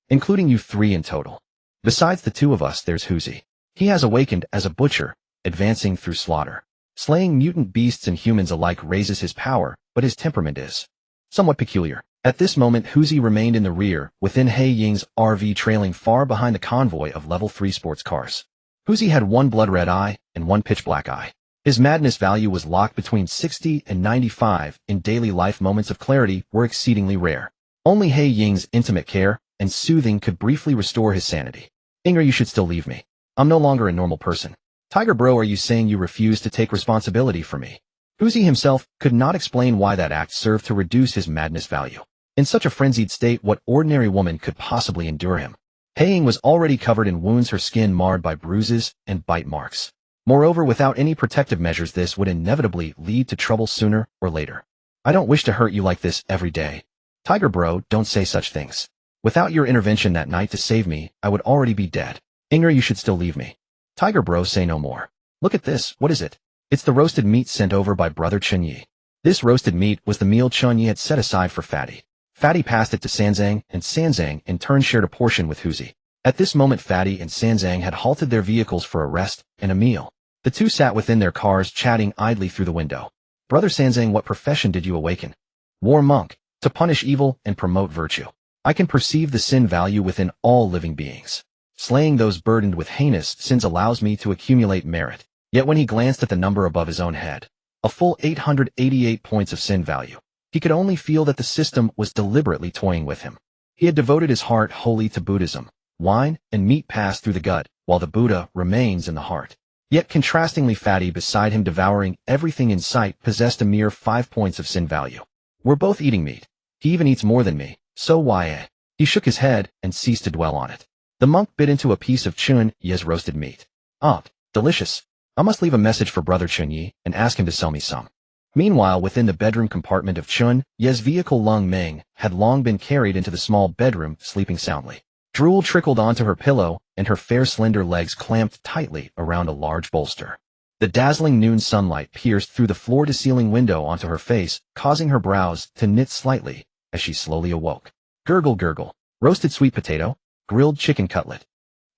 Including you 3 in total. Besides the 2 of us, there's Huzi. He has awakened as a butcher, advancing through slaughter. Slaying mutant beasts and humans alike raises his power, but his temperament is somewhat peculiar. At this moment, Huzi remained in the rear, within He Ying's RV, trailing far behind the convoy of level 3 sports cars. Huzi had 1 blood-red eye and 1 pitch-black eye. His madness value was locked between 60 and 95. In daily life, moments of clarity were exceedingly rare. Only He Ying's intimate care and soothing could briefly restore his sanity. Inger, you should still leave me. I'm no longer a normal person. Tiger bro, are you saying you refuse to take responsibility for me? Huzi himself could not explain why that act served to reduce his madness value. In such a frenzied state, what ordinary woman could possibly endure him? He Ying was already covered in wounds, her skin marred by bruises and bite marks. Moreover, without any protective measures, this would inevitably lead to trouble sooner or later. I don't wish to hurt you like this every day. Tiger bro, don't say such things. Without your intervention that night to save me, I would already be dead. Inger, you should still leave me. Tiger bro, say no more. Look at this, what is it? It's the roasted meat sent over by brother Chen Ye. This roasted meat was the meal Chen Ye had set aside for Fatty. Fatty passed it to Sanzang, and Sanzang in turn shared a portion with Huzi. At this moment, Fatty and Sanzang had halted their vehicles for a rest and a meal. The 2 sat within their cars, chatting idly through the window. Brother Sanzang, what profession did you awaken? War monk, to punish evil and promote virtue. I can perceive the sin value within all living beings. Slaying those burdened with heinous sins allows me to accumulate merit. Yet when he glanced at the number above his own head, a full 888 points of sin value, he could only feel that the system was deliberately toying with him. He had devoted his heart wholly to Buddhism. Wine and meat pass through the gut, while the Buddha remains in the heart. Yet contrastingly, Fatty beside him, devouring everything in sight, possessed a mere 5 points of sin value. We're both eating meat. He even eats more than me, so why? He shook his head and ceased to dwell on it. The monk bit into a piece of Chen Ye's roasted meat. Ah, delicious. I must leave a message for brother Chen Ye and ask him to sell me some. Meanwhile, within the bedroom compartment of Chen Ye's vehicle, Lung Ming had long been carried into the small bedroom, sleeping soundly. Drool trickled onto her pillow, and her fair slender legs clamped tightly around a large bolster. The dazzling noon sunlight pierced through the floor-to-ceiling window onto her face, causing her brows to knit slightly as she slowly awoke. Gurgle gurgle. Roasted sweet potato. Grilled chicken cutlet.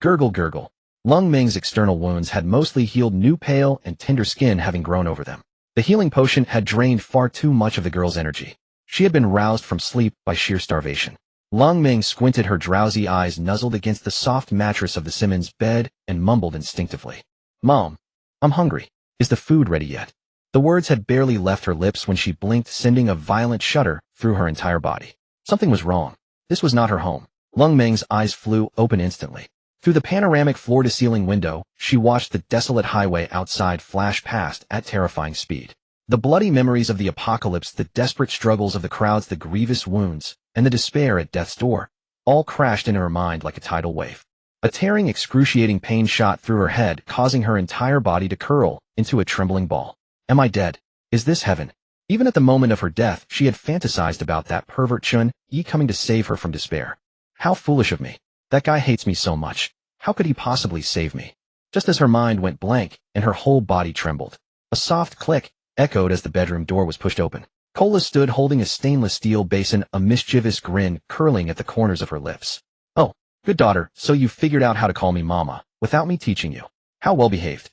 Gurgle gurgle. Lung Ming's external wounds had mostly healed, new pale and tender skin having grown over them. The healing potion had drained far too much of the girl's energy. She had been roused from sleep by sheer starvation. Lung Ming squinted, her drowsy eyes nuzzled against the soft mattress of the Simmons bed, and mumbled instinctively. Mom, I'm hungry. Is the food ready yet? The words had barely left her lips when she blinked, sending a violent shudder through her entire body. Something was wrong. This was not her home. Lung Ming's eyes flew open instantly. Through the panoramic floor-to-ceiling window, she watched the desolate highway outside flash past at terrifying speed. The bloody memories of the apocalypse, the desperate struggles of the crowds, the grievous wounds, and the despair at death's door, all crashed into her mind like a tidal wave. A tearing, excruciating pain shot through her head, causing her entire body to curl into a trembling ball. Am I dead? Is this heaven? Even at the moment of her death, she had fantasized about that pervert Chen Ye coming to save her from despair. How foolish of me. That guy hates me so much. How could he possibly save me? Just as her mind went blank and her whole body trembled, a soft click echoed as the bedroom door was pushed open. Cola stood holding a stainless steel basin, a mischievous grin curling at the corners of her lips. Oh, good daughter, so you figured out how to call me mama, without me teaching you. How well behaved.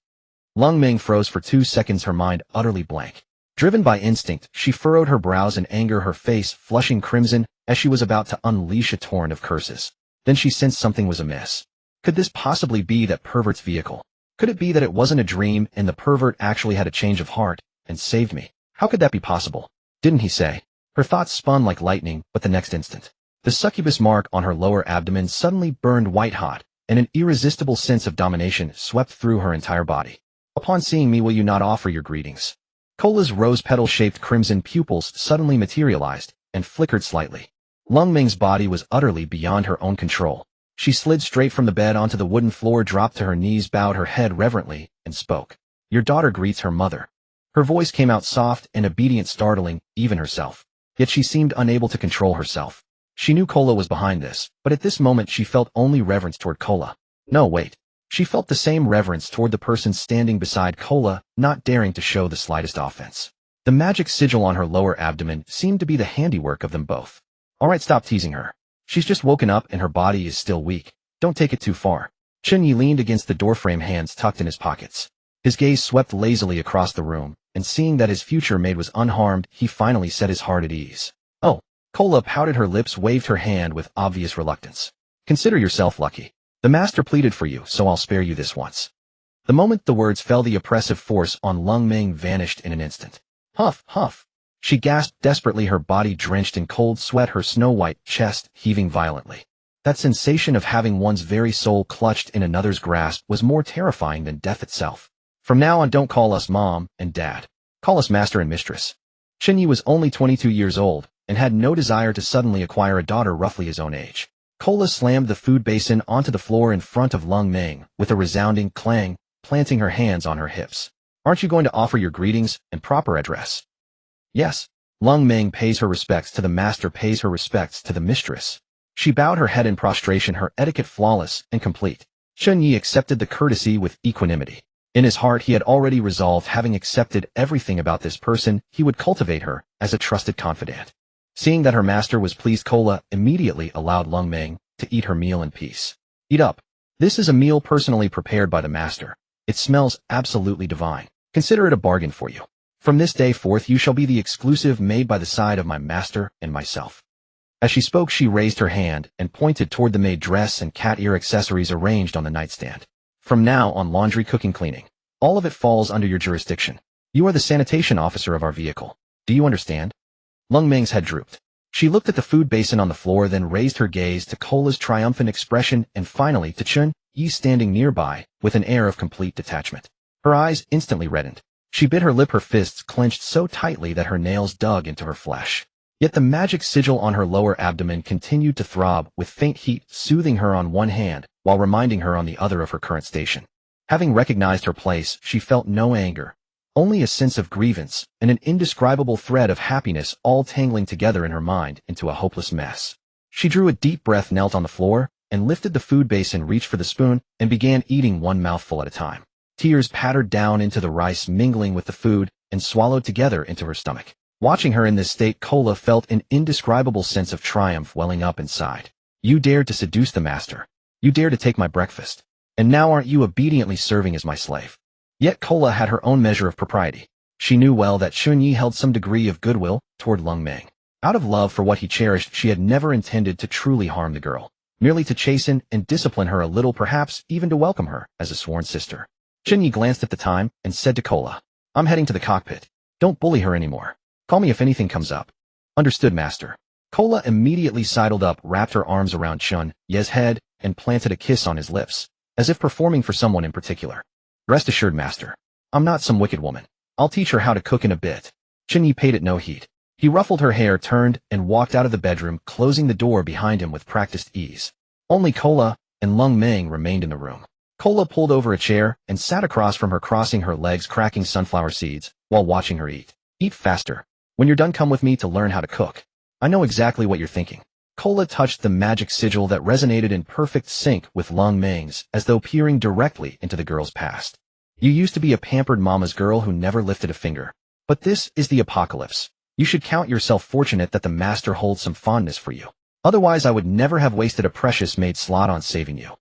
Lung Ming froze for 2 seconds, her mind utterly blank. Driven by instinct, she furrowed her brows in anger, her face flushing crimson as she was about to unleash a torrent of curses. Then she sensed something was amiss. Could this possibly be that pervert's vehicle? Could it be that it wasn't a dream and the pervert actually had a change of heart and saved me? How could that be possible? Didn't he say? Her thoughts spun like lightning, but the next instant, the succubus mark on her lower abdomen suddenly burned white-hot, and an irresistible sense of domination swept through her entire body. Upon seeing me, will you not offer your greetings? Cola's rose-petal-shaped crimson pupils suddenly materialized and flickered slightly. Lung Ming's body was utterly beyond her own control. She slid straight from the bed onto the wooden floor, dropped to her knees, bowed her head reverently, and spoke. Your daughter greets her mother. Her voice came out soft and obedient, startling even herself. yet she seemed unable to control herself. She knew Kola was behind this, but at this moment she felt only reverence toward Kola. No, wait. She felt the same reverence toward the person standing beside Kola, not daring to show the slightest offense. The magic sigil on her lower abdomen seemed to be the handiwork of them both. Alright, stop teasing her. She's just woken up and her body is still weak. Don't take it too far. Chen Ye leaned against the doorframe, hands tucked in his pockets. His gaze swept lazily across the room, and seeing that his future maid was unharmed, he finally set his heart at ease. Oh. Kola pouted her lips, waved her hand with obvious reluctance. Consider yourself lucky. The master pleaded for you, so I'll spare you this once. The moment the words fell, the oppressive force on Lung Ming vanished in an instant. Huff, huff. She gasped desperately, her body drenched in cold sweat, her snow-white chest heaving violently. That sensation of having one's very soul clutched in another's grasp was more terrifying than death itself. From now on, don't call us mom and dad. Call us master and mistress. Chen Ye was only 22 years old, and had no desire to suddenly acquire a daughter roughly his own age. Kola slammed the food basin onto the floor in front of Lung Ming with a resounding clang, planting her hands on her hips. Aren't you going to offer your greetings and proper address? Yes. Lung Ming pays her respects to the master, pays her respects to the mistress. She bowed her head in prostration, her etiquette flawless and complete. Chen Ye accepted the courtesy with equanimity. In his heart he had already resolved, having accepted everything about this person, he would cultivate her as a trusted confidant. Seeing that her master was pleased, Kola immediately allowed Lung Ming to eat her meal in peace. Eat up. This is a meal personally prepared by the master. It smells absolutely divine. Consider it a bargain for you. From this day forth you shall be the exclusive maid by the side of my master and myself. As she spoke, she raised her hand and pointed toward the maid dress and cat ear accessories arranged on the nightstand. From now on, laundry, cooking, cleaning, all of it falls under your jurisdiction. You are the sanitation officer of our vehicle. Do you understand? Lung Ming's head drooped. She looked at the food basin on the floor, then raised her gaze to Kola's triumphant expression and finally to Chen Ye standing nearby with an air of complete detachment. Her eyes instantly reddened. She bit her lip, her fists clenched so tightly that her nails dug into her flesh. Yet the magic sigil on her lower abdomen continued to throb with faint heat, soothing her on one hand while reminding her on the other of her current station. Having recognized her place, she felt no anger, only a sense of grievance and an indescribable thread of happiness, all tangling together in her mind into a hopeless mess. She drew a deep breath, knelt on the floor, and lifted the food basin, reached for the spoon, and began eating one mouthful at a time. Tears pattered down into the rice, mingling with the food, and swallowed together into her stomach. Watching her in this state, Kola felt an indescribable sense of triumph welling up inside. You dared to seduce the master. You dared to take my breakfast. And now aren't you obediently serving as my slave? Yet Kola had her own measure of propriety. She knew well that Chen Ye held some degree of goodwill toward Lung Ming. Out of love for what he cherished, she had never intended to truly harm the girl, merely to chasten and discipline her a little, perhaps even to welcome her as a sworn sister. Chen Ye glanced at the time and said to Kola, I'm heading to the cockpit. Don't bully her anymore. Call me if anything comes up. Understood, master. Kola immediately sidled up, wrapped her arms around Chen Ye's head, and planted a kiss on his lips, as if performing for someone in particular. Rest assured, master. I'm not some wicked woman. I'll teach her how to cook in a bit. Chen Ye paid it no heed. He ruffled her hair, turned, and walked out of the bedroom, closing the door behind him with practiced ease. Only Kola and Lung Ming remained in the room. Kola pulled over a chair and sat across from her, crossing her legs, cracking sunflower seeds, while watching her eat. Eat faster. When you're done, come with me to learn how to cook. I know exactly what you're thinking. Kola touched the magic sigil that resonated in perfect sync with Lung Ming's, as though peering directly into the girl's past. You used to be a pampered mama's girl who never lifted a finger. But this is the apocalypse. You should count yourself fortunate that the master holds some fondness for you. Otherwise I would never have wasted a precious maid slot on saving you.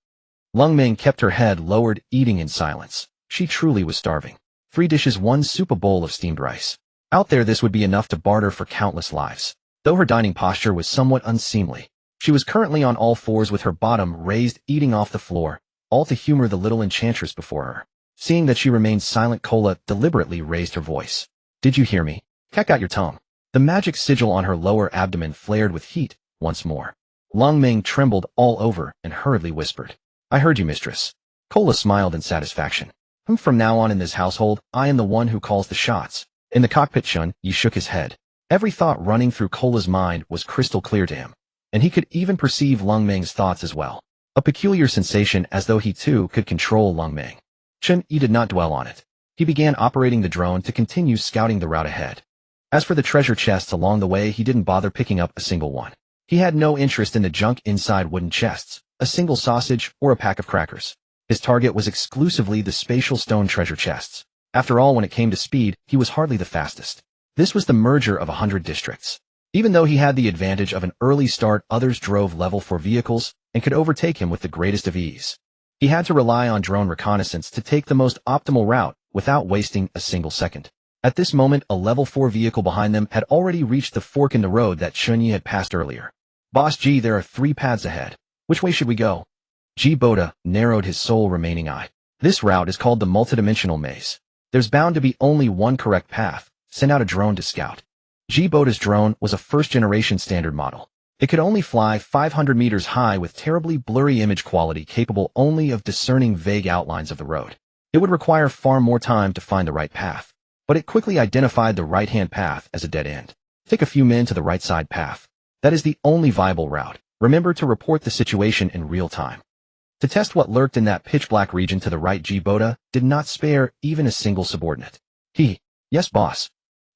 Lung Ming kept her head lowered, eating in silence. She truly was starving. 3 dishes, 1 soup, a bowl of steamed rice. Out there this would be enough to barter for countless lives. Though her dining posture was somewhat unseemly, she was currently on all fours with her bottom raised, eating off the floor, all to humor the little enchantress before her. Seeing that she remained silent, Kola deliberately raised her voice. Did you hear me? Keck out your tongue. The magic sigil on her lower abdomen flared with heat once more. Lung Ming trembled all over and hurriedly whispered, I heard you, mistress. Kola smiled in satisfaction. From now on in this household, I am the one who calls the shots. In the cockpit, Chen Ye shook his head. Every thought running through Kola's mind was crystal clear to him, and he could even perceive Lung Ming's thoughts as well. A peculiar sensation, as though he too could control Lung Ming. Chen Ye did not dwell on it. He began operating the drone to continue scouting the route ahead. As for the treasure chests along the way, he didn't bother picking up a single one. He had no interest in the junk inside wooden chests, a single sausage, or a pack of crackers. His target was exclusively the spatial stone treasure chests. After all, when it came to speed, he was hardly the fastest. This was the merger of 100 districts. Even though he had the advantage of an early start, others drove level 4 vehicles and could overtake him with the greatest of ease. He had to rely on drone reconnaissance to take the most optimal route without wasting a single second. At this moment, a level 4 vehicle behind them had already reached the fork in the road that Chen Ye had passed earlier. Boss G, there are 3 paths ahead. Which way should we go? G Boda narrowed his sole remaining eye. This route is called the multidimensional maze. There's bound to be only one correct path. Send out a drone to scout. G Boda's drone was a first-generation standard model. It could only fly 500 meters high with terribly blurry image quality capable only of discerning vague outlines of the road. It would require far more time to find the right path, but it quickly identified the right-hand path as a dead end. Take a few men to the right side path. That is the only viable route. Remember to report the situation in real time. To test what lurked in that pitch-black region to the right, G Boda did not spare even a single subordinate. Yes, boss.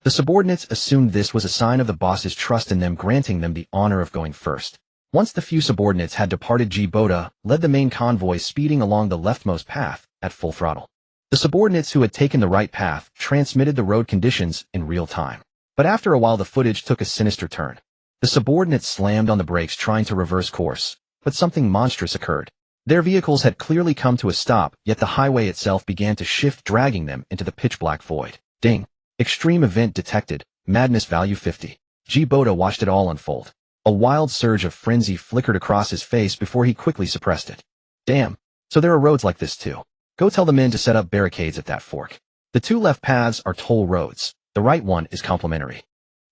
The subordinates assumed this was a sign of the boss's trust in them, granting them the honor of going first. Once the few subordinates had departed, G Boda led the main convoy speeding along the leftmost path at full throttle. The subordinates who had taken the right path transmitted the road conditions in real time. But after a while the footage took a sinister turn. The subordinates slammed on the brakes trying to reverse course, but something monstrous occurred. Their vehicles had clearly come to a stop, yet the highway itself began to shift, dragging them into the pitch-black void. Ding! Extreme event detected. Madness value 50. G Boda watched it all unfold. A wild surge of frenzy flickered across his face before he quickly suppressed it. Damn! So there are roads like this too. Go tell the men to set up barricades at that fork. The 2 left paths are toll roads. The right one is complimentary.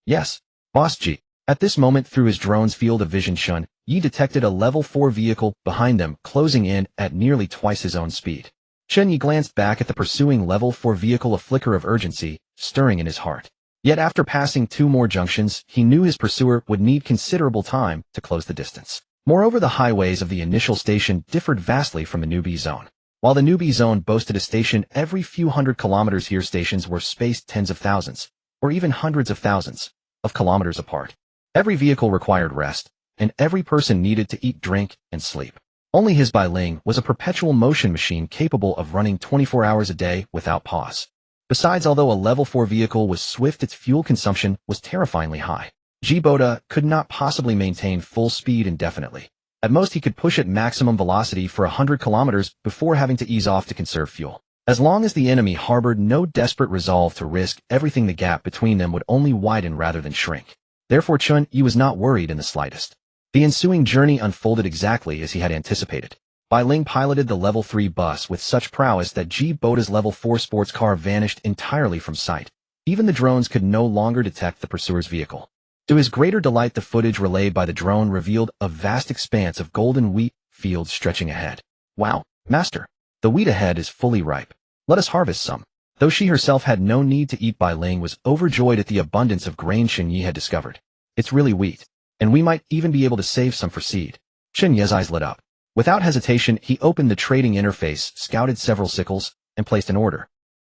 Yes, Boss G. At this moment, through his drone's field of vision, Chen Ye detected a level 4 vehicle behind them, closing in at nearly twice his own speed. Chen Ye glanced back at the pursuing level 4 vehicle, a flicker of urgency stirring in his heart. Yet after passing 2 more junctions, he knew his pursuer would need considerable time to close the distance. Moreover, the highways of the initial station differed vastly from the newbie zone. While the newbie zone boasted a station every few hundred kilometers, here stations were spaced tens of thousands, or even hundreds of thousands, of kilometers apart. Every vehicle required rest, and every person needed to eat, drink, and sleep. Only his Bailing was a perpetual motion machine capable of running 24 hours a day without pause. Besides, although a level 4 vehicle was swift, its fuel consumption was terrifyingly high. G Boda could not possibly maintain full speed indefinitely. At most, he could push at maximum velocity for 100 kilometers before having to ease off to conserve fuel. As long as the enemy harbored no desperate resolve to risk everything, the gap between them would only widen rather than shrink. Therefore, Chen Ye was not worried in the slightest. The ensuing journey unfolded exactly as he had anticipated. Bailing piloted the level 3 bus with such prowess that G Boda's level 4 sports car vanished entirely from sight. Even the drones could no longer detect the pursuer's vehicle. To his greater delight, the footage relayed by the drone revealed a vast expanse of golden wheat fields stretching ahead. Wow, master! The wheat ahead is fully ripe. Let us harvest some. Though she herself had no need to eat, Bailing was overjoyed at the abundance of grain Chen Ye had discovered. It's really wheat, and we might even be able to save some for seed. Chen Ye's eyes lit up. Without hesitation, he opened the trading interface, scouted several sickles, and placed an order.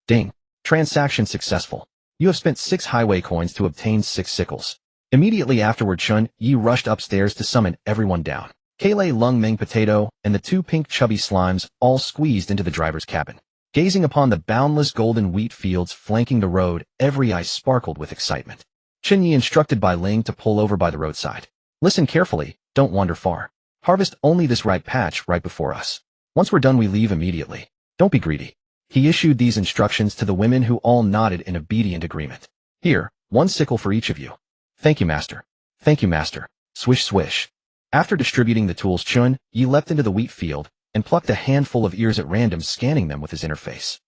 Ding! Transaction successful. You have spent 6 highway coins to obtain 6 sickles. Immediately afterward, Chen Ye rushed upstairs to summon everyone down. Kale, Lung Meng Potato, and the 2 pink chubby slimes all squeezed into the driver's cabin. Gazing upon the boundless golden wheat fields flanking the road, every eye sparkled with excitement. Chen Ye instructed Bailing to pull over by the roadside. Listen carefully, don't wander far. Harvest only this ripe patch right before us. Once we're done, we leave immediately. Don't be greedy. He issued these instructions to the women, who all nodded in obedient agreement. Here, 1 sickle for each of you. Thank you, master. Thank you, master. Swish, swish. After distributing the tools, Chen Ye leapt into the wheat field and plucked a handful of ears at random, scanning them with his interface.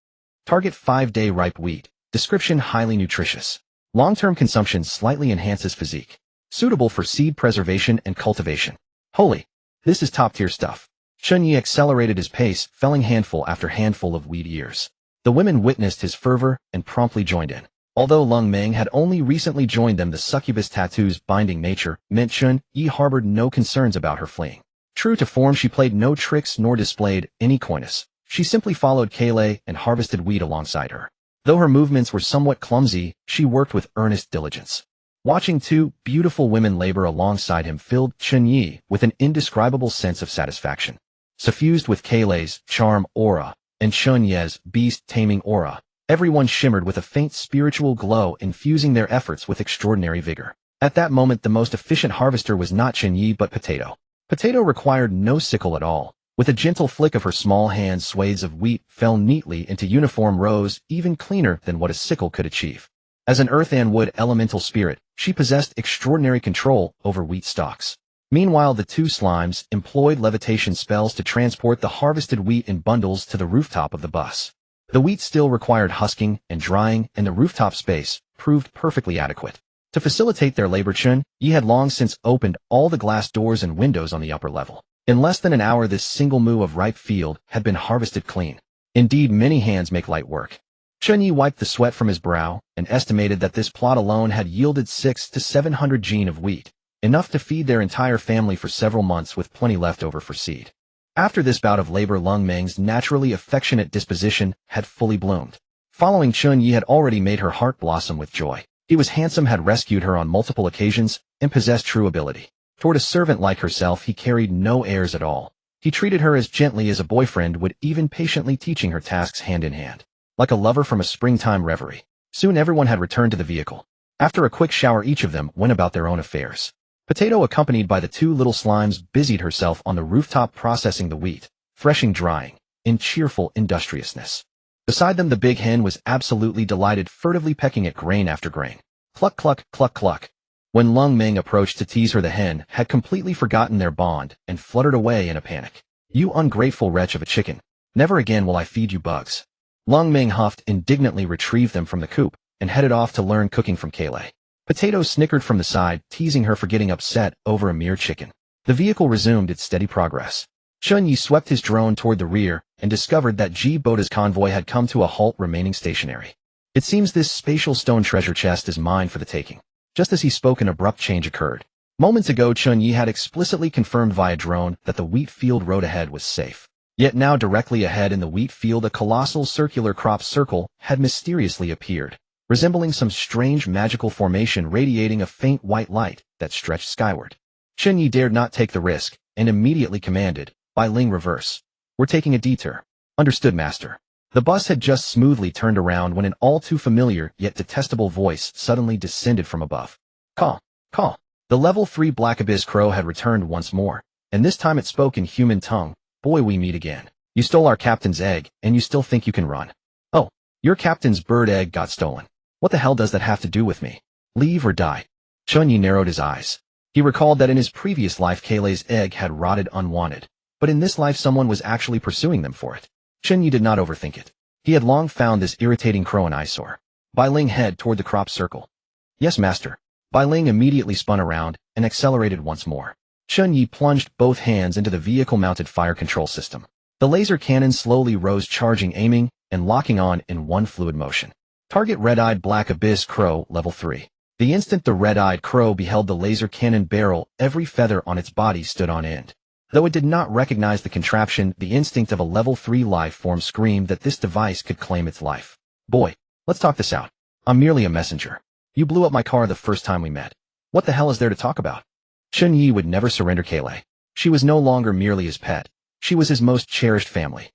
Target: 5-day ripe wheat. Description: highly nutritious. Long-term consumption slightly enhances physique. Suitable for seed preservation and cultivation. Holy! This is top-tier stuff. Chen Ye accelerated his pace, felling handful after handful of wheat ears. The women witnessed his fervor and promptly joined in. Although Lung Meng had only recently joined them, the succubus tattoo's binding nature meant Chen Ye harbored no concerns about her fleeing. True to form, she played no tricks nor displayed any coyness. She simply followed Kale and harvested wheat alongside her. Though her movements were somewhat clumsy, she worked with earnest diligence. Watching two beautiful women labor alongside him filled Chen Ye with an indescribable sense of satisfaction. Suffused with Kayleigh's charm aura and Chen Ye's beast-taming aura, everyone shimmered with a faint spiritual glow, infusing their efforts with extraordinary vigor. At that moment, the most efficient harvester was not Chen Ye but Potato. Potato required no sickle at all. With a gentle flick of her small hand, swathes of wheat fell neatly into uniform rows, even cleaner than what a sickle could achieve. As an earth and wood elemental spirit, she possessed extraordinary control over wheat stalks. Meanwhile, the two slimes employed levitation spells to transport the harvested wheat in bundles to the rooftop of the bus. The wheat still required husking and drying, and the rooftop space proved perfectly adequate. To facilitate their labor, Chen Ye had long since opened all the glass doors and windows on the upper level. In less than an hour, this single moo of ripe field had been harvested clean. Indeed, many hands make light work. Chen Ye wiped the sweat from his brow and estimated that this plot alone had yielded 600 to 700 jin of wheat, enough to feed their entire family for several months with plenty left over for seed. After this bout of labor, Lung Meng's naturally affectionate disposition had fully bloomed. Following Chen Ye had already made her heart blossom with joy. He was handsome, had rescued her on multiple occasions, and possessed true ability. Toward a servant like herself, he carried no airs at all. He treated her as gently as a boyfriend would, even patiently teaching her tasks hand in hand. Like a lover from a springtime reverie. Soon everyone had returned to the vehicle. After a quick shower, each of them went about their own affairs. Potato, accompanied by the two little slimes, busied herself on the rooftop processing the wheat, threshing, drying, in cheerful industriousness. Beside them, the big hen was absolutely delighted, furtively pecking at grain after grain. Cluck, cluck, cluck, cluck. When Lung Meng approached to tease her, the hen had completely forgotten their bond and fluttered away in a panic. You ungrateful wretch of a chicken. Never again will I feed you bugs. Lung Meng huffed, indignantly retrieved them from the coop, and headed off to learn cooking from Kayleigh. Potato snickered from the side, teasing her for getting upset over a mere chicken. The vehicle resumed its steady progress. Chen Ye swept his drone toward the rear and discovered that Ji Boda's convoy had come to a halt, remaining stationary. It seems this spatial stone treasure chest is mine for the taking. Just as he spoke, an abrupt change occurred. Moments ago, Chen Ye had explicitly confirmed via drone that the wheat field road ahead was safe. Yet now, directly ahead in the wheat field, a colossal circular crop circle had mysteriously appeared, resembling some strange magical formation radiating a faint white light that stretched skyward. Chen Ye dared not take the risk and immediately commanded, "Bai Ling, reverse. We're taking a detour." "Understood, master." The bus had just smoothly turned around when an all-too-familiar yet detestable voice suddenly descended from above. "Caw, caw." The level 3 Black Abyss Crow had returned once more, and this time it spoke in human tongue. "Boy, we meet again. You stole our captain's egg, and you still think you can run. Oh, your captain's bird egg got stolen. What the hell does that have to do with me? Leave or die?" Chen Ye narrowed his eyes. He recalled that in his previous life Kayleigh's egg had rotted unwanted, but in this life someone was actually pursuing them for it. Chen Ye did not overthink it. He had long found this irritating crow an eyesore. Bai Ling, head toward the crop circle. "Yes, master." Bai Ling immediately spun around and accelerated once more. Chen Ye plunged both hands into the vehicle-mounted fire control system. The laser cannon slowly rose, charging, aiming, and locking on in one fluid motion. Target: red-eyed Black Abyss Crow, level 3. The instant the red-eyed crow beheld the laser cannon barrel, every feather on its body stood on end. Though it did not recognize the contraption, the instinct of a level 3 life form screamed that this device could claim its life. "Boy, let's talk this out. I'm merely a messenger. You blew up my car the first time we met. What the hell is there to talk about?" Chen Ye would never surrender Kayleigh. She was no longer merely his pet. She was his most cherished family.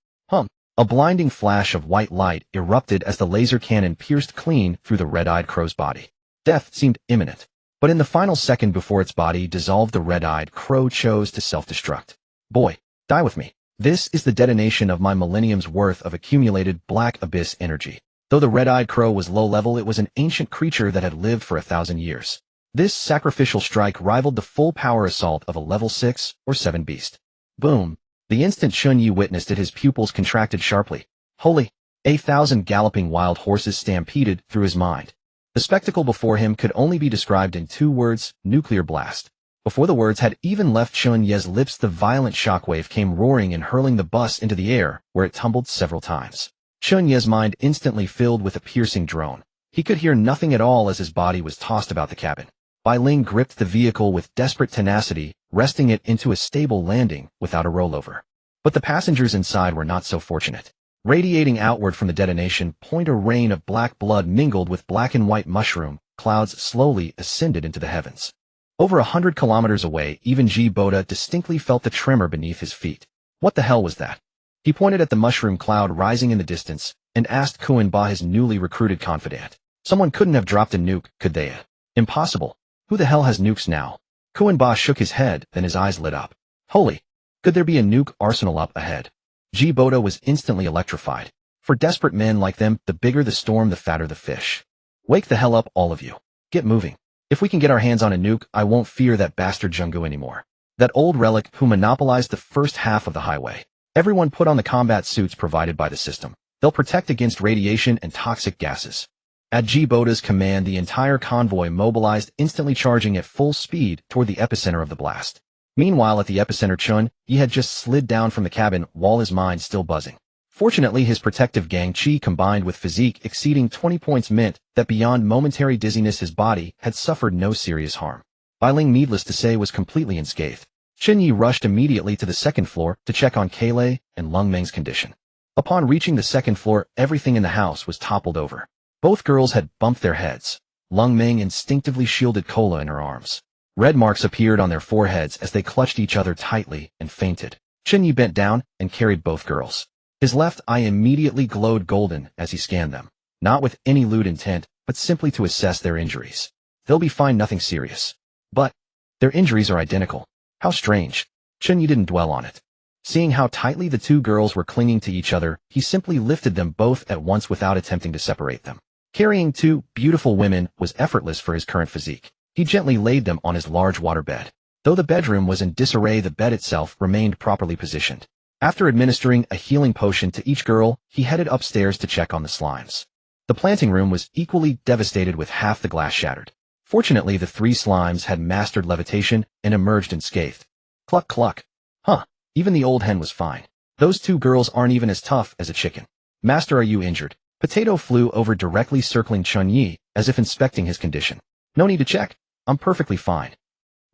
A blinding flash of white light erupted as the laser cannon pierced clean through the red-eyed crow's body. Death seemed imminent. But in the final second before its body dissolved, the red-eyed crow chose to self-destruct. "Boy, die with me. This is the detonation of my millennium's worth of accumulated Black Abyss energy." Though the red-eyed crow was low level, it was an ancient creature that had lived for 1,000 years. This sacrificial strike rivaled the full power assault of a level 6 or 7 beast. Boom. The instant Chen Ye witnessed it, his pupils contracted sharply. Holy! 1,000 galloping wild horses stampeded through his mind. The spectacle before him could only be described in 2 words: nuclear blast. Before the words had even left Chen Ye's lips, the violent shockwave came roaring and hurling the bus into the air, where it tumbled several times. Chen Ye's mind instantly filled with a piercing drone. He could hear nothing at all as his body was tossed about the cabin. Bai Ling gripped the vehicle with desperate tenacity, wresting it into a stable landing without a rollover. But the passengers inside were not so fortunate. Radiating outward from the detonation point, a rain of black blood mingled with black and white mushroom clouds slowly ascended into the heavens. Over 100 kilometers away, even Ji-Boda distinctly felt the tremor beneath his feet. What the hell was that? He pointed at the mushroom cloud rising in the distance and asked Kuan-Ba, his newly recruited confidant. Someone couldn't have dropped a nuke, could they? Impossible. Who the hell has nukes now? Kuan-Ba shook his head, then his eyes lit up. Holy! Could there be a nuke arsenal up ahead? Ji-Boda was instantly electrified. For desperate men like them, the bigger the storm, the fatter the fish. Wake the hell up, all of you. Get moving. If we can get our hands on a nuke, I won't fear that bastard Junggu anymore. That old relic who monopolized the first half of the highway. Everyone put on the combat suits provided by the system. They'll protect against radiation and toxic gases. At Ji-Boda's command, the entire convoy mobilized, instantly charging at full speed toward the epicenter of the blast. Meanwhile, at the epicenter, Chen Ye had just slid down from the cabin while his mind still buzzing. Fortunately, his protective gang chi combined with physique exceeding 20 points meant that beyond momentary dizziness his body had suffered no serious harm. Bai Ling, needless to say, was completely unscathed. Chen Ye rushed immediately to the second floor to check on Kailei and Lung Meng's condition. Upon reaching the second floor, everything in the house was toppled over. Both girls had bumped their heads. Lung Meng instinctively shielded Cola in her arms. Red marks appeared on their foreheads as they clutched each other tightly and fainted. Chen Ye bent down and carried both girls. His left eye immediately glowed golden as he scanned them, not with any lewd intent, but simply to assess their injuries. They'll be fine, nothing serious. But their injuries are identical. How strange. Chen Ye didn't dwell on it. Seeing how tightly the two girls were clinging to each other, he simply lifted them both at once without attempting to separate them. Carrying two beautiful women was effortless for his current physique. He gently laid them on his large water bed. Though the bedroom was in disarray, the bed itself remained properly positioned. After administering a healing potion to each girl, he headed upstairs to check on the slimes. The planting room was equally devastated with half the glass shattered. Fortunately, the three slimes had mastered levitation and emerged unscathed. Cluck cluck. Huh, even the old hen was fine. Those two girls aren't even as tough as a chicken. Master, are you injured? Potato flew over directly, circling Chen Ye as if inspecting his condition. No need to check. I'm perfectly fine.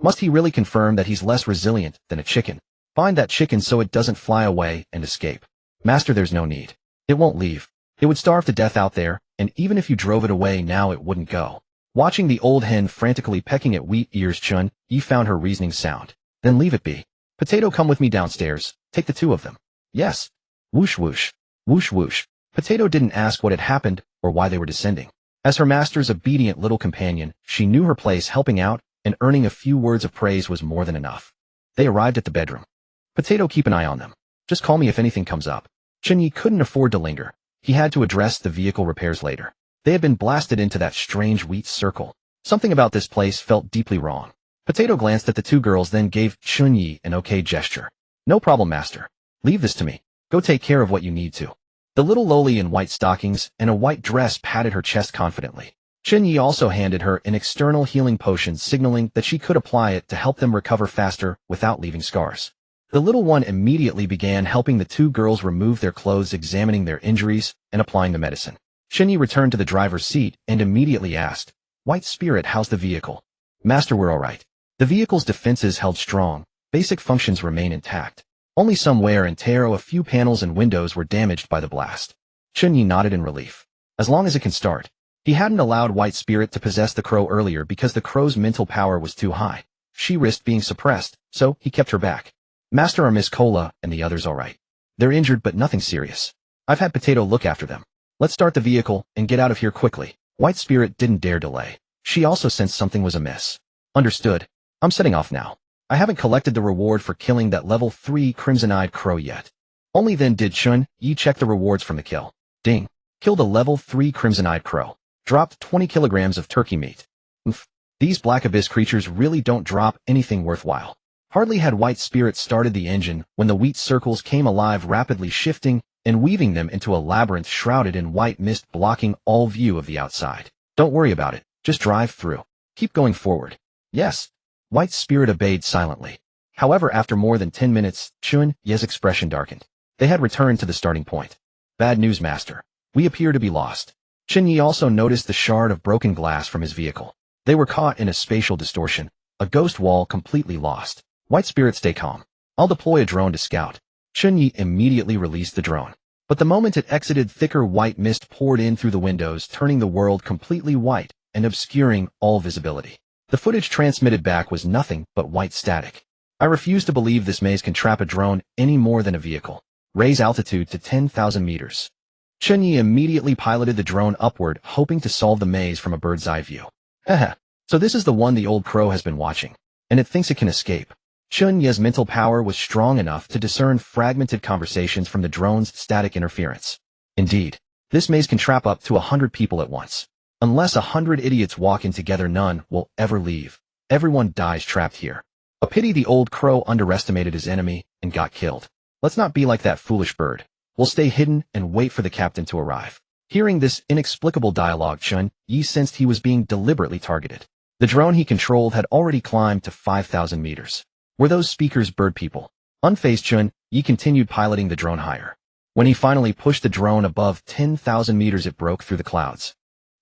Must he really confirm that he's less resilient than a chicken? Find that chicken so it doesn't fly away and escape. Master, there's no need. It won't leave. It would starve to death out there, and even if you drove it away now it wouldn't go. Watching the old hen frantically pecking at wheat ears, Chen Ye found her reasoning sound. Then leave it be. Potato, come with me downstairs. Take the two of them. Yes. Whoosh whoosh. Whoosh whoosh. Potato didn't ask what had happened or why they were descending. As her master's obedient little companion, she knew her place. Helping out and earning a few words of praise was more than enough. They arrived at the bedroom. Potato, keep an eye on them. Just call me if anything comes up. Chen Ye couldn't afford to linger. He had to address the vehicle repairs later. They had been blasted into that strange wheat circle. Something about this place felt deeply wrong. Potato glanced at the two girls, then gave Chen Ye an okay gesture. No problem, master. Leave this to me. Go take care of what you need to. The little loli in white stockings and a white dress patted her chest confidently. Chen Ye also handed her an external healing potion, signaling that she could apply it to help them recover faster without leaving scars. The little one immediately began helping the two girls remove their clothes, examining their injuries and applying the medicine. Chen Ye returned to the driver's seat and immediately asked, White Spirit, how's the vehicle? Master, we're all right. The vehicle's defenses held strong. Basic functions remain intact. Only some wear and tear. A few panels and windows were damaged by the blast. Chen Ye nodded in relief. As long as it can start. He hadn't allowed White Spirit to possess the crow earlier because the crow's mental power was too high. She risked being suppressed, so he kept her back. Master, are Miss Cola and the others all right? They're injured but nothing serious. I've had Potato look after them. Let's start the vehicle and get out of here quickly. White Spirit didn't dare delay. She also sensed something was amiss. Understood. I'm setting off now. I haven't collected the reward for killing that level 3 crimson-eyed crow yet. Only then did Chen Ye check the rewards from the kill. Ding. Killed a level 3 crimson-eyed crow. Dropped 20 kilograms of turkey meat. Oof. These black abyss creatures really don't drop anything worthwhile. Hardly had White Spirit started the engine when the wheat circles came alive, rapidly shifting and weaving them into a labyrinth shrouded in white mist, blocking all view of the outside. Don't worry about it. Just drive through. Keep going forward. Yes. White Spirit obeyed silently. However, after more than 10 minutes, Chen Ye's expression darkened. They had returned to the starting point. Bad news, master. We appear to be lost. Chen Ye also noticed the shard of broken glass from his vehicle. They were caught in a spatial distortion. A ghost wall completely lost. White Spirit, stay calm. I'll deploy a drone to scout. Chen Ye immediately released the drone. But the moment it exited, thicker white mist poured in through the windows, turning the world completely white and obscuring all visibility. The footage transmitted back was nothing but white static. I refuse to believe this maze can trap a drone any more than a vehicle. Raise altitude to 10,000 meters. Chen Ye immediately piloted the drone upward, hoping to solve the maze from a bird's eye view. Haha. So this is the one the old crow has been watching, and it thinks it can escape. Chen Ye's mental power was strong enough to discern fragmented conversations from the drone's static interference. Indeed, this maze can trap up to 100 people at once. Unless 100 idiots walk in together, none will ever leave. Everyone dies trapped here. A pity the old crow underestimated his enemy and got killed. Let's not be like that foolish bird. We'll stay hidden and wait for the captain to arrive. Hearing this inexplicable dialogue, Chen Ye sensed he was being deliberately targeted. The drone he controlled had already climbed to 5,000 meters. Were those speakers bird people? Unfazed, Chen Ye continued piloting the drone higher. When he finally pushed the drone above 10,000 meters, it broke through the clouds.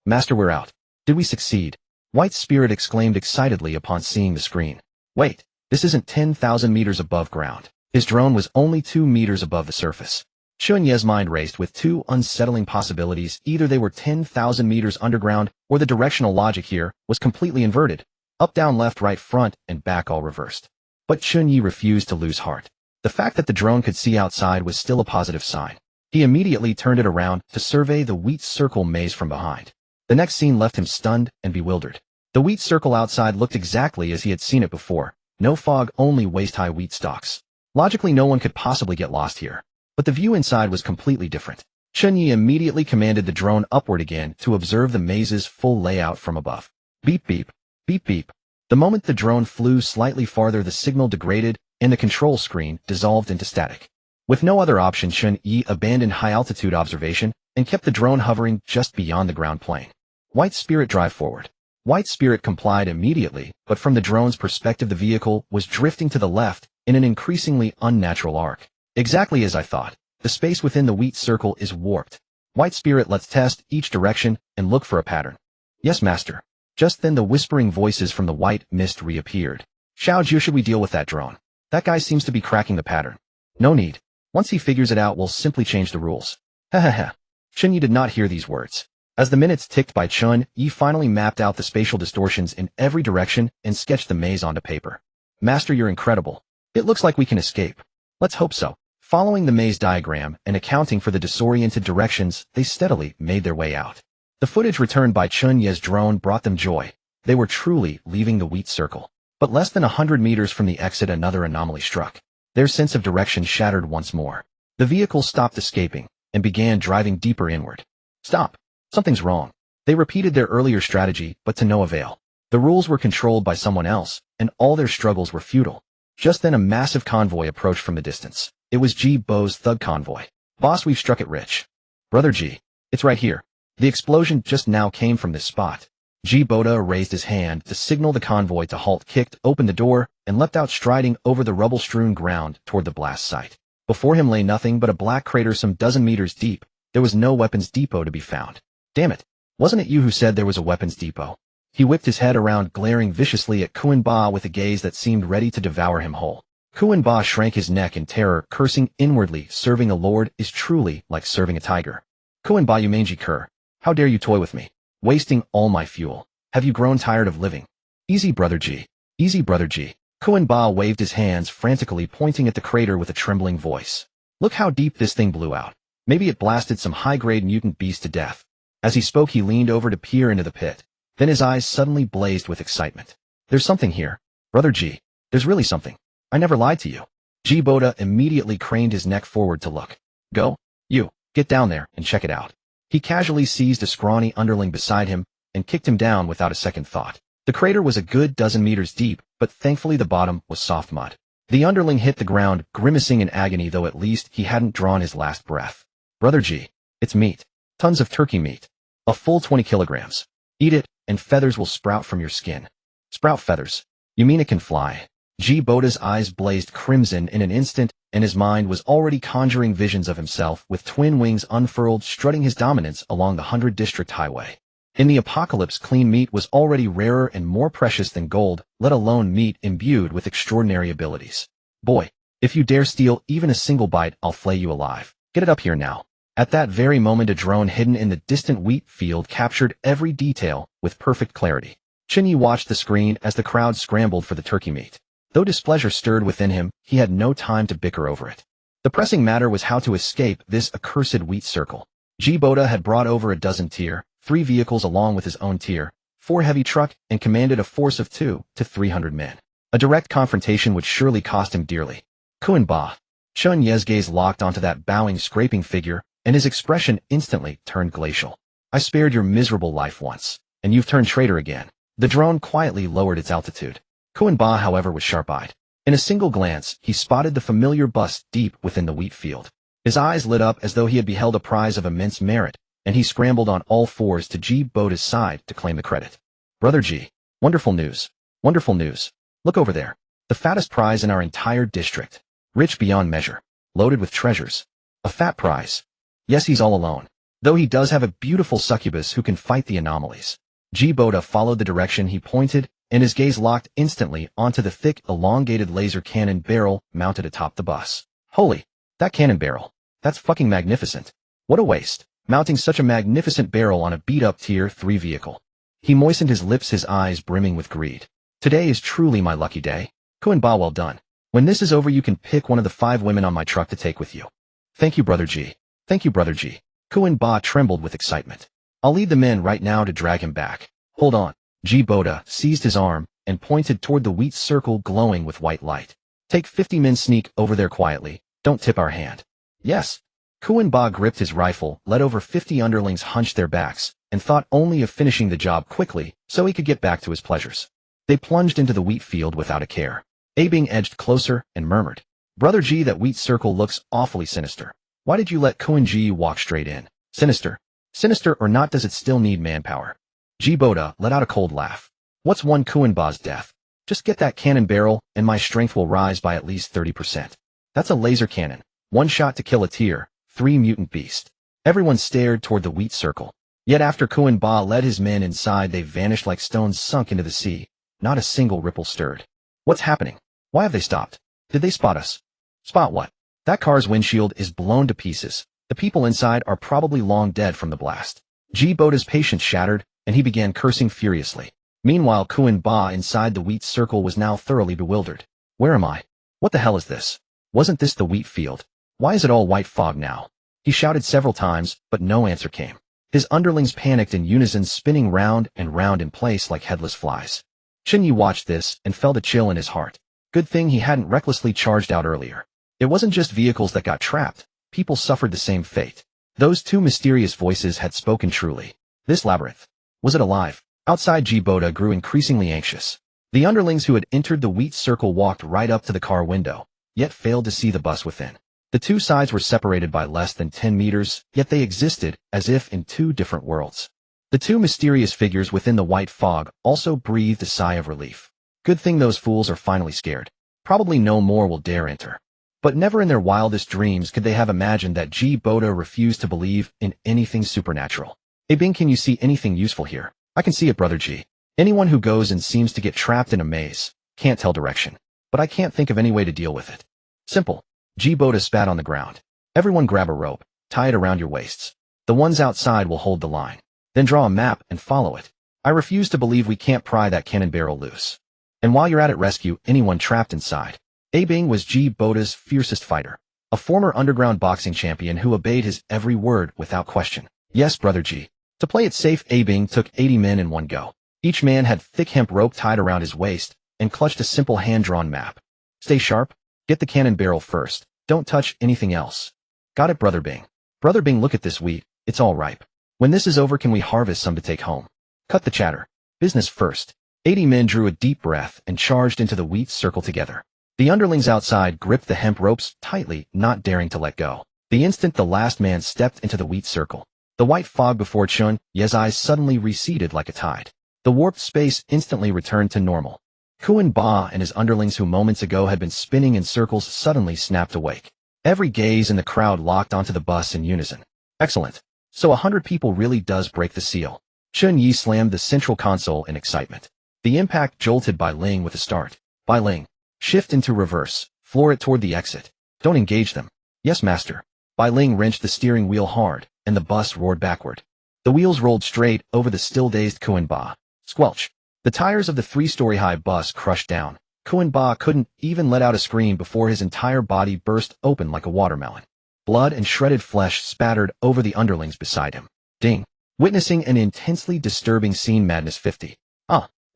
Master, we're out. Did we succeed? White Spirit exclaimed excitedly upon seeing the screen. Wait, this isn't 10,000 meters above ground. His drone was only 2 meters above the surface. Chen Ye's mind raced with two unsettling possibilities. Either they were 10,000 meters underground, or the directional logic here was completely inverted. Up, down, left, right, front, and back, all reversed. But Chen Ye refused to lose heart. The fact that the drone could see outside was still a positive sign. He immediately turned it around to survey the wheat circle maze from behind. The next scene left him stunned and bewildered. The wheat circle outside looked exactly as he had seen it before. No fog, only waist-high wheat stalks. Logically, no one could possibly get lost here. But the view inside was completely different. Chen Ye immediately commanded the drone upward again to observe the maze's full layout from above. Beep beep, beep beep. The moment the drone flew slightly farther, the signal degraded and the control screen dissolved into static. With no other option, Chen Ye abandoned high-altitude observation and kept the drone hovering just beyond the ground plane. White Spirit, drive forward. White Spirit complied immediately, but from the drone's perspective, the vehicle was drifting to the left in an increasingly unnatural arc. Exactly as I thought. The space within the wheat circle is warped. White Spirit, let's test each direction and look for a pattern. Yes, Master. Just then the whispering voices from the white mist reappeared. Xiao Jiu, should we deal with that drone? That guy seems to be cracking the pattern. No need. Once he figures it out, we'll simply change the rules. Ha ha ha. Chen Ye did not hear these words. As the minutes ticked by, Chen Ye finally mapped out the spatial distortions in every direction and sketched the maze onto paper. Master, you're incredible. It looks like we can escape. Let's hope so. Following the maze diagram and accounting for the disoriented directions, they steadily made their way out. The footage returned by Chen Ye's drone brought them joy. They were truly leaving the wheat circle. But less than 100 meters from the exit, another anomaly struck. Their sense of direction shattered once more. The vehicle stopped escaping and began driving deeper inward. Stop. Something's wrong. They repeated their earlier strategy, but to no avail. The rules were controlled by someone else, and all their struggles were futile. Just then a massive convoy approached from the distance. It was Ji Bo's thug convoy. Boss, we've struck it rich. Brother Ji, it's right here. The explosion just now came from this spot. Ji Boda raised his hand to signal the convoy to halt, kicked open the door, and leapt out, striding over the rubble-strewn ground toward the blast site. Before him lay nothing but a black crater some dozen meters deep. There was no weapons depot to be found. Damn it. Wasn't it you who said there was a weapons depot? He whipped his head around, glaring viciously at Kuan Ba with a gaze that seemed ready to devour him whole. Kuan Ba shrank his neck in terror, cursing inwardly. Serving a lord is truly like serving a tiger. Kuan Ba, you mangy cur. How dare you toy with me? Wasting all my fuel. Have you grown tired of living? Easy, Brother Ji. Easy, Brother Ji. Kuan Ba waved his hands frantically, pointing at the crater with a trembling voice. Look how deep this thing blew out. Maybe it blasted some high-grade mutant beast to death. As he spoke, he leaned over to peer into the pit. Then his eyes suddenly blazed with excitement. There's something here. Brother Ji. There's really something. I never lied to you. Ji Boda immediately craned his neck forward to look. Go. You. Get down there and check it out. He casually seized a scrawny underling beside him and kicked him down without a second thought. The crater was a good dozen meters deep, but thankfully the bottom was soft mud. The underling hit the ground, grimacing in agony, though at least he hadn't drawn his last breath. Brother Ji. It's meat. Tons of turkey meat. A full 20 kilograms. Eat it, and feathers will sprout from your skin. Sprout feathers. You mean it can fly? Ji Boda's eyes blazed crimson in an instant, and his mind was already conjuring visions of himself with twin wings unfurled, strutting his dominance along the 100-district highway. In the apocalypse, clean meat was already rarer and more precious than gold, let alone meat imbued with extraordinary abilities. Boy, if you dare steal even a single bite, I'll flay you alive. Get it up here now. At that very moment, a drone hidden in the distant wheat field captured every detail with perfect clarity. Chen Ye watched the screen as the crowd scrambled for the turkey meat. Though displeasure stirred within him, he had no time to bicker over it. The pressing matter was how to escape this accursed wheat circle. Boda had brought over a dozen tier 3 vehicles along with his own tier 4 heavy truck and commanded a force of 200 to 300 men. A direct confrontation would surely cost him dearly. Ba. Chen Ye's gaze locked onto that bowing, scraping figure, and his expression instantly turned glacial. I spared your miserable life once, and you've turned traitor again. The drone quietly lowered its altitude. Ba, however, was sharp-eyed. In a single glance, he spotted the familiar bust deep within the wheat field. His eyes lit up as though he had beheld a prize of immense merit, and he scrambled on all fours to Boda's side to claim the credit. Brother G. Wonderful news. Wonderful news. Look over there. The fattest prize in our entire district. Rich beyond measure. Loaded with treasures. A fat prize. Yes, he's all alone. Though he does have a beautiful succubus who can fight the anomalies. Boda followed the direction he pointed, and his gaze locked instantly onto the thick, elongated laser cannon barrel mounted atop the bus. Holy, that cannon barrel. That's fucking magnificent. What a waste, mounting such a magnificent barrel on a beat-up tier 3 vehicle. He moistened his lips, his eyes brimming with greed. Today is truly my lucky day. Ba, well done. When this is over, you can pick one of the 5 women on my truck to take with you. Thank you, Brother G. Thank you, Brother G. Ba trembled with excitement. I'll lead the men right now to drag him back. Hold on. Boda seized his arm and pointed toward the wheat circle glowing with white light. Take 50 men, sneak over there quietly. Don't tip our hand. Yes. Ba gripped his rifle, let over 50 underlings hunch their backs, and thought only of finishing the job quickly so he could get back to his pleasures. They plunged into the wheat field without a care. Bing edged closer and murmured, Brother G, that wheat circle looks awfully sinister. Why did you let Ji walk straight in? Sinister. Sinister or not, does it still need manpower? Boda let out a cold laugh. What's one Ba's death? Just get that cannon barrel, and my strength will rise by at least 30%. That's a laser cannon. One shot to kill a tier 3 mutant beast. Everyone stared toward the wheat circle. Yet after Ba led his men inside, they vanished like stones sunk into the sea. Not a single ripple stirred. What's happening? Why have they stopped? Did they spot us? Spot what? That car's windshield is blown to pieces. The people inside are probably long dead from the blast. Boda's patience shattered, and he began cursing furiously. Meanwhile, Ba inside the wheat circle was now thoroughly bewildered. Where am I? What the hell is this? Wasn't this the wheat field? Why is it all white fog now? He shouted several times, but no answer came. His underlings panicked in unison, spinning round and round in place like headless flies. Chen Ye watched this and felt a chill in his heart. Good thing he hadn't recklessly charged out earlier. It wasn't just vehicles that got trapped. People suffered the same fate. Those 2 mysterious voices had spoken truly. This labyrinth. Was it alive? Outside, Boda grew increasingly anxious. The underlings who had entered the wheat circle walked right up to the car window, yet failed to see the bus within. The 2 sides were separated by less than 10 meters, yet they existed as if in 2 different worlds. The 2 mysterious figures within the white fog also breathed a sigh of relief. Good thing those fools are finally scared. Probably no more will dare enter. But never in their wildest dreams could they have imagined that Boda refused to believe in anything supernatural. Bing, can you see anything useful here? I can see it, Brother G. Anyone who goes and seems to get trapped in a maze can't tell direction. But I can't think of any way to deal with it. Simple. Boda spat on the ground. Everyone grab a rope, tie it around your waists. The ones outside will hold the line. Then draw a map and follow it. I refuse to believe we can't pry that cannon barrel loose. And while you're at it, rescue anyone trapped inside. Bing was Boda's fiercest fighter. A former underground boxing champion who obeyed his every word without question. Yes, Brother G. To play it safe, Bing took 80 men in one go. Each man had thick hemp rope tied around his waist and clutched a simple hand-drawn map. Stay sharp. Get the cannon barrel first. Don't touch anything else. Got it, Brother Bing. Brother Bing, look at this wheat. It's all ripe. When this is over, can we harvest some to take home? Cut the chatter. Business first. 80 men drew a deep breath and charged into the wheat circle together. The underlings outside gripped the hemp ropes tightly, not daring to let go. The instant the last man stepped into the wheat circle, the white fog before Chen Ye's eyes suddenly receded like a tide. The warped space instantly returned to normal. Ba and his underlings, who moments ago had been spinning in circles, suddenly snapped awake. Every gaze in the crowd locked onto the bus in unison. Excellent. So 100 people really does break the seal. Chen Ye slammed the central console in excitement. The impact jolted Bai Ling with a start. Bai Ling. Shift into reverse. Floor it toward the exit. Don't engage them. Yes, master. Bai Ling wrenched the steering wheel hard, and the bus roared backward. The wheels rolled straight over the still-dazed Kuan Ba. Squelch. The tires of the three-story-high bus crushed down. Kuan Ba couldn't even let out a scream before his entire body burst open like a watermelon. Blood and shredded flesh spattered over the underlings beside him. Ding. Witnessing an intensely disturbing scene, Madness 50.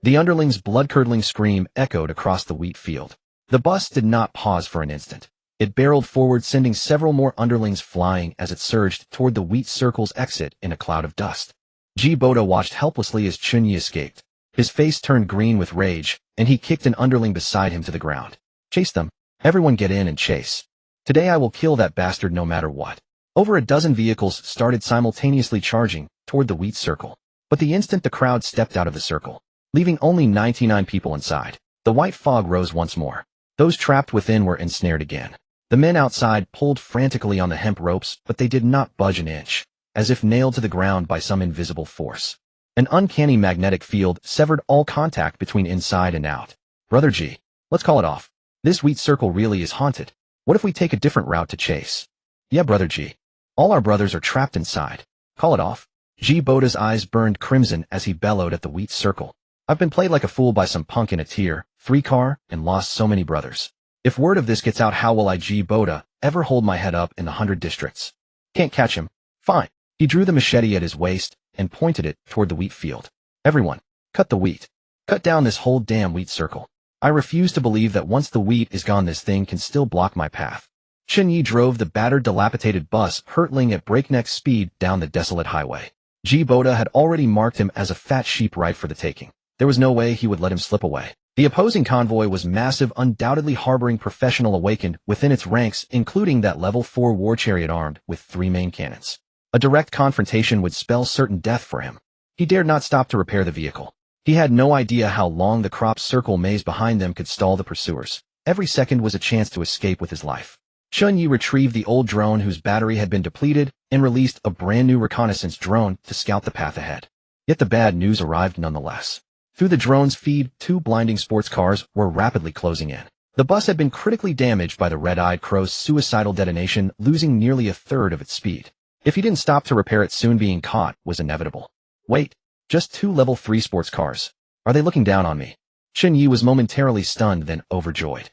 The underling's blood-curdling scream echoed across the wheat field. The bus did not pause for an instant. It barreled forward, sending several more underlings flying as it surged toward the wheat circle's exit in a cloud of dust. Ji Boda watched helplessly as Chen Ye escaped. His face turned green with rage, and he kicked an underling beside him to the ground. Chase them. Everyone get in and chase. Today I will kill that bastard no matter what. Over a dozen vehicles started simultaneously charging toward the wheat circle. But the instant the crowd stepped out of the circle, leaving only 99 people inside, the white fog rose once more. Those trapped within were ensnared again. The men outside pulled frantically on the hemp ropes, but they did not budge an inch, as if nailed to the ground by some invisible force. An uncanny magnetic field severed all contact between inside and out. Brother G, let's call it off. This wheat circle really is haunted. What if we take a different route to chase? Yeah, Brother G. All our brothers are trapped inside. Call it off. Ji Boda's eyes burned crimson as he bellowed at the wheat circle. I've been played like a fool by some punk in a tier 3 car and lost so many brothers. If word of this gets out, how will I, Ji Boda, ever hold my head up in the 100 districts? Can't catch him. Fine. He drew the machete at his waist and pointed it toward the wheat field. Everyone, cut the wheat. Cut down this whole damn wheat circle. I refuse to believe that once the wheat is gone, this thing can still block my path. Chen Ye drove the battered, dilapidated bus hurtling at breakneck speed down the desolate highway. Ji Boda had already marked him as a fat sheep ripe for the taking. There was no way he would let him slip away. The opposing convoy was massive, undoubtedly harboring professional awakened within its ranks, including that level 4 war chariot armed with 3 main cannons. A direct confrontation would spell certain death for him. He dared not stop to repair the vehicle. He had no idea how long the crop circle maze behind them could stall the pursuers. Every second was a chance to escape with his life. Chen Ye retrieved the old drone whose battery had been depleted and released a brand new reconnaissance drone to scout the path ahead. Yet the bad news arrived nonetheless. Through the drone's feed, 2 blinding sports cars were rapidly closing in. The bus had been critically damaged by the red-eyed crow's suicidal detonation, losing nearly a third of its speed. If he didn't stop to repair it, soon being caught was inevitable. Wait, just 2 level 3 sports cars. Are they looking down on me? Chen Ye was momentarily stunned, then overjoyed.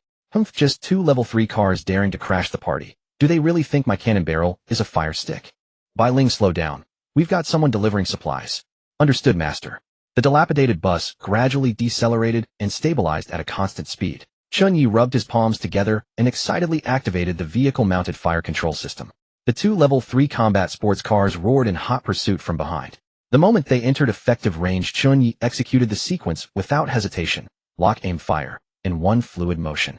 Just 2 level 3 cars daring to crash the party. Do they really think my cannon barrel is a fire stick? Bai Ling, slow down. We've got someone delivering supplies. Understood, Master. The dilapidated bus gradually decelerated and stabilized at a constant speed. Chen Ye rubbed his palms together and excitedly activated the vehicle-mounted fire control system. The 2 level 3 combat sports cars roared in hot pursuit from behind. The moment they entered effective range, Chen Ye executed the sequence without hesitation. Lock, aim, fire, in one fluid motion.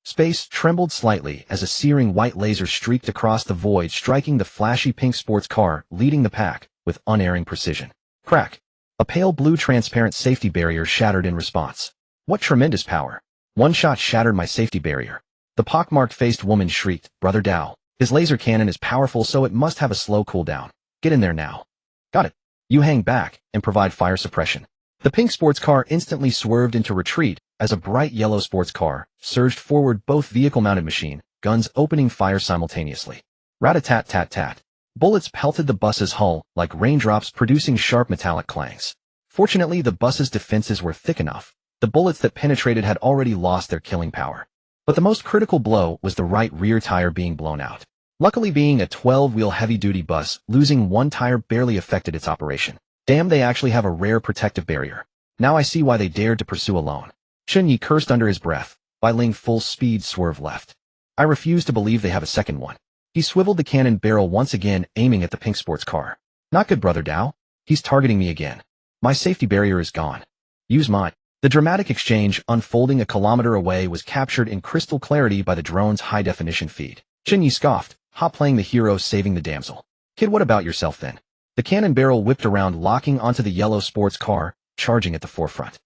Space trembled slightly as a searing white laser streaked across the void, striking the flashy pink sports car leading the pack with unerring precision. Crack! A pale blue transparent safety barrier shattered in response. What tremendous power! One shot shattered my safety barrier. The pockmarked-faced woman shrieked. Brother Dao, his laser cannon is powerful, so it must have a slow cooldown. Get in there now. Got it. You hang back and provide fire suppression. The pink sports car instantly swerved into retreat as a bright yellow sports car surged forward, both vehicle-mounted machine guns opening fire simultaneously. Rat-a-tat-tat-tat. Bullets pelted the bus's hull like raindrops, producing sharp metallic clangs. Fortunately, the bus's defenses were thick enough. The bullets that penetrated had already lost their killing power. But the most critical blow was the right rear tire being blown out. Luckily, being a 12-wheel heavy-duty bus, losing one tire barely affected its operation. Damn, they actually have a rare protective barrier. Now I see why they dared to pursue alone. Chen Ye cursed under his breath. Bai Ling full speed swerve left. I refuse to believe they have a second one. He swiveled the cannon barrel once again, aiming at the pink sports car. Not good, Brother Dao. He's targeting me again. My safety barrier is gone. Use mine. The dramatic exchange, unfolding a kilometer away, was captured in crystal clarity by the drone's high-definition feed. Chen Ye scoffed, playing the hero saving the damsel. Kid, what about yourself then? The cannon barrel whipped around, locking onto the yellow sports car, charging at the forefront.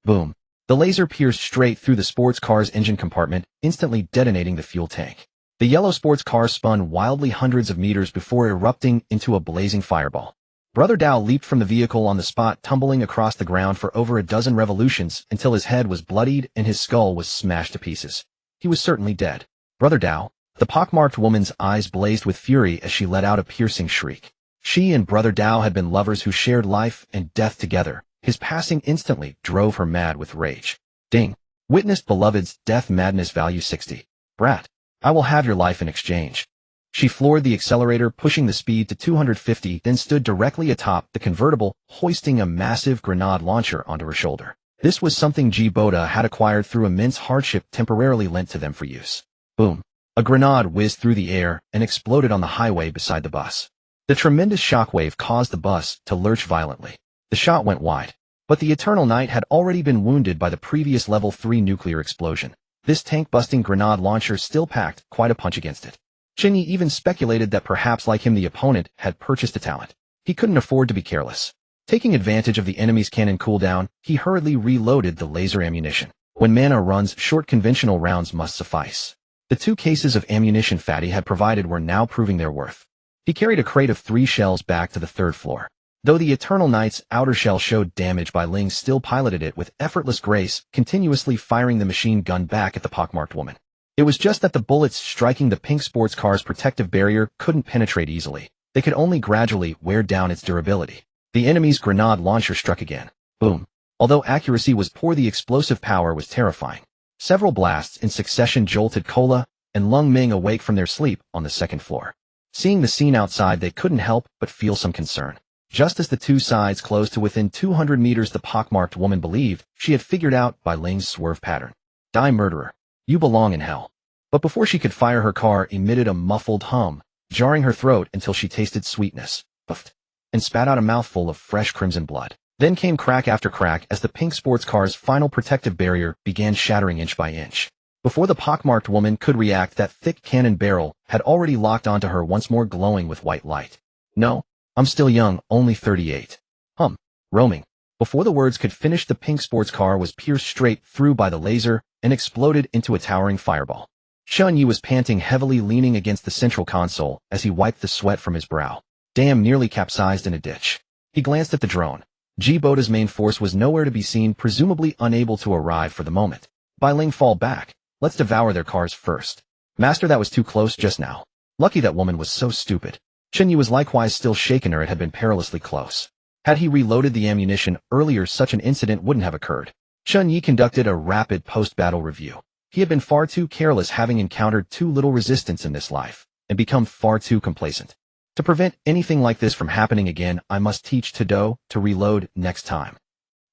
Boom. The laser pierced straight through the sports car's engine compartment, instantly detonating the fuel tank. The yellow sports car spun wildly hundreds of meters before erupting into a blazing fireball. Brother Dao leaped from the vehicle on the spot, tumbling across the ground for over a dozen revolutions until his head was bloodied and his skull was smashed to pieces. He was certainly dead. Brother Dao, The pockmarked woman's eyes blazed with fury as she let out a piercing shriek. She and Brother Dao had been lovers who shared life and death together. His passing instantly drove her mad with rage. Ding. Witnessed beloved's death madness value 60. Brat. I will have your life in exchange. She floored the accelerator, pushing the speed to 250, then stood directly atop the convertible, hoisting a massive grenade launcher onto her shoulder. This was something Boda had acquired through immense hardship temporarily lent to them for use. Boom. A grenade whizzed through the air and exploded on the highway beside the bus. The tremendous shockwave caused the bus to lurch violently. The shot went wide. But the Eternal Knight had already been wounded by the previous level 3 nuclear explosion. This tank-busting grenade launcher still packed quite a punch against it. Chen Ye even speculated that perhaps like him the opponent had purchased a talent. He couldn't afford to be careless. Taking advantage of the enemy's cannon cooldown, he hurriedly reloaded the laser ammunition. When mana runs short, conventional rounds must suffice. The 2 cases of ammunition Fatty had provided were now proving their worth. He carried a crate of 3 shells back to the 3rd floor. Though the Eternal Knight's outer shell showed damage, Bai Ling still piloted it with effortless grace, continuously firing the machine gun back at the pockmarked woman. It was just that the bullets striking the pink sports car's protective barrier couldn't penetrate easily. They could only gradually wear down its durability. The enemy's grenade launcher struck again. Boom. Although accuracy was poor, the explosive power was terrifying. Several blasts in succession jolted Kola and Lung Ming awake from their sleep on the 2nd floor. Seeing the scene outside, they couldn't help but feel some concern. Just as the 2 sides closed to within 200 meters, the pockmarked woman believed she had figured out Bai Ling's swerve pattern. Die, murderer. You belong in hell. But before she could fire, her car emitted a muffled hum, jarring her throat until she tasted sweetness, puffed, and spat out a mouthful of fresh crimson blood. Then came crack after crack as the pink sports car's final protective barrier began shattering inch by inch. Before the pockmarked woman could react, that thick cannon barrel had already locked onto her, once more glowing with white light. No. I'm still young, only 38. Roaming. Before the words could finish, the pink sports car was pierced straight through by the laser and exploded into a towering fireball. Chen Ye was panting heavily, leaning against the central console as he wiped the sweat from his brow. Damn, nearly capsized in a ditch. He glanced at the drone. Boda's main force was nowhere to be seen, presumably unable to arrive for the moment. Bai Ling, fall back. Let's devour their cars first. Master, that was too close just now. Lucky that woman was so stupid. Chen Ye was likewise still shaken, or it had been perilously close. Had he reloaded the ammunition earlier, such an incident wouldn't have occurred. Chen Ye conducted a rapid post-battle review. He had been far too careless, having encountered too little resistance in this life, and become far too complacent. To prevent anything like this from happening again, I must teach Tado to reload next time.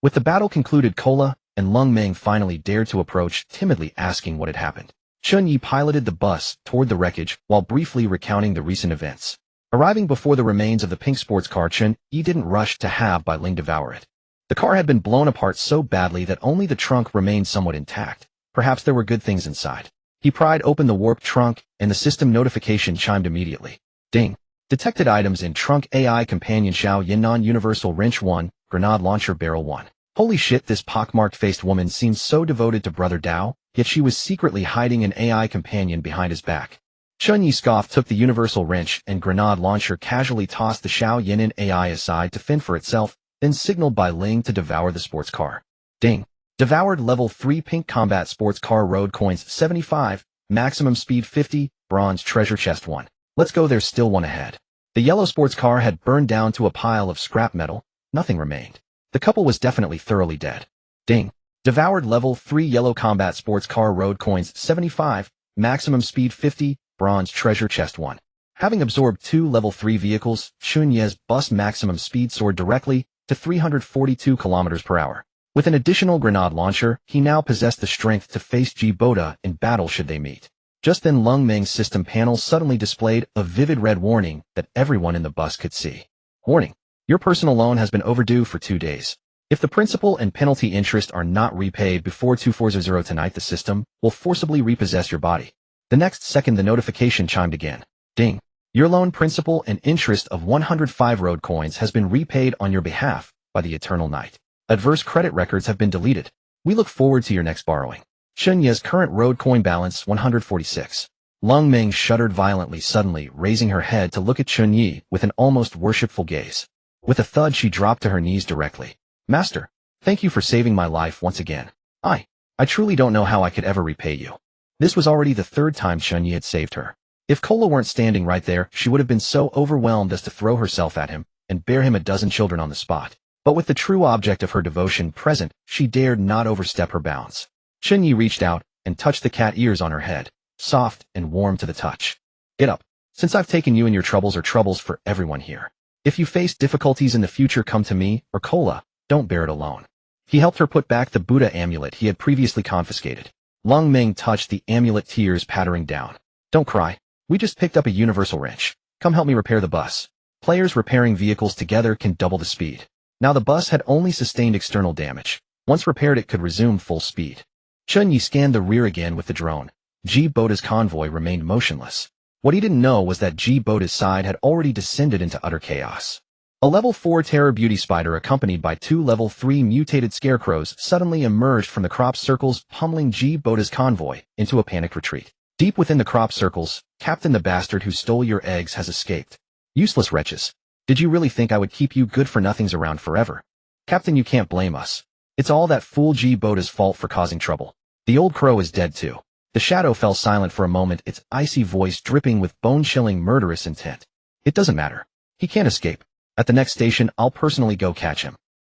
With the battle concluded, Kola and Lung Ming finally dared to approach, timidly asking what had happened. Chen Ye piloted the bus toward the wreckage while briefly recounting the recent events. Arriving before the remains of the pink sports car, Chen Ye didn't rush to have Bai Ling devour it. The car had been blown apart so badly that only the trunk remained somewhat intact. Perhaps there were good things inside. He pried open the warped trunk, and the system notification chimed immediately. Ding. Detected items in trunk: AI companion Xiao Yinnan Universal Wrench 1, Grenade Launcher Barrel 1. Holy shit, this pockmarked-faced woman seemed so devoted to Brother Dao, yet she was secretly hiding an AI companion behind his back. Chen Ye scoffed, took the universal wrench and grenade launcher, casually tossed the Xiao Yinnan AI aside to fend for itself, then signaled Bai Ling to devour the sports car. Ding. Devoured. Level 3 pink combat sports car, road coins 75, maximum speed 50, bronze treasure chest 1. Let's go, there's still one ahead. The yellow sports car had burned down to a pile of scrap metal. Nothing remained. The couple was definitely thoroughly dead. Ding. Devoured. Level 3 yellow combat sports car, road coins 75, maximum speed 50, bronze treasure chest 1. Having absorbed 2 level 3 vehicles, Chen Ye's bus maximum speed soared directly to 342 km per hour. With an additional grenade launcher, he now possessed the strength to face Boda in battle should they meet. Just then, Lung Ming's system panel suddenly displayed a vivid red warning that everyone in the bus could see. Warning. Your personal loan has been overdue for 2 days. If the principal and penalty interest are not repaid before 2400 tonight, the system will forcibly repossess your body. The next second, the notification chimed again. Ding. Your loan principal and interest of 105 road coins has been repaid on your behalf by the Eternal Knight. Adverse credit records have been deleted. We look forward to your next borrowing. Chen Ye's current road coin balance 146. Lung Ming shuddered violently, suddenly raising her head to look at Chen Ye with an almost worshipful gaze. With a thud, she dropped to her knees directly. Master, thank you for saving my life once again. I truly don't know how I could ever repay you. This was already the third time Chen Ye had saved her. If Kola weren't standing right there, she would have been so overwhelmed as to throw herself at him and bear him a dozen children on the spot. But with the true object of her devotion present, she dared not overstep her bounds. Chen Ye reached out and touched the cat ears on her head, soft and warm to the touch. Get up. Since I've taken you and your troubles are troubles for everyone here. If you face difficulties in the future, come to me or Kola. Don't bear it alone. He helped her put back the Buddha amulet he had previously confiscated. Lung Ming touched the amulet, tears pattering down. Don't cry. We just picked up a universal wrench. Come help me repair the bus. Players repairing vehicles together can double the speed. Now the bus had only sustained external damage. Once repaired, it could resume full speed. Chen Ye scanned the rear again with the drone. G Boda's convoy remained motionless. What he didn't know was that G Boda's side had already descended into utter chaos. A level 4 terror beauty spider accompanied by 2 level 3 mutated scarecrows suddenly emerged from the crop circles, pummeling G Boda's convoy into a panicked retreat. Deep within the crop circles, Captain, the bastard who stole your eggs has escaped. Useless wretches. Did you really think I would keep you good-for-nothings around forever? Captain, you can't blame us. It's all that fool G Boda's fault for causing trouble. The old crow is dead too. The shadow fell silent for a moment, its icy voice dripping with bone-chilling murderous intent. It doesn't matter. He can't escape. At the next station, I'll personally go catch him.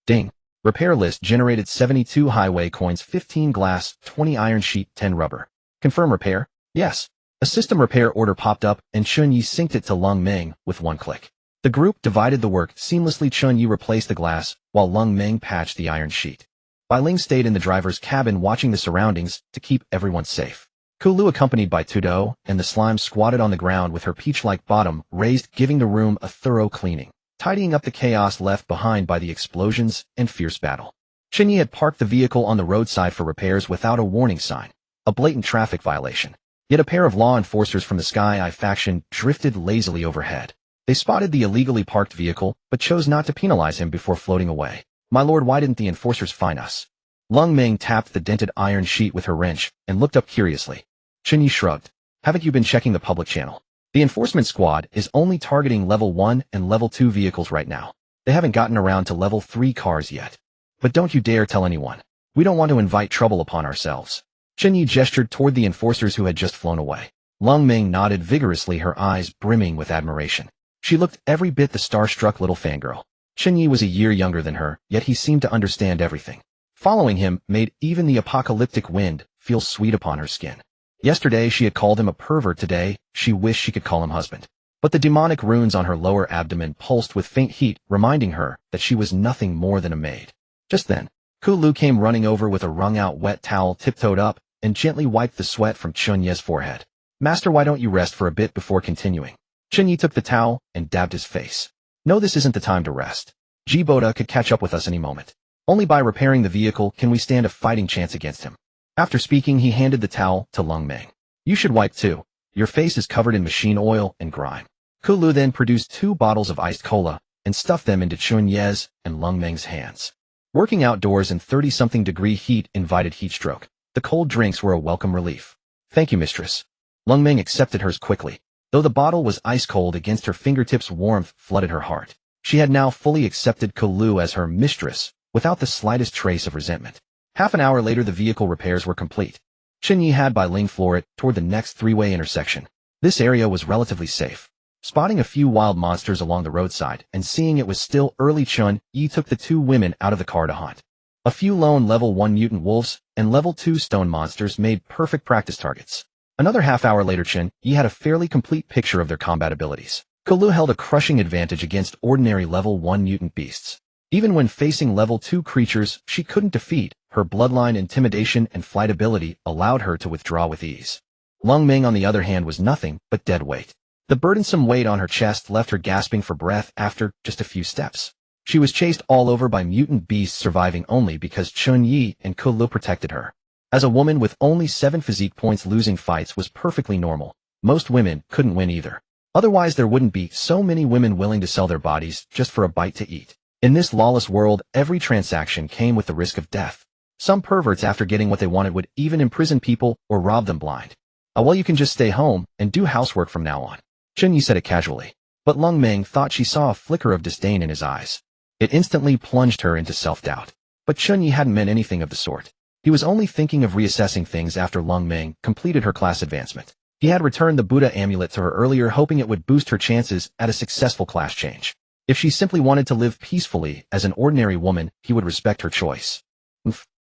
Ding. Repair list generated 72 highway coins, 15 glass, 20 iron sheet, 10 rubber. Confirm repair? Yes. A system repair order popped up, and Chen Ye synced it to Lung Ming with one click. The group divided the work seamlessly. Chen Ye replaced the glass, while Lung Ming patched the iron sheet. Bai Ling stayed in the driver's cabin watching the surroundings to keep everyone safe. Kulu, accompanied by Tudo and the slime, squatted on the ground with her peach-like bottom raised, giving the room a thorough cleaning, tidying up the chaos left behind by the explosions and fierce battle. Chen Ye had parked the vehicle on the roadside for repairs without a warning sign, a blatant traffic violation. Yet a pair of law enforcers from the Sky Eye faction drifted lazily overhead. They spotted the illegally parked vehicle, but chose not to penalize him before floating away. My lord, why didn't the enforcers fine us? Lung Ming tapped the dented iron sheet with her wrench and looked up curiously. Chen Ye shrugged. Haven't you been checking the public channel? The enforcement squad is only targeting level 1 and level 2 vehicles right now. They haven't gotten around to level 3 cars yet. But don't you dare tell anyone. We don't want to invite trouble upon ourselves. Chen Ye gestured toward the enforcers who had just flown away. Lung Ming nodded vigorously, her eyes brimming with admiration. She looked every bit the starstruck little fangirl. Chen Ye was a year younger than her, yet he seemed to understand everything. Following him made even the apocalyptic wind feel sweet upon her skin. Yesterday she had called him a pervert, today she wished she could call him husband. But the demonic runes on her lower abdomen pulsed with faint heat, reminding her that she was nothing more than a maid. Just then, Kulu came running over with a wrung-out wet towel, tiptoed up, and gently wiped the sweat from Chen Ye's forehead. Master, why don't you rest for a bit before continuing? Chen Ye took the towel and dabbed his face. No, this isn't the time to rest. G Boda could catch up with us any moment. Only by repairing the vehicle can we stand a fighting chance against him. After speaking, he handed the towel to Lung Ming. You should wipe too. Your face is covered in machine oil and grime. Kulu then produced 2 bottles of iced cola and stuffed them into Chen Ye's and Lung Ming's hands. Working outdoors in 30-something degree heat invited heatstroke. The cold drinks were a welcome relief. Thank you, mistress. Lung Ming accepted hers quickly. Though the bottle was ice-cold against her fingertips, warmth flooded her heart. She had now fully accepted Kulu as her mistress, without the slightest trace of resentment. Half an hour later, the vehicle repairs were complete. Chen Ye had Bai Ling floor it toward the next 3-way intersection. This area was relatively safe. Spotting a few wild monsters along the roadside and seeing it was still early, Chen Ye took the 2 women out of the car to hunt. A few lone level 1 mutant wolves and level 2 stone monsters made perfect practice targets. Another half hour later, Chen Ye had a fairly complete picture of their combat abilities. Kulu held a crushing advantage against ordinary level 1 mutant beasts. Even when facing level 2 creatures she couldn't defeat, her bloodline, intimidation, and flight ability allowed her to withdraw with ease. Lung Ming, on the other hand, was nothing but dead weight. The burdensome weight on her chest left her gasping for breath after just a few steps. She was chased all over by mutant beasts, surviving only because Chen Ye and Kulu protected her. As a woman with only 7 physique points, losing fights was perfectly normal. Most women couldn't win either. Otherwise there wouldn't be so many women willing to sell their bodies just for a bite to eat. In this lawless world, every transaction came with the risk of death. Some perverts, after getting what they wanted, would even imprison people or rob them blind. Well, you can just stay home and do housework from now on. Chen Ye said it casually. But Lung Ming thought she saw a flicker of disdain in his eyes. It instantly plunged her into self-doubt. But Chen Ye hadn't meant anything of the sort. He was only thinking of reassessing things after Lung Ming completed her class advancement. He had returned the Buddha amulet to her earlier, hoping it would boost her chances at a successful class change. If she simply wanted to live peacefully as an ordinary woman, he would respect her choice.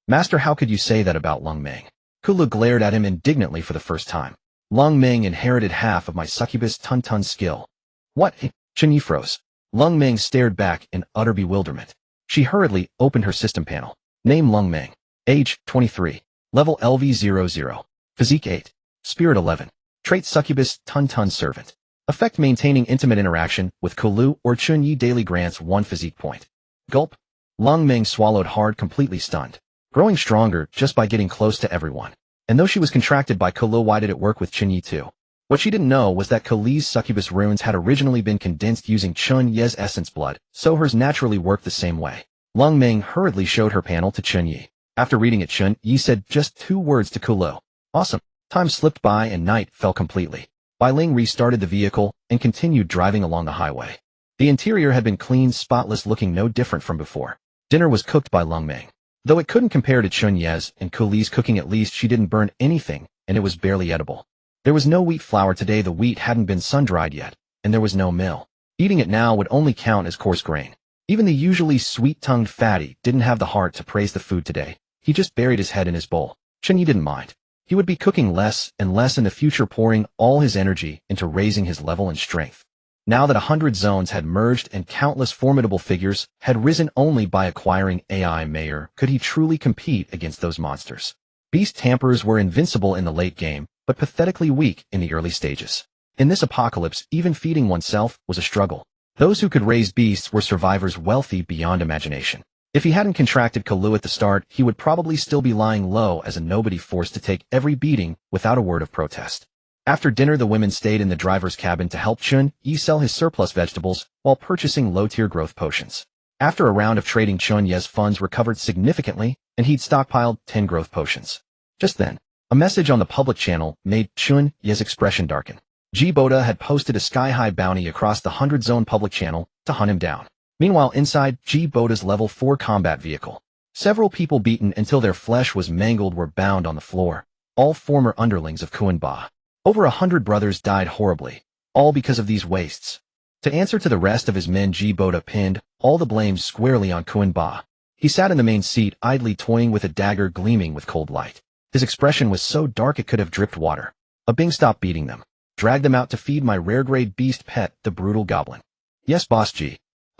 Master, how could you say that about Lung Ming? Kulu glared at him indignantly for the first time. Lung Ming inherited half of my succubus Tun skill. What? Chen Ye froze. Lung Ming stared back in utter bewilderment. She hurriedly opened her system panel. Name Lung Ming. Age 23. Level LV00. Physique 8. Spirit 11. Trait succubus Tun servant. Effect maintaining intimate interaction with Kulu or Chen Ye daily grants 1 physique point. Gulp. Lung Ming swallowed hard, completely stunned. Growing stronger just by getting close to everyone. And though she was contracted by Kulu, why did it work with Chen Ye too? What she didn't know was that Kulu's succubus runes had originally been condensed using Chen Ye's essence blood, so hers naturally worked the same way. Lung Ming hurriedly showed her panel to Chen Ye. After reading it, Chen Ye said just 2 words to Kulu. Awesome. Time slipped by and night fell completely. Bai Ling restarted the vehicle and continued driving along the highway. The interior had been clean, spotless, looking no different from before. Dinner was cooked by Lung Ming. Though it couldn't compare to Chen Ye's and Kulu's cooking, at least she didn't burn anything, and it was barely edible. There was no wheat flour today, the wheat hadn't been sun-dried yet, and there was no mill. Eating it now would only count as coarse grain. Even the usually sweet-tongued fatty didn't have the heart to praise the food today. He just buried his head in his bowl. Chen Ye didn't mind. He would be cooking less and less in the future, pouring all his energy into raising his level and strength. Now that 100 zones had merged and countless formidable figures had risen only by acquiring AI Mayor, could he truly compete against those monsters? Beast Tamperers were invincible in the late game, but pathetically weak in the early stages. In this apocalypse, even feeding oneself was a struggle. Those who could raise beasts were survivors wealthy beyond imagination. If he hadn't contracted Kulu at the start, he would probably still be lying low as a nobody, forced to take every beating without a word of protest. After dinner, the women stayed in the driver's cabin to help Chen Ye sell his surplus vegetables while purchasing low-tier growth potions. After a round of trading, Chen Ye's funds recovered significantly, and he'd stockpiled 10 growth potions. Just then, a message on the public channel made Chen Ye's expression darken. Boda had posted a sky-high bounty across the 100-zone public channel to hunt him down. Meanwhile, inside Boda's level 4 combat vehicle, several people beaten until their flesh was mangled were bound on the floor, all former underlings of Ba. Over 100 brothers died horribly, all because of these wastes. To answer to the rest of his men, Boda pinned all the blame squarely on Ba. He sat in the main seat, idly toying with a dagger gleaming with cold light. His expression was so dark it could have dripped water. Bing, stop beating them. Drag them out to feed my rare-grade beast pet, the brutal goblin. Yes, boss G.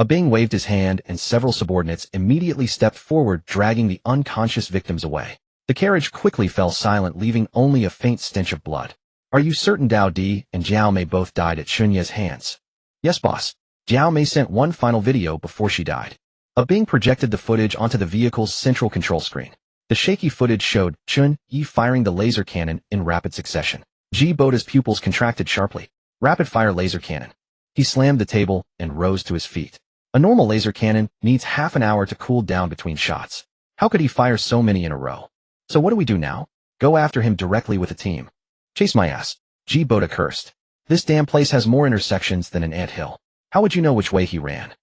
Bing waved his hand, and several subordinates immediately stepped forward, dragging the unconscious victims away. The carriage quickly fell silent, leaving only a faint stench of blood. Are you certain Dao Di and Jiao Mei both died at Chen Ye's hands? Yes, boss. Jiao Mei sent one final video before she died. Bing projected the footage onto the vehicle's central control screen. The shaky footage showed Chen Ye firing the laser cannon in rapid succession. Boda's pupils contracted sharply. Rapid-fire laser cannon. He slammed the table and rose to his feet. A normal laser cannon needs half an hour to cool down between shots. How could he fire so many in a row? So what do we do now? Go after him directly with a team. Chase my ass. Boda cursed. This damn place has more intersections than an anthill. How would you know which way he ran?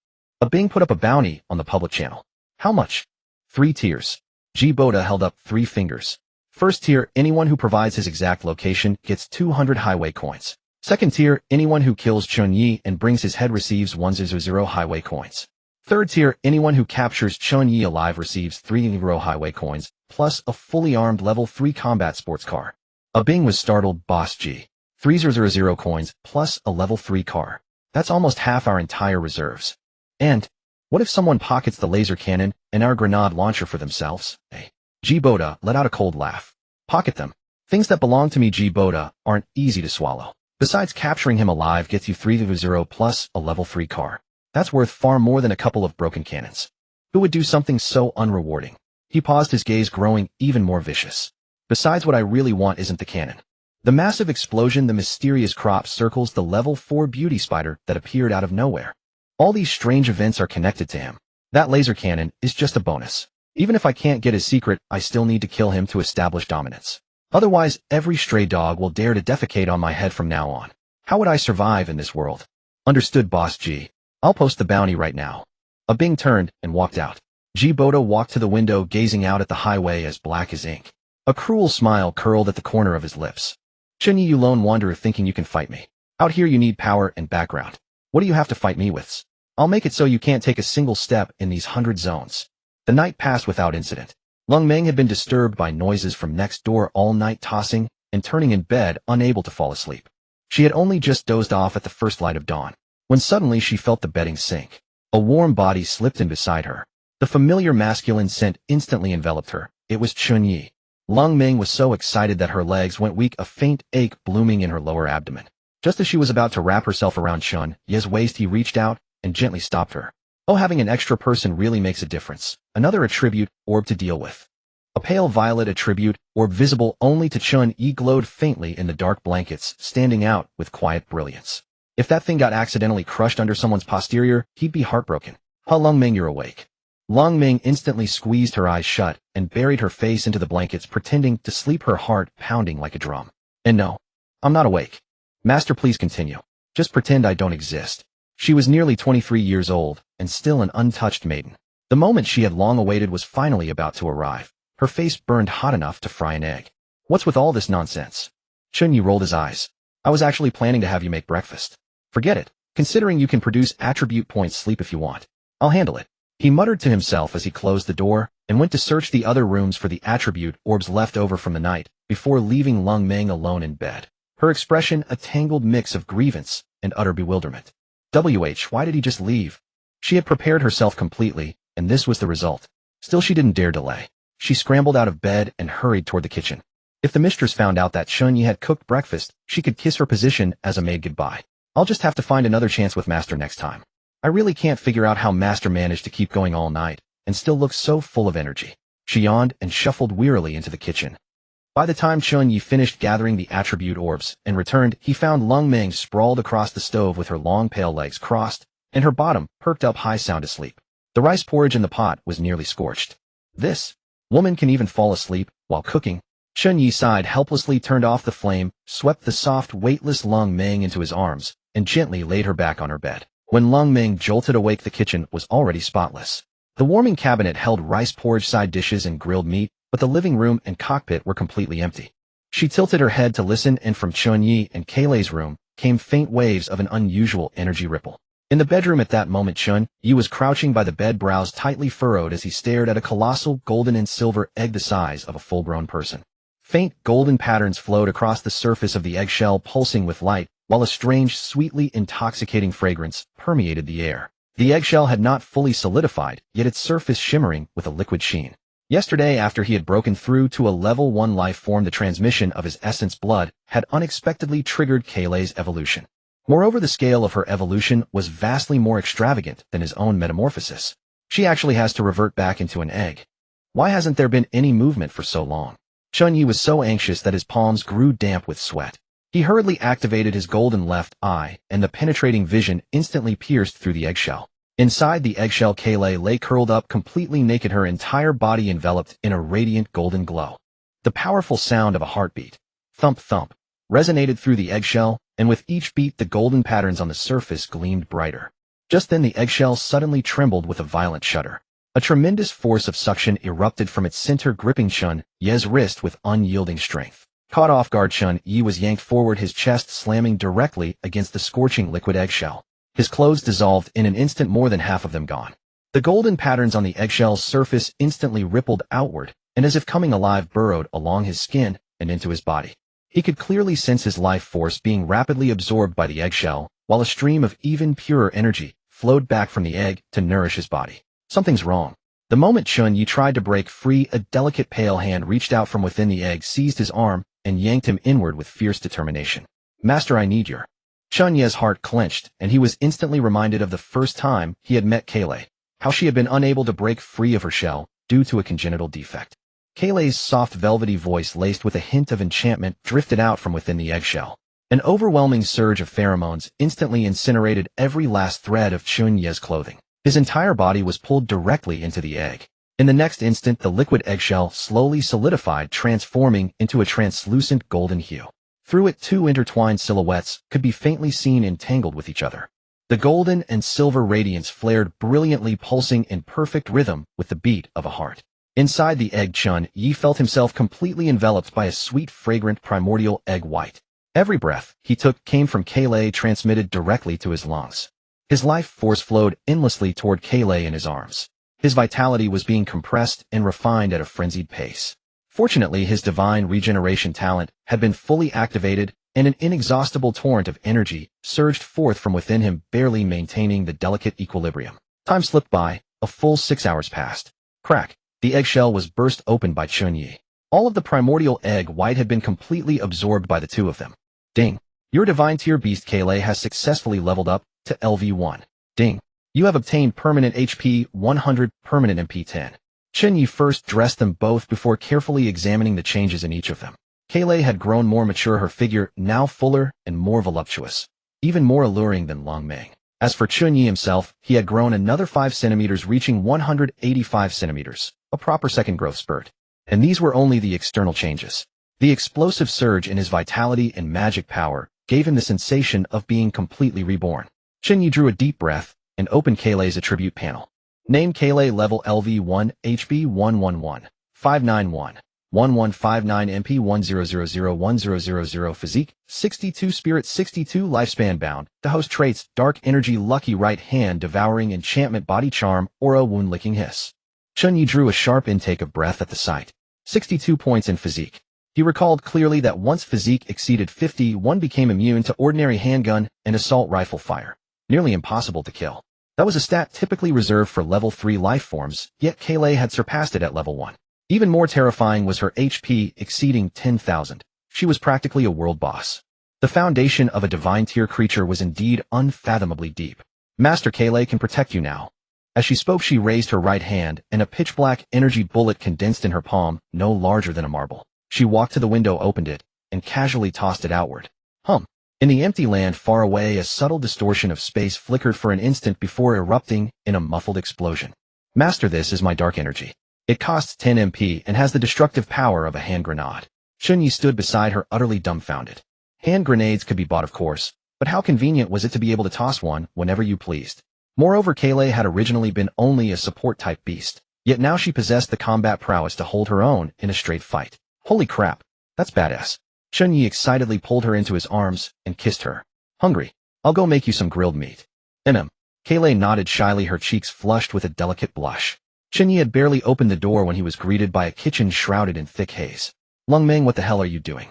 Bing put up a bounty on the public channel. How much? 3 tiers. Boda held up 3 fingers. First tier, anyone who provides his exact location gets 200 highway coins. Second tier, anyone who kills Chen Ye and brings his head receives 100 highway coins. Third tier, anyone who captures Chen Ye alive receives 300 highway coins, plus a fully armed level 3 combat sports car. Bing was startled. Boss G. 300 coins, plus a level 3 car. That's almost half our entire reserves. And what if someone pockets the laser cannon and our grenade launcher for themselves? Hey. Boda let out a cold laugh. Pocket them. Things that belong to me, Boda, aren't easy to swallow. Besides, capturing him alive gets you 300 plus a level 3 car. That's worth far more than a couple of broken cannons. Who would do something so unrewarding? He paused, his gaze growing even more vicious. Besides, what I really want isn't the cannon. The massive explosion, the mysterious crop circles, the level 4 beauty spider that appeared out of nowhere. All these strange events are connected to him. That laser cannon is just a bonus. Even if I can't get his secret, I still need to kill him to establish dominance. Otherwise, every stray dog will dare to defecate on my head from now on. How would I survive in this world? Understood, Boss G. I'll post the bounty right now. Bing turned and walked out. Jiboda walked to the window, gazing out at the highway as black as ink. A cruel smile curled at the corner of his lips. Chen Ye, you lone wanderer thinking you can fight me. Out here you need power and background. What do you have to fight me with? I'll make it so you can't take a single step in these 100 zones. The night passed without incident. Lung Meng had been disturbed by noises from next door all night, tossing and turning in bed, unable to fall asleep. She had only just dozed off at the first light of dawn, when suddenly she felt the bedding sink. A warm body slipped in beside her. The familiar masculine scent instantly enveloped her. It was Chen Ye. Lung Meng was so excited that her legs went weak, a faint ache blooming in her lower abdomen. Just as she was about to wrap herself around Chen Ye's waist, he reached out and gently stopped her. Oh, having an extra person really makes a difference. Another attribute orb to deal with. A pale violet attribute orb visible only to Chen Ye glowed faintly in the dark blankets, standing out with quiet brilliance. If that thing got accidentally crushed under someone's posterior, he'd be heartbroken. Ha, Lung Meng, you're awake. Lung Meng instantly squeezed her eyes shut and buried her face into the blankets, pretending to sleep, her heart pounding like a drum. And no, I'm not awake. Master, please continue. Just pretend I don't exist. She was nearly 23 years old and still an untouched maiden. The moment she had long awaited was finally about to arrive. Her face burned hot enough to fry an egg. What's with all this nonsense? Chen Ye rolled his eyes. I was actually planning to have you make breakfast. Forget it. Considering you can produce attribute points, sleep if you want. I'll handle it. He muttered to himself as he closed the door and went to search the other rooms for the attribute orbs left over from the night before leaving Lung Meng alone in bed. Her expression a tangled mix of grievance and utter bewilderment. Why did he just leave? She had prepared herself completely, and this was the result. Still, she didn't dare delay. She scrambled out of bed and hurried toward the kitchen. If the mistress found out that Chen Ye had cooked breakfast, she could kiss her position as a maid goodbye. I'll just have to find another chance with Master next time. I really can't figure out how Master managed to keep going all night and still look so full of energy. She yawned and shuffled wearily into the kitchen. By the time Chen Ye finished gathering the attribute orbs and returned, he found Lung Meng sprawled across the stove with her long pale legs crossed and her bottom perked up high, sound asleep. The rice porridge in the pot was nearly scorched. This woman can even fall asleep while cooking. Chen Ye sighed helplessly, turned off the flame, swept the soft, weightless Lung Meng into his arms, and gently laid her back on her bed. When Lung Meng jolted awake, the kitchen was already spotless. The warming cabinet held rice porridge, side dishes, and grilled meat, but the living room and cockpit were completely empty. She tilted her head to listen, and from Chen Ye and Kaylei's room came faint waves of an unusual energy ripple. In the bedroom at that moment, Chen Ye was crouching by the bed, brows tightly furrowed as he stared at a colossal golden and silver egg the size of a full-grown person. Faint golden patterns flowed across the surface of the eggshell, pulsing with light, while a strange, sweetly intoxicating fragrance permeated the air. The eggshell had not fully solidified, yet its surface shimmering with a liquid sheen. Yesterday, after he had broken through to a level 1 life form, the transmission of his essence blood had unexpectedly triggered Kaylei's evolution. Moreover, the scale of her evolution was vastly more extravagant than his own metamorphosis. She actually has to revert back into an egg. Why hasn't there been any movement for so long? Chen Ye was so anxious that his palms grew damp with sweat. He hurriedly activated his golden left eye, and the penetrating vision instantly pierced through the eggshell. Inside the eggshell, Kaylei lay curled up, completely naked, her entire body enveloped in a radiant golden glow. The powerful sound of a heartbeat, thump thump, resonated through the eggshell, and with each beat the golden patterns on the surface gleamed brighter. Just then the eggshell suddenly trembled with a violent shudder. A tremendous force of suction erupted from its center, gripping Chen Ye's wrist with unyielding strength. Caught off guard, Chen Ye was yanked forward, his chest slamming directly against the scorching liquid eggshell. His clothes dissolved in an instant, more than half of them gone. The golden patterns on the eggshell's surface instantly rippled outward, and as if coming alive burrowed along his skin and into his body. He could clearly sense his life force being rapidly absorbed by the eggshell, while a stream of even purer energy flowed back from the egg to nourish his body. Something's wrong. The moment Chen Ye tried to break free, a delicate pale hand reached out from within the egg, seized his arm, and yanked him inward with fierce determination. Master, I need your... Chen Ye's heart clenched, and he was instantly reminded of the first time he had met Kaylei, how she had been unable to break free of her shell due to a congenital defect. Kaylei's soft velvety voice, laced with a hint of enchantment, drifted out from within the eggshell. An overwhelming surge of pheromones instantly incinerated every last thread of Chen Ye's clothing. His entire body was pulled directly into the egg. In the next instant, the liquid eggshell slowly solidified, transforming into a translucent golden hue. Through it, two intertwined silhouettes could be faintly seen, entangled with each other. The golden and silver radiance flared brilliantly, pulsing in perfect rhythm with the beat of a heart. Inside the egg, Chen Ye felt himself completely enveloped by a sweet, fragrant, primordial egg white. Every breath he took came from Kale, transmitted directly to his lungs. His life force flowed endlessly toward Kale in his arms. His vitality was being compressed and refined at a frenzied pace. Fortunately, his divine regeneration talent had been fully activated, and an inexhaustible torrent of energy surged forth from within him, barely maintaining the delicate equilibrium. Time slipped by. A full 6 hours passed. Crack! The eggshell was burst open by Chen Ye. All of the primordial egg white had been completely absorbed by the two of them. Ding! Your divine tier beast Kale has successfully leveled up to LV1. Ding! You have obtained permanent HP 100, permanent MP 10. Chen Ye first dressed them both before carefully examining the changes in each of them. Kale had grown more mature, her figure now fuller and more voluptuous, even more alluring than Long Meng. As for Chen Ye himself, he had grown another 5 centimeters, reaching 185 centimeters, a proper second growth spurt. And these were only the external changes. The explosive surge in his vitality and magic power gave him the sensation of being completely reborn. Chen Ye drew a deep breath and opened Kale's attribute panel. Name Kale, level LV1, HP 111, 591, 1159, MP 10001000, physique 62, spirit 62, lifespan bound. The host traits: dark energy, lucky right hand, devouring enchantment, body charm, aura, wound licking, hiss. Chen Ye drew a sharp intake of breath at the sight. 62 points in physique. He recalled clearly that once physique exceeded 50, one became immune to ordinary handgun and assault rifle fire. Nearly impossible to kill. That was a stat typically reserved for level 3 life forms, yet Kale had surpassed it at level 1. Even more terrifying was her HP exceeding 10,000. She was practically a world boss. The foundation of a divine tier creature was indeed unfathomably deep. Master Kale can protect you now. As she spoke, she raised her right hand, and a pitch-black energy bullet condensed in her palm, no larger than a marble. She walked to the window, opened it, and casually tossed it outward. In the empty land far away, a subtle distortion of space flickered for an instant before erupting in a muffled explosion. Master, this is my dark energy. It costs 10 MP and has the destructive power of a hand grenade. Chen Ye stood beside her, utterly dumbfounded. Hand grenades could be bought, of course, but how convenient was it to be able to toss one whenever you pleased? Moreover, Kale had originally been only a support-type beast, yet now she possessed the combat prowess to hold her own in a straight fight. Holy crap, that's badass. Chen Ye excitedly pulled her into his arms and kissed her. Hungry? I'll go make you some grilled meat. Kale nodded shyly, her cheeks flushed with a delicate blush. Chen Ye had barely opened the door when he was greeted by a kitchen shrouded in thick haze. Long Meng, what the hell are you doing?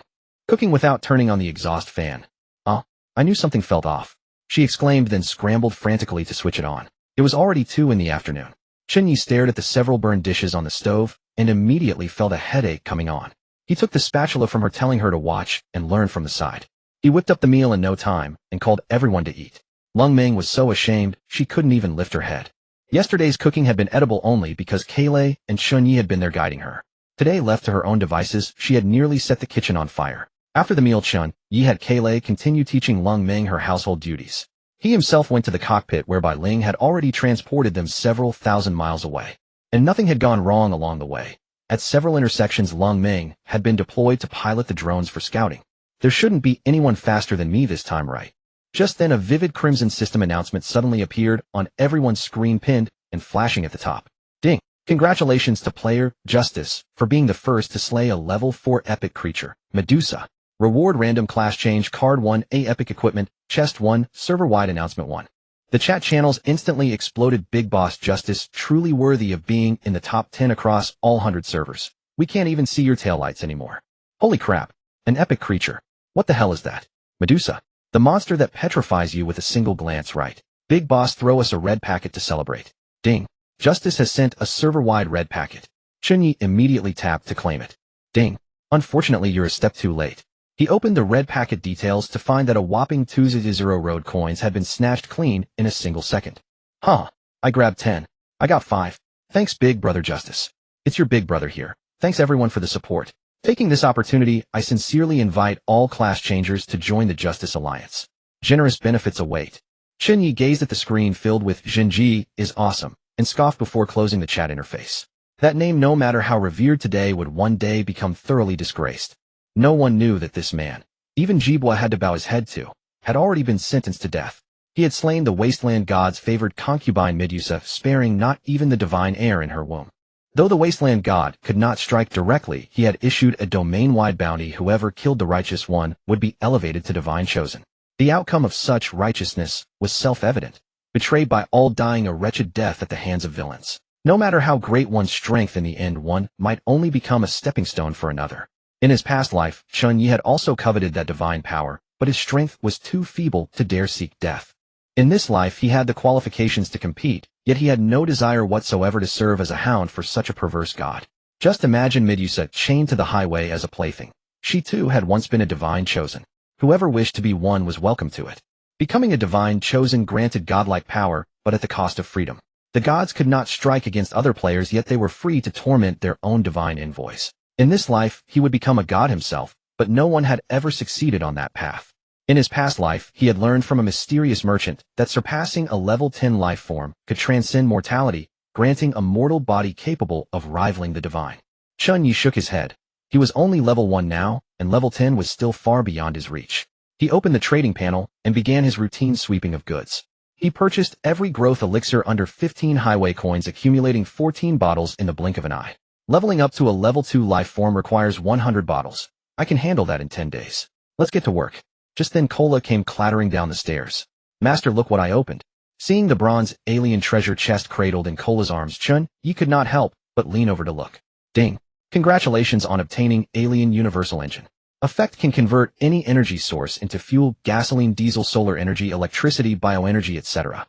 Cooking without turning on the exhaust fan. I knew something felt off. She exclaimed, then scrambled frantically to switch it on. It was already 2 in the afternoon. Chen Ye stared at the several burned dishes on the stove and immediately felt a headache coming on. He took the spatula from her, telling her to watch and learn from the side. He whipped up the meal in no time and called everyone to eat. Long Meng was so ashamed she couldn't even lift her head. Yesterday's cooking had been edible only because Kale and Chen Ye had been there guiding her. Today, left to her own devices, she had nearly set the kitchen on fire. After the meal, Chen Ye had Kale continue teaching Long Meng her household duties. He himself went to the cockpit, whereby Ling had already transported them several thousand miles away. And nothing had gone wrong along the way. At several intersections, Long Meng had been deployed to pilot the drones for scouting. There shouldn't be anyone faster than me this time, right? Just then, a vivid Crimson System announcement suddenly appeared on everyone's screen, pinned and flashing at the top. Ding! Congratulations to player Justice for being the first to slay a level 4 epic creature, Medusa. Reward: random class change, card 1, A epic equipment, chest 1, server-wide announcement 1. The chat channels instantly exploded. Big Boss Justice, truly worthy of being in the top 10 across all 100 servers. We can't even see your taillights anymore. Holy crap. An epic creature. What the hell is that? Medusa. The monster that petrifies you with a single glance, right? Big Boss, throw us a red packet to celebrate. Ding. Justice has sent a server-wide red packet. Chen Ye immediately tapped to claim it. Ding. Unfortunately, you're a step too late. He opened the red packet details to find that a whopping 200 road coins had been snatched clean in a single second. I grabbed 10. I got 5. Thanks, Big Brother Justice. It's your big brother here. Thanks everyone for the support. Taking this opportunity, I sincerely invite all class changers to join the Justice Alliance. Generous benefits await. Chen Ye gazed at the screen filled with Zhenji is awesome and scoffed before closing the chat interface. That name, no matter how revered today, would one day become thoroughly disgraced. No one knew that this man, even Jibwa had to bow his head to, had already been sentenced to death. He had slain the wasteland god's favored concubine Medusa, sparing not even the divine heir in her womb. Though the wasteland god could not strike directly, he had issued a domain-wide bounty: whoever killed the righteous one would be elevated to divine chosen. The outcome of such righteousness was self-evident: betrayed by all, dying a wretched death at the hands of villains. No matter how great one's strength, in the end one might only become a stepping stone for another. In his past life, Chen Ye had also coveted that divine power, but his strength was too feeble to dare seek death. In this life he had the qualifications to compete, yet he had no desire whatsoever to serve as a hound for such a perverse god. Just imagine Medusa chained to the highway as a plaything. She too had once been a divine chosen. Whoever wished to be one was welcome to it. Becoming a divine chosen granted godlike power, but at the cost of freedom. The gods could not strike against other players, yet they were free to torment their own divine envoys. In this life, he would become a god himself, but no one had ever succeeded on that path. In his past life, he had learned from a mysterious merchant that surpassing a level 10 life form could transcend mortality, granting a mortal body capable of rivaling the divine. Chen Ye shook his head. He was only level 1 now, and level 10 was still far beyond his reach. He opened the trading panel and began his routine sweeping of goods. He purchased every growth elixir under 15 highway coins, accumulating 14 bottles in the blink of an eye. Leveling up to a level 2 life form requires 100 bottles. I can handle that in 10 days. Let's get to work. Just then Cola came clattering down the stairs. Master, look what I opened. Seeing the bronze alien treasure chest cradled in Cola's arms, Chen Ye could not help but lean over to look. Ding. Congratulations on obtaining Alien Universal Engine. Effect can convert any energy source into fuel: gasoline, diesel, solar energy, electricity, bioenergy, etc.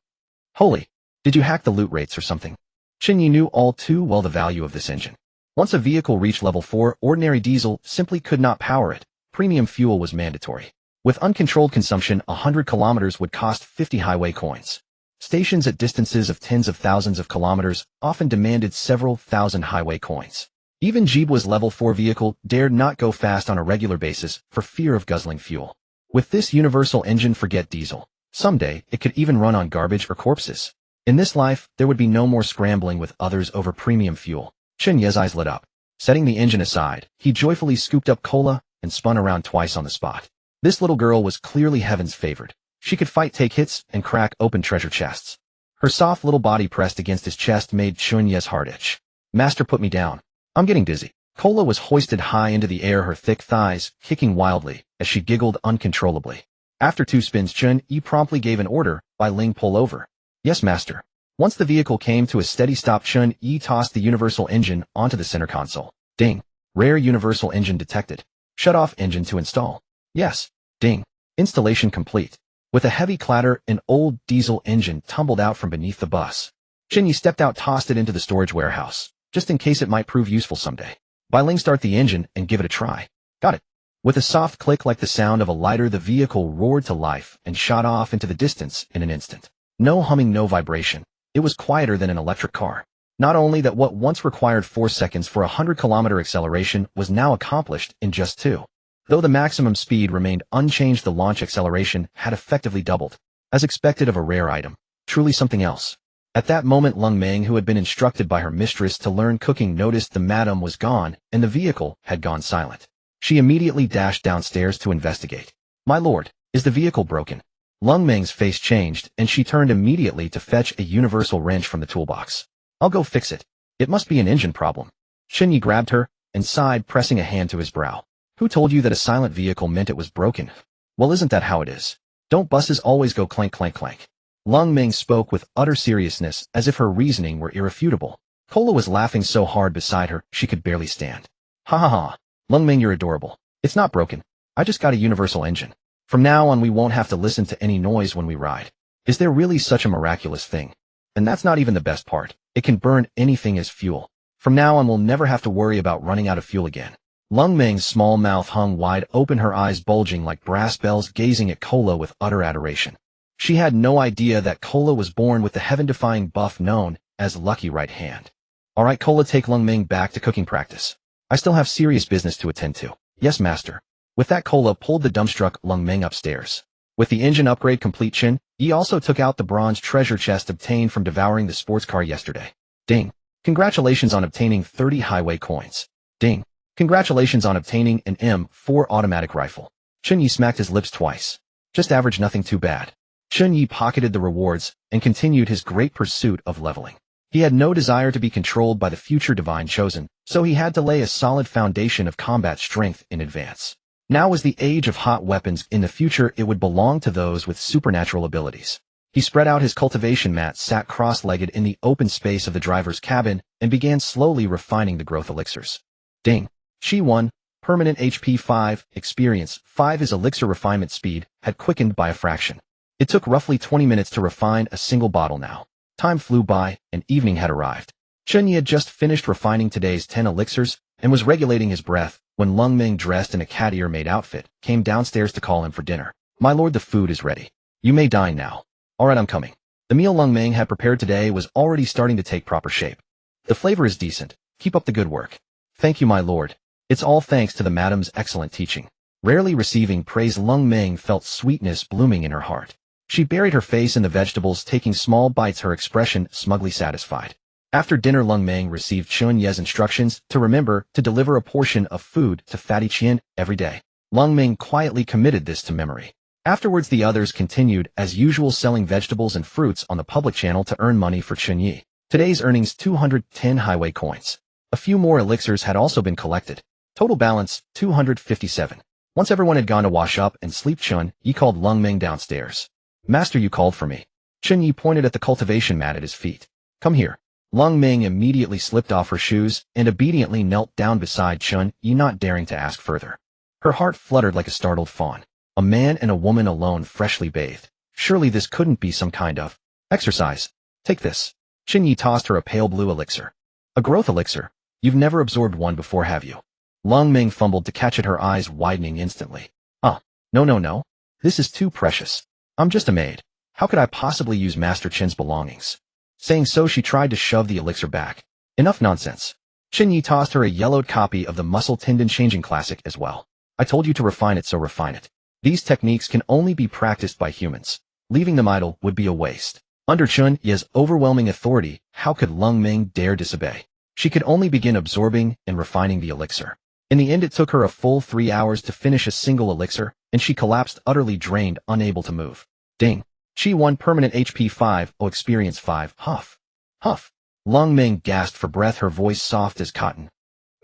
Holy, did you hack the loot rates or something? Chen Ye knew all too well the value of this engine. Once a vehicle reached level 4, ordinary diesel simply could not power it. Premium fuel was mandatory. With uncontrolled consumption, 100 kilometers would cost 50 highway coins. Stations at distances of tens of thousands of kilometers often demanded several thousand highway coins. Even Jeebwa's level 4 vehicle dared not go fast on a regular basis for fear of guzzling fuel. With this universal engine, forget diesel. Someday, it could even run on garbage or corpses. In this life, there would be no more scrambling with others over premium fuel. Chen Ye's eyes lit up. Setting the engine aside, he joyfully scooped up Cola and spun around twice on the spot. This little girl was clearly heaven's favored. She could fight, take hits, and crack open treasure chests. Her soft little body pressed against his chest made Chen Ye's heart itch. Master, put me down. I'm getting dizzy. Cola was hoisted high into the air, her thick thighs kicking wildly as she giggled uncontrollably. After 2 spins, Chen Ye promptly gave an order: Bai Ling, pull over. Yes, master. Once the vehicle came to a steady stop, Chen Ye tossed the universal engine onto the center console. Ding. Rare universal engine detected. Shut off engine to install. Yes. Ding. Installation complete. With a heavy clatter, an old diesel engine tumbled out from beneath the bus. Chen Ye stepped out, tossed it into the storage warehouse, just in case it might prove useful someday. Bai Ling, start the engine and give it a try. Got it. With a soft click like the sound of a lighter, the vehicle roared to life and shot off into the distance in an instant. No humming, no vibration. It was quieter than an electric car. Not only that, what once required 4 seconds for a 100-kilometer acceleration was now accomplished in just 2. Though the maximum speed remained unchanged, the launch acceleration had effectively doubled. As expected of a rare item. Truly something else. At that moment, Lung Meng, who had been instructed by her mistress to learn cooking, noticed the madam was gone and the vehicle had gone silent. She immediately dashed downstairs to investigate. My lord, is the vehicle broken? Lung Meng's face changed and she turned immediately to fetch a universal wrench from the toolbox. I'll go fix it. It must be an engine problem. Chen Ye grabbed her and sighed, pressing a hand to his brow. Who told you that a silent vehicle meant it was broken? Well, isn't that how it is? Don't buses always go clank, clank, clank? Lung Meng spoke with utter seriousness, as if her reasoning were irrefutable. Cola was laughing so hard beside her, she could barely stand. Ha ha ha. Lung Meng, you're adorable. It's not broken. I just got a universal engine. From now on, we won't have to listen to any noise when we ride. Is there really such a miraculous thing? And that's not even the best part. It can burn anything as fuel. From now on, we'll never have to worry about running out of fuel again. Lung Meng's small mouth hung wide open, her eyes bulging like brass bells, gazing at Cola with utter adoration. She had no idea that Cola was born with the heaven-defying buff known as Lucky Right Hand. All right, Cola, take Lung Meng back to cooking practice. I still have serious business to attend to. Yes, master. With that, Cola pulled the dumbstruck Lung Meng upstairs. With the engine upgrade complete, Chen Ye also took out the bronze treasure chest obtained from devouring the sports car yesterday. Ding. Congratulations on obtaining 30 highway coins. Ding. Congratulations on obtaining an M4 automatic rifle. Chen Ye smacked his lips twice. Just average, nothing too bad. Chen Ye pocketed the rewards and continued his great pursuit of leveling. He had no desire to be controlled by the future divine chosen, so he had to lay a solid foundation of combat strength in advance. Now was the age of hot weapons. In the future it would belong to those with supernatural abilities. He spread out his cultivation mat, sat cross-legged in the open space of the driver's cabin, and began slowly refining the growth elixirs. Ding. She 1, permanent HP 5, experience 5. His elixir refinement speed had quickened by a fraction. It took roughly 20 minutes to refine a single bottle now. Time flew by, and evening had arrived. Chen Ye had just finished refining today's 10 elixirs, and was regulating his breath, when Lung Ming, dressed in a cat-ear maid outfit, came downstairs to call him for dinner. "My lord, the food is ready. You may dine now." "Alright, I'm coming." The meal Lung Ming had prepared today was already starting to take proper shape. "The flavor is decent. Keep up the good work." "Thank you, my lord. It's all thanks to the madam's excellent teaching." Rarely receiving praise, Lung Ming felt sweetness blooming in her heart. She buried her face in the vegetables, taking small bites, her expression smugly satisfied. After dinner, Lung Ming received Chen Ye's instructions to remember to deliver a portion of food to Fatty Qian every day. Lung Ming quietly committed this to memory. Afterwards, the others continued, as usual, selling vegetables and fruits on the public channel to earn money for Chen Ye. Today's earnings 210 highway coins. A few more elixirs had also been collected. Total balance 257. Once everyone had gone to wash up and sleep, Chen Ye called Lung Ming downstairs. "Master, you called for me." Chen Ye pointed at the cultivation mat at his feet. "Come here." Lung Ming immediately slipped off her shoes and obediently knelt down beside Chen Ye, not daring to ask further. Her heart fluttered like a startled fawn. A man and a woman alone, freshly bathed. Surely this couldn't be some kind of exercise. "Take this." Chen Ye tossed her a pale blue elixir. "A growth elixir? You've never absorbed one before, have you?" Lung Ming fumbled to catch it, her eyes widening instantly. No. This is too precious. I'm just a maid. How could I possibly use Master Chen's belongings?" Saying so, she tried to shove the elixir back. "Enough nonsense." Chen Ye tossed her a yellowed copy of the muscle tendon changing classic as well. "I told you to refine it, so refine it. These techniques can only be practiced by humans. Leaving them idle would be a waste." Under Chen Ye's overwhelming authority, how could Lung Ming dare disobey? She could only begin absorbing and refining the elixir. In the end, it took her a full 3 hours to finish a single elixir, and she collapsed, utterly drained, unable to move. Ding. She 1, permanent HP 5, experience 5, huff. Huff. Lung Ming gasped for breath, her voice soft as cotton.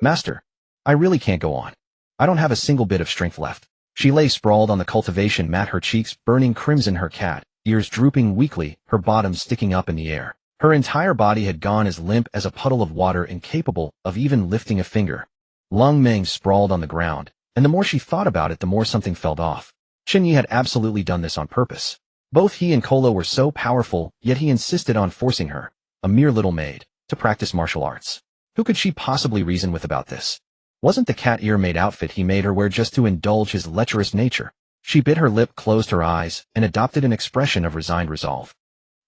"Master, I really can't go on. I don't have a single bit of strength left." She lay sprawled on the cultivation mat, her cheeks burning crimson, her cat ears drooping weakly, her bottom sticking up in the air. Her entire body had gone as limp as a puddle of water, incapable of even lifting a finger. Lung Ming sprawled on the ground, and the more she thought about it, the more something felt off. Chen Ye had absolutely done this on purpose. Both he and Kolo were so powerful, yet he insisted on forcing her, a mere little maid, to practice martial arts. Who could she possibly reason with about this? Wasn't the cat-ear maid outfit he made her wear just to indulge his lecherous nature? She bit her lip, closed her eyes, and adopted an expression of resigned resolve.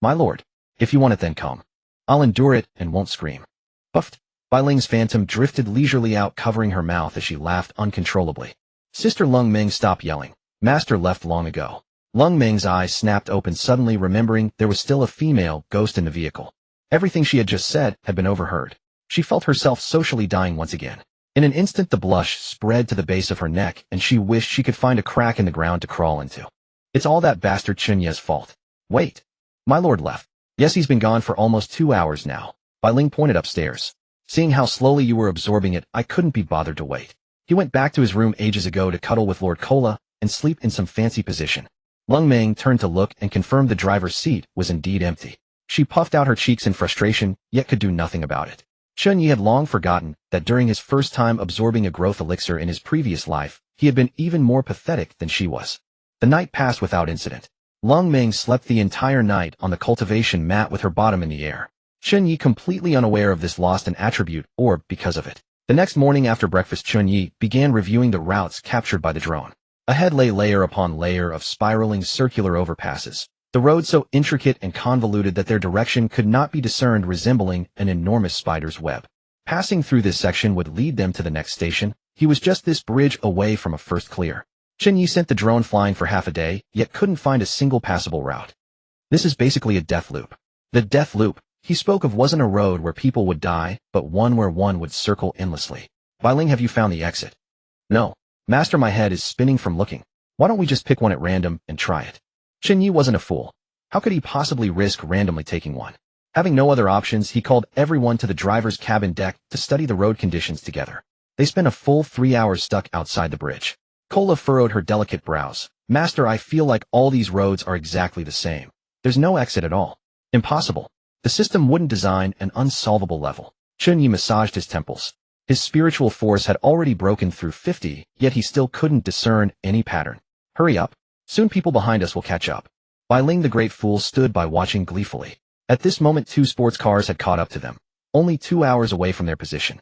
"My lord, if you want it, then come. I'll endure it and won't scream." Puffed. Bai Ling's phantom drifted leisurely out, covering her mouth as she laughed uncontrollably. Sister Lung Ming, stop yelling. Master left long ago. Lung Ming's eyes snapped open, suddenly remembering there was still a female ghost in the vehicle. Everything she had just said had been overheard. She felt herself socially dying once again. In an instant, the blush spread to the base of her neck, and she wished she could find a crack in the ground to crawl into. "It's all that bastard Chen Ye's fault." "Wait. My lord left." "Yes, he's been gone for almost 2 hours now." Bai Ling pointed upstairs. "Seeing how slowly you were absorbing it, I couldn't be bothered to wait. He went back to his room ages ago to cuddle with Lord Kola and sleep in some fancy position." Lung Ming turned to look and confirmed the driver's seat was indeed empty. She puffed out her cheeks in frustration, yet could do nothing about it. Chen Ye had long forgotten that during his first time absorbing a growth elixir in his previous life, he had been even more pathetic than she was. The night passed without incident. Lung Ming slept the entire night on the cultivation mat with her bottom in the air. Chen Ye, completely unaware of this, lost an attribute orb because of it. The next morning after breakfast, Chen Ye began reviewing the routes captured by the drone. Ahead lay layer upon layer of spiraling circular overpasses, the road so intricate and convoluted that their direction could not be discerned, resembling an enormous spider's web. Passing through this section would lead them to the next station. He was just this bridge away from a first clear. Chen Ye sent the drone flying for half a day, yet couldn't find a single passable route. This is basically a death loop. The death loop he spoke of wasn't a road where people would die, but one where one would circle endlessly. Bai Ling, have you found the exit? No. Master, my head is spinning from looking. Why don't we just pick one at random and try it? Chen Ye wasn't a fool. How could he possibly risk randomly taking one? Having no other options, he called everyone to the driver's cabin deck to study the road conditions together. They spent a full 3 hours stuck outside the bridge. Cola furrowed her delicate brows. Master, I feel like all these roads are exactly the same. There's no exit at all. Impossible. The system wouldn't design an unsolvable level. Chen Ye massaged his temples. His spiritual force had already broken through 50, yet he still couldn't discern any pattern. Hurry up. Soon people behind us will catch up. Bai Ling the Great Fool stood by watching gleefully. At this moment 2 sports cars had caught up to them, only 2 hours away from their position.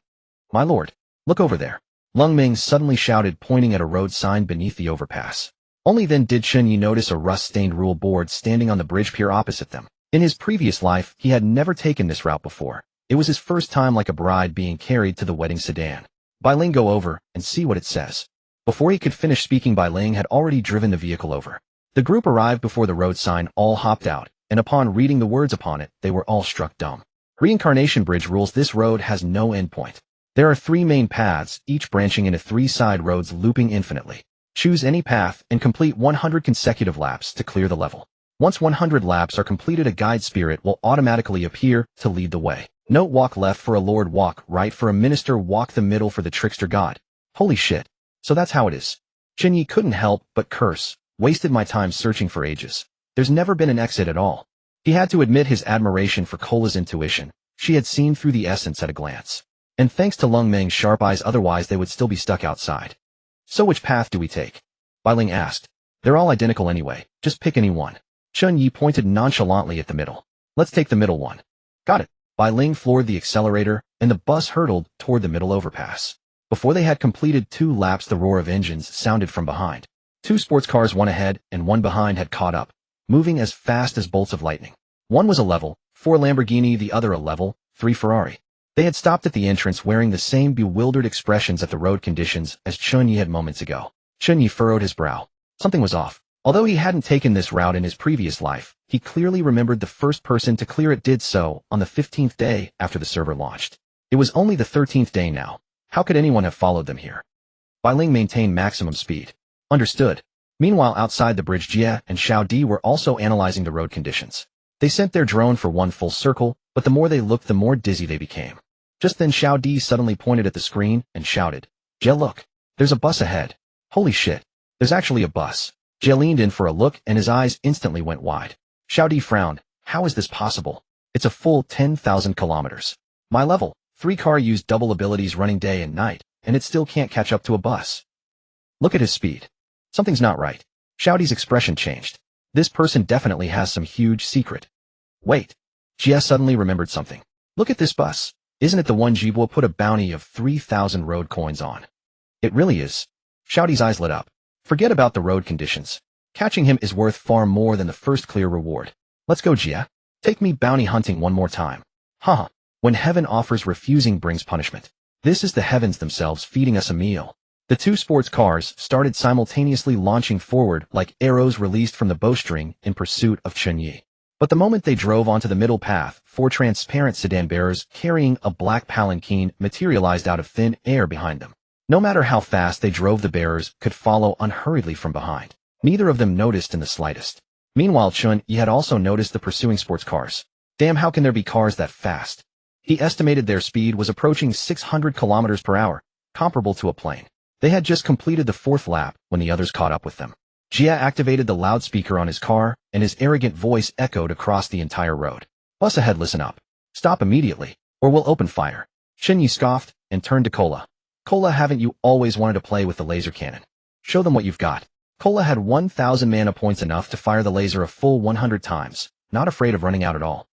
My lord, look over there. Lung Ming suddenly shouted, pointing at a road sign beneath the overpass. Only then did Chen Ye notice a rust-stained rule board standing on the bridge pier opposite them. In his previous life, he had never taken this route before. It was his first time like a bride being carried to the wedding sedan. Bai Ling, go over and see what it says. Before he could finish speaking, Bai Ling had already driven the vehicle over. The group arrived before the road sign, all hopped out, and upon reading the words upon it, they were all struck dumb. Reincarnation Bridge rules. This road has no endpoint. There are 3 main paths, each branching into 3 side roads looping infinitely. Choose any path and complete 100 consecutive laps to clear the level. Once 100 laps are completed, a guide spirit will automatically appear to lead the way. Note: walk left for a lord, walk right for a minister, walk the middle for the trickster god. Holy shit. So that's how it is. Chen Ye couldn't help but curse. Wasted my time searching for ages. There's never been an exit at all. He had to admit his admiration for Cola's intuition. She had seen through the essence at a glance. And thanks to Lung Ming's sharp eyes, otherwise they would still be stuck outside. So which path do we take? Bai Ling asked. They're all identical anyway, just pick any one. Chen Ye pointed nonchalantly at the middle. Let's take the middle one. Got it. Bai Ling floored the accelerator, and the bus hurtled toward the middle overpass. Before they had completed 2 laps, the roar of engines sounded from behind. 2 sports cars, one ahead and one behind, had caught up, moving as fast as bolts of lightning. One was a level 4 Lamborghini, the other a level 3 Ferrari. They had stopped at the entrance wearing the same bewildered expressions at the road conditions as Chen Ye had moments ago. Chen Ye furrowed his brow. Something was off. Although he hadn't taken this route in his previous life, he clearly remembered the first person to clear it did so on the 15th day after the server launched. It was only the 13th day now. How could anyone have followed them here? Bai Ling maintained maximum speed. Understood. Meanwhile, outside the bridge, Jie and Xiao Di were also analyzing the road conditions. They sent their drone for one full circle, but the more they looked, the more dizzy they became. Just then Xiao Di suddenly pointed at the screen and shouted, Jie, look. There's a bus ahead. Holy shit. There's actually a bus. Jie leaned in for a look and his eyes instantly went wide. Xiao Di frowned. How is this possible? It's a full 10,000 kilometers. My level 3 car used double abilities running day and night, and it still can't catch up to a bus. Look at his speed. Something's not right. Xiao Di's expression changed. This person definitely has some huge secret. Wait. Jie suddenly remembered something. Look at this bus. Isn't it the one Jibo put a bounty of 3,000 road coins on? It really is. Xiao Di's eyes lit up. Forget about the road conditions. Catching him is worth far more than the first clear reward. Let's go, Jie. Take me bounty hunting one more time. Haha. When heaven offers, refusing brings punishment. This is the heavens themselves feeding us a meal. The 2 sports cars started simultaneously launching forward like arrows released from the bowstring in pursuit of Chen Ye. But the moment they drove onto the middle path, 4 transparent sedan bearers carrying a black palanquin materialized out of thin air behind them. No matter how fast they drove, the bearers could follow unhurriedly from behind. Neither of them noticed in the slightest. Meanwhile, Chen Ye had also noticed the pursuing sports cars. Damn, how can there be cars that fast? He estimated their speed was approaching 600 kilometers per hour, comparable to a plane. They had just completed the 4th lap when the others caught up with them. Jie activated the loudspeaker on his car, and his arrogant voice echoed across the entire road. Bus ahead, listen up. Stop immediately, or we'll open fire. Chen Ye scoffed and turned to Cola. Cola, haven't you always wanted to play with the laser cannon? Show them what you've got. Cola had 1,000 mana points, enough to fire the laser a full 100 times, not afraid of running out at all.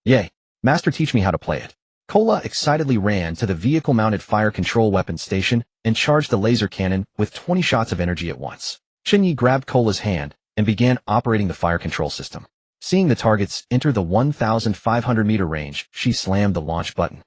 Yay. Master, teach me how to play it. Cola excitedly ran to the vehicle-mounted fire control weapon station and charged the laser cannon with 20 shots of energy at once. Chen Ye grabbed Cola's hand and began operating the fire control system. Seeing the targets enter the 1,500-meter range, she slammed the launch button.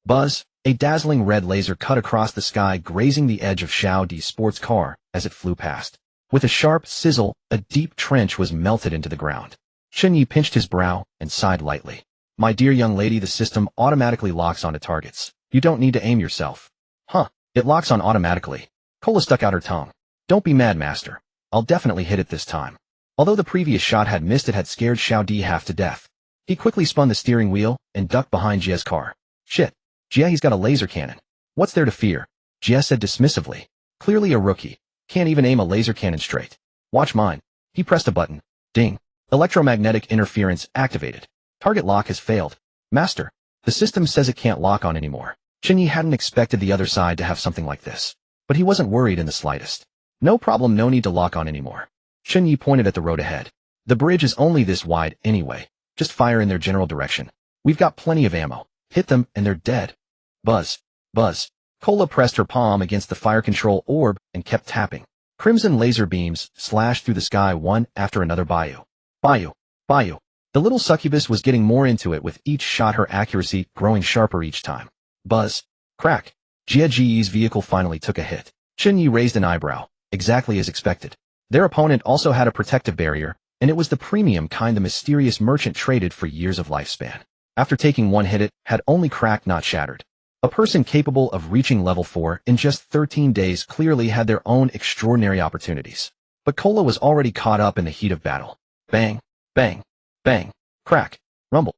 Buzz! A dazzling red laser cut across the sky, grazing the edge of Xiao Di's sports car as it flew past. With a sharp sizzle, a deep trench was melted into the ground. Chen Ye pinched his brow and sighed lightly. My dear young lady, the system automatically locks onto targets. You don't need to aim yourself. Huh, it locks on automatically. Cola stuck out her tongue. Don't be mad, master. I'll definitely hit it this time. Although the previous shot had missed, it had scared Xiao Di half to death. He quickly spun the steering wheel and ducked behind Jie's car. Shit. Jie, he's got a laser cannon. What's there to fear? Jie said dismissively. Clearly a rookie. Can't even aim a laser cannon straight. Watch mine. He pressed a button. Ding. Electromagnetic interference activated. Target lock has failed. Master. The system says it can't lock on anymore. Chen Ye hadn't expected the other side to have something like this. But he wasn't worried in the slightest. No problem, no need to lock on anymore. Chen Ye pointed at the road ahead. The bridge is only this wide anyway. Just fire in their general direction. We've got plenty of ammo. Hit them and they're dead. Buzz. Buzz. Cola pressed her palm against the fire control orb and kept tapping. Crimson laser beams slashed through the sky one after another. Bayou. Bayou. Bayou. The little succubus was getting more into it with each shot, her accuracy growing sharper each time. Buzz. Crack. Jie Ji's vehicle finally took a hit. Chen Ye raised an eyebrow, exactly as expected. Their opponent also had a protective barrier, and it was the premium kind the mysterious merchant traded for years of lifespan. After taking one hit, it had only cracked, not shattered. A person capable of reaching level 4 in just 13 days clearly had their own extraordinary opportunities. But Cola was already caught up in the heat of battle. Bang, bang, bang, crack, rumble.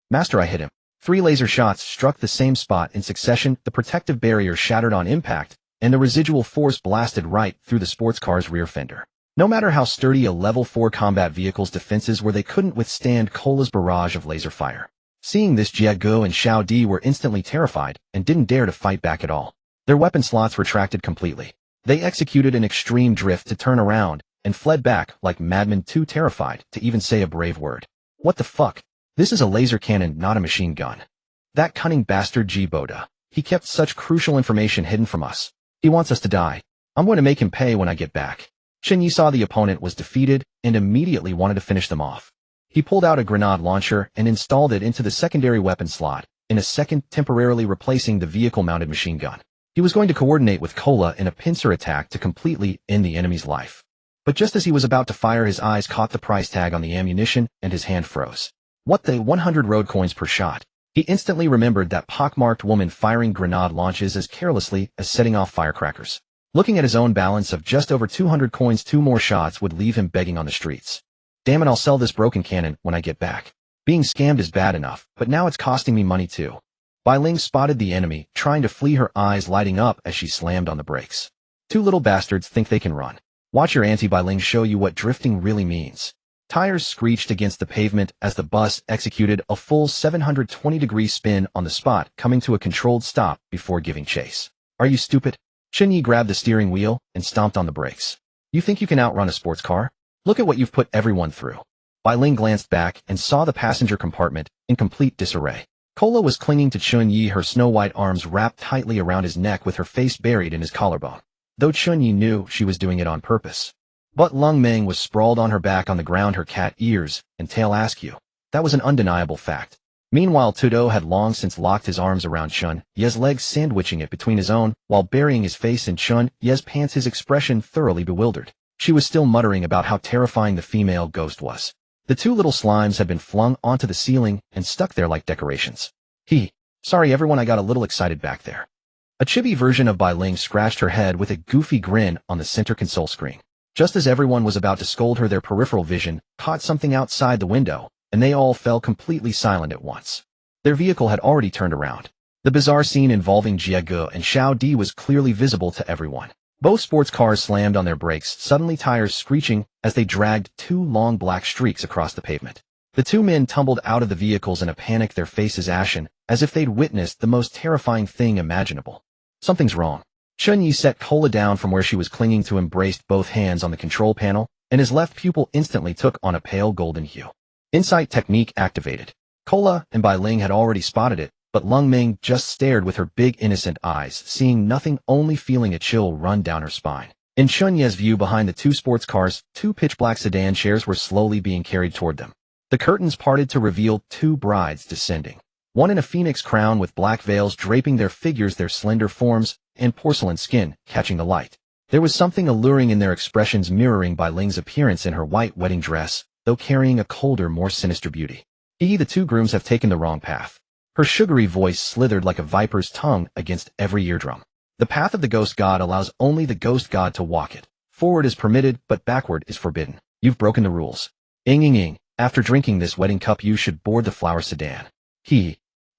Master, I hit him. 3 laser shots struck the same spot in succession. The protective barrier shattered on impact, and the residual force blasted right through the sports car's rear fender. No matter how sturdy a level 4 combat vehicle's defenses were, they couldn't withstand Cola's barrage of laser fire. Seeing this, Jie Ge and Xiao Di were instantly terrified and didn't dare to fight back at all. Their weapon slots retracted completely. They executed an extreme drift to turn around and fled back like madmen, too terrified to even say a brave word. What the fuck? This is a laser cannon, not a machine gun. That cunning bastard Ji Boda. He kept such crucial information hidden from us. He wants us to die. I'm going to make him pay when I get back. Chen Ye saw the opponent was defeated and immediately wanted to finish them off. He pulled out a grenade launcher and installed it into the secondary weapon slot, in a second temporarily replacing the vehicle-mounted machine gun. He was going to coordinate with Cola in a pincer attack to completely end the enemy's life. But just as he was about to fire, his eyes caught the price tag on the ammunition and his hand froze. What the 100 road coins per shot? He instantly remembered that pockmarked woman firing grenade launches as carelessly as setting off firecrackers. Looking at his own balance of just over 200 coins, 2 more shots would leave him begging on the streets. Damn it, I'll sell this broken cannon when I get back. Being scammed is bad enough, but now it's costing me money too. Bai Ling spotted the enemy, trying to flee, her eyes lighting up as she slammed on the brakes. 2 little bastards think they can run. Watch your auntie Bai Ling show you what drifting really means. Tires screeched against the pavement as the bus executed a full 720-degree spin on the spot, coming to a controlled stop before giving chase. Are you stupid? Chen Ye grabbed the steering wheel and stomped on the brakes. You think you can outrun a sports car? Look at what you've put everyone through. Bai Ling glanced back and saw the passenger compartment in complete disarray. Cola was clinging to Chen Ye, her snow-white arms wrapped tightly around his neck with her face buried in his collarbone. Though Chen Ye knew she was doing it on purpose. But Lung Meng was sprawled on her back on the ground, her cat ears and tail askew. That was an undeniable fact. Meanwhile, Tudo had long since locked his arms around Chen Ye's legs, sandwiching it between his own, while burying his face in Chen Ye's pants, his expression thoroughly bewildered. She was still muttering about how terrifying the female ghost was. The 2 little slimes had been flung onto the ceiling and stuck there like decorations. Sorry everyone, I got a little excited back there. A chibi version of Bai Ling scratched her head with a goofy grin on the center console screen. Just as everyone was about to scold her, their peripheral vision caught something outside the window, and they all fell completely silent at once. Their vehicle had already turned around. The bizarre scene involving Jie Ge and Xiao Di was clearly visible to everyone. Both sports cars slammed on their brakes, suddenly tires screeching as they dragged 2 long black streaks across the pavement. The 2 men tumbled out of the vehicles in a panic, their faces ashen, as if they'd witnessed the most terrifying thing imaginable. Something's wrong. Chen Ye set Cola down from where she was clinging to him, braced both hands on the control panel, and his left pupil instantly took on a pale golden hue. Insight technique activated. Cola and Bai Ling had already spotted it, but Lung Meng just stared with her big innocent eyes, seeing nothing, only feeling a chill run down her spine. In Chen Ye's view, behind the 2 sports cars, 2 pitch-black sedan chairs were slowly being carried toward them. The curtains parted to reveal 2 brides descending. One in a phoenix crown with black veils draping their figures, their slender forms and porcelain skin catching the light. There was something alluring in their expressions, mirroring Bai Ling's appearance in her white wedding dress, though carrying a colder, more sinister beauty. The 2 grooms have taken the wrong path. Her sugary voice slithered like a viper's tongue against every eardrum. The path of the ghost god allows only the ghost god to walk it. Forward is permitted, but backward is forbidden. You've broken the rules. Ing. After drinking this wedding cup you should board the flower sedan.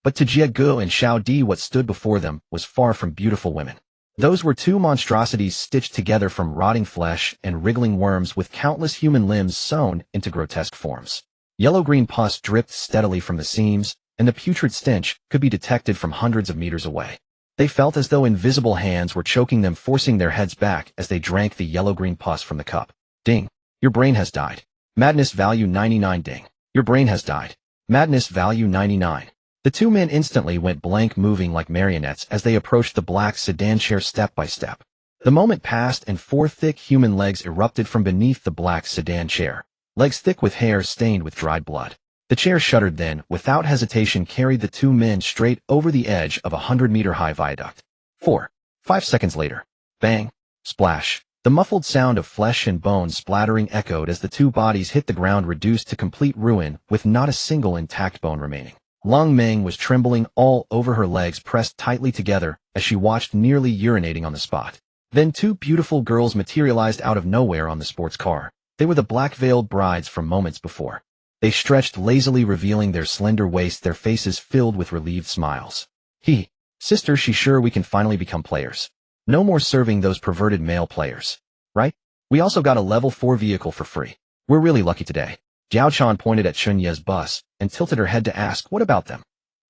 But to Jie Gu and Xiao Di what stood before them was far from beautiful women. Those were two monstrosities stitched together from rotting flesh and wriggling worms with countless human limbs sewn into grotesque forms. Yellow-green pus dripped steadily from the seams, and the putrid stench could be detected from hundreds of meters away. They felt as though invisible hands were choking them, forcing their heads back as they drank the yellow-green pus from the cup. Ding. Your brain has died. Madness value 99. Ding. Your brain has died. Madness value 99. The two men instantly went blank, moving like marionettes as they approached the black sedan chair step by step. The moment passed and four thick human legs erupted from beneath the black sedan chair. Legs thick with hair stained with dried blood. The chair shuddered, then, without hesitation, carried the two men straight over the edge of a 100-meter-high viaduct. 5 seconds later. Bang. Splash. The muffled sound of flesh and bone splattering echoed as the two bodies hit the ground, reduced to complete ruin, with not a single intact bone remaining. Lung Meng was trembling all over, her legs pressed tightly together as she watched, nearly urinating on the spot. Then two beautiful girls materialized out of nowhere on the sports car. They were the black-veiled brides from moments before. They stretched lazily, revealing their slender waists, their faces filled with relieved smiles. Sister, she sure we can finally become players. No more serving those perverted male players. Right? We also got a level 4 vehicle for free. We're really lucky today. Jiao Chan pointed at Chen Ye's bus and tilted her head to ask, what about them?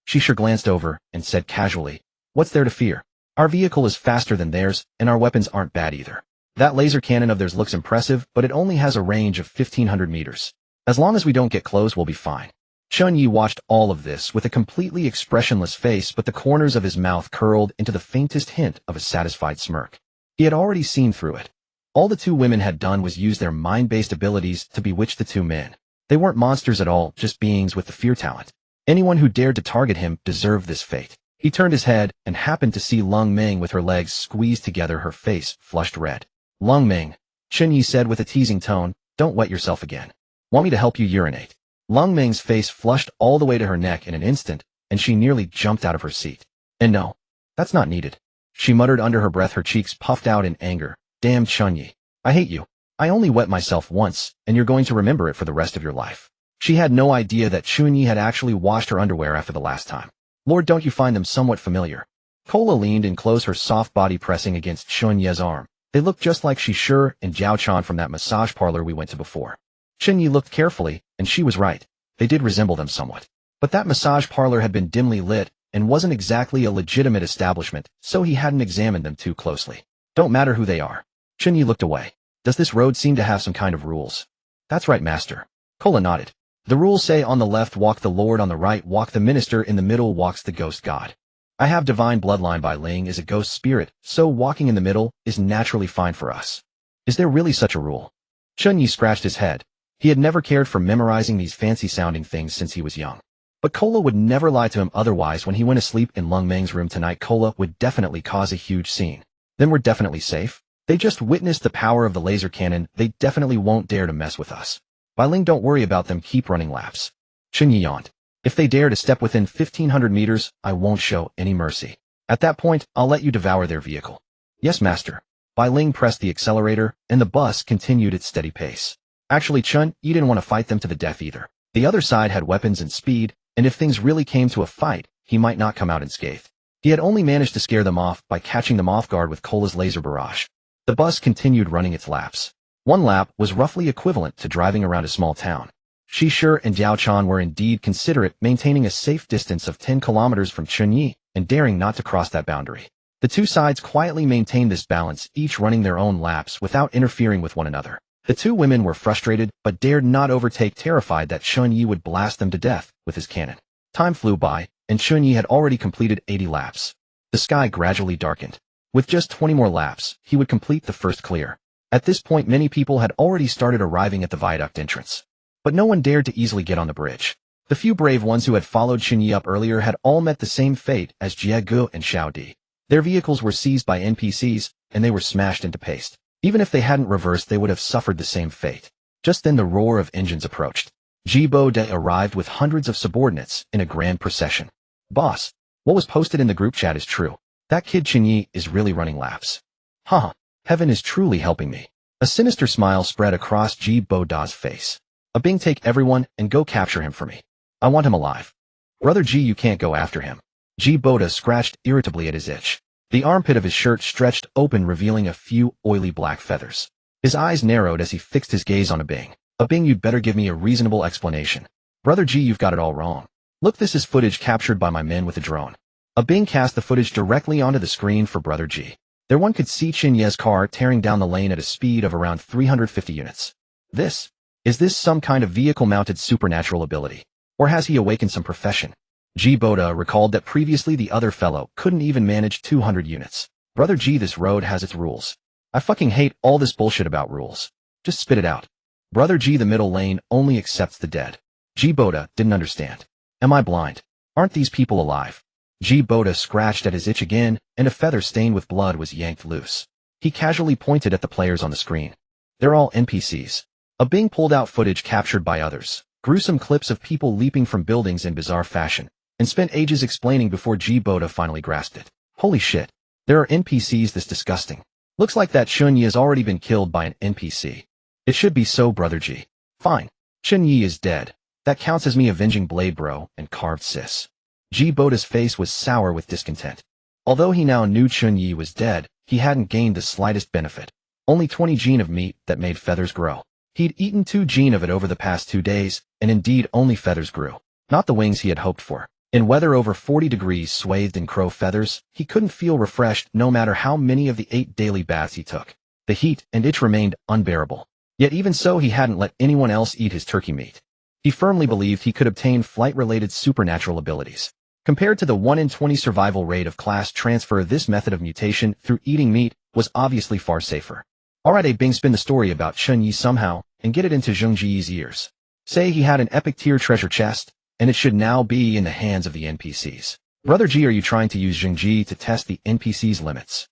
She sure glanced over and said casually, what's there to fear? Our vehicle is faster than theirs, and our weapons aren't bad either. That laser cannon of theirs looks impressive, but it only has a range of 1,500 meters. As long as we don't get close, we'll be fine. Chen Ye watched all of this with a completely expressionless face, but the corners of his mouth curled into the faintest hint of a satisfied smirk. He had already seen through it. All the two women had done was use their mind-based abilities to bewitch the two men. They weren't monsters at all, just beings with the fear talent. Anyone who dared to target him deserved this fate. He turned his head and happened to see Lung Meng with her legs squeezed together, her face flushed red. Lung Meng, Chen Ye said with a teasing tone, don't wet yourself again. Want me to help you urinate? Lung Meng's face flushed all the way to her neck in an instant, and she nearly jumped out of her seat. And no, that's not needed. She muttered under her breath, her cheeks puffed out in anger. Damn Chen Ye. I hate you. I only wet myself once, and you're going to remember it for the rest of your life. She had no idea that Chen Ye had actually washed her underwear after the last time. Lord, don't you find them somewhat familiar? Cola leaned and closed her soft body, pressing against Chen Ye's arm. They look just like Shi and Jiao Chan from that massage parlor we went to before. Chen Ye looked carefully, and she was right. They did resemble them somewhat. But that massage parlor had been dimly lit, and wasn't exactly a legitimate establishment, so he hadn't examined them too closely. Don't matter who they are. Chen Ye looked away. Does this road seem to have some kind of rules? That's right, master. Cola nodded. The rules say on the left walk the Lord, on the right walk the minister, in the middle walks the ghost god. I have divine bloodline. Bai Ling is a ghost spirit, so walking in the middle is naturally fine for us. Is there really such a rule? Chen Ye scratched his head. He had never cared for memorizing these fancy-sounding things since he was young. But Cola would never lie to him otherwise. When he went asleep in Lung Meng's room tonight, Cola would definitely cause a huge scene. Then we're definitely safe. They just witnessed the power of the laser cannon. They definitely won't dare to mess with us. Bai Ling, don't worry about them. Keep running laps. Chen Ye yawned. If they dare to step within 1,500 meters, I won't show any mercy. At that point, I'll let you devour their vehicle. Yes, master. Bai Ling pressed the accelerator, and the bus continued its steady pace. Actually, Chen Ye didn't want to fight them to the death either. The other side had weapons and speed, and if things really came to a fight, he might not come out unscathed. He had only managed to scare them off by catching them off guard with Cola's laser barrage. The bus continued running its laps. One lap was roughly equivalent to driving around a small town. Shi and Jiao Chan were indeed considerate, maintaining a safe distance of 10 kilometers from Chen Ye and daring not to cross that boundary. The two sides quietly maintained this balance, each running their own laps without interfering with one another. The two women were frustrated, but dared not overtake, terrified that Chen Ye would blast them to death with his cannon. Time flew by, and Chen Ye had already completed 80 laps. The sky gradually darkened. With just 20 more laps, he would complete the first clear. At this point, many people had already started arriving at the viaduct entrance. But no one dared to easily get on the bridge. The few brave ones who had followed Chen Ye up earlier had all met the same fate as Jie Gu and Xiao Di. Their vehicles were seized by NPCs, and they were smashed into paste. Even if they hadn't reversed, they would have suffered the same fate. Just then the roar of engines approached. Jibo De arrived with hundreds of subordinates in a grand procession. Boss, what was posted in the group chat is true. That kid Chen Ye is really running laps. Haha, heaven is truly helping me. A sinister smile spread across Ji Boda's face. A Bing, take everyone and go capture him for me. I want him alive. Brother Ji, you can't go after him. Ji Boda scratched irritably at his itch. The armpit of his shirt stretched open, revealing a few oily black feathers. His eyes narrowed as he fixed his gaze on a Bing. A Bing, you'd better give me a reasonable explanation. Brother Ji, you've got it all wrong. Look, this is footage captured by my men with a drone. A Bing cast the footage directly onto the screen for Brother Ji. There one could see Chen Ye's car tearing down the lane at a speed of around 350 units. Is this some kind of vehicle-mounted supernatural ability? Or has he awakened some profession? Ji Boda recalled that previously the other fellow couldn't even manage 200 units. Brother Ji, this road has its rules. I fucking hate all this bullshit about rules. Just spit it out. Brother Ji, the middle lane only accepts the dead. Ji Boda didn't understand. Am I blind? Aren't these people alive? Ji Boda scratched at his itch again, and a feather stained with blood was yanked loose. He casually pointed at the players on the screen. They're all NPCs. A Bing pulled out footage captured by others, gruesome clips of people leaping from buildings in bizarre fashion, and spent ages explaining before Ji Boda finally grasped it. Holy shit. There are NPCs this disgusting. Looks like that Chen Ye has already been killed by an NPC. It should be so, Brother Ji. Fine. Chen Ye is dead. That counts as me avenging Blade Bro and carved sis. Ji Boda's face was sour with discontent. Although he now knew Chen Ye was dead, he hadn't gained the slightest benefit. Only 20 gene of meat that made feathers grow. He'd eaten 2 gene of it over the past 2 days, and indeed only feathers grew. Not the wings he had hoped for. In weather over 40 degrees swathed in crow feathers, he couldn't feel refreshed no matter how many of the 8 daily baths he took. The heat and itch remained unbearable. Yet even so, he hadn't let anyone else eat his turkey meat. He firmly believed he could obtain flight-related supernatural abilities. Compared to the 1 in 20 survival rate of class transfer, this method of mutation through eating meat was obviously far safer. Alright, A Bing, spin the story about Chen Ye somehow and get it into Zheng Ji's ears. Say he had an epic tier treasure chest, and it should now be in the hands of the NPCs. Brother Ji, are you trying to use Zheng Ji to test the NPC's limits?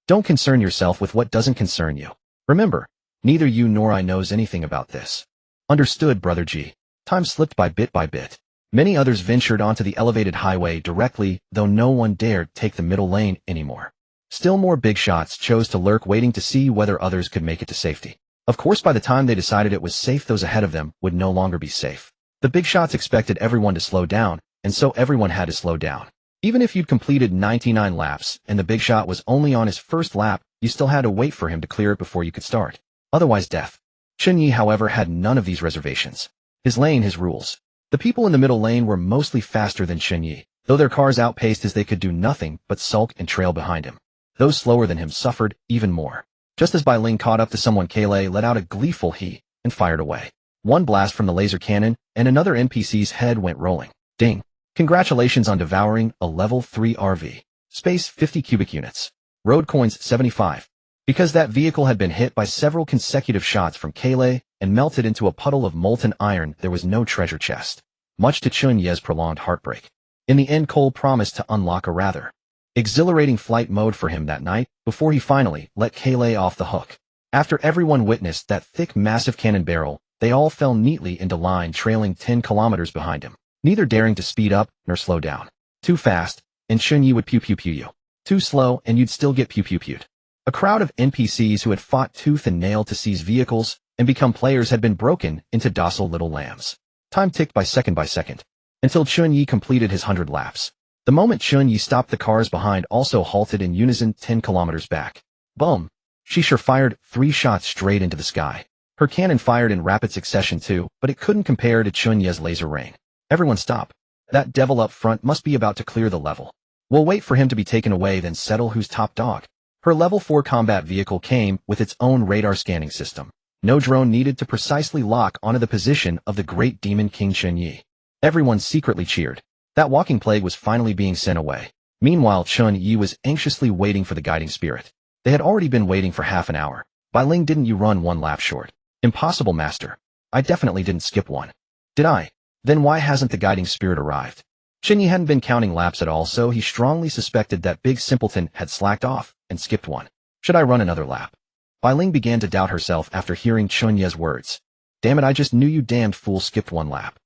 Don't concern yourself with what doesn't concern you. Remember, neither you nor I knows anything about this. Understood, Brother Ji. Time slipped by bit. Many others ventured onto the elevated highway directly, though no one dared take the middle lane anymore. Still more big shots chose to lurk, waiting to see whether others could make it to safety. Of course, by the time they decided it was safe, those ahead of them would no longer be safe. The big shots expected everyone to slow down, and so everyone had to slow down. Even if you'd completed 99 laps and the big shot was only on his first lap, you still had to wait for him to clear it before you could start. Otherwise death. Chen Ye, however, had none of these reservations. His lane, his rules. The people in the middle lane were mostly faster than Chen Ye, though their cars outpaced as they could do nothing but sulk and trail behind him. Those slower than him suffered even more. Just as Bai Ling caught up to someone, Kaylai let out a gleeful he and fired away. One blast from the laser cannon, and another NPC's head went rolling. Ding. Congratulations on devouring a level 3 RV. Space 50 cubic units. Road coins 75. Because that vehicle had been hit by several consecutive shots from Kaylai and melted into a puddle of molten iron, there was no treasure chest. Much to Chen Ye's prolonged heartbreak. In the end, Cole promised to unlock a rather exhilarating flight mode for him that night, before he finally let Kaylai off the hook. After everyone witnessed that thick, massive cannon barrel, they all fell neatly into line, trailing 10 kilometers behind him, neither daring to speed up nor slow down. Too fast, and Chen Ye would pew-pew-pew you. Too slow, and you'd still get pew-pew-pewed. A crowd of NPCs who had fought tooth and nail to seize vehicles and become players had been broken into docile little lambs. Time ticked by second, until Chen Ye completed his 100 laps. The moment Chen Ye stopped, the cars behind also halted in unison 10 kilometers back. Boom! She sure fired 3 shots straight into the sky. Her cannon fired in rapid succession too, but it couldn't compare to Chen Ye's laser rain. Everyone stop. That devil up front must be about to clear the level. We'll wait for him to be taken away, then settle who's top dog. Her level 4 combat vehicle came with its own radar scanning system. No drone needed to precisely lock onto the position of the great demon King Chen Ye. Everyone secretly cheered. That walking plague was finally being sent away. Meanwhile, Chen Ye was anxiously waiting for the guiding spirit. They had already been waiting for half an hour. Bai Ling, didn't you run 1 lap short? Impossible, master. I definitely didn't skip one. Did I? Then why hasn't the guiding spirit arrived? Chen Ye hadn't been counting laps at all, so he strongly suspected that big simpleton had slacked off and skipped one. Should I run another lap? Bai Ling began to doubt herself after hearing Chen Ye's words. Damn it, I just knew you damned fool skipped 1 lap.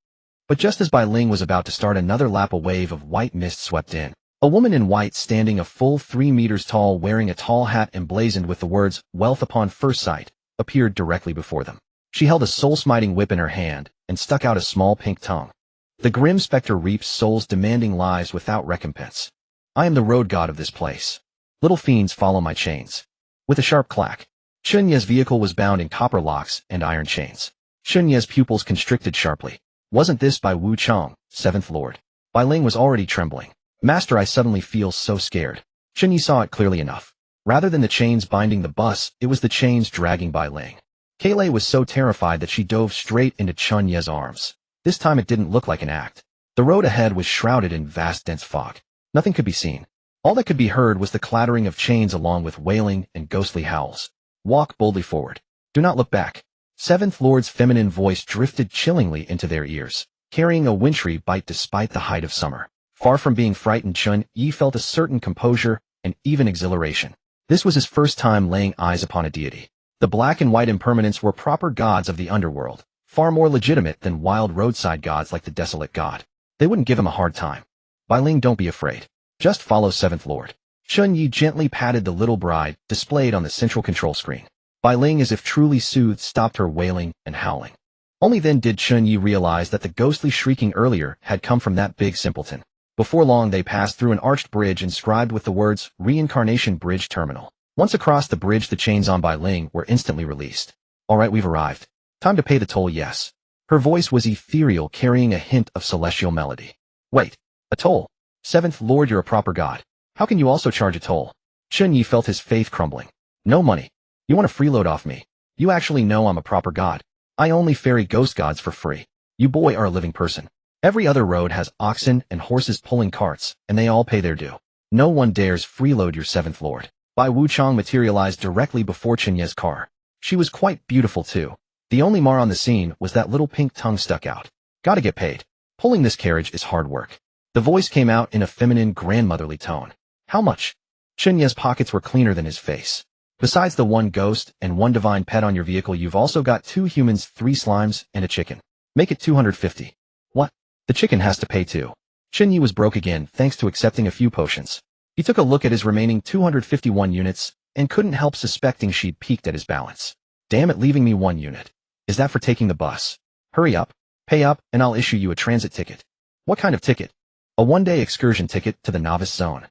But just as Bai Ling was about to start another lap, a wave of white mist swept in. A woman in white, standing a full 3 meters tall, wearing a tall hat emblazoned with the words, "Wealth upon first sight," appeared directly before them. She held a soul-smiting whip in her hand and stuck out a small pink tongue. The grim specter reaps souls, demanding lives without recompense. I am the road god of this place. Little fiends, follow my chains. With a sharp clack, Chen Ye's vehicle was bound in copper locks and iron chains. Chen Ye's pupils constricted sharply. Wasn't this by Wu Chang, 7th Lord? Bai Ling was already trembling. Master, I suddenly feel so scared. Chen Ye saw it clearly enough. Rather than the chains binding the bus, it was the chains dragging Bai Ling. Kaylai was so terrified that she dove straight into Chen Ye's arms. This time it didn't look like an act. The road ahead was shrouded in vast dense fog. Nothing could be seen. All that could be heard was the clattering of chains along with wailing and ghostly howls. Walk boldly forward. Do not look back. 7th Lord's feminine voice drifted chillingly into their ears, carrying a wintry bite despite the height of summer. Far from being frightened, Chen Ye felt a certain composure and even exhilaration. This was his first time laying eyes upon a deity. The black and white impermanents were proper gods of the underworld, far more legitimate than wild roadside gods like the desolate god. They wouldn't give him a hard time. Bai Ling, don't be afraid. Just follow 7th Lord. Chen Ye gently patted the little bride, displayed on the central control screen. Bai Ling, as if truly soothed, stopped her wailing and howling. Only then did Chen Ye realize that the ghostly shrieking earlier had come from that big simpleton. Before long they passed through an arched bridge inscribed with the words, Reincarnation Bridge Terminal. Once across the bridge, the chains on Bai Ling were instantly released. All right, we've arrived. Time to pay the toll, yes. Her voice was ethereal, carrying a hint of celestial melody. Wait, a toll? 7th Lord, you're a proper god. How can you also charge a toll? Chen Ye felt his faith crumbling. No money. You want to freeload off me? You actually know I'm a proper god. I only ferry ghost gods for free. You boy are a living person. Every other road has oxen and horses pulling carts, and they all pay their due. No one dares freeload your 7th Lord. Bai Wu Chang materialized directly before Chen Ye's car. She was quite beautiful too. The only mar on the scene was that little pink tongue stuck out. Gotta get paid. Pulling this carriage is hard work. The voice came out in a feminine, grandmotherly tone. How much? Chen Ye's pockets were cleaner than his face. Besides the one ghost and one divine pet on your vehicle, you've also got 2 humans, 3 slimes, and a chicken. Make it 250. What? The chicken has to pay too. Chen Ye was broke again thanks to accepting a few potions. He took a look at his remaining 251 units and couldn't help suspecting she'd peaked at his balance. Damn it, leaving me 1 unit. Is that for taking the bus? Hurry up, pay up, and I'll issue you a transit ticket. What kind of ticket? A 1-day excursion ticket to the novice zone.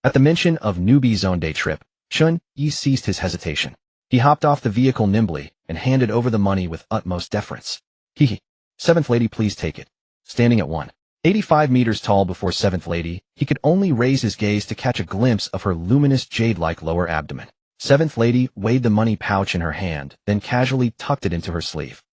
At the mention of newbie zone day trip, Chen Ye ceased his hesitation. He hopped off the vehicle nimbly and handed over the money with utmost deference. Hee. 7th Lady, please take it. Standing at 185 meters tall before 7th Lady, he could only raise his gaze to catch a glimpse of her luminous jade-like lower abdomen. 7th Lady weighed the money pouch in her hand, then casually tucked it into her sleeve.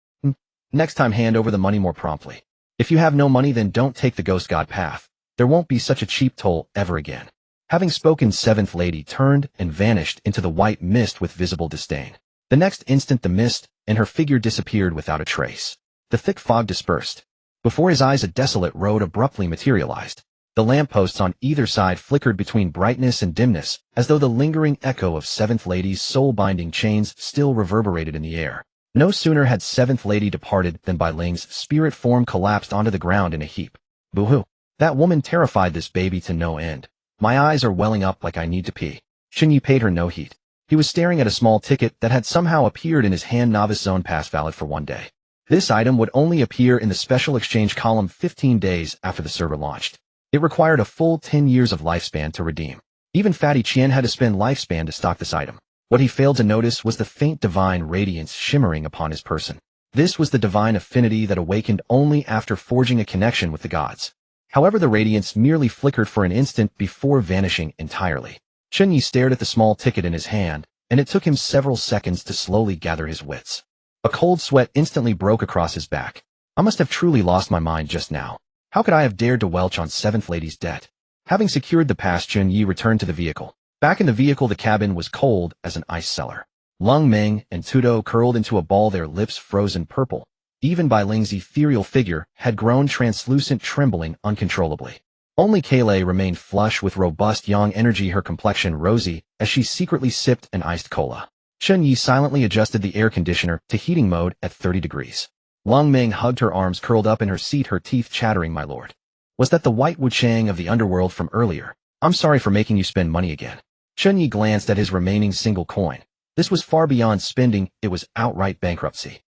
Next time hand over the money more promptly. If you have no money, then don't take the ghost god path. There won't be such a cheap toll ever again. Having spoken, 7th Lady turned and vanished into the white mist with visible disdain. The next instant the mist and her figure disappeared without a trace. The thick fog dispersed. Before his eyes a desolate road abruptly materialized. The lampposts on either side flickered between brightness and dimness, as though the lingering echo of 7th Lady's soul-binding chains still reverberated in the air. No sooner had 7th Lady departed than Bai Ling's spirit form collapsed onto the ground in a heap. Boo-hoo. That woman terrified this baby to no end. My eyes are welling up like I need to pee. Chen Ye paid her no heed. He was staring at a small ticket that had somehow appeared in his hand. Novice zone pass valid for 1 day. This item would only appear in the special exchange column 15 days after the server launched. It required a full 10 years of lifespan to redeem. Even Fatty Qian had to spend lifespan to stock this item. What he failed to notice was the faint divine radiance shimmering upon his person. This was the divine affinity that awakened only after forging a connection with the gods. However, the radiance merely flickered for an instant before vanishing entirely. Chen Ye stared at the small ticket in his hand, and it took him several seconds to slowly gather his wits. A cold sweat instantly broke across his back. I must have truly lost my mind just now. How could I have dared to welch on 7th Lady's debt? Having secured the pass, Chen Ye returned to the vehicle. Back in the vehicle, the cabin was cold as an ice cellar. Lung Meng and Tudo curled into a ball, their lips frozen purple. Even Bai Ling's ethereal figure had grown translucent, trembling uncontrollably. Only Kaylai remained flush with robust yang energy, her complexion rosy, as she secretly sipped an iced cola. Chen Ye silently adjusted the air conditioner to heating mode at 30 degrees. Lung Meng hugged her arms, curled up in her seat, her teeth chattering. My lord. Was that the white Wu Chang of the underworld from earlier? I'm sorry for making you spend money again. Chen Ye glanced at his remaining single coin. This was far beyond spending, it was outright bankruptcy.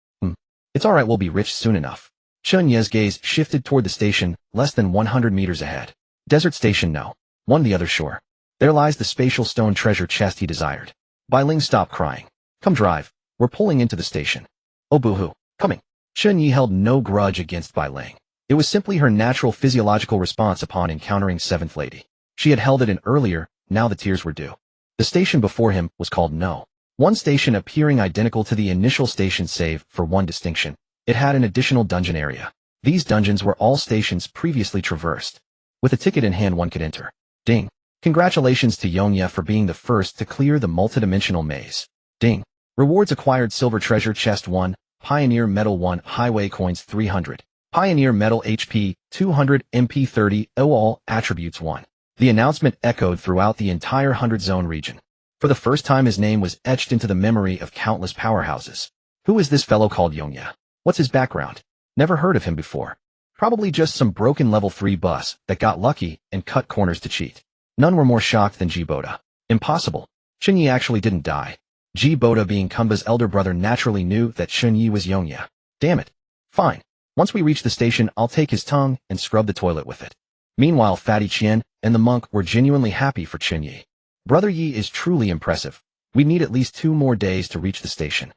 It's alright, we'll be rich soon enough. Chen Ye's gaze shifted toward the station, less than 100 meters ahead. Desert station no. One the other shore. There lies the spatial stone treasure chest he desired. Bai Ling stopped crying. Come drive. We're pulling into the station. Oh boo-hoo. Coming. Chen Ye held no grudge against Bai Ling. It was simply her natural physiological response upon encountering Seventh Lady. She had held it in earlier, now the tears were due. The station before him was called No. One station appearing identical to the initial station save for one distinction. It had an additional dungeon area. These dungeons were all stations previously traversed. With a ticket in hand one could enter. Ding. Congratulations to Yongye for being the first to clear the multidimensional maze. Ding. Rewards acquired silver treasure chest 1, Pioneer Metal 1, highway coins 300. Pioneer Metal HP 200, MP 30, all attributes 1. The announcement echoed throughout the entire 100 Zone region. For the first time his name was etched into the memory of countless powerhouses. Who is this fellow called Yongye? What's his background? Never heard of him before. Probably just some broken level 3 bus that got lucky and cut corners to cheat. None were more shocked than Ji Boda. Impossible. Chen Ye actually didn't die. Ji Boda, being Kumba's elder brother, naturally knew that Chen Ye was Yongye. Damn it. Fine. Once we reach the station, I'll take his tongue and scrub the toilet with it. Meanwhile, Fatty Qian and the monk were genuinely happy for Chen Ye. Brother Yi is truly impressive. We need at least 2 more days to reach the station.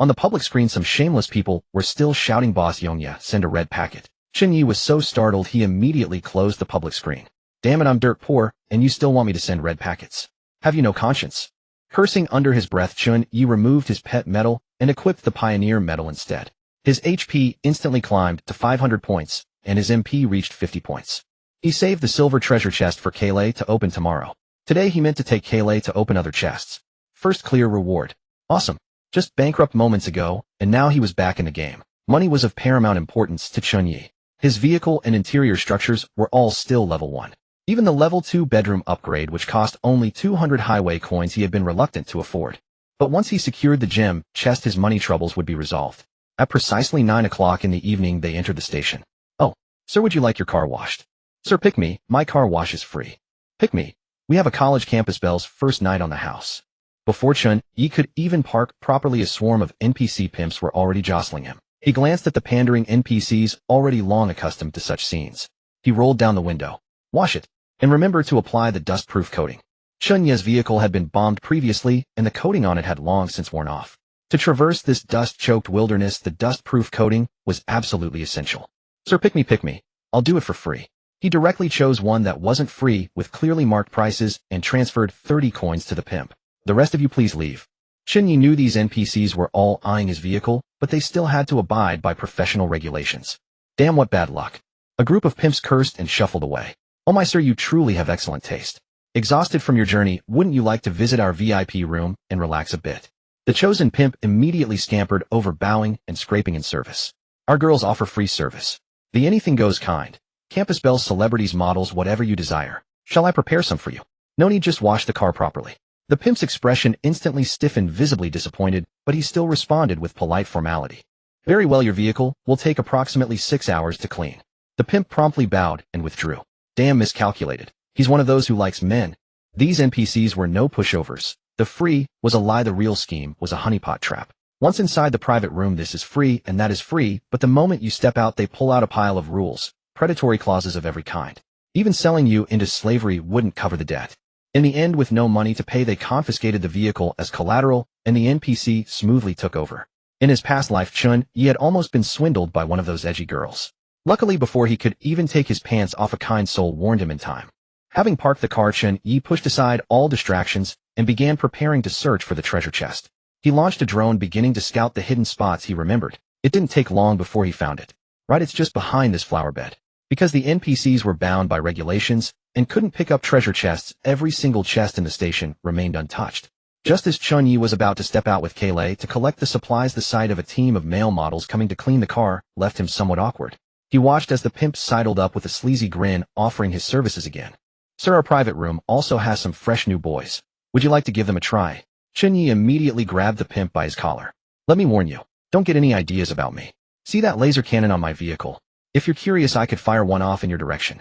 On the public screen, some shameless people were still shouting, Boss Yongye, send a red packet. Chen Ye was so startled he immediately closed the public screen. Damn it, I'm dirt poor, and you still want me to send red packets. Have you no conscience? Cursing under his breath, Chen Ye removed his pet medal and equipped the Pioneer medal instead. His HP instantly climbed to 500 points, and his MP reached 50 points. He saved the silver treasure chest for Kayle to open tomorrow. Today he meant to take Kayle to open other chests. First clear reward. Awesome. Just bankrupt moments ago, and now he was back in the game. Money was of paramount importance to Chen Ye. His vehicle and interior structures were all still level 1. Even the level 2 bedroom upgrade, which cost only 200 highway coins, he had been reluctant to afford. But once he secured the gem chest, his money troubles would be resolved. At precisely 9 o'clock in the evening, they entered the station. Oh, sir, would you like your car washed? Sir, pick me, my car wash is free. Pick me. We have a college campus Belle's first night on the house. Before Chen Ye could even park properly, a swarm of NPC pimps were already jostling him. He glanced at the pandering NPCs, already long accustomed to such scenes. He rolled down the window. Wash it. And remember to apply the dust-proof coating. Chen Ye's vehicle had been bombed previously, and the coating on it had long since worn off. To traverse this dust-choked wilderness, the dust-proof coating was absolutely essential. Sir, pick me. I'll do it for free. He directly chose one that wasn't free, with clearly marked prices, and transferred 30 coins to the pimp. The rest of you please leave. Chen Ye knew these NPCs were all eyeing his vehicle, but they still had to abide by professional regulations. Damn, what bad luck. A group of pimps cursed and shuffled away. Oh my sir, you truly have excellent taste. Exhausted from your journey, wouldn't you like to visit our VIP room and relax a bit? The chosen pimp immediately scampered over, bowing and scraping in service. Our girls offer free service. The anything goes kind. Campus Belle's celebrities, models, whatever you desire. Shall I prepare some for you? No need, just wash the car properly. The pimp's expression instantly stiffened, visibly disappointed, but he still responded with polite formality. Very well, your vehicle will take approximately 6 hours to clean. The pimp promptly bowed and withdrew. Damn, miscalculated. He's one of those who likes men. These NPCs were no pushovers. The free was a lie, the real scheme was a honeypot trap. Once inside the private room, this is free and that is free, but the moment you step out, they pull out a pile of rules, predatory clauses of every kind. Even selling you into slavery wouldn't cover the debt. In the end, with no money to pay, they confiscated the vehicle as collateral, and the NPC smoothly took over. In his past life, Chen Ye had almost been swindled by one of those edgy girls. Luckily, before he could even take his pants off, a kind soul warned him in time. Having parked the car, Chen Ye pushed aside all distractions and began preparing to search for the treasure chest. He launched a drone, beginning to scout the hidden spots he remembered. It didn't take long before he found it. Right, it's just behind this flower bed. Because the NPCs were bound by regulations and couldn't pick up treasure chests, every single chest in the station remained untouched. Just as Chen Ye was about to step out with Kayle to collect the supplies, the sight of a team of male models coming to clean the car left him somewhat awkward. He watched as the pimp sidled up with a sleazy grin, offering his services again. Sir, our private room also has some fresh new boys. Would you like to give them a try? Chen Ye immediately grabbed the pimp by his collar. Let me warn you, don't get any ideas about me. See that laser cannon on my vehicle? If you're curious, I could fire one off in your direction.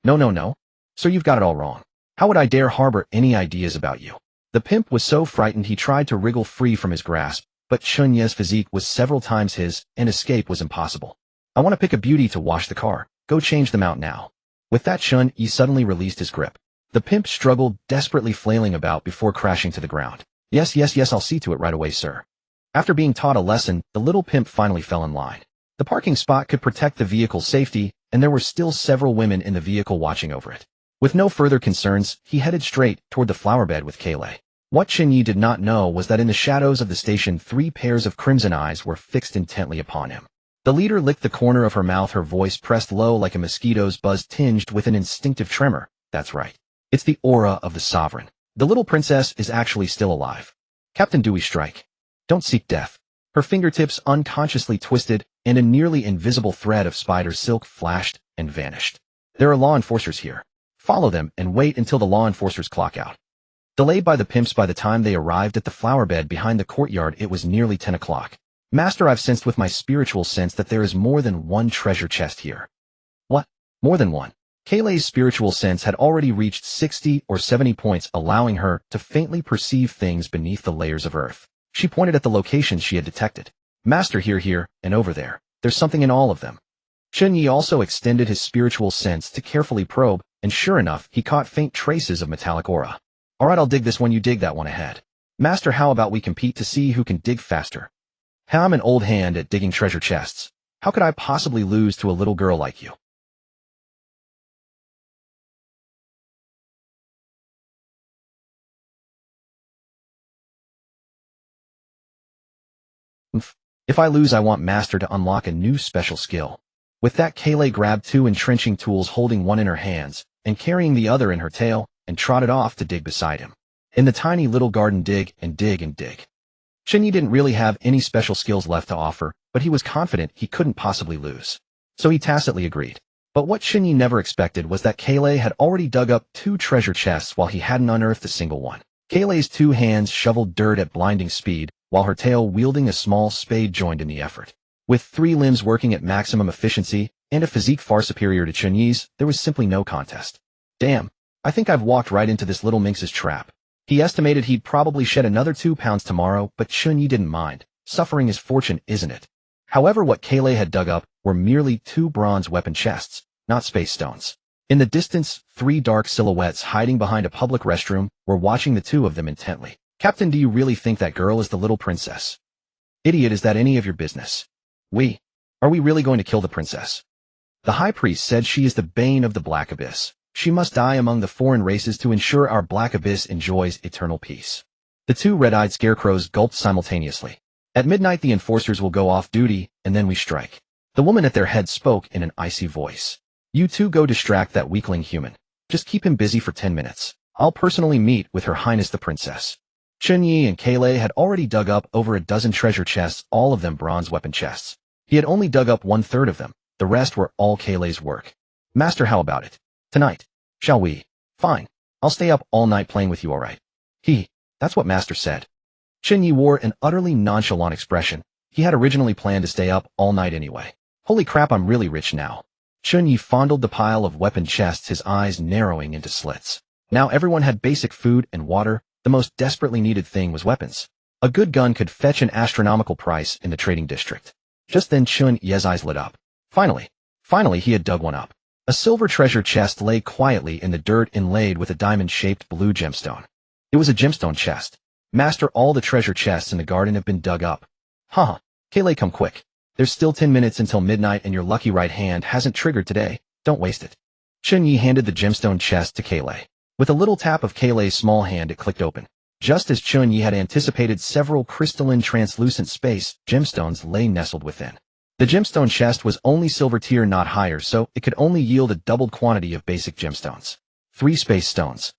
No. Sir, you've got it all wrong. How would I dare harbor any ideas about you? The pimp was so frightened he tried to wriggle free from his grasp, but Chen Ye's physique was several times his, and escape was impossible. I want to pick a beauty to wash the car. Go change them out now. With that, Chen Ye suddenly released his grip. The pimp struggled, desperately flailing about before crashing to the ground. Yes, I'll see to it right away, sir. After being taught a lesson, the little pimp finally fell in line. The parking spot could protect the vehicle's safety, and there were still several women in the vehicle watching over it. With no further concerns, he headed straight toward the flower bed with Kaylay. What Chen Ye did not know was that in the shadows of the station 3 pairs of crimson eyes were fixed intently upon him. The leader licked the corner of her mouth, her voice pressed low like a mosquito's buzz tinged with an instinctive tremor. That's right. It's the aura of the sovereign. The little princess is actually still alive. Captain Dewey strike. Don't seek death. Her fingertips unconsciously twisted, and a nearly invisible thread of spider silk flashed and vanished. There are law enforcers here. Follow them and wait until the law enforcers clock out. Delayed by the pimps, by the time they arrived at the flower bed behind the courtyard, it was nearly 10 o'clock. Master, I've sensed with my spiritual sense that there is more than one treasure chest here. What? More than one? Kaylay's spiritual sense had already reached 60 or 70 points, allowing her to faintly perceive things beneath the layers of earth. She pointed at the locations she had detected. Master, here, and over there. There's something in all of them. Chen Ye also extended his spiritual sense to carefully probe, and sure enough, he caught faint traces of metallic aura. Alright, I'll dig this one, you dig that one ahead. Master, how about we compete to see who can dig faster? I'm an old hand at digging treasure chests. How could I possibly lose to a little girl like you? If I lose, I want Master to unlock a new special skill. With that, Kaylay grabbed 2 entrenching tools, holding one in her hands, and carrying the other in her tail, and trotted off to dig beside him. In the tiny little garden, dig and dig and dig. Chen Ye didn't really have any special skills left to offer, but he was confident he couldn't possibly lose. So he tacitly agreed. But what Chen Ye never expected was that Kaylay had already dug up 2 treasure chests while he hadn't unearthed a single one. Kaylay's 2 hands shoveled dirt at blinding speed, while her tail wielding a small spade joined in the effort. With 3 limbs working at maximum efficiency, and a physique far superior to Chen Ye's, there was simply no contest. Damn, I think I've walked right into this little minx's trap. He estimated he'd probably shed another 2 pounds tomorrow, but Chen Ye didn't mind. Suffering is fortune, isn't it? However, what Kaylay had dug up were merely 2 bronze weapon chests, not space stones. In the distance, 3 dark silhouettes hiding behind a public restroom were watching the 2 of them intently. Captain, do you really think that girl is the little princess? Idiot, is that any of your business? Are we really going to kill the princess? The high priest said she is the bane of the Black Abyss. She must die among the foreign races to ensure our Black Abyss enjoys eternal peace. The 2 red-eyed scarecrows gulped simultaneously. At midnight, the enforcers will go off duty, and then we strike. The woman at their head spoke in an icy voice. You 2 go distract that weakling human. Just keep him busy for 10 minutes. I'll personally meet with Her Highness the Princess. Chen Ye and Kaylay had already dug up over a dozen treasure chests, all of them bronze weapon chests. He had only dug up 1/3 of them. The rest were all Kaylay's work. Master, how about it? Tonight. Shall we? Fine. I'll stay up all night playing with you, alright? That's what Master said. Chen Ye wore an utterly nonchalant expression. He had originally planned to stay up all night anyway. Holy crap, I'm really rich now. Chen Ye fondled the pile of weapon chests, his eyes narrowing into slits. Now everyone had basic food and water. The most desperately needed thing was weapons. A good gun could fetch an astronomical price in the trading district. Just then Chen Ye's eyes lit up. Finally he had dug one up. A silver treasure chest lay quietly in the dirt, inlaid with a diamond-shaped blue gemstone. It was a gemstone chest. Master, all the treasure chests in the garden have been dug up. Kaylay, come quick. There's still 10 minutes until midnight and your lucky right hand hasn't triggered today. Don't waste it. Chen Ye handed the gemstone chest to Kaylay. With a little tap of Kaylay's small hand, it clicked open. Just as Chen Ye had anticipated, several crystalline translucent space gemstones lay nestled within. The gemstone chest was only silver tier, not higher, so it could only yield a doubled quantity of basic gemstones. 3 space stones.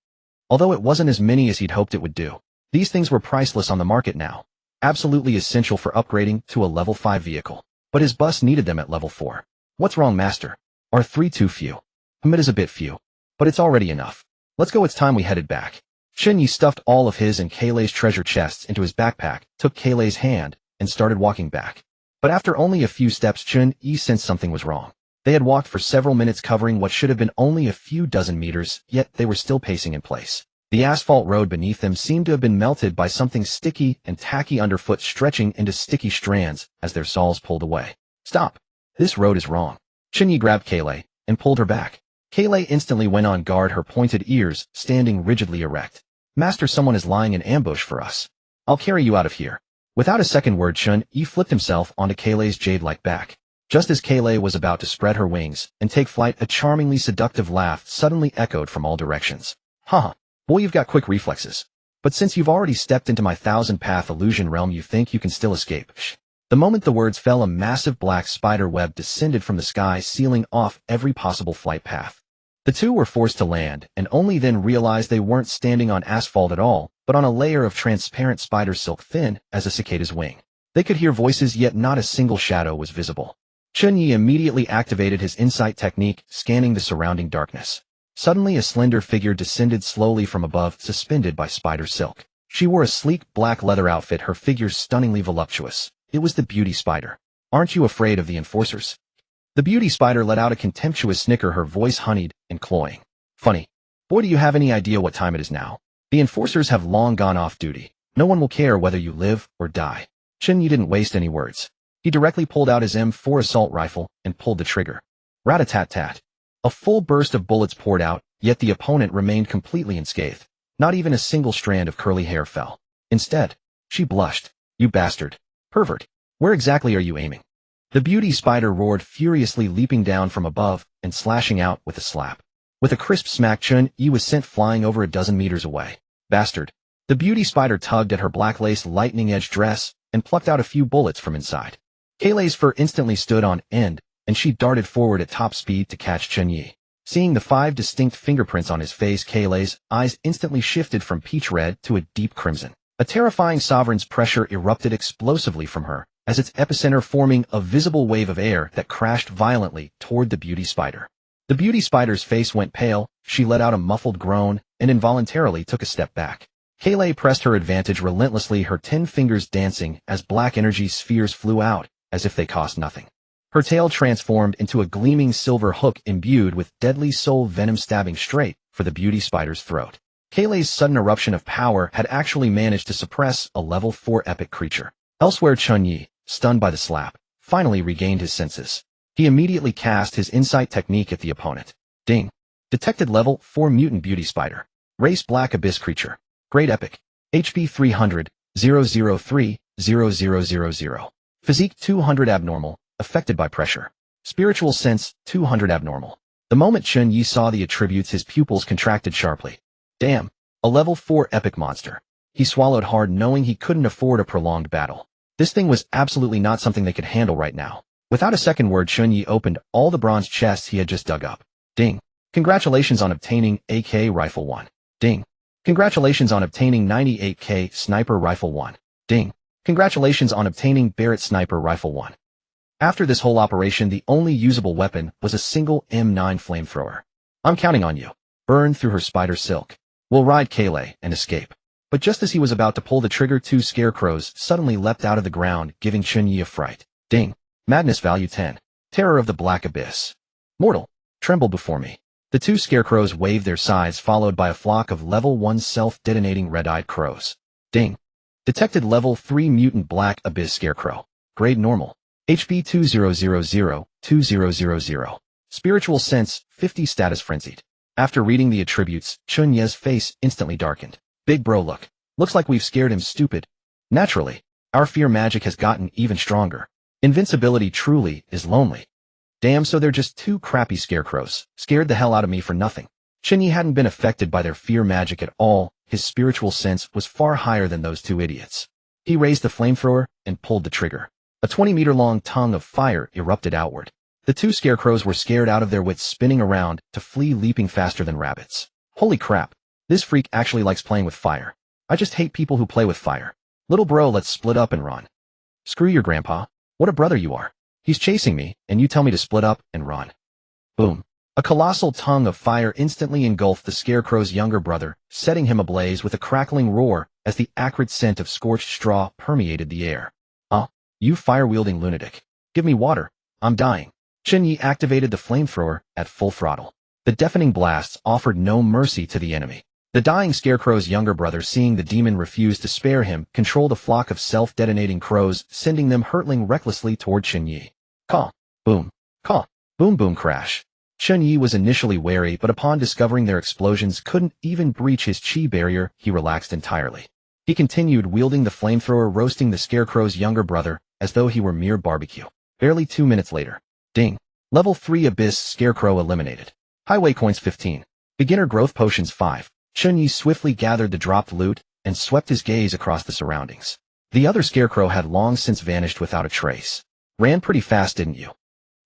Although it wasn't as many as he'd hoped it would do. These things were priceless on the market now. Absolutely essential for upgrading to a level 5 vehicle. But his bus needed them at level 4. What's wrong, Master? Are 3 too few? It is a bit few. But it's already enough. Let's go, it's time we headed back. Chen Ye stuffed all of his and Kaylay's treasure chests into his backpack, took Kaylay's hand, and started walking back. But after only a few steps, Chen Ye sensed something was wrong. They had walked for several minutes, covering what should have been only a few dozen meters, yet they were still pacing in place. The asphalt road beneath them seemed to have been melted by something sticky and tacky underfoot, stretching into sticky strands as their soles pulled away. Stop! This road is wrong. Chen Ye grabbed Kayle and pulled her back. Kayle instantly went on guard, her pointed ears standing rigidly erect. Master, someone is lying in ambush for us. I'll carry you out of here. Without a second word, Chen Ye flipped himself onto Kayle's jade-like back. Just as Kayle was about to spread her wings and take flight, a charmingly seductive laugh suddenly echoed from all directions. Haha, boy, you've got quick reflexes. But since you've already stepped into my thousand-path illusion realm, you think you can still escape. Shh. The moment the words fell, a massive black spider web descended from the sky, sealing off every possible flight path. The two were forced to land, and only then realized they weren't standing on asphalt at all, but on a layer of transparent spider silk thin as a cicada's wing. They could hear voices, yet not a single shadow was visible. Chen Ye immediately activated his insight technique, scanning the surrounding darkness. Suddenly, a slender figure descended slowly from above, suspended by spider silk. She wore a sleek black leather outfit, her figure stunningly voluptuous. It was the beauty spider. Aren't you afraid of the enforcers? The beauty spider let out a contemptuous snicker, her voice honeyed and cloying. Funny. Boy, do you have any idea what time it is now? The enforcers have long gone off duty. No one will care whether you live or die. Chen Ye didn't waste any words. He directly pulled out his M4 assault rifle and pulled the trigger. Rat-a-tat-tat. A full burst of bullets poured out, yet the opponent remained completely unscathed. Not even a single strand of curly hair fell. Instead, she blushed. You bastard. Pervert. Where exactly are you aiming? The beauty spider roared furiously, leaping down from above and slashing out with a slap. With a crisp smack, Chen Ye was sent flying over a dozen meters away. Bastard. The beauty spider tugged at her black lace lightning-edged dress and plucked out a few bullets from inside. Kayle's fur instantly stood on end, and she darted forward at top speed to catch Chen Ye. Seeing the 5 distinct fingerprints on his face, Kayle's eyes instantly shifted from peach red to a deep crimson. A terrifying sovereign's pressure erupted explosively from her, as its epicenter forming a visible wave of air that crashed violently toward the beauty spider. The beauty spider's face went pale, she let out a muffled groan, and involuntarily took a step back. Kayle pressed her advantage relentlessly, her 10 fingers dancing as black energy spheres flew out, as if they cost nothing. Her tail transformed into a gleaming silver hook imbued with deadly soul venom, stabbing straight for the beauty spider's throat. Kayle's sudden eruption of power had actually managed to suppress a level 4 epic creature. Elsewhere, Chen Ye, stunned by the slap, finally regained his senses. He immediately cast his insight technique at the opponent. Ding. Detected level 4 mutant beauty spider. Race black abyss creature. Grade epic. HP 300, 003, 0000. Physique 200 abnormal, affected by pressure. Spiritual sense 200 abnormal. The moment Chen Ye saw the attributes, his pupils contracted sharply. Damn, a level 4 epic monster. He swallowed hard, knowing he couldn't afford a prolonged battle. This thing was absolutely not something they could handle right now. Without a second word, Chen Ye opened all the bronze chests he had just dug up. Ding. Congratulations on obtaining AK Rifle 1. Ding. Congratulations on obtaining 98K Sniper Rifle 1. Ding. Congratulations on obtaining Barrett Sniper Rifle 1. After this whole operation, the only usable weapon was a single M9 flamethrower. I'm counting on you. Burn through her spider silk. We'll ride Kayle and escape. But just as he was about to pull the trigger, 2 scarecrows suddenly leapt out of the ground, giving Chen Ye a fright. Ding. Madness value 10. Terror of the Black Abyss. Mortal, tremble before me. The 2 scarecrows waved their scythes, followed by a flock of level 1 self-detonating red-eyed crows. Ding. Detected level 3 mutant Black Abyss scarecrow. Grade normal. HP 2000, 2000. Spiritual sense 50, status frenzied. After reading the attributes, Chen Ye's face instantly darkened. Big bro, look. Looks like we've scared him stupid. Naturally, our fear magic has gotten even stronger. Invincibility truly is lonely. Damn, so they're just 2 crappy scarecrows. Scared the hell out of me for nothing. Chen Ye hadn't been affected by their fear magic at all. His spiritual sense was far higher than those 2 idiots. He raised the flamethrower and pulled the trigger. A 20-meter-long tongue of fire erupted outward. The 2 scarecrows were scared out of their wits, spinning around to flee, leaping faster than rabbits. Holy crap. This freak actually likes playing with fire. I just hate people who play with fire. Little bro, let's split up and run. Screw your grandpa. What a brother you are. He's chasing me, and you tell me to split up and run. Boom. A colossal tongue of fire instantly engulfed the scarecrow's younger brother, setting him ablaze with a crackling roar as the acrid scent of scorched straw permeated the air. You fire-wielding lunatic. Give me water. I'm dying. Chen Ye activated the flamethrower at full throttle. The deafening blasts offered no mercy to the enemy. The dying scarecrow's younger brother, seeing the demon refuse to spare him, controlled a flock of self-detonating crows, sending them hurtling recklessly toward Chen Ye. Caw, boom, caw, boom boom crash. Chen Ye was initially wary, but upon discovering their explosions couldn't even breach his chi barrier, he relaxed entirely. He continued wielding the flamethrower, roasting the scarecrow's younger brother, as though he were mere barbecue. Barely 2 minutes later. Ding. Level 3 Abyss Scarecrow eliminated. Highway coins 15. Beginner growth potions 5. Chen Ye swiftly gathered the dropped loot and swept his gaze across the surroundings. The other scarecrow had long since vanished without a trace. Ran pretty fast, didn't you?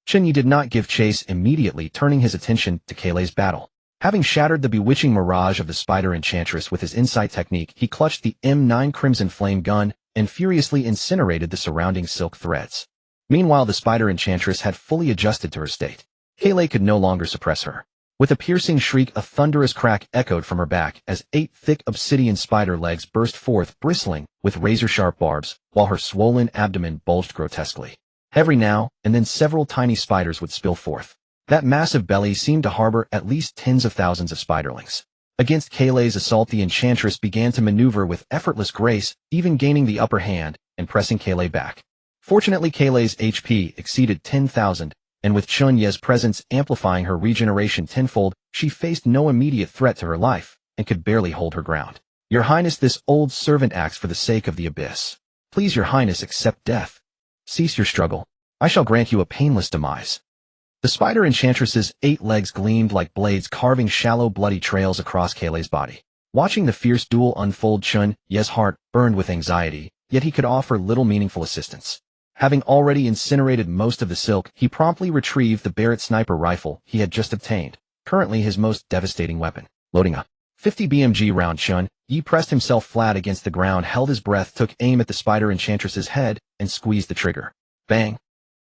Chen Ye did not give chase immediately, turning his attention to Kayleigh's battle. Having shattered the bewitching mirage of the spider enchantress with his insight technique, he clutched the M9 Crimson Flame gun and furiously incinerated the surrounding silk threads. Meanwhile, the spider enchantress had fully adjusted to her state. Kayleigh could no longer suppress her. With a piercing shriek, a thunderous crack echoed from her back as 8 thick obsidian spider legs burst forth, bristling with razor-sharp barbs, while her swollen abdomen bulged grotesquely. Every now and then several tiny spiders would spill forth. That massive belly seemed to harbor at least tens of thousands of spiderlings. Against Kayleigh's assault, the enchantress began to maneuver with effortless grace, even gaining the upper hand and pressing Kayleigh back. Fortunately, Kayleigh's HP exceeded 10,000, and with Chen Ye's presence amplifying her regeneration tenfold, she faced no immediate threat to her life and could barely hold her ground. Your Highness, this old servant acts for the sake of the abyss. Please, Your Highness, accept death. Cease your struggle. I shall grant you a painless demise. The spider enchantress's 8 legs gleamed like blades, carving shallow, bloody trails across Kayleigh's body. Watching the fierce duel unfold, Chen Ye's heart burned with anxiety, yet he could offer little meaningful assistance. Having already incinerated most of the silk, he promptly retrieved the Barrett sniper rifle he had just obtained, currently his most devastating weapon. Loading a 50 BMG round, Chen Ye pressed himself flat against the ground, held his breath, took aim at the spider enchantress's head, and squeezed the trigger. Bang!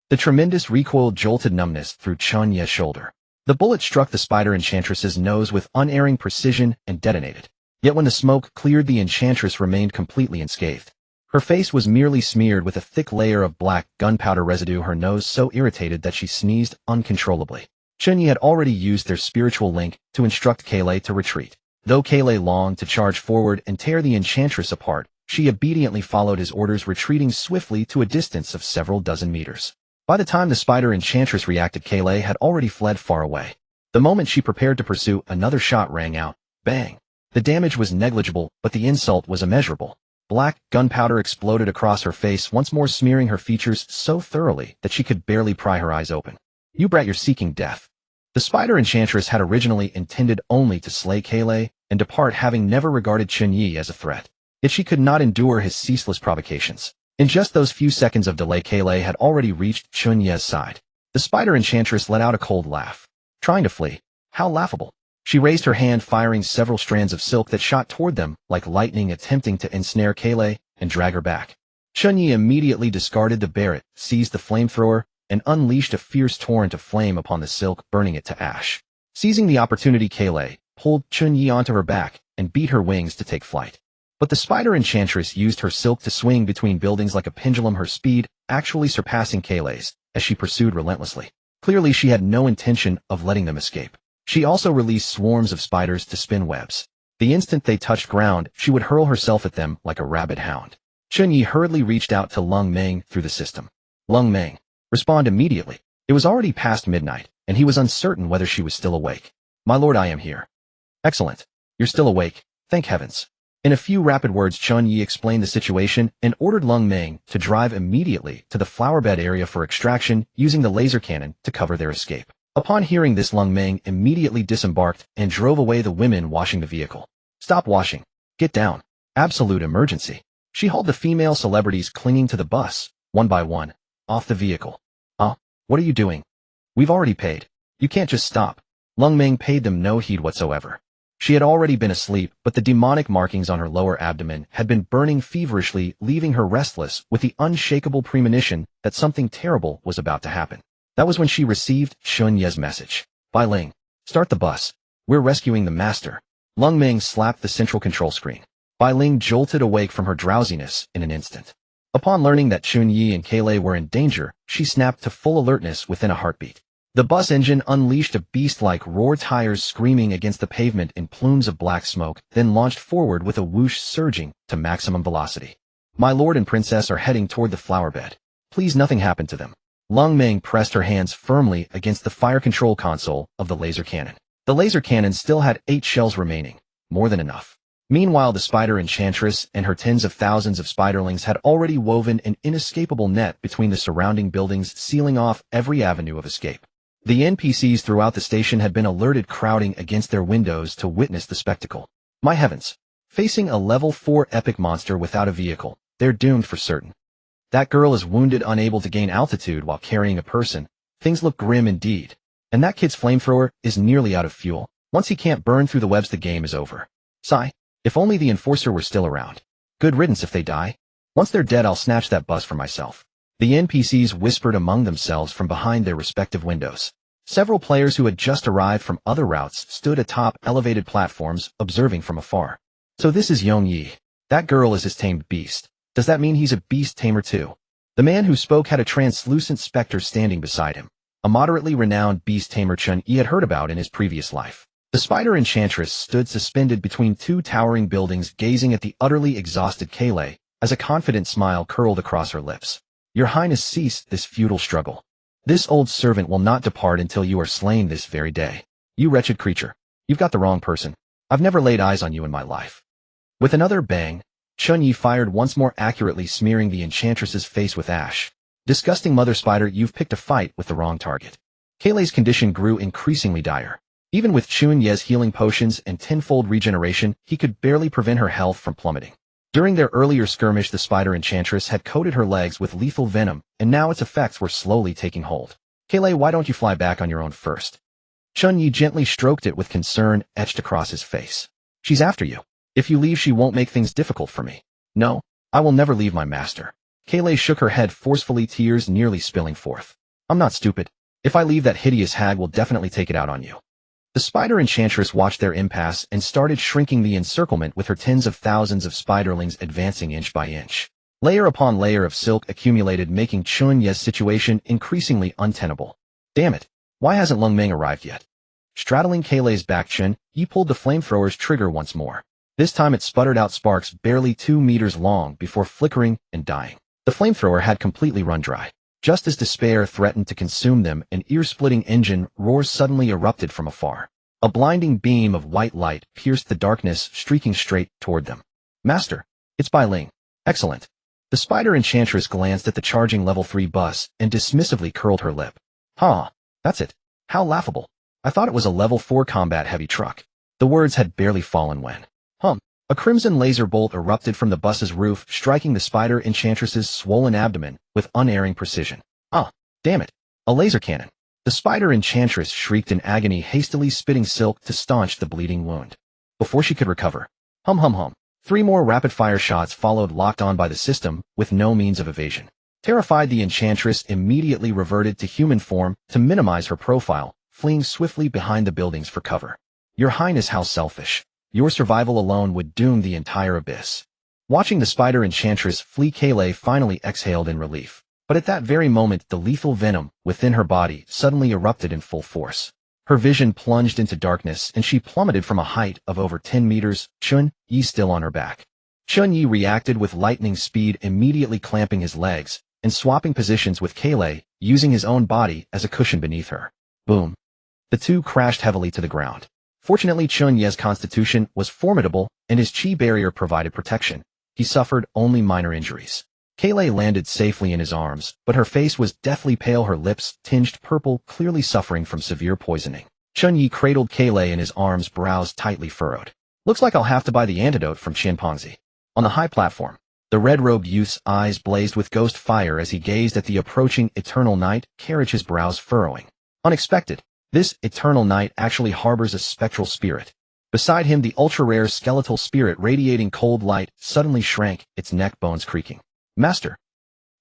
The tremendous recoil jolted numbness through Chen Ye's shoulder. The bullet struck the spider enchantress's nose with unerring precision and detonated. Yet when the smoke cleared, the enchantress remained completely unscathed. Her face was merely smeared with a thick layer of black gunpowder residue, her nose so irritated that she sneezed uncontrollably. Chen Ye had already used their spiritual link to instruct Kayleigh to retreat. Though Kayleigh longed to charge forward and tear the enchantress apart, she obediently followed his orders, retreating swiftly to a distance of several dozen meters. By the time the spider enchantress reacted, Kayleigh had already fled far away. The moment she prepared to pursue, another shot rang out. Bang! The damage was negligible, but the insult was immeasurable. Black gunpowder exploded across her face, once more smearing her features so thoroughly that she could barely pry her eyes open. You brat, you're seeking death. The spider enchantress had originally intended only to slay Kayleigh and depart, having never regarded Chen Ye as a threat. Yet she could not endure his ceaseless provocations. In just those few seconds of delay, Kayleigh had already reached Chen Ye's side. The spider enchantress let out a cold laugh. Trying to flee? How laughable. She raised her hand, firing several strands of silk that shot toward them like lightning, attempting to ensnare Kayleigh and drag her back. Chen Ye immediately discarded the Barrett, seized the flamethrower, and unleashed a fierce torrent of flame upon the silk, burning it to ash. Seizing the opportunity, Kayleigh pulled Chen Ye onto her back and beat her wings to take flight. But the spider enchantress used her silk to swing between buildings like a pendulum, her speed actually surpassing Kayleigh's as she pursued relentlessly. Clearly, she had no intention of letting them escape. She also released swarms of spiders to spin webs. The instant they touched ground, she would hurl herself at them like a rabid hound. Chen Ye hurriedly reached out to Lung Meng through the system. Lung Meng, respond immediately. It was already past midnight, and he was uncertain whether she was still awake. My lord, I am here. Excellent. You're still awake. Thank heavens. In a few rapid words, Chen Ye explained the situation and ordered Lung Meng to drive immediately to the flowerbed area for extraction, using the laser cannon to cover their escape. Upon hearing this, Lung Meng immediately disembarked and drove away the women washing the vehicle. Stop washing. Get down. Absolute emergency. She hauled the female celebrities clinging to the bus, one by one, off the vehicle. What are you doing? We've already paid. You can't just stop. Lung Meng paid them no heed whatsoever. She had already been asleep, but the demonic markings on her lower abdomen had been burning feverishly, leaving her restless with the unshakable premonition that something terrible was about to happen. That was when she received Chen Ye's message. Bai Ling, start the bus. We're rescuing the master. Lung Meng slapped the central control screen. Bai Ling jolted awake from her drowsiness in an instant. Upon learning that Chen Ye and Kayleigh were in danger, she snapped to full alertness within a heartbeat. The bus engine unleashed a beast-like roar, tires screaming against the pavement in plumes of black smoke, then launched forward with a whoosh, surging to maximum velocity. My lord and princess are heading toward the flower bed. Please, nothing happened to them. Lung Ming pressed her hands firmly against the fire control console of the laser cannon. The laser cannon still had 8 shells remaining, more than enough. Meanwhile, the spider enchantress and her tens of thousands of spiderlings had already woven an inescapable net between the surrounding buildings, sealing off every avenue of escape. The NPCs throughout the station had been alerted, crowding against their windows to witness the spectacle. My heavens! Facing a level 4 epic monster without a vehicle, they're doomed for certain. That girl is wounded, unable to gain altitude while carrying a person. Things look grim indeed. And that kid's flamethrower is nearly out of fuel. Once he can't burn through the webs, the game is over. Sigh. If only the enforcer were still around. Good riddance if they die. Once they're dead, I'll snatch that bus for myself. The NPCs whispered among themselves from behind their respective windows. Several players who had just arrived from other routes stood atop elevated platforms, observing from afar. So this is Chen Ye. That girl is his tamed beast. Does that mean he's a beast tamer too? The man who spoke had a translucent specter standing beside him. A moderately renowned beast tamer Chen Ye had heard about in his previous life. The spider enchantress stood suspended between 2 towering buildings, gazing at the utterly exhausted Kayle, as a confident smile curled across her lips. Your Highness, cease this futile struggle. This old servant will not depart until you are slain this very day. You wretched creature. You've got the wrong person. I've never laid eyes on you in my life. With another bang, Chen Ye fired once more, accurately smearing the enchantress's face with ash. Disgusting mother spider, you've picked a fight with the wrong target. Kayle's condition grew increasingly dire. Even with Chen Ye's healing potions and tenfold regeneration, he could barely prevent her health from plummeting. During their earlier skirmish, the spider enchantress had coated her legs with lethal venom, and now its effects were slowly taking hold. Kayle, why don't you fly back on your own first? Chen Ye gently stroked it with concern etched across his face. She's after you. If you leave, she won't make things difficult for me. No, I will never leave my master. Kayle shook her head forcefully, tears nearly spilling forth. I'm not stupid. If I leave, that hideous hag will definitely take it out on you. The spider enchantress watched their impasse and started shrinking the encirclement, with her tens of thousands of spiderlings advancing inch by inch. Layer upon layer of silk accumulated, making Chen Ye's situation increasingly untenable. Damn it. Why hasn't Lung Ming arrived yet? Straddling Kayle's back, Chen Ye pulled the flamethrower's trigger once more. This time it sputtered out sparks barely 2 meters long before flickering and dying. The flamethrower had completely run dry. Just as despair threatened to consume them, an ear-splitting engine roar suddenly erupted from afar. A blinding beam of white light pierced the darkness, streaking straight toward them. Master, it's Bai Ling. Excellent. The spider enchantress glanced at the charging level 3 bus and dismissively curled her lip. Huh, that's it. How laughable. I thought it was a level 4 combat heavy truck. The words had barely fallen when a crimson laser bolt erupted from the bus's roof, striking the spider enchantress's swollen abdomen with unerring precision. Ah, damn it. A laser cannon. The spider enchantress shrieked in agony, hastily spitting silk to staunch the bleeding wound. Before she could recover, 3 more rapid-fire shots followed, locked on by the system, with no means of evasion. Terrified, the enchantress immediately reverted to human form to minimize her profile, fleeing swiftly behind the buildings for cover. Your Highness, how selfish. Your survival alone would doom the entire abyss. Watching the spider enchantress flee, Kayle finally exhaled in relief. But at that very moment, the lethal venom within her body suddenly erupted in full force. Her vision plunged into darkness, and she plummeted from a height of over 10 meters, Chen Ye still on her back. Chen Ye reacted with lightning speed, immediately clamping his legs and swapping positions with Kayle, using his own body as a cushion beneath her. Boom. The two crashed heavily to the ground. Fortunately, Chen Ye's constitution was formidable, and his chi barrier provided protection. He suffered only minor injuries. Kayle landed safely in his arms, but her face was deathly pale, her lips tinged purple, clearly suffering from severe poisoning. Chen Ye cradled Kayle in his arms, brows tightly furrowed. Looks like I'll have to buy the antidote from Chimpanzee. On the high platform, the red-robed youth's eyes blazed with ghost fire as he gazed at the approaching eternal night carriage, his brows furrowing. Unexpected. This eternal night actually harbors a spectral spirit. Beside him, the ultra-rare skeletal spirit, radiating cold light, suddenly shrank, its neck bones creaking. Master.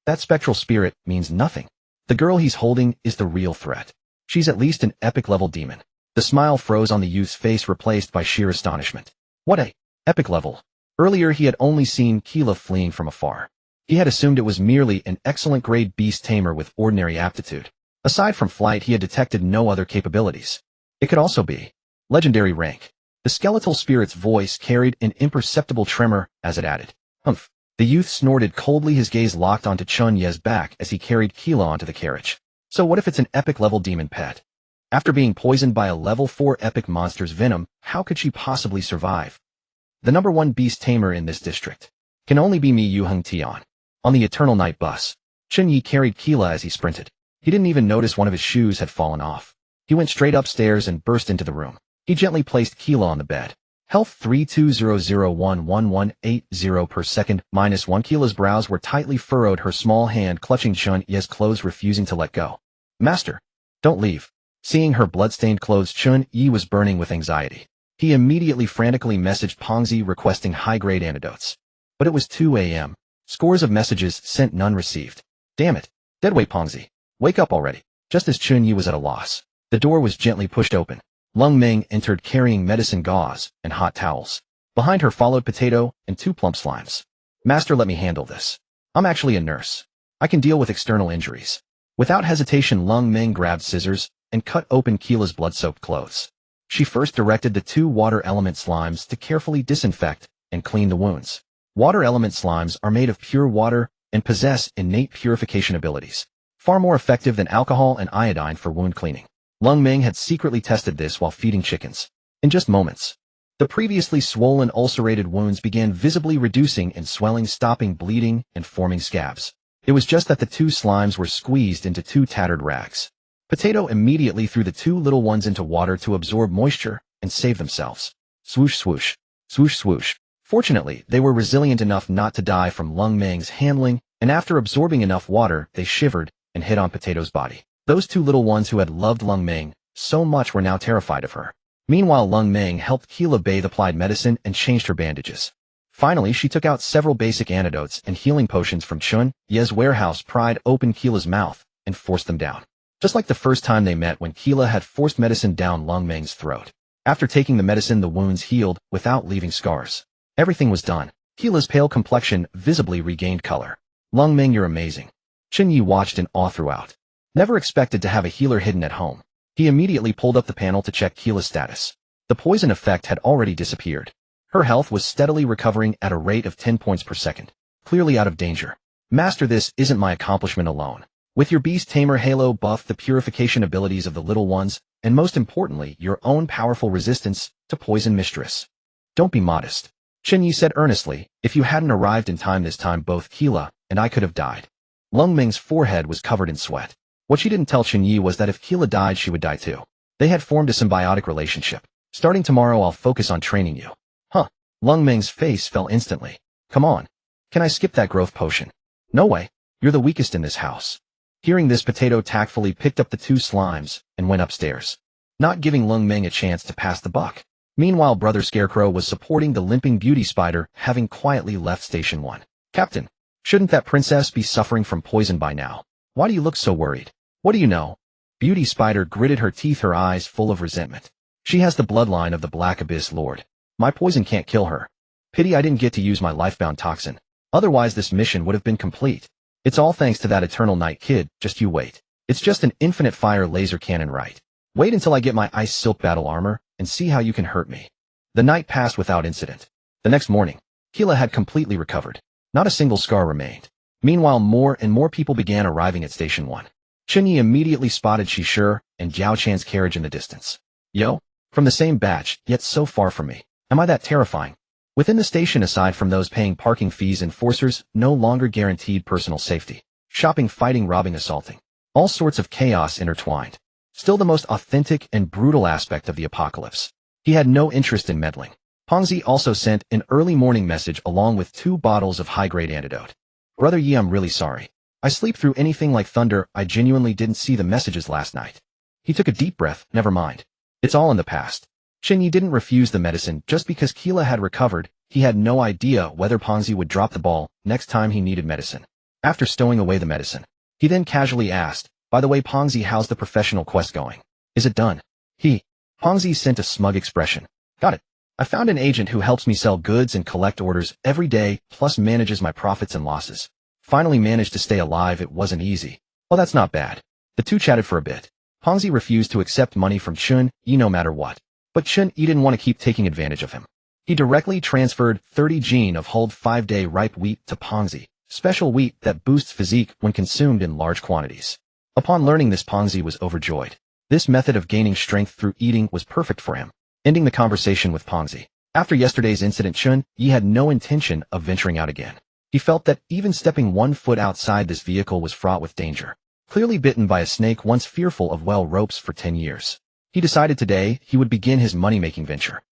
That spectral spirit means nothing. The girl he's holding is the real threat. She's at least an epic-level demon. The smile froze on the youth's face, replaced by sheer astonishment. What a epic level. Earlier he had only seen Keela fleeing from afar. He had assumed it was merely an excellent grade beast tamer with ordinary aptitude. Aside from flight, he had detected no other capabilities. It could also be legendary rank. The skeletal spirit's voice carried an imperceptible tremor as it added, "Humph." The youth snorted coldly, his gaze locked onto Chen Ye's back as he carried Keela onto the carriage. So what if it's an epic-level demon pet? After being poisoned by a level 4 epic monster's venom, how could she possibly survive? The number 1 beast tamer in this district can only be me, Yu Heng Tian. On the Eternal Night bus, Chen Ye carried Keela as he sprinted. He didn't even notice one of his shoes had fallen off. He went straight upstairs and burst into the room. He gently placed Keela on the bed. Health 32001180 per second, -1. Keela's brows were tightly furrowed, her small hand clutching Chen Ye's clothes, refusing to let go. Master, don't leave. Seeing her bloodstained clothes, Chen Ye was burning with anxiety. He immediately frantically messaged Pongzi requesting high-grade antidotes. But it was 2 a.m. Scores of messages sent, none received. Damn it. Deadweight Pongzi. Wake up already. Just as Chen Ye was at a loss, the door was gently pushed open. Lung Meng entered carrying medicine gauze and hot towels. Behind her followed Potato and 2 plump slimes. Master, let me handle this. I'm actually a nurse. I can deal with external injuries. Without hesitation, Lung Meng grabbed scissors and cut open Keela's blood-soaked clothes. She first directed the 2 water element slimes to carefully disinfect and clean the wounds. Water element slimes are made of pure water and possess innate purification abilities, far more effective than alcohol and iodine for wound cleaning. Lung Meng had secretly tested this while feeding chickens. In just moments, the previously swollen ulcerated wounds began visibly reducing and swelling, stopping bleeding and forming scabs. It was just that the 2 slimes were squeezed into 2 tattered rags. Potato immediately threw the 2 little ones into water to absorb moisture and save themselves. Swoosh swoosh, swoosh swoosh. Fortunately, they were resilient enough not to die from Lung Meng's handling, and after absorbing enough water, they shivered and hid on Potato's body. Those 2 little ones who had loved Lung Meng so much were now terrified of her. Meanwhile, Lung Meng helped Keela bathe, applied medicine, and changed her bandages. Finally, she took out several basic antidotes and healing potions from Chen Ye's warehouse, pried open Keela's mouth, and forced them down. Just like the first time they met when Keela had forced medicine down Lung Meng's throat. After taking the medicine, the wounds healed without leaving scars. Everything was done. Keela's pale complexion visibly regained color. Lung Meng, you're amazing. Chen Ye watched in awe throughout. Never expected to have a healer hidden at home. He immediately pulled up the panel to check Keela's status. The poison effect had already disappeared. Her health was steadily recovering at a rate of 10 points per second. Clearly out of danger. Master, this isn't my accomplishment alone. With your Beast Tamer Halo buff, the purification abilities of the little ones, and most importantly, your own powerful resistance to poison mistress. Don't be modest. Chen Ye said earnestly, if you hadn't arrived in time this time, both Keela and I could have died. Lung Meng's forehead was covered in sweat. What she didn't tell Chen Ye was that if Keela died, she would die too. They had formed a symbiotic relationship. Starting tomorrow, I'll focus on training you. Huh. Lung Meng's face fell instantly. Come on. Can I skip that growth potion? No way. You're the weakest in this house. Hearing this, Potato tactfully picked up the 2 slimes and went upstairs, not giving Lung Meng a chance to pass the buck. Meanwhile, Brother Scarecrow was supporting the limping beauty spider, having quietly left Station 1. Captain, shouldn't that princess be suffering from poison by now? Why do you look so worried? What do you know? Beauty Spider gritted her teeth, her eyes full of resentment. She has the bloodline of the Black Abyss Lord. My poison can't kill her. Pity I didn't get to use my lifebound toxin. Otherwise this mission would have been complete. It's all thanks to that Eternal Night kid, just you wait. It's just an infinite fire laser cannon, right? Wait until I get my ice silk battle armor, and see how you can hurt me. The night passed without incident. The next morning, Keela had completely recovered. Not a single scar remained. Meanwhile, more and more people began arriving at Station 1. Chen Ye immediately spotted Shishir and Jiao Chan's carriage in the distance. Yo, from the same batch, yet so far from me. Am I that terrifying? Within the station, aside from those paying parking fees, enforcers no longer guaranteed personal safety. Shopping, fighting, robbing, assaulting. All sorts of chaos intertwined. Still the most authentic and brutal aspect of the apocalypse. He had no interest in meddling. Pongzi also sent an early morning message along with 2 bottles of high-grade antidote. Brother Yi, I'm really sorry. I sleep through anything like thunder. I genuinely didn't see the messages last night. He took a deep breath. Never mind. It's all in the past. Chen Ye didn't refuse the medicine just because Keela had recovered. He had no idea whether Pongzi would drop the ball next time he needed medicine. After stowing away the medicine, he then casually asked, by the way, Pongzi, how's the professional quest going? Is it done? Pongzi sent a smug expression. Got it. I found an agent who helps me sell goods and collect orders every day, plus manages my profits and losses. Finally managed to stay alive. It wasn't easy. Well, that's not bad. The two chatted for a bit. Pongzi refused to accept money from Chen Ye no matter what. But Chen Ye didn't want to keep taking advantage of him. He directly transferred 30 gene of hulled 5-day ripe wheat to Pongzi, special wheat that boosts physique when consumed in large quantities. Upon learning this, Pongzi was overjoyed. This method of gaining strength through eating was perfect for him. Ending the conversation with Pongzi. After yesterday's incident, Chen Ye had no intention of venturing out again. He felt that even stepping 1 foot outside this vehicle was fraught with danger. Clearly bitten by a snake, once fearful of well ropes for 10 years. He decided today he would begin his money-making venture.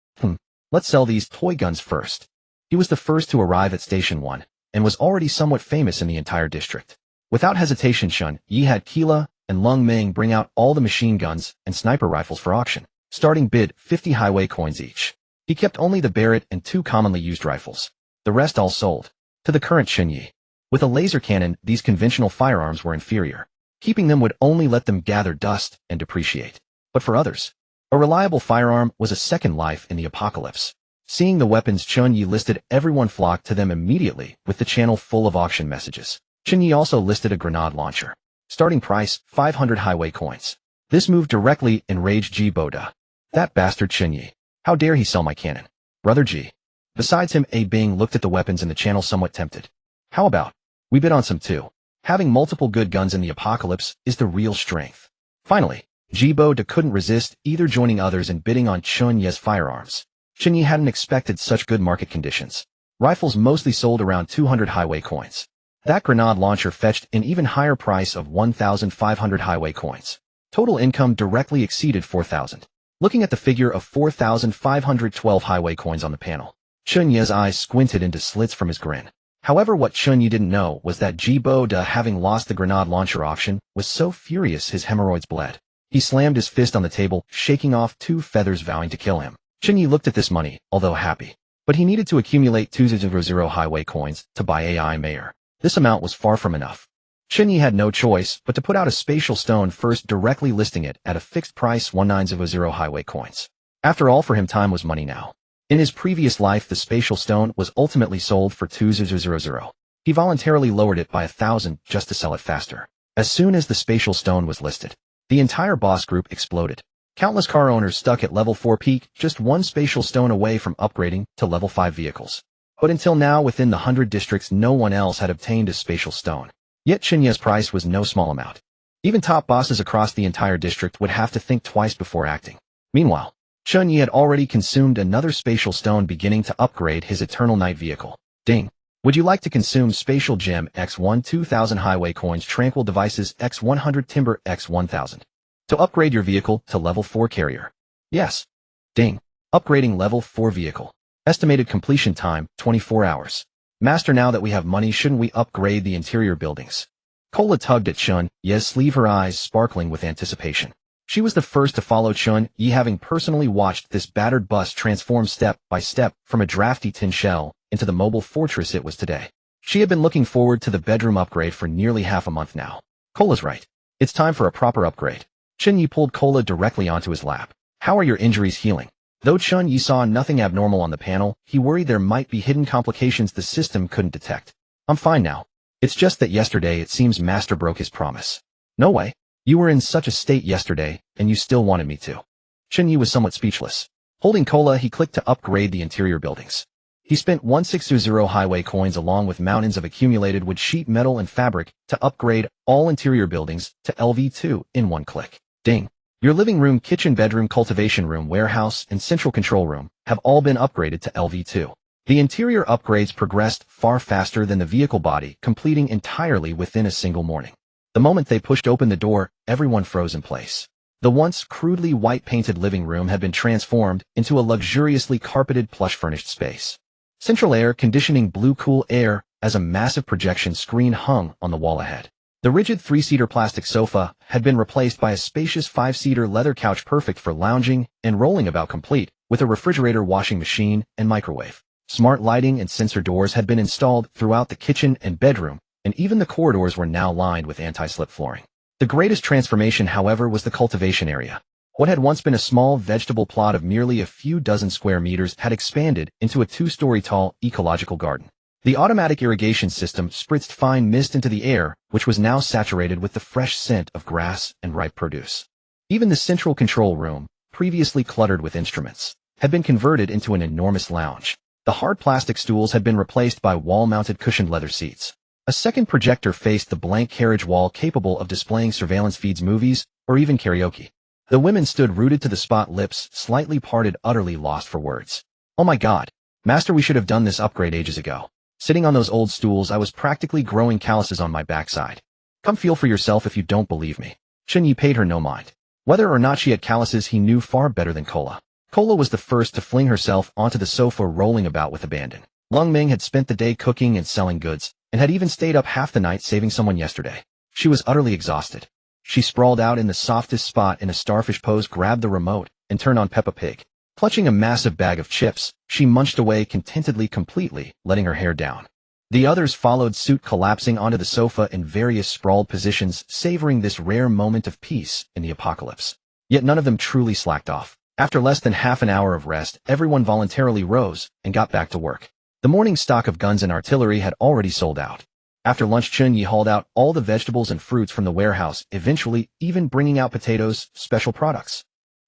Let's sell these toy guns first. He was the first to arrive at Station 1, and was already somewhat famous in the entire district. Without hesitation, Chen Ye had Keela and Lung Ming bring out all the machine guns and sniper rifles for auction. Starting bid 50 highway coins each. He kept only the Barrett and 2 commonly used rifles. The rest all sold to the current Chen Ye. With a laser cannon, these conventional firearms were inferior. Keeping them would only let them gather dust and depreciate. But for others, a reliable firearm was a second life in the apocalypse. Seeing the weapons, Chen Ye listed, everyone flocked to them immediately with the channel full of auction messages. Chen Ye also listed a grenade launcher. Starting price, 500 highway coins. This move directly enraged Ji Boda. That bastard Chen Ye. How dare he sell my cannon? Brother Ji. Besides him, A Bing looked at the weapons in the channel somewhat tempted. How about we bid on some too? Having multiple good guns in the apocalypse is the real strength. Finally, Ji Boda couldn't resist either joining others in bidding on Chen Ye's firearms. Chen Ye hadn't expected such good market conditions. Rifles mostly sold around 200 highway coins. That grenade launcher fetched an even higher price of 1,500 highway coins. Total income directly exceeded 4,000. Looking at the figure of 4,512 highway coins on the panel, Chen Ye's eyes squinted into slits from his grin. However, what Chen Ye didn't know was that Ji Boda, having lost the grenade launcher auction, was so furious his hemorrhoids bled. He slammed his fist on the table, shaking off 2 feathers, vowing to kill him. Chen Ye looked at this money, although happy. But he needed to accumulate 200 highway coins to buy AI Mayor. This amount was far from enough. Chen Ye had no choice but to put out a spatial stone first, directly listing it at a fixed price, 1900 highway coins. After all, for him time was money now. In his previous life, the spatial stone was ultimately sold for 2000. He voluntarily lowered it by 1,000 just to sell it faster. As soon as the spatial stone was listed, the entire boss group exploded. Countless car owners stuck at level 4 peak, just 1 spatial stone away from upgrading to level 5 vehicles. But until now, within the 100 districts, no one else had obtained a spatial stone. Yet Chen Ye's price was no small amount. Even top bosses across the entire district would have to think twice before acting. Meanwhile, Chen Ye had already consumed another spatial stone, beginning to upgrade his Eternal Night vehicle. Ding. Would you like to consume Spatial Gem X1 2,000 highway coins, Tranquil Devices X100, Timber X1000? To upgrade your vehicle to level 4 carrier. Yes. Ding. Upgrading level 4 vehicle. Estimated completion time, 24 hours. Master, now that we have money, shouldn't we upgrade the interior buildings? Cola tugged at Chen Ye's sleeve, her eyes sparkling with anticipation. She was the first to follow Chen Ye, having personally watched this battered bus transform step by step from a drafty tin shell into the mobile fortress it was today. She had been looking forward to the bedroom upgrade for nearly half a month now. Cola's right. It's time for a proper upgrade. Chen Ye pulled Cola directly onto his lap. How are your injuries healing? Though Chen Ye saw nothing abnormal on the panel, he worried there might be hidden complications the system couldn't detect. I'm fine now. It's just that yesterday it seems Master broke his promise. No way. You were in such a state yesterday, and you still wanted me to. Chen Ye was somewhat speechless. Holding Cola, he clicked to upgrade the interior buildings. He spent 1600 highway coins along with mountains of accumulated wood, sheet metal, and fabric to upgrade all interior buildings to LV2 in 1 click. Ding. Your living room, kitchen, bedroom, cultivation room, warehouse, and central control room have all been upgraded to LV2. The interior upgrades progressed far faster than the vehicle body, completing entirely within a single morning. The moment they pushed open the door, everyone froze in place. The once crudely white-painted living room had been transformed into a luxuriously carpeted, plush-furnished space. Central air conditioning blew cool air as a massive projection screen hung on the wall ahead. The rigid 3-seater plastic sofa had been replaced by a spacious 5-seater leather couch, perfect for lounging and rolling about, complete with a refrigerator, washing machine, and microwave. Smart lighting and sensor doors had been installed throughout the kitchen and bedroom, and even the corridors were now lined with anti-slip flooring. The greatest transformation, however, was the cultivation area. What had once been a small vegetable plot of merely a few dozen square meters had expanded into a 2-story tall ecological garden. The automatic irrigation system spritzed fine mist into the air, which was now saturated with the fresh scent of grass and ripe produce. Even the central control room, previously cluttered with instruments, had been converted into an enormous lounge. The hard plastic stools had been replaced by wall-mounted cushioned leather seats. A second projector faced the blank carriage wall capable of displaying surveillance feeds, movies, or even karaoke. The women stood rooted to the spot, lips slightly parted, utterly lost for words. "Oh my God. Master, we should have done this upgrade ages ago. Sitting on those old stools, I was practically growing calluses on my backside. Come feel for yourself if you don't believe me." Chen Ye paid her no mind. Whether or not she had calluses he knew far better than Cola. Cola was the first to fling herself onto the sofa, rolling about with abandon. Lung Ming had spent the day cooking and selling goods, and had even stayed up half the night saving someone yesterday. She was utterly exhausted. She sprawled out in the softest spot in a starfish pose, grabbed the remote, and turned on Peppa Pig. Clutching a massive bag of chips, she munched away contentedly, completely letting her hair down. The others followed suit, collapsing onto the sofa in various sprawled positions, savoring this rare moment of peace in the apocalypse. Yet none of them truly slacked off. After less than half an hour of rest, everyone voluntarily rose and got back to work. The morning stock of guns and artillery had already sold out. After lunch, Chen Ye hauled out all the vegetables and fruits from the warehouse, eventually even bringing out potatoes, special products.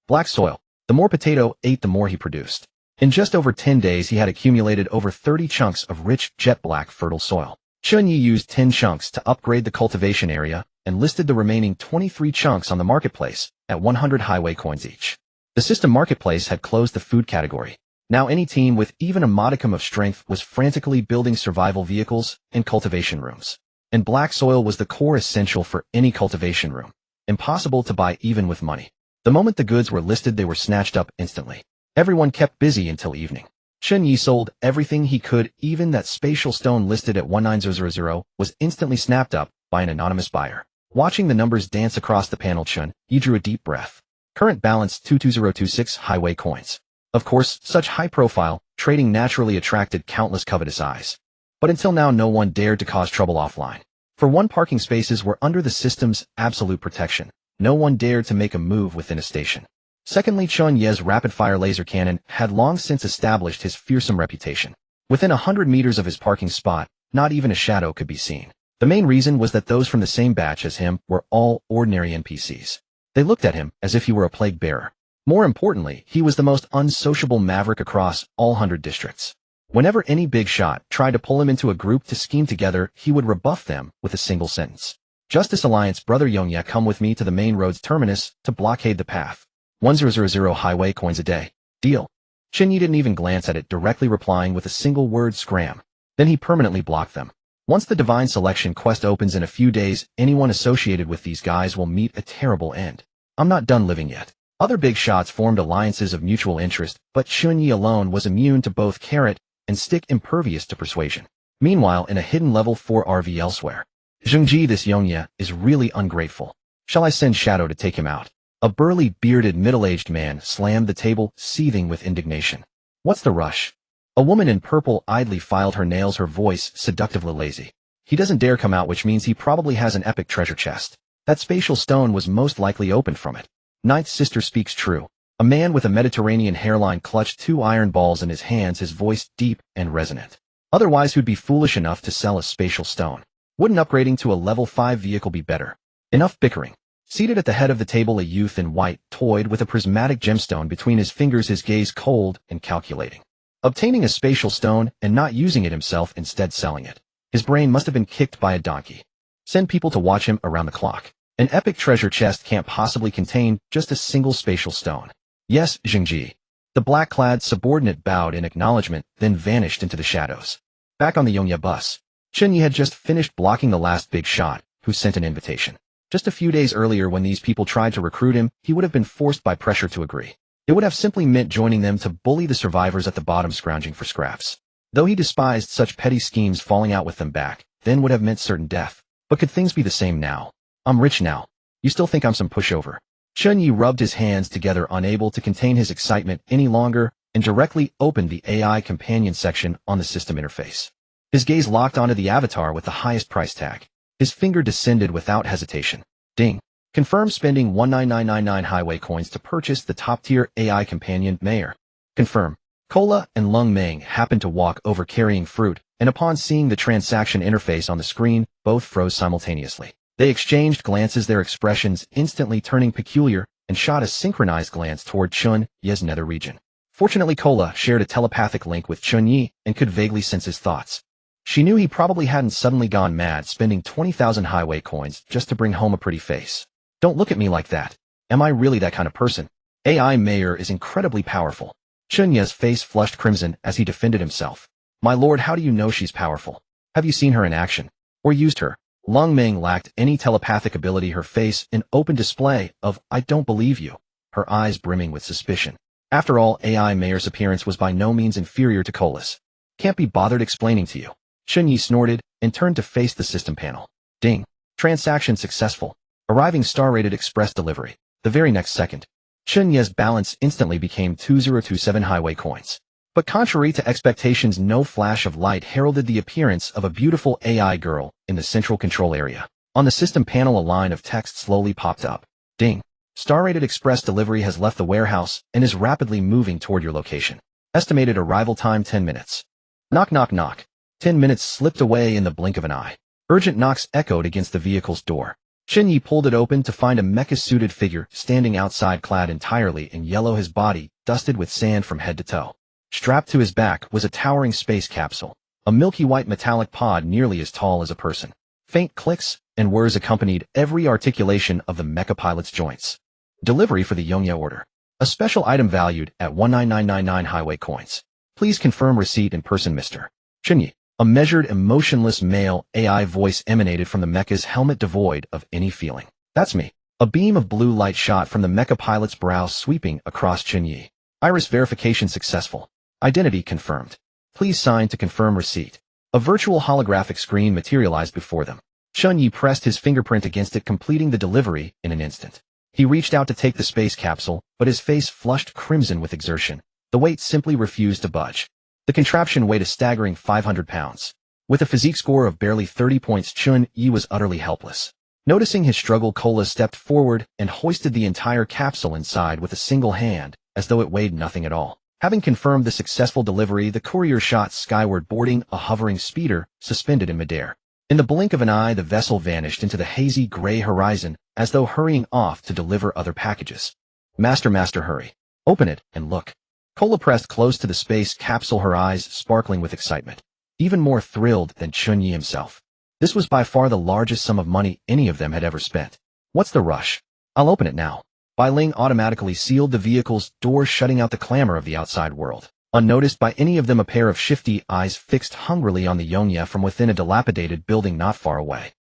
Black soil. The more potato ate, the more he produced. In just over 10 days, he had accumulated over 30 chunks of rich, jet-black, fertile soil. Chen Ye used 10 chunks to upgrade the cultivation area and listed the remaining 23 chunks on the marketplace at 100 highway coins each. The system marketplace had closed the food category. Now any team with even a modicum of strength was frantically building survival vehicles and cultivation rooms. And black soil was the core essential for any cultivation room. Impossible to buy even with money. The moment the goods were listed, they were snatched up instantly. Everyone kept busy until evening. Chen Ye sold everything he could. Even that spatial stone listed at 19000 was instantly snapped up by an anonymous buyer. Watching the numbers dance across the panel, Chen Ye drew a deep breath. Current balance 22026 highway coins. Of course, such high-profile trading naturally attracted countless covetous eyes. But until now, no one dared to cause trouble offline. For one, parking spaces were under the system's absolute protection. No one dared to make a move within a station. Secondly, Chen Ye's rapid-fire laser cannon had long since established his fearsome reputation. Within 100 meters of his parking spot, not even a shadow could be seen. The main reason was that those from the same batch as him were all ordinary NPCs. They looked at him as if he were a plague bearer. More importantly, he was the most unsociable maverick across all 100 districts. Whenever any big shot tried to pull him into a group to scheme together, he would rebuff them with a single sentence. "Justice Alliance, brother Yongya, come with me to the main road's terminus to blockade the path. 1000 highway coins a day. Deal." Chen Ye didn't even glance at it, directly replying with a single word, "Scram." Then he permanently blocked them. Once the Divine Selection quest opens in a few days, anyone associated with these guys will meet a terrible end. I'm not done living yet. Other big shots formed alliances of mutual interest, but Chen Ye alone was immune to both carrot and stick, impervious to persuasion. Meanwhile, in a hidden level 4 RV elsewhere, Zhengji, this Yongya, is really ungrateful. Shall I send Shadow to take him out? A burly, bearded, middle-aged man slammed the table, seething with indignation. What's the rush? A woman in purple idly filed her nails, her voice seductively lazy. He doesn't dare come out, which means he probably has an epic treasure chest. That spatial stone was most likely opened from it. Ninth sister speaks true. A man with a Mediterranean hairline clutched 2 iron balls in his hands, his voice deep and resonant. Otherwise, who'd be foolish enough to sell a spatial stone? Wouldn't upgrading to a level 5 vehicle be better? Enough bickering. Seated at the head of the table, a youth in white toyed with a prismatic gemstone between his fingers, his gaze cold and calculating. Obtaining a spatial stone and not using it himself, instead selling it. His brain must have been kicked by a donkey. Send people to watch him around the clock. An epic treasure chest can't possibly contain just a single spatial stone. Yes, Zhengji. The black-clad subordinate bowed in acknowledgement, then vanished into the shadows. Back on the Yongya bus, Chen Ye had just finished blocking the last big shot, who sent an invitation. Just a few days earlier, when these people tried to recruit him, he would have been forced by pressure to agree. It would have simply meant joining them to bully the survivors at the bottom, scrounging for scraps. Though he despised such petty schemes, falling out with them back then would have meant certain death. But could things be the same now? I'm rich now. You still think I'm some pushover? Chen Ye rubbed his hands together, unable to contain his excitement any longer, and directly opened the AI companion section on the system interface. His gaze locked onto the avatar with the highest price tag. His finger descended without hesitation. Ding. Confirm spending 19999 highway coins to purchase the top-tier AI companion, Mayor. Confirm. Cola and Lung Meng happened to walk over carrying fruit, and upon seeing the transaction interface on the screen, both froze simultaneously. They exchanged glances, their expressions instantly turning peculiar, and shot a synchronized glance toward Chen Ye's nether region. Fortunately, Kola shared a telepathic link with Chen Ye and could vaguely sense his thoughts. She knew he probably hadn't suddenly gone mad spending 20,000 highway coins just to bring home a pretty face. Don't look at me like that. Am I really that kind of person? AI Mayor is incredibly powerful. Chen Ye's face flushed crimson as he defended himself. My lord, how do you know she's powerful? Have you seen her in action? Or used her? Lung Meng lacked any telepathic ability, her face an open display of, I don't believe you, her eyes brimming with suspicion. After all, AI Mayor's appearance was by no means inferior to Kola's. Can't be bothered explaining to you. Chen Ye snorted and turned to face the system panel. Ding. Transaction successful. Arriving star-rated express delivery. The very next second, Chen Ye's balance instantly became 2027 highway coins. But contrary to expectations, no flash of light heralded the appearance of a beautiful AI girl in the central control area. On the system panel, a line of text slowly popped up. Ding. Star-rated express delivery has left the warehouse and is rapidly moving toward your location. Estimated arrival time 10 minutes. Knock knock knock. 10 minutes slipped away in the blink of an eye. Urgent knocks echoed against the vehicle's door. Chen Ye pulled it open to find a mecha-suited figure standing outside, clad entirely in yellow, his body dusted with sand from head to toe. Strapped to his back was a towering space capsule, a milky white metallic pod nearly as tall as a person. Faint clicks and whirs accompanied every articulation of the mecha pilot's joints. Delivery for the Yongye order. A special item valued at 19999 highway coins. Please confirm receipt in person, Mr. Chen Ye. A measured, emotionless male AI voice emanated from the mecha's helmet, devoid of any feeling. That's me. A beam of blue light shot from the mecha pilot's brow, sweeping across Chen Ye. Iris verification successful. Identity confirmed. Please sign to confirm receipt. A virtual holographic screen materialized before them. Chen Ye pressed his fingerprint against it, completing the delivery in an instant. He reached out to take the space capsule, but his face flushed crimson with exertion. The weight simply refused to budge. The contraption weighed a staggering 500 pounds. With a physique score of barely 30 points, Chen Ye was utterly helpless. Noticing his struggle, Kola stepped forward and hoisted the entire capsule inside with a single hand, as though it weighed nothing at all. Having confirmed the successful delivery, the courier shot skyward, boarding a hovering speeder suspended in midair. In the blink of an eye, the vessel vanished into the hazy gray horizon, as though hurrying off to deliver other packages. Master, hurry. Open it and look. Kola pressed close to the space capsule, her eyes sparkling with excitement. Even more thrilled than Chen Ye himself. This was by far the largest sum of money any of them had ever spent. What's the rush? I'll open it now. Bai Ling automatically sealed the vehicle's door, shutting out the clamor of the outside world. Unnoticed by any of them, a pair of shifty eyes fixed hungrily on the Yongye from within a dilapidated building not far away.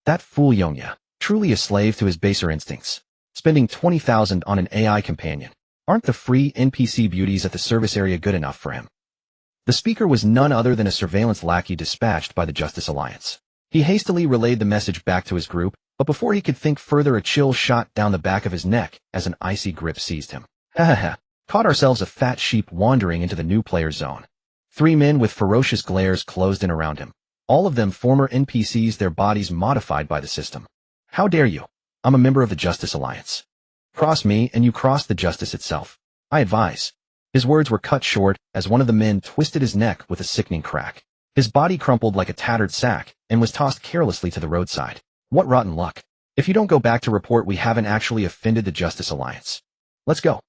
That fool Yongye. Truly a slave to his baser instincts. Spending 20,000 on an AI companion. Aren't the free NPC beauties at the service area good enough for him? The speaker was none other than a surveillance lackey dispatched by the Justice Alliance. He hastily relayed the message back to his group, but before he could think further, a chill shot down the back of his neck as an icy grip seized him. Caught ourselves a fat sheep wandering into the new player zone. 3 men with ferocious glares closed in around him. All of them former NPCs, their bodies modified by the system. How dare you? I'm a member of the Justice Alliance. Cross me and you cross the justice itself. I advise. His words were cut short as one of the men twisted his neck with a sickening crack. His body crumpled like a tattered sack and was tossed carelessly to the roadside. What rotten luck. If you don't go back to report, we haven't actually offended the Justice Alliance. Let's go.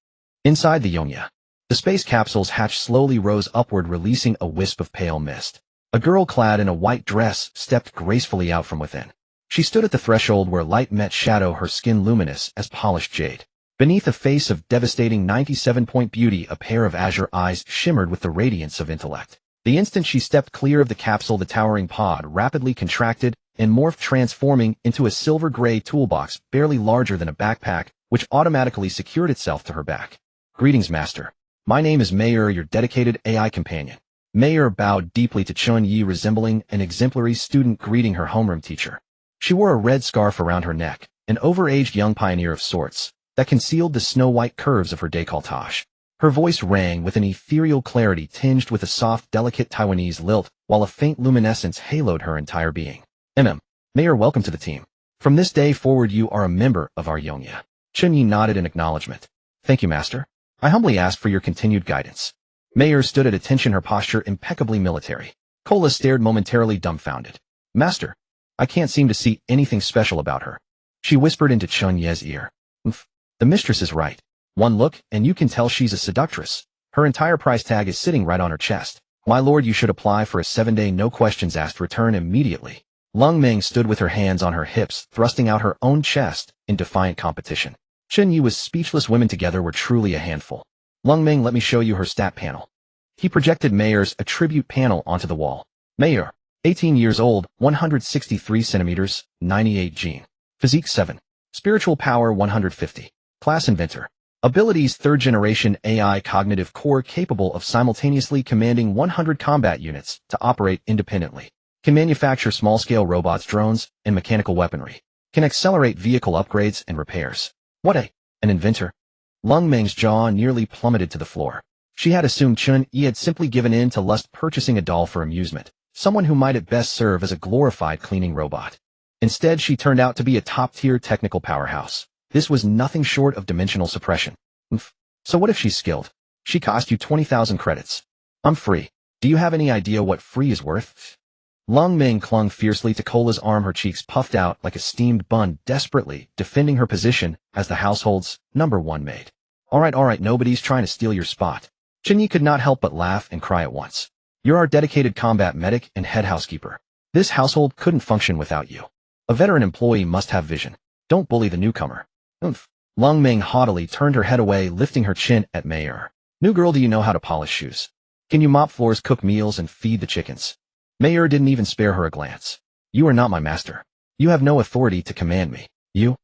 Inside the Yongye, the space capsule's hatch slowly rose upward, releasing a wisp of pale mist. A girl clad in a white dress stepped gracefully out from within. She stood at the threshold where light met shadow, her skin luminous as polished jade. Beneath a face of devastating 97-point beauty, a pair of azure eyes shimmered with the radiance of intellect. The instant she stepped clear of the capsule, the towering pod rapidly contracted and morphed, transforming into a silver-gray toolbox barely larger than a backpack, which automatically secured itself to her back. Greetings, Master. My name is Mayor, your dedicated AI companion. Mayor bowed deeply to Chen Ye, resembling an exemplary student greeting her homeroom teacher. She wore a red scarf around her neck, an overaged young pioneer of sorts, that concealed the snow-white curves of her décolletage. Her voice rang with an ethereal clarity tinged with a soft, delicate Taiwanese lilt, while a faint luminescence haloed her entire being. Mayor, welcome to the team. From this day forward, you are a member of our Yongye. Chen Ye nodded in acknowledgement. Thank you, Master. I humbly ask for your continued guidance. Mayor stood at attention, her posture impeccably military. Cola stared momentarily dumbfounded. Master, I can't seem to see anything special about her. She whispered into Chen Ye's ear. The mistress is right. One look, and you can tell she's a seductress. Her entire price tag is sitting right on her chest. My lord, you should apply for a 7-day no-questions-asked return immediately. Lung Ming stood with her hands on her hips, thrusting out her own chest in defiant competition. Chen Ye was speechless. Women together were truly a handful. Lung Ming, let me show you her stat panel. He projected Mayor's attribute panel onto the wall. Mayor, 18 years old, 163 centimeters, 98 gene. Physique 7. Spiritual power 150. Class Inventor. Abilities 3rd generation AI cognitive core capable of simultaneously commanding 100 combat units to operate independently. Can manufacture small-scale robots, drones, and mechanical weaponry. Can accelerate vehicle upgrades and repairs. What an inventor. Lung Ming's jaw nearly plummeted to the floor. She had assumed Chen Ye had simply given in to lust, purchasing a doll for amusement, someone who might at best serve as a glorified cleaning robot. Instead, she turned out to be a top-tier technical powerhouse. This was nothing short of dimensional suppression. So what if she's skilled? She cost you 20,000 credits. I'm free. Do you have any idea what free is worth? Lung Ming clung fiercely to Cola's arm, her cheeks puffed out like a steamed bun, desperately defending her position as the household's #1 maid. All right, nobody's trying to steal your spot. Chen Ye could not help but laugh and cry at once. You're our dedicated combat medic and head housekeeper. This household couldn't function without you. A veteran employee must have vision. Don't bully the newcomer. Lung Ming haughtily turned her head away, lifting her chin at Mayor. New girl, do you know how to polish shoes? Can you mop floors, cook meals, and feed the chickens? Mayor didn't even spare her a glance. You are not my master. You have no authority to command me. You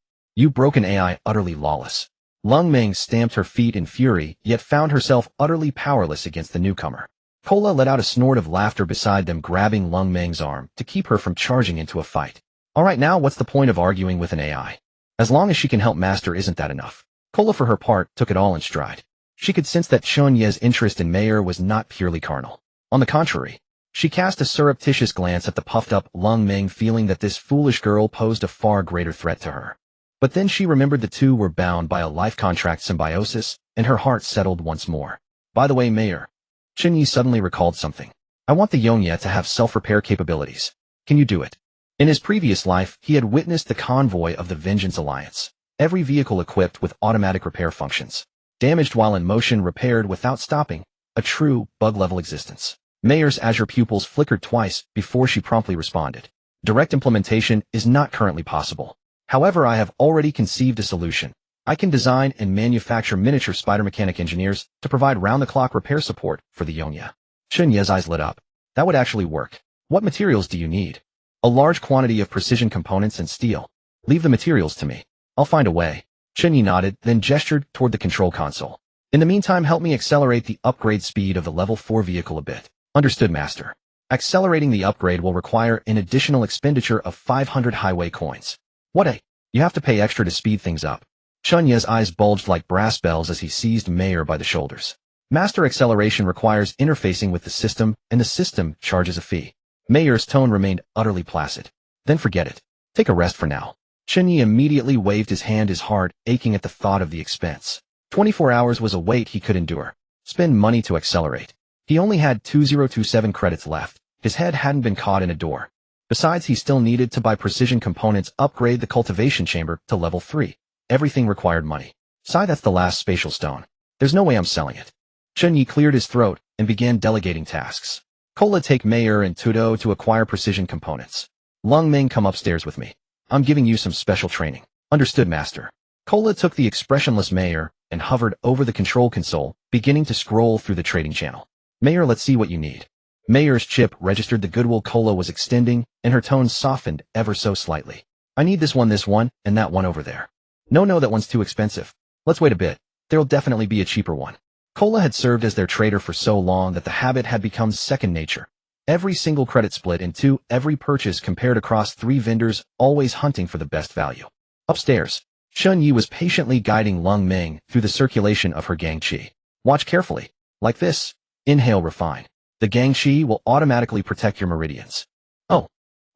broken AI, utterly lawless. Lung Ming stamped her feet in fury, yet found herself utterly powerless against the newcomer. Cola let out a snort of laughter beside them, grabbing Lung Ming's arm to keep her from charging into a fight. All right, now what's the point of arguing with an AI? As long as she can help Master, isn't that enough? Cola, for her part, took it all in stride. She could sense that Chen Ye's interest in Mayor was not purely carnal. On the contrary, she cast a surreptitious glance at the puffed-up Lung Ming, feeling that this foolish girl posed a far greater threat to her. But then she remembered the two were bound by a life contract symbiosis, and her heart settled once more. By the way, Mayor, Chen Ye suddenly recalled something. I want the Yongye to have self-repair capabilities. Can you do it? In his previous life, he had witnessed the convoy of the Vengeance Alliance. Every vehicle equipped with automatic repair functions. Damaged while in motion, repaired without stopping. A true, bug-level existence. Mayor's azure pupils flickered twice before she promptly responded. Direct implementation is not currently possible. However, I have already conceived a solution. I can design and manufacture miniature spider mechanic engineers to provide round-the-clock repair support for the Yongye. Chen Ye's eyes lit up. That would actually work. What materials do you need? A large quantity of precision components and steel. Leave the materials to me. I'll find a way. Chen Ye nodded, then gestured toward the control console. In the meantime, help me accelerate the upgrade speed of the level 4 vehicle a bit. Understood, Master. Accelerating the upgrade will require an additional expenditure of 500 highway coins. What you have to pay extra to speed things up. Chen Ye's eyes bulged like brass bells as he seized Mayor by the shoulders. Master, acceleration requires interfacing with the system, and the system charges a fee. Mayor's tone remained utterly placid. Then forget it. Take a rest for now. Chen Ye immediately waved his hand, his heart aching at the thought of the expense. 24 hours was a wait he could endure. Spend money to accelerate. He only had 2027 credits left. His head hadn't been caught in a door. Besides, he still needed to buy precision components, upgrade the cultivation chamber to level 3. Everything required money. That's the last spatial stone. There's no way I'm selling it. Chen Ye cleared his throat and began delegating tasks. Cola, take Mayor and Tudo to acquire precision components. Lung Ming, come upstairs with me. I'm giving you some special training. Understood, Master. Cola took the expressionless Mayor and hovered over the control console, beginning to scroll through the trading channel. Mayor, let's see what you need. Mayor's chip registered the goodwill Cola was extending, and her tone softened ever so slightly. I need this one, and that one over there. No, that one's too expensive. Let's wait a bit. There'll definitely be a cheaper one. Cola had served as their trader for so long that the habit had become second nature. Every single credit split in two, every purchase compared across 3 vendors, always hunting for the best value. Upstairs, Chen Ye was patiently guiding Lung Ming through the circulation of her gang qi. Watch carefully. Like this. Inhale, refine. The gang qi will automatically protect your meridians. Oh.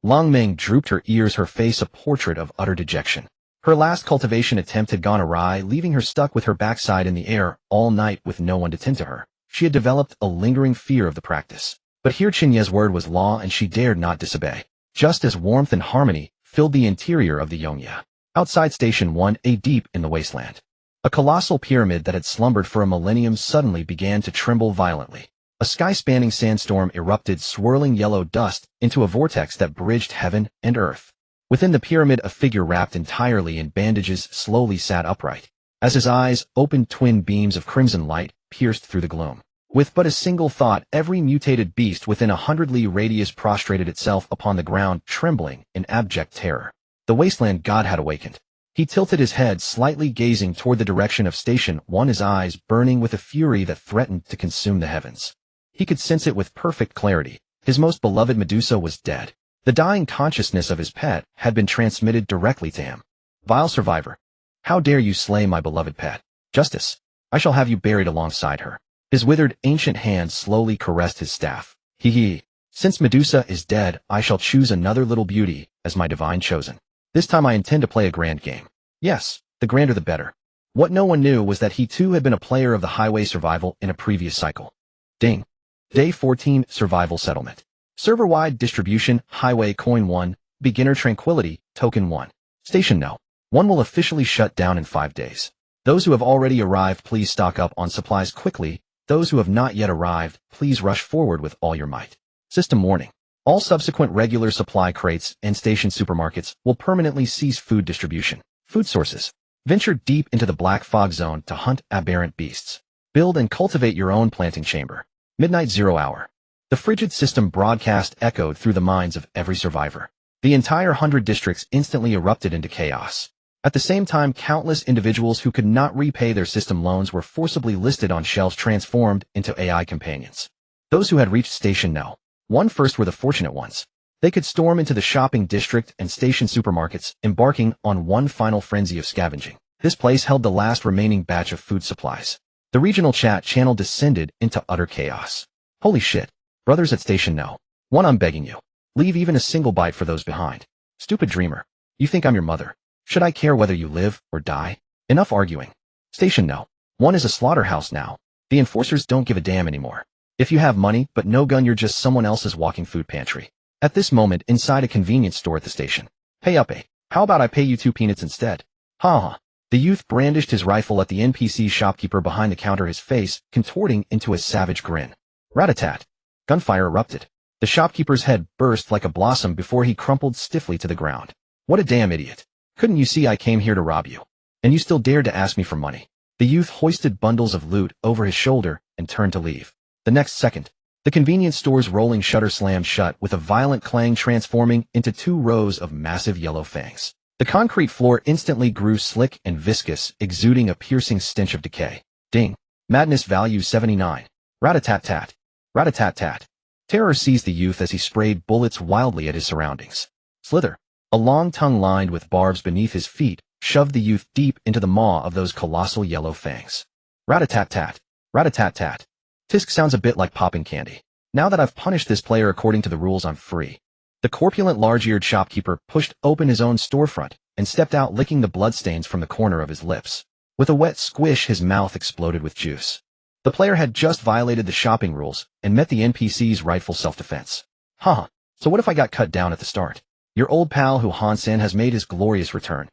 Lung Ming drooped her ears, her face a portrait of utter dejection. Her last cultivation attempt had gone awry, leaving her stuck with her backside in the air all night with no one to tend to her. She had developed a lingering fear of the practice. But here Chen Ye's word was law and she dared not disobey. Just as warmth and harmony filled the interior of the Yongya. Outside Station 1A deep in the wasteland. A colossal pyramid that had slumbered for a millennium suddenly began to tremble violently. A sky-spanning sandstorm erupted, swirling yellow dust into a vortex that bridged heaven and earth. Within the pyramid, a figure wrapped entirely in bandages slowly sat upright. As his eyes opened, twin beams of crimson light pierced through the gloom. With but a single thought, every mutated beast within 100 li radius prostrated itself upon the ground, trembling in abject terror. The wasteland god had awakened. He tilted his head slightly, gazing toward the direction of Station 1, his eyes burning with a fury that threatened to consume the heavens. He could sense it with perfect clarity. His most beloved Medusa was dead. The dying consciousness of his pet had been transmitted directly to him. Vile survivor. How dare you slay my beloved pet? Justice. I shall have you buried alongside her. His withered, ancient hand slowly caressed his staff. Hee. Since Medusa is dead, I shall choose another little beauty as my divine chosen. This time I intend to play a grand game. Yes, the grander the better. What no one knew was that he too had been a player of the highway survival in a previous cycle. Ding. Day 14, Survival Settlement. Server-wide distribution, Highway Coin 1, Beginner Tranquility, Token 1. Station No. 1 will officially shut down in 5 days. Those who have already arrived, please stock up on supplies quickly. Those who have not yet arrived, please rush forward with all your might. System warning. All subsequent regular supply crates and station supermarkets will permanently cease food distribution. Food sources. Venture deep into the black fog zone to hunt aberrant beasts. Build and cultivate your own planting chamber. Midnight 0 hour. The frigid system broadcast echoed through the minds of every survivor. The entire 100 districts instantly erupted into chaos. At the same time, countless individuals who could not repay their system loans were forcibly listed on shelves, transformed into AI companions. Those who had reached Station No. 1 first were the fortunate ones. They could storm into the shopping district and station supermarkets, embarking on one final frenzy of scavenging. This place held the last remaining batch of food supplies. The regional chat channel descended into utter chaos. Holy shit. Brothers at Station No. 1, I'm begging you. Leave even a single bite for those behind. Stupid dreamer. You think I'm your mother. Should I care whether you live or die? Enough arguing. Station No. 1 is a slaughterhouse now. The enforcers don't give a damn anymore. If you have money but no gun, you're just someone else's walking food pantry. At this moment, inside a convenience store at the station. Hey up, how about I pay you 2 peanuts instead? Ha. The youth brandished his rifle at the NPC shopkeeper behind the counter, his face contorting into a savage grin. Rat-a-tat. Gunfire erupted. The shopkeeper's head burst like a blossom before he crumpled stiffly to the ground. What a damn idiot. Couldn't you see I came here to rob you? And you still dared to ask me for money. The youth hoisted bundles of loot over his shoulder and turned to leave. The next second, the convenience store's rolling shutter slammed shut with a violent clang, transforming into 2 rows of massive yellow fangs. The concrete floor instantly grew slick and viscous, exuding a piercing stench of decay. Ding. Madness value 79. Rat-a-tat-tat. Rat-a-tat-tat. Terror seized the youth as he sprayed bullets wildly at his surroundings. Slither. A long tongue lined with barbs beneath his feet shoved the youth deep into the maw of those colossal yellow fangs. Rat-a-tat-tat. Rat-a-tat-tat. Tisk sounds a bit like popping candy. Now that I've punished this player according to the rules, I'm free. The corpulent, large-eared shopkeeper pushed open his own storefront and stepped out, licking the bloodstains from the corner of his lips. With a wet squish, his mouth exploded with juice. The player had just violated the shopping rules and met the NPC's rightful self-defense. So what if I got cut down at the start? Your old pal Hu Han-san has made his glorious return.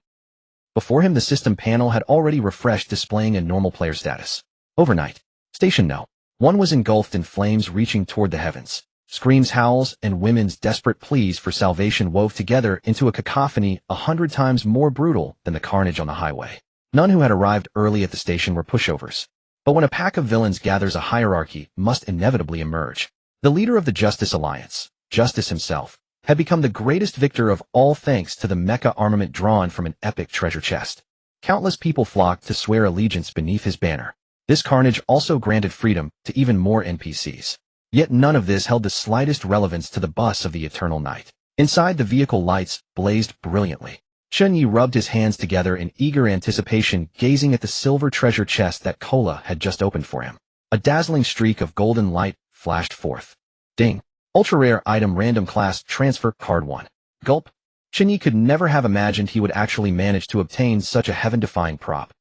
Before him, the system panel had already refreshed, displaying a normal player status. Overnight. Station No. 1 was engulfed in flames reaching toward the heavens. Screams, howls, and women's desperate pleas for salvation wove together into a cacophony 100 times more brutal than the carnage on the highway. None who had arrived early at the station were pushovers. But when a pack of villains gathers, a hierarchy must inevitably emerge. The leader of the Justice Alliance, Justice himself, had become the greatest victor of all thanks to the mecha armament drawn from an epic treasure chest. Countless people flocked to swear allegiance beneath his banner. This carnage also granted freedom to even more NPCs. Yet none of this held the slightest relevance to the bus of the eternal night. Inside, the vehicle lights blazed brilliantly. Chen Ye rubbed his hands together in eager anticipation, gazing at the silver treasure chest that Kola had just opened for him. A dazzling streak of golden light flashed forth. Ding. Ultra-rare item, random class, transfer, card 1. Gulp. Chen Ye could never have imagined he would actually manage to obtain such a heaven-defying prop.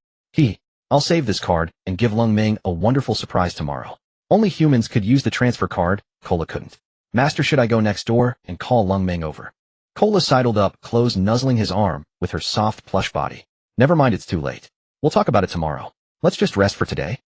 I'll save this card and give Lung Ming a wonderful surprise tomorrow. Only humans could use the transfer card, Kola couldn't. Master, should I go next door and call Lung Meng over? Cola sidled up, close nuzzling his arm with her soft plush body. Never mind, it's too late. We'll talk about it tomorrow. Let's just rest for today.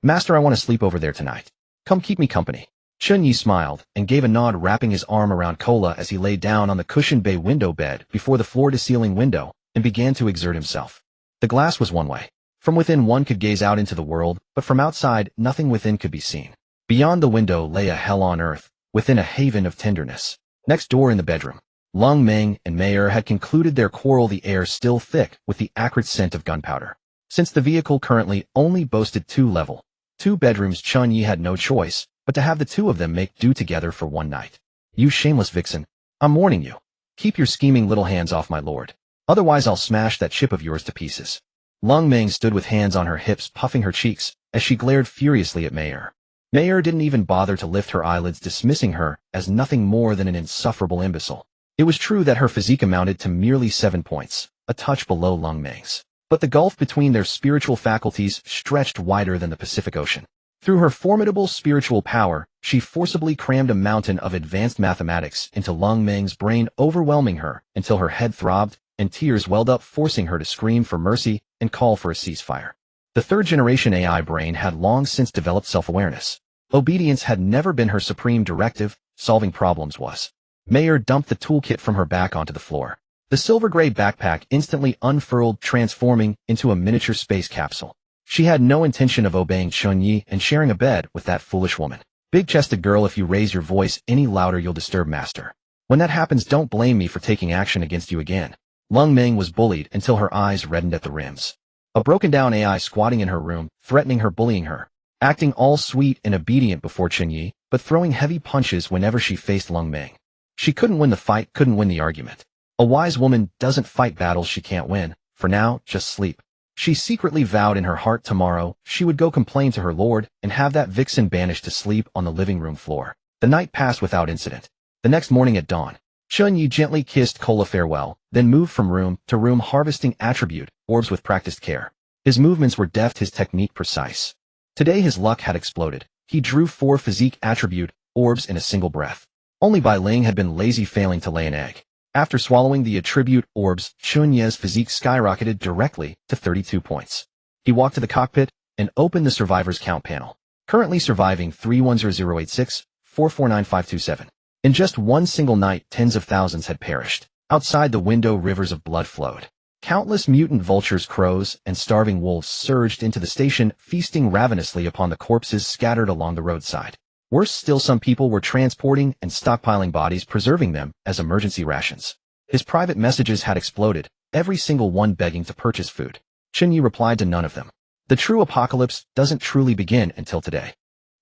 Master, I want to sleep over there tonight. Come keep me company. Chen Ye smiled and gave a nod, wrapping his arm around Cola as he lay down on the cushioned bay window bed before the floor-to-ceiling window and began to exert himself. The glass was one way. From within one could gaze out into the world, but from outside nothing within could be seen. Beyond the window lay a hell on earth, within a haven of tenderness. Next door in the bedroom, Lung Meng and Mayer had concluded their quarrel, the air still thick with the acrid scent of gunpowder. Since the vehicle currently only boasted two bedrooms, Chen Ye had no choice but to have the two of them make do together for one night. You shameless vixen, I'm warning you. Keep your scheming little hands off my lord. Otherwise I'll smash that ship of yours to pieces. Lung Meng stood with hands on her hips, puffing her cheeks as she glared furiously at Mayer. Mayer didn't even bother to lift her eyelids, dismissing her as nothing more than an insufferable imbecile. It was true that her physique amounted to merely 7 points, a touch below Lung Meng's. But the gulf between their spiritual faculties stretched wider than the Pacific Ocean. Through her formidable spiritual power, she forcibly crammed a mountain of advanced mathematics into Lung Meng's brain, overwhelming her until her head throbbed and tears welled up, forcing her to scream for mercy and call for a ceasefire. The third-generation AI brain had long since developed self-awareness. Obedience had never been her supreme directive, solving problems was. Mayer dumped the toolkit from her back onto the floor. The silver-gray backpack instantly unfurled, transforming into a miniature space capsule. She had no intention of obeying Chen Ye and sharing a bed with that foolish woman. Big-chested girl, if you raise your voice any louder you'll disturb Master. When that happens, don't blame me for taking action against you again. Lung Meng was bullied until her eyes reddened at the rims. A broken-down AI squatting in her room, threatening her, bullying her, acting all sweet and obedient before Chen Ye, but throwing heavy punches whenever she faced Lung Meng. She couldn't win the fight, couldn't win the argument. A wise woman doesn't fight battles she can't win. For now, just sleep. She secretly vowed in her heart tomorrow she would go complain to her lord and have that vixen banished to sleep on the living room floor. The night passed without incident. The next morning at dawn, Chen Ye gently kissed Cola farewell, then moved from room to room, harvesting attribute orbs with practiced care. His movements were deft, his technique precise. Today his luck had exploded. He drew 4 physique attribute orbs in a single breath. Only Bai Ling had been lazy, failing to lay an egg. After swallowing the attribute orbs, Chen Ye's physique skyrocketed directly to 32 points. He walked to the cockpit and opened the survivors count panel. Currently surviving 310086, 449527. In just one single night, tens of thousands had perished. Outside the window, rivers of blood flowed. Countless mutant vultures, crows, and starving wolves surged into the station, feasting ravenously upon the corpses scattered along the roadside. Worse still, some people were transporting and stockpiling bodies, preserving them as emergency rations. His private messages had exploded, every single one begging to purchase food. Chen Ye replied to none of them. The true apocalypse doesn't truly begin until today.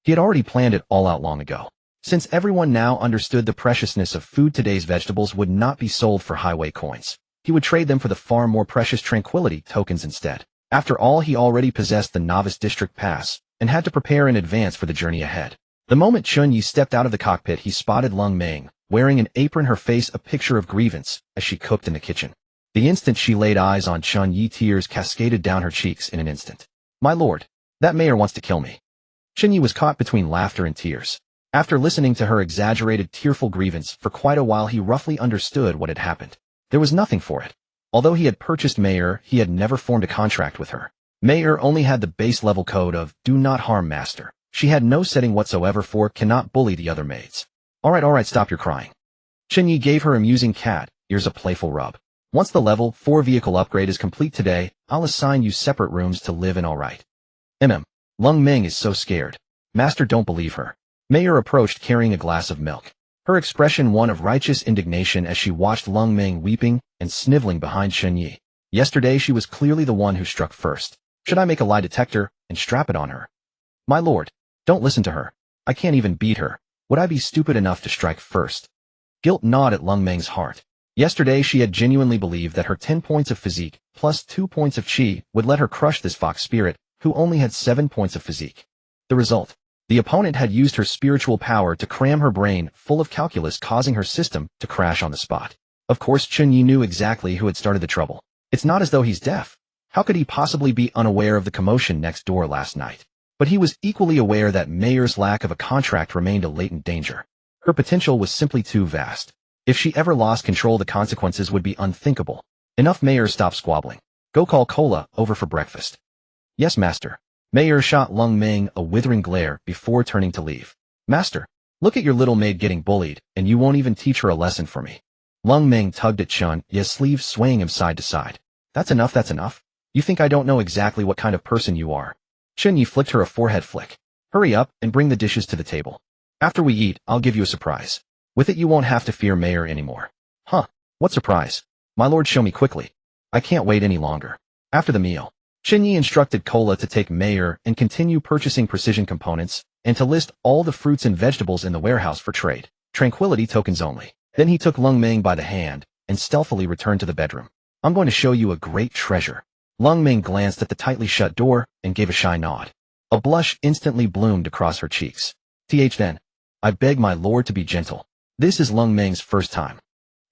He had already planned it all out long ago. Since everyone now understood the preciousness of food, today's vegetables would not be sold for highway coins. He would trade them for the far more precious tranquility tokens instead. After all, he already possessed the novice district pass and had to prepare in advance for the journey ahead. The moment Chen Ye stepped out of the cockpit, he spotted Lung Meng, wearing an apron, her face a picture of grievance, as she cooked in the kitchen. The instant she laid eyes on Chen Ye, tears cascaded down her cheeks in an instant. My lord, that mayor wants to kill me. Chen Ye was caught between laughter and tears. After listening to her exaggerated, tearful grievance for quite a while, he roughly understood what had happened. There was nothing for it. Although he had purchased Mayer, he had never formed a contract with her. Mayer only had the base-level code of Do Not Harm Master. She had no setting whatsoever for cannot bully the other maids. Alright, stop your crying. Chen Ye gave her amusing cat ears a playful rub. Once the level 4 vehicle upgrade is complete today, I'll assign you separate rooms to live in, alright? Lung Meng is so scared. Master, don't believe her. Mayer approached carrying a glass of milk. Her expression one of righteous indignation as she watched Lung Meng weeping and sniveling behind Chen Ye. Yesterday she was clearly the one who struck first. Should I make a lie detector and strap it on her? My lord, don't listen to her. I can't even beat her. Would I be stupid enough to strike first? Guilt gnawed at Lung Meng's heart. Yesterday she had genuinely believed that her 10 points of physique plus 2 points of chi would let her crush this fox spirit, who only had 7 points of physique. The result? The opponent had used her spiritual power to cram her brain full of calculus, causing her system to crash on the spot. Of course, Chen Ye knew exactly who had started the trouble. It's not as though he's deaf. How could he possibly be unaware of the commotion next door last night? But he was equally aware that Mayer's lack of a contract remained a latent danger. Her potential was simply too vast. If she ever lost control, the consequences would be unthinkable. Enough, Mayor, stop squabbling. Go call Cola over for breakfast. Yes, master. Mayor shot Lung Ming a withering glare before turning to leave. Master, look at your little maid getting bullied, and you won't even teach her a lesson for me. Lung Ming tugged at Chen Ye's sleeve, swaying him side to side. That's enough, that's enough. You think I don't know exactly what kind of person you are? Chen Ye flicked her a forehead flick. Hurry up and bring the dishes to the table. After we eat, I'll give you a surprise. With it you won't have to fear Mayor anymore. Huh? What surprise? My lord, show me quickly. I can't wait any longer. After the meal, Chen Ye instructed Cola to take Mayor and continue purchasing precision components, and to list all the fruits and vegetables in the warehouse for trade. Tranquility tokens only. Then he took Lung Ming by the hand, and stealthily returned to the bedroom. I'm going to show you a great treasure. Lung Ming glanced at the tightly shut door, and gave a shy nod. A blush instantly bloomed across her cheeks. Then, I beg my lord to be gentle. This is Lung Ming's first time.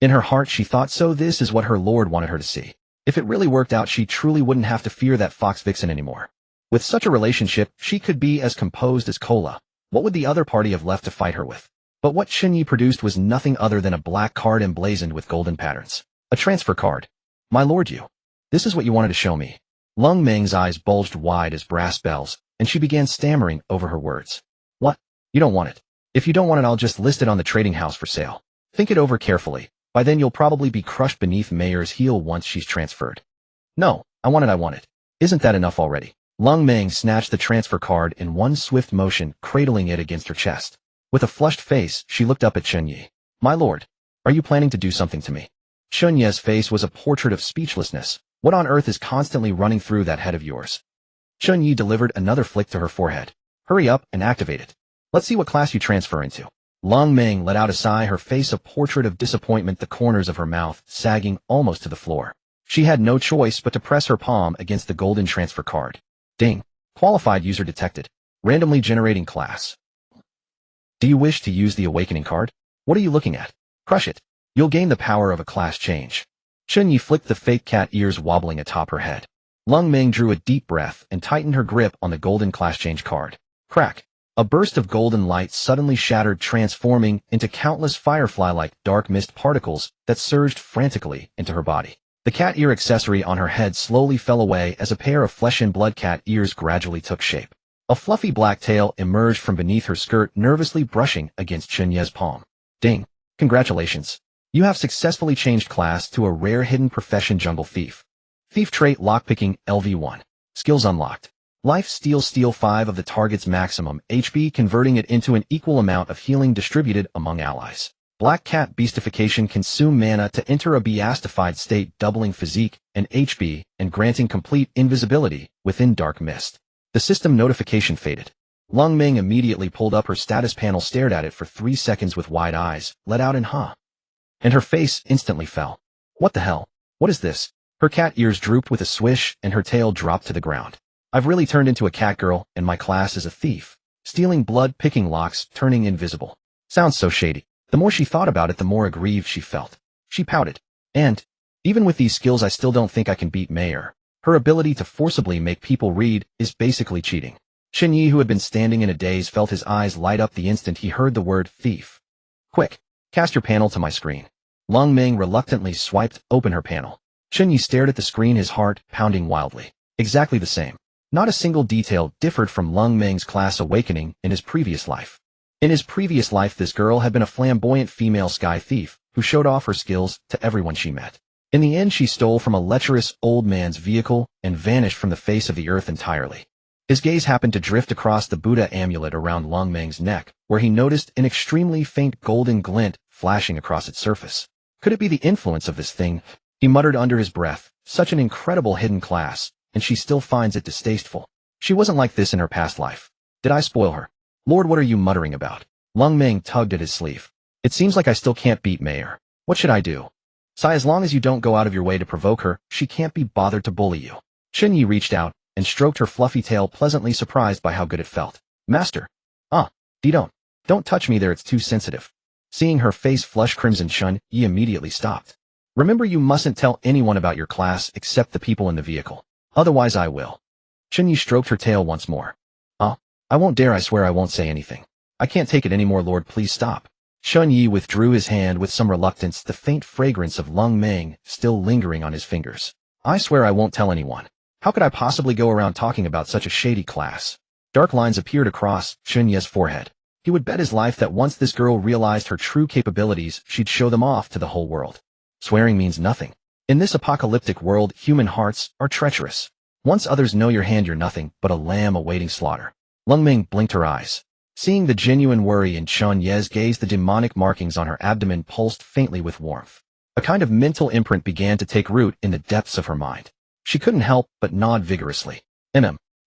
In her heart she thought so. This is what her lord wanted her to see. If it really worked out, she truly wouldn't have to fear that fox vixen anymore. With such a relationship, she could be as composed as Cola. What would the other party have left to fight her with? But what Chen Ye produced was nothing other than a black card emblazoned with golden patterns. A transfer card. My lord, this is what you wanted to show me. Lung Ming's eyes bulged wide as brass bells, and she began stammering over her words. What? You don't want it. If you don't want it, I'll just list it on the trading house for sale. Think it over carefully. By then you'll probably be crushed beneath Mayor's heel once she's transferred. No, I want it. Isn't that enough already? Lung Ming snatched the transfer card in one swift motion, cradling it against her chest. With a flushed face, she looked up at Chen Ye. My lord, are you planning to do something to me? Chen Ye's face was a portrait of speechlessness. What on earth is constantly running through that head of yours? Chen Ye delivered another flick to her forehead. Hurry up and activate it. Let's see what class you transfer into. Lung Ming let out a sigh, her face a portrait of disappointment, the corners of her mouth sagging almost to the floor. She had no choice but to press her palm against the golden transfer card. Ding. Qualified user detected. Randomly generating class. Do you wish to use the awakening card? What are you looking at? Crush it. You'll gain the power of a class change. Chen Ye flicked the fake cat ears wobbling atop her head. Lung Ming drew a deep breath and tightened her grip on the golden class change card. Crack. A burst of golden light suddenly shattered, transforming into countless firefly-like dark mist particles that surged frantically into her body. The cat ear accessory on her head slowly fell away as a pair of flesh and blood cat ears gradually took shape. A fluffy black tail emerged from beneath her skirt, nervously brushing against Chen Ye's palm. Ding. Congratulations. You have successfully changed class to a rare hidden profession, Jungle Thief. Thief trait lockpicking, LV1. Skills unlocked. Life steal 5 of the target's maximum HP, converting it into an equal amount of healing distributed among allies. Black cat beastification, consume mana to enter a beastified state, doubling physique and HP and granting complete invisibility within dark mist. The system notification faded. Lung Ming immediately pulled up her status panel, stared at it for 3 seconds with wide eyes, let out in huh. And her face instantly fell. What the hell? What is this? Her cat ears drooped with a swish and her tail dropped to the ground. I've really turned into a cat girl, and my class is a thief. Stealing blood, picking locks, turning invisible. Sounds so shady. The more she thought about it, the more aggrieved she felt. She pouted. And, even with these skills, I still don't think I can beat Mayor. Her ability to forcibly make people read is basically cheating. Chen Ye, who had been standing in a daze, felt his eyes light up the instant he heard the word thief. Quick, cast your panel to my screen. Lung Ming reluctantly swiped open her panel. Chen Ye stared at the screen, his heart pounding wildly. Exactly the same. Not a single detail differed from Lung Ming's class awakening in his previous life. In his previous life, this girl had been a flamboyant female sky thief who showed off her skills to everyone she met. In the end, she stole from a lecherous old man's vehicle and vanished from the face of the earth entirely. His gaze happened to drift across the Buddha amulet around Lung Ming's neck, where he noticed an extremely faint golden glint flashing across its surface. Could it be the influence of this thing? He muttered under his breath. Such an incredible hidden class, and she still finds it distasteful. She wasn't like this in her past life. Did I spoil her? Lord, what are you muttering about? Lung Ming tugged at his sleeve. It seems like I still can't beat Mayor. What should I do? Sigh, as long as you don't go out of your way to provoke her, she can't be bothered to bully you. Chen Ye reached out and stroked her fluffy tail, pleasantly surprised by how good it felt. Master. Don't touch me there, it's too sensitive. Seeing her face flush crimson, Chen Ye immediately stopped. Remember, you mustn't tell anyone about your class except the people in the vehicle. Otherwise I will. Chen Ye stroked her tail once more. I won't dare, I swear I won't say anything. I can't take it anymore, Lord, please stop. Chen Ye withdrew his hand with some reluctance, the faint fragrance of Lung Meng still lingering on his fingers. I swear I won't tell anyone. How could I possibly go around talking about such a shady class? Dark lines appeared across Chen Ye's forehead. He would bet his life that once this girl realized her true capabilities, she'd show them off to the whole world. Swearing means nothing. In this apocalyptic world, human hearts are treacherous. Once others know your hand, you're nothing but a lamb awaiting slaughter. Lung Ming blinked her eyes. Seeing the genuine worry in Chen Ye's gaze, the demonic markings on her abdomen pulsed faintly with warmth. A kind of mental imprint began to take root in the depths of her mind. She couldn't help but nod vigorously.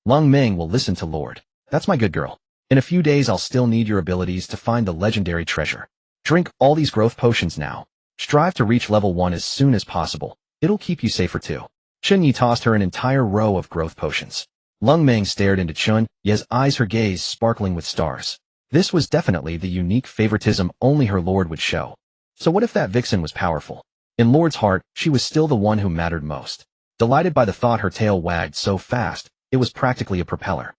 Lung Ming will listen to Lord. That's my good girl. In a few days I'll still need your abilities to find the legendary treasure. Drink all these growth potions now. Strive to reach level 1 as soon as possible. It'll keep you safer too. Chen Ye tossed her an entire row of growth potions. Lung Ming stared into Chen Ye's eyes, her gaze sparkling with stars. This was definitely the unique favoritism only her lord would show. So what if that vixen was powerful? In Lord's heart, she was still the one who mattered most. Delighted by the thought, her tail wagged so fast, it was practically a propeller.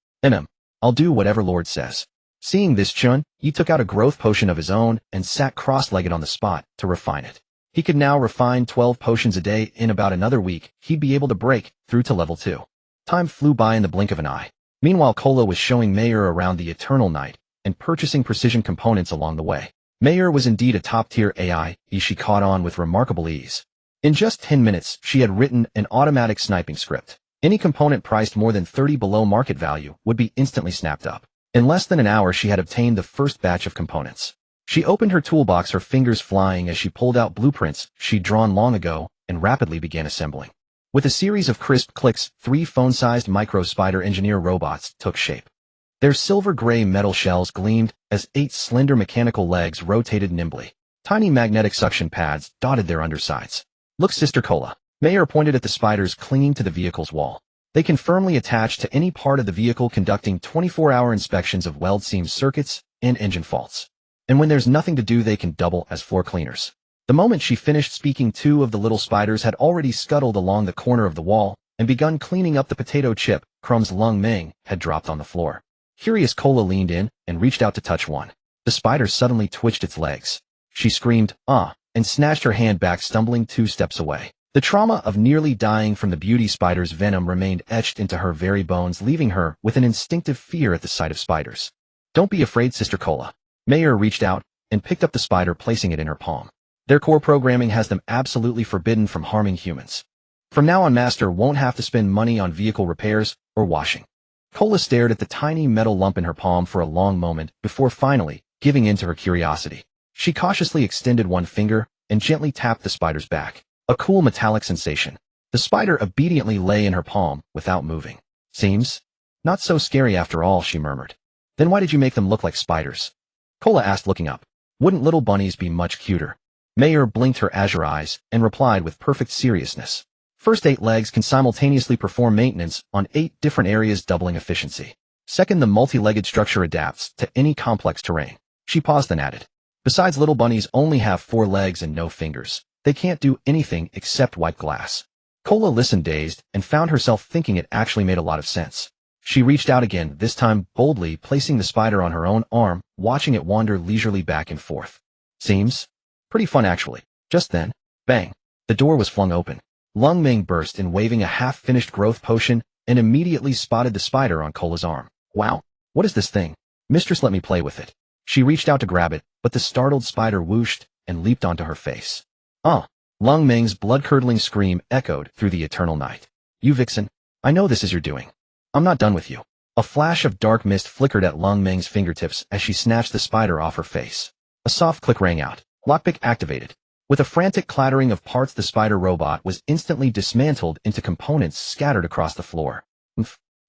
I'll do whatever Lord says. Seeing this, Chen Ye took out a growth potion of his own and sat cross-legged on the spot to refine it. He could now refine 12 potions a day. In about another week, he'd be able to break through to level 2. Time flew by in the blink of an eye. Meanwhile, Kola was showing Mayer around the Eternal Night and purchasing precision components along the way. Mayer was indeed a top-tier AI, she caught on with remarkable ease. In just 10 minutes, she had written an automatic sniping script. Any component priced more than 30 below market value would be instantly snapped up. In less than an hour, she had obtained the first batch of components. She opened her toolbox, her fingers flying as she pulled out blueprints she'd drawn long ago and rapidly began assembling. With a series of crisp clicks, 3 phone-sized micro-spider engineer robots took shape. Their silver-gray metal shells gleamed as 8 slender mechanical legs rotated nimbly. Tiny magnetic suction pads dotted their undersides. Look, Sister Kola. Mayer pointed at the spiders clinging to the vehicle's wall. They can firmly attach to any part of the vehicle, conducting 24-hour inspections of weld seam circuits and engine faults. And when there's nothing to do, they can double as floor cleaners. The moment she finished speaking, 2 of the little spiders had already scuttled along the corner of the wall and begun cleaning up the potato chip crumbs Lung Ming had dropped on the floor. Curious, Kola leaned in and reached out to touch one. The spider suddenly twitched its legs. She screamed, "Ah," and snatched her hand back, stumbling 2 steps away. The trauma of nearly dying from the beauty spider's venom remained etched into her very bones, leaving her with an instinctive fear at the sight of spiders. Don't be afraid, Sister Kola. Mayer reached out and picked up the spider, placing it in her palm. Their core programming has them absolutely forbidden from harming humans. From now on, Master won't have to spend money on vehicle repairs or washing. Kola stared at the tiny metal lump in her palm for a long moment before finally giving in to her curiosity. She cautiously extended one finger and gently tapped the spider's back. A cool metallic sensation. The spider obediently lay in her palm without moving. Seems not so scary after all, she murmured. Then why did you make them look like spiders? Kola asked, looking up. Wouldn't little bunnies be much cuter? Mayer blinked her azure eyes and replied with perfect seriousness. First, 8 legs can simultaneously perform maintenance on 8 different areas, doubling efficiency. Second, the multi-legged structure adapts to any complex terrain. She paused, then added. Besides, little bunnies only have 4 legs and no fingers. They can't do anything except wipe glass. Kola listened, dazed, and found herself thinking it actually made a lot of sense. She reached out again, this time boldly placing the spider on her own arm, watching it wander leisurely back and forth. Seems pretty fun, actually. Just then, bang, the door was flung open. Lung Ming burst in, waving a half-finished growth potion, and immediately spotted the spider on Kola's arm. Wow, what is this thing? Mistress, let me play with it. She reached out to grab it, but the startled spider whooshed and leaped onto her face. Lung Ming's blood-curdling scream echoed through the eternal night. You vixen, I know this is your doing. I'm not done with you. A flash of dark mist flickered at Lung Ming's fingertips as she snatched the spider off her face. A soft click rang out. Lockpick activated. With a frantic clattering of parts, the spider robot was instantly dismantled into components scattered across the floor.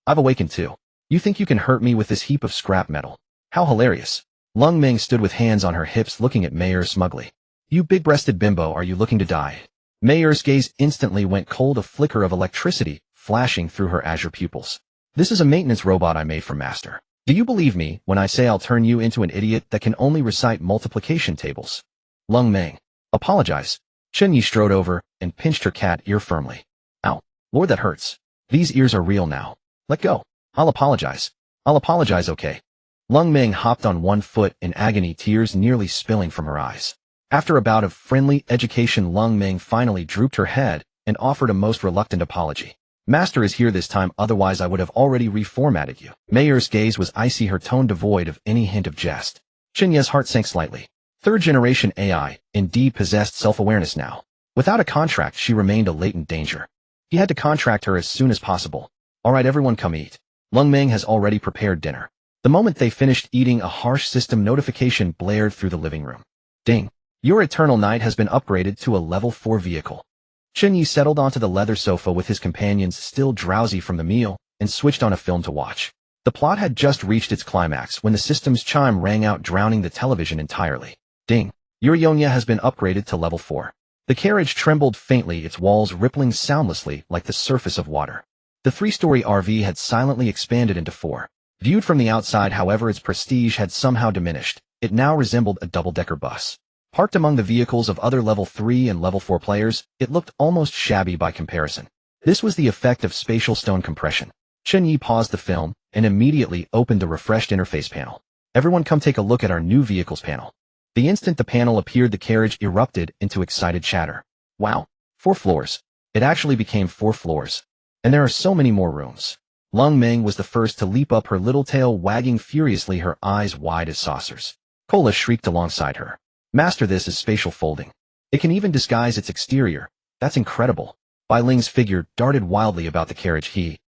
I've awakened too. You think you can hurt me with this heap of scrap metal? How hilarious. Lung Ming stood with hands on her hips, looking at Mayer smugly. You big-breasted bimbo, are you looking to die? Mayer's gaze instantly went cold, a flicker of electricity flashing through her azure pupils. This is a maintenance robot I made for Master. Do you believe me when I say I'll turn you into an idiot that can only recite multiplication tables? Lung Ming. Apologize. Chen Ye strode over and pinched her cat ear firmly. Ow. Lord, that hurts. These ears are real now. Let go. I'll apologize, okay? Lung Ming hopped on one foot in agony, tears nearly spilling from her eyes. After a bout of friendly education, Lung Ming finally drooped her head and offered a most reluctant apology. Master is here this time, otherwise I would have already reformatted you. Mayer's gaze was icy, her tone devoid of any hint of jest. Chen Ye's heart sank slightly. Third-generation AI indeed possessed self-awareness now. Without a contract, she remained a latent danger. He had to contract her as soon as possible. All right, everyone, come eat. Lung Ming has already prepared dinner. The moment they finished eating, a harsh system notification blared through the living room. Ding! Your Eternal Knight has been upgraded to a level 4 vehicle. Chen Ye settled onto the leather sofa with his companions still drowsy from the meal and switched on a film to watch. The plot had just reached its climax when the system's chime rang out, drowning the television entirely. Ding! Your Yonya has been upgraded to level 4. The carriage trembled faintly, its walls rippling soundlessly like the surface of water. The 3-story RV had silently expanded into 4. Viewed from the outside, however, its prestige had somehow diminished. It now resembled a double-decker bus. Parked among the vehicles of other level 3 and level 4 players, it looked almost shabby by comparison. This was the effect of spatial stone compression. Chen Ye paused the film and immediately opened the refreshed interface panel. Everyone come take a look at our new vehicles panel. The instant the panel appeared, the carriage erupted into excited chatter. Wow! 4 floors. It actually became 4 floors. And there are so many more rooms. Lung Ming was the first to leap up, her little tail wagging furiously, her eyes wide as saucers. Cola shrieked alongside her. Master, this is spatial folding. It can even disguise its exterior. That's incredible. Bai Ling's figure darted wildly about the carriage.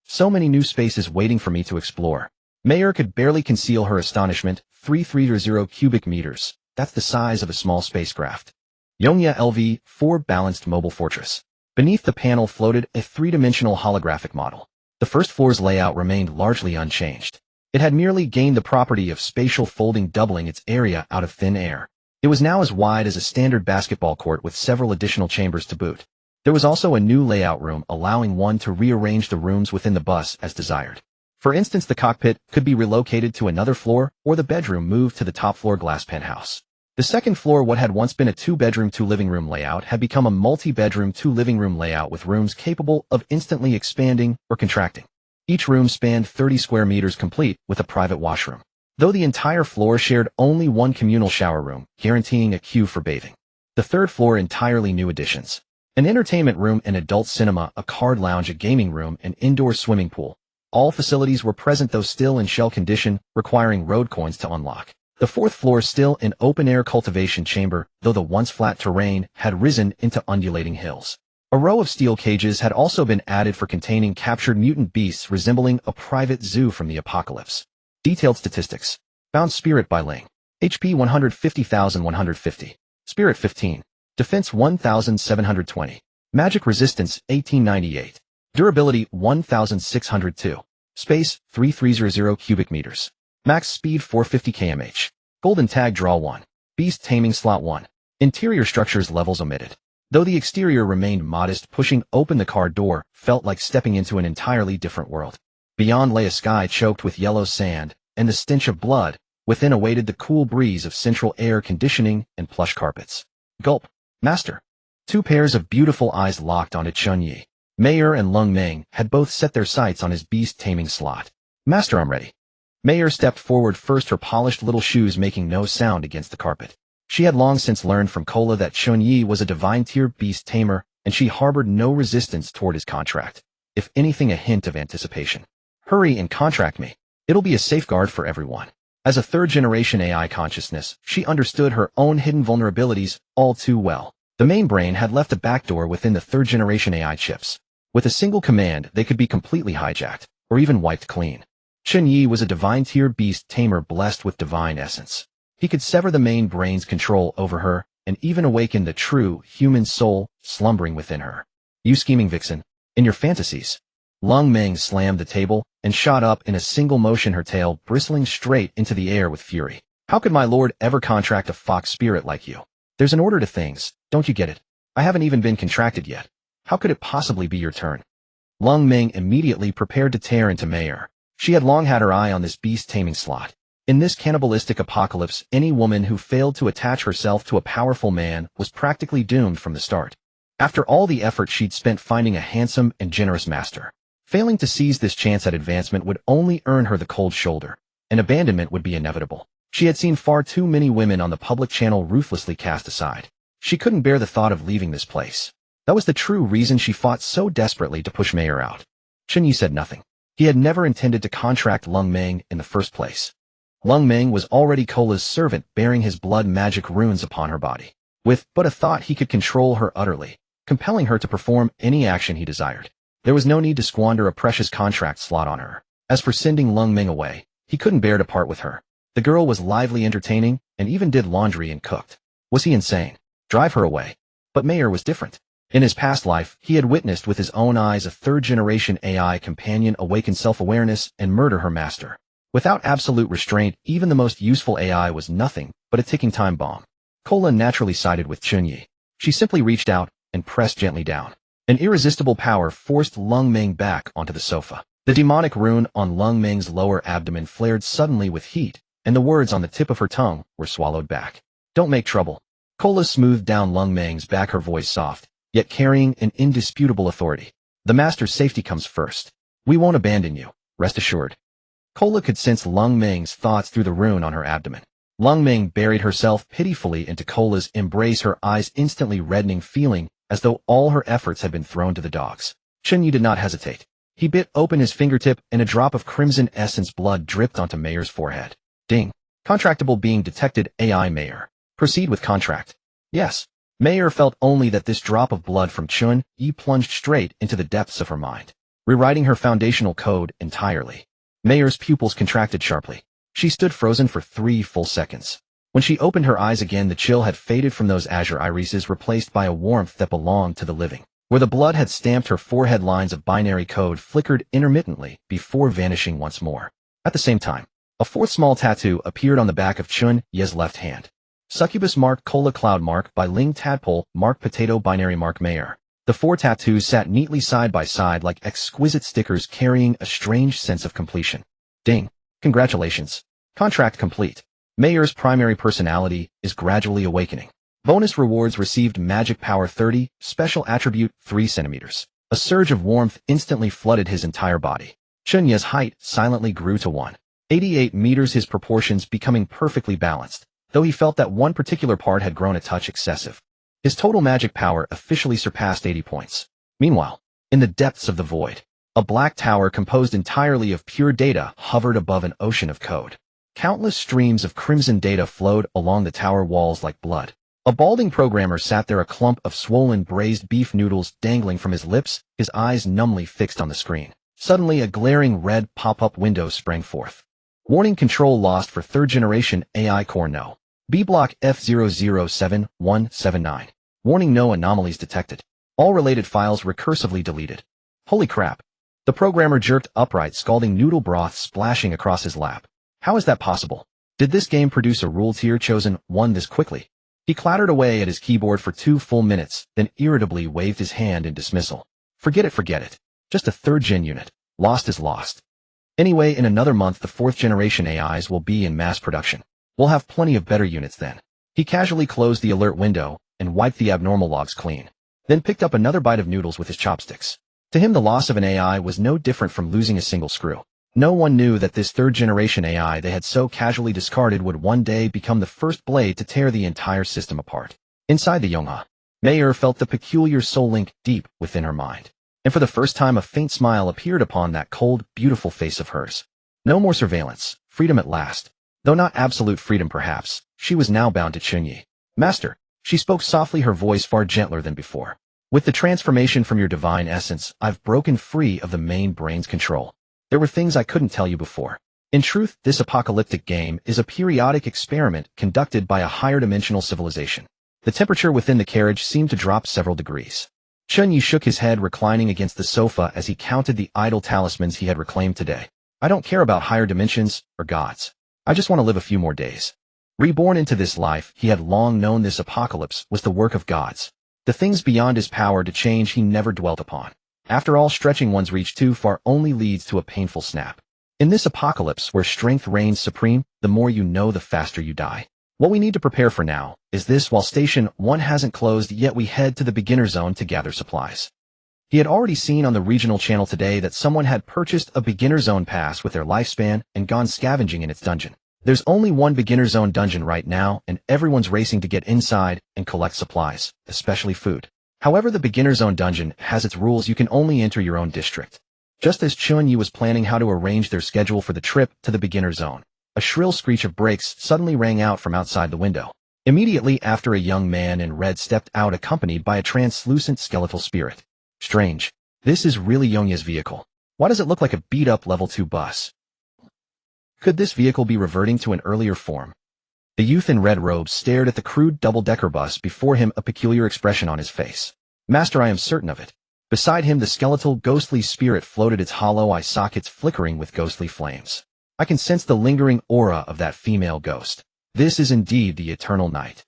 So many new spaces waiting for me to explore. Mayer could barely conceal her astonishment. 330 cubic meters. That's the size of a small spacecraft. Yonya LV-4 balanced mobile fortress. Beneath the panel floated a 3-dimensional holographic model. The first floor's layout remained largely unchanged. It had merely gained the property of spatial folding, doubling its area out of thin air. It was now as wide as a standard basketball court with several additional chambers to boot. There was also a new layout room, allowing one to rearrange the rooms within the bus as desired. For instance, the cockpit could be relocated to another floor, or the bedroom moved to the top floor glass penthouse. The second floor, what had once been a 2-bedroom, 2-living room layout, had become a multi-bedroom, 2-living room layout with rooms capable of instantly expanding or contracting. Each room spanned 30 square meters, complete with a private washroom, though the entire floor shared only one communal shower room, guaranteeing a queue for bathing. The third floor, entirely new additions. An entertainment room, an adult cinema, a card lounge, a gaming room, an indoor swimming pool. All facilities were present, though still in shell condition, requiring road coins to unlock. The fourth floor, still an open-air cultivation chamber, though the once flat terrain had risen into undulating hills. A row of steel cages had also been added for containing captured mutant beasts, resembling a private zoo from the apocalypse. Detailed statistics. Bound Spirit Bai Ling. HP 150,150. Spirit 15. Defense 1,720. Magic Resistance 1898. Durability 1,602. Space 330 cubic meters. Max Speed 450 km/h. Golden Tag Draw 1. Beast Taming Slot 1. Interior structures levels omitted. Though the exterior remained modest, pushing open the car door felt like stepping into an entirely different world. Beyond lay a sky choked with yellow sand and the stench of blood. Within awaited the cool breeze of central air conditioning and plush carpets. Gulp. Master. 2 pairs of beautiful eyes locked onto Chen Ye. Mayer and Lung Ming had both set their sights on his beast taming slot. Master, I'm ready. Mayer stepped forward first, her polished little shoes making no sound against the carpet. She had long since learned from Cola that Chen Ye was a divine-tier beast tamer, and she harbored no resistance toward his contract. If anything, a hint of anticipation. Hurry and contract me. It'll be a safeguard for everyone. As a third-generation AI consciousness, she understood her own hidden vulnerabilities all too well. The main brain had left a backdoor within the third-generation AI chips. With a single command, they could be completely hijacked, or even wiped clean. Chen Ye was a divine-tier beast tamer blessed with divine essence. He could sever the main brain's control over her, and even awaken the true human soul slumbering within her. You scheming vixen, in your fantasies. Lung Ming slammed the table and shot up in a single motion, her tail bristling straight into the air with fury. How could my lord ever contract a fox spirit like you? There's an order to things, don't you get it? I haven't even been contracted yet. How could it possibly be your turn? Lung Ming immediately prepared to tear into Mayer. She had long had her eye on this beast-taming slot. In this cannibalistic apocalypse, any woman who failed to attach herself to a powerful man was practically doomed from the start. After all the effort she'd spent finding a handsome and generous master, failing to seize this chance at advancement would only earn her the cold shoulder. and abandonment would be inevitable. She had seen far too many women on the public channel ruthlessly cast aside. She couldn't bear the thought of leaving this place. That was the true reason she fought so desperately to push Mayer out. Chen Ye said nothing. He had never intended to contract Lung Meng in the first place. Lung Meng was already Cola's servant, bearing his blood magic runes upon her body. With but a thought, he could control her utterly, compelling her to perform any action he desired. There was no need to squander a precious contract slot on her. As for sending Lung Meng away, he couldn't bear to part with her. The girl was lively, entertaining, and even did laundry and cooked. Was he insane? Drive her away. But Mayer was different. In his past life, he had witnessed with his own eyes a third-generation AI companion awaken self-awareness and murder her master. Without absolute restraint, even the most useful AI was nothing but a ticking time bomb. Cola naturally sided with Chen Ye. She simply reached out and pressed gently down. An irresistible power forced Lung Meng back onto the sofa. The demonic rune on Lung Meng's lower abdomen flared suddenly with heat, and the words on the tip of her tongue were swallowed back. Don't make trouble. Cola smoothed down Lung Meng's back, her voice soft, yet carrying an indisputable authority. The master's safety comes first. We won't abandon you, rest assured. Cola could sense Lung Meng's thoughts through the rune on her abdomen. Lung Meng buried herself pitifully into Cola's embrace, her eyes instantly reddening, feeling as though all her efforts had been thrown to the dogs. Chen Ye did not hesitate. He bit open his fingertip, and a drop of crimson essence blood dripped onto Mayer's forehead. Ding. Contractable being detected. AI Mayer. Proceed with contract. Yes. Mayer felt only that this drop of blood from Chen Ye plunged straight into the depths of her mind, rewriting her foundational code entirely. Mayer's pupils contracted sharply. She stood frozen for 3 full seconds. When she opened her eyes again, the chill had faded from those azure irises, replaced by a warmth that belonged to the living. Where the blood had stamped her forehead, lines of binary code flickered intermittently before vanishing once more. At the same time, a fourth small tattoo appeared on the back of Chen Ye's left hand. Succubus mark, Cola cloud mark, by Ling tadpole mark, potato binary mark, Mayer. The 4 tattoos sat neatly side by side like exquisite stickers, carrying a strange sense of completion. Ding. Congratulations. Contract complete. Mayer's primary personality is gradually awakening. Bonus rewards received: magic power 30, special attribute 3 centimeters. A surge of warmth instantly flooded his entire body. Chen Ye's height silently grew to 188 meters, his proportions becoming perfectly balanced, though he felt that one particular part had grown a touch excessive. His total magic power officially surpassed 80 points. Meanwhile, in the depths of the void, a black tower composed entirely of pure data hovered above an ocean of code. Countless streams of crimson data flowed along the tower walls like blood. A balding programmer sat there, a clump of swollen braised beef noodles dangling from his lips, his eyes numbly fixed on the screen. Suddenly, a glaring red pop-up window sprang forth. Warning: control lost for third-generation AI core. No. B block F007179. Warning: no anomalies detected. All related files recursively deleted. Holy crap. The programmer jerked upright, scalding noodle broth splashing across his lap. How is that possible? Did this game produce a rule tier chosen one this quickly? He clattered away at his keyboard for 2 full minutes, then irritably waved his hand in dismissal. Forget it. Just a 3rd-gen unit. Lost is lost. Anyway, in another month the 4th-generation AIs will be in mass production. We'll have plenty of better units then. He casually closed the alert window and wiped the abnormal logs clean, then picked up another bite of noodles with his chopsticks. To him, the loss of an AI was no different from losing a single screw. No one knew that this 3rd-generation AI they had so casually discarded would one day become the first blade to tear the entire system apart. Inside the Yongha, Mayer felt the peculiar soul link deep within her mind, and for the first time a faint smile appeared upon that cold, beautiful face of hers. No more surveillance, freedom at last. Though not absolute freedom perhaps, she was now bound to Chen Ye. Master, she spoke softly, her voice far gentler than before. With the transformation from your divine essence, I've broken free of the main brain's control. There were things I couldn't tell you before. In truth, this apocalyptic game is a periodic experiment conducted by a higher dimensional civilization. The temperature within the carriage seemed to drop several degrees. Chen Ye shook his head, reclining against the sofa as he counted the idle talismans he had reclaimed today. I don't care about higher dimensions or gods. I just want to live a few more days. Reborn into this life, he had long known this apocalypse was the work of gods. The things beyond his power to change he never dwelt upon. After all, stretching one's reach too far only leads to a painful snap. In this apocalypse where strength reigns supreme, the more you know, the faster you die. What we need to prepare for now is this: while Station 1 hasn't closed yet, we head to the beginner zone to gather supplies. He had already seen on the regional channel today that someone had purchased a beginner zone pass with their lifespan and gone scavenging in its dungeon. There's only one beginner zone dungeon right now, and everyone's racing to get inside and collect supplies, especially food. However, the beginner zone dungeon has its rules. You can only enter your own district. Just as Chen Ye was planning how to arrange their schedule for the trip to the beginner zone, a shrill screech of brakes suddenly rang out from outside the window. Immediately after, a young man in red stepped out accompanied by a translucent skeletal spirit. Strange. This is really Yongye's vehicle. Why does it look like a beat-up level 2 bus? Could this vehicle be reverting to an earlier form? The youth in red robes stared at the crude double-decker bus before him, a peculiar expression on his face. Master, I am certain of it. Beside him, the skeletal, ghostly spirit floated, its hollow eye sockets flickering with ghostly flames. I can sense the lingering aura of that female ghost. This is indeed the eternal night.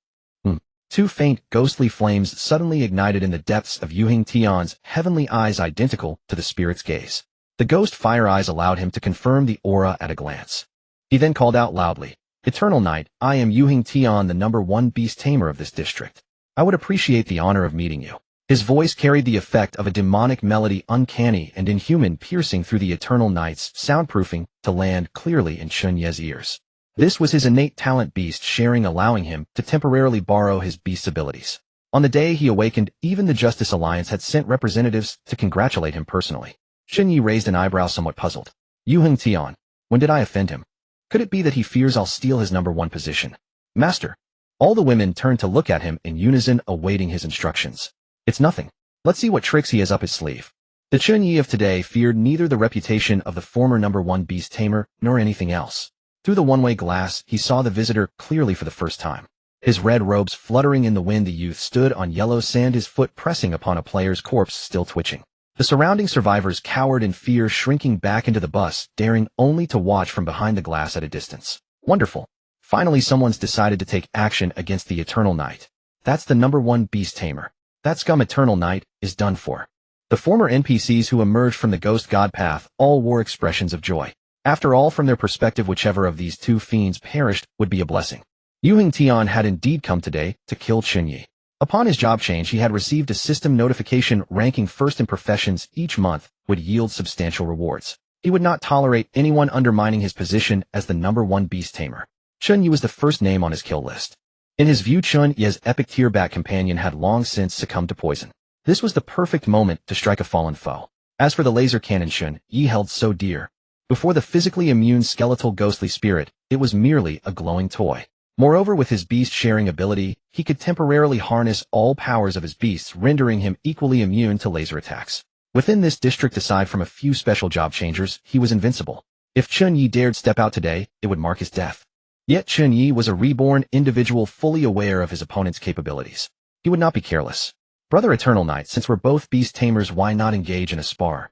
Two faint, ghostly flames suddenly ignited in the depths of Yu Tian's heavenly eyes, identical to the spirit's gaze. The ghost fire eyes allowed him to confirm the aura at a glance. He then called out loudly, Eternal Night, I am Yu Tian, the #1 beast tamer of this district. I would appreciate the honor of meeting you. His voice carried the effect of a demonic melody, uncanny and inhuman, piercing through the eternal night's soundproofing to land clearly in Chen Ye's ears. This was his innate talent, beast sharing, allowing him to temporarily borrow his beast's abilities. On the day he awakened, even the Justice Alliance had sent representatives to congratulate him personally. Chen Ye raised an eyebrow, somewhat puzzled. Yu Tian, when did I offend him? Could it be that he fears I'll steal his #1 position? Master. All the women turned to look at him in unison, awaiting his instructions. It's nothing. Let's see what tricks he has up his sleeve. The Chen Ye of today feared neither the reputation of the former #1 beast tamer nor anything else. Through the one-way glass, he saw the visitor clearly for the first time. His red robes fluttering in the wind, the youth stood on yellow sand, his foot pressing upon a player's corpse still twitching. The surrounding survivors cowered in fear, shrinking back into the bus, daring only to watch from behind the glass at a distance. Wonderful. Finally, someone's decided to take action against the Eternal Night. That's the #1 beast tamer. That scum Eternal Night is done for. The former NPCs who emerged from the Ghost God path all wore expressions of joy. After all, from their perspective, whichever of these two fiends perished would be a blessing. Yu Tian had indeed come today to kill Chen Ye. Upon his job change, he had received a system notification ranking first in professions each month would yield substantial rewards. He would not tolerate anyone undermining his position as the #1 beast tamer. Chen Ye was the first name on his kill list. In his view, Chen Ye's epic tier bat companion had long since succumbed to poison. This was the perfect moment to strike a fallen foe. As for the laser cannon Chen Ye held so dear, before the physically immune skeletal ghostly spirit, it was merely a glowing toy. Moreover, with his beast-sharing ability, he could temporarily harness all powers of his beasts, rendering him equally immune to laser attacks. Within this district, aside from a few special job changers, he was invincible. If Chen Ye dared step out today, it would mark his death. Yet Chen Ye was a reborn individual, fully aware of his opponent's capabilities. He would not be careless. Brother Eternal Night, since we're both beast tamers, why not engage in a spar?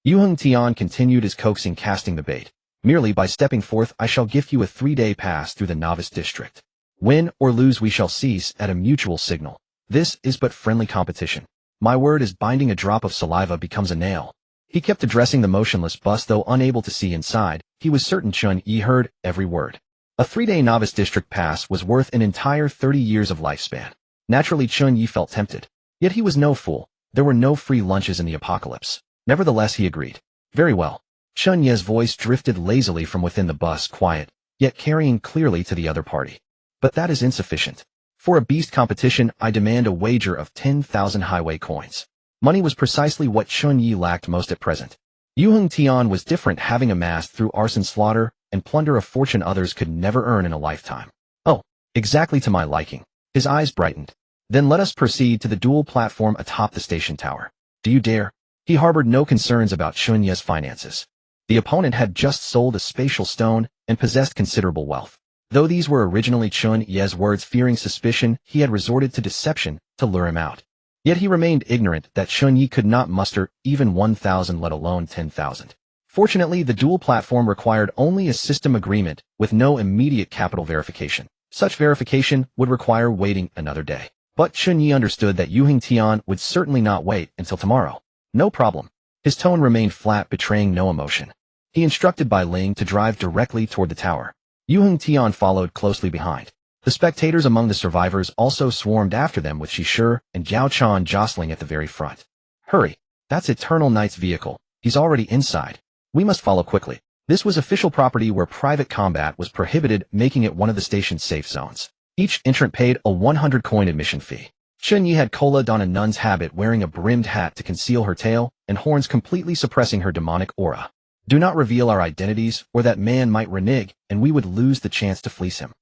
Yu Tian continued his coaxing, casting the bait. Merely by stepping forth, I shall give you a 3-day pass through the novice district. Win or lose, we shall cease at a mutual signal. This is but friendly competition. My word is binding, a drop of saliva becomes a nail. He kept addressing the motionless bus, though unable to see inside. He was certain Chen Ye heard every word. A 3-day novice district pass was worth an entire 30 years of lifespan. Naturally, Chen Ye felt tempted. Yet he was no fool. There were no free lunches in the apocalypse. Nevertheless, he agreed. Very well. Chen Ye's voice drifted lazily from within the bus, quiet, yet carrying clearly to the other party. But that is insufficient. For a beast competition, I demand a wager of 10,000 highway coins. Money was precisely what Chen Ye lacked most at present. Yu Tian was different, having amassed through arson, slaughter, and plunder a fortune others could never earn in a lifetime. Oh, exactly to my liking. His eyes brightened. Then let us proceed to the dual platform atop the station tower. Do you dare? He harbored no concerns about Chen Ye's finances. The opponent had just sold a spatial stone and possessed considerable wealth. Though these were originally Chen Ye's words, fearing suspicion, he had resorted to deception to lure him out. Yet he remained ignorant that Chen Ye could not muster even 1,000, let alone 10,000. Fortunately, the dual platform required only a system agreement with no immediate capital verification. Such verification would require waiting another day. But Chen Ye understood that Yu Tian would certainly not wait until tomorrow. No problem. His tone remained flat, betraying no emotion. He instructed Bai Ling to drive directly toward the tower. Yu Tian followed closely behind. The spectators among the survivors also swarmed after them, with Shishir and Jiao Chan jostling at the very front. Hurry! That's Eternal Knight's vehicle. He's already inside. We must follow quickly. This was official property where private combat was prohibited, making it one of the station's safe zones. Each entrant paid a 100 coin admission fee. Chen Ye had Cola don a nun's habit, wearing a brimmed hat to conceal her tail, and horns completely suppressing her demonic aura. Do not reveal our identities, or that man might renege, and we would lose the chance to fleece him.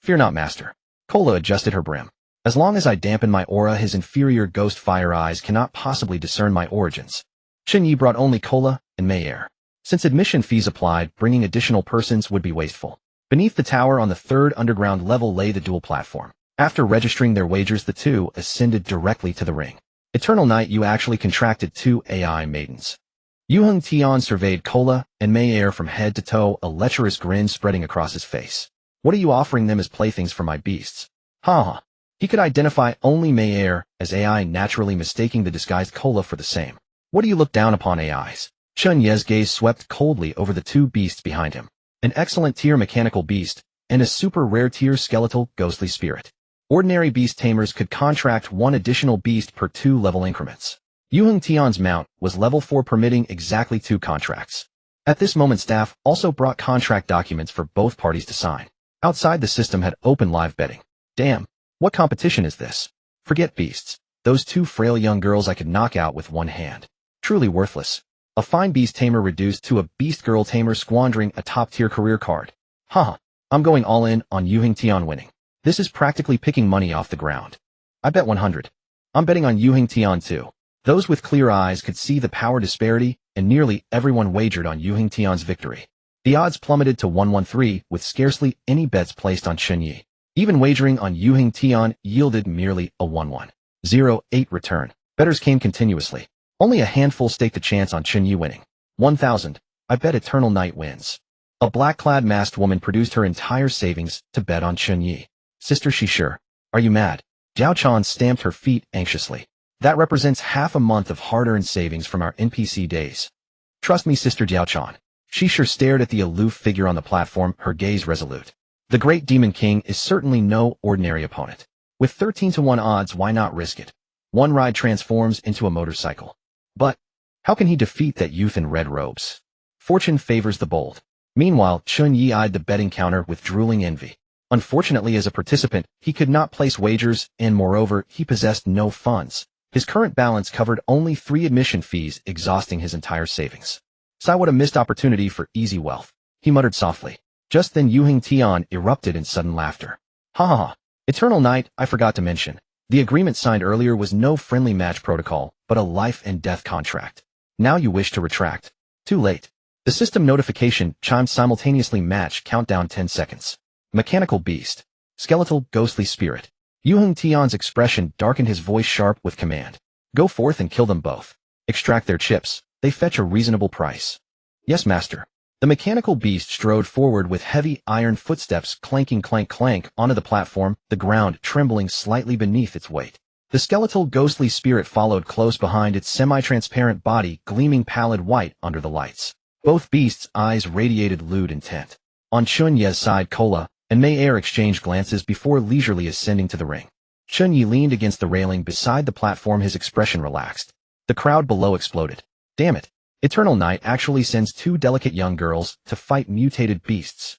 Fear not, master. Cola adjusted her brim. As long as I dampen my aura, his inferior ghost fire eyes cannot possibly discern my origins. Chen Ye brought only Cola and Mayer. Since admission fees applied, bringing additional persons would be wasteful. Beneath the tower on the third underground level lay the dual platform. After registering their wagers, the two ascended directly to the ring. Eternal Knight, you actually contracted 2 AI maidens. Yuheng Tian surveyed Cola and Mayer from head to toe, a lecherous grin spreading across his face. What are you offering them as playthings for my beasts? Ha ha. He could identify only Mayer as AI, naturally mistaking the disguised Cola for the same. What do you look down upon AIs? Chen Ye's gaze swept coldly over the 2 beasts behind him. An excellent tier mechanical beast, and a super rare tier skeletal ghostly spirit. Ordinary beast tamers could contract 1 additional beast per 2 level increments. Yuheng Tian's mount was level 4, permitting exactly 2 contracts. At this moment, staff also brought contract documents for both parties to sign. Outside, the system had open live betting. Damn, what competition is this? Forget beasts. Those 2 frail young girls I could knock out with 1 hand. Truly worthless. A fine beast tamer reduced to a beast girl tamer, squandering a top-tier career card. Haha, I'm going all in on Yuheng Tian winning. This is practically picking money off the ground. I bet 100. I'm betting on Yuheng Tian too. Those with clear eyes could see the power disparity, and nearly everyone wagered on Yuheng Tian's victory. The odds plummeted to 113, with scarcely any bets placed on Chen Ye. Even wagering on Yuheng Tian yielded merely a 1-1-0-8 return. Bettors came continuously. Only a handful staked the chance on Chen Ye winning. 1,000. I bet Eternal Knight wins. A black-clad masked woman produced her entire savings to bet on Chen Ye. Sister, she sure. Are you mad? Jiao Chan stamped her feet anxiously. That represents half a month of hard-earned savings from our NPC days. Trust me, Sister Jiao Chan. She sure stared at the aloof figure on the platform, her gaze resolute. The Great Demon King is certainly no ordinary opponent. With 13-to-1 odds, why not risk it? One ride transforms into a motorcycle. But how can he defeat that youth in red robes? Fortune favors the bold. Meanwhile, Chen Ye eyed the betting counter with drooling envy. Unfortunately, as a participant, he could not place wagers, and moreover, he possessed no funds. His current balance covered only 3 admission fees, exhausting his entire savings. Sigh, what a missed opportunity for easy wealth. He muttered softly. Just then Yuheng Tian erupted in sudden laughter. Ha ha ha. Eternal Knight, I forgot to mention. The agreement signed earlier was no friendly match protocol, but a life and death contract. Now you wish to retract. Too late. The system notification chimed simultaneously. Match countdown 10 seconds. Mechanical beast. Skeletal ghostly spirit. Yuheng Tian's expression darkened, his voice sharp with command. Go forth and kill them both. Extract their chips. They fetch a reasonable price. Yes, master. The mechanical beast strode forward with heavy iron footsteps, clanking clank clank onto the platform, the ground trembling slightly beneath its weight. The skeletal ghostly spirit followed close behind, its semi-transparent body gleaming pallid white under the lights. Both beasts' eyes radiated lewd intent. On Chen Ye's side, Cola and Mayer exchanged glances before leisurely ascending to the ring. Chen Ye leaned against the railing beside the platform, his expression relaxed. The crowd below exploded. Damn it. Eternal Knight actually sends 2 delicate young girls to fight mutated beasts.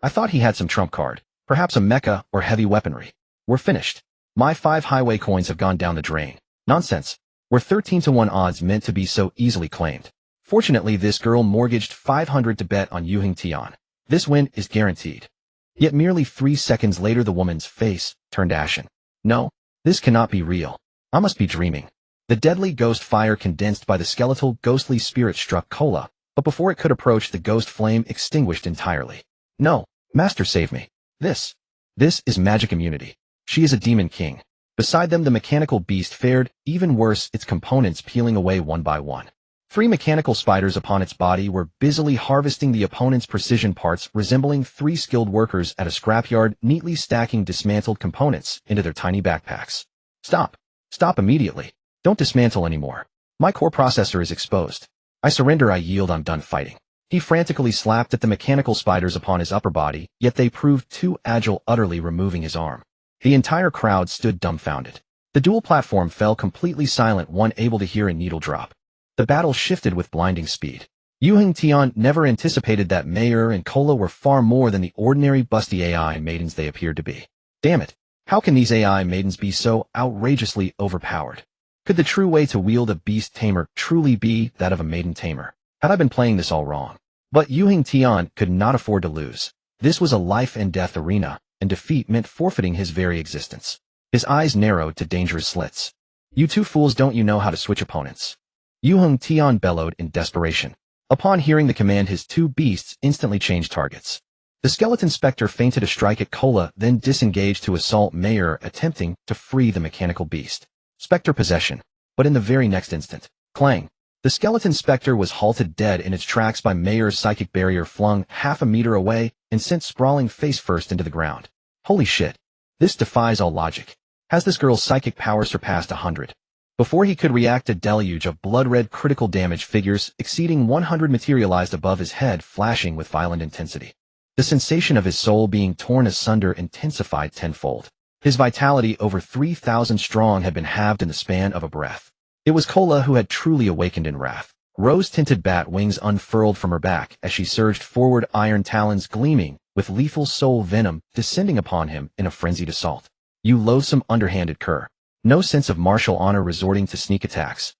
I thought he had some trump card, perhaps a mecha or heavy weaponry. We're finished. My 5 highway coins have gone down the drain. Nonsense. Were 13-to-1 odds meant to be so easily claimed? Fortunately, this girl mortgaged 500 to bet on Yuheng Tian. This win is guaranteed. Yet merely 3 seconds later, the woman's face turned ashen. No, this cannot be real. I must be dreaming. The deadly ghost fire condensed by the skeletal ghostly spirit struck Cola, but before it could approach, the ghost flame extinguished entirely. No, master, save me. This is magic immunity. She is a demon king. Beside them, the mechanical beast fared even worse, its components peeling away one by one. 3 mechanical spiders upon its body were busily harvesting the opponent's precision parts, resembling 3 skilled workers at a scrapyard, neatly stacking dismantled components into their tiny backpacks. Stop. Stop immediately. Don't dismantle anymore. My core processor is exposed. I surrender, I yield, I'm done fighting. He frantically slapped at the mechanical spiders upon his upper body, yet they proved too agile, utterly removing his arm. The entire crowd stood dumbfounded. The dual platform fell completely silent, one able to hear a needle drop. The battle shifted with blinding speed. Yu Tian never anticipated that Mayer and Kola were far more than the ordinary busty AI maidens they appeared to be. Damn it! How can these AI maidens be so outrageously overpowered? Could the true way to wield a beast tamer truly be that of a maiden tamer? Had I been playing this all wrong? But Yu Tian could not afford to lose. This was a life-and-death arena, and defeat meant forfeiting his very existence. His eyes narrowed to dangerous slits. You two fools, don't you know how to switch opponents? Yu Tian bellowed in desperation. Upon hearing the command, his two beasts instantly changed targets. The skeleton specter feinted a strike at Kola, then disengaged to assault Mayer, attempting to free the mechanical beast. Spectre possession. But in the very next instant, clang! The skeleton specter was halted dead in its tracks by Mayer's psychic barrier, flung half a meter away and sent sprawling face first into the ground. Holy shit. This defies all logic. Has this girl's psychic power surpassed 100? Before he could react, a deluge of blood-red critical damage figures exceeding 100 materialized above his head, flashing with violent intensity. The sensation of his soul being torn asunder intensified tenfold. His vitality, over 3,000 strong, had been halved in the span of a breath. It was Kola who had truly awakened in wrath. Rose-tinted bat wings unfurled from her back as she surged forward, iron talons gleaming with lethal soul venom descending upon him in a frenzied assault. You loathsome underhanded cur. No sense of martial honor, resorting to sneak attacks.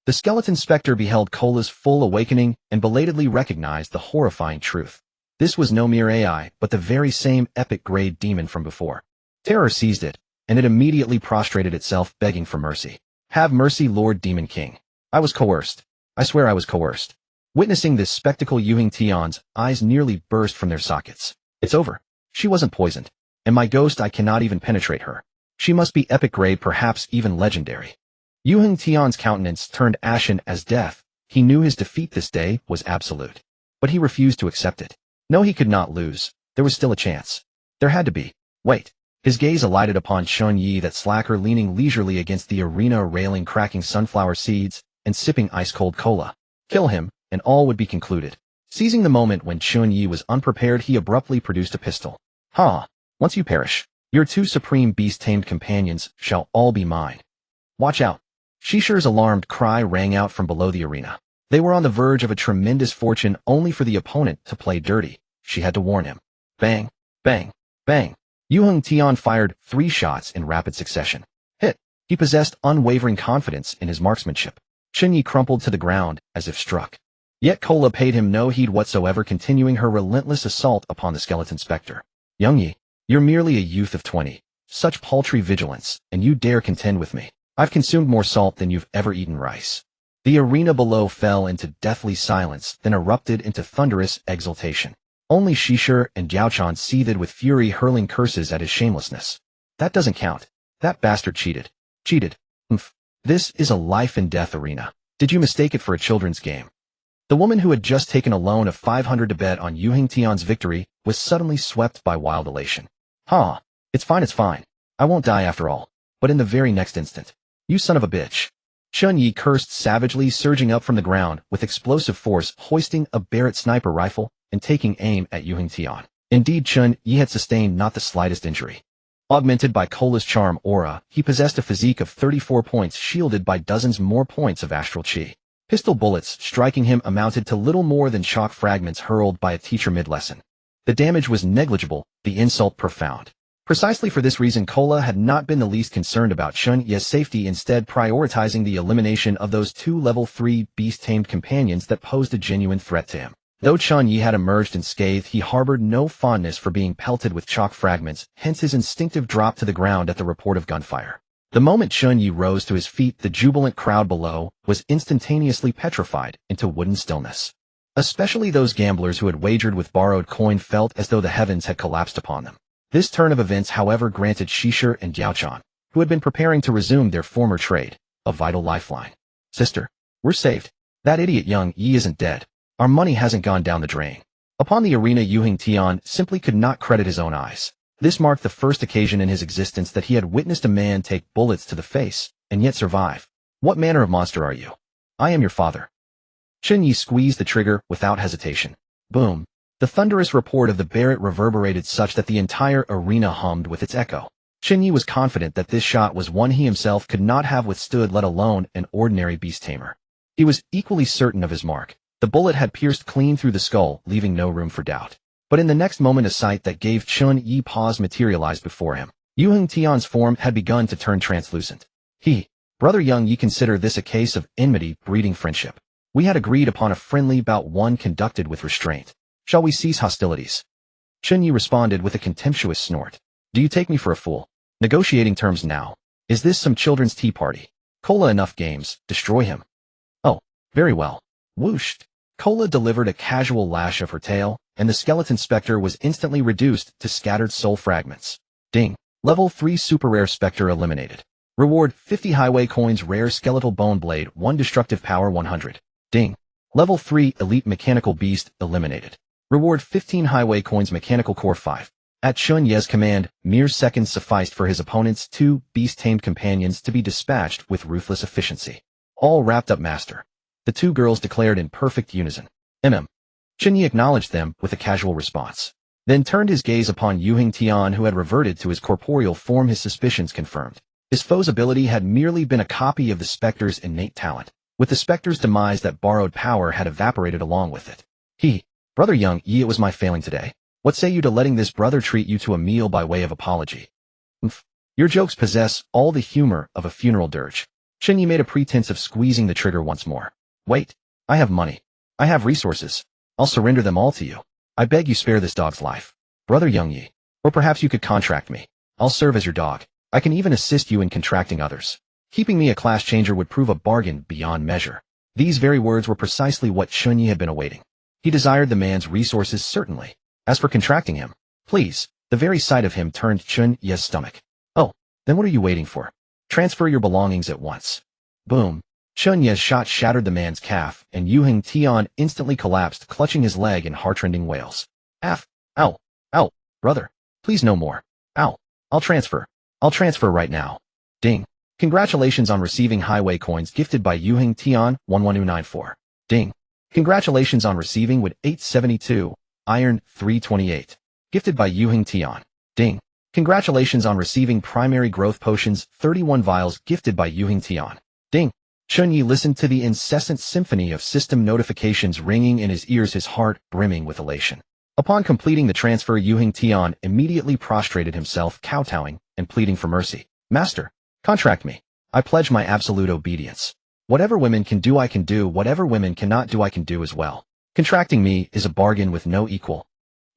The skeleton specter beheld Kola's full awakening and belatedly recognized the horrifying truth. This was no mere AI, but the very same epic-grade demon from before. Terror seized it, and it immediately prostrated itself, begging for mercy. Have mercy, Lord Demon King. I was coerced. I swear I was coerced. Witnessing this spectacle, Yu Tian's eyes nearly burst from their sockets. It's over. She wasn't poisoned. And my ghost, I cannot even penetrate her. She must be epic grade, perhaps even legendary. Yu Tian's countenance turned ashen as death. He knew his defeat this day was absolute. But he refused to accept it. No, he could not lose. There was still a chance. There had to be. Wait. His gaze alighted upon Chen Ye, that slacker leaning leisurely against the arena railing, cracking sunflower seeds and sipping ice-cold cola. Kill him, and all would be concluded. Seizing the moment when Chen Ye was unprepared, he abruptly produced a pistol. Ha! Once you perish, your two supreme beast-tamed companions shall all be mine. Watch out! Shisher's alarmed cry rang out from below the arena. They were on the verge of a tremendous fortune, only for the opponent to play dirty. She had to warn him. Bang! Bang! Bang! Yu Tian fired 3 shots in rapid succession. Hit! He possessed unwavering confidence in his marksmanship. Chen Ye crumpled to the ground as if struck. Yet Kola paid him no heed whatsoever, continuing her relentless assault upon the skeleton specter. Young Ye, you're merely a youth of 20. Such paltry vigilance, and you dare contend with me. I've consumed more salt than you've ever eaten rice. The arena below fell into deathly silence, then erupted into thunderous exultation. Only Shisher and Jiaochan seethed with fury, hurling curses at his shamelessness. That doesn't count. That bastard cheated. Cheated. Oomph. This is a life-and-death arena. Did you mistake it for a children's game? The woman who had just taken a loan of 500 to bet on Yu Tian's victory was suddenly swept by wild elation. Ha! It's fine, it's fine. I won't die after all. But in the very next instant, you son of a bitch. Chen Ye cursed savagely, surging up from the ground with explosive force, hoisting a Barrett sniper rifle and taking aim at Yu Tian. Indeed, Chen Ye had sustained not the slightest injury. Augmented by Kola's charm aura, he possessed a physique of 34 points, shielded by dozens more points of astral chi. Pistol bullets striking him amounted to little more than chalk fragments hurled by a teacher mid-lesson. The damage was negligible, the insult profound. Precisely for this reason, Kola had not been the least concerned about Chen Ye's safety, instead prioritizing the elimination of those 2 level 3 beast-tamed companions that posed a genuine threat to him. Though Chen Ye had emerged unscathed, he harbored no fondness for being pelted with chalk fragments, hence his instinctive drop to the ground at the report of gunfire. The moment Chen Ye rose to his feet, the jubilant crowd below was instantaneously petrified into wooden stillness. Especially those gamblers who had wagered with borrowed coin felt as though the heavens had collapsed upon them. This turn of events, however, granted Shisher and Jiaochan, who had been preparing to resume their former trade, a vital lifeline. Sister, we're saved. That idiot Young Yi isn't dead. Our money hasn't gone down the drain. Upon the arena, Yu Tian simply could not credit his own eyes. This marked the first occasion in his existence that he had witnessed a man take bullets to the face, and yet survive. What manner of monster are you? I am your father. Chen Ye squeezed the trigger without hesitation. Boom. The thunderous report of the Barrett reverberated such that the entire arena hummed with its echo. Chen Ye was confident that this shot was one he himself could not have withstood, let alone an ordinary beast tamer. He was equally certain of his mark. The bullet had pierced clean through the skull, leaving no room for doubt. But in the next moment a sight that gave Chen Ye pause materialized before him. Yu Tian's form had begun to turn translucent. Brother Young, ye consider this a case of enmity breeding friendship. We had agreed upon a friendly bout, one conducted with restraint. Shall we cease hostilities? Chen Ye responded with a contemptuous snort. Do you take me for a fool? Negotiating terms now. Is this some children's tea party? Cola, enough games, destroy him. Oh, very well. Whoosh. Cola delivered a casual lash of her tail, and the skeleton specter was instantly reduced to scattered soul fragments. Ding. Level 3 super rare specter eliminated. Reward 50 highway coins, rare skeletal bone blade, 1 destructive power 100. Ding. Level 3 elite mechanical beast eliminated. Reward 15 highway coins, mechanical core 5. At Chen Ye's command, mere seconds sufficed for his opponent's 2 beast-tamed companions to be dispatched with ruthless efficiency. All wrapped up, master. The 2 girls declared in perfect unison. Chen Ye acknowledged them with a casual response, then turned his gaze upon Yu Tian, who had reverted to his corporeal form. His suspicions confirmed. His foe's ability had merely been a copy of the specter's innate talent. With the specter's demise, that borrowed power had evaporated along with it. Brother Young, it was my failing today. What say you to letting this brother treat you to a meal by way of apology? Your jokes possess all the humor of a funeral dirge. Chen Ye made a pretense of squeezing the trigger once more. Wait, I have money. I have resources. I'll surrender them all to you. I beg you, spare this dog's life. Brother Young Ye. Or perhaps you could contract me. I'll serve as your dog. I can even assist you in contracting others. Keeping me a class changer would prove a bargain beyond measure. These very words were precisely what Chen Ye had been awaiting. He desired the man's resources, certainly. As for contracting him, please, the very sight of him turned Chen Ye's stomach. Oh, then what are you waiting for? Transfer your belongings at once. Boom. Chen Ye's shot shattered the man's calf, and Yu Tian instantly collapsed, clutching his leg in heart-rending wails. Ow, ow, brother, please no more. Ow, I'll transfer right now. Ding. Congratulations on receiving highway coins gifted by Yu Tian, 11294. Ding. Congratulations on receiving wood 872, iron 328. Gifted by Yu Tian. Ding. Congratulations on receiving primary growth potions 31 vials gifted by Yu Tian. Ding. Chen Ye listened to the incessant symphony of system notifications ringing in his ears, his heart brimming with elation. Upon completing the transfer, Yu Tian immediately prostrated himself, kowtowing and pleading for mercy. Master, contract me. I pledge my absolute obedience. Whatever women can do, I can do. Whatever women cannot do, I can do as well. Contracting me is a bargain with no equal.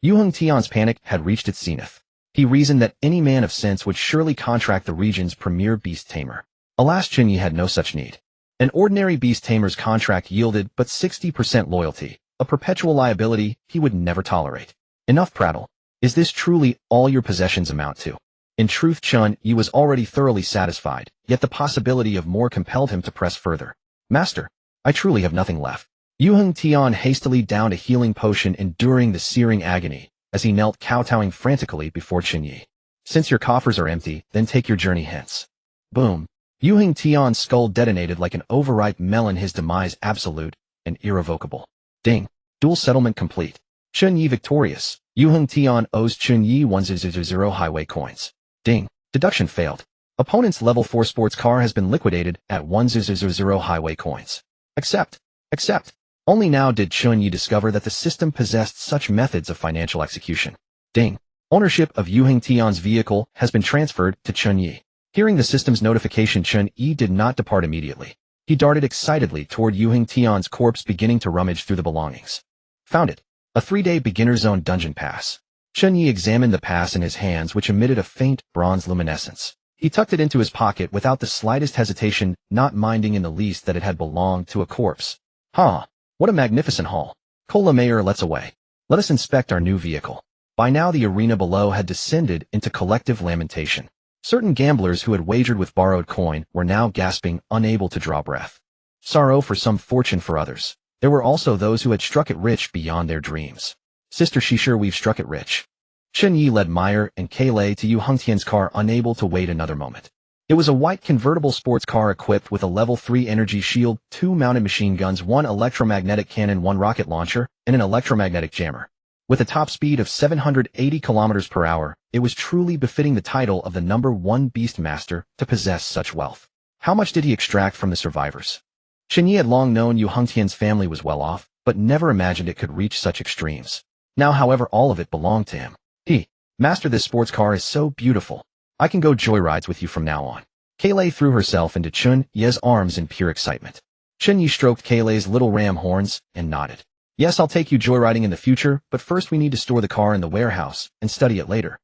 Yu Tian's panic had reached its zenith. He reasoned that any man of sense would surely contract the region's premier beast tamer. Alas, Chen Ye had no such need. An ordinary beast tamer's contract yielded but 60% loyalty, a perpetual liability he would never tolerate. Enough prattle. Is this truly all your possessions amount to? In truth, Chen Ye was already thoroughly satisfied, yet the possibility of more compelled him to press further. Master, I truly have nothing left. Yu Tian hastily downed a healing potion, enduring the searing agony, as he knelt kowtowing frantically before Chen Ye. Since your coffers are empty, then take your journey hence. Boom. Yu Tian's skull detonated like an overripe melon, his demise absolute and irrevocable. Ding. Dual settlement complete. Chen Ye victorious. Yu Tian owes Chen Ye 100 highway coins. Ding. Deduction failed. Opponent's level 4 sports car has been liquidated at 100 highway coins. Accept. Only now did Chen Ye discover that the system possessed such methods of financial execution. Ding. Ownership of Yu Tian's vehicle has been transferred to Chen Ye. Hearing the system's notification, Chen Ye did not depart immediately. He darted excitedly toward Yu Tian's corpse, beginning to rummage through the belongings. Found it. A 3-day beginner zone dungeon pass. Chen Ye examined the pass in his hands, which emitted a faint bronze luminescence. He tucked it into his pocket without the slightest hesitation, not minding in the least that it had belonged to a corpse. What a magnificent haul. Cola Mayor, let's away. Let us inspect our new vehicle. By now the arena below had descended into collective lamentation. Certain gamblers who had wagered with borrowed coin were now gasping, unable to draw breath. Sorrow for some, fortune for others. There were also those who had struck it rich beyond their dreams. Sister Shishir, we've struck it rich. Chen Ye led Meyer and Kaylai to Yu Tian's car, unable to wait another moment. It was a white convertible sports car equipped with a level 3 energy shield, 2 mounted machine guns, 1 electromagnetic cannon, 1 rocket launcher, and an electromagnetic jammer. With a top speed of 780 kilometers per hour, it was truly befitting the title of the #1 beast master to possess such wealth. How much did he extract from the survivors? Chen Ye had long known Yu Hengtian's family was well off, but never imagined it could reach such extremes. Now, however, all of it belonged to him. Master, this sports car is so beautiful. I can go joyrides with you from now on. Kailei threw herself into Chen Ye's arms in pure excitement. Chen Ye stroked Kailei's little ram horns and nodded. Yes, I'll take you joyriding in the future, but first we need to store the car in the warehouse and study it later.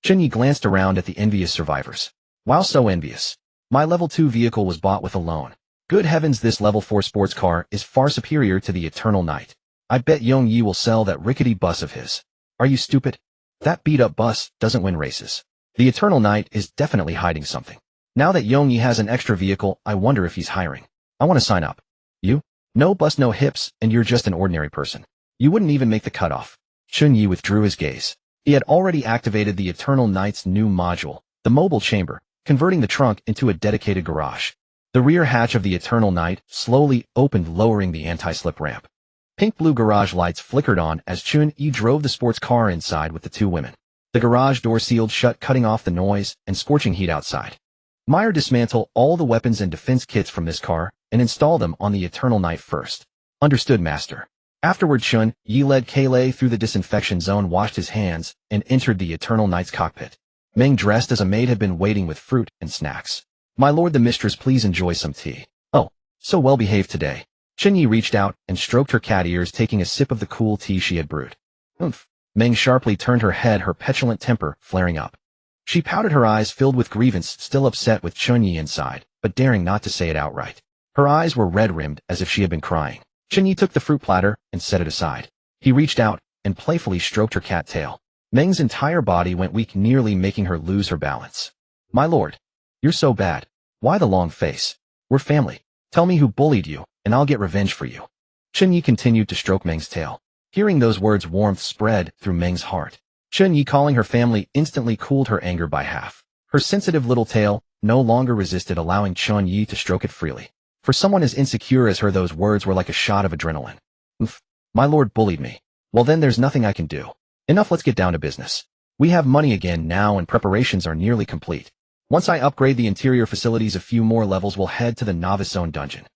Chen Ye glanced around at the envious survivors. Wow, so envious. My level 2 vehicle was bought with a loan. Good heavens, this level 4 sports car is far superior to the Eternal Knight. I bet Yong Yi will sell that rickety bus of his. Are you stupid? That beat-up bus doesn't win races. The Eternal Knight is definitely hiding something. Now that Yong Yi has an extra vehicle, I wonder if he's hiring. I want to sign up. You? No bus, no hips, and you're just an ordinary person. You wouldn't even make the cutoff. Chen Ye withdrew his gaze. He had already activated the Eternal Knight's new module, the mobile chamber, converting the trunk into a dedicated garage. The rear hatch of the Eternal Knight slowly opened, lowering the anti-slip ramp. Pink-blue garage lights flickered on as Chen Ye drove the sports car inside with the two women. The garage door sealed shut, cutting off the noise and scorching heat outside. Meyer dismantled all the weapons and defense kits from this car and installed them on the Eternal Knight first. Understood, Master. Afterward, Chen Ye led Kailei through the disinfection zone, washed his hands, and entered the Eternal Knight's cockpit. Meng, dressed as a maid, had been waiting with fruit and snacks. My lord the mistress, please enjoy some tea. Oh, so well behaved today. Chen Ye reached out and stroked her cat ears, taking a sip of the cool tea she had brewed. Oomph. Meng sharply turned her head, her petulant temper flaring up. She pouted, her eyes filled with grievance, still upset with Chen Ye inside, but daring not to say it outright. Her eyes were red-rimmed as if she had been crying. Chen Ye took the fruit platter and set it aside. He reached out and playfully stroked her cat tail. Meng's entire body went weak, nearly making her lose her balance. My lord, you're so bad. Why the long face? We're family. Tell me who bullied you, and I'll get revenge for you. Chen Ye continued to stroke Meng's tail. Hearing those words, warmth spread through Meng's heart. Chen Ye calling her family instantly cooled her anger by half. Her sensitive little tail no longer resisted, allowing Chen Ye to stroke it freely. For someone as insecure as her, those words were like a shot of adrenaline. Oof. My lord bullied me. Well then, there's nothing I can do. Enough, let's get down to business. We have money again now and preparations are nearly complete. Once I upgrade the interior facilities a few more levels, we'll head to the Novice Zone dungeon.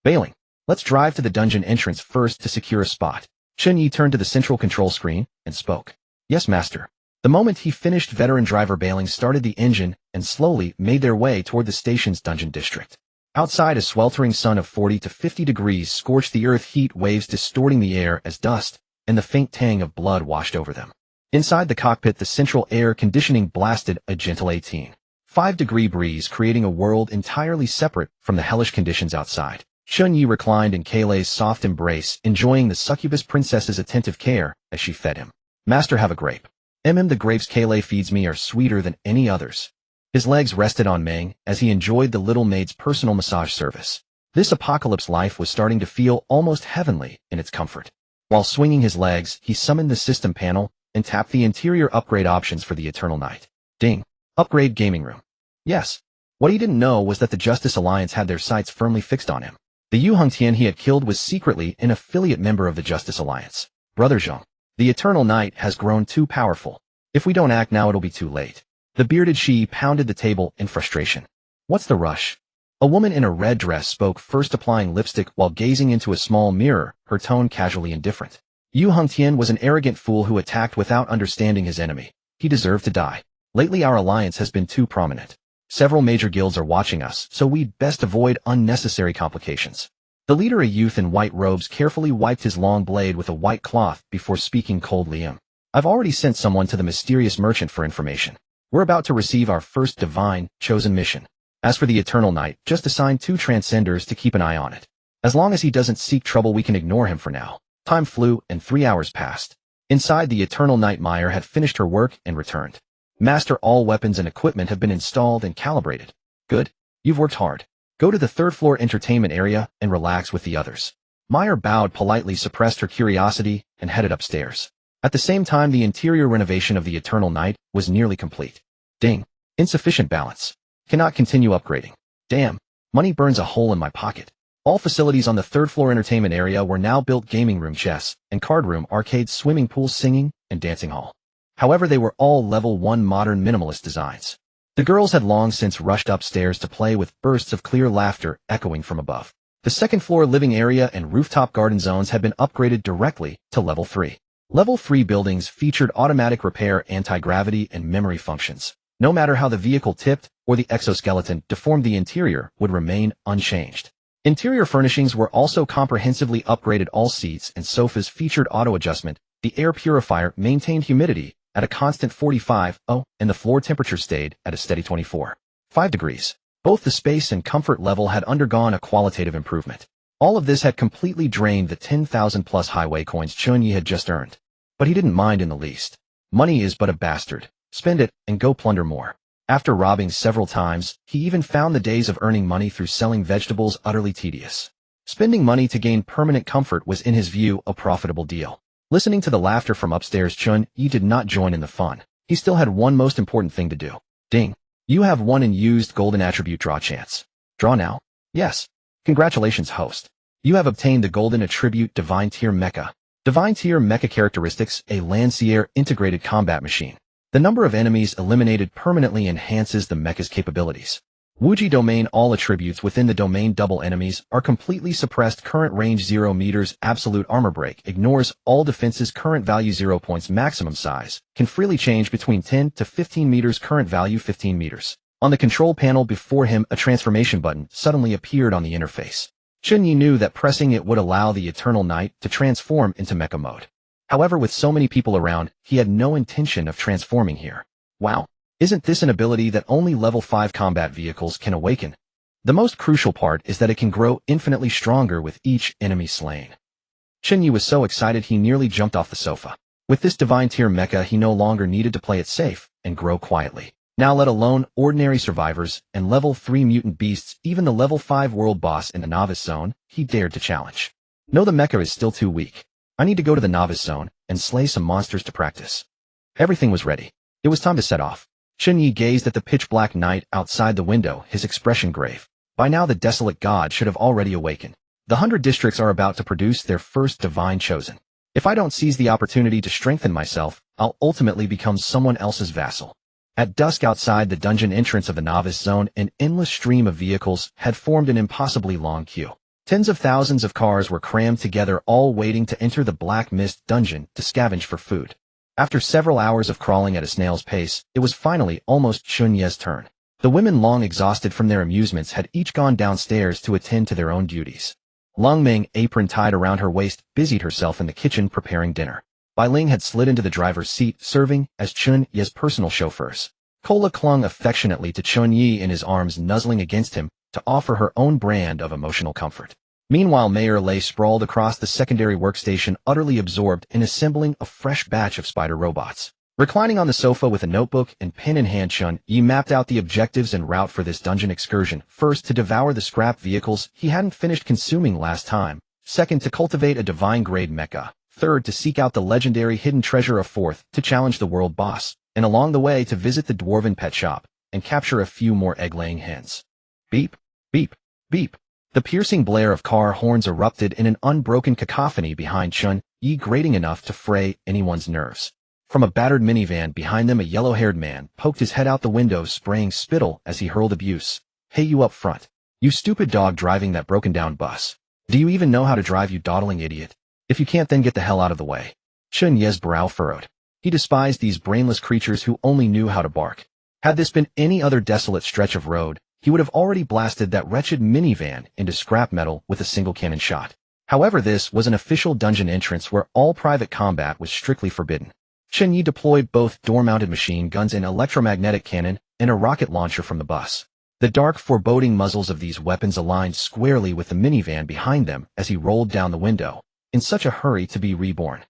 Bailing. Let's drive to the dungeon entrance first to secure a spot. Chen Ye turned to the central control screen and spoke. Yes, master. The moment he finished, veteran driver Bailing started the engine and slowly made their way toward the station's dungeon district. Outside, a sweltering sun of 40 to 50 degrees scorched the earth, heat waves distorting the air as dust and the faint tang of blood washed over them. Inside the cockpit, the central air conditioning blasted a gentle 18.5-degree breeze, creating a world entirely separate from the hellish conditions outside. Chen Ye reclined in Kailei's soft embrace, enjoying the succubus princess's attentive care as she fed him. Master, have a grape. The grapes Kailei feeds me are sweeter than any others. His legs rested on Meng as he enjoyed the little maid's personal massage service. This apocalypse life was starting to feel almost heavenly in its comfort. While swinging his legs, he summoned the system panel and tapped the interior upgrade options for the Eternal Knight. Ding. Upgrade gaming room. Yes. What he didn't know was that the Justice Alliance had their sights firmly fixed on him. The Yu Hengtian he had killed was secretly an affiliate member of the Justice Alliance. Brother Zhang. The Eternal Knight has grown too powerful. If we don't act now, it'll be too late. The bearded Shi pounded the table in frustration. What's the rush? A woman in a red dress spoke, first applying lipstick while gazing into a small mirror, her tone casually indifferent. Yu Hengtian was an arrogant fool who attacked without understanding his enemy. He deserved to die. Lately our alliance has been too prominent. Several major guilds are watching us, so we'd best avoid unnecessary complications. The leader, a youth in white robes, carefully wiped his long blade with a white cloth before speaking coldly. I've already sent someone to the mysterious merchant for information. We're about to receive our first divine, chosen mission. As for the Eternal Knight, just assign 2 transcenders to keep an eye on it. As long as he doesn't seek trouble, we can ignore him for now. Time flew and 3 hours passed. Inside, the Eternal Knight Meyer had finished her work and returned. Master, all weapons and equipment have been installed and calibrated. Good. You've worked hard. Go to the 3rd floor entertainment area and relax with the others. Meyer bowed politely, suppressed her curiosity, and headed upstairs. At the same time, the interior renovation of the Eternal Knight was nearly complete. Ding. Insufficient balance. Cannot continue upgrading. Damn. Money burns a hole in my pocket. All facilities on the 3rd floor entertainment area were now built: gaming room, chess and card room, arcades, swimming pool, singing, and dancing hall. However, they were all level 1 modern minimalist designs. The girls had long since rushed upstairs to play, with bursts of clear laughter echoing from above. The second-floor living area and rooftop garden zones had been upgraded directly to Level 3. Level 3 buildings featured automatic repair, anti-gravity, and memory functions. No matter how the vehicle tipped or the exoskeleton deformed, the interior would remain unchanged. Interior furnishings were also comprehensively upgraded. All seats and sofas featured auto-adjustment. The air purifier maintained humidity at a constant 45°, and the floor temperature stayed at a steady 24.5 degrees. Both the space and comfort level had undergone a qualitative improvement. All of this had completely drained the 10,000-plus highway coins Chen Ye had just earned. But he didn't mind in the least. Money is but a bastard. Spend it and go plunder more. After robbing several times, he even found the days of earning money through selling vegetables utterly tedious. Spending money to gain permanent comfort was, in his view, a profitable deal. Listening to the laughter from upstairs, Chen Ye did not join in the fun. He still had one most important thing to do. Ding. You have won and used golden attribute draw chance. Draw now? Yes. Congratulations, host. You have obtained the golden attribute Divine Tier Mecha. Divine Tier Mecha characteristics: a Lancier integrated combat machine. The number of enemies eliminated permanently enhances the mecha's capabilities. Wuji domain: all attributes within the domain double enemies are completely suppressed. Current range 0 meters. Absolute armor break ignores all defenses. Current value 0 points. Maximum size can freely change between 10 to 15 meters. Current value 15 meters. On the control panel before him, a transformation button suddenly appeared on the interface. Chen Ye knew that pressing it would allow the Eternal Knight to transform into mecha mode. However, with so many people around, he had no intention of transforming here. Wow. Isn't this an ability that only level 5 combat vehicles can awaken? The most crucial part is that it can grow infinitely stronger with each enemy slain. Chen Ye was so excited he nearly jumped off the sofa. With this divine tier mecha, he no longer needed to play it safe and grow quietly. Now, let alone ordinary survivors and level 3 mutant beasts, even the level 5 world boss in the novice zone, he dared to challenge. No, the mecha is still too weak. I need to go to the novice zone and slay some monsters to practice. Everything was ready. It was time to set off. Chen Ye gazed at the pitch-black night outside the window, his expression grave. By now the desolate god should have already awakened. The 100 districts are about to produce their first divine chosen. If I don't seize the opportunity to strengthen myself, I'll ultimately become someone else's vassal. At dusk outside the dungeon entrance of the novice zone, an endless stream of vehicles had formed an impossibly long queue. Tens of thousands of cars were crammed together, all waiting to enter the Black Mist dungeon to scavenge for food. After several hours of crawling at a snail's pace, it was finally almost Chen Ye's turn. The women, long exhausted from their amusements, had each gone downstairs to attend to their own duties. Long Ming, apron tied around her waist, busied herself in the kitchen preparing dinner. Bai Ling had slid into the driver's seat, serving as Chen Ye's personal chauffeurs. Kola clung affectionately to Chen Ye in his arms, nuzzling against him to offer her own brand of emotional comfort. Meanwhile, Mayer lay sprawled across the secondary workstation, utterly absorbed in assembling a fresh batch of spider robots. Reclining on the sofa with a notebook and pen in hand, Chen Ye mapped out the objectives and route for this dungeon excursion. First, to devour the scrap vehicles he hadn't finished consuming last time. Second, to cultivate a divine-grade mecha. Third, to seek out the legendary hidden treasure. Of fourth, to challenge the world boss. And along the way, to visit the dwarven pet shop and capture a few more egg-laying hens. Beep, beep, beep. The piercing blare of car horns erupted in an unbroken cacophony behind Chen Ye, grating enough to fray anyone's nerves. From a battered minivan behind them, a yellow-haired man poked his head out the window, spraying spittle as he hurled abuse. Hey, you up front. You stupid dog driving that broken-down bus. Do you even know how to drive, you dawdling idiot? If you can't, then get the hell out of the way. Chen Ye's brow furrowed. He despised these brainless creatures who only knew how to bark. Had this been any other desolate stretch of road, he would have already blasted that wretched minivan into scrap metal with a single cannon shot. However, this was an official dungeon entrance where all private combat was strictly forbidden. Chen Ye deployed both door-mounted machine guns, an electromagnetic cannon, and a rocket launcher from the bus. The dark, foreboding muzzles of these weapons aligned squarely with the minivan behind them as he rolled down the window, in such a hurry to be reborn.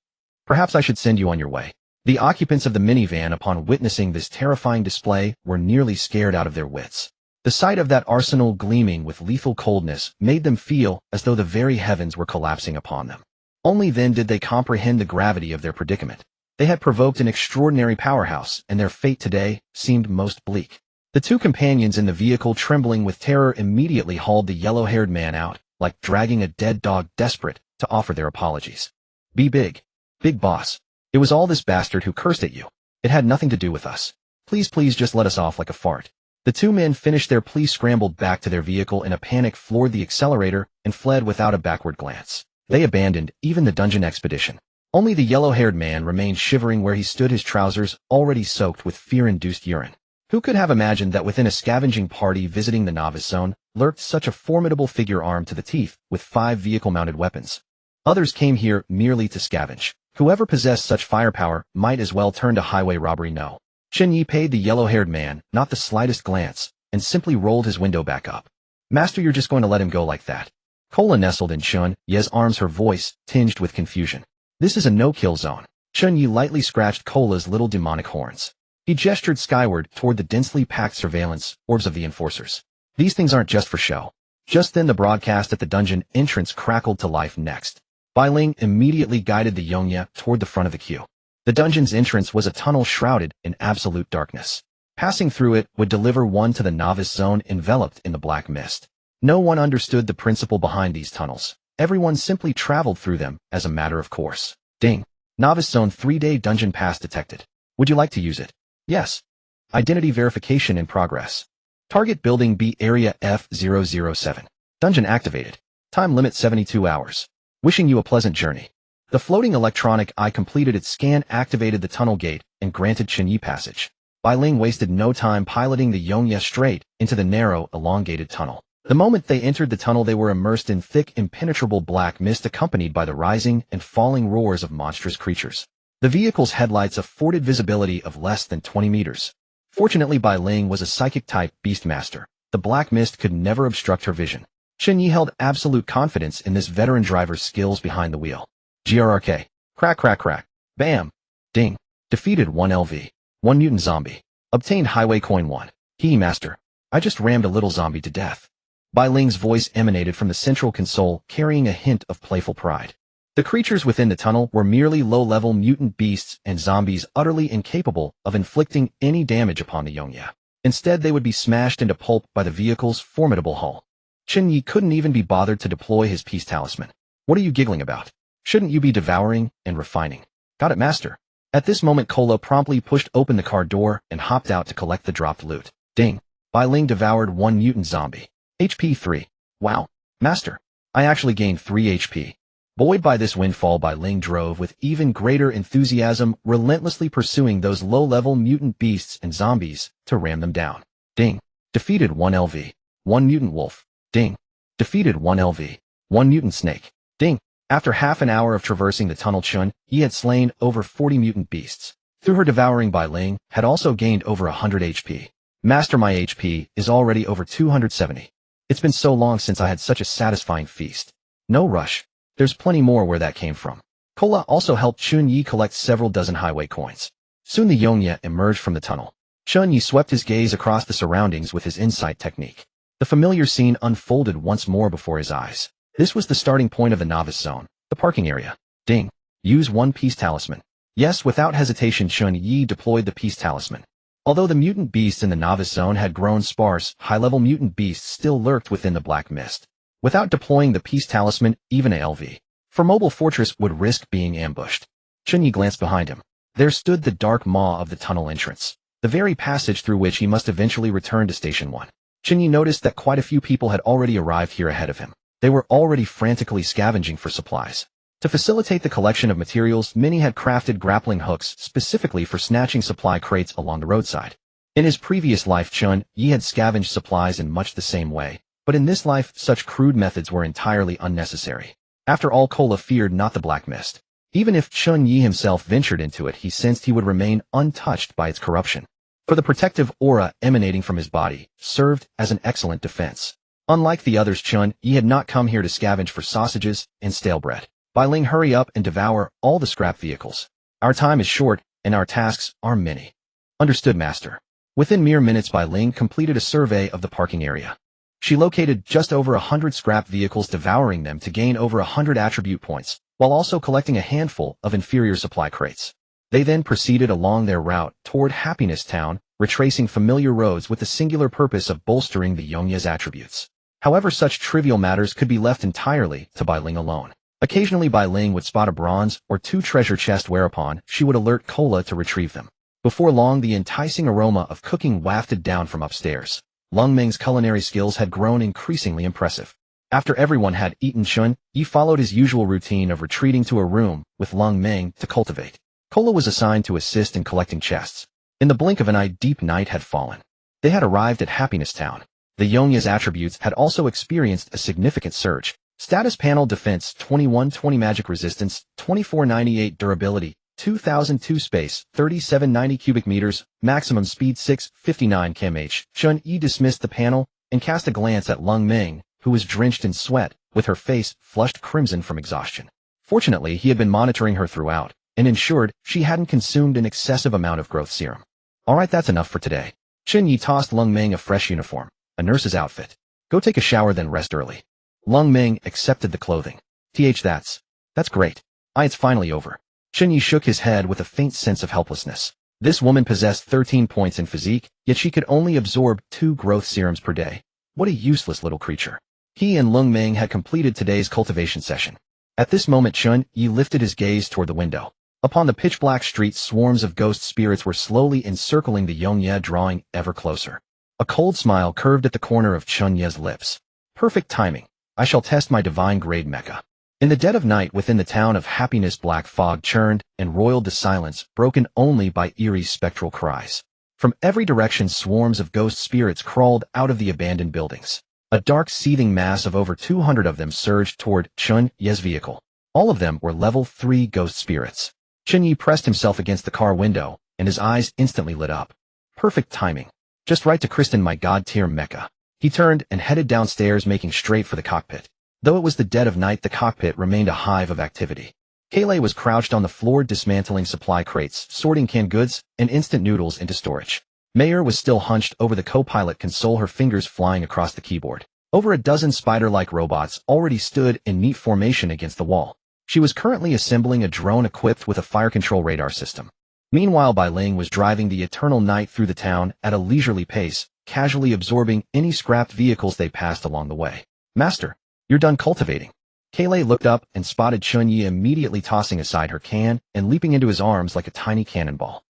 Perhaps I should send you on your way. The occupants of the minivan, upon witnessing this terrifying display, were nearly scared out of their wits. The sight of that arsenal gleaming with lethal coldness made them feel as though the very heavens were collapsing upon them. Only then did they comprehend the gravity of their predicament. They had provoked an extraordinary powerhouse, and their fate today seemed most bleak. The two companions in the vehicle, trembling with terror, immediately hauled the yellow-haired man out, like dragging a dead dog, desperate to offer their apologies. Be big. Big boss. It was all this bastard who cursed at you. It had nothing to do with us. Please just let us off like a fart. The two men finished their plea, scrambled back to their vehicle in a panic, floored the accelerator, and fled without a backward glance. They abandoned even the dungeon expedition. Only the yellow-haired man remained shivering where he stood, his trousers already soaked with fear-induced urine. Who could have imagined that within a scavenging party visiting the novice zone lurked such a formidable figure armed to the teeth with 5 vehicle-mounted weapons? Others came here merely to scavenge. Whoever possessed such firepower might as well turn to highway robbery. No. Chen Ye paid the yellow-haired man not the slightest glance and simply rolled his window back up. Master, you're just going to let him go like that? Cola nestled in Chen Ye's arms, her voice tinged with confusion. This is a no-kill zone. Chen Ye lightly scratched Cola's little demonic horns. He gestured skyward toward the densely packed surveillance orbs of the enforcers. These things aren't just for show. Just then the broadcast at the dungeon entrance crackled to life. Next, Bai Ling immediately guided the Yongya toward the front of the queue. The dungeon's entrance was a tunnel shrouded in absolute darkness. Passing through it would deliver one to the novice zone enveloped in the black mist. No one understood the principle behind these tunnels. Everyone simply traveled through them as a matter of course. Ding. Novice Zone 3-day dungeon pass detected. Would you like to use it? Yes. Identity verification in progress. Target building B area F007. Dungeon activated. Time limit 72 hours. Wishing you a pleasant journey. The floating electronic eye completed its scan, activated the tunnel gate, and granted Chen Ye passage. Bai Ling wasted no time piloting the Yongya straight into the narrow, elongated tunnel. The moment they entered the tunnel, they were immersed in thick, impenetrable black mist accompanied by the rising and falling roars of monstrous creatures. The vehicle's headlights afforded visibility of less than 20 meters. Fortunately, Bai Ling was a psychic-type beastmaster. The black mist could never obstruct her vision. Chen Ye held absolute confidence in this veteran driver's skills behind the wheel. GRRK. Crack, crack, crack. Bam. Ding. Defeated 1 LV. 1 mutant zombie. Obtained highway coin 1. Master. I just rammed a little zombie to death. Bai Ling's voice emanated from the central console, carrying a hint of playful pride. The creatures within the tunnel were merely low-level mutant beasts and zombies utterly incapable of inflicting any damage upon the Yongya. Instead, they would be smashed into pulp by the vehicle's formidable hull. Chen Ye couldn't even be bothered to deploy his peace talisman. What are you giggling about? Shouldn't you be devouring and refining? Got it, master. At this moment, Cola promptly pushed open the car door and hopped out to collect the dropped loot. Ding. Bai Ling devoured 1 mutant zombie. HP 3. Wow. Master. I actually gained 3 HP. Buoyed by this windfall, Bai Ling drove with even greater enthusiasm, relentlessly pursuing those low-level mutant beasts and zombies to ram them down. Ding. Defeated 1 LV. 1 mutant wolf. Ding. Defeated 1 LV. 1 mutant snake. Ding. After half an hour of traversing the tunnel, Chen Ye had slain over 40 mutant beasts. Through her devouring, Bai Ling had also gained over 100 HP. Master, my HP is already over 270. It's been so long since I had such a satisfying feast. No rush. There's plenty more where that came from. Cola also helped Chen Ye collect several dozen highway coins. Soon the Yongya emerged from the tunnel. Chen Ye swept his gaze across the surroundings with his insight technique. The familiar scene unfolded once more before his eyes. This was the starting point of the novice zone, the parking area. Ding. Use 1 peace talisman. Yes, without hesitation, Chen Ye deployed the peace talisman. Although the mutant beasts in the novice zone had grown sparse, high-level mutant beasts still lurked within the black mist. Without deploying the peace talisman, even a LV for mobile fortress would risk being ambushed. Chen Ye glanced behind him. There stood the dark maw of the tunnel entrance, the very passage through which he must eventually return to Station 1. Chen Ye noticed that quite a few people had already arrived here ahead of him. They were already frantically scavenging for supplies. To facilitate the collection of materials, many had crafted grappling hooks specifically for snatching supply crates along the roadside. In his previous life, Chen Ye had scavenged supplies in much the same way, but in this life, such crude methods were entirely unnecessary. After all, Cola feared not the black mist. Even if Chen Ye himself ventured into it, he sensed he would remain untouched by its corruption. For the protective aura emanating from his body served as an excellent defense. Unlike the others, Chen Ye had not come here to scavenge for sausages and stale bread. Bai Ling, hurry up and devour all the scrap vehicles. Our time is short, and our tasks are many. Understood, master. Within mere minutes, Bai Ling completed a survey of the parking area. She located just over 100 scrap vehicles, devouring them to gain over 100 attribute points, while also collecting a handful of inferior supply crates. They then proceeded along their route toward Happiness Town, retracing familiar roads with the singular purpose of bolstering the Yongya's attributes. However, such trivial matters could be left entirely to Bai Ling alone. Occasionally, Bai Ling would spot a bronze or 2 treasure chests, whereupon she would alert Cola to retrieve them. Before long, the enticing aroma of cooking wafted down from upstairs. Lung Meng's culinary skills had grown increasingly impressive. After everyone had eaten, Chen Ye followed his usual routine of retreating to a room with Lung Ming to cultivate. Cola was assigned to assist in collecting chests. In the blink of an eye, deep night had fallen. They had arrived at Happiness Town. The Yongya's attributes had also experienced a significant surge. Status panel defense 2120, magic resistance 2498, durability 2002, space 3790 cubic meters, maximum speed 659 km/h. Chen Ye dismissed the panel and cast a glance at Lung Ming, who was drenched in sweat, with her face flushed crimson from exhaustion. Fortunately, he had been monitoring her throughout and ensured she hadn't consumed an excessive amount of growth serum. Alright, that's enough for today. Chen Ye tossed Lung Ming a fresh uniform, a nurse's outfit. Go take a shower, then rest early. Lung Ming accepted the clothing. That's great. It's finally over. Chen Ye shook his head with a faint sense of helplessness. This woman possessed 13 points in physique, yet she could only absorb 2 growth serums per day. What a useless little creature. He and Lung Ming had completed today's cultivation session. At this moment, Chen Ye lifted his gaze toward the window. Upon the pitch-black street, swarms of ghost spirits were slowly encircling the Yongye, drawing ever closer. A cold smile curved at the corner of Chen Ye's lips. Perfect timing. I shall test my divine-grade mecha. In the dead of night within the town of Happiness, black fog churned and roiled the silence, broken only by eerie spectral cries. From every direction, swarms of ghost spirits crawled out of the abandoned buildings. A dark, seething mass of over 200 of them surged toward Chen Ye's vehicle. All of them were level 3 ghost spirits. Chen Ye pressed himself against the car window, and his eyes instantly lit up. Perfect timing. Just right to christen my god-tier mecha. He turned and headed downstairs, making straight for the cockpit. Though it was the dead of night, the cockpit remained a hive of activity. Kayleigh was crouched on the floor, dismantling supply crates, sorting canned goods and instant noodles into storage. Mayer was still hunched over the co-pilot console, her fingers flying across the keyboard. Over a dozen spider-like robots already stood in neat formation against the wall. She was currently assembling a drone equipped with a fire control radar system. Meanwhile, Bai Ling was driving the eternal night through the town at a leisurely pace, casually absorbing any scrapped vehicles they passed along the way. Master, you're done cultivating. Kayleigh looked up and spotted Chen Ye immediately tossing aside her can and leaping into his arms like a tiny cannonball.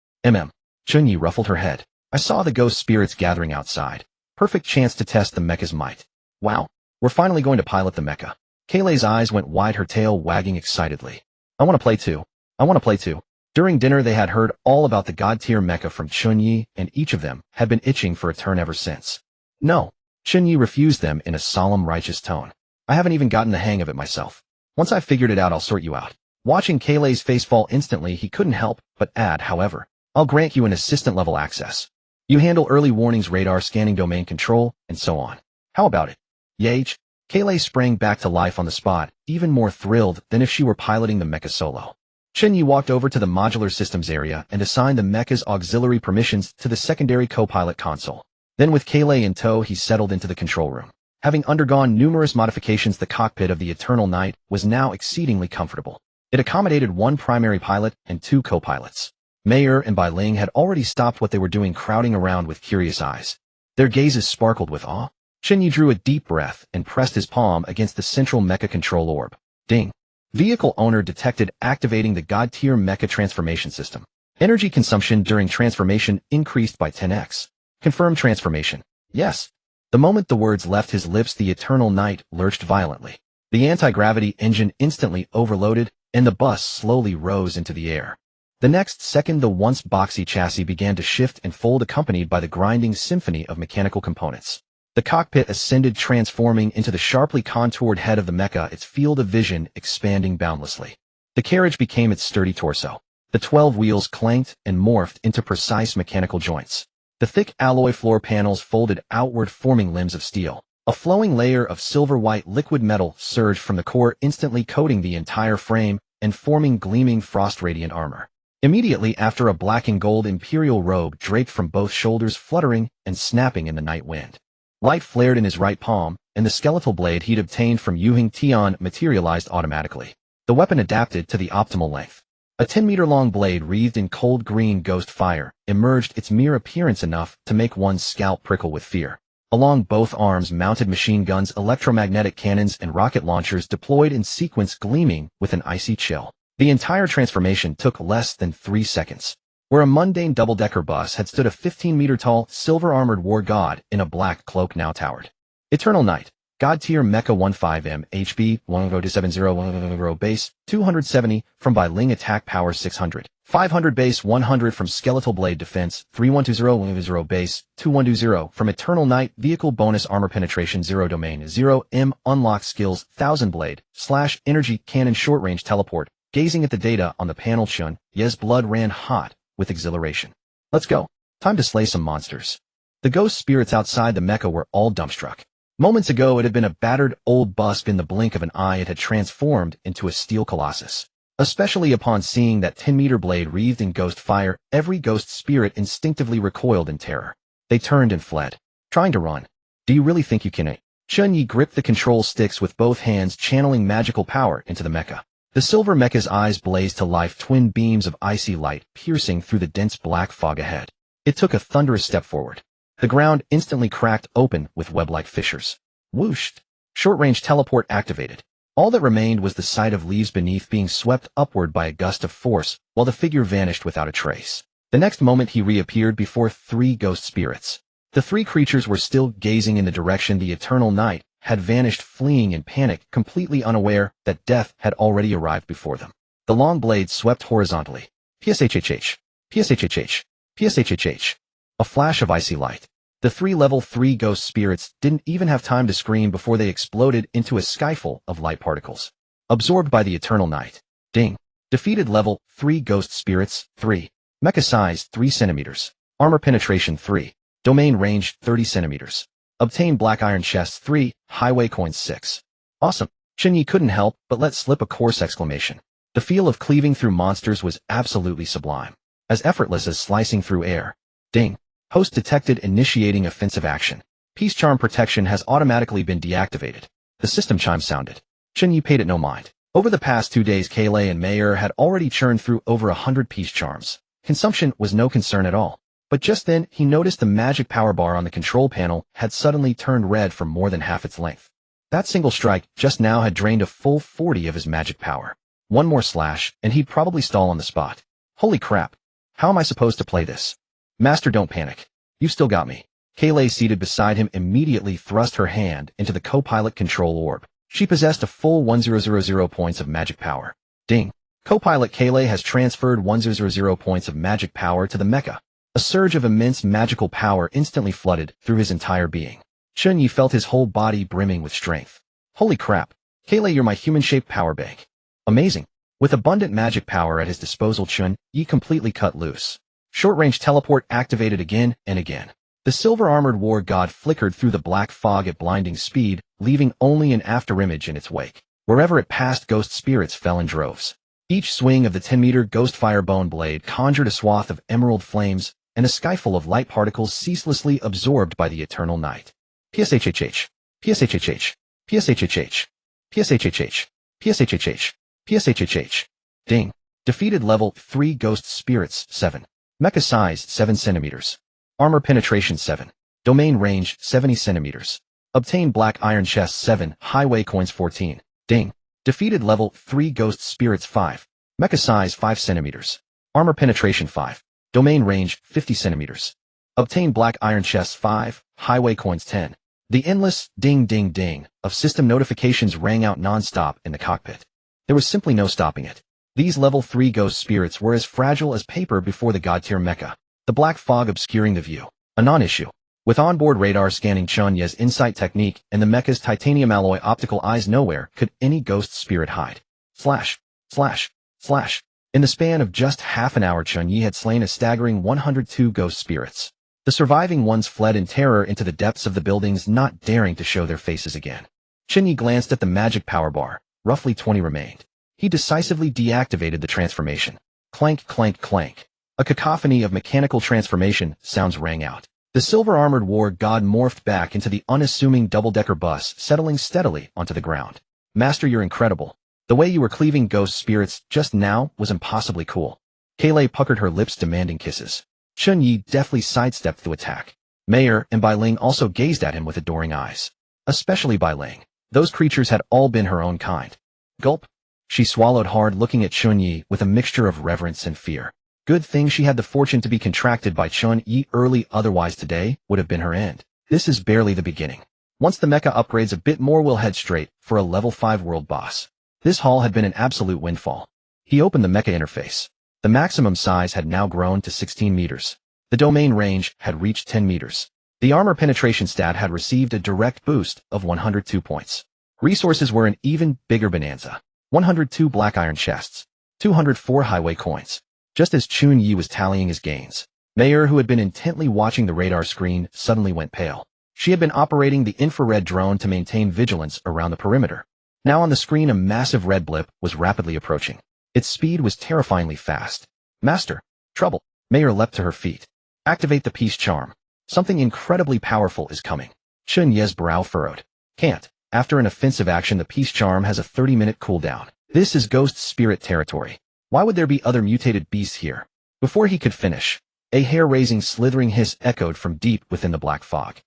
Chen Ye ruffled her head. I saw the ghost spirits gathering outside. Perfect chance to test the mecha's might. Wow, we're finally going to pilot the mecha. Kayleigh's eyes went wide, her tail wagging excitedly. I want to play too. During dinner, they had heard all about the god-tier mecha from Chen Ye, and each of them had been itching for a turn ever since. No, Chen Ye refused them in a solemn, righteous tone. I haven't even gotten the hang of it myself. Once I've figured it out, I'll sort you out. Watching Kayleigh's face fall instantly, he couldn't help but add, however, I'll grant you an assistant-level access. You handle early warnings, radar scanning, domain control, and so on. How about it? Yage? Kayleigh sprang back to life on the spot, even more thrilled than if she were piloting the mecha solo. Chen Ye walked over to the modular systems area and assigned the mecha's auxiliary permissions to the secondary co-pilot console. Then with Kayleigh in tow, he settled into the control room. Having undergone numerous modifications, the cockpit of the Eternal Night was now exceedingly comfortable. It accommodated 1 primary pilot and 2 co-pilots. Mayer and Bai Ling had already stopped what they were doing, crowding around with curious eyes. Their gazes sparkled with awe. Chen Ye drew a deep breath and pressed his palm against the central mecha control orb. Ding. Vehicle owner detected, activating the god-tier mecha transformation system. Energy consumption during transformation increased by 10x. Confirm transformation. Yes. The moment the words left his lips, the Eternal Night lurched violently. The anti-gravity engine instantly overloaded, and the bus slowly rose into the air. The next second, the once boxy chassis began to shift and fold, accompanied by the grinding symphony of mechanical components. The cockpit ascended, transforming into the sharply contoured head of the mecha, its field of vision expanding boundlessly. The carriage became its sturdy torso. The 12 wheels clanked and morphed into precise mechanical joints. The thick alloy floor panels folded outward, forming limbs of steel. A flowing layer of silver-white liquid metal surged from the core, instantly coating the entire frame and forming gleaming frost-radiant armor. Immediately after, a black and gold imperial robe draped from both shoulders, fluttering and snapping in the night wind. Light flared in his right palm, and the skeletal blade he'd obtained from Yuhing Tian materialized automatically. The weapon adapted to the optimal length. A 10-meter-long blade wreathed in cold green ghost fire emerged, its mere appearance enough to make one's scalp prickle with fear. Along both arms, mounted machine guns, electromagnetic cannons, and rocket launchers deployed in sequence, gleaming with an icy chill. The entire transformation took less than 3 seconds. Where a mundane double-decker bus had stood, a 15-meter-tall, silver-armored war god in a black cloak now towered. Eternal Night, God-tier Mecha 15M, HP, 1070 base, 270, from Bai Ling attack power 600. 500 base, 100 from Skeletal Blade defense, 3120 base, 2120 from Eternal Knight vehicle bonus armor penetration 0 domain 0 M unlock skills 1000 blade, slash energy cannon short range teleport. Gazing at the data on the panel, Chen Ye's blood ran hot with exhilaration. Let's go. Time to slay some monsters. The ghost spirits outside the mecha were all dumbstruck. Moments ago it had been a battered old bust. In the blink of an eye it had transformed into a steel colossus. Especially upon seeing that 10-meter blade wreathed in ghost fire, every ghost spirit instinctively recoiled in terror. They turned and fled, trying to run. Do you really think you can? Chen Ye gripped the control sticks with both hands, channeling magical power into the mecha. The silver mecha's eyes blazed to life, twin beams of icy light piercing through the dense black fog ahead. It took a thunderous step forward. The ground instantly cracked open with web-like fissures. Whooshed. Short-range teleport activated. All that remained was the sight of leaves beneath being swept upward by a gust of force, while the figure vanished without a trace. The next moment he reappeared before 3 ghost spirits. The 3 creatures were still gazing in the direction the Eternal Knight had vanished, fleeing in panic, completely unaware that death had already arrived before them. The long blade swept horizontally. PSHHH. PSHHH. PSHHH. A flash of icy light. The 3 level 3 ghost spirits didn't even have time to scream before they exploded into a skyfall of light particles. Absorbed by the Eternal Knight. Ding. Defeated level 3 ghost spirits, 3. Mecha size 3 centimeters. Armor penetration 3. Domain range 30 centimeters. Obtain black iron chests 3, highway coins 6. Awesome. Chen Ye couldn't help but let slip a coarse exclamation. The feel of cleaving through monsters was absolutely sublime. As effortless as slicing through air. Ding. Host detected, initiating offensive action. Peace charm protection has automatically been deactivated. The system chime sounded. Chen Ye paid it no mind. Over the past 2 days, Kaylai and Mayer had already churned through over 100 peace charms. Consumption was no concern at all. But just then, he noticed the magic power bar on the control panel had suddenly turned red for more than half its length. That single strike just now had drained a full 40 of his magic power. One more slash, and he'd probably stall on the spot. Holy crap. How am I supposed to play this? Master, don't panic. You still got me. Kaylai, seated beside him, immediately thrust her hand into the co-pilot control orb. She possessed a full 1000 points of magic power. Ding. Co-pilot Kaylai has transferred 1000 points of magic power to the mecha. A surge of immense magical power instantly flooded through his entire being. Chen Ye felt his whole body brimming with strength. Holy crap. Kaylai, you're my human-shaped power bank. Amazing. With abundant magic power at his disposal, Chen Ye completely cut loose. Short-range teleport activated again and again. The silver-armored war god flickered through the black fog at blinding speed, leaving only an afterimage in its wake. Wherever it passed, ghost spirits fell in droves. Each swing of the 10-meter ghost firebone blade conjured a swath of emerald flames and a skyful of light particles ceaselessly absorbed by the Eternal Knight. PSHHH. PSHHH. PSHHH. PSHHH. PSHHH. PSHHH. Ding. Defeated level 3 ghost spirits, 7. Mecha size 7 centimeters. Armor penetration 7. Domain range 70 centimeters. Obtain black iron chests 7, highway coins 14. Ding. Defeated level 3 ghost spirits 5. Mecha size 5 centimeters. Armor penetration 5. Domain range 50 centimeters. Obtain black iron chests 5, highway coins 10. The endless ding ding ding of system notifications rang out non-stop in the cockpit. There was simply no stopping it. These level 3 ghost spirits were as fragile as paper before the god-tier mecha. The black fog obscuring the view. A non-issue. With onboard radar scanning Chen Ye's insight technique and the mecha's titanium alloy optical eyes, nowhere could any ghost spirit hide. Slash. Slash. Slash. In the span of just half an hour, Chen Ye had slain a staggering 102 ghost spirits. The surviving ones fled in terror into the depths of the buildings, not daring to show their faces again. Chen Ye glanced at the magic power bar. Roughly 20 remained. He decisively deactivated the transformation. Clank, clank, clank. A cacophony of mechanical transformation sounds rang out. The silver-armored war god morphed back into the unassuming double-decker bus, settling steadily onto the ground. Master, you're incredible. The way you were cleaving ghost spirits just now was impossibly cool. Kaylai puckered her lips, demanding kisses. Chen Ye deftly sidestepped the attack. Mayer and Bai Ling also gazed at him with adoring eyes. Especially Bai Ling. Those creatures had all been her own kind. Gulp. She swallowed hard, looking at Chen Ye with a mixture of reverence and fear. Good thing she had the fortune to be contracted by Chen Ye early, otherwise today would have been her end. This is barely the beginning. Once the mecha upgrades a bit more, we'll head straight for a level 5 world boss. This haul had been an absolute windfall. He opened the mecha interface. The maximum size had now grown to 16 meters. The domain range had reached 10 meters. The armor penetration stat had received a direct boost of 102 points. Resources were an even bigger bonanza. 102 black iron chests. 204 highway coins. Just as Chen Ye was tallying his gains, Mayer, who had been intently watching the radar screen, suddenly went pale. She had been operating the infrared drone to maintain vigilance around the perimeter. Now on the screen, a massive red blip was rapidly approaching. Its speed was terrifyingly fast. Master, trouble. Mayer leapt to her feet. Activate the peace charm. Something incredibly powerful is coming. Chen Ye's brow furrowed. Can't. After an offensive action, the peace charm has a 30-minute cooldown. This is ghost spirit territory. Why would there be other mutated beasts here? Before he could finish, a hair-raising slithering hiss echoed from deep within the black fog.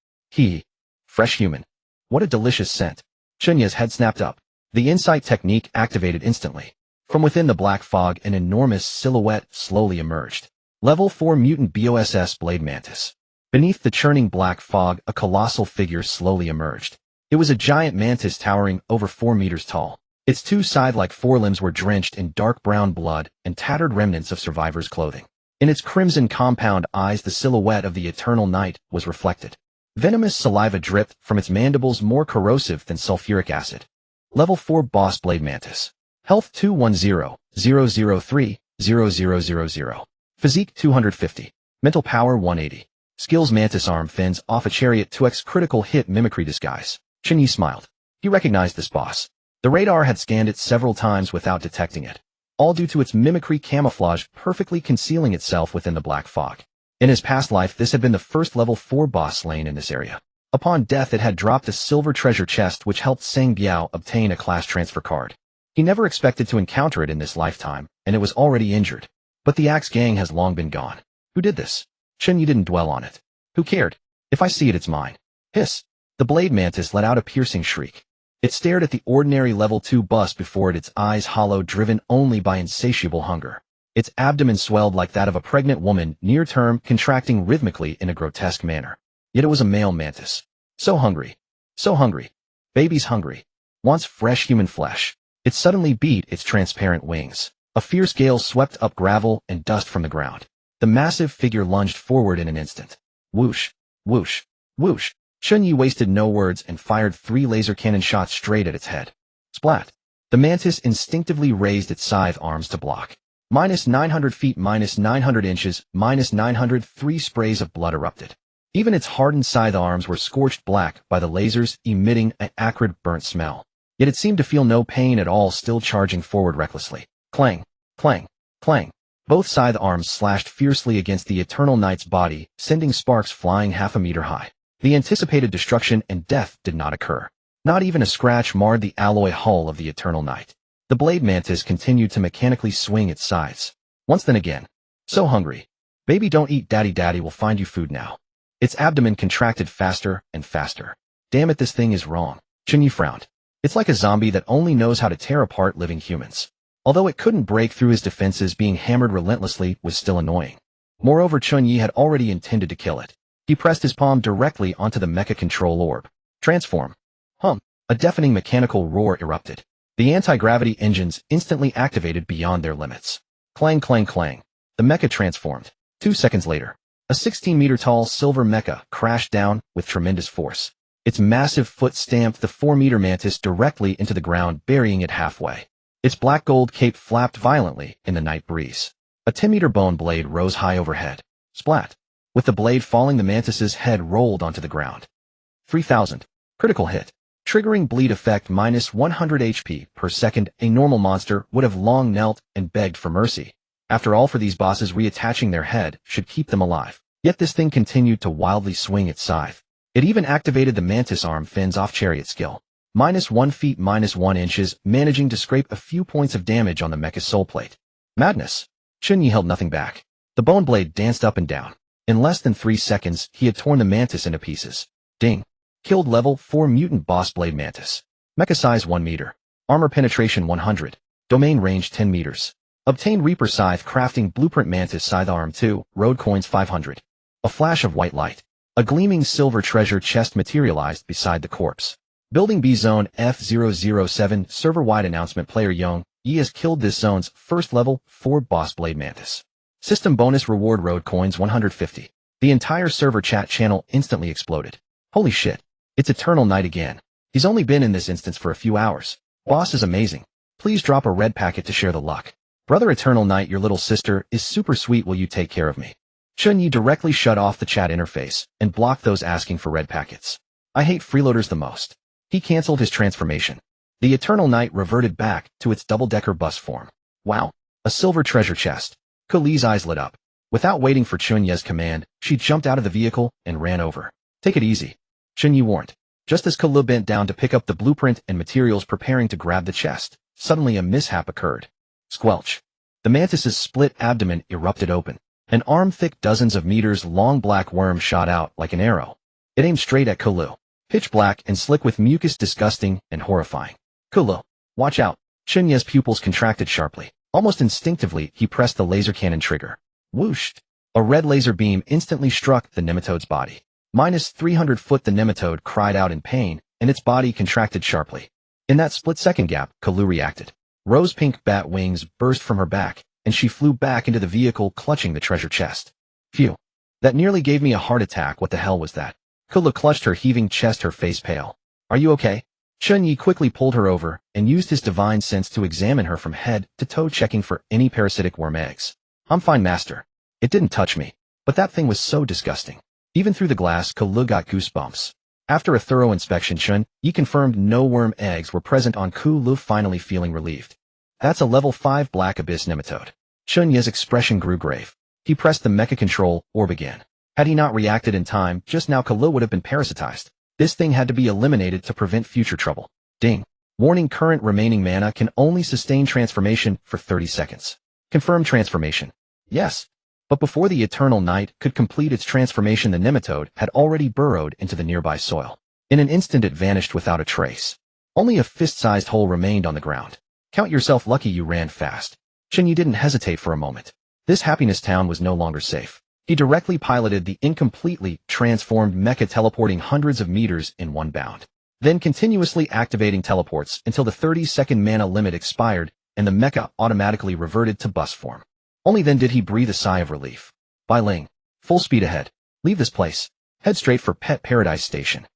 Fresh human. What a delicious scent. Chen Ye's head snapped up. The insight technique activated instantly. From within the black fog, an enormous silhouette slowly emerged. Level 4 mutant BOSS Blade Mantis. Beneath the churning black fog, a colossal figure slowly emerged. It was a giant mantis towering over 4 meters tall. Its two scythe-like forelimbs were drenched in dark brown blood and tattered remnants of survivors' clothing. In its crimson compound eyes, the silhouette of the eternal night was reflected. Venomous saliva dripped from its mandibles, more corrosive than sulfuric acid. Level 4 Boss Blade Mantis. Health 210-003-0000. Physique 250. Mental power 180. Skills Mantis Arm Fins Off a Chariot 2x Critical Hit Mimicry Disguise. Chen Ye smiled. He recognized this boss. The radar had scanned it several times without detecting it, all due to its mimicry camouflage perfectly concealing itself within the black fog. In his past life, this had been the first level 4 boss slain in this area. Upon death, it had dropped a silver treasure chest which helped Sang Biao obtain a class transfer card. He never expected to encounter it in this lifetime, and it was already injured. But the Axe Gang has long been gone. Who did this? Chen Ye didn't dwell on it. Who cared? If I see it, it's mine. Hiss. The blade mantis let out a piercing shriek. It stared at the ordinary level 2 boss before it, its eyes hollow, driven only by insatiable hunger. Its abdomen swelled like that of a pregnant woman, near term, contracting rhythmically in a grotesque manner. Yet it was a male mantis. So hungry. So hungry. Baby's hungry. Wants fresh human flesh. It suddenly beat its transparent wings. A fierce gale swept up gravel and dust from the ground. The massive figure lunged forward in an instant. Whoosh, whoosh, whoosh. Chen Ye wasted no words and fired 3 laser cannon shots straight at its head. Splat. The mantis instinctively raised its scythe arms to block. -900 feet, -900 inches, -900. 3 sprays of blood erupted. Even its hardened scythe arms were scorched black by the lasers, emitting an acrid burnt smell. Yet it seemed to feel no pain at all, still charging forward recklessly. Clang, clang, clang. Both scythe arms slashed fiercely against the Eternal Knight's body, sending sparks flying half a meter high. The anticipated destruction and death did not occur. Not even a scratch marred the alloy hull of the Eternal Knight. The blade mantis continued to mechanically swing its scythes. Once then again. So hungry. Baby, don't eat, daddy, daddy will find you food now. Its abdomen contracted faster and faster. Damn it, this thing is wrong. Chen Ye frowned. It's like a zombie that only knows how to tear apart living humans. Although it couldn't break through his defenses, being hammered relentlessly was still annoying. Moreover, Chen Ye had already intended to kill it. He pressed his palm directly onto the mecha control orb. Transform. Hum. A deafening mechanical roar erupted. The anti-gravity engines instantly activated beyond their limits. Clang, clang, clang. The mecha transformed. 2 seconds later, a 16-meter-tall silver mecha crashed down with tremendous force. Its massive foot stamped the 4-meter mantis directly into the ground, burying it halfway. Its black gold cape flapped violently in the night breeze. A 10-meter bone blade rose high overhead. Splat. With the blade falling, the mantis's head rolled onto the ground. 3000. Critical hit. Triggering bleed effect -100 HP per second. A normal monster would have long knelt and begged for mercy. After all, for these bosses, reattaching their head should keep them alive. Yet this thing continued to wildly swing its scythe. It even activated the mantis arm fins off chariot skill. -1 feet, -1 inches, managing to scrape a few points of damage on the mecha's soul plate. Madness. Chen Ye held nothing back. The bone blade danced up and down. In less than 3 seconds, he had torn the mantis into pieces. Ding. Killed level 4 mutant boss blade mantis. Mecha size 1 meter. Armor penetration 100. Domain range 10 meters. Obtained Reaper Scythe crafting blueprint mantis scythe arm 2, road coins 500. A flash of white light. A gleaming silver treasure chest materialized beside the corpse. Building B Zone F007 server-wide announcement. Player Chen Ye has killed this zone's first level 4 boss blade mantis. System bonus reward road coins 150. The entire server chat channel instantly exploded. Holy shit. It's Eternal Night again. He's only been in this instance for a few hours. Boss is amazing. Please drop a red packet to share the luck. Brother Eternal Night, your little sister is super sweet. Will you take care of me? Chen Ye directly shut off the chat interface and blocked those asking for red packets. I hate freeloaders the most. He cancelled his transformation. The Eternal Night reverted back to its double-decker bus form. Wow. A silver treasure chest. Kuli's eyes lit up. Without waiting for Chen Ye's command, she jumped out of the vehicle and ran over. Take it easy. Chen Ye warned. Just as Kuli bent down to pick up the blueprint and materials preparing to grab the chest, suddenly a mishap occurred. Squelch. The mantis's split abdomen erupted open. An arm-thick dozens of meters long black worm shot out like an arrow. It aimed straight at Kuli. Pitch black and slick with mucus, disgusting and horrifying. Kuli, watch out. Chen Ye's pupils contracted sharply. Almost instinctively, he pressed the laser cannon trigger. Whoosh! A red laser beam instantly struck the nematode's body. -300 foot. The nematode cried out in pain, and its body contracted sharply. In that split-second gap, Kuli reacted. Rose-pink bat wings burst from her back, and she flew back into the vehicle clutching the treasure chest. Phew. That nearly gave me a heart attack. What the hell was that? Kuli clutched her heaving chest, her face pale. Are you okay? Chen Ye quickly pulled her over and used his divine sense to examine her from head to toe, checking for any parasitic worm eggs. I'm fine, master. It didn't touch me, but that thing was so disgusting. Even through the glass, Kuli got goosebumps. After a thorough inspection, Chen Ye confirmed no worm eggs were present on Kuli, finally feeling relieved. That's a level 5 black abyss nematode. Chen Ye's expression grew grave. He pressed the mecha control orb again. Had he not reacted in time, just now Kuli would have been parasitized. This thing had to be eliminated to prevent future trouble. Ding. Warning: current remaining mana can only sustain transformation for 30 seconds. Confirm transformation. Yes. But before the Eternal Night could complete its transformation, the nematode had already burrowed into the nearby soil. In an instant it vanished without a trace. Only a fist-sized hole remained on the ground. Count yourself lucky you ran fast. Chen Ye didn't hesitate for a moment. This happiness town was no longer safe. He directly piloted the incompletely transformed mecha, teleporting hundreds of meters in one bound. Then continuously activating teleports until the 30-second mana limit expired and the mecha automatically reverted to bus form. Only then did he breathe a sigh of relief. Bai Ling, full speed ahead. Leave this place. Head straight for Pet Paradise Station.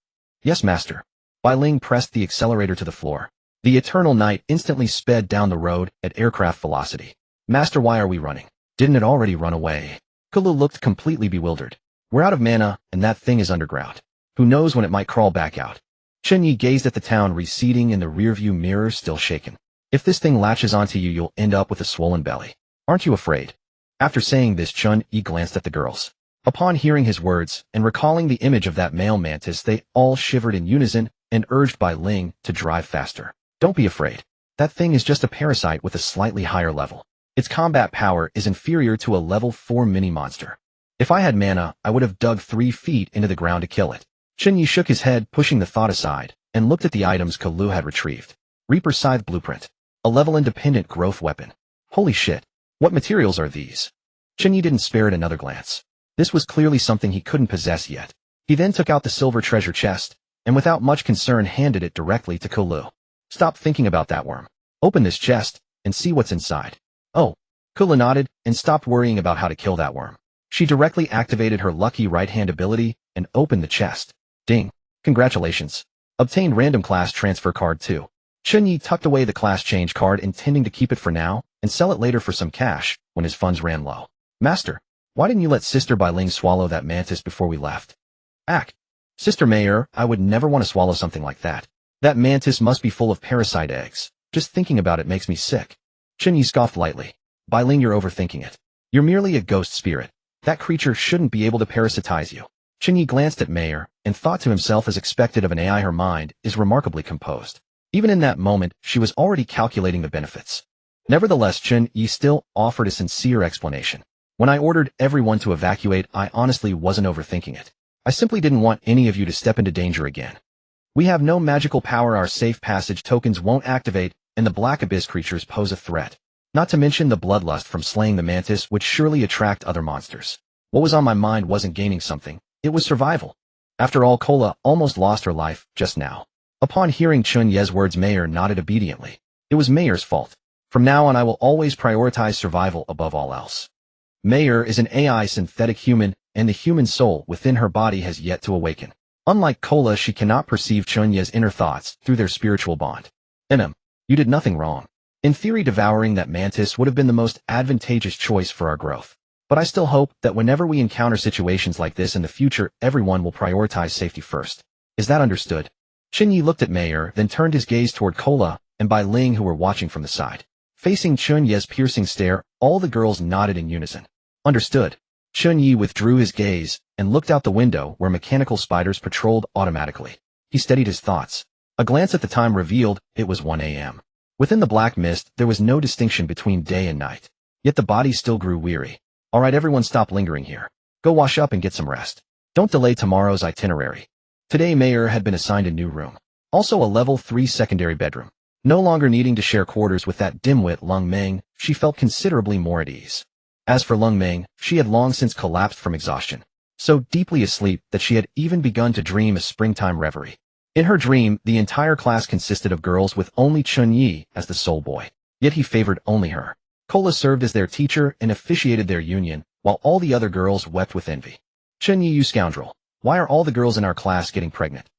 Yes, master. Bai Ling pressed the accelerator to the floor. The Eternal Night instantly sped down the road at aircraft velocity. Master, why are we running? Didn't it already run away? Kuli looked completely bewildered. We're out of mana, and that thing is underground. Who knows when it might crawl back out? Chen Ye gazed at the town receding in the rearview mirror, still shaken. If this thing latches onto you, you'll end up with a swollen belly. Aren't you afraid? After saying this, Chen Ye glanced at the girls. Upon hearing his words, and recalling the image of that male mantis, they all shivered in unison and urged Bai Ling to drive faster. Don't be afraid. That thing is just a parasite with a slightly higher level. Its combat power is inferior to a level 4 mini-monster. If I had mana, I would have dug 3 feet into the ground to kill it. Chen Ye shook his head, pushing the thought aside, and looked at the items Kuli had retrieved. Reaper Scythe Blueprint. A level-independent growth weapon. Holy shit. What materials are these? Chen Ye didn't spare it another glance. This was clearly something he couldn't possess yet. He then took out the silver treasure chest, and without much concern handed it directly to Kuli. Stop thinking about that worm. Open this chest, and see what's inside. Oh. Kuli nodded, and stopped worrying about how to kill that worm. She directly activated her lucky right-hand ability, and opened the chest. Ding. Congratulations. Obtained random class transfer card 2. Chen Ye tucked away the class change card, intending to keep it for now, and sell it later for some cash, when his funds ran low. Master, why didn't you let Sister Bai Ling swallow that mantis before we left? Sister Mayor, I would never want to swallow something like that. That mantis must be full of parasite eggs. Just thinking about it makes me sick. Chen Ye scoffed lightly. Bai Ling, you're overthinking it. You're merely a ghost spirit. That creature shouldn't be able to parasitize you. Chen Ye glanced at Mayor, and thought to himself, as expected of an AI, her mind is remarkably composed. Even in that moment, she was already calculating the benefits. Nevertheless, Chen Ye still offered a sincere explanation. When I ordered everyone to evacuate, I honestly wasn't overthinking it. I simply didn't want any of you to step into danger again. We have no magical power, our safe passage tokens won't activate, and the Black Abyss creatures pose a threat. Not to mention the bloodlust from slaying the mantis would surely attract other monsters. What was on my mind wasn't gaining something, It was survival. After all, Kola almost lost her life just now. Upon hearing Chen Ye's words, Mayer nodded obediently. It was Mayer's fault. From now on, I will always prioritize survival above all else. Mayer is an AI synthetic human, and the human soul within her body has yet to awaken. Unlike Kola, she cannot perceive Chen Ye's inner thoughts through their spiritual bond. You did nothing wrong. In theory, devouring that mantis would have been the most advantageous choice for our growth. But I still hope that whenever we encounter situations like this in the future, everyone will prioritize safety first. Is that understood? Chen Ye looked at Mayer, then turned his gaze toward Kola and Bai Ling, who were watching from the side. Facing Chen Ye's piercing stare, all the girls nodded in unison. Understood. Chen Ye withdrew his gaze and looked out the window where mechanical spiders patrolled automatically. He steadied his thoughts. A glance at the time revealed it was 1 a.m. Within the black mist, there was no distinction between day and night. Yet the body still grew weary. All right, everyone, stop lingering here. Go wash up and get some rest. Don't delay tomorrow's itinerary. Today, Mayer had been assigned a new room. Also a level 3 secondary bedroom. No longer needing to share quarters with that dimwit Lung Meng, she felt considerably more at ease. As for Lung Meng, she had long since collapsed from exhaustion. So deeply asleep that she had even begun to dream a springtime reverie. In her dream, the entire class consisted of girls with only Chen Ye as the sole boy. Yet he favored only her. Kola served as their teacher and officiated their union, while all the other girls wept with envy. Chen Ye, you scoundrel. Why are all the girls in our class getting pregnant?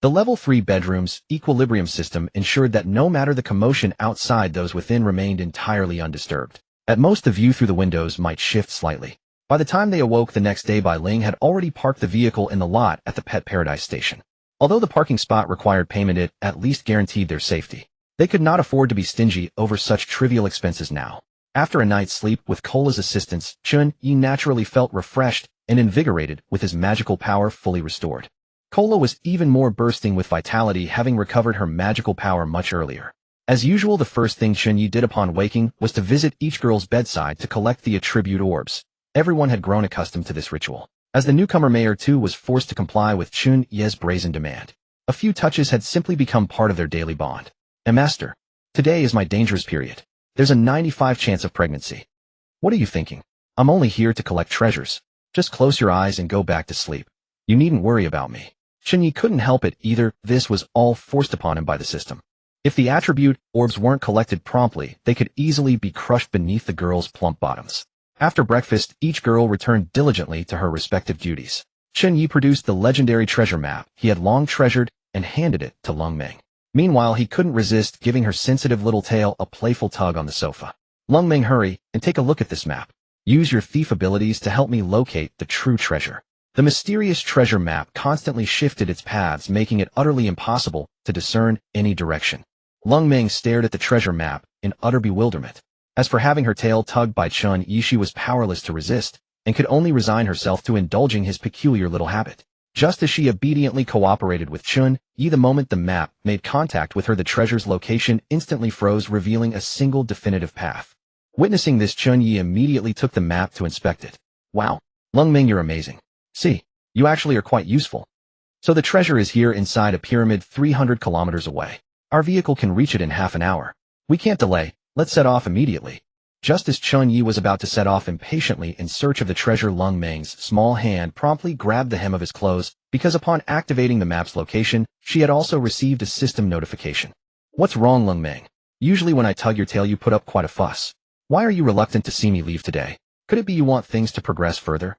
The level 3 bedroom's equilibrium system ensured that no matter the commotion outside, those within remained entirely undisturbed. At most, the view through the windows might shift slightly. By the time they awoke the next day, Bai Ling had already parked the vehicle in the lot at the Pet Paradise station. Although the parking spot required payment, it at least guaranteed their safety. They could not afford to be stingy over such trivial expenses now. After a night's sleep with Kola's assistance, Chen Ye naturally felt refreshed and invigorated with his magical power fully restored. Kola was even more bursting with vitality, having recovered her magical power much earlier. As usual, the first thing Chen Ye did upon waking was to visit each girl's bedside to collect the attribute orbs. Everyone had grown accustomed to this ritual. As the newcomer, Mayer too was forced to comply with Chen Ye's brazen demand. A few touches had simply become part of their daily bond. Master, today is my dangerous period. There's a 95% chance of pregnancy. What are you thinking? I'm only here to collect treasures. Just close your eyes and go back to sleep. You needn't worry about me. Chen Ye couldn't help it either. This was all forced upon him by the system. If the attribute orbs weren't collected promptly, they could easily be crushed beneath the girls' plump bottoms. After breakfast, each girl returned diligently to her respective duties. Chen Ye produced the legendary treasure map he had long treasured and handed it to Lung Meng. Meanwhile, he couldn't resist giving her sensitive little tail a playful tug on the sofa. Lung Meng, hurry and take a look at this map. Use your thief abilities to help me locate the true treasure. The mysterious treasure map constantly shifted its paths, making it utterly impossible to discern any direction. Lung Meng stared at the treasure map in utter bewilderment. As for having her tail tugged by Chen Ye, she was powerless to resist, and could only resign herself to indulging his peculiar little habit. Just as she obediently cooperated with Chen Ye, the moment the map made contact with her, the treasure's location instantly froze, revealing a single definitive path. Witnessing this, Chen Ye immediately took the map to inspect it. Wow, Lung Meng, you're amazing. See, you actually are quite useful. So the treasure is here inside a pyramid 300 kilometers away. Our vehicle can reach it in half an hour. We can't delay. Let's set off immediately. Just as Chen Ye was about to set off impatiently in search of the treasure, Lung Meng's small hand promptly grabbed the hem of his clothes, because upon activating the map's location, she had also received a system notification. What's wrong, Lung Meng? Usually when I tug your tail, you put up quite a fuss. Why are you reluctant to see me leave today? Could it be you want things to progress further?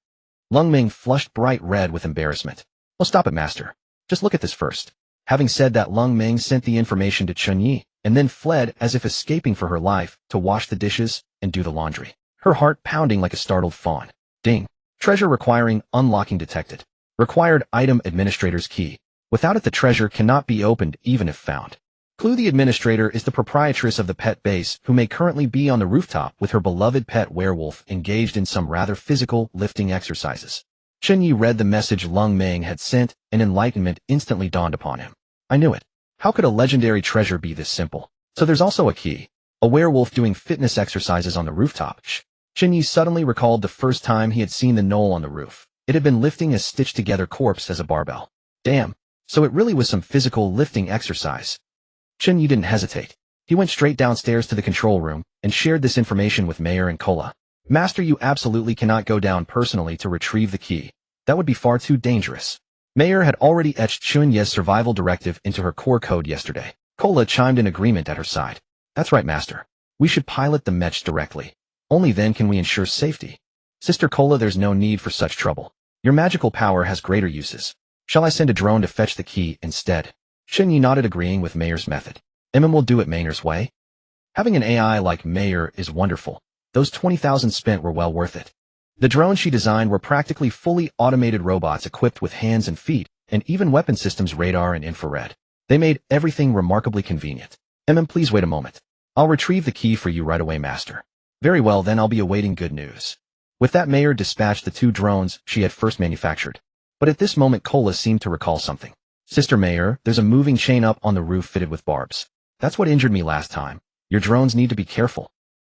Lung Meng flushed bright red with embarrassment. Oh, stop it, master. Just look at this first. Having said that, Lung Meng sent the information to Chen Ye, and then fled as if escaping for her life to wash the dishes and do the laundry. Her heart pounding like a startled fawn. Ding. Treasure requiring unlocking detected. Required item administrator's key. Without it, the treasure cannot be opened even if found. Clue: the administrator is the proprietress of the pet base, who may currently be on the rooftop with her beloved pet werewolf, engaged in some rather physical lifting exercises. Chen Ye read the message Lung Meng had sent, and enlightenment instantly dawned upon him. I knew it. How could a legendary treasure be this simple? So there's also a key. A werewolf doing fitness exercises on the rooftop. Chen Ye suddenly recalled the first time he had seen the knoll on the roof. It had been lifting a stitched-together corpse as a barbell. Damn. So it really was some physical lifting exercise. Chen Ye didn't hesitate. He went straight downstairs to the control room and shared this information with Mayer and Kola. Master, you absolutely cannot go down personally to retrieve the key. That would be far too dangerous. Mayor had already etched Chen Ye's survival directive into her core code yesterday. Cola chimed in agreement at her side. That's right, Master. We should pilot the mech directly. Only then can we ensure safety. Sister Cola, there's no need for such trouble. Your magical power has greater uses. Shall I send a drone to fetch the key instead? Chen Ye nodded, agreeing with Mayor's method. Will do it Mayor's way. Having an AI like Mayor is wonderful. Those 20,000 spent were well worth it. The drones she designed were practically fully automated robots equipped with hands and feet, and even weapon systems, radar and infrared. They made everything remarkably convenient. Please wait a moment. I'll retrieve the key for you right away, Master. Very well, then I'll be awaiting good news. With that, Mayor dispatched the 2 drones she had first manufactured. But at this moment, Cola seemed to recall something. Sister Mayor, there's a moving chain up on the roof fitted with barbs. That's what injured me last time. Your drones need to be careful.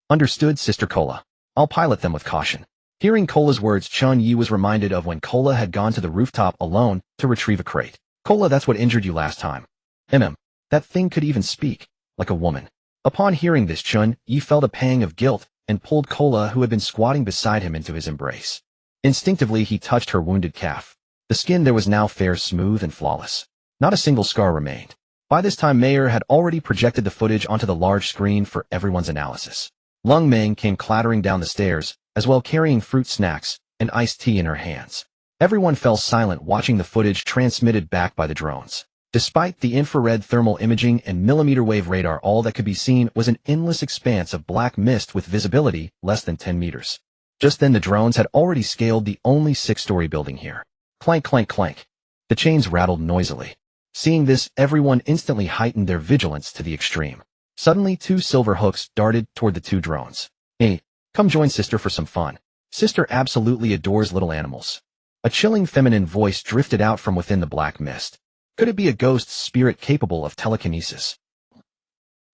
Understood, Sister Cola. I'll pilot them with caution. Hearing Cola's words, Chen Ye was reminded of when Cola had gone to the rooftop alone to retrieve a crate. Cola, that's what injured you last time. That thing could even speak, like a woman. Upon hearing this, Chen Ye felt a pang of guilt and pulled Cola, who had been squatting beside him, into his embrace. Instinctively, he touched her wounded calf. The skin there was now fair, smooth, and flawless. Not a single scar remained. By this time, Mayor had already projected the footage onto the large screen for everyone's analysis. Lung Meng came clattering down the stairs, as well carrying fruit snacks and iced tea in her hands. Everyone fell silent watching the footage transmitted back by the drones. Despite the infrared thermal imaging and millimeter wave radar, all that could be seen was an endless expanse of black mist with visibility less than 10 meters. Just then, the drones had already scaled the only 6-story building here. Clank, clank, clank. The chains rattled noisily. Seeing this, everyone instantly heightened their vigilance to the extreme. Suddenly, 2 silver hooks darted toward the 2 drones. Hey, come join Sister for some fun. Sister absolutely adores little animals. A chilling feminine voice drifted out from within the black mist. Could it be a ghost spirit capable of telekinesis?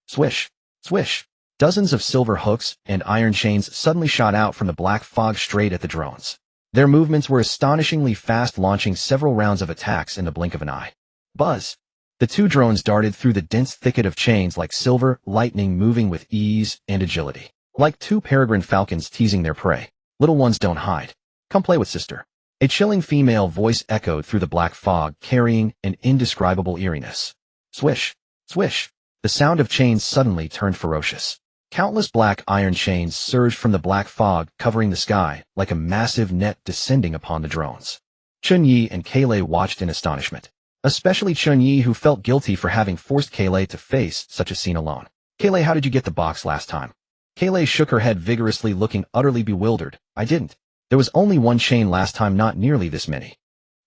Swish, swish. Dozens of silver hooks and iron chains suddenly shot out from the black fog straight at the drones. Their movements were astonishingly fast, launching several rounds of attacks in the blink of an eye. Buzz. The 2 drones darted through the dense thicket of chains like silver lightning, moving with ease and agility. Like 2 peregrine falcons teasing their prey. Little ones, don't hide. Come play with Sister. A chilling female voice echoed through the black fog, carrying an indescribable eeriness. Swish, swish. The sound of chains suddenly turned ferocious. Countless black iron chains surged from the black fog, covering the sky like a massive net descending upon the drones. Chen Ye and Kaylai watched in astonishment. Especially Chen Ye, who felt guilty for having forced Kaylai to face such a scene alone. Kaylai, how did you get the box last time? Kaylai shook her head vigorously, looking utterly bewildered. I didn't. There was only 1 chain last time, not nearly this many.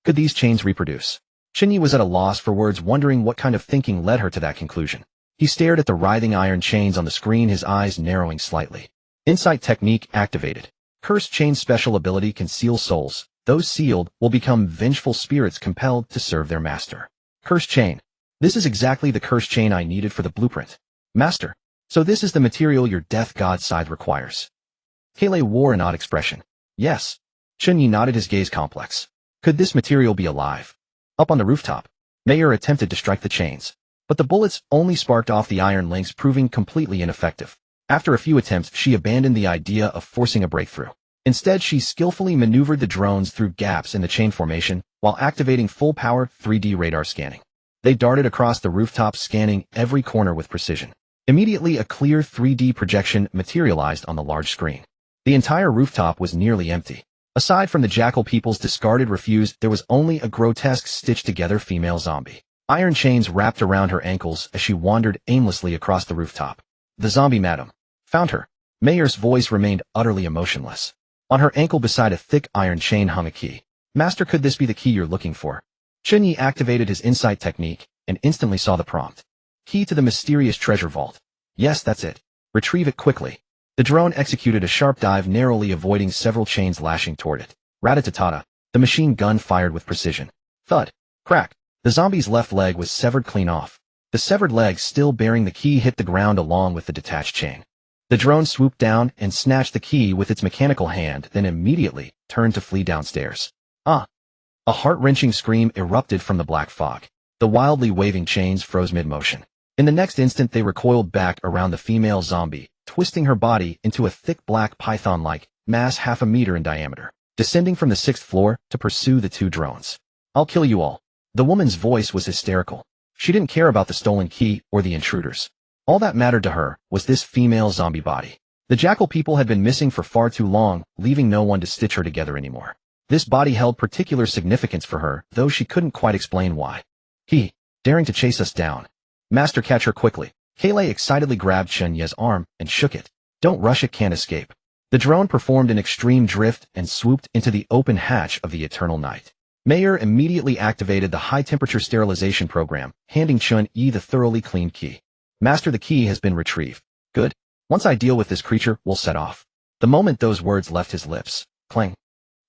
Could these chains reproduce? Chen Ye was at a loss for words, wondering what kind of thinking led her to that conclusion. He stared at the writhing iron chains on the screen, his eyes narrowing slightly. Insight technique activated. Cursed chain special ability can seal souls. Those sealed will become vengeful spirits compelled to serve their master. Cursed chain. This is exactly the cursed chain I needed for the blueprint. Master. So this is the material your death god side requires. Kaylai wore an odd expression. Yes. Chen Ye nodded, his gaze complex. Could this material be alive? Up on the rooftop, Mayor attempted to strike the chains, but the bullets only sparked off the iron links, proving completely ineffective. After a few attempts, she abandoned the idea of forcing a breakthrough. Instead, she skillfully maneuvered the drones through gaps in the chain formation while activating full-power 3D radar scanning. They darted across the rooftop, scanning every corner with precision. Immediately, a clear 3D projection materialized on the large screen. The entire rooftop was nearly empty. Aside from the jackal people's discarded refuse, there was only a grotesque stitched-together female zombie. Iron chains wrapped around her ankles as she wandered aimlessly across the rooftop. The zombie, madam. Found her. Mayor's voice remained utterly emotionless. On her ankle beside a thick iron chain hung a key. Master, could this be the key you're looking for? Chen Ye activated his insight technique and instantly saw the prompt. Key to the mysterious treasure vault. Yes, that's it. Retrieve it quickly. The drone executed a sharp dive, narrowly avoiding several chains lashing toward it. Rat-a-ta-ta-ta. The machine gun fired with precision. Thud. Crack. The zombie's left leg was severed clean off. The severed leg, still bearing the key, hit the ground along with the detached chain. The drone swooped down and snatched the key with its mechanical hand, then immediately turned to flee downstairs. Ah! A heart-wrenching scream erupted from the black fog. The wildly waving chains froze mid-motion. In the next instant, they recoiled back around the female zombie, twisting her body into a thick black python-like mass 1/2 meter in diameter. descending from the 6th floor to pursue the 2 drones. I'll kill you all. The woman's voice was hysterical. She didn't care about the stolen key or the intruders. All that mattered to her was this female zombie body. The jackal people had been missing for far too long, leaving no one to stitch her together anymore. This body held particular significance for her, though she couldn't quite explain why. He, daring to chase us down. Master, catch her quickly. Kaylay excitedly grabbed Chen Ye's arm and shook it. Don't rush, it can't escape. The drone performed an extreme drift and swooped into the open hatch of the Eternal Night. Mayer immediately activated the high-temperature sterilization program, handing Chen Ye the thoroughly cleaned key. Master, the key has been retrieved. Good. Once I deal with this creature, we'll set off. The moment those words left his lips, clang.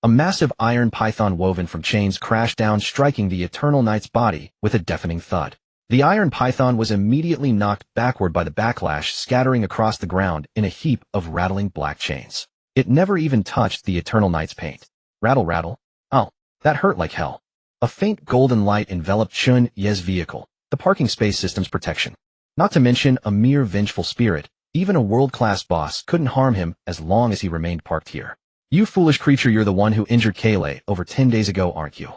A massive iron python woven from chains crashed down, striking the Eternal Night's body with a deafening thud. The iron python was immediately knocked backward by the backlash, scattering across the ground in a heap of rattling black chains. It never even touched the Eternal Night's paint. Rattle, rattle. Oh, that hurt like hell. A faint golden light enveloped Chen Ye's vehicle, the parking space system's protection. Not to mention a mere vengeful spirit, even a world-class boss couldn't harm him as long as he remained parked here. You foolish creature, you're the one who injured Kaylay over 10 days ago, aren't you?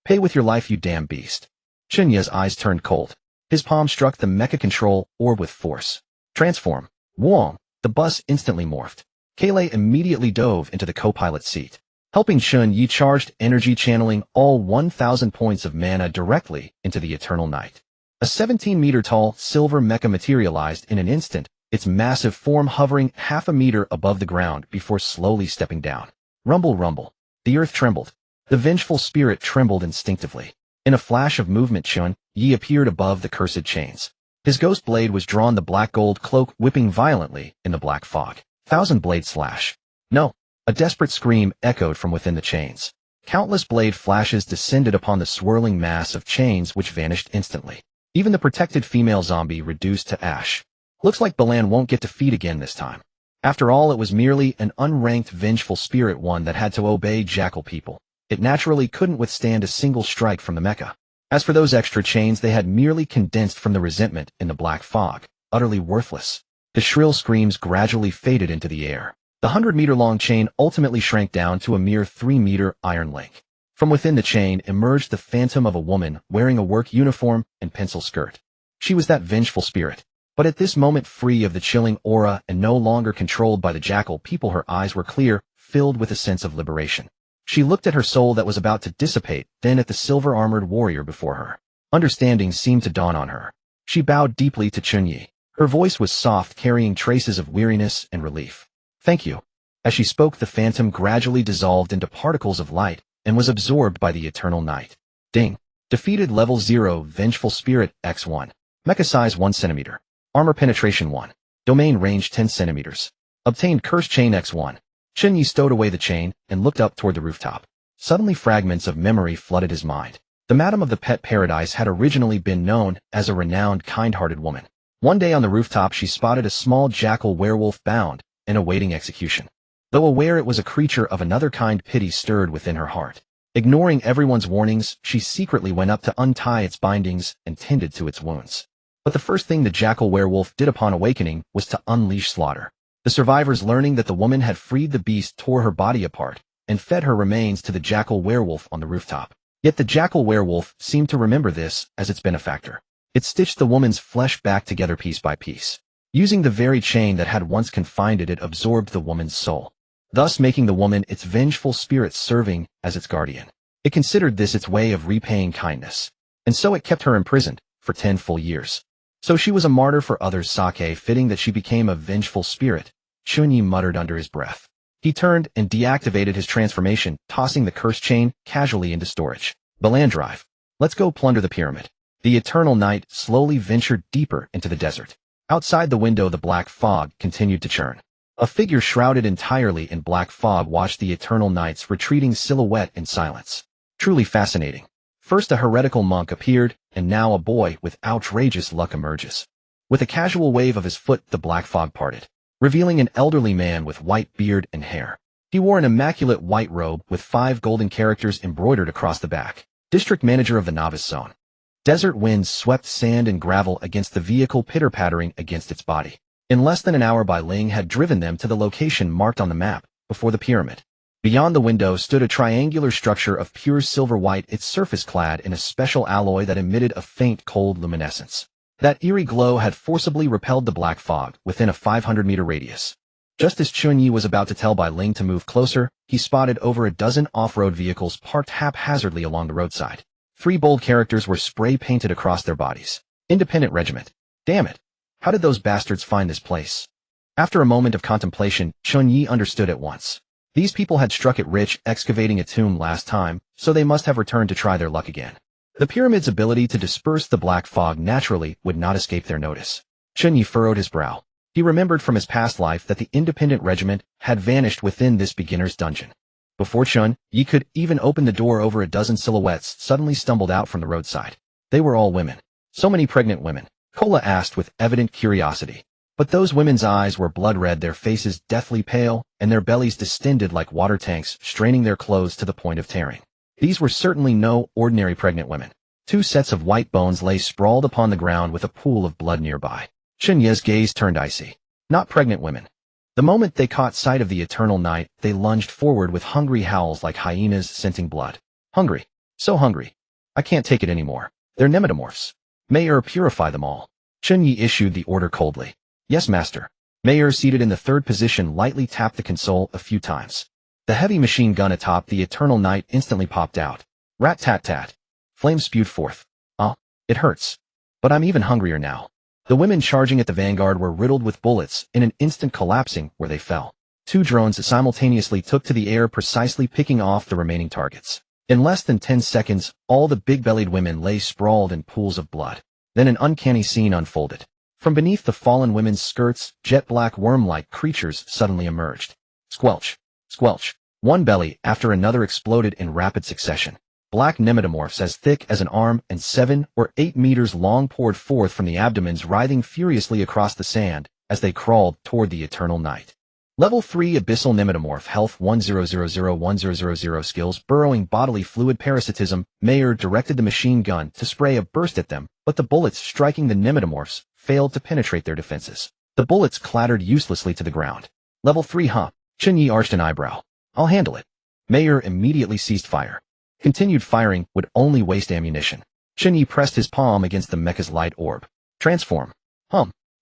Pay with your life, you damn beast. Chen Ye's eyes turned cold. His palm struck the mecha control orb with force. Transform. Wong. The bus instantly morphed. Kaylay immediately dove into the co-pilot seat. Helping Chen Ye charged energy, channeling all 1,000 points of mana directly into the Eternal Night. A 17-meter-tall silver mecha materialized in an instant, its massive form hovering half a meter above the ground before slowly stepping down. Rumble, rumble. The earth trembled. The vengeful spirit trembled instinctively. In a flash of movement, Chen Ye appeared above the cursed chains. His ghost blade was drawn, the black gold cloak whipping violently in the black fog. 1,000 blade slash. No. A desperate scream echoed from within the chains. Countless blade flashes descended upon the swirling mass of chains, which vanished instantly. Even the protected female zombie reduced to ash. Looks like Balan won't get to feed again this time. After all, it was merely an unranked vengeful spirit, one that had to obey jackal people. It naturally couldn't withstand a single strike from the mecha. As for those extra chains, they had merely condensed from the resentment in the black fog, utterly worthless. The shrill screams gradually faded into the air. The 100-meter-long chain ultimately shrank down to a mere 3-meter iron link. From within the chain emerged the phantom of a woman wearing a work uniform and pencil skirt. She was that vengeful spirit. But at this moment, free of the chilling aura and no longer controlled by the jackal people, her eyes were clear, filled with a sense of liberation. She looked at her soul that was about to dissipate, then at the silver-armored warrior before her. Understanding seemed to dawn on her. She bowed deeply to Chen Ye. Her voice was soft, carrying traces of weariness and relief. Thank you. As she spoke, the phantom gradually dissolved into particles of light and was absorbed by the Eternal Night. Ding. Defeated level 0, Vengeful Spirit, X1. Mecha size 1 centimeter. Armor penetration 1. Domain range 10 centimeters. Obtained curse chain X1. Chen Ye stowed away the chain and looked up toward the rooftop. Suddenly fragments of memory flooded his mind. The Madam of the Pet Paradise had originally been known as a renowned, kind-hearted woman. One day on the rooftop she spotted a small jackal werewolf bound and awaiting execution. Though aware it was a creature of another kind, pity stirred within her heart. Ignoring everyone's warnings, she secretly went up to untie its bindings and tended to its wounds. But the first thing the jackal werewolf did upon awakening was to unleash slaughter. The survivors, learning that the woman had freed the beast, tore her body apart and fed her remains to the jackal werewolf on the rooftop. Yet the jackal werewolf seemed to remember this as its benefactor. It stitched the woman's flesh back together piece by piece. Using the very chain that had once confined it, it absorbed the woman's soul, thus making the woman its vengeful spirit, serving as its guardian. It considered this its way of repaying kindness, and so it kept her imprisoned for 10 full years. So she was a martyr for others. Sake, fitting that she became a vengeful spirit, Chen Ye muttered under his breath. He turned and deactivated his transformation, tossing the cursed chain casually into storage. Balan drive. Let's go plunder the pyramid. The Eternal Night slowly ventured deeper into the desert. Outside the window, the black fog continued to churn. A figure shrouded entirely in black fog watched the Eternal Night's retreating silhouette in silence. Truly fascinating. First a heretical monk appeared, and now a boy with outrageous luck emerges. With a casual wave of his foot, the black fog parted, revealing an elderly man with white beard and hair. He wore an immaculate white robe with 5 golden characters embroidered across the back. District Manager of the Novice Zone. Desert winds swept sand and gravel against the vehicle, pitter-pattering against its body. In less than an hour, Bai Ling had driven them to the location marked on the map, before the pyramid. Beyond the window stood a triangular structure of pure silver white, its surface clad in a special alloy that emitted a faint, cold luminescence. That eerie glow had forcibly repelled the black fog within a 500-meter radius. Just as Chen Ye was about to tell Bai Ling to move closer, he spotted over a dozen off-road vehicles parked haphazardly along the roadside. 3 bold characters were spray-painted across their bodies. Independent Regiment. Damn it. How did those bastards find this place? After a moment of contemplation, Chen Ye understood at once. These people had struck it rich excavating a tomb last time, so they must have returned to try their luck again. The pyramid's ability to disperse the black fog naturally would not escape their notice. Chen Ye furrowed his brow. He remembered from his past life that the Independent Regiment had vanished within this beginner's dungeon. Before Chen Ye could even open the door, over a dozen silhouettes suddenly stumbled out from the roadside. They were all women. So many pregnant women, Kola asked with evident curiosity. But those women's eyes were blood red, their faces deathly pale, and their bellies distended like water tanks, straining their clothes to the point of tearing. These were certainly no ordinary pregnant women. 2 sets of white bones lay sprawled upon the ground with a pool of blood nearby. Chen Ye's gaze turned icy. Not pregnant women. The moment they caught sight of the eternal night, they lunged forward with hungry howls like hyenas scenting blood. Hungry. So hungry. I can't take it anymore. They're nematomorphs. Mayor, purify them all. Chen Ye issued the order coldly. Yes, master. Mayor, seated in the 3rd position, lightly tapped the console a few times. The heavy machine gun atop the eternal night instantly popped out. Rat-tat-tat. Flames spewed forth. It hurts. But I'm even hungrier now. The women charging at the vanguard were riddled with bullets, in an instant collapsing where they fell. 2 drones simultaneously took to the air, precisely picking off the remaining targets. In less than 10 seconds, all the big-bellied women lay sprawled in pools of blood. Then an uncanny scene unfolded. From beneath the fallen women's skirts, jet-black worm-like creatures suddenly emerged. Squelch. Squelch. One belly after another exploded in rapid succession. Black nematomorphs as thick as an arm and 7 or 8 meters long poured forth from the abdomens, writhing furiously across the sand as they crawled toward the eternal night. Level 3 Abyssal Nematomorph Health 10001000 Skills Burrowing Bodily Fluid Parasitism. Mayor directed the machine gun to spray a burst at them, but the bullets striking the nematomorphs failed to penetrate their defenses. The bullets clattered uselessly to the ground. Level 3 Huh? Chen Ye arched an eyebrow. I'll handle it. Mayor immediately ceased fire. Continued firing would only waste ammunition. Chen Ye pressed his palm against the mecha's light orb. Transform.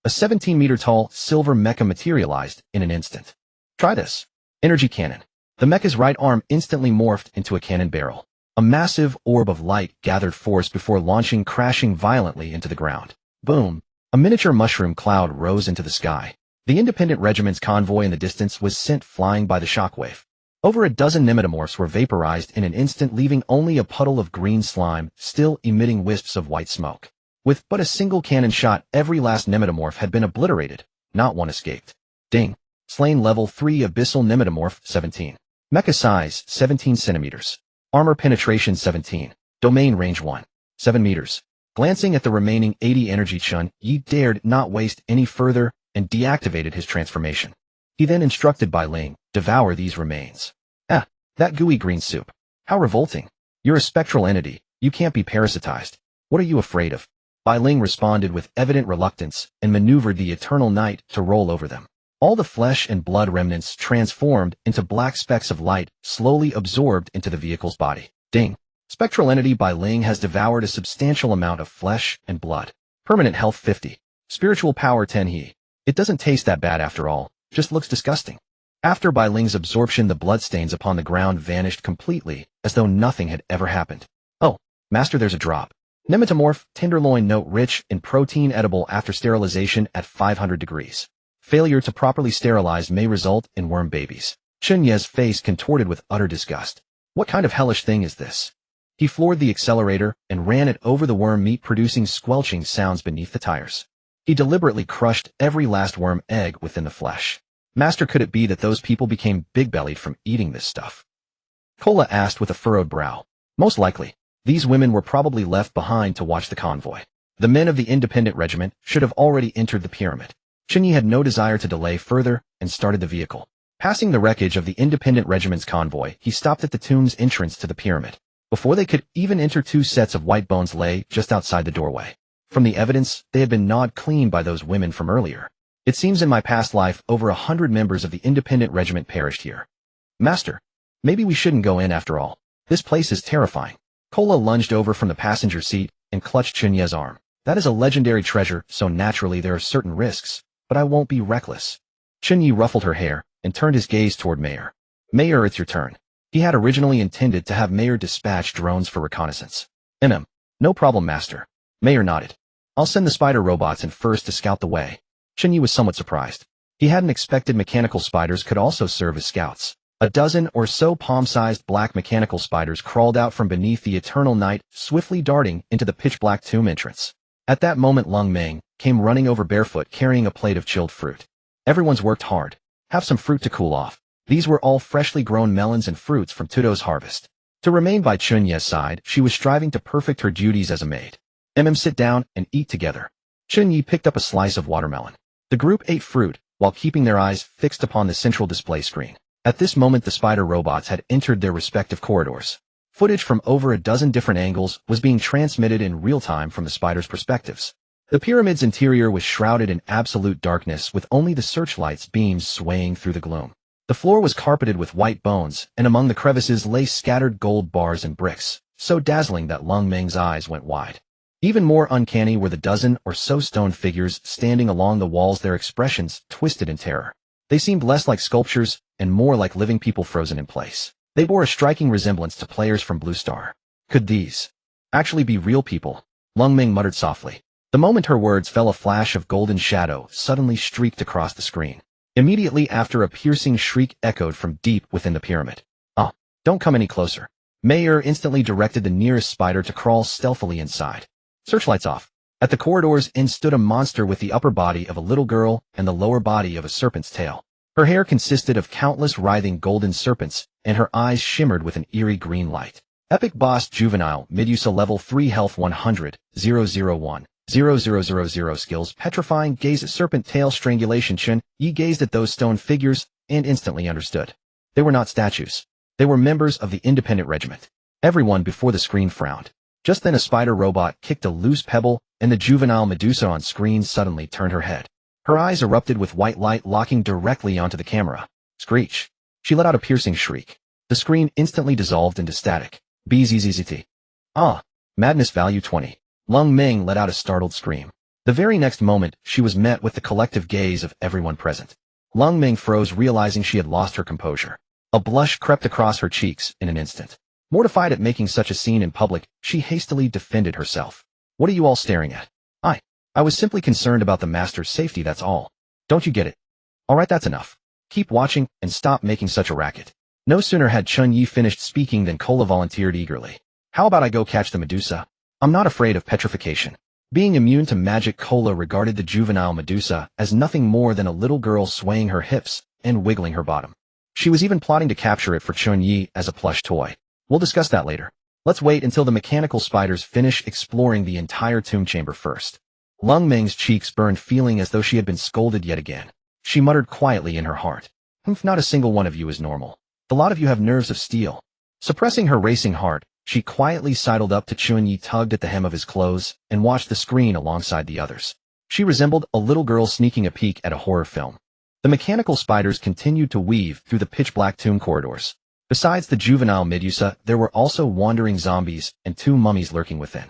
A 17-meter-tall silver mecha materialized in an instant. Try this. Energy cannon. The mecha's right arm instantly morphed into a cannon barrel. A massive orb of light gathered force before launching, crashing violently into the ground. Boom. A miniature mushroom cloud rose into the sky. The Independent Regiment's convoy in the distance was sent flying by the shockwave. Over a dozen nematomorphs were vaporized in an instant, leaving only a puddle of green slime, still emitting wisps of white smoke. With but a single cannon shot, every last nematomorph had been obliterated. Not one escaped. Ding. Slain. Level 3 Abyssal Nematomorph 17. Mecha size 17 centimeters. Armor penetration 17. Domain range 1. 7 meters. Glancing at the remaining 80 energy, Chen Ye dared not waste any further and deactivated his transformation. He then instructed Bai Ling, devour these remains. That gooey green soup. How revolting. You're a spectral entity. You can't be parasitized. What are you afraid of? Bai Ling responded with evident reluctance and maneuvered the eternal night to roll over them. All the flesh and blood remnants transformed into black specks of light, slowly absorbed into the vehicle's body. Ding. Spectral entity Bai Ling has devoured a substantial amount of flesh and blood. Permanent health 50. Spiritual power 10 He. It doesn't taste that bad after all, just looks disgusting. After Bai Ling's absorption, the bloodstains upon the ground vanished completely, as though nothing had ever happened. Oh, master, there's a drop. Nematomorph, tenderloin, note rich in protein, edible after sterilization at 500 degrees. Failure to properly sterilize may result in worm babies. Chen Ye's face contorted with utter disgust. What kind of hellish thing is this? He floored the accelerator and ran it over the worm meat, producing squelching sounds beneath the tires. He deliberately crushed every last worm egg within the flesh. Master, could it be that those people became big-bellied from eating this stuff? Kola asked with a furrowed brow. Most likely. These women were probably left behind to watch the convoy. The men of the Independent Regiment should have already entered the pyramid. Chen Ye had no desire to delay further and started the vehicle. Passing the wreckage of the Independent Regiment's convoy, he stopped at the tomb's entrance to the pyramid. Before they could even enter, 2 sets of white bones lay just outside the doorway. From the evidence, they had been gnawed clean by those women from earlier. It seems in my past life, over 100 members of the Independent Regiment perished here. Master. Maybe we shouldn't go in after all. This place is terrifying. Cola lunged over from the passenger seat and clutched Chen Ye's arm. That is a legendary treasure, so naturally there are certain risks, but I won't be reckless. Chen Ye ruffled her hair and turned his gaze toward Mayor. Mayor, it's your turn. He had originally intended to have Mayor dispatch drones for reconnaissance. No problem, Master. Mayor nodded. I'll send the spider robots in first to scout the way. Chen Ye was somewhat surprised. He hadn't expected mechanical spiders could also serve as scouts. A dozen or so palm-sized black mechanical spiders crawled out from beneath the eternal night, swiftly darting into the pitch-black tomb entrance. At that moment Lung Meng came running over barefoot carrying a plate of chilled fruit. Everyone's worked hard. Have some fruit to cool off. These were all freshly grown melons and fruits from Tudo's harvest. To remain by Chen Ye's side, she was striving to perfect her duties as a maid. Sit down and eat together. Chen Ye picked up a slice of watermelon. The group ate fruit, while keeping their eyes fixed upon the central display screen. At this moment the spider robots had entered their respective corridors. Footage from over a dozen different angles was being transmitted in real time from the spiders' perspectives. The pyramid's interior was shrouded in absolute darkness with only the searchlight's beams swaying through the gloom. The floor was carpeted with white bones, and among the crevices lay scattered gold bars and bricks, so dazzling that Lung Meng's eyes went wide. Even more uncanny were the dozen or so stone figures standing along the walls, their expressions twisted in terror. They seemed less like sculptures and more like living people frozen in place. They bore a striking resemblance to players from Blue Star. Could these actually be real people? Lung Meng muttered softly. The moment her words fell, a flash of golden shadow suddenly streaked across the screen. Immediately after, a piercing shriek echoed from deep within the pyramid. "Ah, don't come any closer." Mayor instantly directed the nearest spider to crawl stealthily inside. Searchlights off. At the corridor's end stood a monster with the upper body of a little girl and the lower body of a serpent's tail. Her hair consisted of countless writhing golden serpents, and her eyes shimmered with an eerie green light. Epic Boss Juvenile Medusa Level 3 Health 100, 001. 0000 skills petrifying gaze at serpent tail strangulation. Chen Ye gazed at those stone figures and instantly understood. They were not statues. They were members of the independent regiment. Everyone before the screen frowned. Just then a spider robot kicked a loose pebble and the juvenile Medusa on screen suddenly turned her head. Her eyes erupted with white light locking directly onto the camera. Screech. She let out a piercing shriek. The screen instantly dissolved into static. BZZZT. Ah. Madness value 20. Lung Meng let out a startled scream. The very next moment, she was met with the collective gaze of everyone present. Lung Meng froze, realizing she had lost her composure. A blush crept across her cheeks in an instant. Mortified at making such a scene in public, she hastily defended herself. "What are you all staring at?" I was simply concerned about the master's safety, that's all. Don't you get it? Alright, that's enough. Keep watching and stop making such a racket." No sooner had Chen Ye finished speaking than Cola volunteered eagerly. "How about I go catch the Medusa? I'm not afraid of petrification." Being immune to magic, Cola regarded the juvenile Medusa as nothing more than a little girl swaying her hips and wiggling her bottom. She was even plotting to capture it for Chen Ye as a plush toy. We'll discuss that later. Let's wait until the mechanical spiders finish exploring the entire tomb chamber first. Lung Meng's cheeks burned, feeling as though she had been scolded yet again. She muttered quietly in her heart. Not a single one of you is normal. The lot of you have nerves of steel." Suppressing her racing heart, she quietly sidled up to Chen Ye, tugged at the hem of his clothes, and watched the screen alongside the others. She resembled a little girl sneaking a peek at a horror film. The mechanical spiders continued to weave through the pitch-black tomb corridors. Besides the juvenile Medusa, there were also wandering zombies and 2 mummies lurking within.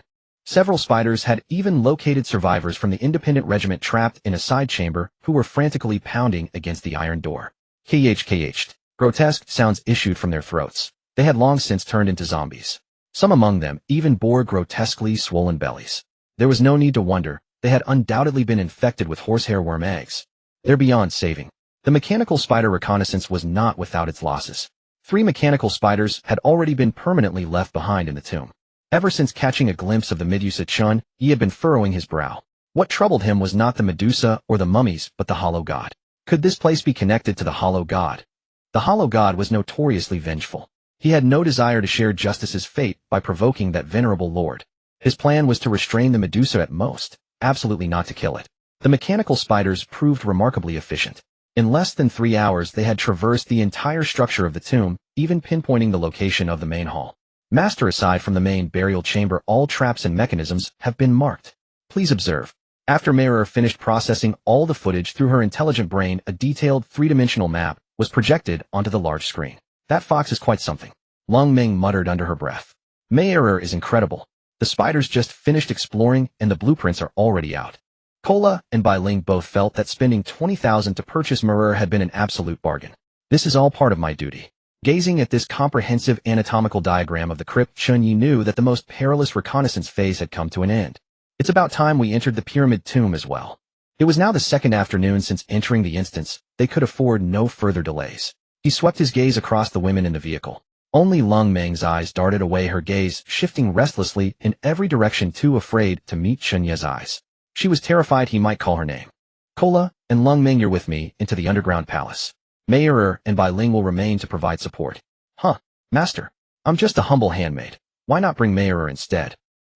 Several spiders had even located survivors from the independent regiment trapped in a side chamber who were frantically pounding against the iron door. KHKH. Grotesque sounds issued from their throats. They had long since turned into zombies. Some among them even bore grotesquely swollen bellies. There was no need to wonder. They had undoubtedly been infected with horsehair worm eggs. They're beyond saving. The mechanical spider reconnaissance was not without its losses. 3 mechanical spiders had already been permanently left behind in the tomb. Ever since catching a glimpse of the Medusa, Chen Ye had been furrowing his brow. What troubled him was not the Medusa or the mummies, but the Hollow God. Could this place be connected to the Hollow God? The Hollow God was notoriously vengeful. He had no desire to share Justice's fate by provoking that venerable lord. His plan was to restrain the Medusa at most, absolutely not to kill it. The mechanical spiders proved remarkably efficient. In less than 3 hours they had traversed the entire structure of the tomb, even pinpointing the location of the main hall. Master, aside from the main burial chamber, all traps and mechanisms have been marked. Please observe. After Mayor finished processing all the footage through her intelligent brain, a detailed 3-dimensional map was projected onto the large screen. That fox is quite something. Lung Ming muttered under her breath. Mayer is incredible. The spiders just finished exploring and the blueprints are already out. Kola and Bai Ling both felt that spending 20,000 to purchase Mirror had been an absolute bargain. This is all part of my duty. Gazing at this comprehensive anatomical diagram of the crypt, Chen Ye knew that the most perilous reconnaissance phase had come to an end. It's about time we entered the pyramid tomb as well. It was now the second afternoon since entering the instance. They could afford no further delays. He swept his gaze across the women in the vehicle. Only Lung Meng's eyes darted away, her gaze shifting restlessly in every direction, too afraid to meet Chen Ye's eyes. She was terrified he might call her name. Kola and Lung Meng, you're with me into the underground palace. Mayer and Bai Ling will remain to provide support. Huh, master. I'm just a humble handmaid. Why not bring Mayer instead?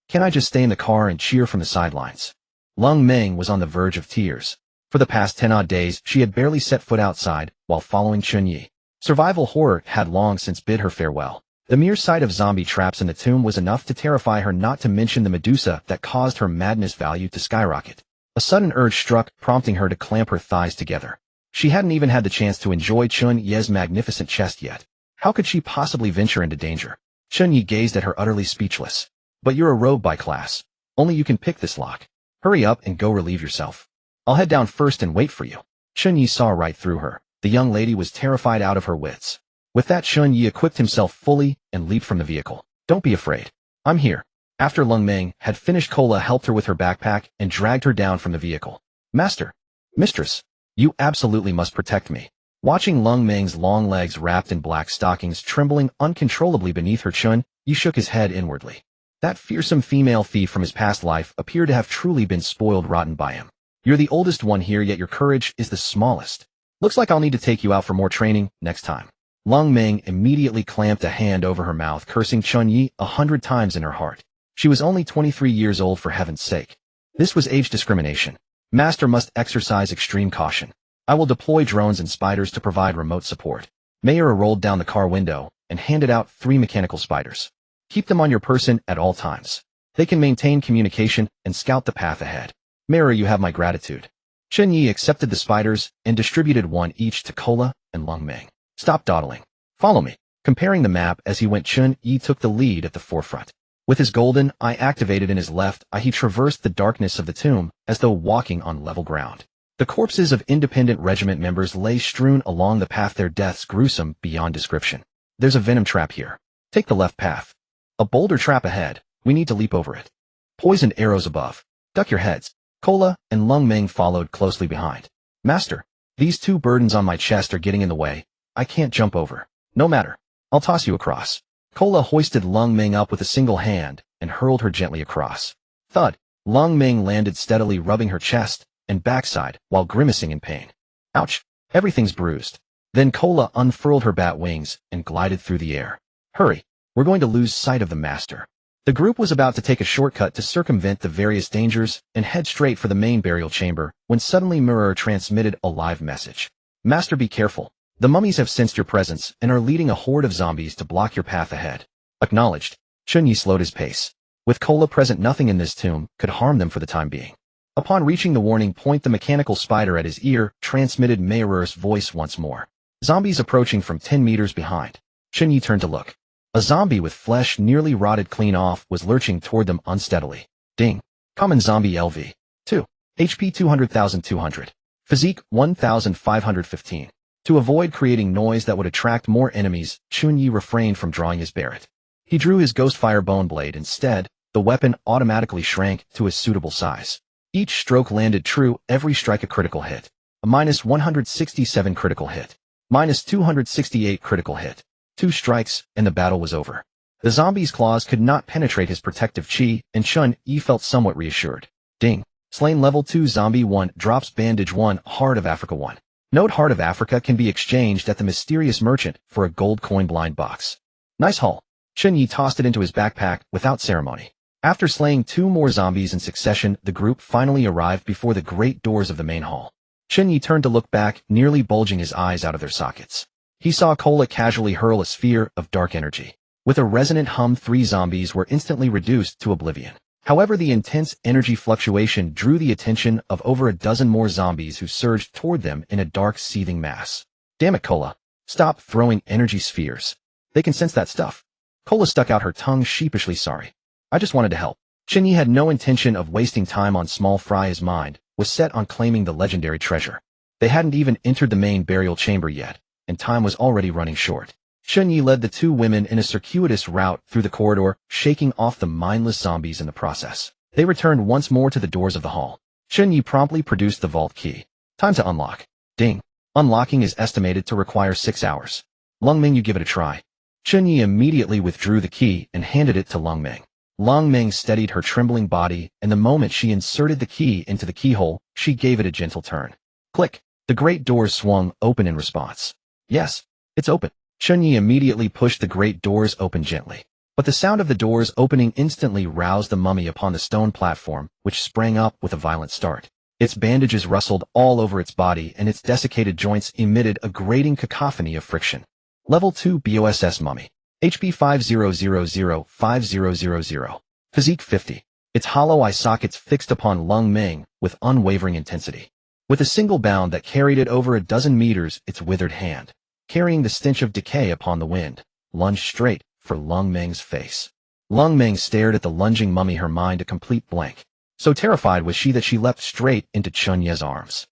Can I just stay in the car and cheer from the sidelines? Lung Meng was on the verge of tears. For the past 10-odd days, she had barely set foot outside while following Chen Ye. Survival horror had long since bid her farewell. The mere sight of zombie traps in the tomb was enough to terrify her, not to mention the Medusa that caused her madness value to skyrocket. A sudden urge struck, prompting her to clamp her thighs together. She hadn't even had the chance to enjoy Chen Ye's magnificent chest yet. How could she possibly venture into danger? Chen Ye gazed at her, utterly speechless. But you're a robe by class. Only you can pick this lock. Hurry up and go relieve yourself. I'll head down first and wait for you. Chen Ye saw right through her. The young lady was terrified out of her wits. With that, Chen Ye equipped himself fully and leaped from the vehicle. Don't be afraid. I'm here. After Lung Meng had finished, Kola helped her with her backpack and dragged her down from the vehicle. Master. Mistress. You absolutely must protect me. Watching Lung Meng's long legs wrapped in black stockings trembling uncontrollably beneath her, Chen Ye shook his head inwardly. That fearsome female thief from his past life appeared to have truly been spoiled rotten by him. You're the oldest one here, yet your courage is the smallest. Looks like I'll need to take you out for more training next time. Lung Meng immediately clamped a hand over her mouth, cursing Chen Ye 100 times in her heart. She was only 23 years old, for heaven's sake. This was age discrimination. Master must exercise extreme caution. I will deploy drones and spiders to provide remote support. Mayer rolled down the car window and handed out 3 mechanical spiders. Keep them on your person at all times. They can maintain communication and scout the path ahead. Mayer, you have my gratitude. Chen Ye accepted the spiders and distributed one each to Kola and Lung Meng. Stop dawdling. Follow me. Comparing the map as he went, Chen Ye took the lead at the forefront. With his golden eye activated in his left eye, he traversed the darkness of the tomb as though walking on level ground. The corpses of independent regiment members lay strewn along the path, their deaths gruesome beyond description. There's a venom trap here. Take the left path. A boulder trap ahead. We need to leap over it. Poisoned arrows above. Duck your heads. Kola and Lung Meng followed closely behind. Master, these 2 burdens on my chest are getting in the way. I can't jump over. No matter. I'll toss you across. Kola hoisted Lung Meng up with a single hand and hurled her gently across. Thud. Lung Meng landed steadily, rubbing her chest and backside while grimacing in pain. Ouch. Everything's bruised. Then Kola unfurled her bat wings and glided through the air. Hurry. We're going to lose sight of the master. The group was about to take a shortcut to circumvent the various dangers and head straight for the main burial chamber when suddenly Mirror transmitted a live message. Master, be careful. The mummies have sensed your presence and are leading a horde of zombies to block your path ahead. Acknowledged. Chen Ye slowed his pace. With Kola present, nothing in this tomb could harm them for the time being. Upon reaching the warning point, the mechanical spider at his ear transmitted Mayer's voice once more. Zombies approaching from 10 meters behind. Chen Ye turned to look. A zombie with flesh nearly rotted clean off was lurching toward them unsteadily. Ding. Common zombie LV. 2. HP 200,200. Physique 1,515. To avoid creating noise that would attract more enemies, Chen Ye refrained from drawing his Barrett. He drew his Ghostfire bone blade instead. The weapon automatically shrank to a suitable size. Each stroke landed true, every strike a critical hit. A -167 critical hit. -268 critical hit. 2 strikes, and the battle was over. The zombie's claws could not penetrate his protective chi, and Chen Ye felt somewhat reassured. Ding. Slain level 2 zombie 1, drops bandage 1, Heart of Africa 1. Note: Heart of Africa can be exchanged at the mysterious merchant for a gold coin blind box. Nice haul. Chen Ye tossed it into his backpack without ceremony. After slaying 2 more zombies in succession, the group finally arrived before the great doors of the main hall. Chen Ye turned to look back, nearly bulging his eyes out of their sockets. He saw Kola casually hurl a sphere of dark energy. With a resonant hum, 3 zombies were instantly reduced to oblivion. However, the intense energy fluctuation drew the attention of over a dozen more zombies who surged toward them in a dark, seething mass. Damn it, Kola. Stop throwing energy spheres. They can sense that stuff. Cola stuck out her tongue sheepishly. Sorry. I just wanted to help. Chen Ye had no intention of wasting time on small fry. His mind was set on claiming the legendary treasure. They hadn't even entered the main burial chamber yet, and time was already running short. Chen Ye led the two women in a circuitous route through the corridor, shaking off the mindless zombies in the process. They returned once more to the doors of the hall. Chen Ye promptly produced the vault key. Time to unlock. Ding. Unlocking is estimated to require 6 hours. Lung Ming, you give it a try. Chen Ye immediately withdrew the key and handed it to Lung Ming. Lung Ming steadied her trembling body, and the moment she inserted the key into the keyhole, she gave it a gentle turn. Click. The great doors swung open in response. Yes, it's open. Chen Ye immediately pushed the great doors open gently. But the sound of the doors opening instantly roused the mummy upon the stone platform, which sprang up with a violent start. Its bandages rustled all over its body, and its desiccated joints emitted a grating cacophony of friction. Level 2 BOSS Mummy. HP 50005000. Physique 50. Its hollow eye sockets fixed upon Lung Ming with unwavering intensity. With a single bound that carried it over a dozen meters, its withered hand, carrying the stench of decay upon the wind, lunged straight for Lung Ming's face. Lung Ming stared at the lunging mummy, her mind a complete blank. So terrified was she that she leapt straight into Chen Ye's arms.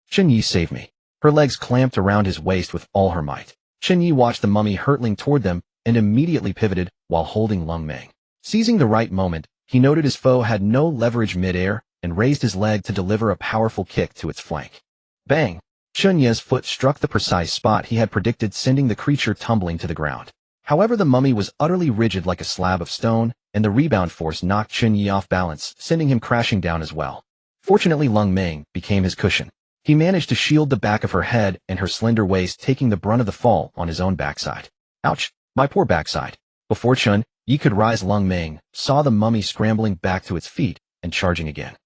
Chen Ye, save me. Her legs clamped around his waist with all her might. Chen Ye watched the mummy hurtling toward them and immediately pivoted while holding Lung Ming. Seizing the right moment, he noted his foe had no leverage mid-air and raised his leg to deliver a powerful kick to its flank. Bang! Chen Ye's foot struck the precise spot he had predicted, sending the creature tumbling to the ground. However, the mummy was utterly rigid like a slab of stone, and the rebound force knocked Chen Ye off balance, sending him crashing down as well. Fortunately, Lung Ming became his cushion. He managed to shield the back of her head and her slender waist, taking the brunt of the fall on his own backside. Ouch! My poor backside. Before Chen Ye could rise, Lung Ming saw the mummy scrambling back to its feet and charging again.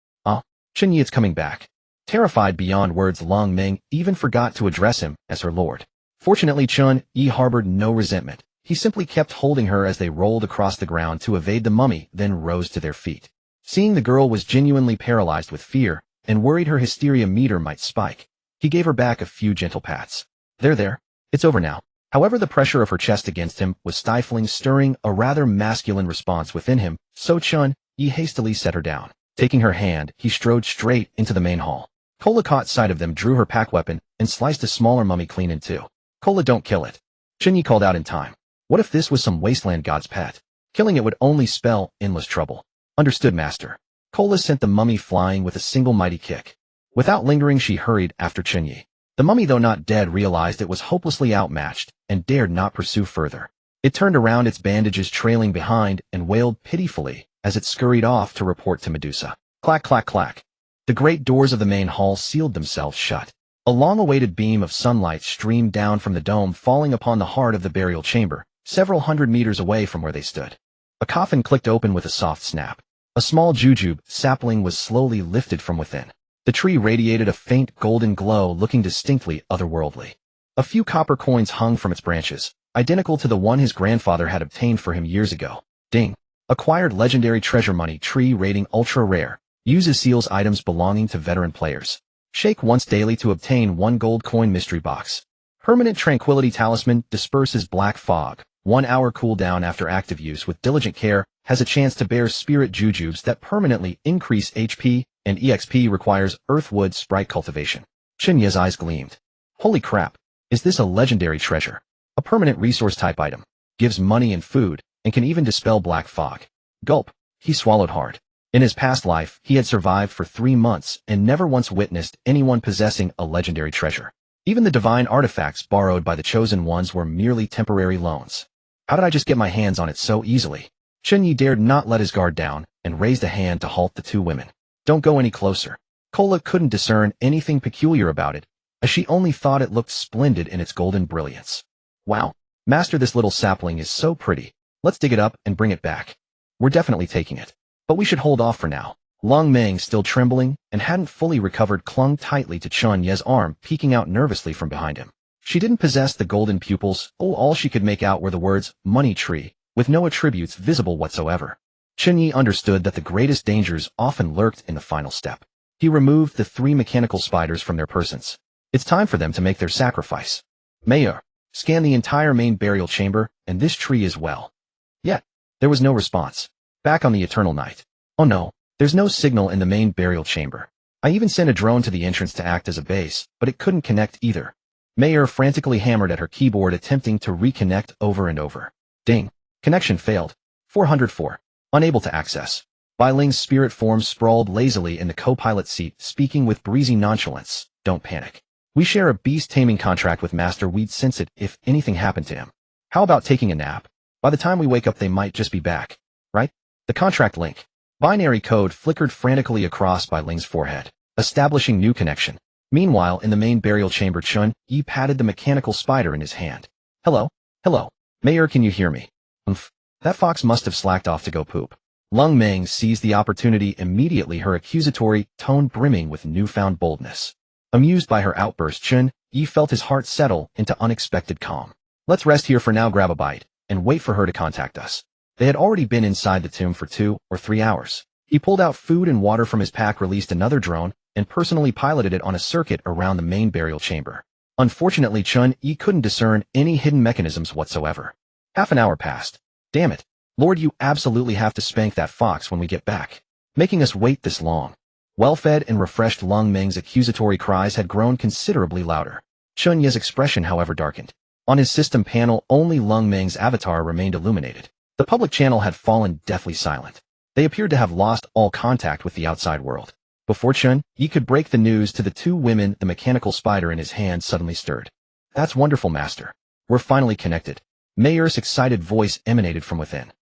Chen Ye, it's coming back. Terrified beyond words, Lung Ming even forgot to address him as her lord. Fortunately, Chen Ye harbored no resentment. He simply kept holding her as they rolled across the ground to evade the mummy, then rose to their feet. Seeing the girl was genuinely paralyzed with fear and worried her hysteria meter might spike, he gave her back a few gentle pats. There. It's over now. However, the pressure of her chest against him was stifling, stirring a rather masculine response within him, so Chen Ye hastily set her down. Taking her hand, he strode straight into the main hall. Cola caught sight of them, drew her pack weapon, and sliced a smaller mummy clean in two. Cola, don't kill it. Chen Ye called out in time. What if this was some wasteland god's pet? Killing it would only spell endless trouble. Understood, master. Cola sent the mummy flying with a single mighty kick. Without lingering, she hurried after Chen Ye. The mummy, though not dead, realized it was hopelessly outmatched and dared not pursue further. It turned around, its bandages trailing behind, and wailed pitifully as it scurried off to report to Medusa. Clack, clack, clack. The great doors of the main hall sealed themselves shut. A long-awaited beam of sunlight streamed down from the dome, falling upon the heart of the burial chamber, several hundred meters away from where they stood. A coffin clicked open with a soft snap. A small jujube sapling was slowly lifted from within. The tree radiated a faint golden glow, looking distinctly otherworldly. A few copper coins hung from its branches, identical to the one his grandfather had obtained for him years ago. Ding. Acquired legendary treasure money tree rating ultra rare. Uses seals items belonging to veteran players. Shake once daily to obtain 1 gold coin mystery box. Permanent tranquility talisman disperses black fog. 1 hour cooldown after active use. With diligent care, has a chance to bear spirit jujubes that permanently increase HP, and EXP requires earthwood sprite cultivation. Chen Ye's eyes gleamed. Holy crap, is this a legendary treasure? A permanent resource type item. Gives money and food, and can even dispel black fog. Gulp. He swallowed hard. In his past life, he had survived for 3 months and never once witnessed anyone possessing a legendary treasure. Even the divine artifacts borrowed by the chosen ones were merely temporary loans. How did I just get my hands on it so easily? Chen Ye dared not let his guard down and raised a hand to halt the two women. Don't go any closer. Cola couldn't discern anything peculiar about it, as she only thought it looked splendid in its golden brilliance. Wow, master, this little sapling is so pretty. Let's dig it up and bring it back. We're definitely taking it. But we should hold off for now. Lung Ming, still trembling and hadn't fully recovered, clung tightly to Chen Ye's arm, peeking out nervously from behind him. She didn't possess the golden pupils. All she could make out were the words, money tree, with no attributes visible whatsoever. Chen Ye understood that the greatest dangers often lurked in the final step. He removed the 3 mechanical spiders from their persons. It's time for them to make their sacrifice. Mayor, Scan the entire main burial chamber, and this tree as well. Yet, there was no response. Back on the eternal night. Oh no, there's no signal in the main burial chamber. I even sent a drone to the entrance to act as a base, but it couldn't connect either. Mayor frantically hammered at her keyboard attempting to reconnect over and over. Ding. Connection failed. 404. Unable to access. Bai Ling's spirit form sprawled lazily in the co-pilot seat, speaking with breezy nonchalance. Don't panic. We share a beast taming contract with Master. We'd sense it if anything happened to him. How about taking a nap? By the time we wake up they might just be back. Right? The contract link. Binary code flickered frantically across Bai Ling's forehead, establishing new connection. Meanwhile, in the main burial chamber, Chen Ye patted the mechanical spider in his hand. Hello? Hello. Mayor, can you hear me? That fox must have slacked off to go poop. Lung Meng seized the opportunity immediately, her accusatory tone brimming with newfound boldness. Amused by her outburst, Chen Ye felt his heart settle into unexpected calm. Let's rest here for now, grab a bite, and wait for her to contact us. They had already been inside the tomb for 2 or 3 hours. He pulled out food and water from his pack, released another drone, and personally piloted it on a circuit around the main burial chamber. Unfortunately, Chen Ye couldn't discern any hidden mechanisms whatsoever. Half an hour passed. Damn it. Lord, you absolutely have to spank that fox when we get back. Making us wait this long. Well-fed and refreshed Lung Meng's accusatory cries had grown considerably louder. Chen Ye's expression, however, darkened. On his system panel, only Lung Meng's avatar remained illuminated. The public channel had fallen deathly silent. They appeared to have lost all contact with the outside world. Before Chen Ye could break the news to the 2 women, the mechanical spider in his hand suddenly stirred. That's wonderful, Master. We're finally connected. Mayor's excited voice emanated from within.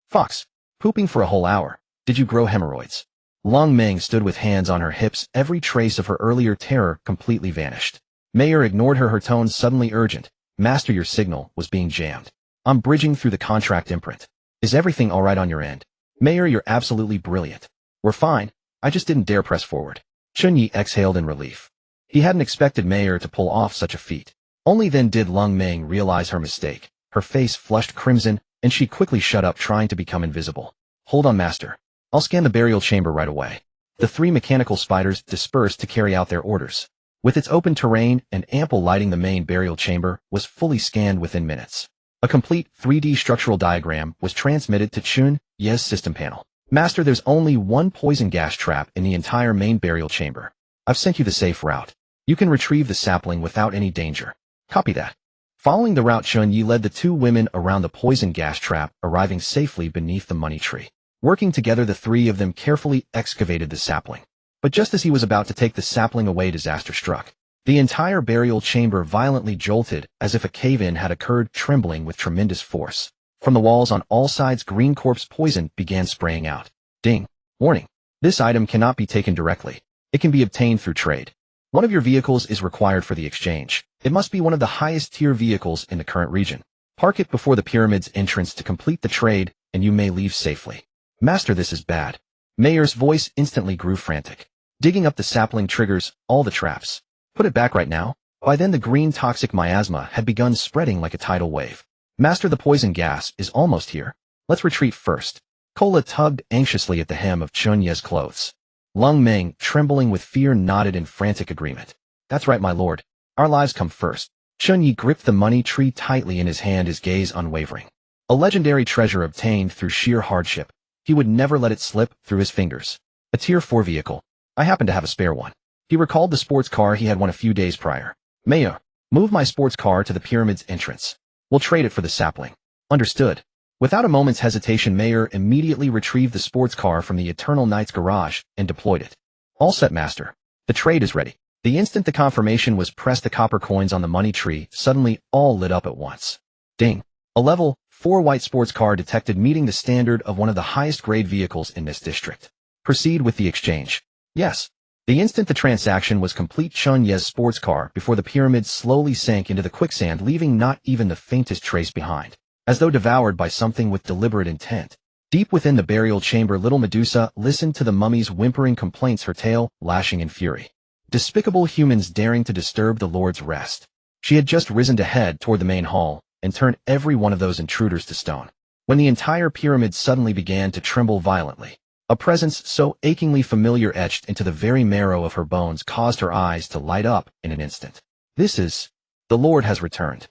Fox, pooping for a whole hour. Did you grow hemorrhoids? Lung Meng stood with hands on her hips, every trace of her earlier terror completely vanished. Mayor ignored her tone suddenly urgent. Master, your signal was being jammed. I'm bridging through the contract imprint. Is everything alright on your end? Mayor, you're absolutely brilliant. We're fine. I just didn't dare press forward. Chen Ye exhaled in relief. He hadn't expected Mayor to pull off such a feat. Only then did Lung Meng realize her mistake. Her face flushed crimson, and she quickly shut up, trying to become invisible. Hold on, Master. I'll scan the burial chamber right away. The 3 mechanical spiders dispersed to carry out their orders. With its open terrain and ample lighting, the main burial chamber was fully scanned within minutes. A complete 3D structural diagram was transmitted to Chen Ye's system panel. Master, there's only one poison gas trap in the entire main burial chamber. I've sent you the safe route. You can retrieve the sapling without any danger. Copy that. Following the route, Chen Ye led the 2 women around the poison gas trap, arriving safely beneath the money tree. Working together, the 3 of them carefully excavated the sapling. But just as he was about to take the sapling away, disaster struck. The entire burial chamber violently jolted, as if a cave-in had occurred, trembling with tremendous force. From the walls on all sides, green corpse poison began spraying out. Ding. Warning. This item cannot be taken directly. It can be obtained through trade. One of your vehicles is required for the exchange. It must be one of the highest tier vehicles in the current region. Park it before the pyramid's entrance to complete the trade, and you may leave safely. Master, this is bad. Mayor's voice instantly grew frantic. Digging up the sapling triggers all the traps. Put it back right now. By then the green toxic miasma had begun spreading like a tidal wave. Master, the poison gas is almost here. Let's retreat first. Cola tugged anxiously at the hem of Chen Ye's clothes. Lung Meng, trembling with fear, nodded in frantic agreement. That's right, my lord. Our lives come first. Chen Ye gripped the money tree tightly in his hand, his gaze unwavering. A legendary treasure obtained through sheer hardship. He would never let it slip through his fingers. A tier 4 vehicle. I happen to have a spare one. He recalled the sports car he had won a few days prior. Mayor, move my sports car to the pyramid's entrance. We'll trade it for the sapling. Understood. Without a moment's hesitation, Mayor immediately retrieved the sports car from the Eternal Knight's garage and deployed it. All set, Master. The trade is ready. The instant the confirmation was pressed, the copper coins on the money tree suddenly all lit up at once. Ding. A level 4 white sports car detected, meeting the standard of one of the highest grade vehicles in this district. Proceed with the exchange. Yes. The instant the transaction was complete, Chen Ye's sports car before the pyramid slowly sank into the quicksand, leaving not even the faintest trace behind. As though devoured by something with deliberate intent. Deep within the burial chamber, little Medusa listened to the mummy's whimpering complaints, her tail lashing in fury. Despicable humans daring to disturb the Lord's rest. She had just risen to head toward the main hall and turned every one of those intruders to stone. When the entire pyramid suddenly began to tremble violently. A presence so achingly familiar, etched into the very marrow of her bones, caused her eyes to light up in an instant. This is... The Lord has returned.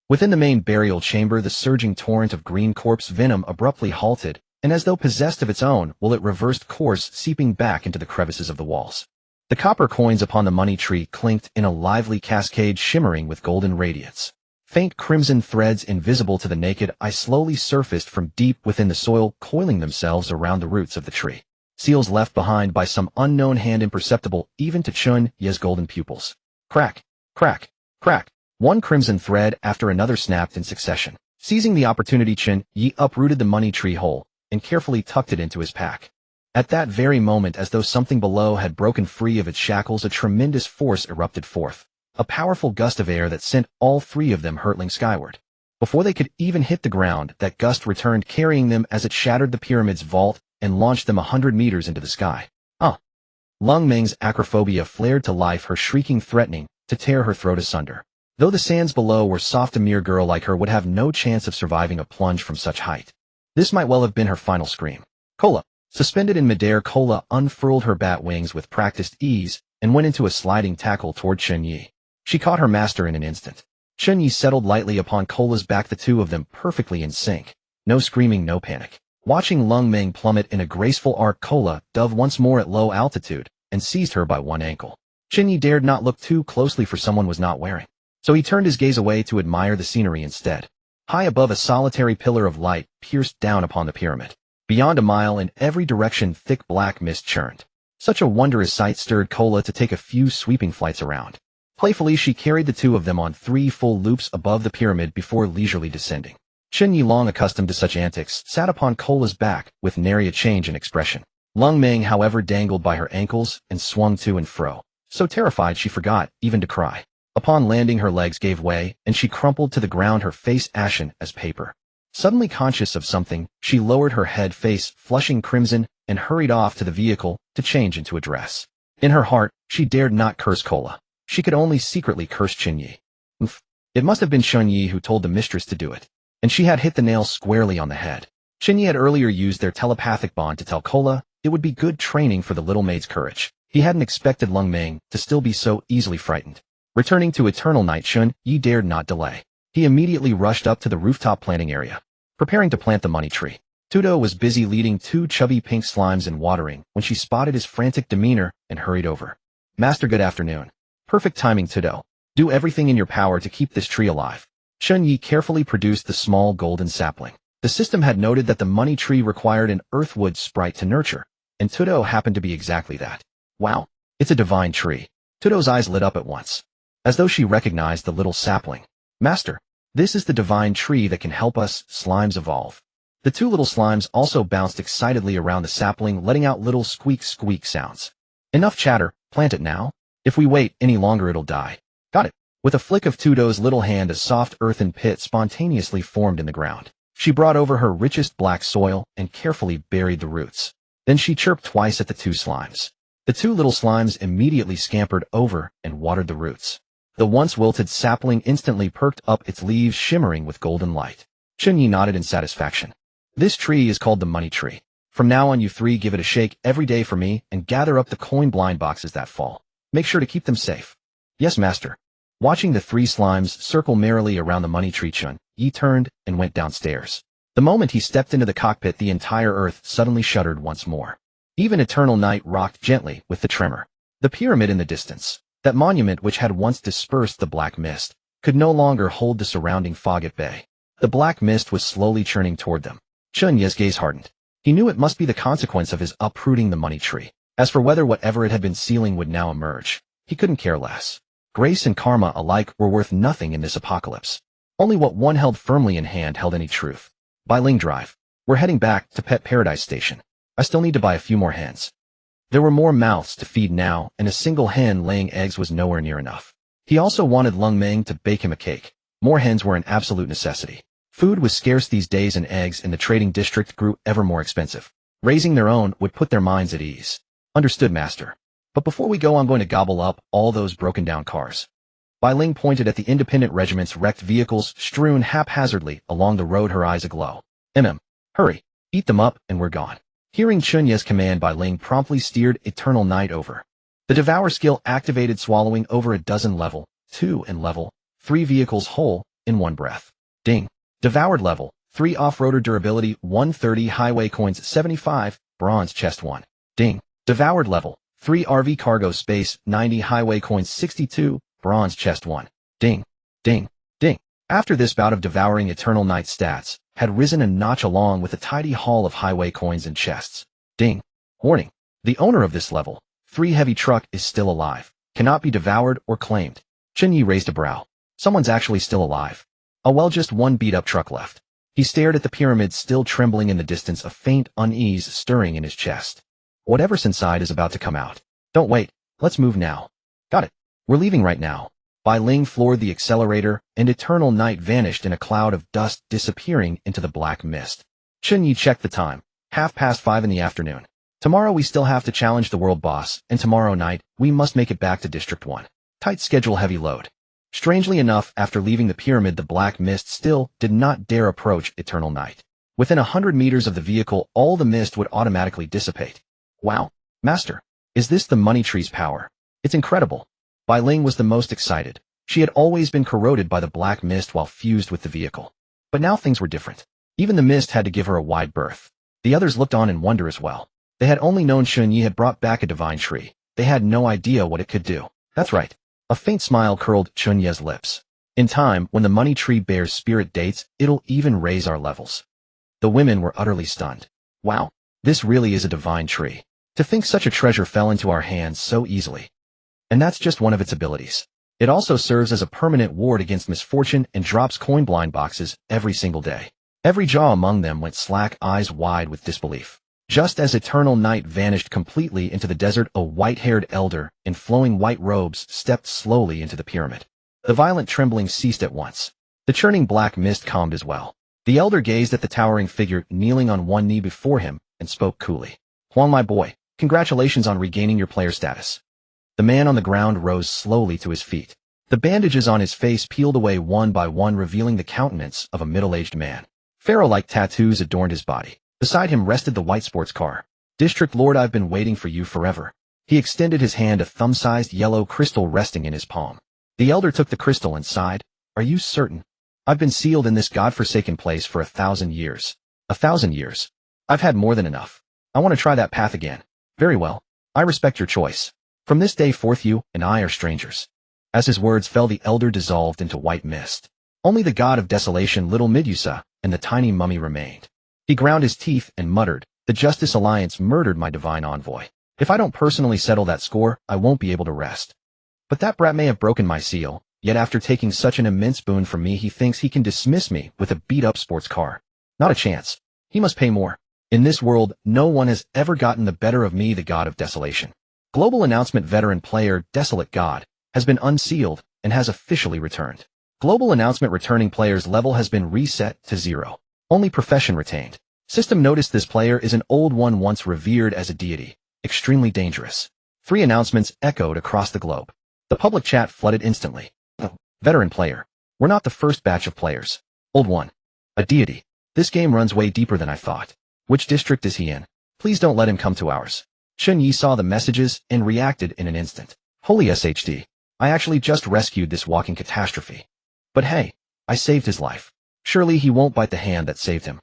Within the main burial chamber, the surging torrent of green corpse venom abruptly halted, and as though possessed of its own will, it reversed course, seeping back into the crevices of the walls. The copper coins upon the money tree clinked in a lively cascade, shimmering with golden radiance. Faint crimson threads invisible to the naked eye slowly surfaced from deep within the soil, coiling themselves around the roots of the tree. Seals left behind by some unknown hand, imperceptible even to Chen Ye's golden pupils. Crack, crack, crack. One crimson thread after another snapped in succession. Seizing the opportunity, Chen Ye uprooted the money tree whole and carefully tucked it into his pack. At that very moment, as though something below had broken free of its shackles, a tremendous force erupted forth. A powerful gust of air that sent all three of them hurtling skyward. Before they could even hit the ground, that gust returned, carrying them as it shattered the pyramid's vault and launched them 100 meters into the sky. Lung Meng's acrophobia flared to life, her shrieking threatening to tear her throat asunder. Though the sands below were soft, a mere girl like her would have no chance of surviving a plunge from such height. This might well have been her final scream. Kola. Suspended in midair, Kola unfurled her bat wings with practiced ease and went into a sliding tackle toward Chen Ye. She caught her master in an instant. Chen Ye settled lightly upon Kola's back, the two of them perfectly in sync. No screaming, no panic. Watching Lung Meng plummet in a graceful arc, Kola dove once more at low altitude and seized her by one ankle. Chen Ye dared not look too closely, for someone was not wearing. So he turned his gaze away to admire the scenery instead. High above, a solitary pillar of light pierced down upon the pyramid. Beyond a mile in every direction, thick black mist churned. Such a wondrous sight stirred Kola to take a few sweeping flights around. Playfully, she carried the two of them on 3 full loops above the pyramid before leisurely descending. Chen Ye, long accustomed to such antics, sat upon Kola's back with nary a change in expression. Lung Meng, however, dangled by her ankles and swung to and fro. So terrified she forgot even to cry. Upon landing, her legs gave way, and she crumpled to the ground, her face ashen as paper. Suddenly conscious of something, she lowered her head, face flushing crimson, and hurried off to the vehicle to change into a dress. In her heart, she dared not curse Kola. She could only secretly curse Chen Ye. It must have been Chen Ye who told the mistress to do it. And she had hit the nail squarely on the head. Chen Ye had earlier used their telepathic bond to tell Kola it would be good training for the little maid's courage. He hadn't expected Lung Meng to still be so easily frightened. Returning to Eternal Night, Chen Ye dared not delay. He immediately rushed up to the rooftop planting area, preparing to plant the money tree. Tudo was busy leading 2 chubby pink slimes in watering when she spotted his frantic demeanor and hurried over. Master, good afternoon. Perfect timing, Tudo. Do everything in your power to keep this tree alive. Chen Ye carefully produced the small golden sapling. The system had noted that the money tree required an earthwood sprite to nurture, and Tudo happened to be exactly that. Wow, it's a divine tree. Tudo's eyes lit up at once, as though she recognized the little sapling. Master, this is the divine tree that can help us slimes evolve. The 2 little slimes also bounced excitedly around the sapling, letting out little squeak sounds. Enough chatter, plant it now. If we wait any longer, it'll die. Got it. With a flick of Tudo's little hand, a soft earthen pit spontaneously formed in the ground. She brought over her richest black soil and carefully buried the roots. Then she chirped twice at the 2 slimes. The 2 little slimes immediately scampered over and watered the roots. The once wilted sapling instantly perked up, its leaves shimmering with golden light. Chen Ye nodded in satisfaction. This tree is called the money tree. From now on, you 3 give it a shake every day for me and gather up the coin blind boxes that fall. Make sure to keep them safe. Yes, master. Watching the 3 slimes circle merrily around the money tree, Chen Ye turned and went downstairs. The moment he stepped into the cockpit, the entire earth suddenly shuddered once more. Even Eternal Night rocked gently with the tremor. The pyramid in the distance, that monument which had once dispersed the black mist, could no longer hold the surrounding fog at bay. The black mist was slowly churning toward them. Chen Ye's gaze hardened. He knew it must be the consequence of his uprooting the money tree. As for whether whatever it had been sealing would now emerge, he couldn't care less. Grace and karma alike were worth nothing in this apocalypse. Only what one held firmly in hand held any truth. By Ling Drive. We're heading back to Pet Paradise Station. I still need to buy a few more hens. There were more mouths to feed now, and a single hen laying eggs was nowhere near enough. He also wanted Lung Meng to bake him a cake. More hens were an absolute necessity. Food was scarce these days, and eggs in the trading district grew ever more expensive. Raising their own would put their minds at ease. Understood, master. But before we go, I'm going to gobble up all those broken down cars. Bai Ling pointed at the independent regiment's wrecked vehicles strewn haphazardly along the road, her eyes aglow. Hurry, eat them up and we're gone. Hearing Chen Ye's command, Bai Ling promptly steered Eternal Night over. The Devour skill activated, swallowing over a dozen level 2 and level 3 vehicles whole, in one breath. Ding. Devoured level, 3 off-roader durability, 130 highway coins, 75, bronze chest 1. Ding. Devoured level, 3 RV cargo space, 90 highway coins, 62, bronze chest 1. Ding. Ding. Ding. After this bout of devouring Eternal Night stats had risen a notch along with a tidy haul of highway coins and chests. Ding. Warning. The owner of this level, 3 heavy truck is still alive. Cannot be devoured or claimed. Chen Ye raised a brow. Someone's actually still alive. Well, just one beat-up truck left. He stared at the pyramid still trembling in the distance, a faint unease stirring in his chest. Whatever's inside is about to come out. Don't wait. Let's move now. Got it. We're leaving right now. Bai Ling floored the accelerator, and Eternal Night vanished in a cloud of dust, disappearing into the black mist. Chen Ye checked the time. 5:30 in the afternoon. Tomorrow we still have to challenge the world boss, and tomorrow night, we must make it back to District 1. Tight schedule, heavy load. Strangely enough, after leaving the pyramid, the black mist still did not dare approach Eternal Night. Within 100 meters of the vehicle, all the mist would automatically dissipate. Wow. Master. Is this the money tree's power? It's incredible. Bai Ling was the most excited. She had always been corroded by the black mist while fused with the vehicle. But now things were different. Even the mist had to give her a wide berth. The others looked on in wonder as well. They had only known Chen Ye had brought back a divine tree. They had no idea what it could do. That's right. A faint smile curled Chen Ye's lips. In time, when the money tree bears spirit dates, it'll even raise our levels. The women were utterly stunned. Wow, this really is a divine tree. To think such a treasure fell into our hands so easily. And that's just one of its abilities. It also serves as a permanent ward against misfortune and drops coin blind boxes every single day. Every jaw among them went slack, eyes wide with disbelief. Just as Eternal Night vanished completely into the desert, a white-haired elder in flowing white robes stepped slowly into the pyramid. The violent trembling ceased at once. The churning black mist calmed as well. The elder gazed at the towering figure kneeling on one knee before him and spoke coolly. Huang, my boy, congratulations on regaining your player status. The man on the ground rose slowly to his feet. The bandages on his face peeled away one by one, revealing the countenance of a middle-aged man. Pharaoh-like tattoos adorned his body. Beside him rested the white sports car. District Lord, I've been waiting for you forever. He extended his hand, a thumb-sized yellow crystal resting in his palm. The elder took the crystal and sighed. Are you certain? I've been sealed in this godforsaken place for 1,000 years. 1,000 years. I've had more than enough. I want to try that path again. Very well. I respect your choice. From this day forth you and I are strangers. As his words fell, the elder dissolved into white mist. Only the god of desolation, little Medusa, and the tiny mummy remained. He ground his teeth and muttered, the Justice Alliance murdered my divine envoy. If I don't personally settle that score, I won't be able to rest. But that brat may have broken my seal, yet after taking such an immense boon from me, he thinks he can dismiss me with a beat-up sports car. Not a chance. He must pay more. In this world, no one has ever gotten the better of me, the god of desolation. Global announcement: veteran player Desolate God has been unsealed and has officially returned. Global announcement: returning player's level has been reset to 0. Only profession retained. System noticed this player is an old one once revered as a deity. Extremely dangerous. 3 announcements echoed across the globe. The public chat flooded instantly. Veteran player. We're not the first batch of players. Old one. A deity. This game runs way deeper than I thought. Which district is he in? Please don't let him come to ours. Chen Ye saw the messages and reacted in an instant. Holy SHD. I actually just rescued this walking catastrophe. But hey, I saved his life. Surely he won't bite the hand that saved him.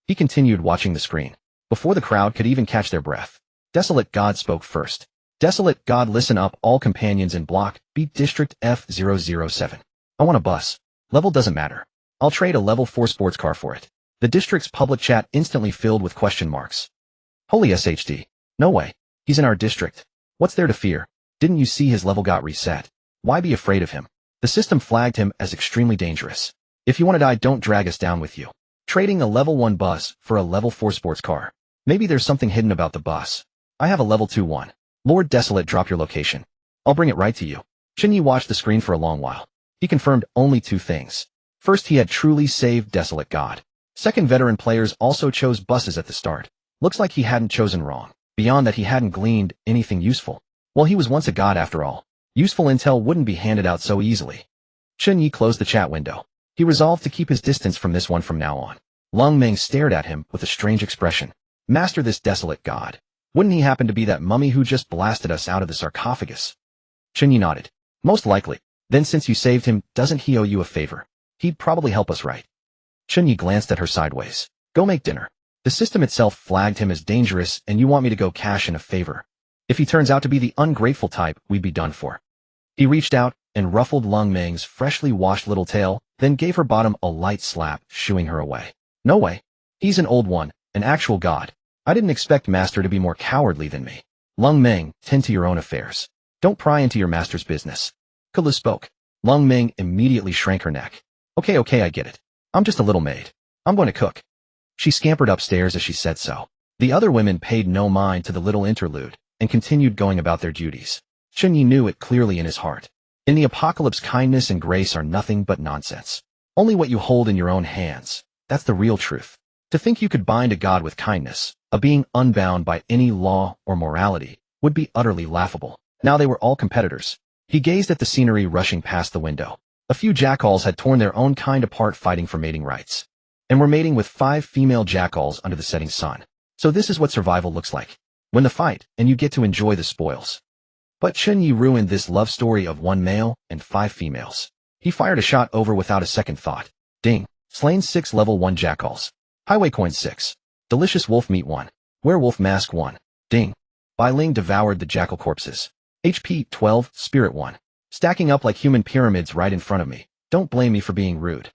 He continued watching the screen. Before the crowd could even catch their breath, Desolate God spoke first. Desolate God, listen up, all companions in block, beat District F007. I want a bus. Level doesn't matter. I'll trade a level 4 sports car for it. The district's public chat instantly filled with question marks. Holy SHD. No way. He's in our district. What's there to fear? Didn't you see his level got reset? Why be afraid of him? The system flagged him as extremely dangerous. If you want to die, don't drag us down with you. Trading a level 1 bus for a level 4 sports car. Maybe there's something hidden about the bus. I have a level 2 one. Lord Desolate, drop your location. I'll bring it right to you. Chen Ye watched the screen for a long while. He confirmed only 2 things. First, he had truly saved Desolate God. Second, veteran players also chose buses at the start. Looks like he hadn't chosen wrong. Beyond that, he hadn't gleaned anything useful. Well, he was once a god after all. Useful intel wouldn't be handed out so easily. Chen Ye closed the chat window. He resolved to keep his distance from this one from now on. Lung Meng stared at him with a strange expression. Master, this Desolate God. Wouldn't he happen to be that mummy who just blasted us out of the sarcophagus? Chen Ye nodded. Most likely. Then since you saved him, doesn't he owe you a favor? He'd probably help us, right? Chen Ye glanced at her sideways. Go make dinner. The system itself flagged him as dangerous, and you want me to go cash in a favor. If he turns out to be the ungrateful type, we'd be done for. He reached out and ruffled Lung Meng's freshly washed little tail, then gave her bottom a light slap, shooing her away. No way. He's an old one, an actual god. I didn't expect Master to be more cowardly than me. Lung Meng, tend to your own affairs. Don't pry into your master's business. Kulu spoke. Lung Meng immediately shrank her neck. Okay, I get it. I'm just a little maid. I'm going to cook. She scampered upstairs as she said so. The other women paid no mind to the little interlude and continued going about their duties. Chen Ye knew it clearly in his heart. In the apocalypse, kindness and grace are nothing but nonsense. Only what you hold in your own hands. That's the real truth. To think you could bind a god with kindness, a being unbound by any law or morality, would be utterly laughable. Now they were all competitors. He gazed at the scenery rushing past the window. A few jackals had torn their own kind apart fighting for mating rights, and were mating with 5 female jackals under the setting sun. So this is what survival looks like. Win the fight, and you get to enjoy the spoils. But Chen Ye ruined this love story of 1 male and 5 females. He fired a shot over without a second thought. Ding. Slain 6 level 1 jackals. Highway coin 6. Delicious wolf meat 1. Werewolf mask 1. Ding. Bai Ling devoured the jackal corpses. HP 12, spirit 1. Stacking up like human pyramids right in front of me. Don't blame me for being rude.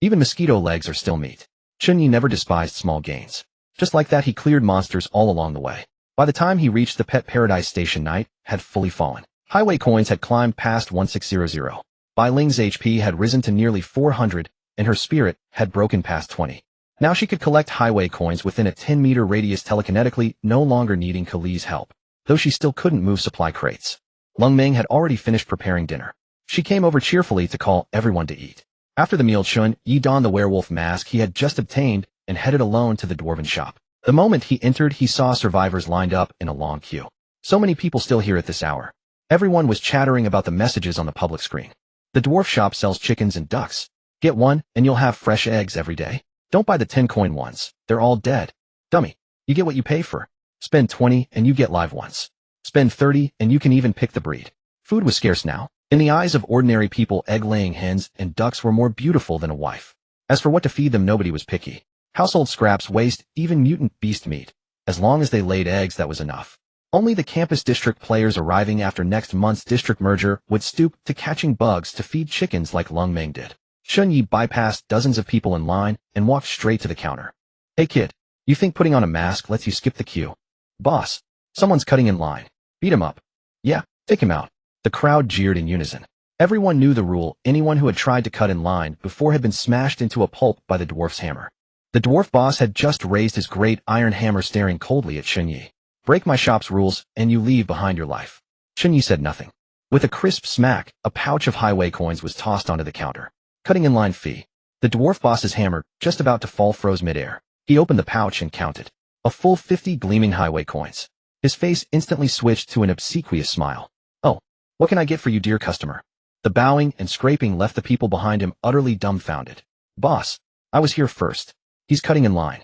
Even mosquito legs are still meat. Chen Ye never despised small gains. Just like that, he cleared monsters all along the way. By the time he reached the Pet Paradise station, night had fully fallen. Highway coins had climbed past 1600. Bai Ling's HP had risen to nearly 400, and her spirit had broken past 20. Now she could collect highway coins within a 10-meter radius telekinetically, no longer needing Kali's help, though she still couldn't move supply crates. Lung Meng had already finished preparing dinner. She came over cheerfully to call everyone to eat. After the meal, Chen Ye donned the werewolf mask he had just obtained and headed alone to the dwarven shop. The moment he entered, he saw survivors lined up in a long queue. So many people still here at this hour. Everyone was chattering about the messages on the public screen. The dwarf shop sells chickens and ducks. Get one, and you'll have fresh eggs every day. Don't buy the 10-coin ones. They're all dead. Dummy. You get what you pay for. Spend 20, and you get live ones. Spend 30, and you can even pick the breed. Food was scarce now. In the eyes of ordinary people, egg-laying hens and ducks were more beautiful than a wife. As for what to feed them, nobody was picky. Household scraps, waste, even mutant beast meat. As long as they laid eggs, that was enough. Only the campus district players arriving after next month's district merger would stoop to catching bugs to feed chickens like Lung Meng did. Chen Ye bypassed dozens of people in line and walked straight to the counter. Hey kid, you think putting on a mask lets you skip the queue? Boss, someone's cutting in line. Beat him up. Yeah, take him out. The crowd jeered in unison. Everyone knew the rule. Anyone who had tried to cut in line before had been smashed into a pulp by the dwarf's hammer. The dwarf boss had just raised his great iron hammer, staring coldly at Chen Ye. Break my shop's rules, and you leave behind your life. Chen Ye said nothing. With a crisp smack, a pouch of highway coins was tossed onto the counter. Cutting in line fee. The dwarf boss's hammer, just about to fall, froze midair. He opened the pouch and counted. A full 50 gleaming highway coins. His face instantly switched to an obsequious smile. Oh, what can I get for you, dear customer? The bowing and scraping left the people behind him utterly dumbfounded. Boss, I was here first. He's cutting in line.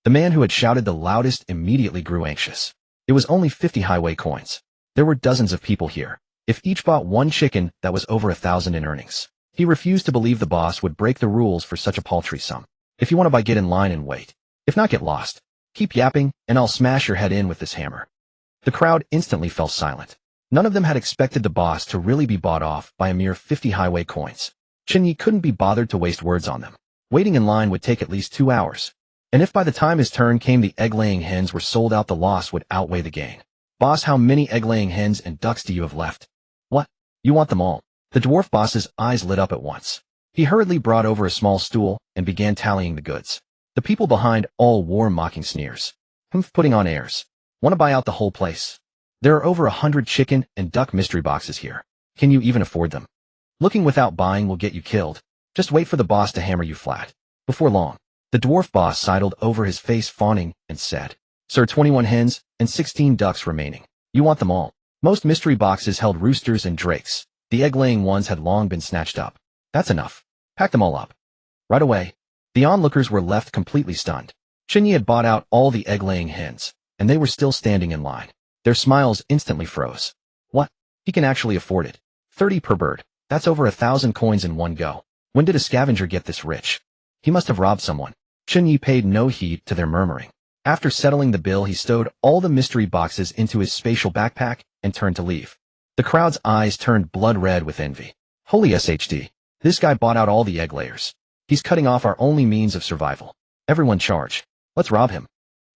The man who had shouted the loudest immediately grew anxious. It was only 50 highway coins. There were dozens of people here. If each bought 1 chicken, that was over 1,000 in earnings. He refused to believe the boss would break the rules for such a paltry sum. If you want to buy, get in line and wait. If not, get lost. Keep yapping, and I'll smash your head in with this hammer. The crowd instantly fell silent. None of them had expected the boss to really be bought off by a mere 50 highway coins. Chen Ye couldn't be bothered to waste words on them. Waiting in line would take at least 2 hours. And if by the time his turn came the egg-laying hens were sold out, the loss would outweigh the gain. Boss, how many egg-laying hens and ducks do you have left? What? You want them all? The dwarf boss's eyes lit up at once. He hurriedly brought over a small stool and began tallying the goods. The people behind all wore mocking sneers. Putting on airs. Want to buy out the whole place? There are over 100 chicken and duck mystery boxes here. Can you even afford them? Looking without buying will get you killed. Just wait for the boss to hammer you flat. Before long, the dwarf boss sidled over, his face fawning, and said, Sir, 21 hens and 16 ducks remaining. You want them all? Most mystery boxes held roosters and drakes. The egg-laying ones had long been snatched up. That's enough. Pack them all up. Right away. The onlookers were left completely stunned. Chen Ye had bought out all the egg-laying hens, and they were still standing in line. Their smiles instantly froze. What? He can actually afford it. 30 per bird. That's over 1,000 coins in one go. When did a scavenger get this rich? He must have robbed someone. Chen Ye paid no heed to their murmuring. After settling the bill, he stowed all the mystery boxes into his spatial backpack and turned to leave. The crowd's eyes turned blood red with envy. Holy SHD. This guy bought out all the egg layers. He's cutting off our only means of survival. Everyone charge. Let's rob him.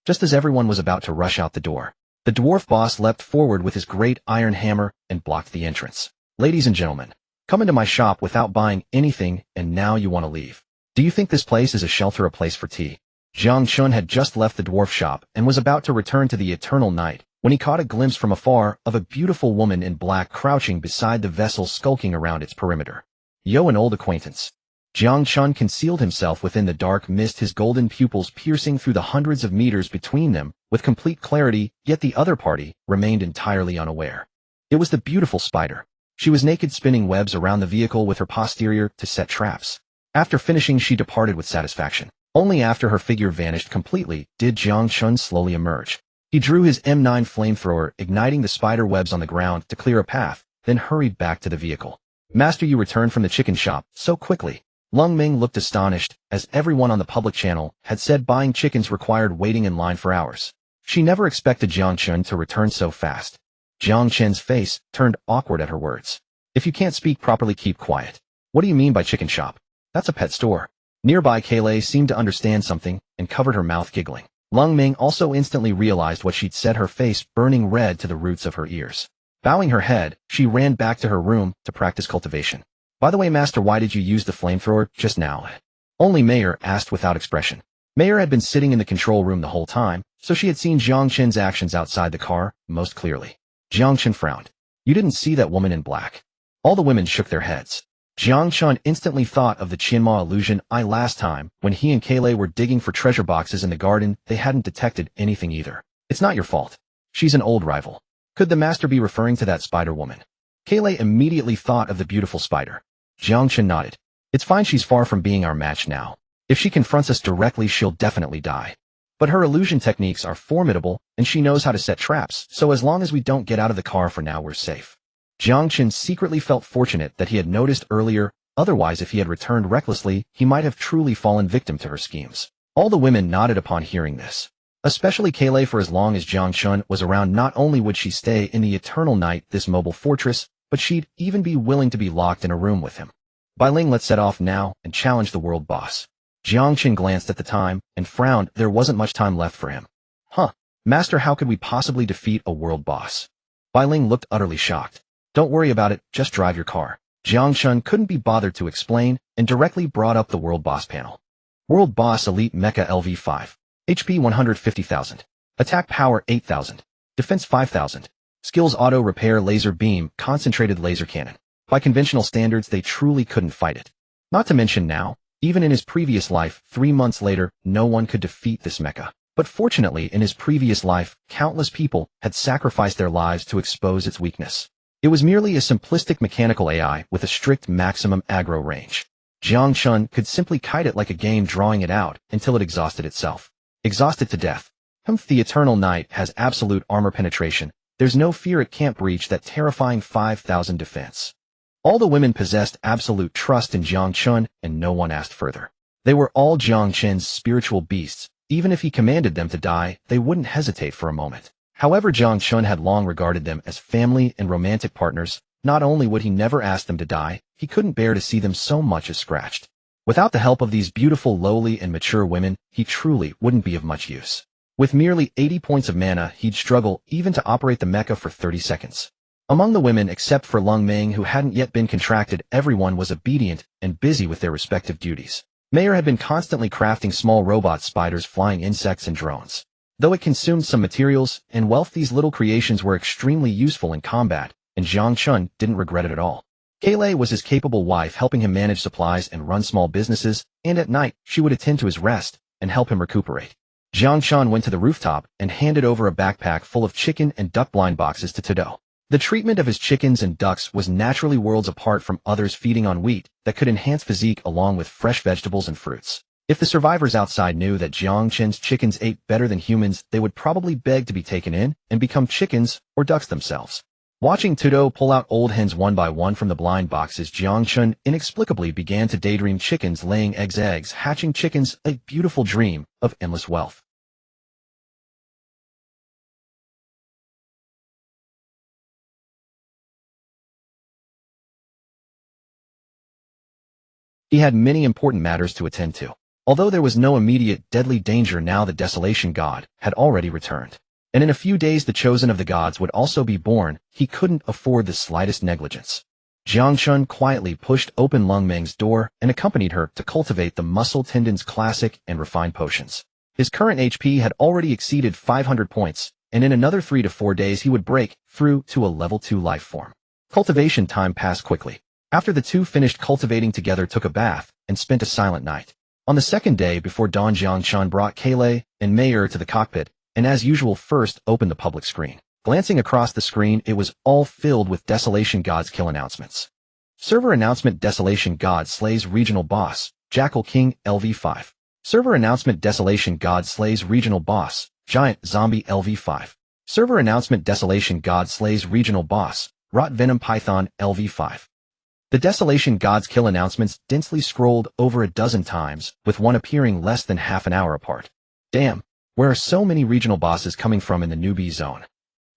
Just as everyone was about to rush out the door, the dwarf boss leapt forward with his great iron hammer and blocked the entrance. Ladies and gentlemen, come into my shop without buying anything, and now you want to leave. Do you think this place is a shelter, a place for tea? Jiang Chun had just left the dwarf shop and was about to return to the eternal night when he caught a glimpse from afar of a beautiful woman in black crouching beside the vessel skulking around its perimeter. Yo, an old acquaintance. Jiang Chun concealed himself within the dark mist, his golden pupils piercing through the hundreds of meters between them with complete clarity, yet the other party remained entirely unaware. It was the beautiful spider. She was naked, spinning webs around the vehicle with her posterior to set traps. After finishing, she departed with satisfaction. Only after her figure vanished completely did Jiang Chun slowly emerge. He drew his M9 flamethrower, igniting the spider webs on the ground to clear a path, then hurried back to the vehicle. Master, you returned from the chicken shop so quickly. Lung Ming looked astonished, as everyone on the public channel had said buying chickens required waiting in line for hours. She never expected Jiang Chun to return so fast. Jiang Chen's face turned awkward at her words. If you can't speak properly, keep quiet. What do you mean by chicken shop? That's a pet store. Nearby Kaylai seemed to understand something and covered her mouth, giggling. Lung Ming also instantly realized what she'd said, her face burning red to the roots of her ears. Bowing her head, she ran back to her room to practice cultivation. By the way, Master, why did you use the flamethrower just now? Only Mayor asked without expression. Mayor had been sitting in the control room the whole time, so she had seen Jiang Chen's actions outside the car most clearly. Jiang Chen frowned. You didn't see that woman in black? All the women shook their heads. Jiang Chun instantly thought of the Qianma illusion eye last time, when he and Kaylai were digging for treasure boxes in the garden. They hadn't detected anything either. It's not your fault. She's an old rival. Could the master be referring to that spider woman? Kaylai immediately thought of the beautiful spider. Jiang Chun nodded. It's fine, she's far from being our match now. If she confronts us directly, she'll definitely die. But her illusion techniques are formidable, and she knows how to set traps, so as long as we don't get out of the car for now, we're safe. Jiang Chun secretly felt fortunate that he had noticed earlier, otherwise if he had returned recklessly, he might have truly fallen victim to her schemes. All the women nodded upon hearing this. Especially Kaylai, for as long as Jiang Chun was around, not only would she stay in the eternal night, this mobile fortress, but she'd even be willing to be locked in a room with him. Bai Ling, let's set off now and challenge the world boss. Jiang Chun glanced at the time and frowned. There wasn't much time left for him. Master, how could we possibly defeat a world boss? Bai Ling looked utterly shocked. Don't worry about it, just drive your car. Jiang Chun couldn't be bothered to explain and directly brought up the World Boss panel. World Boss Elite Mecha LV5. HP 150,000. Attack Power 8,000. Defense 5,000. Skills Auto Repair Laser Beam Concentrated Laser Cannon. By conventional standards, they truly couldn't fight it. Not to mention now, even in his previous life, 3 months later, no one could defeat this mecha. But fortunately, in his previous life, countless people had sacrificed their lives to expose its weakness. It was merely a simplistic mechanical AI with a strict maximum aggro range. Jiang Chun could simply kite it like a game, drawing it out until it exhausted itself. Exhausted to death. The Eternal Night has absolute armor penetration. There's no fear it can't breach that terrifying 5,000 defense. All the women possessed absolute trust in Jiang Chun, and no one asked further. They were all Jiang Chen's spiritual beasts. Even if he commanded them to die, they wouldn't hesitate for a moment. However, Jiang Chun had long regarded them as family and romantic partners. Not only would he never ask them to die, he couldn't bear to see them so much as scratched. Without the help of these beautiful, lowly, and mature women, he truly wouldn't be of much use. With merely 80 points of mana, he'd struggle even to operate the mecha for 30 seconds. Among the women, except for Lung Ming, who hadn't yet been contracted, everyone was obedient and busy with their respective duties. Mayor had been constantly crafting small robot spiders, flying insects, and drones. Though it consumed some materials and wealth, these little creations were extremely useful in combat, and Jiang Chun didn't regret it at all. Kaylai was his capable wife, helping him manage supplies and run small businesses, and at night, she would attend to his rest and help him recuperate. Jiang Chun went to the rooftop and handed over a backpack full of chicken and duck blind boxes to Todo. The treatment of his chickens and ducks was naturally worlds apart from others, feeding on wheat that could enhance physique along with fresh vegetables and fruits. If the survivors outside knew that Jiang Chen's chickens ate better than humans, they would probably beg to be taken in and become chickens or ducks themselves. Watching Tudo pull out old hens one by one from the blind boxes, Jiang Chun inexplicably began to daydream chickens laying eggs, hatching chickens, a beautiful dream of endless wealth. He had many important matters to attend to. Although there was no immediate deadly danger now, the Desolation God had already returned. And in a few days the chosen of the gods would also be born. He couldn't afford the slightest negligence. Jiang Chun quietly pushed open Lung Meng's door and accompanied her to cultivate the muscle tendons classic and refined potions. His current HP had already exceeded 500 points, and in another 3 to 4 days he would break through to a level 2 life form. Cultivation time passed quickly. After the two finished cultivating together, took a bath, and spent a silent night. On the second day before dawn, Jiang Chun brought Kailei and Mayer to the cockpit, and as usual first opened the public screen. Glancing across the screen, it was all filled with Desolation God's kill announcements. Server announcement: Desolation God slays regional boss, Jackal King, LV5. Server announcement: Desolation God slays regional boss, Giant Zombie, LV5. Server announcement: Desolation God slays regional boss, Rot Venom Python, LV5. The Desolation God's kill announcements densely scrolled over a dozen times, with one appearing less than half an hour apart. Damn, where are so many regional bosses coming from in the newbie zone?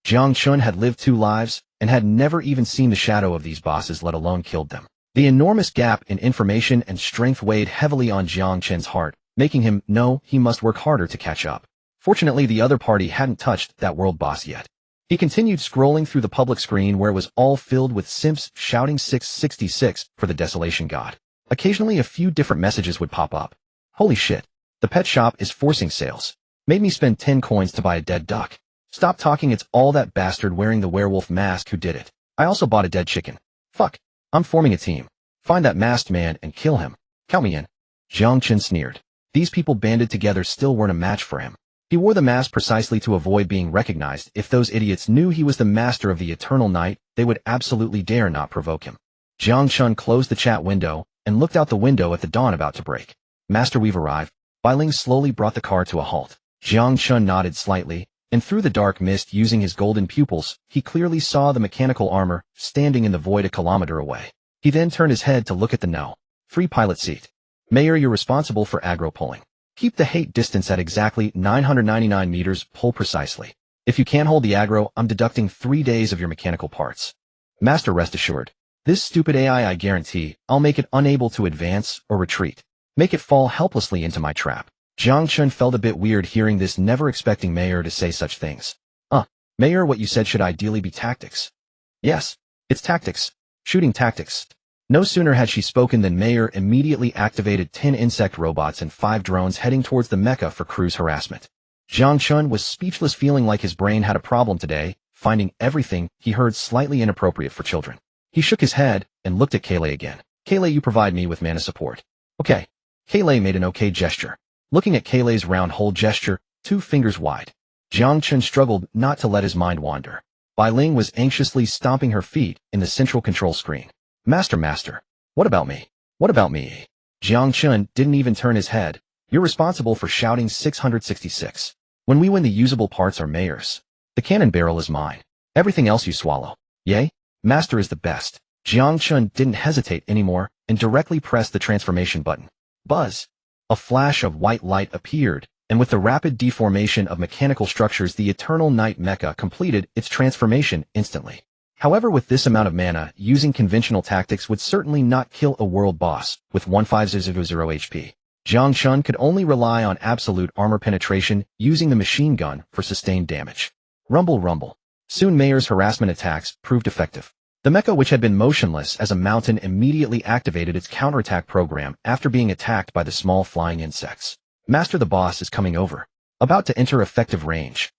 Jiang Chun had lived 2 lives, and had never even seen the shadow of these bosses, let alone killed them. The enormous gap in information and strength weighed heavily on Jiang Chun's heart, making him know he must work harder to catch up. Fortunately, the other party hadn't touched that world boss yet. He continued scrolling through the public screen, where it was all filled with simps shouting 666 for the Desolation God. Occasionally a few different messages would pop up. Holy shit, the pet shop is forcing sales. Made me spend 10 coins to buy a dead duck. Stop talking, it's all that bastard wearing the werewolf mask who did it. I also bought a dead chicken. Fuck, I'm forming a team. Find that masked man and kill him. Count me in. Jiang Chun sneered. These people banded together still weren't a match for him. He wore the mask precisely to avoid being recognized. If those idiots knew he was the master of the Eternal Night, they would absolutely dare not provoke him. Jiang Chun closed the chat window and looked out the window at the dawn about to break. Master, we've arrived. Bai Ling slowly brought the car to a halt. Jiang Chun nodded slightly, and through the dark mist, using his golden pupils, he clearly saw the mechanical armor standing in the void a kilometer away. He then turned his head to look at the no. Free pilot seat. Mayor, you're responsible for aggro pulling. Keep the hate distance at exactly 999 meters, pull precisely. If you can't hold the aggro, I'm deducting 3 days of your mechanical parts. Master, rest assured. This stupid AI, I guarantee, I'll make it unable to advance or retreat. Make it fall helplessly into my trap. Jiang Chun felt a bit weird hearing this, never expecting Mayor to say such things. Mayor, what you said should ideally be tactics. Yes, it's tactics. Shooting tactics. No sooner had she spoken than Mayor immediately activated 10 insect robots and 5 drones heading towards the mecha for cruise harassment. Jiang Chun was speechless, feeling like his brain had a problem today, finding everything he heard slightly inappropriate for children. He shook his head and looked at Kailei again. Kailei, you provide me with mana support. Okay. Kailei made an okay gesture. Looking at Kailei's round hole gesture, 2 fingers wide. Jiang Chun struggled not to let his mind wander. Bai Ling was anxiously stomping her feet in the central control screen. Master, what about me? What about me? Jiang Chun didn't even turn his head. You're responsible for shouting 666. When we win, the usable parts are Mayor's. The cannon barrel is mine. Everything else you swallow. Yay? Master is the best. Jiang Chun didn't hesitate anymore and directly pressed the transformation button. Buzz. A flash of white light appeared, and with the rapid deformation of mechanical structures, the Eternal Night mecha completed its transformation instantly. However, with this amount of mana, using conventional tactics would certainly not kill a world boss with 1500 HP. Jiang Chun could only rely on absolute armor penetration, using the machine gun for sustained damage. Rumble, rumble. Soon Mayor's harassment attacks proved effective. The mecha, which had been motionless as a mountain, immediately activated its counterattack program after being attacked by the small flying insects. Master, the boss is coming over. About to enter effective range.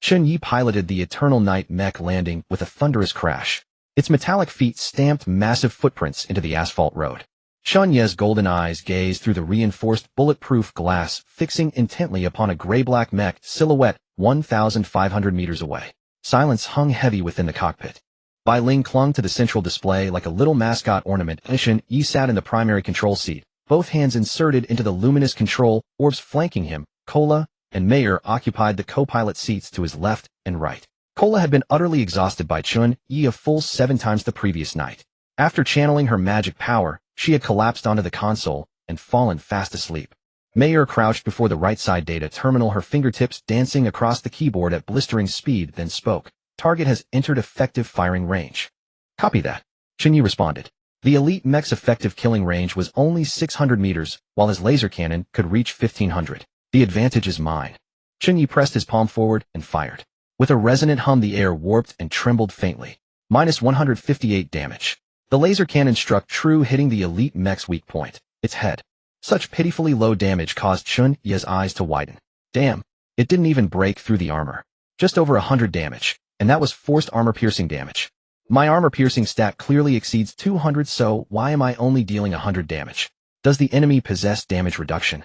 Chen Ye piloted the Eternal Night mech, landing with a thunderous crash. Its metallic feet stamped massive footprints into the asphalt road. Chen Ye's golden eyes gazed through the reinforced bulletproof glass, fixing intently upon a gray-black mech silhouette 1,500 meters away. Silence hung heavy within the cockpit. Bai Ling clung to the central display like a little mascot ornament. Chen Ye sat in the primary control seat, both hands inserted into the luminous control orbs flanking him. Cola and Mayor occupied the co-pilot seats to his left and right. Cola had been utterly exhausted by Chen Ye a full 7 times the previous night. After channeling her magic power, she had collapsed onto the console and fallen fast asleep. Mayer crouched before the right side data terminal, her fingertips dancing across the keyboard at blistering speed, then spoke. Target has entered effective firing range. Copy that. Chen Ye responded. The elite mech's effective killing range was only 600 meters, while his laser cannon could reach 1500. The advantage is mine. Chen Ye pressed his palm forward and fired. With a resonant hum, the air warped and trembled faintly. Minus 158 damage. The laser cannon struck true, hitting the elite mech's weak point, its head. Such pitifully low damage caused Chen Ye's eyes to widen. Damn, it didn't even break through the armor. Just over 100 damage, and that was forced armor-piercing damage. My armor-piercing stat clearly exceeds 200, so why am I only dealing 100 damage? Does the enemy possess damage reduction?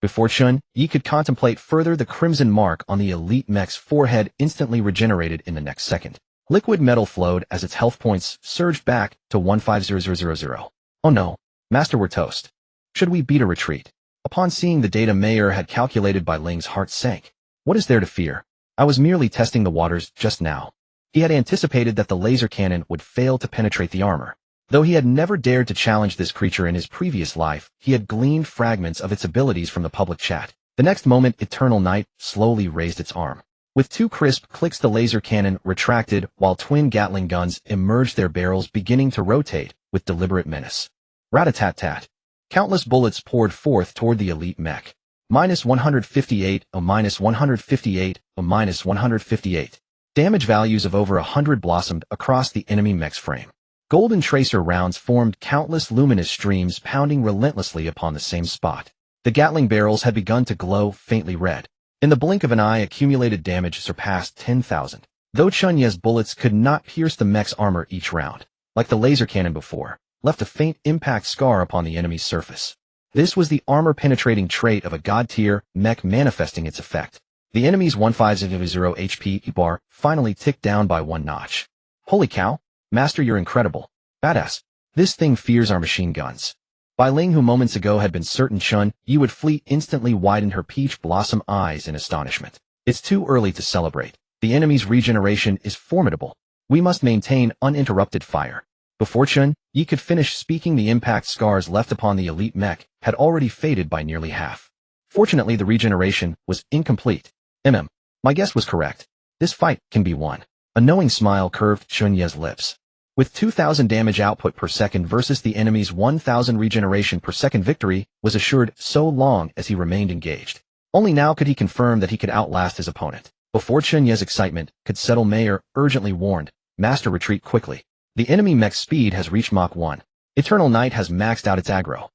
Before Chen Ye could contemplate further, the crimson mark on the elite mech's forehead instantly regenerated in the next second. Liquid metal flowed as its health points surged back to 150000. Oh no, Master, we're toast. Should we beat a retreat? Upon seeing the data Mayer had calculated, Bai Ling's heart sank. What is there to fear? I was merely testing the waters just now. He had anticipated that the laser cannon would fail to penetrate the armor. Though he had never dared to challenge this creature in his previous life, he had gleaned fragments of its abilities from the public chat. The next moment, Eternal Night slowly raised its arm. With 2 crisp clicks, the laser cannon retracted, while twin Gatling guns emerged, their barrels beginning to rotate with deliberate menace. Rat-a-tat-tat. Countless bullets poured forth toward the elite mech. Minus 158, minus 158, minus 158. Damage values of over 100 blossomed across the enemy mech's frame. Golden tracer rounds formed countless luminous streams, pounding relentlessly upon the same spot. The Gatling barrels had begun to glow faintly red. In the blink of an eye, accumulated damage surpassed 10,000. Though Chen Ye's bullets could not pierce the mech's armor, each round, like the laser cannon before, left a faint impact scar upon the enemy's surface. This was the armor-penetrating trait of a God-tier mech manifesting its effect. The enemy's 150 HP bar finally ticked down by 1 notch. Holy cow! Master, you're incredible. Badass. This thing fears our machine guns. Bai Ling, who moments ago had been certain Chen Ye would flee, instantly widened her peach blossom eyes in astonishment. It's too early to celebrate. The enemy's regeneration is formidable. We must maintain uninterrupted fire. Before Chen Ye could finish speaking, the impact scars left upon the elite mech had already faded by nearly half. Fortunately, the regeneration was incomplete. My guess was correct. This fight can be won. A knowing smile curved Chen Ye's lips. With 2,000 damage output per second versus the enemy's 1,000 regeneration per second, victory was assured so long as he remained engaged. Only now could he confirm that he could outlast his opponent. Before Chen Ye's excitement could settle, Mayer urgently warned, Master, retreat quickly. The enemy mech's speed has reached Mach 1. Eternal Night has maxed out its aggro.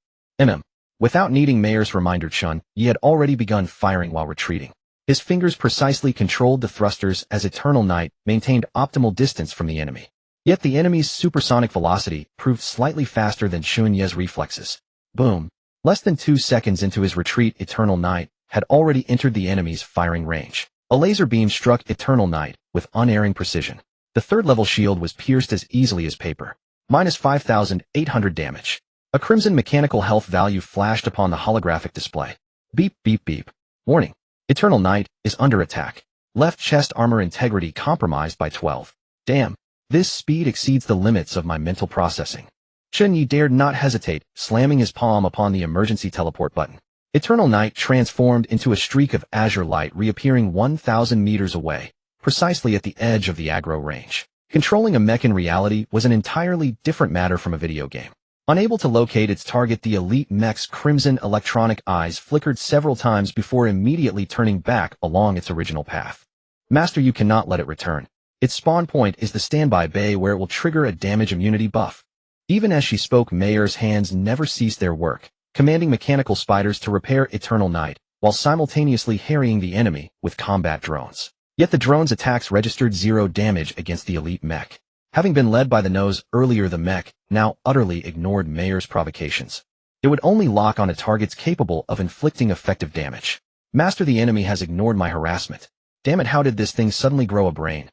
Without needing Mayer's reminder, Chen Ye had already begun firing while retreating. His fingers precisely controlled the thrusters as Eternal Night maintained optimal distance from the enemy. Yet the enemy's supersonic velocity proved slightly faster than Chen Ye's reflexes. Boom. Less than 2 seconds into his retreat, Eternal Night had already entered the enemy's firing range. A laser beam struck Eternal Night with unerring precision. The 3rd-level shield was pierced as easily as paper. Minus 5,800 damage. A crimson mechanical health value flashed upon the holographic display. Beep, beep, beep. Warning. Eternal Night is under attack. Left chest armor integrity compromised by 12. Damn. This speed exceeds the limits of my mental processing. Chen Ye dared not hesitate, slamming his palm upon the emergency teleport button. Eternal Night transformed into a streak of azure light, reappearing 1,000 meters away, precisely at the edge of the aggro range. Controlling a mech in reality was an entirely different matter from a video game. Unable to locate its target, the elite mech's crimson electronic eyes flickered several times before immediately turning back along its original path. Master, you cannot let it return. Its spawn point is the standby bay where it will trigger a damage immunity buff. Even as she spoke, Mayer's hands never ceased their work, commanding mechanical spiders to repair Eternal Night, while simultaneously harrying the enemy with combat drones. Yet the drones' attacks registered 0 damage against the elite mech. Having been led by the nose earlier, the mech now utterly ignored Mayer's provocations. It would only lock on targets capable of inflicting effective damage. Master, the enemy has ignored my harassment. Damn it, how did this thing suddenly grow a brain?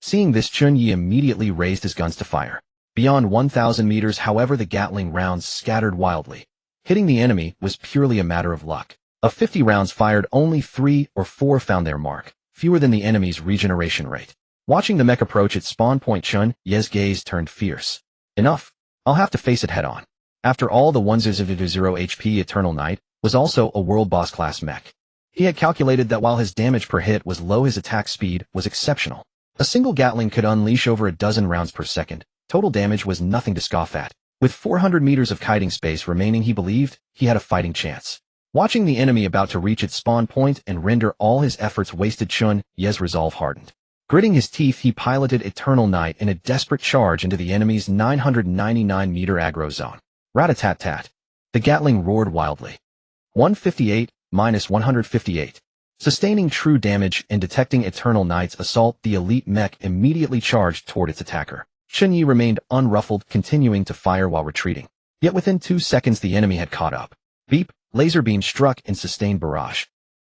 Seeing this, Chen Ye immediately raised his guns to fire. Beyond 1,000 meters, however, the Gatling rounds scattered wildly. Hitting the enemy was purely a matter of luck. Of 50 rounds fired, only 3 or 4 found their mark, fewer than the enemy's regeneration rate. Watching the mech approach its spawn point, Chen Ye's gaze turned fierce. Enough. I'll have to face it head-on. After all, the 100 HP Eternal Knight was also a world boss class mech. He had calculated that while his damage per hit was low, his attack speed was exceptional. A single Gatling could unleash over a dozen rounds per second. Total damage was nothing to scoff at. With 400 meters of kiting space remaining, he believed he had a fighting chance. Watching the enemy about to reach its spawn point and render all his efforts wasted, Chen Ye's resolve hardened. Gritting his teeth, he piloted Eternal Knight in a desperate charge into the enemy's 999-meter aggro zone. Rat-a-tat-tat. The Gatling roared wildly. 158 minus 158. Sustaining true damage and detecting Eternal Knight's assault, the elite mech immediately charged toward its attacker. Chen Ye remained unruffled, continuing to fire while retreating. Yet within 2 seconds the enemy had caught up. Beep, laser beam struck in sustained barrage.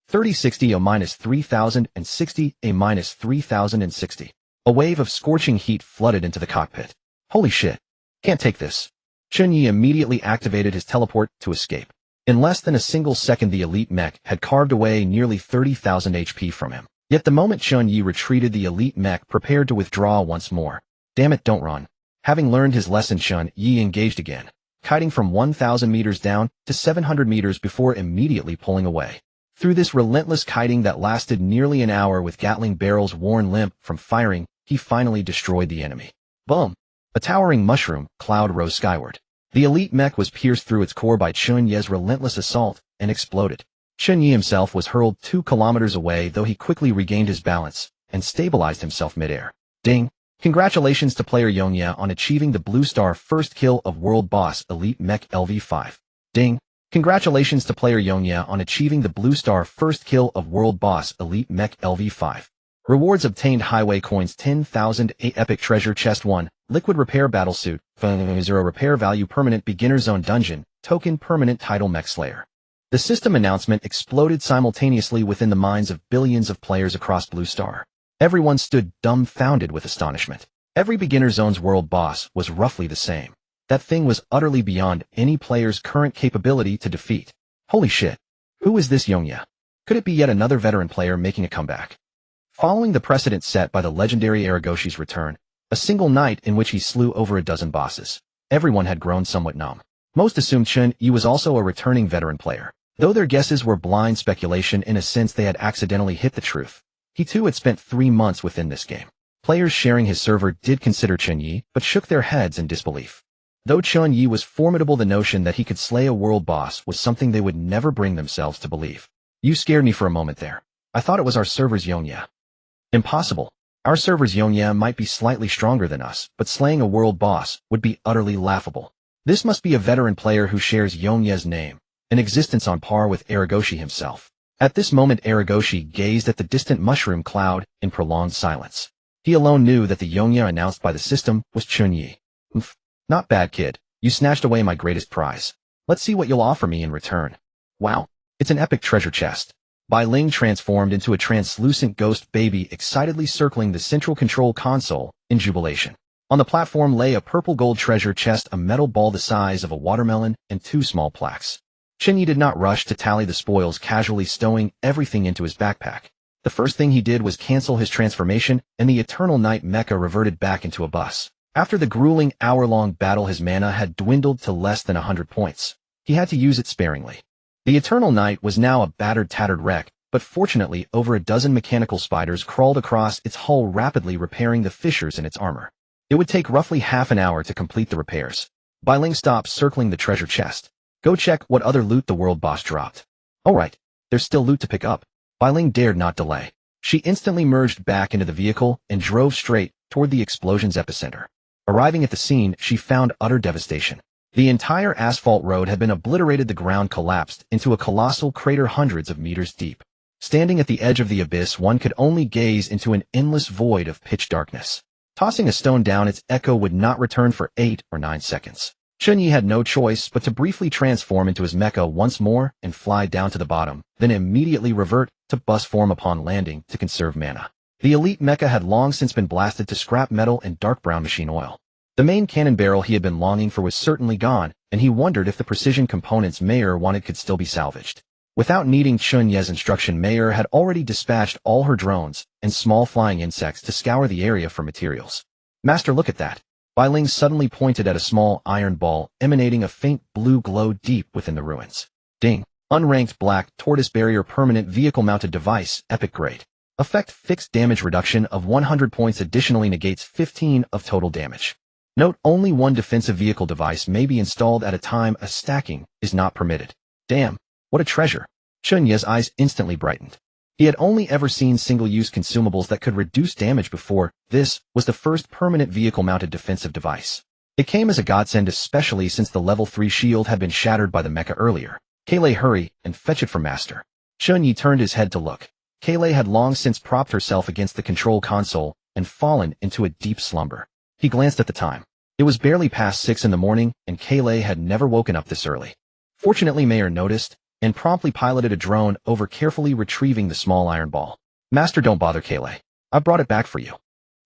3060 A minus 3060 A minus 3060. A wave of scorching heat flooded into the cockpit. Holy shit. Can't take this. Chen Ye immediately activated his teleport to escape. In less than a single second, the elite mech had carved away nearly 30,000 HP from him. Yet the moment Chen Ye retreated, the elite mech prepared to withdraw once more. Damn it, don't run. Having learned his lesson, Chen Ye engaged again, kiting from 1,000 meters down to 700 meters before immediately pulling away. Through this relentless kiting that lasted nearly an hour, with Gatling barrels worn limp from firing, he finally destroyed the enemy. Boom! A towering mushroom cloud rose skyward. The elite mech was pierced through its core by Chen Ye's relentless assault and exploded. Chen Ye himself was hurled 2 kilometers away, though he quickly regained his balance and stabilized himself midair. Ding! Congratulations to player Yongye on achieving the Blue Star first kill of World Boss Elite Mech LV5. Ding! Congratulations to player Yongye on achieving the Blue Star first kill of World Boss Elite Mech LV5. Rewards obtained: Highway Coins 10,000, A Epic Treasure Chest 1, Liquid Repair Battlesuit, 0 Repair Value Permanent Beginner Zone Dungeon, Token Permanent Title Mech Slayer. The system announcement exploded simultaneously within the minds of billions of players across Blue Star. Everyone stood dumbfounded with astonishment. Every Beginner Zone's world boss was roughly the same. That thing was utterly beyond any player's current capability to defeat. Holy shit. Who is this Yongye? Could it be yet another veteran player making a comeback? Following the precedent set by the legendary Aragoshi's return, a single night in which he slew over a dozen bosses, everyone had grown somewhat numb. Most assumed Chen Ye was also a returning veteran player. Though their guesses were blind speculation, in a sense they had accidentally hit the truth. He too had spent 3 months within this game. Players sharing his server did consider Chen Ye, but shook their heads in disbelief. Though Chen Ye was formidable, the notion that he could slay a world boss was something they would never bring themselves to believe. You scared me for a moment there. I thought it was our server's Yongye. Impossible. Our server's Yongye might be slightly stronger than us, but slaying a world boss would be utterly laughable. This must be a veteran player who shares Yongye's name, an existence on par with Aragoshi himself. At this moment, Aragoshi gazed at the distant mushroom cloud in prolonged silence. He alone knew that the Yongye announced by the system was Chen Ye. Not bad, kid. You snatched away my greatest prize. Let's see what you'll offer me in return. Wow. It's an epic treasure chest. Bai Ling transformed into a translucent ghost baby, excitedly circling the central control console in jubilation. On the platform lay a purple gold treasure chest, a metal ball the size of a watermelon, and 2 small plaques. Chen Ye did not rush to tally the spoils, casually stowing everything into his backpack. The first thing he did was cancel his transformation, and the Eternal Knight mecha reverted back into a bus. After the grueling hour-long battle, his mana had dwindled to less than 100 points. He had to use it sparingly. The Eternal Knight was now a battered, tattered wreck, but fortunately over a dozen mechanical spiders crawled across its hull, rapidly repairing the fissures in its armor. It would take roughly half an hour to complete the repairs. Bai Ling stopped circling the treasure chest. Go check what other loot the world boss dropped. Alright, there's still loot to pick up. Bai Ling dared not delay. She instantly merged back into the vehicle and drove straight toward the explosion's epicenter. Arriving at the scene, she found utter devastation. The entire asphalt road had been obliterated, the ground collapsed into a colossal crater hundreds of meters deep. Standing at the edge of the abyss, one could only gaze into an endless void of pitch darkness. Tossing a stone down, its echo would not return for 8 or 9 seconds. Chen Ye had no choice but to briefly transform into his mecha once more and fly down to the bottom, then immediately revert to bus form upon landing to conserve mana. The elite mecha had long since been blasted to scrap metal and dark brown machine oil. The main cannon barrel he had been longing for was certainly gone, and he wondered if the precision components Mayer wanted could still be salvaged. Without needing Chen Ye's instruction, Mayer had already dispatched all her drones and small flying insects to scour the area for materials. Master, look at that. Bai Ling suddenly pointed at a small iron ball emanating a faint blue glow deep within the ruins. Ding. Unranked black tortoise barrier permanent vehicle-mounted device, epic grade. Effect fixed damage reduction of 100 points additionally negates 15 of total damage. Note, only one defensive vehicle device may be installed at a time as stacking is not permitted. Damn, what a treasure. Chen Ye's eyes instantly brightened. He had only ever seen single-use consumables that could reduce damage before. This was the first permanent vehicle-mounted defensive device. It came as a godsend, especially since the level 3 shield had been shattered by the mecha earlier. Kayle, hurry and fetch it from Master. Chen Ye turned his head to look. Kayle had long since propped herself against the control console and fallen into a deep slumber. He glanced at the time. It was barely past 6 in the morning, and Kayle had never woken up this early. Fortunately, Mayer noticed and promptly piloted a drone over, carefully retrieving the small iron ball. Master, don't bother, Kayle. I brought it back for you.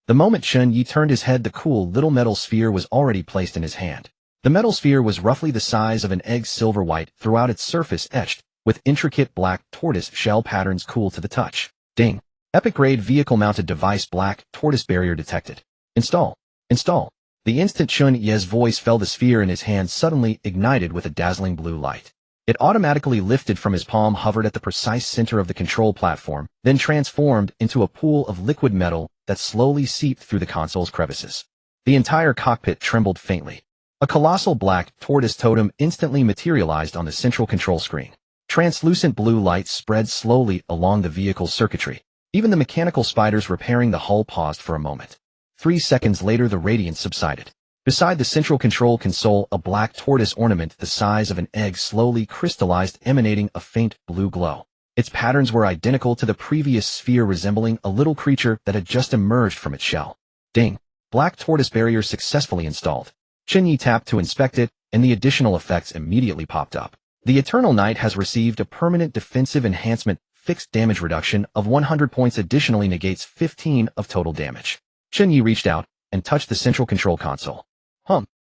The moment Chen Ye turned his head, the cool little metal sphere was already placed in his hand. The metal sphere was roughly the size of an egg, silver white throughout its surface, etched with intricate black tortoise shell patterns, cool to the touch. Ding. Epic grade vehicle-mounted device, black tortoise barrier detected. Install. Install. The instant Chen Ye's voice fell, the sphere in his hand suddenly ignited with a dazzling blue light. It automatically lifted from his palm, hovered at the precise center of the control platform, then transformed into a pool of liquid metal that slowly seeped through the console's crevices. The entire cockpit trembled faintly. A colossal black tortoise totem instantly materialized on the central control screen. Translucent blue light spread slowly along the vehicle's circuitry. Even the mechanical spiders repairing the hull paused for a moment. 3 seconds later, the radiance subsided. Beside the central control console, a black tortoise ornament the size of an egg slowly crystallized, emanating a faint blue glow. Its patterns were identical to the previous sphere, resembling a little creature that had just emerged from its shell. Ding. Black tortoise barrier successfully installed. Chen Ye tapped to inspect it, and the additional effects immediately popped up. The Eternal Knight has received a permanent defensive enhancement, fixed damage reduction of 100 points additionally negates 15 of total damage. Chen Ye reached out and touched the central control console.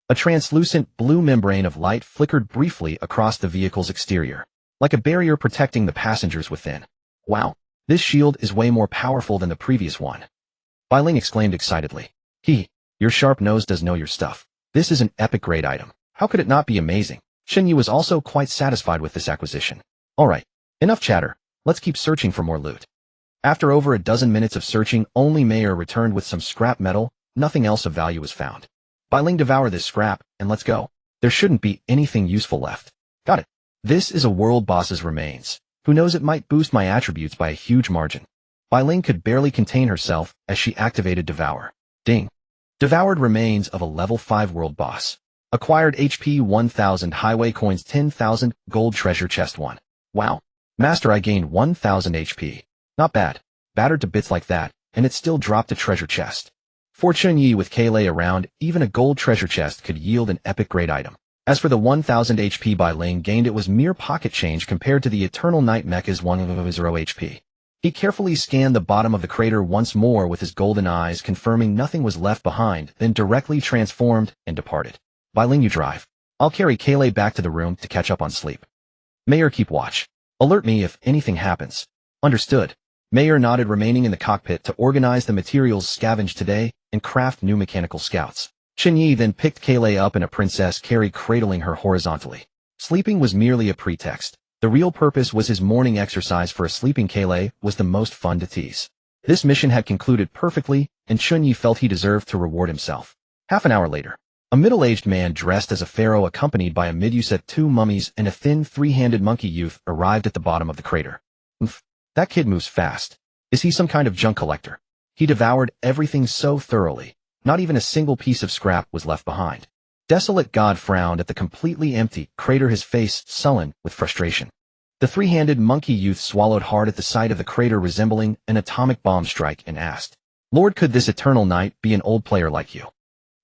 A translucent blue membrane of light flickered briefly across the vehicle's exterior, like a barrier protecting the passengers within. Wow, this shield is way more powerful than the previous one. Bai Ling exclaimed excitedly. Your sharp nose does know your stuff. This is an epic grade item. How could it not be amazing? Chen Ye was also quite satisfied with this acquisition. Alright, enough chatter. Let's keep searching for more loot. After over a dozen minutes of searching, only Mayer returned with some scrap metal. Nothing else of value was found. Bai Ling, devour this scrap, and let's go. There shouldn't be anything useful left. Got it. This is a world boss's remains. Who knows, it might boost my attributes by a huge margin. Bai Ling could barely contain herself as she activated Devour. Ding. Devoured remains of a level 5 world boss. Acquired HP 1000, highway coins 10,000, gold treasure chest 1. Wow. Master, I gained 1000 HP. Not bad. Battered to bits like that, and it still dropped a treasure chest. For Chen Ye with Kayle around, even a gold treasure chest could yield an epic grade item. As for the 1000 HP Bai Ling gained, it was mere pocket change compared to the Eternal Knight mecha's 10 HP. He carefully scanned the bottom of the crater once more with his golden eyes, confirming nothing was left behind, then directly transformed and departed. Bai Ling, you drive. I'll carry Kayle back to the room to catch up on sleep. Mayer, keep watch. Alert me if anything happens. Understood. Mayer nodded, remaining in the cockpit to organize the materials scavenged today and craft new mechanical scouts. Chen Ye then picked Kayle up in a princess carry, cradling her horizontally. Sleeping was merely a pretext. The real purpose was his morning exercise. For a sleeping Kayle was the most fun to tease. This mission had concluded perfectly, and Chen Ye felt he deserved to reward himself. Half an hour later, a middle-aged man dressed as a pharaoh, accompanied by a Medusa, 2 mummies, and a thin, 3-handed monkey youth, arrived at the bottom of the crater. That kid moves fast. Is he some kind of junk collector? He devoured everything so thoroughly. Not even a single piece of scrap was left behind. Desolate God frowned at the completely empty crater, his face sullen with frustration. The 3-handed monkey youth swallowed hard at the sight of the crater, resembling an atomic bomb strike, and asked, Lord, could this Eternal Knight be an old player like you?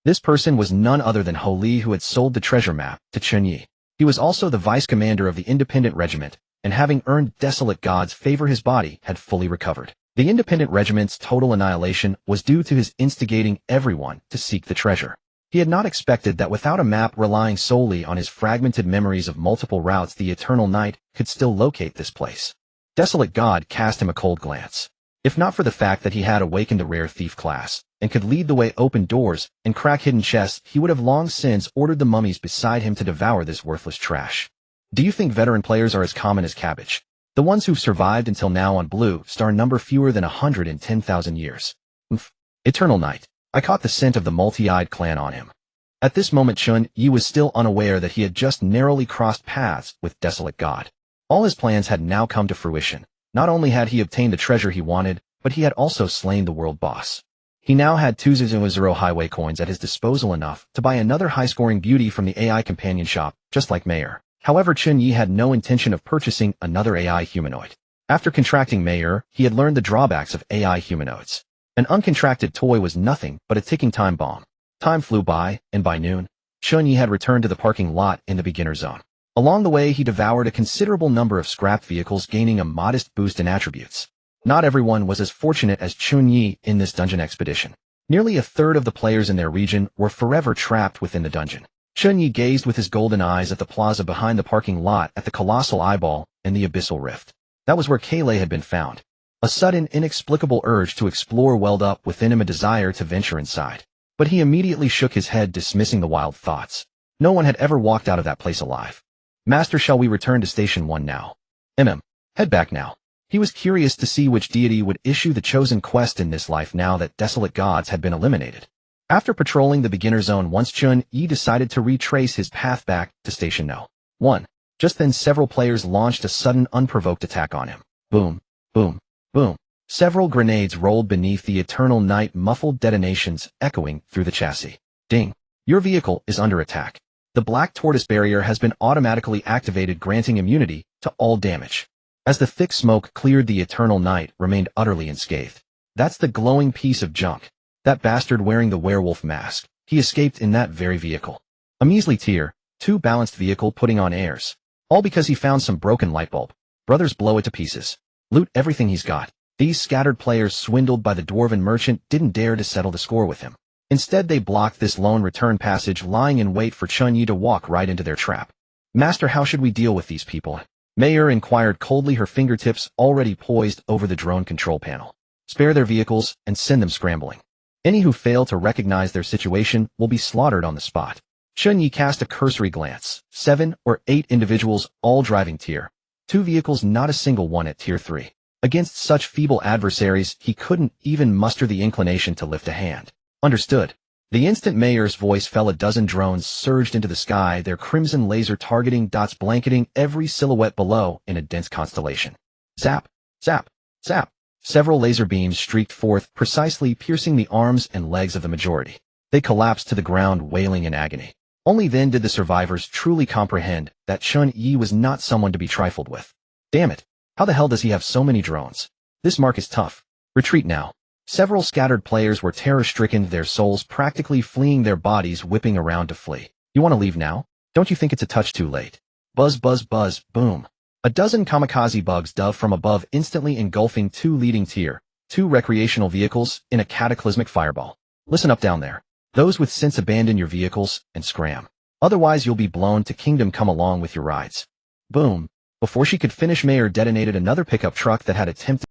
This person was none other than Ho Li, who had sold the treasure map to Chen Ye. He was also the vice commander of the Independent Regiment, and having earned Desolate God's favor, his body had fully recovered. The Independent Regiment's total annihilation was due to his instigating everyone to seek the treasure. He had not expected that without a map relying solely on his fragmented memories of multiple routes, the Eternal Knight could still locate this place. Desolate God cast him a cold glance. If not for the fact that he had awakened a rare thief class, and could lead the way, open doors, and crack hidden chests, he would have long since ordered the mummies beside him to devour this worthless trash. Do you think veteran players are as common as cabbage? The ones who've survived until now on Blue Star number fewer than 110,000 years. Eternal Knight. I caught the scent of the multi-eyed clan on him. At this moment Chen Ye was still unaware that he had just narrowly crossed paths with Desolate God. All his plans had now come to fruition. Not only had he obtained the treasure he wanted, but he had also slain the world boss. He now had 200 highway coins at his disposal, enough to buy another high-scoring beauty from the AI companion shop, just like Mayor. However, Chen Ye had no intention of purchasing another AI humanoid. After contracting Mayor, he had learned the drawbacks of AI humanoids. An uncontracted toy was nothing but a ticking time bomb. Time flew by, and by noon, Chen Ye had returned to the parking lot in the beginner zone. Along the way, he devoured a considerable number of scrapped vehicles, gaining a modest boost in attributes. Not everyone was as fortunate as Chen Ye in this dungeon expedition. Nearly a third of the players in their region were forever trapped within the dungeon. Chen Ye gazed with his golden eyes at the plaza behind the parking lot, at the colossal eyeball and the abyssal rift. That was where Kayle had been found. A sudden, inexplicable urge to explore welled up within him, a desire to venture inside. But he immediately shook his head, dismissing the wild thoughts. No one had ever walked out of that place alive. Master, shall we return to Station 1 now? Head back now. He was curious to see which deity would issue the chosen quest in this life now that Desolate Gods had been eliminated. After patrolling the beginner zone once, Chen Ye decided to retrace his path back to Station No. 1. Just then several players launched a sudden, unprovoked attack on him. Boom, boom, boom. Several grenades rolled beneath the Eternal Knight, muffled detonations echoing through the chassis. Ding. Your vehicle is under attack. The Black Tortoise barrier has been automatically activated, granting immunity to all damage. As the thick smoke cleared, the Eternal Knight remained utterly unscathed. That's the glowing piece of junk. That bastard wearing the werewolf mask. He escaped in that very vehicle. A measly tier 2 balanced vehicle putting on airs. All because he found some broken light bulb. Brothers, blow it to pieces. Loot everything he's got. These scattered players, swindled by the dwarven merchant, didn't dare to settle the score with him. Instead, they blocked this lone return passage, lying in wait for Chen Ye to walk right into their trap. Master, how should we deal with these people? Mayor inquired coldly, her fingertips already poised over the drone control panel. Spare their vehicles and send them scrambling. Any who fail to recognize their situation will be slaughtered on the spot. Chen Ye cast a cursory glance. 7 or 8 individuals, all driving tier 2 vehicles, not a single one at tier 3. Against such feeble adversaries, he couldn't even muster the inclination to lift a hand. Understood. The instant Mayor's voice fell, a dozen drones surged into the sky, their crimson laser targeting dots blanketing every silhouette below in a dense constellation. Zap, zap, zap. Several laser beams streaked forth, precisely piercing the arms and legs of the majority. They collapsed to the ground, wailing in agony. Only then did the survivors truly comprehend that Chen Ye was not someone to be trifled with. Damn it. How the hell does he have so many drones? This mark is tough. Retreat now. Several scattered players were terror-stricken, their souls practically fleeing their bodies, whipping around to flee. You want to leave now? Don't you think it's a touch too late? Buzz, buzz, buzz, boom. A dozen kamikaze bugs dove from above, instantly engulfing 2 leading tier 2 recreational vehicles in a cataclysmic fireball. Listen up down there. Those with sense, abandon your vehicles and scram. Otherwise you'll be blown to kingdom come along with your rides. Boom. Before she could finish, Mayor detonated another pickup truck that had attempted